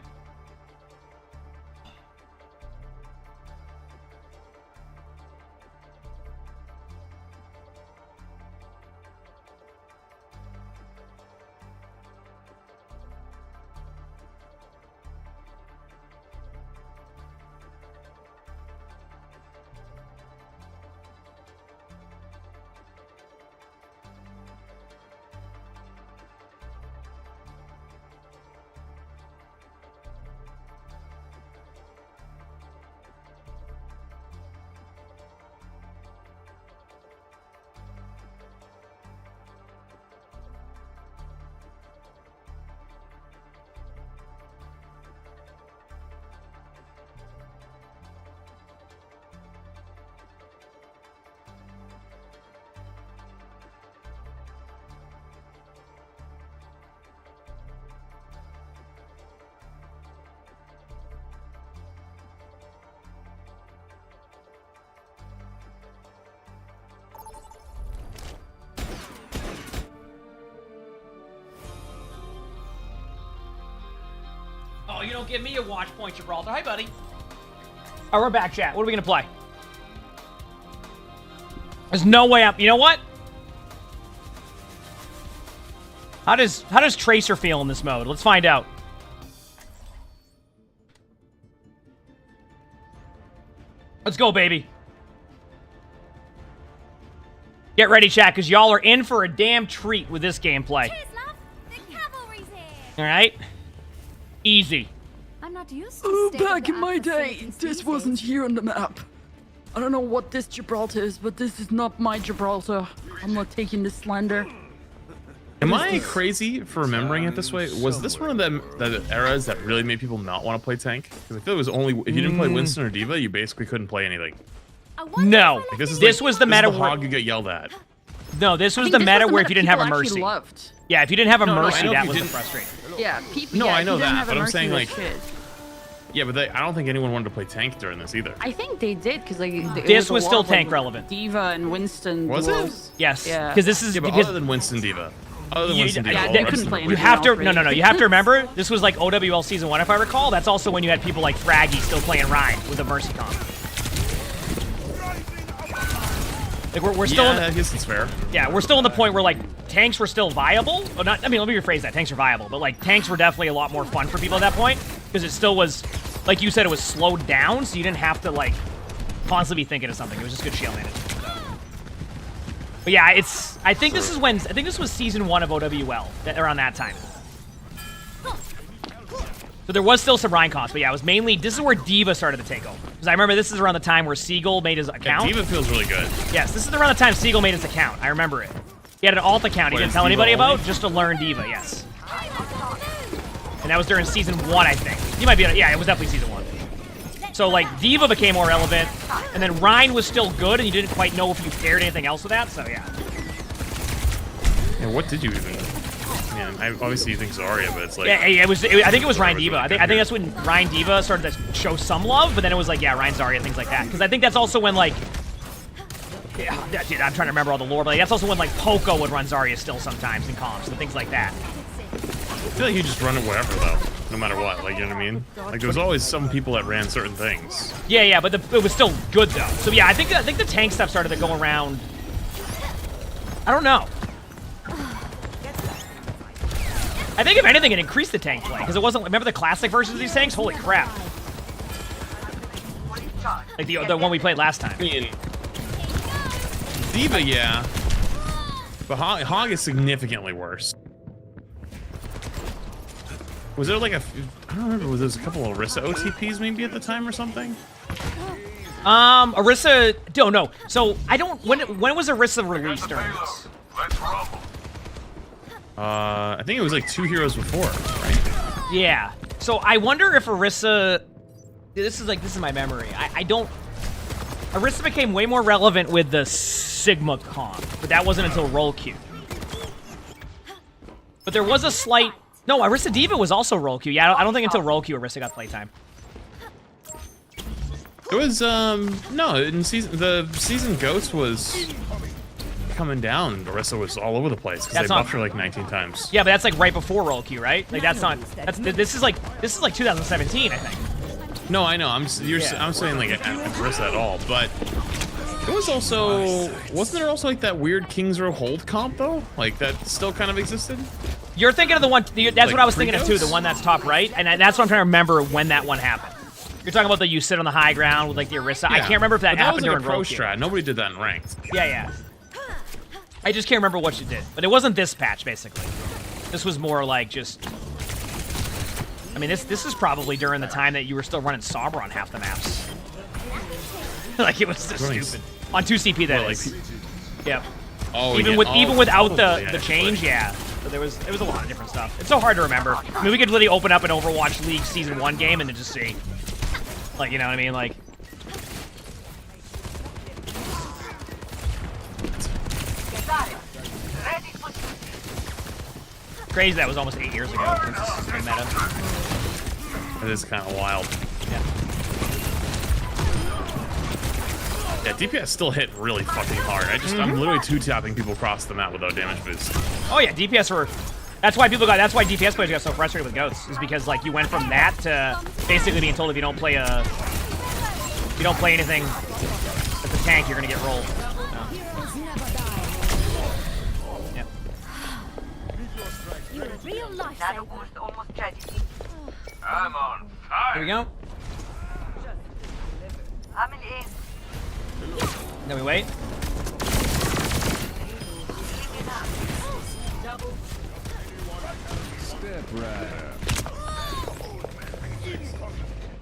S2: Oh, you don't give me a watch point, Gibraltar. Hi, buddy. All right, we're back, chat. What are we gonna play? There's no way up. You know what? How does Tracer feel in this mode? Let's find out. Let's go, baby. Get ready, chat, because y'all are in for a damn treat with this gameplay.
S20: Cheers, love. The cavalry's here.
S2: All right? Easy.
S20: I'm not used to
S22: Oh, back in my day, this wasn't here on the map. I don't know what this Gibraltar is, but this is not my Gibraltar. I'm not taking this slander.
S11: Am I crazy for remembering it this way? Was this one of the eras that really made people not want to play tank? Because I feel it was only if you didn't play Winston or Diva, you basically couldn't play anything.
S2: No.
S11: Like,
S2: this was the meta
S11: where hog you get yelled at.
S2: No, this was the meta where if you didn't have a mercy.
S22: Loved.
S2: Yeah, if you didn't have a
S11: No, I
S2: mercy,
S11: know if
S2: that
S11: you
S2: was the
S11: didn't-
S2: frustrating.
S22: Yeah, people.
S11: No,
S22: yeah,
S11: I know
S22: he didn't
S11: that,
S22: have a
S11: but I'm
S22: Mercy
S11: saying,
S22: with
S11: like-
S22: shit.
S11: Yeah, but I don't think anyone wanted to play tank during this either.
S22: I think they did because like
S2: This was still tank relevant.
S22: Diva and Winston.
S11: Was it?
S22: duos.
S2: Yes.
S22: Yeah.
S2: Because this is
S11: Yeah, but
S2: because
S11: other than Winston Diva. Other than
S2: You-
S11: Winston Diva,
S2: yeah,
S11: all
S2: they
S11: the rest
S22: couldn't
S11: of them
S22: play
S11: were
S2: you
S22: anything
S2: have to
S22: else,
S2: no. You have to remember this was like OWL season 1 if I recall. That's also when you had people like Fraggy still playing Ryan with the Mercy comp. Like we're still
S11: Yeah,
S2: in
S11: I guess it's fair.
S2: yeah, we're still in the point where like tanks were still viable. Or not, I mean, let me rephrase that. Tanks are viable, but like tanks were definitely a lot more fun for people at that point because it still was, like you said, it was slowed down, so you didn't have to like constantly be thinking of something. It was just good shield management. But yeah, I think this was season 1 of OWL around that time. So there was still some Rhine costs, but yeah, it was mainly, this is where Diva started to take over. Because I remember this is around the time where Siegel made his account.
S11: Yeah, Diva feels really good.
S2: Yes, this is around the time Siegel made his account. I remember it. He had an alt account he
S11: What,
S2: didn't
S11: is
S2: tell
S11: Diva
S2: anybody
S11: only?
S2: about, just to learn Diva, yes. And that was during season 1, I think. You might be, yeah, it was definitely season 1. So like, Diva became more relevant, and then Rhine was still good, and you didn't quite know if you paired anything else with that, so yeah.
S11: Yeah, what did you even... Yeah, obviously you think Zarya, but it's like...
S2: Yeah, I think it was Ryan Diva. I think that's when Ryan Diva started to show some love, but then it was like, yeah, Ryan Zarya, things like that. Because I think that's also when, like... Yeah, dude, I'm trying to remember all the lore, but like, that's also when, like, Poco would run Zarya still sometimes in comps and things like that.
S11: I feel like you just run it wherever, though. No matter what, like, you know what I mean? Like, there was always some people that ran certain things.
S2: Yeah, but it was still good, though. So yeah, I think the tank stuff started to go around... I don't know. I think if anything, it increased the tank play, because it wasn't... Remember the classic versions of these tanks? Holy crap. Like the one we played last time.
S11: I mean, Diva, yeah. But Hog is significantly worse. Was there like a... I don't remember, was there a couple of Orisa OTPs maybe at the time or something?
S2: Orisa... Don't know. So, I don't... When was Orisa released during this?
S11: I think it was like 2 heroes before, right?
S2: Yeah. So I wonder if Orisa... This is my memory. I don't... Orisa became way more relevant with the Sigma comp, but that wasn't until roll queue. But there was a slight... No, Orisa Diva was also roll queue. Yeah, I don't think until roll queue Orisa got playtime.
S11: It was, no, in the season Ghost was coming down. Orisa was all over the place because they buffed her like 19 times.
S2: Yeah, but that's like right before roll queue, right? Like that's not... This is like 2017, I think.
S11: No, I know. I'm saying like at Orisa at all, but it was also... Wasn't there also like that weird King's Row hold comp though? Like that still kind of existed?
S2: You're thinking of the one... That's
S11: like
S2: what I was thinking of too,
S11: Pre-Ghost?
S2: the one that's top right, and that's what I'm trying to remember when that one happened. You're talking about the you sit on the high ground with like the Orisa. I
S11: Yeah.
S2: can't remember if that
S11: But
S2: happened
S11: was like
S2: during
S11: a pro
S2: roll queue.
S11: strat. Nobody did that in ranked.
S2: Yeah. I just can't remember what you did. But it wasn't this patch, basically. This was more like just... I mean, this is probably during the time that you were still running Sabra on half the maps. Like, it was so stupid. On 2CP, that is. Yeah.
S11: Oh,
S2: even
S11: yeah.
S2: even without
S11: probably,
S2: the change, yeah. So there was a lot of different stuff. It's so hard to remember. I mean, we could literally open up an Overwatch League Season 1 game and then just see. Like, you know what I mean? Like... Crazy that was almost 8 years ago since this has been meta.
S11: It is kind of wild. Yeah, DPS still hit really fucking hard. I'm literally two-tapping people across the map without damage boost.
S2: Oh yeah, DPS were... That's why DPS players got so frustrated with Goats, is because like you went from that to basically being told if you don't play anything as a tank, you're gonna get rolled. Yeah.
S20: You're a real lifesaver.
S7: Almost ready. I'm on fire.
S2: Here we go.
S7: I'm in.
S2: Then we wait.
S4: Step right.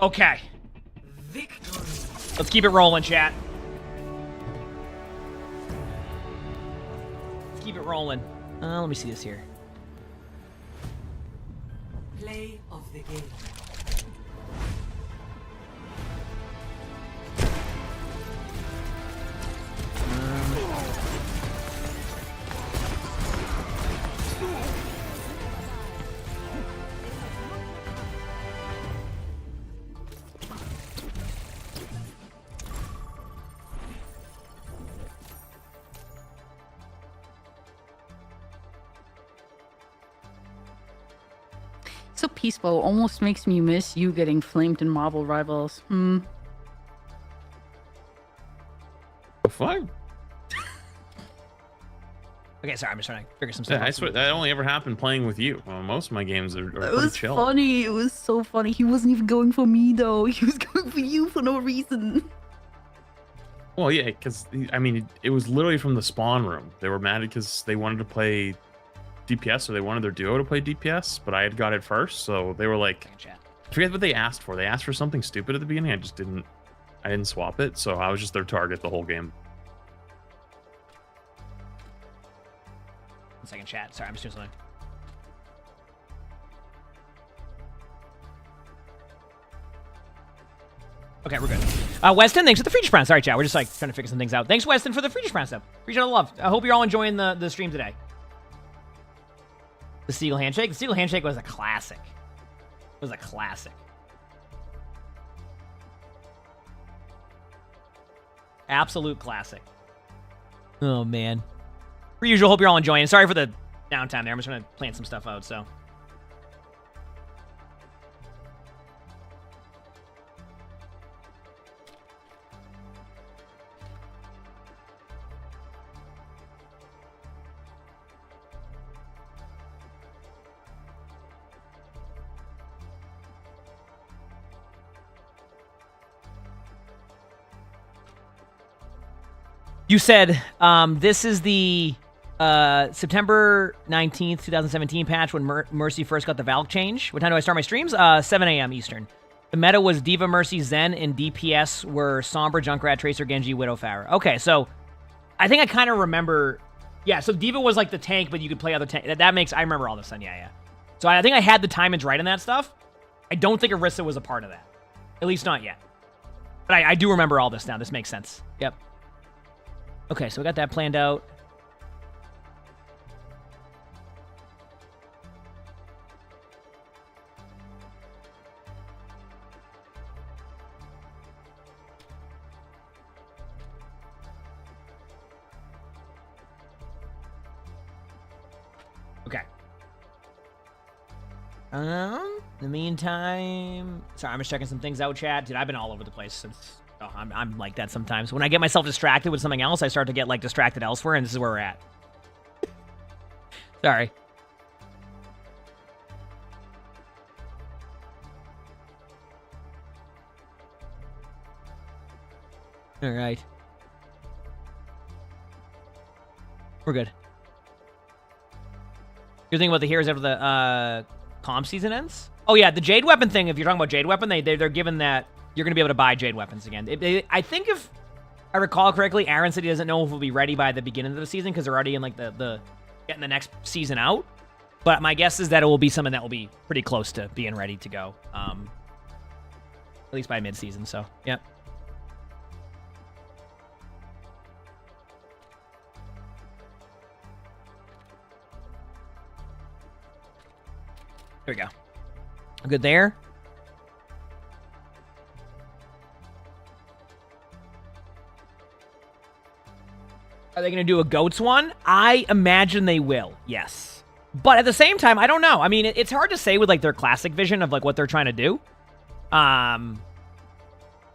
S2: Okay. Let's keep it rolling, chat. Let's keep it rolling. Let me see this here.
S8: Play of the game.
S22: so peaceful. Almost makes me miss you getting flamed in Marvel Rivals.
S11: The fuck?
S2: Okay, sorry, I'm just trying to figure some stuff
S11: Yeah, I
S2: out.
S11: swear that only ever happened playing with you. Well, most of my games are
S22: It
S11: pretty
S22: was
S11: chill.
S22: funny. It was so funny. He wasn't even going for me though. He was going for you for no reason.
S11: Well, yeah, because I mean, it was literally from the spawn room. They were mad because they wanted to play DPS, or they wanted their duo to play DPS, but I had got it first, so they were like, I forget what they asked for. They asked for something stupid at the beginning. I didn't swap it, so I was just their target the whole game.
S2: 1 second, chat. Sorry, I'm just doing something. Okay, we're good. Weston, thanks for the Free Prime. Sorry, chat. We're just like trying to figure some things out. Thanks, Weston, for the Free Prime stuff. Appreciate all the love. I hope you're all enjoying the stream today. The Seagull Handshake. The Seagull Handshake was a classic. It was a classic. Absolute classic. Oh, man. Per usual, hope you're all enjoying. Sorry for the downtime there. I'm just trying to plan some stuff out, so. You said this is the September 19th, 2017 patch when Mercy first got the Valk change. What time do I start my streams? 7 a.m. Eastern. The meta was D.Va, Mercy, Zen, and DPS were Sombra, Junkrat, Tracer, Genji, Widow, Pharah. Okay, so I think I kind of remember. Yeah, so D.Va was like the tank, but you could play other tank. That makes, I remember all this then, yeah. So I think I had the timings right in that stuff. I don't think Orisa was a part of that. At least not yet. But I do remember all this now. This makes sense. Yep. Okay, so we got that planned out. Okay. In the meantime, sorry, I'm just checking some things out, chat. Dude, I've been all over the place since. Oh, I'm like that sometimes. When I get myself distracted with something else, I start to get like distracted elsewhere, and this is where we're at. Sorry. All right. We're good. Good thing about the heroes after the comp season ends? Oh yeah, the Jade Weapon thing, if you're talking about Jade Weapon, they're given that you're going to be able to buy Jade Weapons again. I think if I recall correctly, Aaron said he doesn't know if we'll be ready by the beginning of the season because they're already in like the getting the next season out. But my guess is that it will be something that will be pretty close to being ready to go. At least by mid-season, so, yep. There we go. I'm good there. Are they going to do a GOATS one? I imagine they will, yes. But at the same time, I don't know. I mean, it's hard to say with like their classic vision of like what they're trying to do.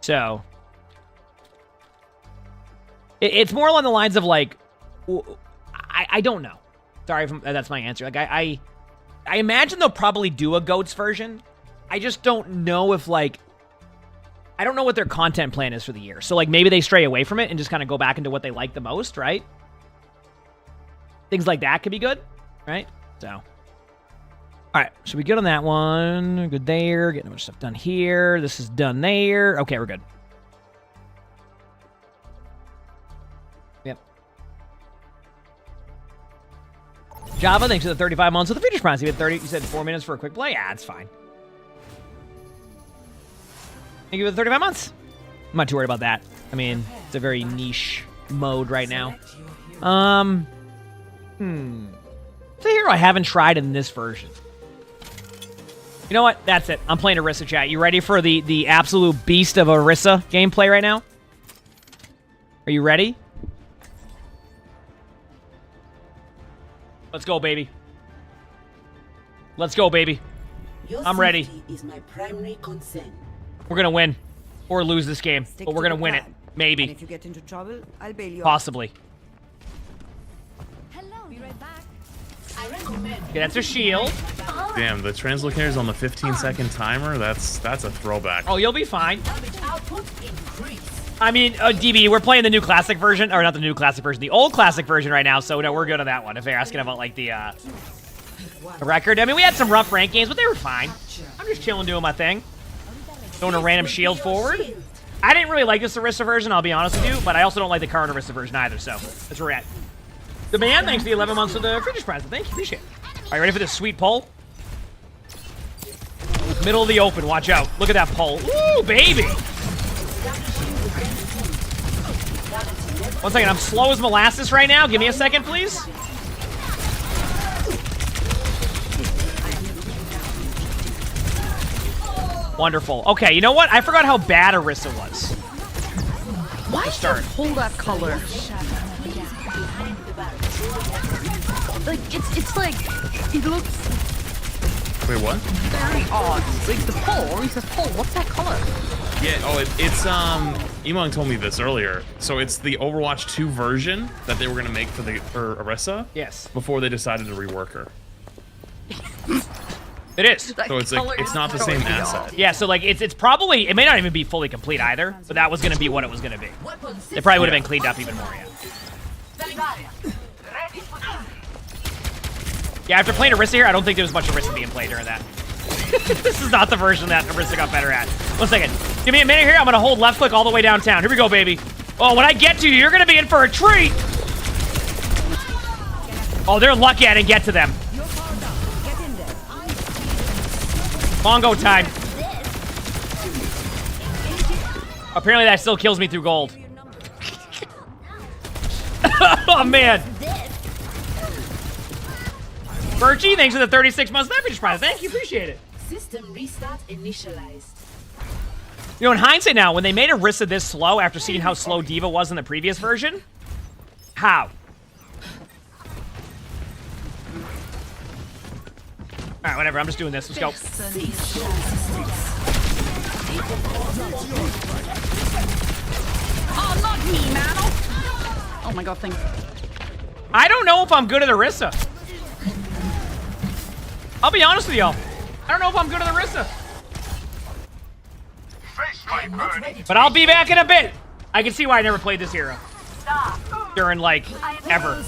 S2: So it's more along the lines of like, I don't know. Sorry if that's my answer. Like I imagine they'll probably do a GOATS version. I just don't know if like, I don't know what their content plan is for the year. So like maybe they stray away from it and just kind of go back into what they like the most, right? Things like that could be good, right? So, all right, so we good on that one. Good there. Getting a bunch of stuff done here. This is done there. Okay, we're good. Yep. Java, thanks for the 35 months with the Features Prize. You said 4 minutes for a quick play? Yeah, it's fine. Thank you for the 35 months. I'm not too worried about that. I mean, it's a very niche mode right now. It's a hero I haven't tried in this version. You know what? That's it. I'm playing Orisa, chat. You ready for the absolute beast of Orisa gameplay right now? Are you ready? Let's go, baby. Let's go, baby. I'm ready.
S8: Is my primary concern.
S2: We're gonna win. Or lose this game. But we're gonna win it. Maybe.
S14: And if you get into trouble, I'll bail you out.
S2: Possibly.
S20: Hello, be right back.
S2: Okay, that's a shield.
S11: Damn, the translocator's on the 15-second timer. That's a throwback.
S2: Oh, you'll be fine. I mean, DB, we're playing the new classic version, or not the new classic version, the old classic version right now, so no, we're good on that one. If you're asking about, like, the record. I mean, we had some rough rank games, but they were fine. I'm just chilling doing my thing. Throwing a random shield forward. I didn't really like this Orisa version, I'll be honest with you, but I also don't like the current Orisa version either, so that's where we're at. The man, thanks for the 11 months of the British present. Thank you, appreciate it. All right, ready for this sweet pull? Middle of the open, watch out. Look at that pull. Ooh, baby! One second, I'm slow as molasses right now. Give me a second, please. Wonderful. Okay, you know what? I forgot how bad Orisa was.
S22: Why did you pull that color? Like, it's like, it looks...
S11: Wait, what?
S22: Very odd. Like, the pull, Orisa's pull, what's that color?
S11: Yeah, oh, it's emongg told me this earlier. So it's the Overwatch 2 version that they were gonna make for Orisa.
S2: Yes.
S11: Before they decided to rework her.
S2: It is.
S11: So it's like it's not the same asset.
S2: Yeah, so like it's probably, it may not even be fully complete either, but that was gonna be what it was gonna be. It probably would have been cleaned up even more, yeah. Yeah, after playing Orisa here, I don't think there was much Orisa being played during that. This is not the version that Orisa got better at. One second. Give me a minute here. I'm going to hold left click all the way downtown. Here we go, baby. Oh, when I get to you, you're going to be in for a treat. Oh, they're lucky I didn't get to them. Mongo time. Apparently that still kills me through gold. Oh, man. Birchie, thanks for the 36 months leverage prize. Thank you, appreciate it.
S8: System restart initialized.
S2: You know, in hindsight now, when they made Orisa this slow after seeing how slow D.Va was in the previous version, how? Alright, whatever, I'm just doing this. Let's go.
S22: Oh, not me, man. Oh my god, thanks.
S2: I don't know if I'm good at Orisa. I'll be honest with y'all. I don't know if I'm good at Orisa. But I'll be back in a bit. I can see why I never played this hero. During, like, ever.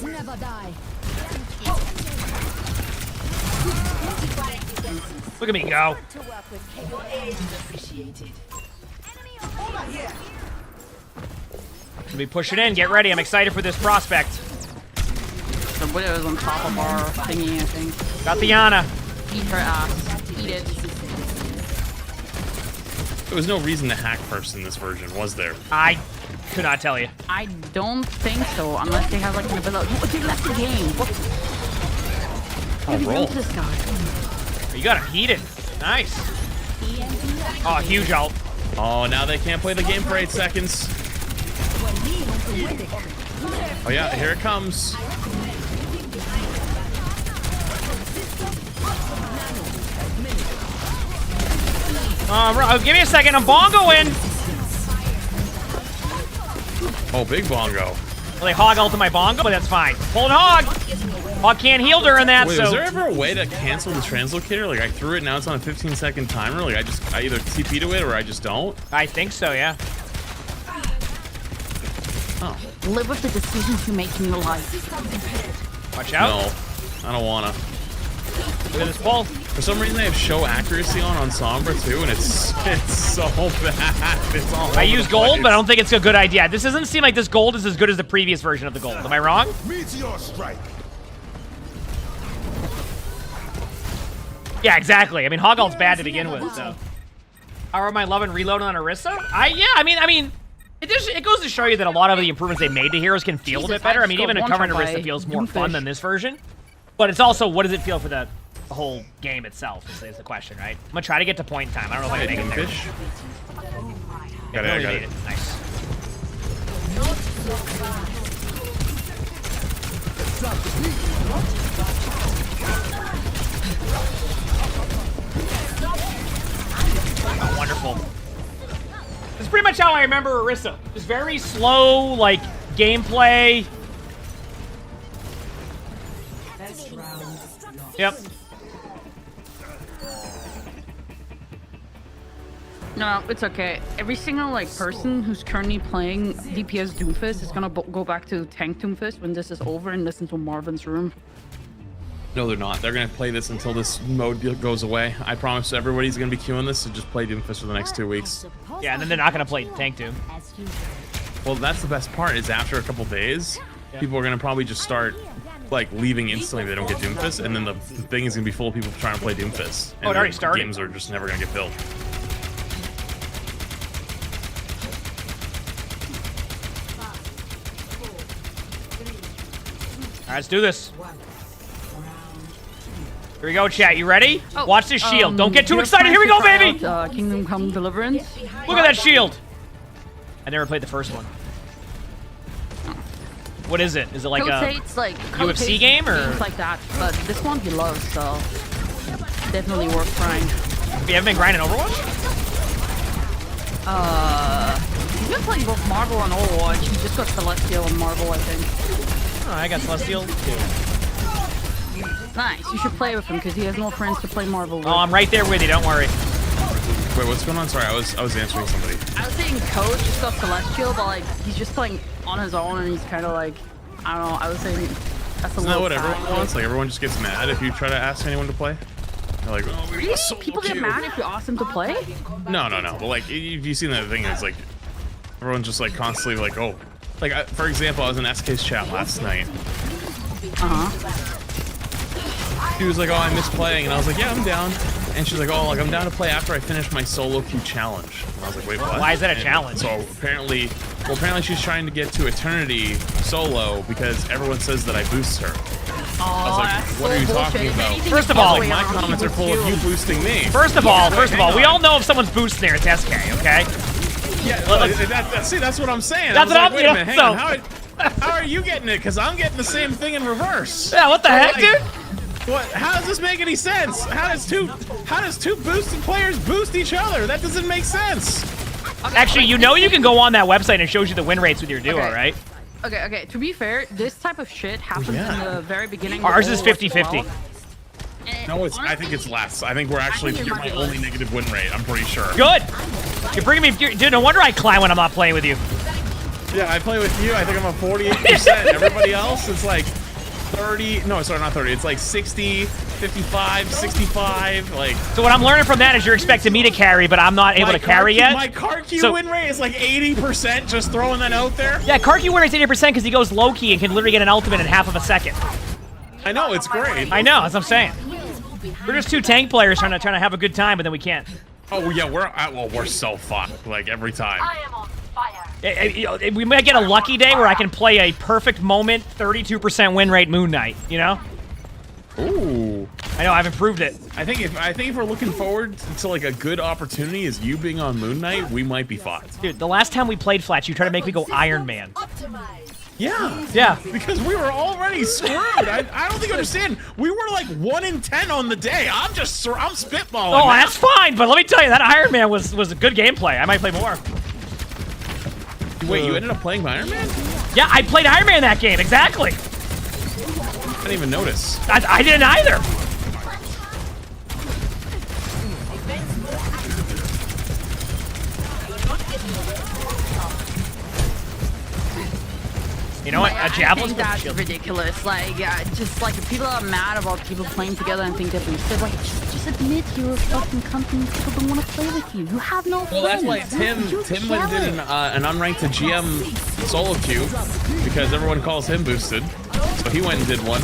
S2: Look at me go. We'll be pushing in. Get ready. I'm excited for this prospect.
S22: The widow's on top of our thingy, I think.
S2: Got the Ana.
S22: Eat her ass. Eat it.
S11: There was no reason to hack first in this version, was there?
S2: I could not tell you.
S22: I don't think so, unless they have like an ability. What, they left the game. What?
S11: Oh, roll.
S22: This guy.
S2: You got him heated. Nice. Oh, huge ult.
S11: Oh, now they can't play the game for 8 seconds. Oh yeah, here it comes.
S2: Give me a second. I'm bongoing.
S11: Oh, big bongo.
S2: Well, they hog ulted my bongo, but that's fine. Pulling hog. Hog can't heal during that.
S11: Wait,
S2: so
S11: is there ever a way to cancel the translocator? Like I threw it, now it's on a 15-second timer. Like I either TP to it or I just don't.
S2: I think so, yeah.
S11: Oh.
S22: Live with the decisions you make in your life.
S2: Watch out.
S11: No, I don't wanna.
S2: Look at this pull.
S11: For some reason, they have show accuracy on Sombra too, and it's so bad. It's all
S2: I use gold, but I don't think it's a good idea. This doesn't seem like this gold is as good as the previous version of the gold. Am I wrong?
S19: Meteor strike.
S2: Yeah, exactly. I mean, hog ult's bad to begin with, so. How am I loving reloading on Orisa? Yeah, I mean, it goes to show you that a lot of the improvements they made to heroes can feel a bit better. I mean, even a current Orisa feels more fun than this version. But it's also, what does it feel for the whole game itself is the question, right? I'm gonna try to get to point in time. I don't know if I can make it there.
S11: I got it.
S2: Nice. much how I remember Orisa. Just very slow, like, gameplay. Yep.
S22: No, it's okay. Every single like person who's currently playing DPS Doomfist is gonna go back to Tank Doomfist when this is over and listen to Marvin's Room.
S11: No, they're not. They're gonna play this until this mode goes away. I promise everybody's gonna be queuing this to just play Doomfist for the next 2 weeks.
S2: Yeah, and then they're not gonna play Tank Doom.
S11: Well, that's the best part. Is after a couple days, people are gonna probably just start like leaving instantly if they don't get Doomfist, and then the thing is gonna be full of people trying to play Doomfist. And
S2: it already started.
S11: Games are just never gonna get filled.
S2: All right, let's do this. Here we go, chat. You ready? Watch this shield. Don't get too excited. Here we go, baby.
S22: Kingdom Come Deliverance.
S2: Look at that shield. I never played the first one. What is it? Is it like a
S22: it's like
S2: UFC game or
S22: things like that? But this one he loves, so definitely worth trying.
S2: Have you ever been grinding Overwatch?
S22: He's been playing both Marvel and Overwatch. He just got Celestial and Marvel, I think.
S2: Oh, I got Celestial too.
S22: Nice. You should play with him because he has no friends to play Marvel with.
S2: Oh, I'm right there with you. Don't worry.
S11: Wait, what's going on? Sorry, I was answering somebody.
S22: I was saying Coach just got Celestial, but like he's just playing on his own, and he's kind of like, I don't know. I was saying that's a
S11: Isn't that what everyone wants? Like everyone just gets mad if you try to ask anyone to play. They're like, oh, we got solo
S22: people get
S11: queue.
S22: mad if you ask them to play.
S11: No. But like, if you've seen that thing, it's like everyone's just like constantly like, oh, like for example, I was in SK's chat last night. She was like, oh, I miss playing, and I was like, yeah, I'm down. And she's like, oh, like I'm down to play after I finish my solo queue challenge. And I was like, wait, what?
S2: Why is that a challenge?
S11: So apparently she's trying to get to Eternity solo because everyone says that I boost her. I was like, what are you talking about?
S2: First of all,
S11: my comments are full of you boosting me.
S2: First of all, we all know if someone's boosting there, it's SK, okay?
S11: Yeah, see, that's what I'm saying.
S2: That's what I'm
S11: wait a minute, hang on. How are you getting it? Because I'm getting the same thing in reverse.
S2: Yeah, what the heck, dude?
S11: What? How does this make any sense? How does two boosted players boost each other? That doesn't make sense.
S2: Actually, you know you can go on that website and it shows you the win rates with your duo, right?
S22: Okay. To be fair, this type of shit happens in the very beginning.
S2: Ours is 50-50.
S11: No, I think it's less. I think you're my only negative win rate. I'm pretty sure.
S2: Good. You're bringing me, dude. No wonder I climb when I'm not playing with you.
S11: Yeah, I play with you. I think I'm at 48%. Everybody else is like 30. No, sorry, not 30. It's like 60, 55, 65. Like.
S2: So what I'm learning from that is you're expecting me to carry, but I'm not able to carry yet.
S11: My card queue win rate is like 80%. Just throwing that out there.
S2: Yeah, card queue win rate's 80% because he goes low key and can literally get an ultimate in half of a second.
S11: I know, it's great.
S2: I know, that's what I'm saying. We're just two tank players trying to have a good time, but then we can't.
S11: Oh yeah, we're so fucked like every time.
S18: I am on fire.
S2: We might get a lucky day where I can play a perfect moment, 32% win rate Moon Knight. You know?
S11: Ooh.
S2: I know, I've improved it.
S11: I think if we're looking forward to like a good opportunity as you being on Moon Knight, we might be fucked.
S2: Dude, the last time we played Fletch, you tried to make me go Iron Man.
S11: Yeah, because we were already screwed. I don't think you understand. We were like 1 in 10 on the day. I'm spitballing.
S2: Oh, that's fine. But let me tell you, that Iron Man was a good gameplay. I might play more.
S11: Wait, you ended up playing Iron Man?
S2: Yeah, I played Iron Man that game. Exactly.
S11: I didn't even notice.
S2: I didn't either. You know what? A javelin's
S22: I think that's ridiculous. Like, just like if people are mad about people playing together and think they're boosted, like just admit you're a fucking company. People don't want to play with you. You have no.
S11: Well, that's why Tim went and did an unranked to GM solo queue because everyone calls him boosted. So he went and did one.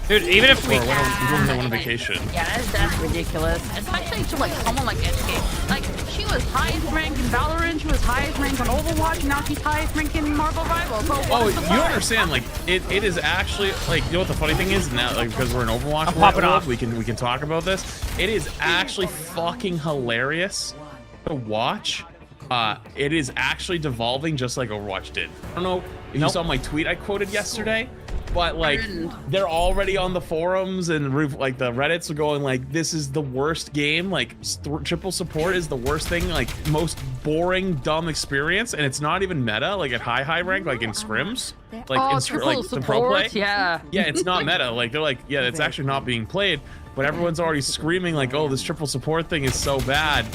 S2: Dude, even if we
S11: went on vacation.
S22: Yeah, that's ridiculous. Especially to like someone like SK. Like she was highest ranked in Valorant, she was highest ranked on Overwatch, now she's highest ranked in Marvel Rivals. So
S11: you don't understand? Like it is actually like, you know what the funny thing is now, like because we're in Overwatch,
S2: pop it off.
S11: We can talk about this. It is actually fucking hilarious to watch. It is actually devolving just like Overwatch did. I don't know if you saw my tweet I quoted yesterday. but like they're already on the forums and like the Reddits are going like, this is the worst game. Like triple support is the worst thing. Like most boring, dumb experience, and it's not even meta. Like at high rank, like in scrims, like in the pro play.
S22: Yeah,
S11: it's not meta. Like they're like, yeah, it's actually not being played. But everyone's already screaming like, oh, this triple support thing is so bad.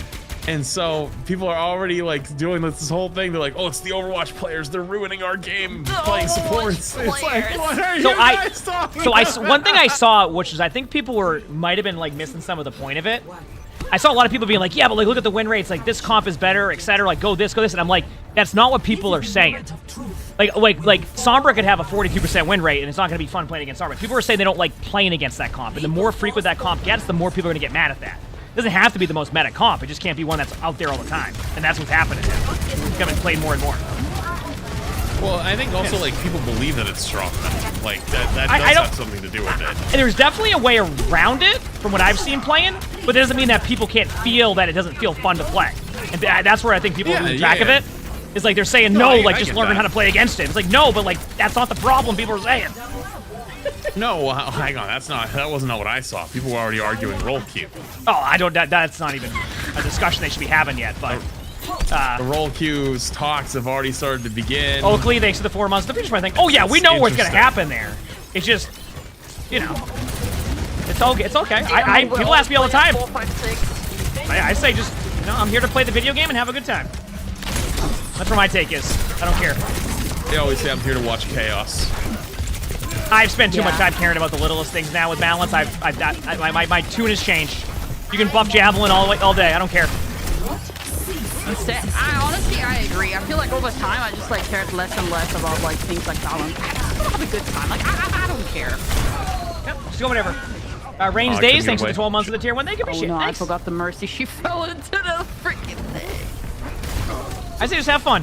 S11: And so people are already like doing this whole thing. They're like, oh, it's the Overwatch players. They're ruining our game playing supports. It's like, what are you guys talking about?
S2: One thing I saw, which is I think people might have been like missing some of the point of it. I saw a lot of people being like, yeah, but like look at the win rates. Like this comp is better, etc. Like go this. And I'm like, that's not what people are saying. Like Sombra could have a 42% win rate, and it's not going to be fun playing against Sombra. People are saying they don't like playing against that comp, and the more frequent that comp gets, the more people are going to get mad at that. It doesn't have to be the most meta comp. It just can't be one that's out there all the time, and that's what's happening. It's going to play more and more.
S11: Well, I think also like people believe that it's strong. Like that does have something to do with it.
S2: And there's definitely a way around it from what I've seen playing, but it doesn't mean that people can't feel that it doesn't feel fun to play. And that's where I think people lose track of it. It's like they're saying just learn how to play against it. It's like no, but like that's not the problem people are saying.
S11: No, hang on, that wasn't what I saw. People were already arguing roll queue.
S2: Oh, that's not even a discussion they should be having yet, but
S11: the roll queues talks have already started to begin.
S2: Oakley, thanks to the 4 months. The future I think, oh yeah, we know what's gonna happen there. It's just, it's okay. It's okay. People ask me all the time. I say just, I'm here to play the video game and have a good time. That's where my take is. I don't care.
S11: They always say I'm here to watch chaos.
S2: I've spent too much time caring about the littlest things now with balance. My tune has changed. You can buff Javelin all day. I don't care.
S22: I agree. I feel like over time I just like cared less and less about like things like balance. I just want to have a good time. Like I don't care.
S2: Yep, just go whatever. Rain's Days, thanks for the 12 months of the tier 1. They give me shit.
S22: No,
S2: thanks.
S22: I forgot the mercy. She fell into the freaking thing.
S2: I say just have fun.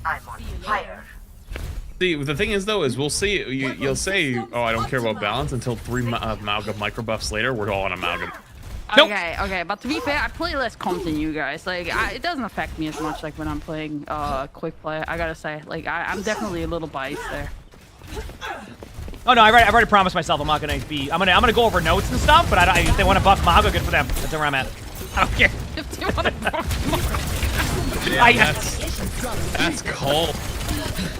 S18: I'm on fire.
S11: See, the thing is though, is we'll see. You'll say, oh, I don't care about balance until 3 amalgam micro buffs later. We're all on amalgam.
S22: Okay, but to be fair, I play less comp than you guys. Like, it doesn't affect me as much like when I'm playing quick play. I gotta say, like, I'm definitely a little biased there.
S2: Oh no, I've already promised myself I'm not gonna be. I'm gonna go over notes and stuff. But if they want to buff Mago, good for them. That's where I'm at. I don't care.
S22: If they want to buff Mago.
S11: Yeah, that's cold.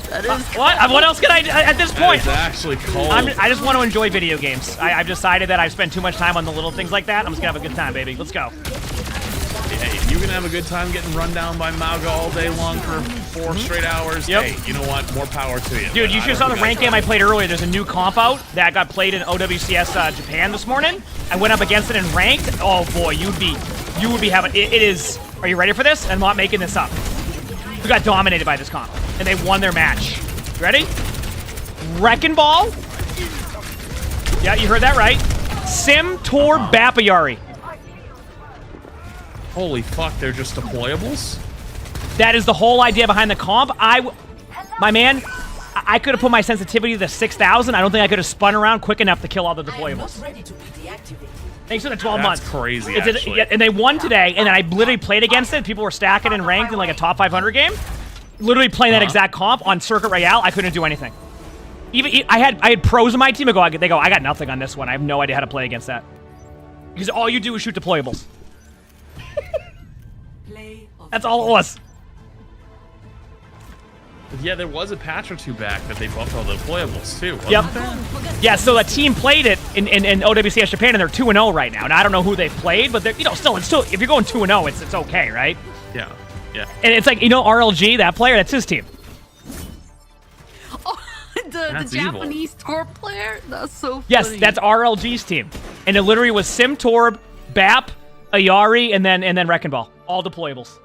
S22: That is
S2: what else can I do at this point?
S11: It's actually cold.
S2: I just want to enjoy video games. I've decided that I've spent too much time on the little things like that. I'm just gonna have a good time, baby. Let's go.
S11: Hey, if you can have a good time getting run down by Mauga all day long for 4 straight hours, hey, you know what? More power to you.
S2: Dude, you should have saw the ranked game I played earlier. There's a new comp out that got played in OWCS Japan this morning. I went up against it in ranked. Oh boy, you would be having it is. Are you ready for this? I'm not making this up. We got dominated by this comp, and they won their match. You ready? Wrecking Ball. Yeah, you heard that right. Sim Tor Bapayari.
S11: Holy fuck, they're just deployables?
S2: That is the whole idea behind the comp. My man, I could have put my sensitivity to 6,000. I don't think I could have spun around quick enough to kill all the deployables. Thanks for the 12 months.
S11: That's crazy, actually.
S2: And they won today, and then I literally played against it. People were stacking and ranked in like a top 500 game. Literally playing that exact comp on Circuit Royale. I couldn't do anything. Even I had pros in my team. They go, I got nothing on this one. I have no idea how to play against that. Because all you do is shoot deployables. That's all it was.
S11: Yeah, there was a patch or two back that they buffed all the deployables too.
S2: Yep. Yeah, so a team played it in OWCS Japan, and they're 2-0 right now. And I don't know who they've played, but they're still if you're going 2-0, it's okay, right?
S11: Yeah. Yeah.
S2: And it's like RLG, that player, that's his team.
S22: Oh, the Japanese Torb player? That's so funny.
S2: Yes, that's RLG's team. And it literally was Sim Torb, Bap, Ayari, and then Wrecking Ball. All deployables.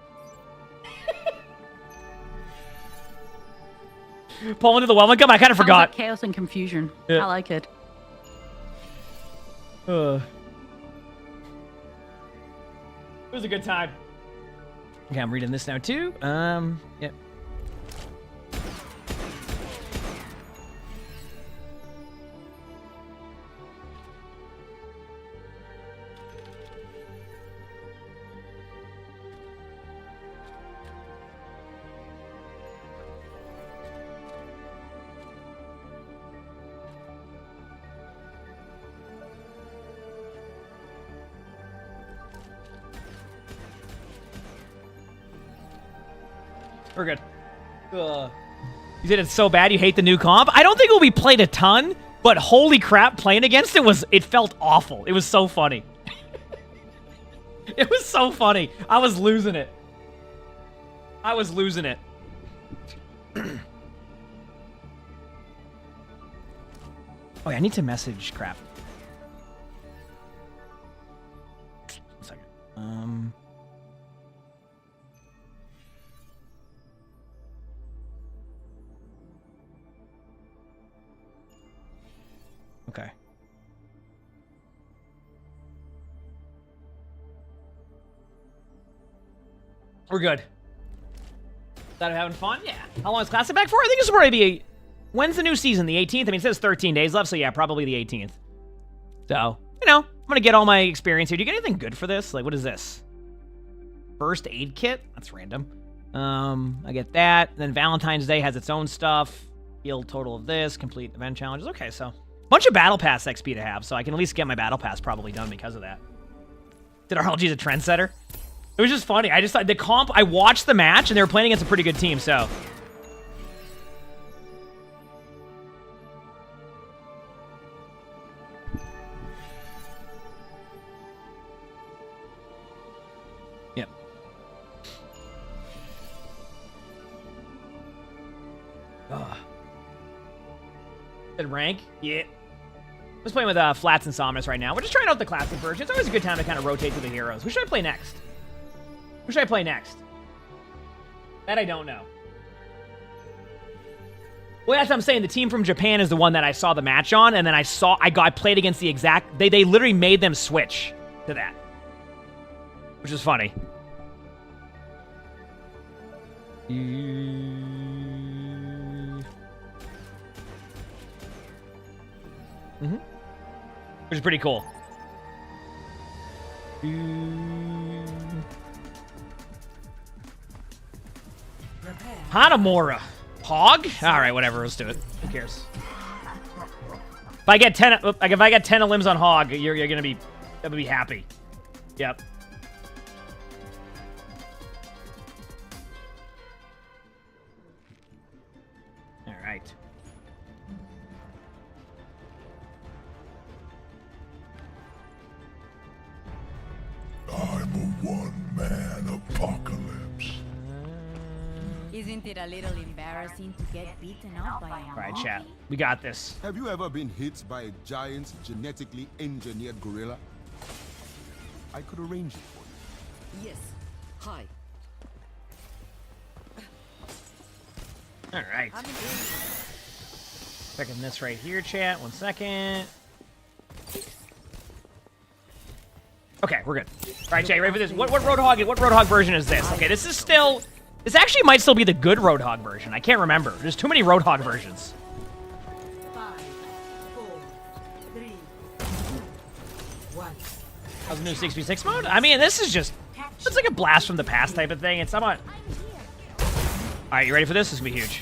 S2: Pull into the welcome. I kind of forgot.
S22: Like chaos and confusion.
S2: Yeah.
S22: I like it.
S2: It was a good time. Okay, I'm reading this now too. Yep. We're good. You said it's so bad you hate the new comp? I don't think it will be played a ton, but holy crap, playing against it felt awful. It was so funny. It was so funny. I was losing it. I was losing it. Oh, yeah, I need to message crap. One second. Okay. We're good. That having fun? Yeah. How long is Classic back for? I think it's probably be... When's the new season? The 18th? I mean, it says 13 days left, so yeah, probably the 18th. So, you know, I'm gonna get all my experience here. Do you get anything good for this? Like, what is this? First aid kit? That's random. I get that. Then Valentine's Day has its own stuff. Heal total of this. Complete event challenges. Okay, so... Bunch of Battle Pass XP to have, so I can at least get my Battle Pass probably done because of that. Did RLG's a trendsetter? It was just funny. I just thought the comp, I watched the match, and they were playing against a pretty good team, so... Yep. Ugh. Good rank? Yeah. I'm just playing with Flats and Somnus right now. We're just trying out the classic version. It's always a good time to kind of rotate through the heroes. Who should I play next? Who should I play next? That I don't know. Well, that's what I'm saying. The team from Japan is the one that I saw the match on, and then I played against the exact... They literally made them switch to that. Which is funny. Which is pretty cool. Hanamura. Hog? Alright, whatever, let's do it. Who cares? If I get 10 limbs on Hog, you're gonna be happy. Yep. Alright.
S9: I'm a one-man apocalypse.
S8: Isn't it a little embarrassing to get beaten up by a monkey?
S2: Alright, chat. We got this.
S19: Have you ever been hit by a giant genetically engineered gorilla? I could arrange it for you.
S10: Yes. Hi.
S2: Alright. Checking this right here, chat. 1 second. Okay, we're good. Alright, chat, you ready for this? What Roadhog version is this? Okay, this is still... This actually might still be the good Roadhog version. I can't remember. There's too many Roadhog versions.
S8: 5, 4, 3, 2, 1.
S2: How's the new 6v6 mode? I mean, this is just... It's like a blast from the past type of thing. It's somewhat... Alright, you ready for this? This is gonna be huge.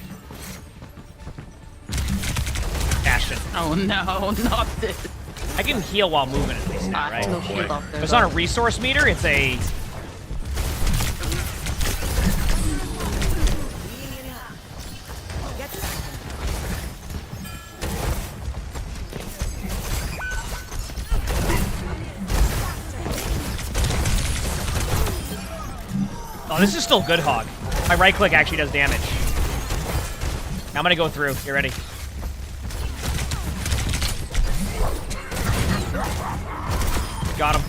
S2: Ashton.
S22: Oh no, not this.
S2: I can heal while moving at least now, right?
S22: No shield up there,
S2: It's not a resource meter, it's a... Oh, this is still good, Hog. My right click actually does damage. Now I'm gonna go through. Get ready. Got him.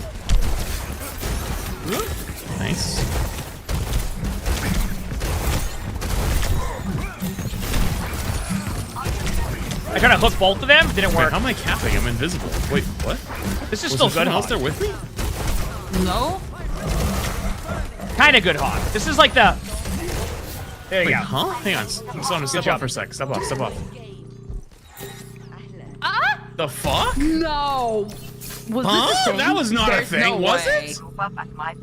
S11: Nice.
S2: I tried to hook both of them. Didn't work.
S11: Wait, how am I capping? I'm invisible. Wait, what?
S2: This is still good,
S11: Hog.
S2: Hog.
S11: There with me?
S22: No.
S2: Kind of good, Hog. This is like the... There you
S11: Wait,
S2: go.
S11: Huh? Hang on. Step off for a sec. Step off. Step off.
S22: Ah!
S11: The fuck?
S22: No. Was
S11: Huh?
S22: this a thing?
S11: That was not
S22: There's
S11: a thing,
S22: no
S11: was
S22: way.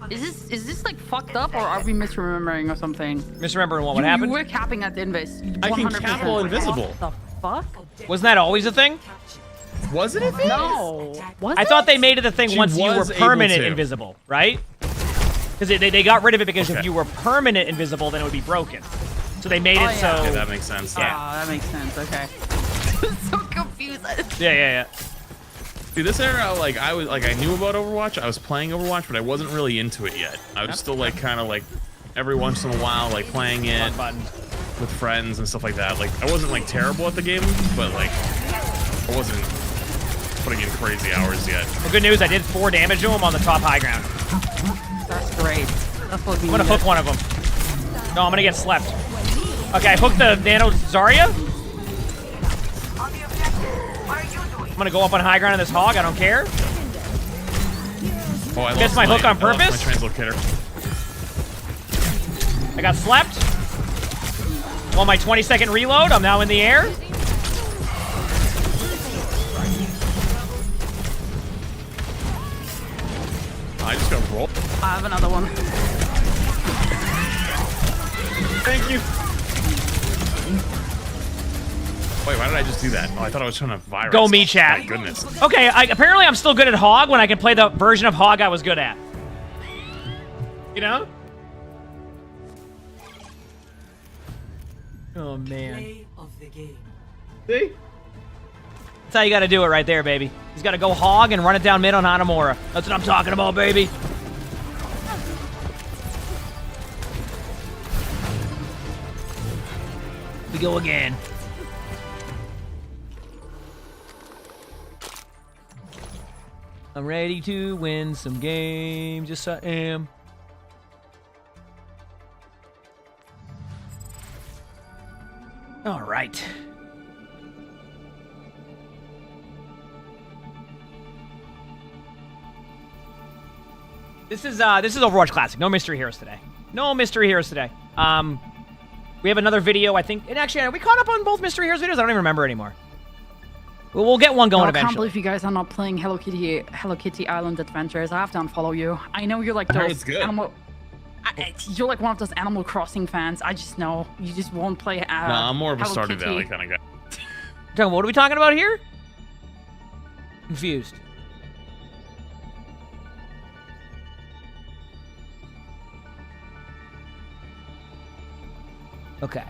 S11: it?
S22: Is this like fucked up, or are we misremembering or something?
S2: Misremembering what
S22: You
S2: happened?
S22: were capping at the invis.
S11: I can
S22: 100%.
S11: cap while invisible.
S22: What the fuck?
S2: Wasn't that always a thing?
S11: Was it a thing?
S22: No. Was
S2: I thought they made it a thing
S11: She
S2: once you were
S11: was able
S2: permanent
S11: to.
S2: invisible, right? Because they got rid of it because if you were permanent invisible, then it would be broken. So they made it so.
S11: Yeah, that makes sense.
S22: Yeah. Oh, that makes sense. Okay. So confused.
S2: Yeah.
S11: Dude, this era, like I knew about Overwatch. I was playing Overwatch, but I wasn't really into it yet. I was still like kind of like every once in a while like playing it with friends and stuff like that. Like I wasn't like terrible at the game, but like I wasn't putting in crazy hours yet.
S2: Well, good news, I did 4 damage to him on the top high ground.
S22: That's great. That's what we
S2: I'm gonna hook one of them. No, I'm gonna get slept. Okay, I hooked the Nano Zarya. I'm gonna go up on high ground on this hog. I don't care.
S11: Oh, I
S2: missed my hook on purpose.
S11: My translocator.
S2: I got slept. On my 20-second reload, I'm now in the air.
S11: I just got rolled.
S22: I have another one.
S2: Thank you.
S11: Wait, why did I just do that? Oh, I thought I was trying to virus.
S2: Go me, chat.
S11: My goodness.
S2: Okay, apparently I'm still good at hog when I can play the version of hog I was good at. You know? Oh, man.
S8: Play of the game.
S2: See? That's how you gotta do it right there, baby. He's gotta go hog and run it down mid on Hanamura. That's what I'm talking about, baby. We go again. I'm ready to win some games. Yes, I am. All right. This is Overwatch Classic. No mystery heroes today. No mystery heroes today. We have another video, I think. And actually, are we caught up on both mystery heroes videos? I don't even remember anymore. We'll get one going eventually.
S22: I can't believe you guys are not playing Hello Kitty Island Adventures. I have to unfollow you. I know you're like those animal. You're like one of those Animal Crossing fans. I just know you just won't play.
S11: No, I'm more of a Stardew Valley kind of guy.
S2: John, what are we talking about here? Confused. Okay.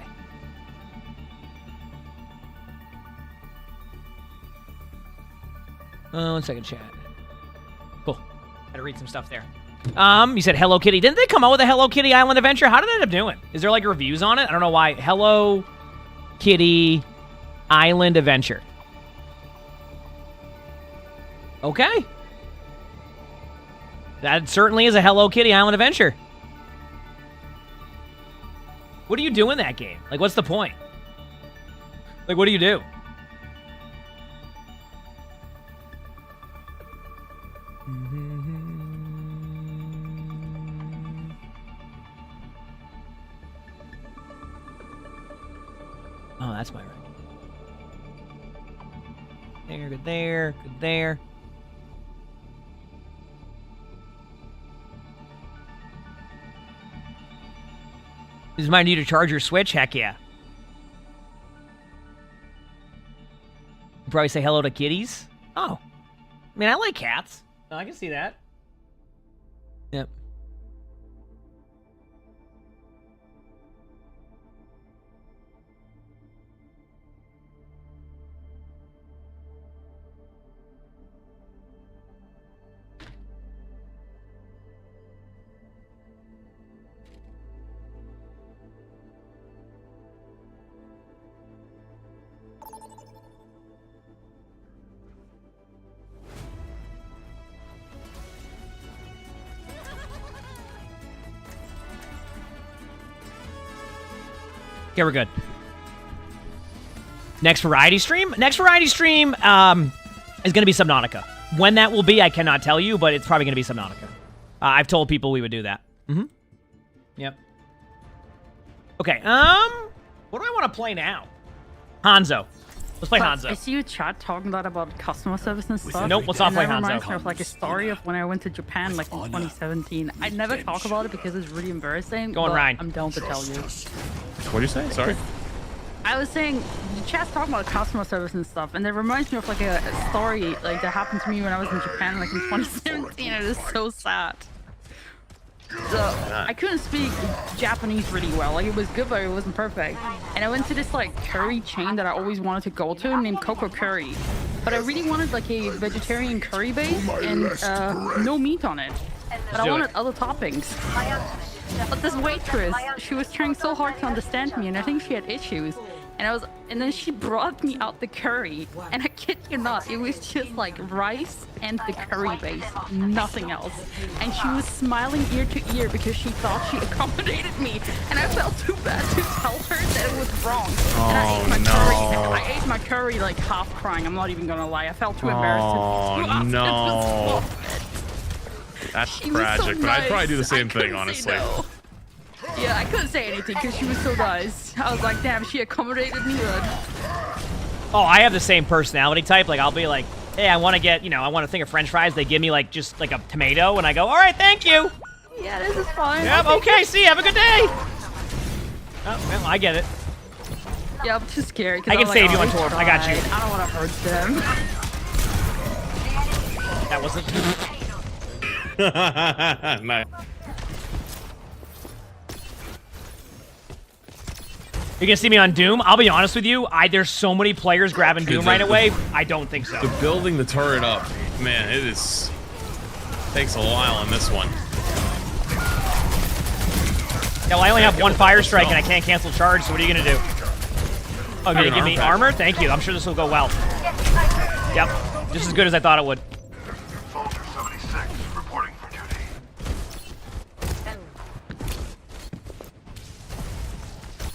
S2: One second, chat. Cool. Had to read some stuff there. You said Hello Kitty. Didn't they come out with a Hello Kitty Island Adventure? How did it end up doing? Is there like reviews on it? I don't know why. Hello Kitty Island Adventure. Okay. That certainly is a Hello Kitty Island Adventure. What do you do in that game? Like, what's the point? Like, what do you do? Oh, that's my right. There, good there, good there. Is mine need to charge your Switch? Heck yeah. You probably say hello to kitties. Oh. I mean, I like cats. Oh, I can see that. Yep. Okay, we're good. Next variety stream? Next variety stream is going to be Subnautica. When that will be, I cannot tell you, but it's probably going to be Subnautica. I've told people we would do that. Mm-hmm. Yep. Okay, what do I want to play now? Hanzo. Let's play Hanzo.
S22: I see you chat talking about customer service and stuff.
S2: Nope, let's not play Hanzo.
S22: That reminds me of like a story of when I went to Japan like in 2017. I never talk about it because it's really embarrassing.
S2: Go on, Ryan.
S22: I'm down to tell you.
S11: What did you say? Sorry.
S22: I was saying, the chat's talking about customer service and stuff, and it reminds me of like a story like that happened to me when I was in Japan like in 2017. It is so sad. I couldn't speak Japanese really well. Like, it was good, but it wasn't perfect. And I went to this like curry chain that I always wanted to go to named Coco Curry. But I really wanted like a vegetarian curry base and no meat on it. But I wanted other toppings. But this waitress, she was trying so hard to understand me, and I think she had issues. And then she brought me out the curry, and I kid you not, it was just like rice and the curry base, nothing else. And she was smiling ear to ear because she thought she accommodated me, and I felt too bad to tell her that it was wrong. And I ate my curry like half crying. I'm not even gonna lie. I felt too embarrassed.
S11: Oh no. That's tragic, but I'd probably do the same thing, honestly.
S22: No. Yeah, I couldn't say anything because she was so nice. I was like, damn, she accommodated me good.
S2: Oh, I have the same personality type. Like, I'll be like, hey, I want to get, I want a thing of French fries. They give me like just like a tomato, and I go, all right, thank you.
S22: Yeah, this is fine.
S2: Yep, okay, see, have a good day. Oh, well, I get it.
S22: Yeah, I'm too scared.
S2: I can save you on tour. I got you.
S22: I don't want to hurt them.
S2: That wasn't.
S11: Nice.
S2: You're gonna see me on Doom? I'll be honest with you. There's so many players grabbing Doom right away. I don't think so.
S11: The building the turret up, man, takes a while on this one.
S2: Yeah, well, I only have one fire strike and I can't cancel charge. So what are you gonna do? Oh, you're gonna give me armor? Thank you. I'm sure this will go well. Yep, just as good as I thought it would.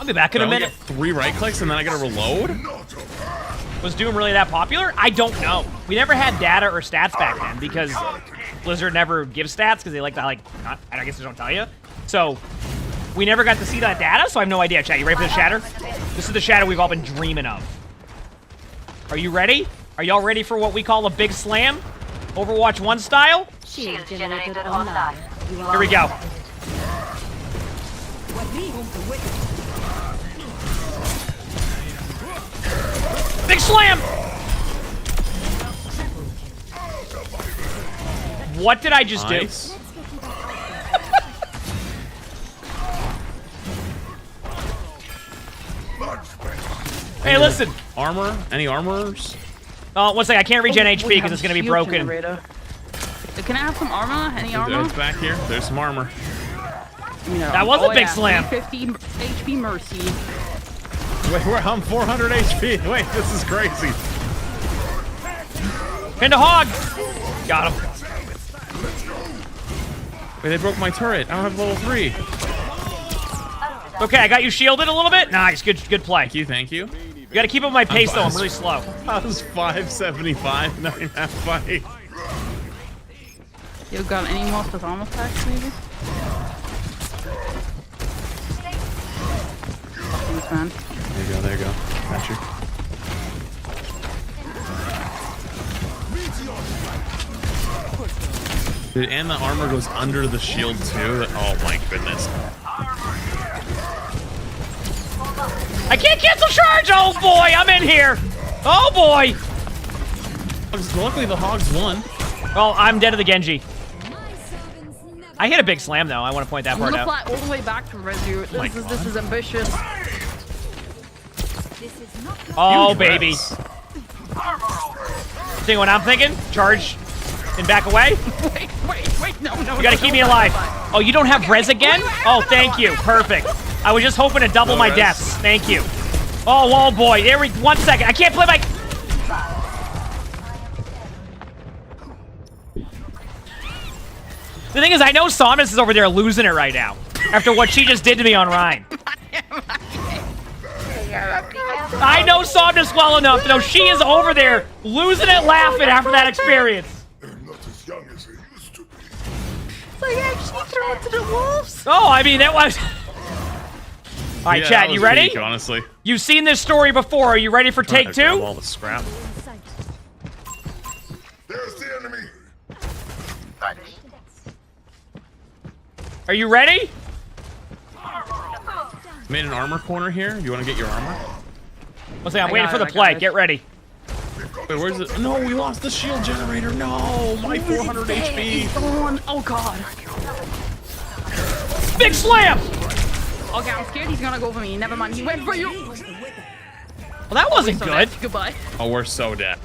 S2: I'll be back in a minute.
S11: 3 right clicks and then I gotta reload?
S2: Was Doom really that popular? I don't know. We never had data or stats back then because Blizzard never gives stats because they like to I guess they don't tell you. So we never got to see that data, so I have no idea. Chat, you ready for the shatter? This is the shatter we've all been dreaming of. Are you ready? Are y'all ready for what we call a big slam? Overwatch 1 style?
S8: Shield generated online.
S2: Here we go. Big slam! What did I just do? Hey, listen.
S11: Armor? Any armors?
S2: Oh, one second. I can't regen HP because it's going to be broken.
S22: Generator. Can I have some armor? Any armor?
S11: It's back here. There's some armor.
S2: That was a big slam.
S22: 50 HP mercy.
S11: Wait, I'm 400 HP. Wait, this is crazy.
S2: Into hog. Got him.
S11: Wait, they broke my turret. I don't have level 3.
S2: Okay, I got you shielded a little bit. Nice, good play.
S11: Thank you.
S2: You got to keep up my pace though. I'm really slow.
S11: I was 575. 9.5 fight.
S22: You got any Moth with armor packs, maybe? Thanks, man.
S11: There you go. Got you. Dude, and the armor goes under the shield too. Oh my goodness.
S2: I can't cancel charge! Oh boy, I'm in here! Oh boy!
S11: Luckily the hogs won.
S2: Well, I'm dead to the Genji. I hit a big slam though. I want to point that part out.
S22: I'm gonna fly all the way back to Resu. This is ambitious.
S2: Oh baby. See what I'm thinking? Charge and back away.
S22: Wait, no.
S2: You gotta keep me alive. Oh, you don't have res again? Oh, thank you. Perfect. I was just hoping to double my deaths. Thank you. Oh boy. There we. 1 second. I can't play my. The thing is, I know Somnus is over there losing it right now after what she just did to me on Ryan. I know Somnus well enough to know she is over there losing it laughing after that experience.
S22: So you actually threw it to the wolves?
S2: Oh, I mean, that was... All right, chat, you ready?
S11: Weak, honestly.
S2: You've seen this story before. Are you ready for take 2?
S11: All the scrap.
S19: There's the enemy.
S2: Are you ready?
S11: Made an armor corner here. You want to get your armor?
S2: One second, I'm waiting for the play. Get ready.
S11: Wait, where's it? No, we lost the shield generator. No, my 400 HP.
S22: Oh god.
S2: Big slam!
S22: Okay, I'm scared he's gonna go for me. Never mind, he went for you.
S2: Well, that wasn't
S22: So
S2: good.
S22: dead. Goodbye.
S11: Oh, we're so dead.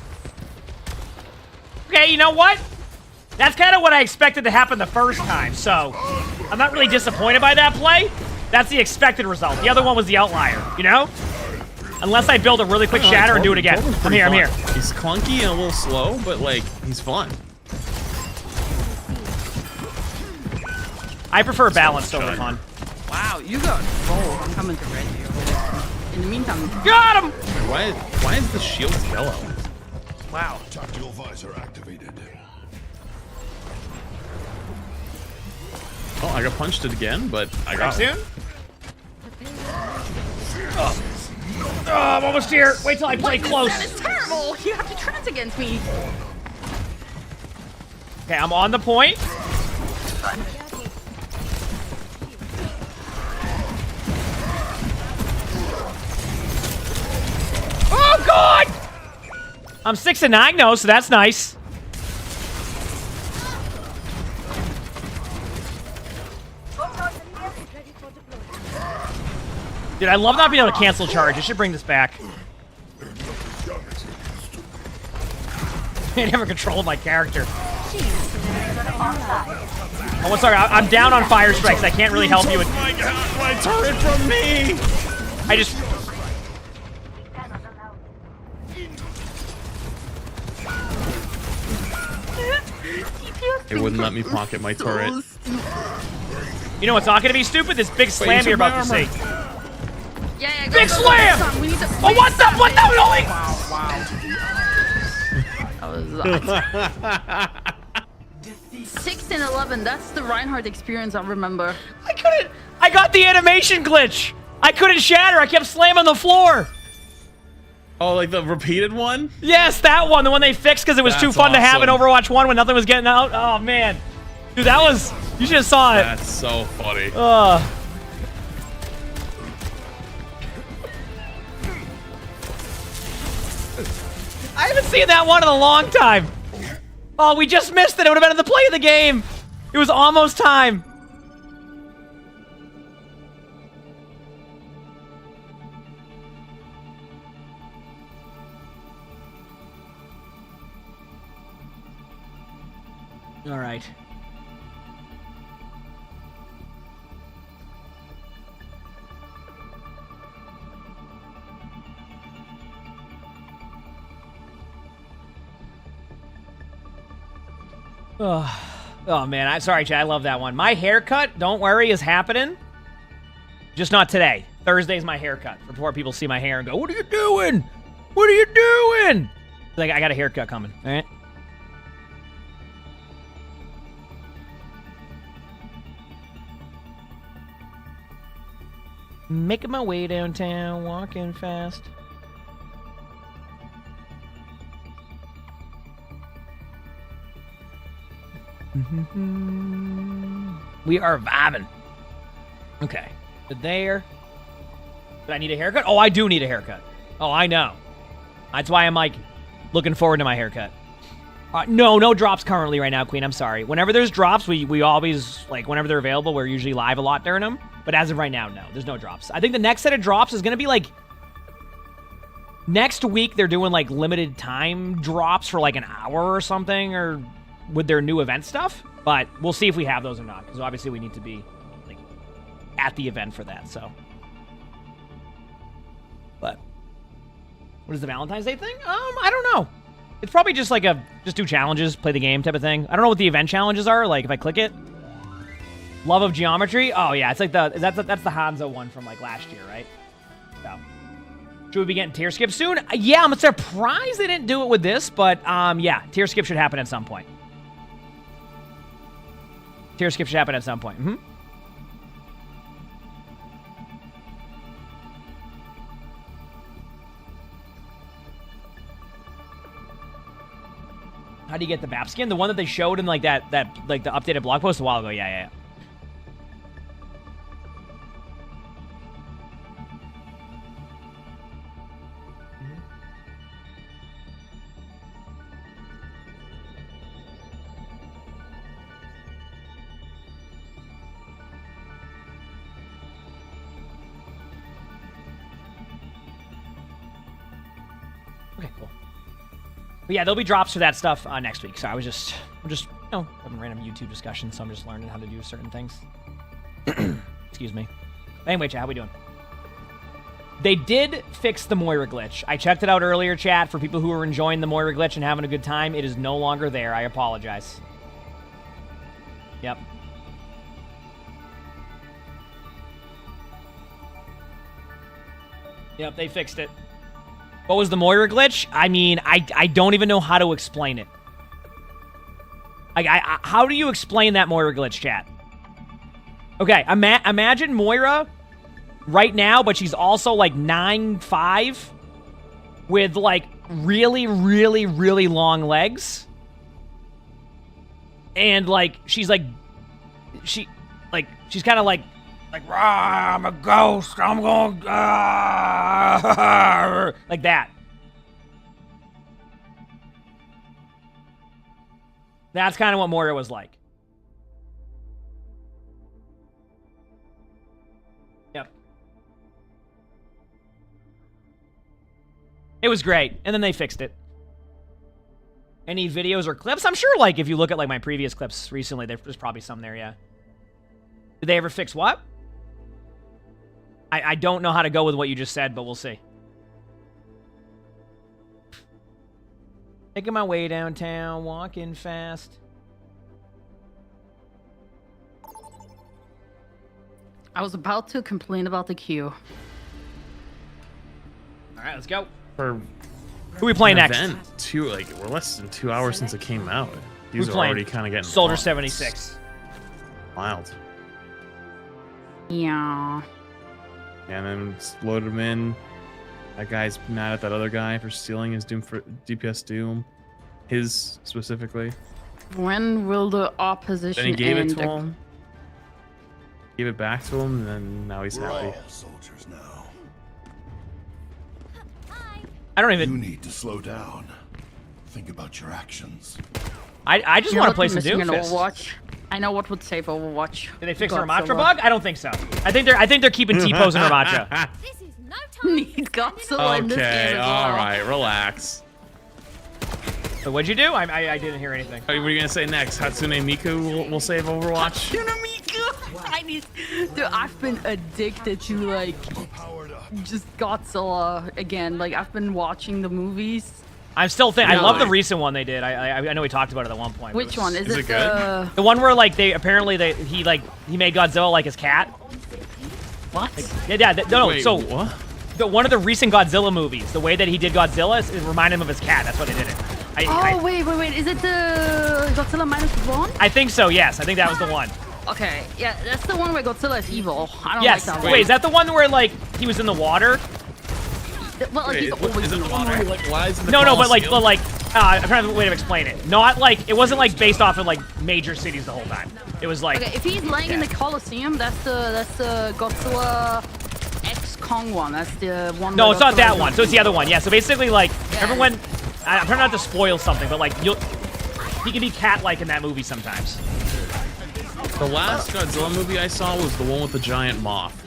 S2: Okay, you know what? That's kind of what I expected to happen the first time, so I'm not really disappointed by that play. That's the expected result. The other one was the outlier, you know? Unless I build a really quick shatter and do it again. I'm here, I'm here.
S11: He's clunky and a little slow, but like, he's fun.
S2: I prefer balance over fun.
S22: Wow, you got bold. I'm coming to red here. In the meantime,
S2: got him!
S11: Why is the shield yellow?
S2: Wow.
S9: Tactical visor activated.
S11: Oh, I got punched it again, but I got
S2: soon? Oh, I'm almost here. Wait till I play close.
S22: That is terrible. You have to trance against me.
S2: Okay, I'm on the point. Oh, God! I'm 6 and 9, no, so that's nice. Dude, I love not being able to cancel charge. I should bring this back. I never controlled my character. Oh, sorry, I'm down on fire strikes. I can't really help you with...
S11: Oh my God, my turret from me!
S2: I just...
S11: It wouldn't let me pocket my turret.
S2: You know what's not gonna be stupid? This big slam you're about to see.
S22: Yeah,
S2: big slam!
S22: We need to
S2: oh, what the? What the? Holy!
S22: That was 6 and 11. That's the Reinhardt experience I remember.
S2: I couldn't. I got the animation glitch. I couldn't shatter. I kept slamming the floor.
S11: Oh, like the repeated one?
S2: Yes, that one. The one they fixed because it was too fun to have in Overwatch 1 when nothing was getting out. Oh, man. Dude, that was... You should have saw it.
S11: That's so funny.
S2: I haven't seen that one in a long time. Oh, we just missed it. It would have been in the play of the game. It was almost time. All right. Oh man, I'm sorry, Chad. I love that one. My haircut, don't worry, is happening. Just not today. Thursday's my haircut. Before people see my hair and go, "What are you doing? What are you doing?" Like, I got a haircut coming. All right. Making my way downtown, walking fast. We are vibing. Okay. There. Do I need a haircut? Oh, I do need a haircut. Oh, I know. That's why I'm, like, looking forward to my haircut. No drops currently right now, Queen. I'm sorry. Whenever there's drops, we always, like, whenever they're available, we're usually live a lot during them. But as of right now, no. There's no drops. I think the next set of drops is going to be, like... Next week, they're doing, like, limited time drops for, like, an hour or something, or with their new event stuff. But we'll see if we have those or not, because obviously we need to be, like, at the event for that, so... But... What is the Valentine's Day thing? I don't know. It's probably just like just do challenges, play the game type of thing. I don't know what the event challenges are, like if I click it. Love of Geometry? Oh yeah, it's like that's the Hanzo one from like last year, right? So. Should we be getting tier skip soon? Yeah, I'm surprised they didn't do it with this, but yeah, tier skip should happen at some point. Tier skip should happen at some point. Mm-hmm. How do you get the BAP skin? The one that they showed in like that like the updated blog post a while ago. Yeah. But yeah, there'll be drops for that stuff next week. So I'm just having random YouTube discussions, so I'm just learning how to do certain things. Excuse me. Anyway, chat, how we doing? They did fix the Moira glitch. I checked it out earlier, chat, for people who were enjoying the Moira glitch and having a good time. It is no longer there. I apologize. Yep. Yep, they fixed it. What was the Moira glitch? I mean, I don't even know how to explain it. How do you explain that Moira glitch, chat? Okay, imagine Moira right now, but she's also like 9'5", with like really, really, really long legs. And like, she's kind of like, rah, I'm a ghost, I'm going, like that. That's kind of what Moira was like. Yep. It was great, and then they fixed it. Any videos or clips? I'm sure, like, if you look at, like, my previous clips recently, there's probably some there, yeah. Did they ever fix what? I don't know how to go with what you just said, but we'll see. Making my way downtown, walking fast.
S22: I was about to complain about the queue.
S2: All right, let's go.
S11: For
S2: who we playing next?
S11: We're less than 2 hours since it came out. These are already kind of getting
S2: Soldier 76.
S11: Wild.
S22: Yeah.
S11: And then loaded him in. That guy's mad at that other guy for stealing his DPS Doom. His specifically.
S22: When will the opposition
S11: end? Then he gave
S22: end?
S11: it to him. Gave it back to him, and then now he's happy.
S9: All soldiers now.
S2: I don't even.
S9: You need to slow down. Think about your actions.
S2: I just want to play some Doomfist.
S22: Overwatch. I know what would save Overwatch.
S2: Did they fix the Ramatra bug? I don't think so. I think they're keeping T-pose and Ramatra.
S20: This is no time.
S22: Need Godzilla in this game as well.
S11: All right, relax.
S2: So what'd you do? I didn't hear anything.
S11: What are you gonna say next? Hatsune Miku will save Overwatch.
S22: Hatsune Miku. Dude, I've been addicted to like just Godzilla again. Like I've been watching the movies.
S2: I'm still thinking. I love the recent one they did. I know we talked about it at one point.
S22: Which one is it?
S11: Good?
S2: The one where like he made Godzilla like his cat.
S22: What?
S2: Like, yeah. No.
S11: Wait,
S2: so
S11: what?
S2: One of the recent Godzilla movies, the way that he did Godzilla, it reminded him of his cat. That's why they did it.
S22: Wait. Is it the Godzilla -1?
S2: I think so. Yes, I think that was the one.
S22: Okay, yeah, that's the one where Godzilla is evil. I don't
S2: yes.
S22: like that one.
S2: Wait, is that the one where like he was in the water?
S22: Well, like, he's always in the water.
S2: No, but like, I'm trying to way to explain it. Not like it wasn't like based off of like major cities the whole time. It was like.
S22: Okay, if he's laying in the Coliseum, that's the Godzilla X Kong one. That's the one.
S2: No, it's not that one. So it's the other one. Yeah. So basically, like everyone, I'm trying not to spoil something, but like he can be cat-like in that movie sometimes.
S11: The last Godzilla movie I saw was the one with the giant moth.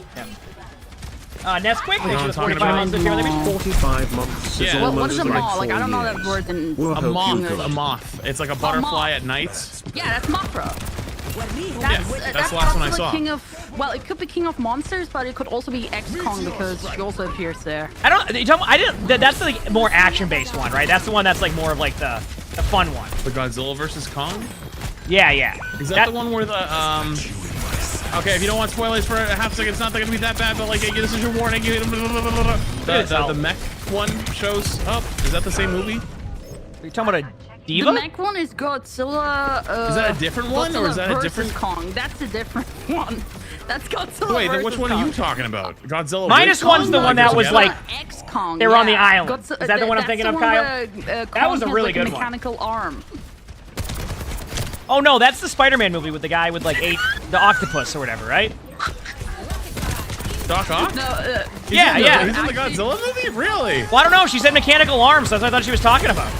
S2: Nets quick.
S11: You know what I'm talking
S3: 45 months.
S11: Yeah.
S22: Well, what is a moth? Like I don't know that word in
S11: a moth. It's like a butterfly at night.
S22: Yeah, that's Mothra.
S11: That's the last one I saw.
S22: Well, it could be King of Monsters, but it could also be X-Kong because she also appears there.
S2: That's the like, more action-based one, right? That's the one that's like more of like the fun one.
S11: The Godzilla versus Kong?
S2: Yeah.
S11: Is that the one where the okay, if you don't want spoilers for a half second, it's not gonna be that bad, but like this is your warning. The mech one shows up. Is that the same movie?
S2: Are you talking about a diva?
S22: The mech one is Godzilla.
S11: Is that a different one, or is that a different
S22: Kong? That's a different one. That's Godzilla.
S11: Wait, then which one
S22: Kong.
S11: are you talking about? Godzilla.
S2: -1's the one that was like
S22: X-Kong.
S2: They were on the island. Is that the one I'm thinking of, Kyle?
S22: That
S2: was a really good one.
S22: Mechanical arm.
S2: Oh no, that's the Spider-Man movie with the guy with like the octopus or whatever, right?
S11: Doc Ock?
S22: No,
S2: yeah.
S11: He's in the Godzilla movie? Really?
S2: Well, I don't know. She said mechanical arms. That's what I thought she was talking about.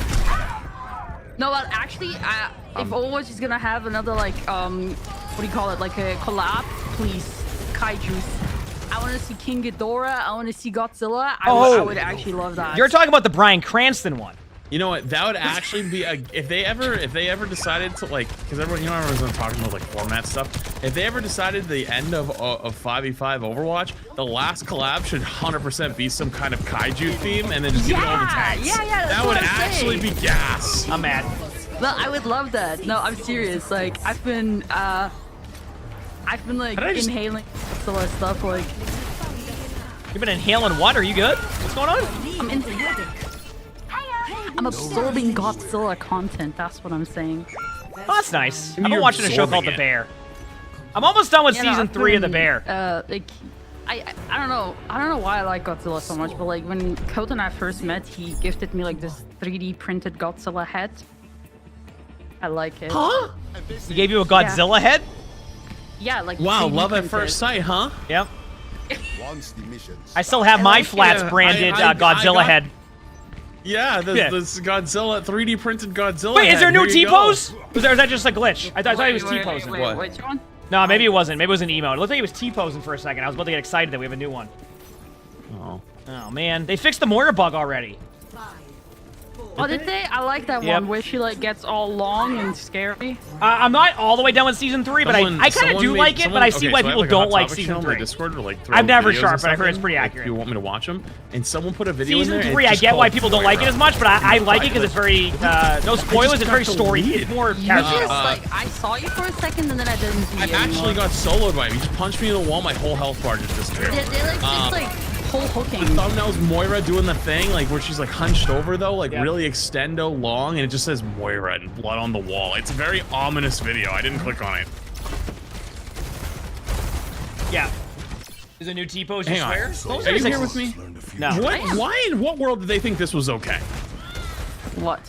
S22: No, but actually, if Overwatch is gonna have another like what do you call it? Like a collab, please, kaijus. I want to see King Ghidorah. I want to see Godzilla. I would actually love that.
S2: You're talking about the Bryan Cranston one.
S11: You know what? That would actually be a if they ever decided to like because everyone everyone's talking about like format stuff. If they ever decided the end of 5v5 Overwatch, the last collab should 100% be some kind of kaiju theme and then just give it all the tanks.
S22: Yeah,
S11: that would actually be gas.
S2: I'm mad.
S22: No, I would love that. No, I'm serious. Like I've been like inhaling some stuff like.
S2: You've been inhaling what? Are you good? What's going on?
S22: I'm absorbing Godzilla content. That's what I'm saying.
S2: Oh, that's nice. I've been watching a show called The Bear. I'm almost done with season 3 of The Bear.
S22: Like, I don't know. I don't know why I like Godzilla so much, but like when Code and I first met, he gifted me like this 3D printed Godzilla head. I like it.
S2: Huh? He gave you a Godzilla head?
S22: Yeah, like.
S11: Wow, love at first sight, huh?
S2: Yep. I still have my Flats branded Godzilla head.
S11: Yeah, this Godzilla 3D printed Godzilla.
S2: Wait, is there
S11: head.
S2: no
S11: Here you
S2: T-pose? Or is that just a glitch? I thought he was T-posing.
S22: Wait, which one?
S2: No, maybe it wasn't. Maybe it was an emote. It looked like he was T-posing for a second. I was about to get excited that we have a new one.
S11: Oh.
S2: Oh man, they fixed the Moira bug already.
S22: Oh, did they? I like that one where she like gets all long and scary.
S2: I'm not all the way done with season 3, but I kind of do like it. But I see why people don't like season 3.
S11: Discord or like
S2: I'm never sharp, but I heard it's pretty accurate.
S11: You want me to watch them? And someone put a video
S2: season
S11: in there.
S2: 3, I get why people don't like it as much, but I like it because it's very no spoilers. It's very story. It's more character.
S22: Like I saw you for a second and then I didn't see you.
S11: I actually got soloed by him. He just punched me in the wall. My whole health bar just disappeared.
S22: They like just like whole hooking.
S11: The thumbnail's Moira doing the thing, like where she's like hunched over though, like really extendo long, and it just says Moira and blood on the wall. It's a very ominous video. I didn't click on it.
S2: Yeah. Is a new T-pose, you
S11: Hang on.
S2: swear?
S11: Are you here with me?
S2: No.
S11: Why in what world did they think this was okay?
S22: What?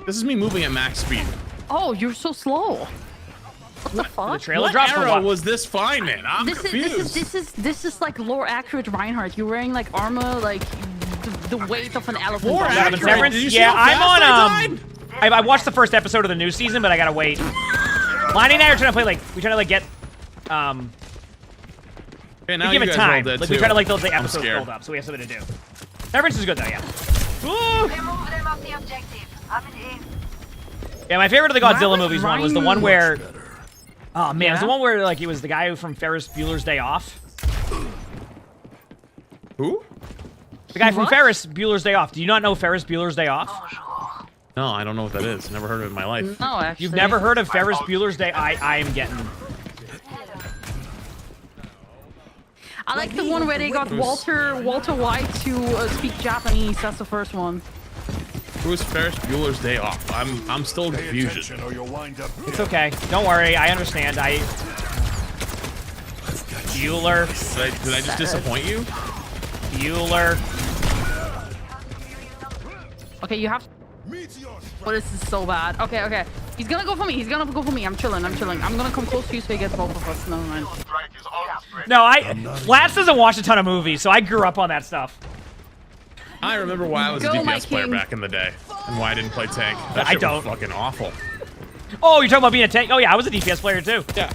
S11: This is me moving at max speed.
S22: Oh, you're so slow. What the fuck?
S2: The trailer dropped for
S11: era
S2: what?
S11: was this fine, man? I'm confused.
S22: This is like lore accurate Reinhardt. You're wearing like armor, like the weight of an elephant.
S11: Lore accurate? Did you see
S2: yeah,
S11: how
S2: I'm
S11: fast
S2: on I watched the first episode of the new season, but I gotta wait. Lonnie and I are trying to play like we try to like get
S11: Okay, now
S2: we give
S11: you
S2: it
S11: guys
S2: time.
S11: rolled dead
S2: Like
S11: too.
S2: we try to like the
S11: I'm
S2: episodes
S11: scared.
S2: build up, so we have something to do. Severance is good though, yeah.
S18: Remove them off the objective. I'm in.
S2: Yeah, my favorite of the Godzilla movies one was the one where oh man, it was the
S22: Yeah?
S2: one where like he was the guy who from Ferris Bueller's Day Off.
S11: Who?
S2: The guy from
S22: What?
S2: Ferris Bueller's Day Off. Do you not know Ferris Bueller's Day Off?
S11: No, I don't know what that is. Never heard of it in my life.
S22: No, actually.
S2: You've never heard of Ferris Bueller's Day? I am getting.
S22: I like the one where they got Walter White to speak Japanese. That's the first one.
S11: Who is Ferris Bueller's Day Off? I'm still in confusion.
S2: It's okay. Don't worry. I understand. Bueller.
S11: Did I just disappoint you?
S2: Bueller.
S22: Okay, you have. Oh, this is so bad. Okay. He's gonna go for me. I'm chilling. I'm gonna come close to you so he gets both of us. Never mind.
S2: No, Flats doesn't watch a ton of movies, so I grew up on that stuff.
S11: I remember why I was a
S22: Go, my
S11: DPS player
S22: king.
S11: back in the day, and why I didn't play tank. That
S2: I
S11: shit
S2: don't.
S11: was fucking awful.
S2: Oh, you're talking about being a tank? Oh yeah, I was a DPS player too.
S11: Yeah.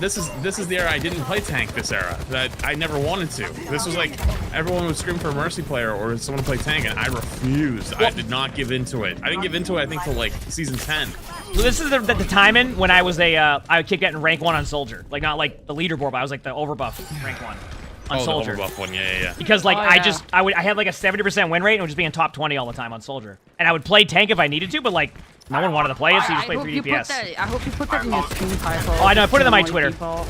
S11: This is the era I didn't play tank. This era that I never wanted to. This was like everyone would scream for a mercy player or someone to play tank, and I refused. I did not give into it. I didn't give into it. I think till like season 10.
S2: So this is the timing when I was I kept getting rank 1 on soldier, like not like the leaderboard, but I was like the overbuff rank 1 on soldier.
S11: The overbuff one, yeah.
S2: Because like I had like a 70% win rate and would just be in top 20 all the time on soldier, and I would play tank if I needed to, but like no one wanted to play it, so you just played 3 DPS.
S22: I hope you put that in your stream title.
S2: Oh, I know. I put it on my Twitter.
S22: Default.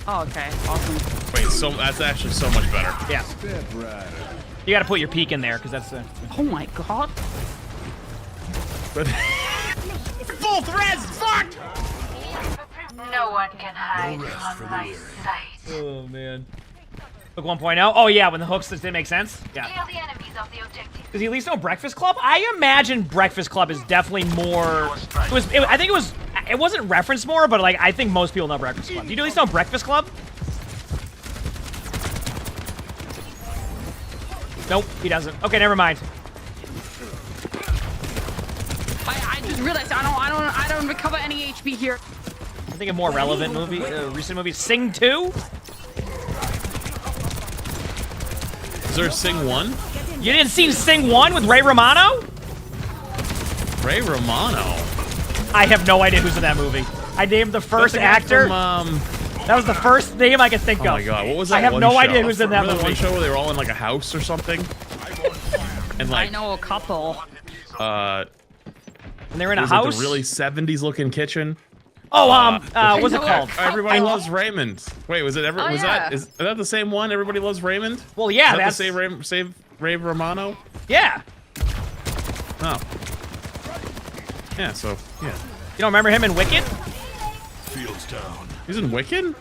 S22: Oh, okay. Awesome.
S11: Wait, so that's actually so much better.
S2: Yeah. You gotta put your peak in there, because that's the...
S22: Oh my god.
S2: Full threads! Fuck!
S18: No one can hide from my sight.
S2: Oh, man. Hook 1.0? Oh, yeah, when the hooks just didn't make sense? Yeah.
S18: Kill the enemies of the objective.
S2: Does he at least know Breakfast Club? I imagine Breakfast Club is definitely more... I think it wasn't referenced more, but like I think most people know Breakfast Club. Do you at least know Breakfast Club? Nope, he doesn't. Okay, never mind.
S22: I just realized I don't recover any HP here.
S2: I think a more relevant movie, recent movie, Sing 2?
S11: Is there a Sing 1?
S2: You didn't see Sing 1 with Ray Romano?
S11: Ray Romano?
S2: I have no idea who's in that movie. I named the first actor.
S11: From,
S2: that was the first name I could think of.
S11: Oh my god, what was that?
S2: I have
S11: one
S2: no
S11: show?
S2: idea who's in that
S11: Remember
S2: movie.
S11: One show where they were all in like a house or something? And like,
S22: I know a couple.
S2: And they're in a
S11: like
S2: house.
S11: the really 70s looking kitchen.
S2: Oh, what's it called?
S11: Everybody Loves Raymond. Wait, was it ever?
S22: Oh,
S11: was
S22: yeah.
S11: is that the same one? Everybody Loves Raymond.
S2: Well, yeah,
S11: Is that
S2: that's
S11: the same Ray Romano.
S2: Yeah.
S11: Oh. Yeah. So yeah.
S2: You don't remember him in Wicked?
S9: Fields down.
S11: He's in Wicked.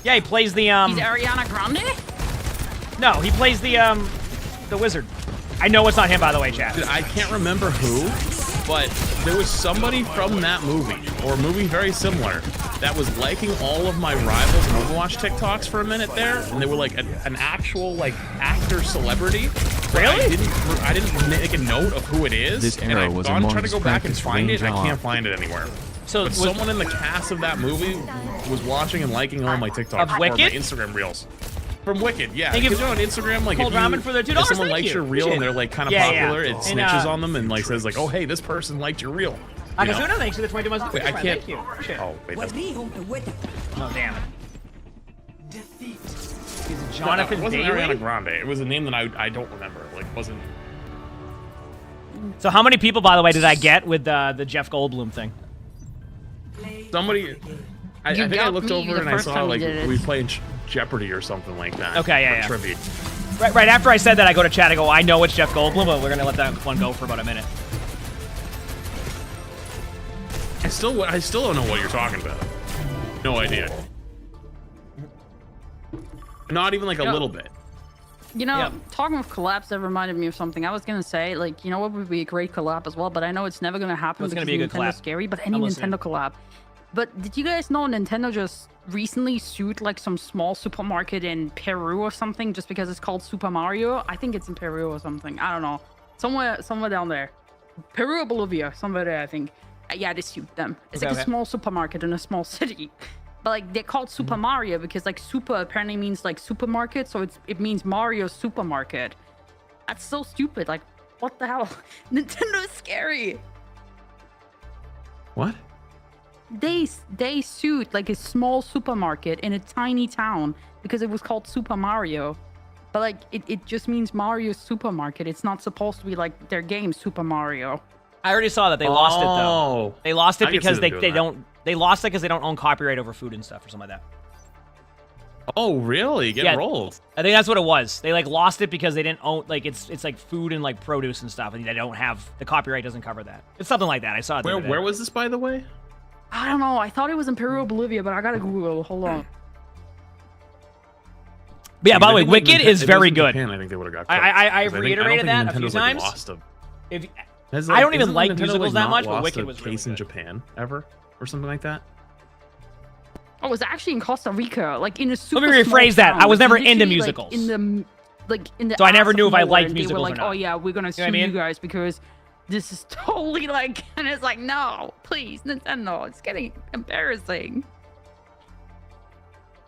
S2: Yeah, he plays the
S22: He's Ariana Grande?
S2: No, he plays the wizard. I know it's not him, by the way, chat.
S11: Dude, I can't remember who, but there was somebody from that movie, or a movie very similar, that was liking all of my Rivals and Overwatch TikToks for a minute there, and they were like an actual like actor celebrity.
S2: Really?
S11: I didn't make a note of who it is.
S1: This
S11: and
S1: arrow
S11: I've
S1: was
S11: gone
S1: among
S11: trying to go back and
S1: Spectating's
S11: find it, and I
S1: range
S11: can't find it anywhere.
S2: So
S11: But someone in the cast of that movie was watching and liking all my TikToks
S2: Of
S11: or my
S2: Wicked?
S11: Instagram reels. From Wicked, yeah.
S2: Thank you.
S11: Because on Instagram, like
S2: Cold
S11: if,
S2: ramen for the $2,
S11: if someone
S2: thank
S11: likes
S2: you.
S11: your reel
S2: Appreciate
S11: and they're
S2: it.
S11: like kind of
S2: Yeah,
S11: popular,
S2: yeah.
S11: it
S2: And,
S11: snitches on them and like says like, oh hey, this person liked your reel. You know?
S2: Akasuna, thanks for the 22 months.
S11: Wait, I can't.
S2: Thank you. Appreciate it.
S11: Oh wait, that's
S2: Oh, damn it. He's Jonathan
S11: it wasn't
S2: Daly?
S11: Ariana Grande. It was a name that I don't remember. Like wasn't.
S2: So how many people, by the way, did I get with the Jeff Goldblum thing?
S11: Somebody. I think I
S22: got
S11: looked
S22: me
S11: over
S22: the
S11: and I
S22: first
S11: saw
S22: time you
S11: like
S22: did it.
S11: we playing Jeopardy or something like that.
S2: Okay, yeah,
S11: for
S2: yeah.
S11: Trivia.
S2: Right after I said that, I go to chat and go, I know it's Jeff Goldblum, but we're going to let that one go for about a minute.
S11: I still don't know what you're talking about. No idea. Not even like a little bit.
S22: You know, talking of collabs, that reminded me of something. I was gonna say, like, you know what would be a great collab as well, but I know it's never gonna happen
S2: What's
S22: because
S2: gonna be a good
S22: Nintendo's
S2: collab?
S22: scary, but any
S2: I'm listening.
S22: Nintendo collab. But did you guys know Nintendo just recently sued like some small supermarket in Peru or something just because it's called Super Mario? I think it's in Peru or something. I don't know. Somewhere down there. Peru or Bolivia, somewhere there, I think. Yeah, they sued them. It's like a small supermarket in a small city. But like they're called Super Mario because like super apparently means like supermarket, so it means Mario supermarket. That's so stupid. Like, what the hell? Nintendo is scary.
S11: What?
S22: They sued like a small supermarket in a tiny town because it was called Super Mario. But like it just means Mario supermarket. It's not supposed to be like their game Super Mario.
S2: I already saw that they lost it though. They lost it
S11: I can
S2: because
S11: see
S2: they
S11: them doing
S2: don't. They lost it because they don't own copyright over food and stuff or something like that.
S11: Oh really? Get rolled.
S2: I think that's what it was. They like lost it because they didn't own like it's like food and like produce and stuff, and they don't have the copyright doesn't cover that. It's something like that. I saw it.
S11: Where was this, by the way?
S22: I don't know. I thought it was in Peru or Bolivia, but I gotta Google. Hold on.
S2: But yeah, by the way,
S11: I think, like,
S2: Wicked
S11: Nintendo-
S2: is
S11: if it
S2: very
S11: was in
S2: good.
S11: Japan, I think they would have got.
S2: I've reiterated that a few
S11: Nintendo's, like,
S2: times.
S11: lost a-
S2: If
S11: Has,
S2: I don't even
S11: isn't
S2: like
S11: Nintendo,
S2: musicals that
S11: not
S2: much, but
S11: lost
S2: Wicked
S11: a
S2: was really
S11: case in
S2: good.
S11: Japan ever or something like that.
S22: Oh, it was actually in Costa Rica, like in a super.
S2: Let me
S22: small
S2: rephrase that.
S22: town.
S2: I was
S22: Like,
S2: never into
S22: literally,
S2: musicals.
S22: Like in the.
S2: So I never
S22: ass
S2: knew
S22: of
S2: if I
S22: nowhere,
S2: liked
S22: and
S2: musicals
S22: They were
S2: or
S22: like,
S2: not.
S22: oh yeah, we're gonna sue
S2: what I mean?
S22: you guys because this is totally like, and it's like, no, please, Nintendo, it's getting embarrassing.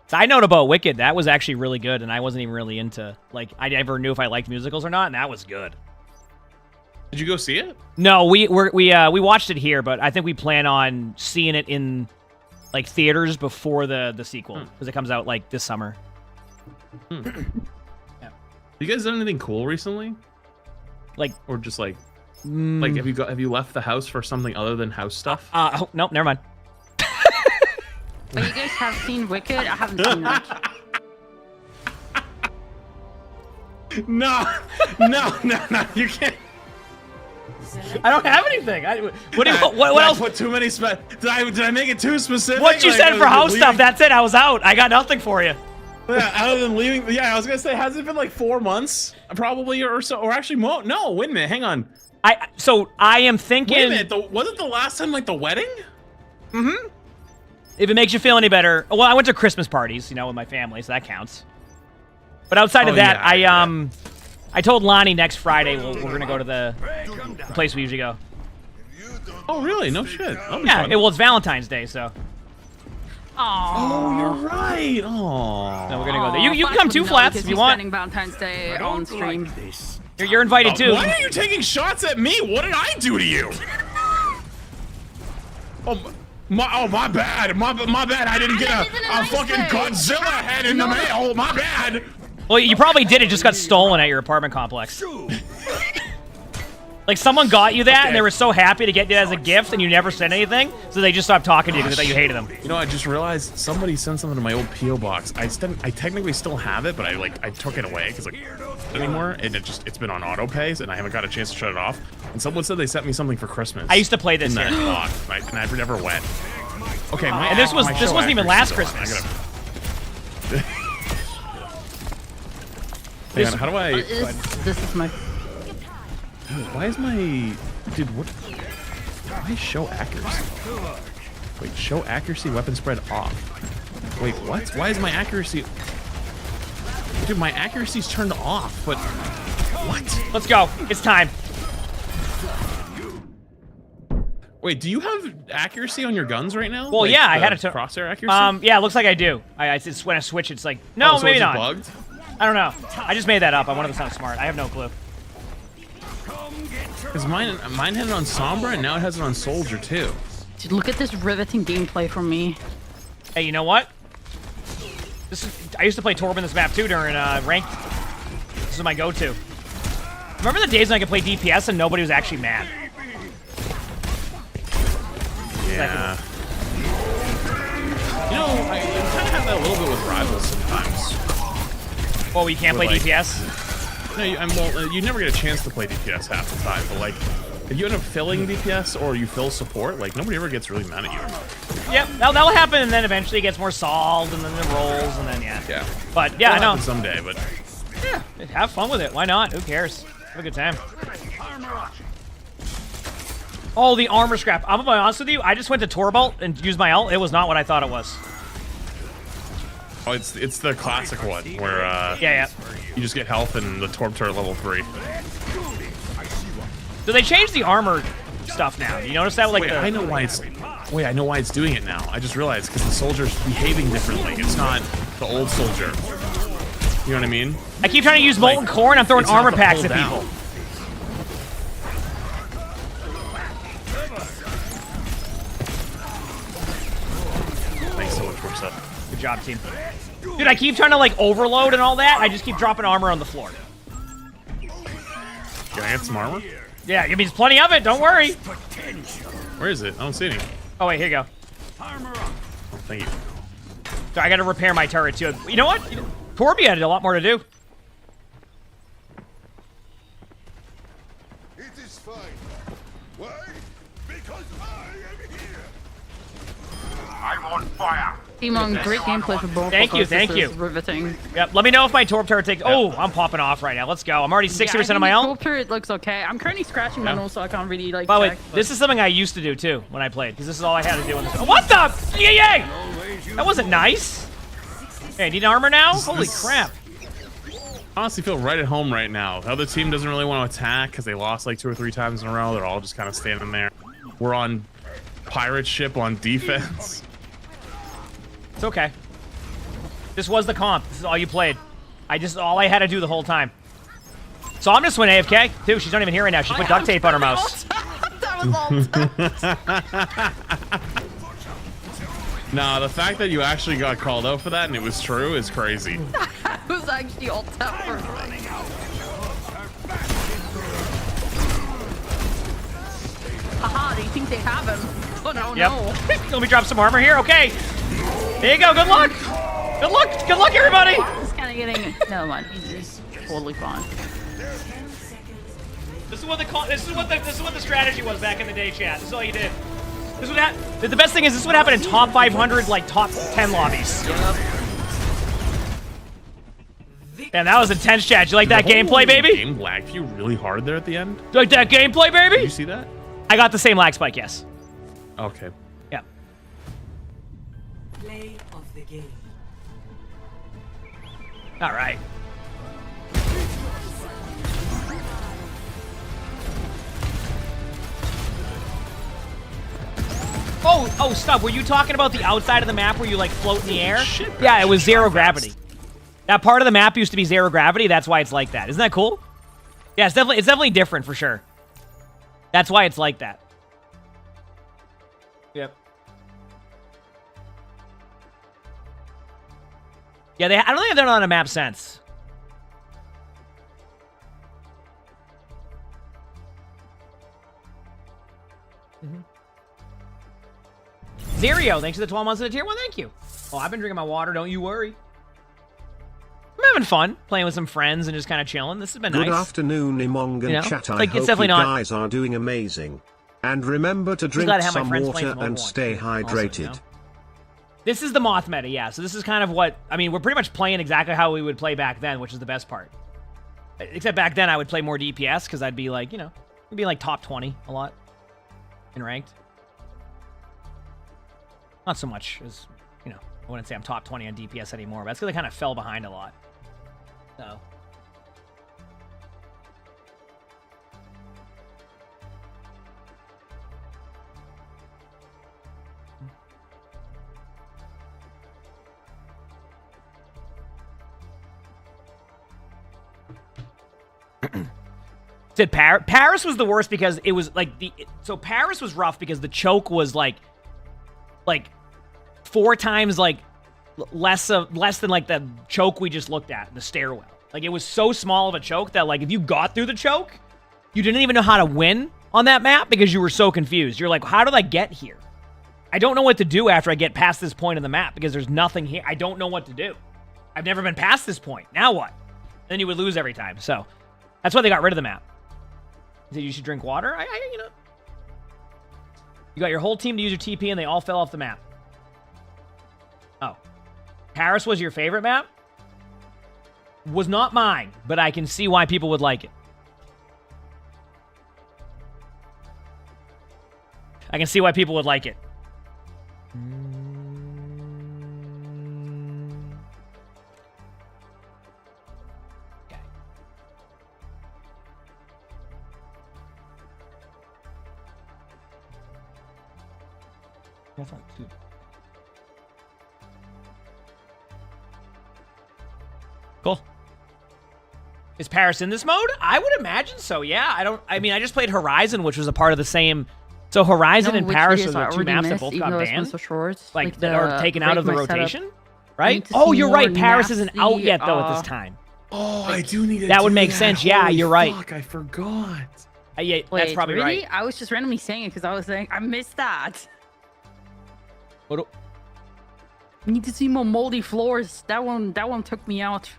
S2: Side note about Wicked, that was actually really good, and I wasn't even really into like I never knew if I liked musicals or not, and that was good.
S11: Did you go see it?
S2: No, we watched it here, but I think we plan on seeing it in like theaters before the sequel because it comes out like this summer.
S11: You guys done anything cool recently?
S2: Like
S11: or just like have you left the house for something other than house stuff?
S2: Oh, nope, never mind.
S22: But you guys have seen Wicked? I haven't seen that.
S11: No, you can't.
S2: I don't have anything. What else?
S11: Put too many did I make it too specific?
S2: What you
S11: Like,
S2: said
S11: other
S2: for
S11: than
S2: house
S11: leaving-
S2: stuff, that's it. I was out. I got nothing for you.
S11: Yeah, other than leaving. Yeah, I was gonna say, has it been like 4 months, probably, or so, or actually, no. Wait a minute, hang on.
S2: So I am thinking.
S11: Wait a minute, wasn't the last time like the wedding?
S2: Mm-hmm. If it makes you feel any better, well, I went to Christmas parties, with my family, so that counts. But outside of that, I told Lonnie next Friday we're gonna go to the place we usually go.
S11: Oh, really? No shit.
S2: Yeah, well, it's Valentine's Day, so.
S22: Oh,
S11: you're right. Oh.
S2: So we're gonna go there. You can come too, Flats, if you want.
S22: Spending Valentine's Day on stream.
S2: You're invited too.
S11: Why are you taking shots at me? What did I do to you? My bad. My bad. I didn't get a fucking Godzilla head in the mail. My bad.
S2: Well, you probably did. It just got stolen at your apartment complex. Like, someone got you that, and they were so happy to get it as a gift, and you never said anything, so they just stopped talking to you because they thought you hated them.
S11: You know, I just realized somebody sent something to my old P.O. box. I technically still have it, but I took it away because anymore, and it's been on auto pays, and I haven't got a chance to shut it off. And someone said they sent me something for Christmas.
S2: I used to play this
S11: in
S2: here.
S11: that box, and I never went. Okay,
S2: and this wasn't even last Christmas.
S11: Hang on, how do I?
S22: This is my.
S11: Why is my dude? What? Why show accuracy? Wait, show accuracy weapon spread off. Wait, what? Why is my accuracy? Dude, my accuracy's turned off. But what?
S2: Let's go. It's time.
S11: Wait, do you have accuracy on your guns right now?
S2: Well,
S11: like
S2: yeah, I had it to
S11: crosshair accuracy.
S2: Yeah, it looks like I do. It's when I switch, it's like no,
S11: so
S2: maybe
S11: is it
S2: not.
S11: Bugged?
S2: I don't know. I just made that up. I wanted to sound smart. I have no clue.
S11: Because mine had it on Sombra, and now it has it on Soldier too.
S22: Dude, look at this riveting gameplay from me.
S2: Hey, you know what? I used to play Torb in this map too during ranked. This is my go-to. Remember the days when I could play DPS and nobody was actually mad?
S11: Yeah. You know, I kind of have that a little bit with Rivals sometimes.
S2: Oh, you can't play DPS?
S11: No, you never get a chance to play DPS half the time, but like, if you end up filling DPS or you fill support, like, nobody ever gets really mad at you.
S2: Yep, that'll happen, and then eventually it gets more solved, and then it rolls, and then, yeah.
S11: Yeah.
S2: But, yeah, I know.
S11: Someday, but...
S2: Yeah, have fun with it. Why not? Who cares? Have a good time. Oh, the armor scrap. I'm gonna be honest with you, I just went to Torbolt and used my ult. It was not what I thought it was.
S11: Oh, it's the classic one, where,
S2: yeah.
S11: You just get health and the Torb turret level 3.
S2: So they changed the armor stuff now. You notice that? Like,
S11: wait, I know why it's... Wait, I know why it's doing it now. I just realized, because the soldier's behaving differently. It's not the old soldier. You know what I mean?
S2: I keep trying to use Molten Core, and I'm throwing armor packs at people.
S11: Thanks so much, Works.
S2: Good job, team. Dude, I keep trying to, like, overload and all that. I just keep dropping armor on the floor.
S11: Can I get some armor?
S2: Yeah, I mean, there's plenty of it. Don't worry.
S11: Where is it? I don't see any.
S2: Oh, wait, here you go.
S11: Oh, thank you.
S2: So I got to repair my turret, too. You know what? Torby had a lot more to do.
S19: It is fine. Why? Because I am here. I'm on fire.
S22: Emongg, great gameplay for both
S2: Thank
S22: of
S2: you,
S22: us.
S2: thank
S22: This
S2: you.
S22: is riveting.
S2: Yep, let me know if my Torb turret takes... Oh, I'm popping off right now. Let's go. I'm already 60% of my ult.
S22: Torb turret looks okay. I'm currently scratching my nose, so I can't really, like,
S2: By the way,
S22: check,
S2: this is something I used to do, too, when I played, because this is all I had to do in this... What the? Yay! That wasn't nice. Hey, need armor now? Holy crap.
S11: I honestly feel right at home right now. The other team doesn't really want to attack because they lost like 2 or 3 times in a row. They're all just kind of standing there. We're on pirate ship on defense.
S2: It's okay. This was the comp. This is all you played. All I had to do the whole time. So I'm just winning AFK. Dude, she's not even here right now. She put duct tape on her mouse.
S22: That was all.
S11: Nah, the fact that you actually got called out for that and it was true is crazy.
S22: I was actually all tap for Haha, they think they have him. Oh no, no.
S2: Let me drop some armor here. Okay. There you go. Good luck. Good luck. Good luck, everybody.
S22: It's kind of getting... No, man. He's totally fine.
S2: This is what the strategy was back in the day, chat. This is all you did. This is what the best thing is, this is what happened in top 500, like top 10 lobbies. And that was intense, chat. You like that gameplay, baby?
S11: Game lagged you really hard there at the end.
S2: You like that gameplay, baby?
S11: Did you see that?
S2: I got the same lag spike, yes.
S11: Okay.
S2: Yeah.
S8: Play of the game.
S2: All right. Oh, stop. Were you talking about the outside of the map where you, like, float in the air? Yeah, it was zero gravity. That part of the map used to be zero gravity. That's why it's like that. Isn't that cool? Yeah, it's definitely different for sure. That's why it's like that. Yep. Yeah, I don't think they're on a map since. Zerio, thanks for the 12 months in the tier 1. Thank you. Oh, I've been drinking my water. Don't you worry. I'm having fun playing with some friends and just kind of chilling. This has been nice.
S3: Good afternoon, Emongg and
S2: You know,
S3: chat. I
S2: like,
S3: hope
S2: it's definitely
S3: you
S2: not-
S3: guys are doing amazing. And remember to drink
S2: glad to have my
S3: some
S2: friends playing
S3: water
S2: some
S3: and
S2: Overwatch,
S3: stay
S2: also,
S3: hydrated.
S2: you know? This is the Moth meta, yeah. So this is kind of what... I mean, we're pretty much playing exactly how we would play back then, which is the best part. Except back then, I would play more DPS, because I'd be like, you know... I'd be like top 20 a lot. In ranked. Not so much as... You know, I wouldn't say I'm top 20 on DPS anymore, but that's because I kind of fell behind a lot. So... Said Paris was the worst because it was like so Paris was rough because the choke was like 4 times like less than like the choke we just looked at, the stairwell. Like it was so small of a choke that like if you got through the choke, you didn't even know how to win on that map because you were so confused. You're like, how did I get here? I don't know what to do after I get past this point in the map because there's nothing here. I don't know what to do. I've never been past this point. Now what? Then you would lose every time. So that's why they got rid of the map. He said you should drink water? You know. You got your whole team to use your TP and they all fell off the map. Oh. Paris was your favorite map? Was not mine, but I can see why people would like it. I can see why people would like it. That's not too bad. Cool. Is Paris in this mode? I would imagine so, yeah. I mean, I just played Horizon, which was a part of the same... So Horizon and Paris are the 2 maps that both got banned.
S22: So short.
S2: Like that are taken out of the rotation, right? Oh, you're right. Paris isn't out yet, though, at this time.
S11: Oh, I do need to
S2: That would
S11: do
S2: make
S11: that.
S2: sense. Yeah,
S11: Holy
S2: you're right.
S11: Fuck, I forgot.
S2: Yeah,
S22: Wait,
S2: that's probably
S22: really?
S2: right.
S22: I was just randomly saying it because I was saying I missed that.
S2: What?
S22: We need to see more moldy floors. That one took me out.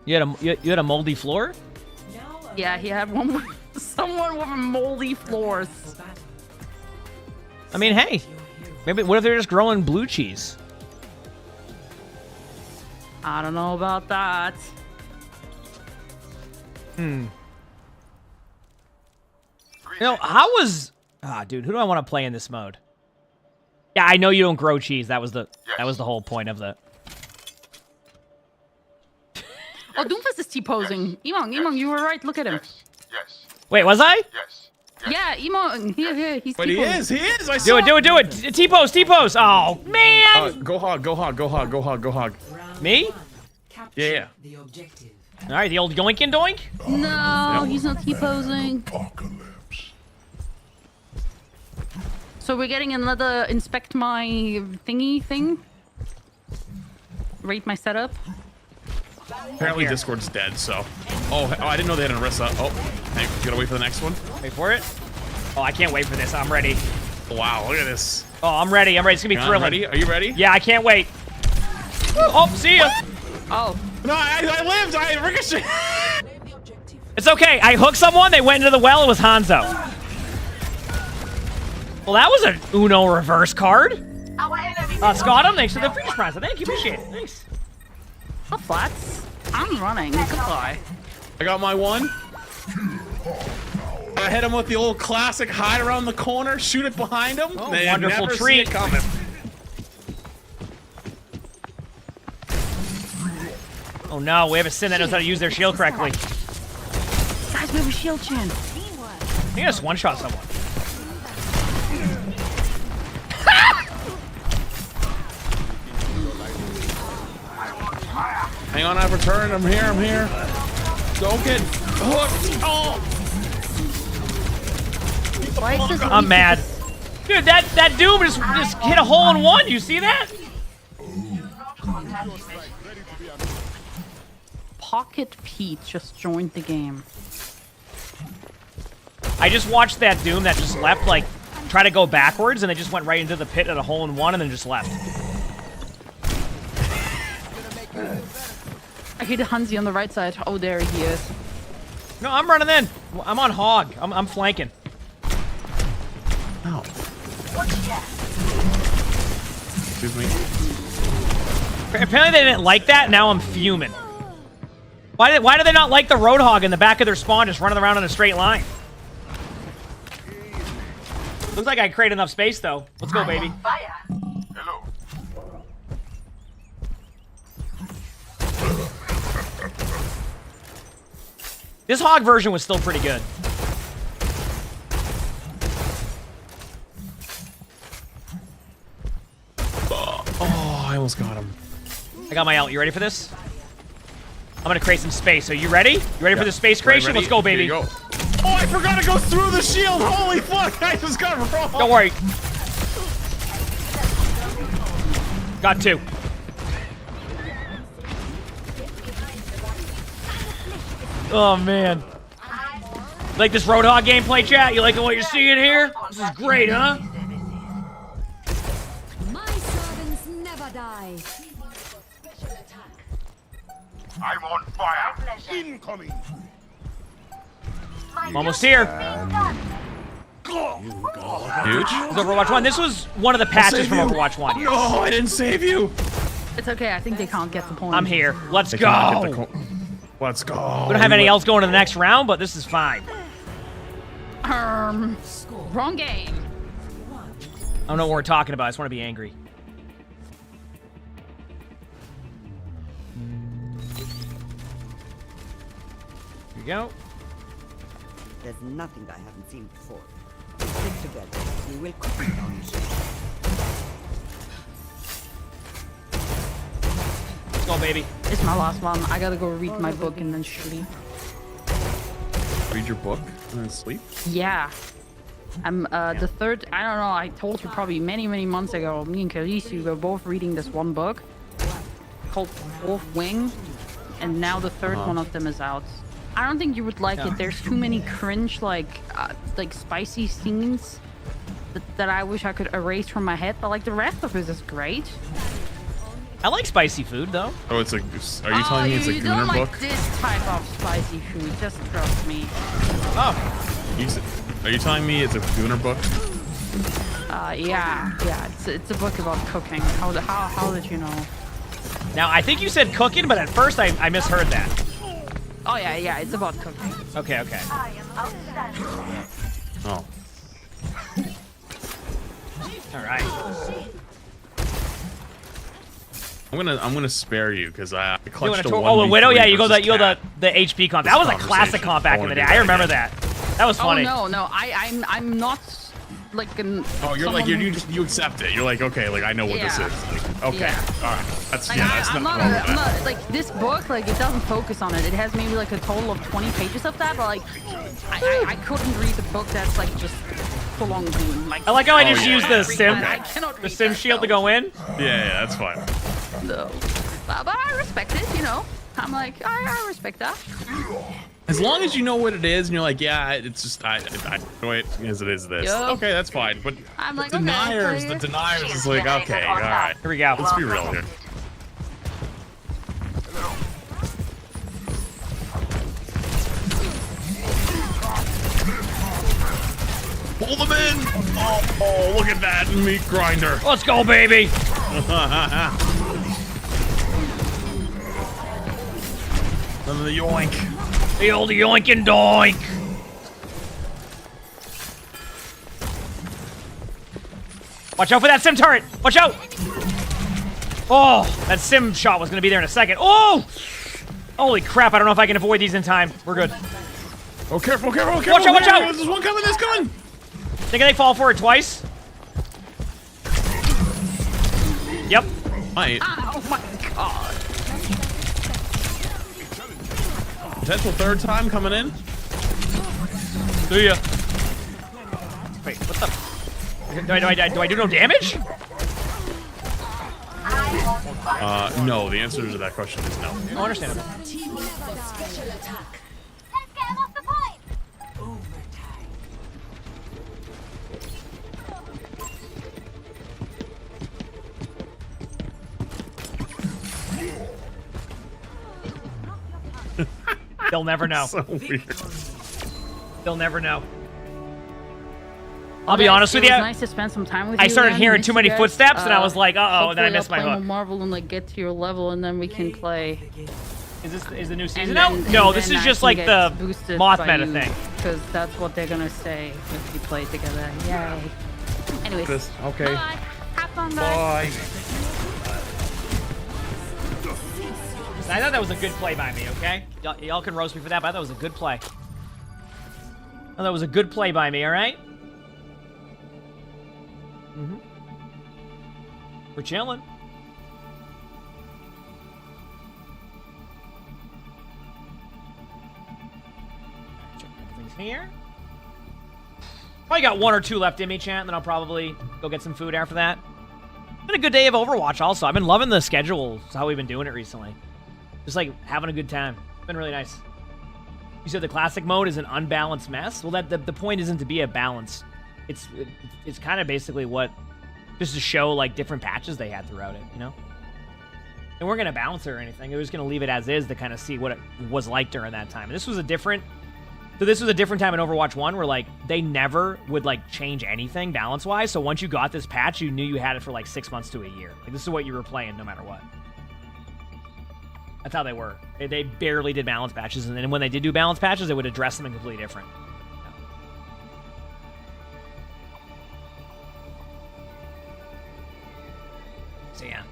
S2: You had a moldy floor?
S22: Yeah, he had one with someone with moldy floors.
S2: I mean, hey, maybe what if they're just growing blue cheese?
S22: I don't know about that.
S2: You know, how was... dude, who do I want to play in this mode? Yeah, I know you don't grow cheese. That was the whole point of the...
S22: Oh, Doomfist is T-posing. Emongg, you were right. Look at him.
S5: Yes.
S2: Wait, was I?
S5: Yes.
S22: Yeah, Emongg. Here, he's
S11: But he
S22: T-posing.
S11: is. I
S2: Do it. T-pose. Oh, man.
S11: Go hog.
S2: Me?
S11: Yeah.
S2: All right, the old yoinkin doink?
S22: No, he's not T-posing. So we're getting another inspect my thingy thing? Rate my setup?
S11: Apparently Discord's dead, so... Oh, I didn't know they had an Orisa. Oh, hey, you gotta wait for the next one?
S2: Wait for it? Oh, I can't wait for this. I'm ready.
S11: Wow, look at this.
S2: Oh, I'm ready. It's gonna be thrilling.
S11: Ready? Are you ready?
S2: Yeah, I can't wait. Oh, see ya.
S22: Oh.
S11: No, I lived. I ricocheted.
S2: It's okay. I hooked someone. They went into the well. It was Hanzo. Well, that was an Uno reverse card. Scott, thanks for the free prize. Thank you. Appreciate it. Thanks.
S22: Oh, flats. I'm running. Goodbye.
S11: I got my one. I hit him with the old classic hide around the corner, shoot it behind him.
S2: Oh,
S11: They
S2: wonderful
S11: never see
S2: treat.
S11: it coming.
S2: Oh no, we have a Sin that knows how to use their shield correctly.
S22: Guys, we have a shield chin.
S2: I think I just one-shot someone.
S11: Hang on, I've returned. I'm here. Go, kid. Oh.
S2: I'm mad. Dude, that Doom just hit a hole in one. You see that?
S22: Pocket Pete just joined the game.
S2: I just watched that Doom that just left, like, try to go backwards, and they just went right into the pit at a hole in one and then just left.
S22: I hit Hansi on the right side. Oh, there he is.
S2: No, I'm running in. I'm on hog. I'm flanking.
S11: Ow. Excuse me.
S2: Apparently they didn't like that. Now I'm fuming. Why do they not like the Roadhog in the back of their spawn just running around in a straight line? Looks like I create enough space, though. Let's go, baby.
S7: Hello.
S2: This hog version was still pretty good.
S11: Oh, I almost got him.
S2: I got my ult. You ready for this? I'm gonna create some space. Are you ready? You ready for the space creation?
S11: Ready?
S2: Let's go, baby.
S11: Go. Oh, I forgot to go through the shield. Holy fuck! I just got wrong.
S2: Don't worry. Got two. Oh, man. Like this Roadhog gameplay, chat? You liking what you're seeing here? This is great, huh?
S14: My servants never die.
S7: I'm on fire.
S9: Incoming.
S2: I'm almost here.
S11: Huge.
S2: This is Overwatch 1. This was one of the patches from Overwatch 1.
S11: No, I didn't save you.
S22: It's okay. I think they can't get the point.
S2: I'm here. Let's
S11: They
S2: go.
S11: cannot get the Let's go.
S2: We don't have any else going to the next round, but this is fine.
S22: Wrong game.
S2: I don't know what we're talking about. I just want to be angry. Here we go.
S10: There's nothing I haven't seen before. Stick together. We will cook it down.
S2: Let's go, baby.
S22: It's my last one. I gotta go read my book and then sleep.
S11: Read your book and then sleep?
S22: Yeah. I'm the third. I don't know. I told you probably many months ago. Me and Khaleesi were both reading this one book called Wolf Wing, and now the third one of them is out. I don't think you would like it. There's too many cringe, like spicy scenes that I wish I could erase from my head. But like the rest of it is great.
S2: I like spicy food, though.
S11: Oh, it's a. Are you telling me it's a
S22: you
S11: Gooner
S22: don't like
S11: book?
S22: this type of spicy food. Just trust me.
S2: Oh.
S11: Are you telling me it's a Gooner book?
S22: Yeah. It's a book about cooking. How did you know?
S2: Now, I think you said cooking, but at first I misheard that.
S22: Oh, yeah, it's about cooking.
S2: Okay.
S11: Oh.
S2: All right.
S11: I'm gonna spare you because I clutched a
S2: a Widow? Yeah, you go the HP comp. That was a classic comp back in the day. I remember that. That was funny.
S22: Oh no, I'm not like an.
S11: Oh, you're like you accept it. You're like, okay, like I know what this is. Like, okay, all right, that's
S22: like,
S11: that's
S22: I'm
S11: not
S22: not,
S11: wrong with
S22: I'm
S11: that.
S22: not like this book. Like it doesn't focus on it. It has maybe like a total of 20 pages of that. But like, I couldn't read a book that's like just full on doing. Like
S2: I like how I just used the
S22: the
S2: sim shield to go in.
S11: Yeah, that's fine.
S22: No, but I respect it. You know, I'm like I respect that.
S11: As long as you know what it is and you're like, yeah, it's just I know it as it is this.
S22: Yep.
S11: Okay, that's fine. But
S22: I'm like,
S11: the deniers is like, okay, all right.
S2: Here we go.
S11: Let's be real here. Pull them in! Oh, look at that meat grinder.
S2: Let's go, baby!
S11: Then the yoink.
S2: The old yoink and doink! Watch out for that sim turret! Watch out! Oh, that sim shot was gonna be there in a second. Oh! Holy crap, I don't know if I can avoid these in time. We're good.
S11: Oh, careful!
S2: Watch out!
S11: There's one coming, there's coming!
S2: Think they fall for it twice? Yep.
S11: Might.
S22: Oh my god.
S11: Potential third time coming in.
S2: See ya. Wait, what the? Do I do no damage?
S11: No. The answer to that question is no.
S2: Oh, understandable. They'll never know.
S11: So weird.
S2: They'll never know. I'll be honest with you.
S22: It was nice to spend some time with you.
S2: I started
S22: again.
S2: hearing
S22: Miss
S2: too
S22: you
S2: many
S22: guys.
S2: footsteps, and I was like, uh-oh, and then I missed my
S22: Hopefully I'll
S2: hook.
S22: play more Marvel and like get to your level, and then we can play.
S2: Is the new season
S22: And
S2: out?
S22: then-
S2: No,
S22: and
S2: this
S22: then
S2: is
S22: I
S2: just
S22: can
S2: like
S22: get
S2: the
S22: boosted
S2: Moth
S22: by
S2: meta
S22: you,
S2: thing.
S22: Because that's what they're gonna say if we play together. Yay. Anyways.
S11: Okay.
S22: Bye. Have fun, guys.
S2: I thought that was a good play by me, okay? Y'all can roast me for that, but I thought it was a good play. I thought that was a good play by me, alright? Mm-hmm. We're chilling. Check things here. Probably got 1 or 2 left in me, chat, and then I'll probably go get some food after that. Been a good day of Overwatch also. I've been loving the schedule, how we've been doing it recently. Just like having a good time. It's been really nice. You said the classic mode is an unbalanced mess? Well, the point isn't to be a balance. It's kind of basically what, just to show like different patches they had throughout it, you know? And we're gonna balance it or anything. We're just gonna leave it as is to kind of see what it was like during that time. And this was a different time in Overwatch 1 where like they never would like change anything balance-wise. So once you got this patch, you knew you had it for like 6 months to a year. Like this is what you were playing no matter what. That's how they were. They barely did balance patches, and then when they did do balance patches, they would address something completely different. So yeah.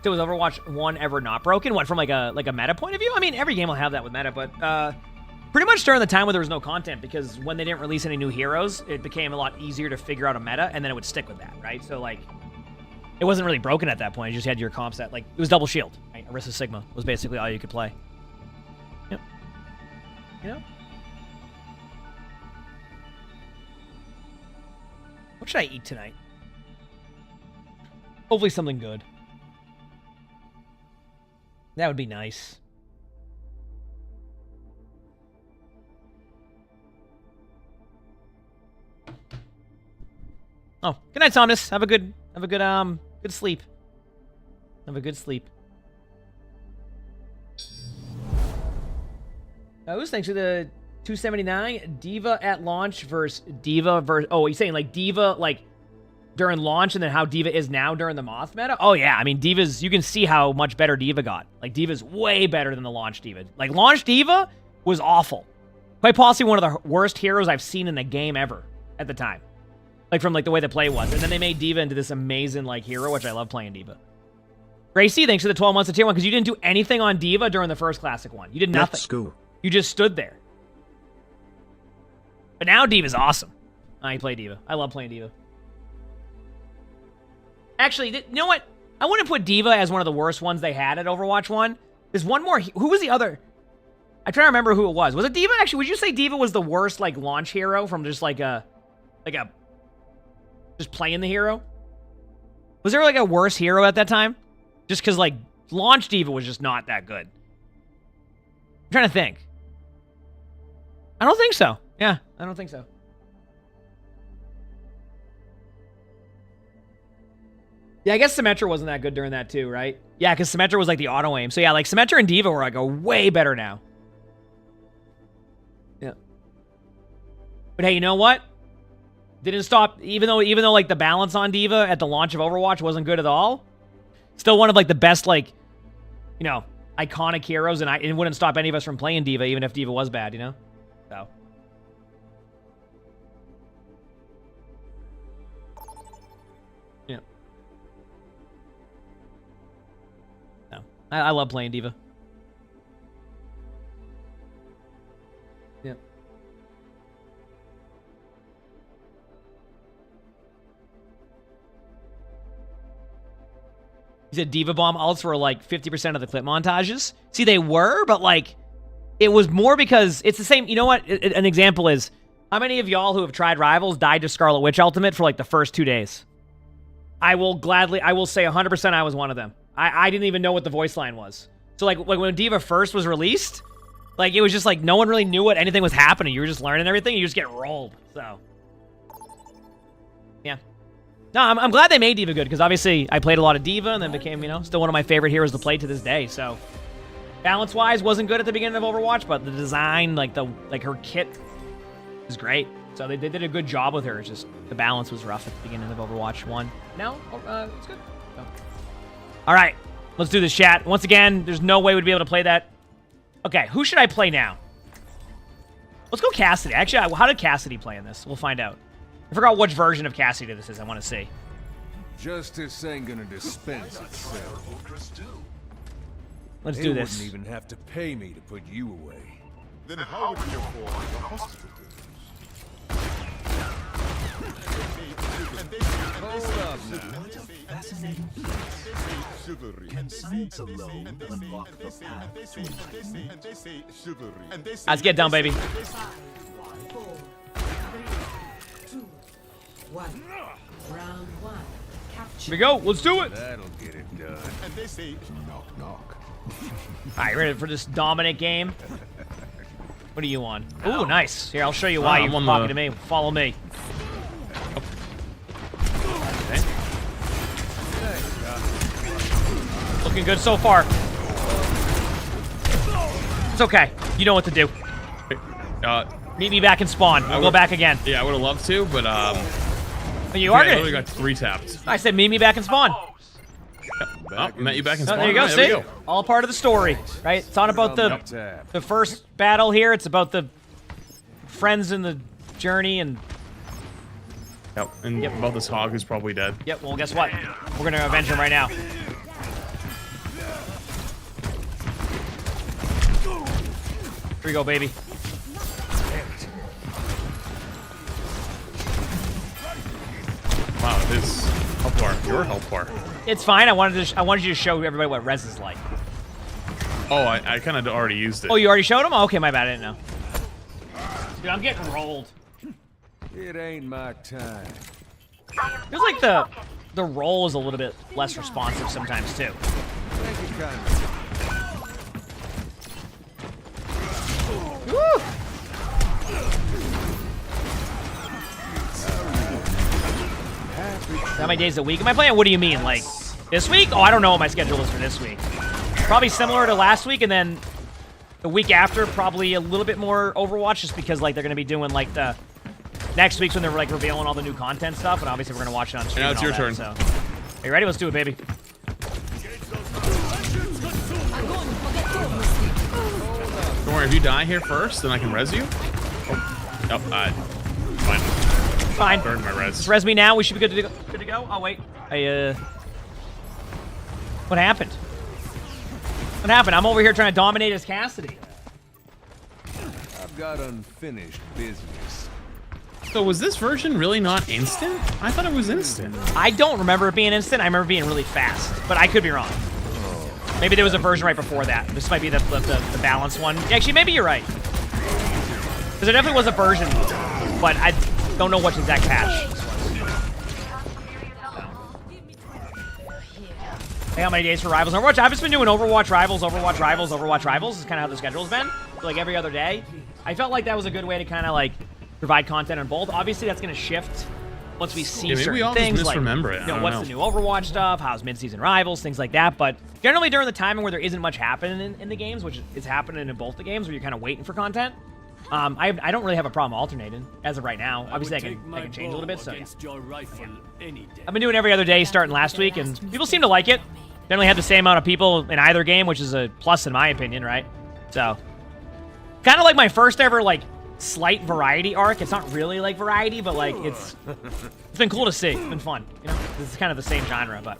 S2: So was Overwatch 1 ever not broken? What, from like a meta point of view? I mean, every game will have that with meta, but pretty much during the time where there was no content, because when they didn't release any new heroes, it became a lot easier to figure out a meta, and then it would stick with that, right? So like, it wasn't really broken at that point. You just had your comp set. Like, it was double shield, right? Orisa Sigma was basically all you could play. Yep. You know? What should I eat tonight? Hopefully something good. That would be nice. Oh, good night, Thomas. Have a good sleep. Have a good sleep. Who's thanks for the 279 Diva at launch versus Diva versus. Oh, you're saying like Diva like during launch and then how Diva is now during the Moth meta? Oh yeah, I mean Diva's, you can see how much better Diva got. Like Diva's way better than the launch Diva. Like launch Diva was awful. Quite possibly one of the worst heroes I've seen in the game ever at the time. Like from like the way the play was. And then they made Diva into this amazing like hero, which I love playing Diva. Gracie, thanks for the 12 months of tier 1, because you didn't do anything on Diva during the first classic one. You did nothing.
S3: Let's go.
S2: You just stood there. But now Diva's awesome. I play Diva. I love playing Diva. Actually, you know what? I wouldn't put Diva as one of the worst ones they had at Overwatch 1. There's one more. Who was the other? I'm trying to remember who it was. Was it Diva? Actually, would you say Diva was the worst, like, launch hero from just, just playing the hero? Was there, like, a worse hero at that time? Just because, like, launch Diva was just not that good. I'm trying to think. I don't think so. Yeah, I don't think so. Yeah, I guess Symmetra wasn't that good during that too, right? Yeah, because Symmetra was like the auto aim. So yeah, like Symmetra and Diva were like way better now. Yeah. But hey, you know what? Didn't stop, even though like the balance on Diva at the launch of Overwatch wasn't good at all. Still one of like the best like, you know, iconic heroes, and it wouldn't stop any of us from playing Diva, even if Diva was bad, you know? So. Yeah. No. I love playing Diva. Yeah. He said Diva Bomb ults were like 50% of the clip montages. See, they were, but like, it was more because it's the same. You know what? An example is, how many of y'all who have tried Rivals died to Scarlet Witch Ultimate for like the first 2 days? I will say 100% I was one of them. I didn't even know what the voice line was. So like when Diva first was released, like it was just like no one really knew what anything was happening. You were just learning everything. You just get rolled. So yeah. No, I'm glad they made Diva good, because obviously I played a lot of Diva and then became, you know, still one of my favorite heroes to play to this day. So balance-wise, wasn't good at the beginning of Overwatch, but the design, like her kit is great. So they did a good job with her. It's just the balance was rough at the beginning of Overwatch 1. Now, it's good. So. All right, let's do this, chat. Once again, there's no way we'd be able to play that. Okay, who should I play now? Let's go Cassidy. Actually, how did Cassidy play in this? We'll find out. I forgot which version of Cassidy this is. I want to see.
S4: Justice ain't gonna dispense itself.
S2: Let's do this.
S4: They wouldn't even have to pay me to put you away.
S19: Then how would you afford the hospital?
S4: Hold up now.
S19: Fascinating chivalry. Consent alone unlock the path to enlightenment.
S2: Let's get down, baby.
S8: 5, 4, 3, 2, 1. Round 1. Capture.
S2: Here we go. Let's do it.
S4: That'll get it done.
S19: And they say, knock, knock.
S2: All right, ready for this dominant game? What are you on? Ooh, nice. Here, I'll show you why you're talking to me. Follow me. Okay. Looking good so far. It's okay. You know what to do. Meet me back in spawn. We'll go back again.
S11: Yeah, I would have loved to, but
S2: you are
S11: I
S2: good.
S11: literally got 3 tapped.
S2: I said meet me back in spawn.
S11: Met you back in spawn.
S2: There you go.
S11: Right,
S2: see,
S11: go.
S2: all part of the story, right? It's not about the first battle here. It's about the friends in the journey and.
S11: Yep, and about this hog who's probably dead.
S2: Yep. Well, guess what? We're gonna avenge him right now. Here we go, baby.
S11: Wow, this health bar, your health bar.
S2: It's fine. I wanted you to show everybody what res is like.
S11: Oh, I kind of already used it.
S2: Oh, you already showed him? Oh, okay, my bad. I didn't know. Dude, I'm getting rolled.
S4: It ain't my time.
S2: Feels like the roll is a little bit less responsive sometimes too.
S4: Thank you, kindly.
S2: Woo! How many days a week am I playing? What do you mean, like this week? Oh, I don't know what my schedule is for this week. Probably similar to last week, and then the week after, probably a little bit more Overwatch, just because like they're gonna be doing like the next week's when they're like revealing all the new content stuff, and obviously we're gonna watch it on stream.
S11: Now it's your turn.
S2: So, are you ready? Let's do it, baby.
S11: Don't worry, if you die here first, then I can res you. Oh, nope, fine.
S2: Fine.
S11: Burned my res.
S2: Just res me now. We should be good to go. Oh wait, what happened? What happened? I'm over here trying to dominate as Cassidy.
S4: I've got unfinished business.
S11: So was this version really not instant? I thought it was instant.
S2: I don't remember it being instant. I remember it being really fast, but I could be wrong. Maybe there was a version right before that. This might be the balanced one. Actually, maybe you're right. Because there definitely was a version, but I don't know what exact patch this was. How many days for Rivals and Overwatch? I've just been doing Overwatch Rivals, Overwatch Rivals, Overwatch Rivals. Is kind of how the schedule's been. Like every other day. I felt like that was a good way to kind of like provide content on both. Obviously, that's going to shift once we see certain things. Like,
S11: misremember it.
S2: You know, what's the new Overwatch stuff? How's mid-season Rivals? Things like that. But generally during the timing where there isn't much happening in the games, which is happening in both the games, where you're kind of waiting for content. I don't really have a problem alternating as of right now. Obviously, I can change a little bit. So yeah. I've been doing every other day starting last week, and people seem to like it. Generally have the same amount of people in either game, which is a plus in my opinion, right? So, kind of like my first ever like slight variety arc. It's not really like variety, but like it's been cool to see. It's been fun. You know, this is kind of the same genre, but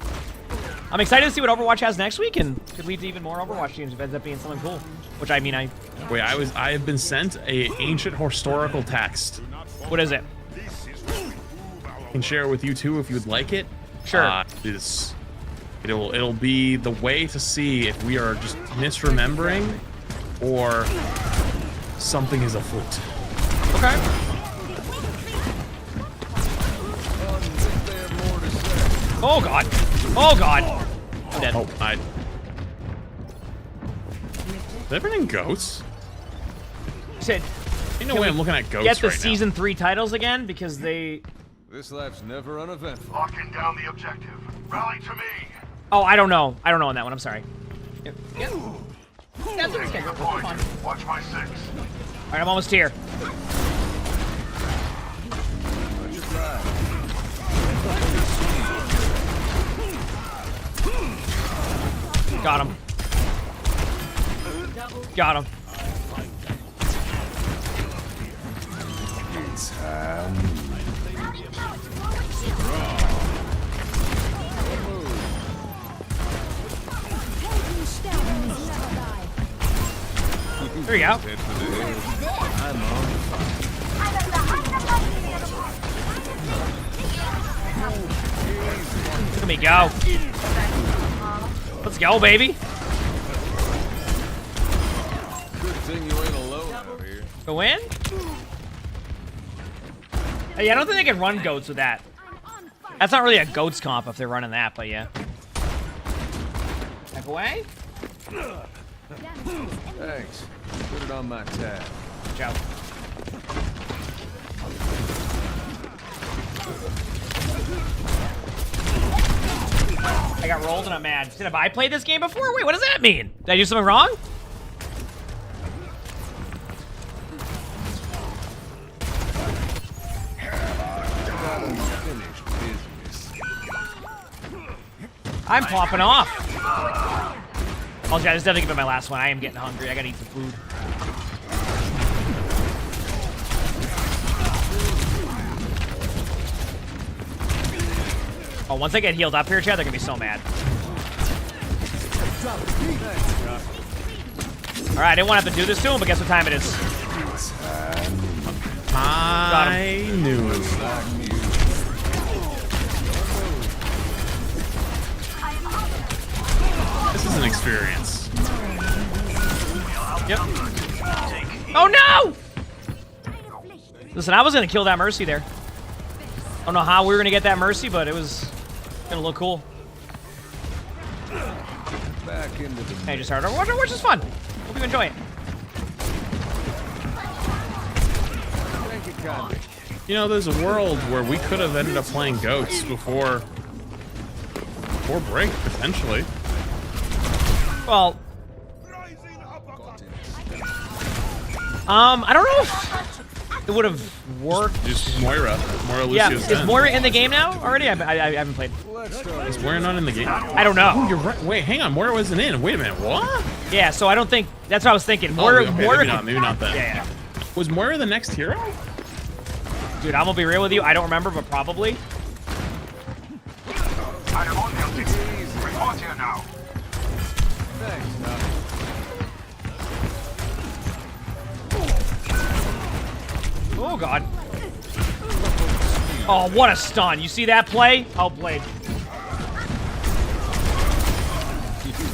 S2: I'm excited to see what Overwatch has next week, and could lead to even more Overwatch teams if it ends up being something cool. Which I mean,
S11: wait, I have been sent a ancient historical text.
S2: What is it?
S11: I can share it with you too if you'd like it.
S2: Sure.
S11: It'll be the way to see if we are just misremembering or something is afoot.
S2: Okay. Oh god. Oh god. I'm dead.
S11: Oh, Did I bring in goats?
S2: Said,
S11: ain't no way I'm looking at goats
S2: get the
S11: right
S2: season 3 titles again because they.
S4: This life's never uneventful.
S9: Locking down the objective. Rally to me.
S2: Oh, I don't know. I don't know on that one. I'm sorry. Yep.
S9: That's okay. Watch my 6.
S2: All right, I'm almost here. Got him. Got him. There you go. Let me go. Let's go, baby.
S4: Good thing you ain't alone out here.
S2: Go in? Hey, I don't think they can run goats with that. That's not really a goats comp if they're running that, but yeah. Back away.
S4: Thanks. Put it on my tab.
S2: Watch out. I got rolled and I'm mad. Have I played this game before? Wait, what does that mean? Did I do something wrong? I'm popping off. Oh, yeah, this is definitely gonna be my last one. I am getting hungry. I gotta eat some food. Oh, once I get healed up here, Chad, they're gonna be so mad. All right, I didn't want to have to do this to him, but guess what time it is?
S11: I knew it. This is an experience.
S2: Yep. Oh no! Listen, I was gonna kill that Mercy there. I don't know how we were gonna get that Mercy, but it was gonna look cool.
S4: Back into the
S2: Hey, just started Overwatch, which is fun. Hope you enjoy it.
S11: You know, there's a world where we could have ended up playing goats before break, potentially.
S2: Well, I don't know if it would have worked.
S11: Just Moira.
S2: Yeah,
S11: Lucio's
S2: is Moira in the game now already? I haven't played.
S11: Is Moira not in the game?
S2: I don't know.
S11: Oh, you're right. Wait, hang on. Moira wasn't in. Wait a minute. What?
S2: Yeah, so I don't think that's what I was thinking. Moira,
S11: okay,
S2: Moira
S11: maybe not then.
S2: Yeah.
S11: Was Moira the next hero?
S2: Dude, I'm gonna be real with you. I don't remember, but probably.
S9: I am on the objective. Report here now.
S2: Oh god. Oh, what a stun. You see that play? Oh, played.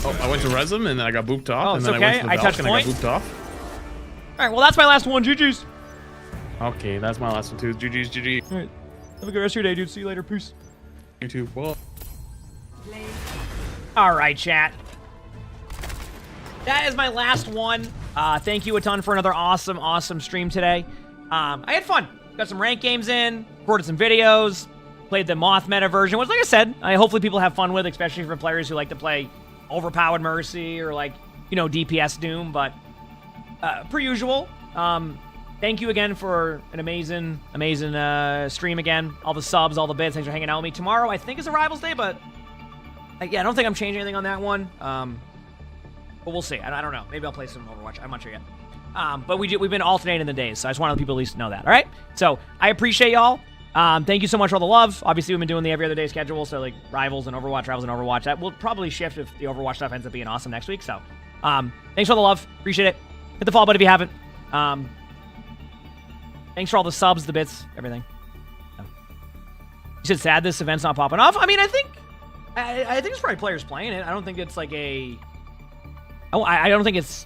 S11: Oh, I went to res him and then I got booped off.
S2: Oh,
S11: and
S2: it's
S11: then
S2: okay.
S11: I went to the
S2: I
S11: Valk
S2: touched
S11: and
S2: point.
S11: I got booped off.
S2: Alright, well, that's my last one. GG's.
S11: Okay, that's my last one too. GG's, GG.
S2: Alright. Have a good rest of your day, dude. See you later. Peace.
S11: You too. Well.
S2: Alright, chat. That is my last one. Thank you a ton for another awesome stream today. I had fun. Got some ranked games in, recorded some videos, played the Moth meta version, which, like I said, hopefully people have fun with, especially for players who like to play overpowered Mercy or, like, you know, DPS Doom. But per usual, thank you again for an amazing stream again. All the subs, all the bits. Thanks for hanging out with me. Tomorrow, I think, is Arrivals Day, but yeah, I don't think I'm changing anything on that one. But we'll see. I don't know. Maybe I'll play some Overwatch. I'm not sure yet. But we've been alternating the days, so I just wanted people at least to know that. All right? So I appreciate y'all. Thank you so much for all the love. Obviously, we've been doing the every other day schedule, so like Rivals and Overwatch. That will probably shift if the Overwatch stuff ends up being awesome next week. So thanks for all the love. Appreciate it. Hit the follow button if you haven't. Thanks for all the subs, the bits, everything. You said sad this event's not popping off. I mean, I think I think there's probably players playing it. I don't think it's like a... I don't think it's...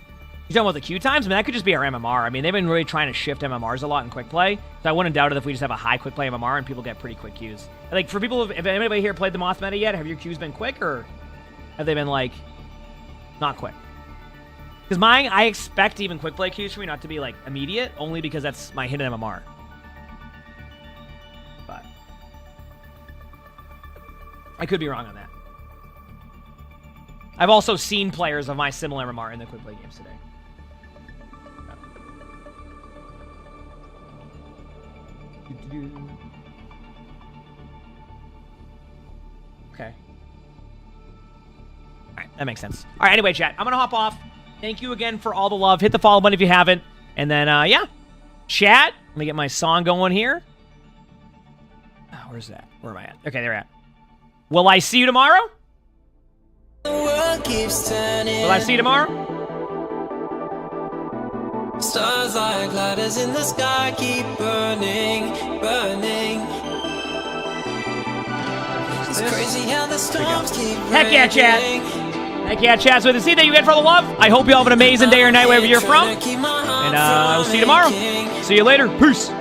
S2: You're talking about the queue times? I mean, that could just be our MMR. I mean, they've been really trying to shift MMRs a lot in quick play, so I wouldn't doubt it if we just have a high quick play MMR and people get pretty quick queues. Like, for people, if anybody here played the Moth meta yet, have your queues been quick, or have they been, like, not quick? Because I expect even quick play queues for me not to be, like, immediate, only because that's my hidden MMR. But I could be wrong on that. I've also seen players of my similar MMR in the quick play games today. Okay. Alright, that makes sense. Alright, anyway, chat, I'm gonna hop off. Thank you again for all the love. Hit the follow button if you haven't. And then, yeah. Chat, let me get my song going here. Oh, where's that? Where am I at? Okay, there we're at. Will I see you tomorrow? Will I see you tomorrow?
S5: Stars like ladders in the sky keep burning, burning. It's crazy how the storms keep raging.
S2: Heck yeah, chat. Heck yeah, chat. So to see that you get for the love. I hope you all have an amazing day or night wherever you're from. And we'll see you tomorrow. See you later. Peace.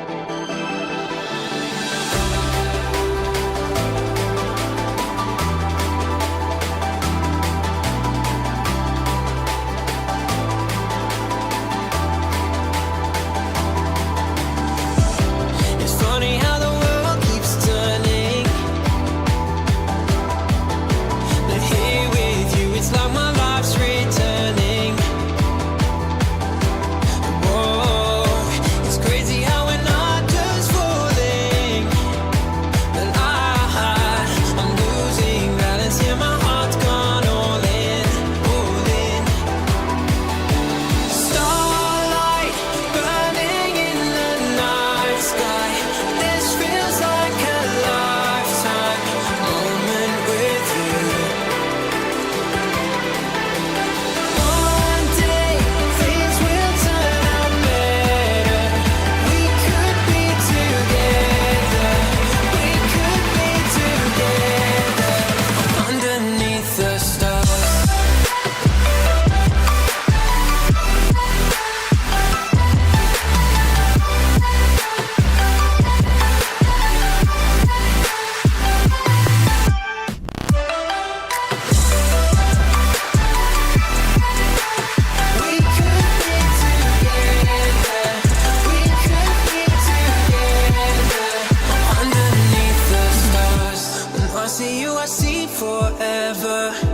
S5: See you, I see forever.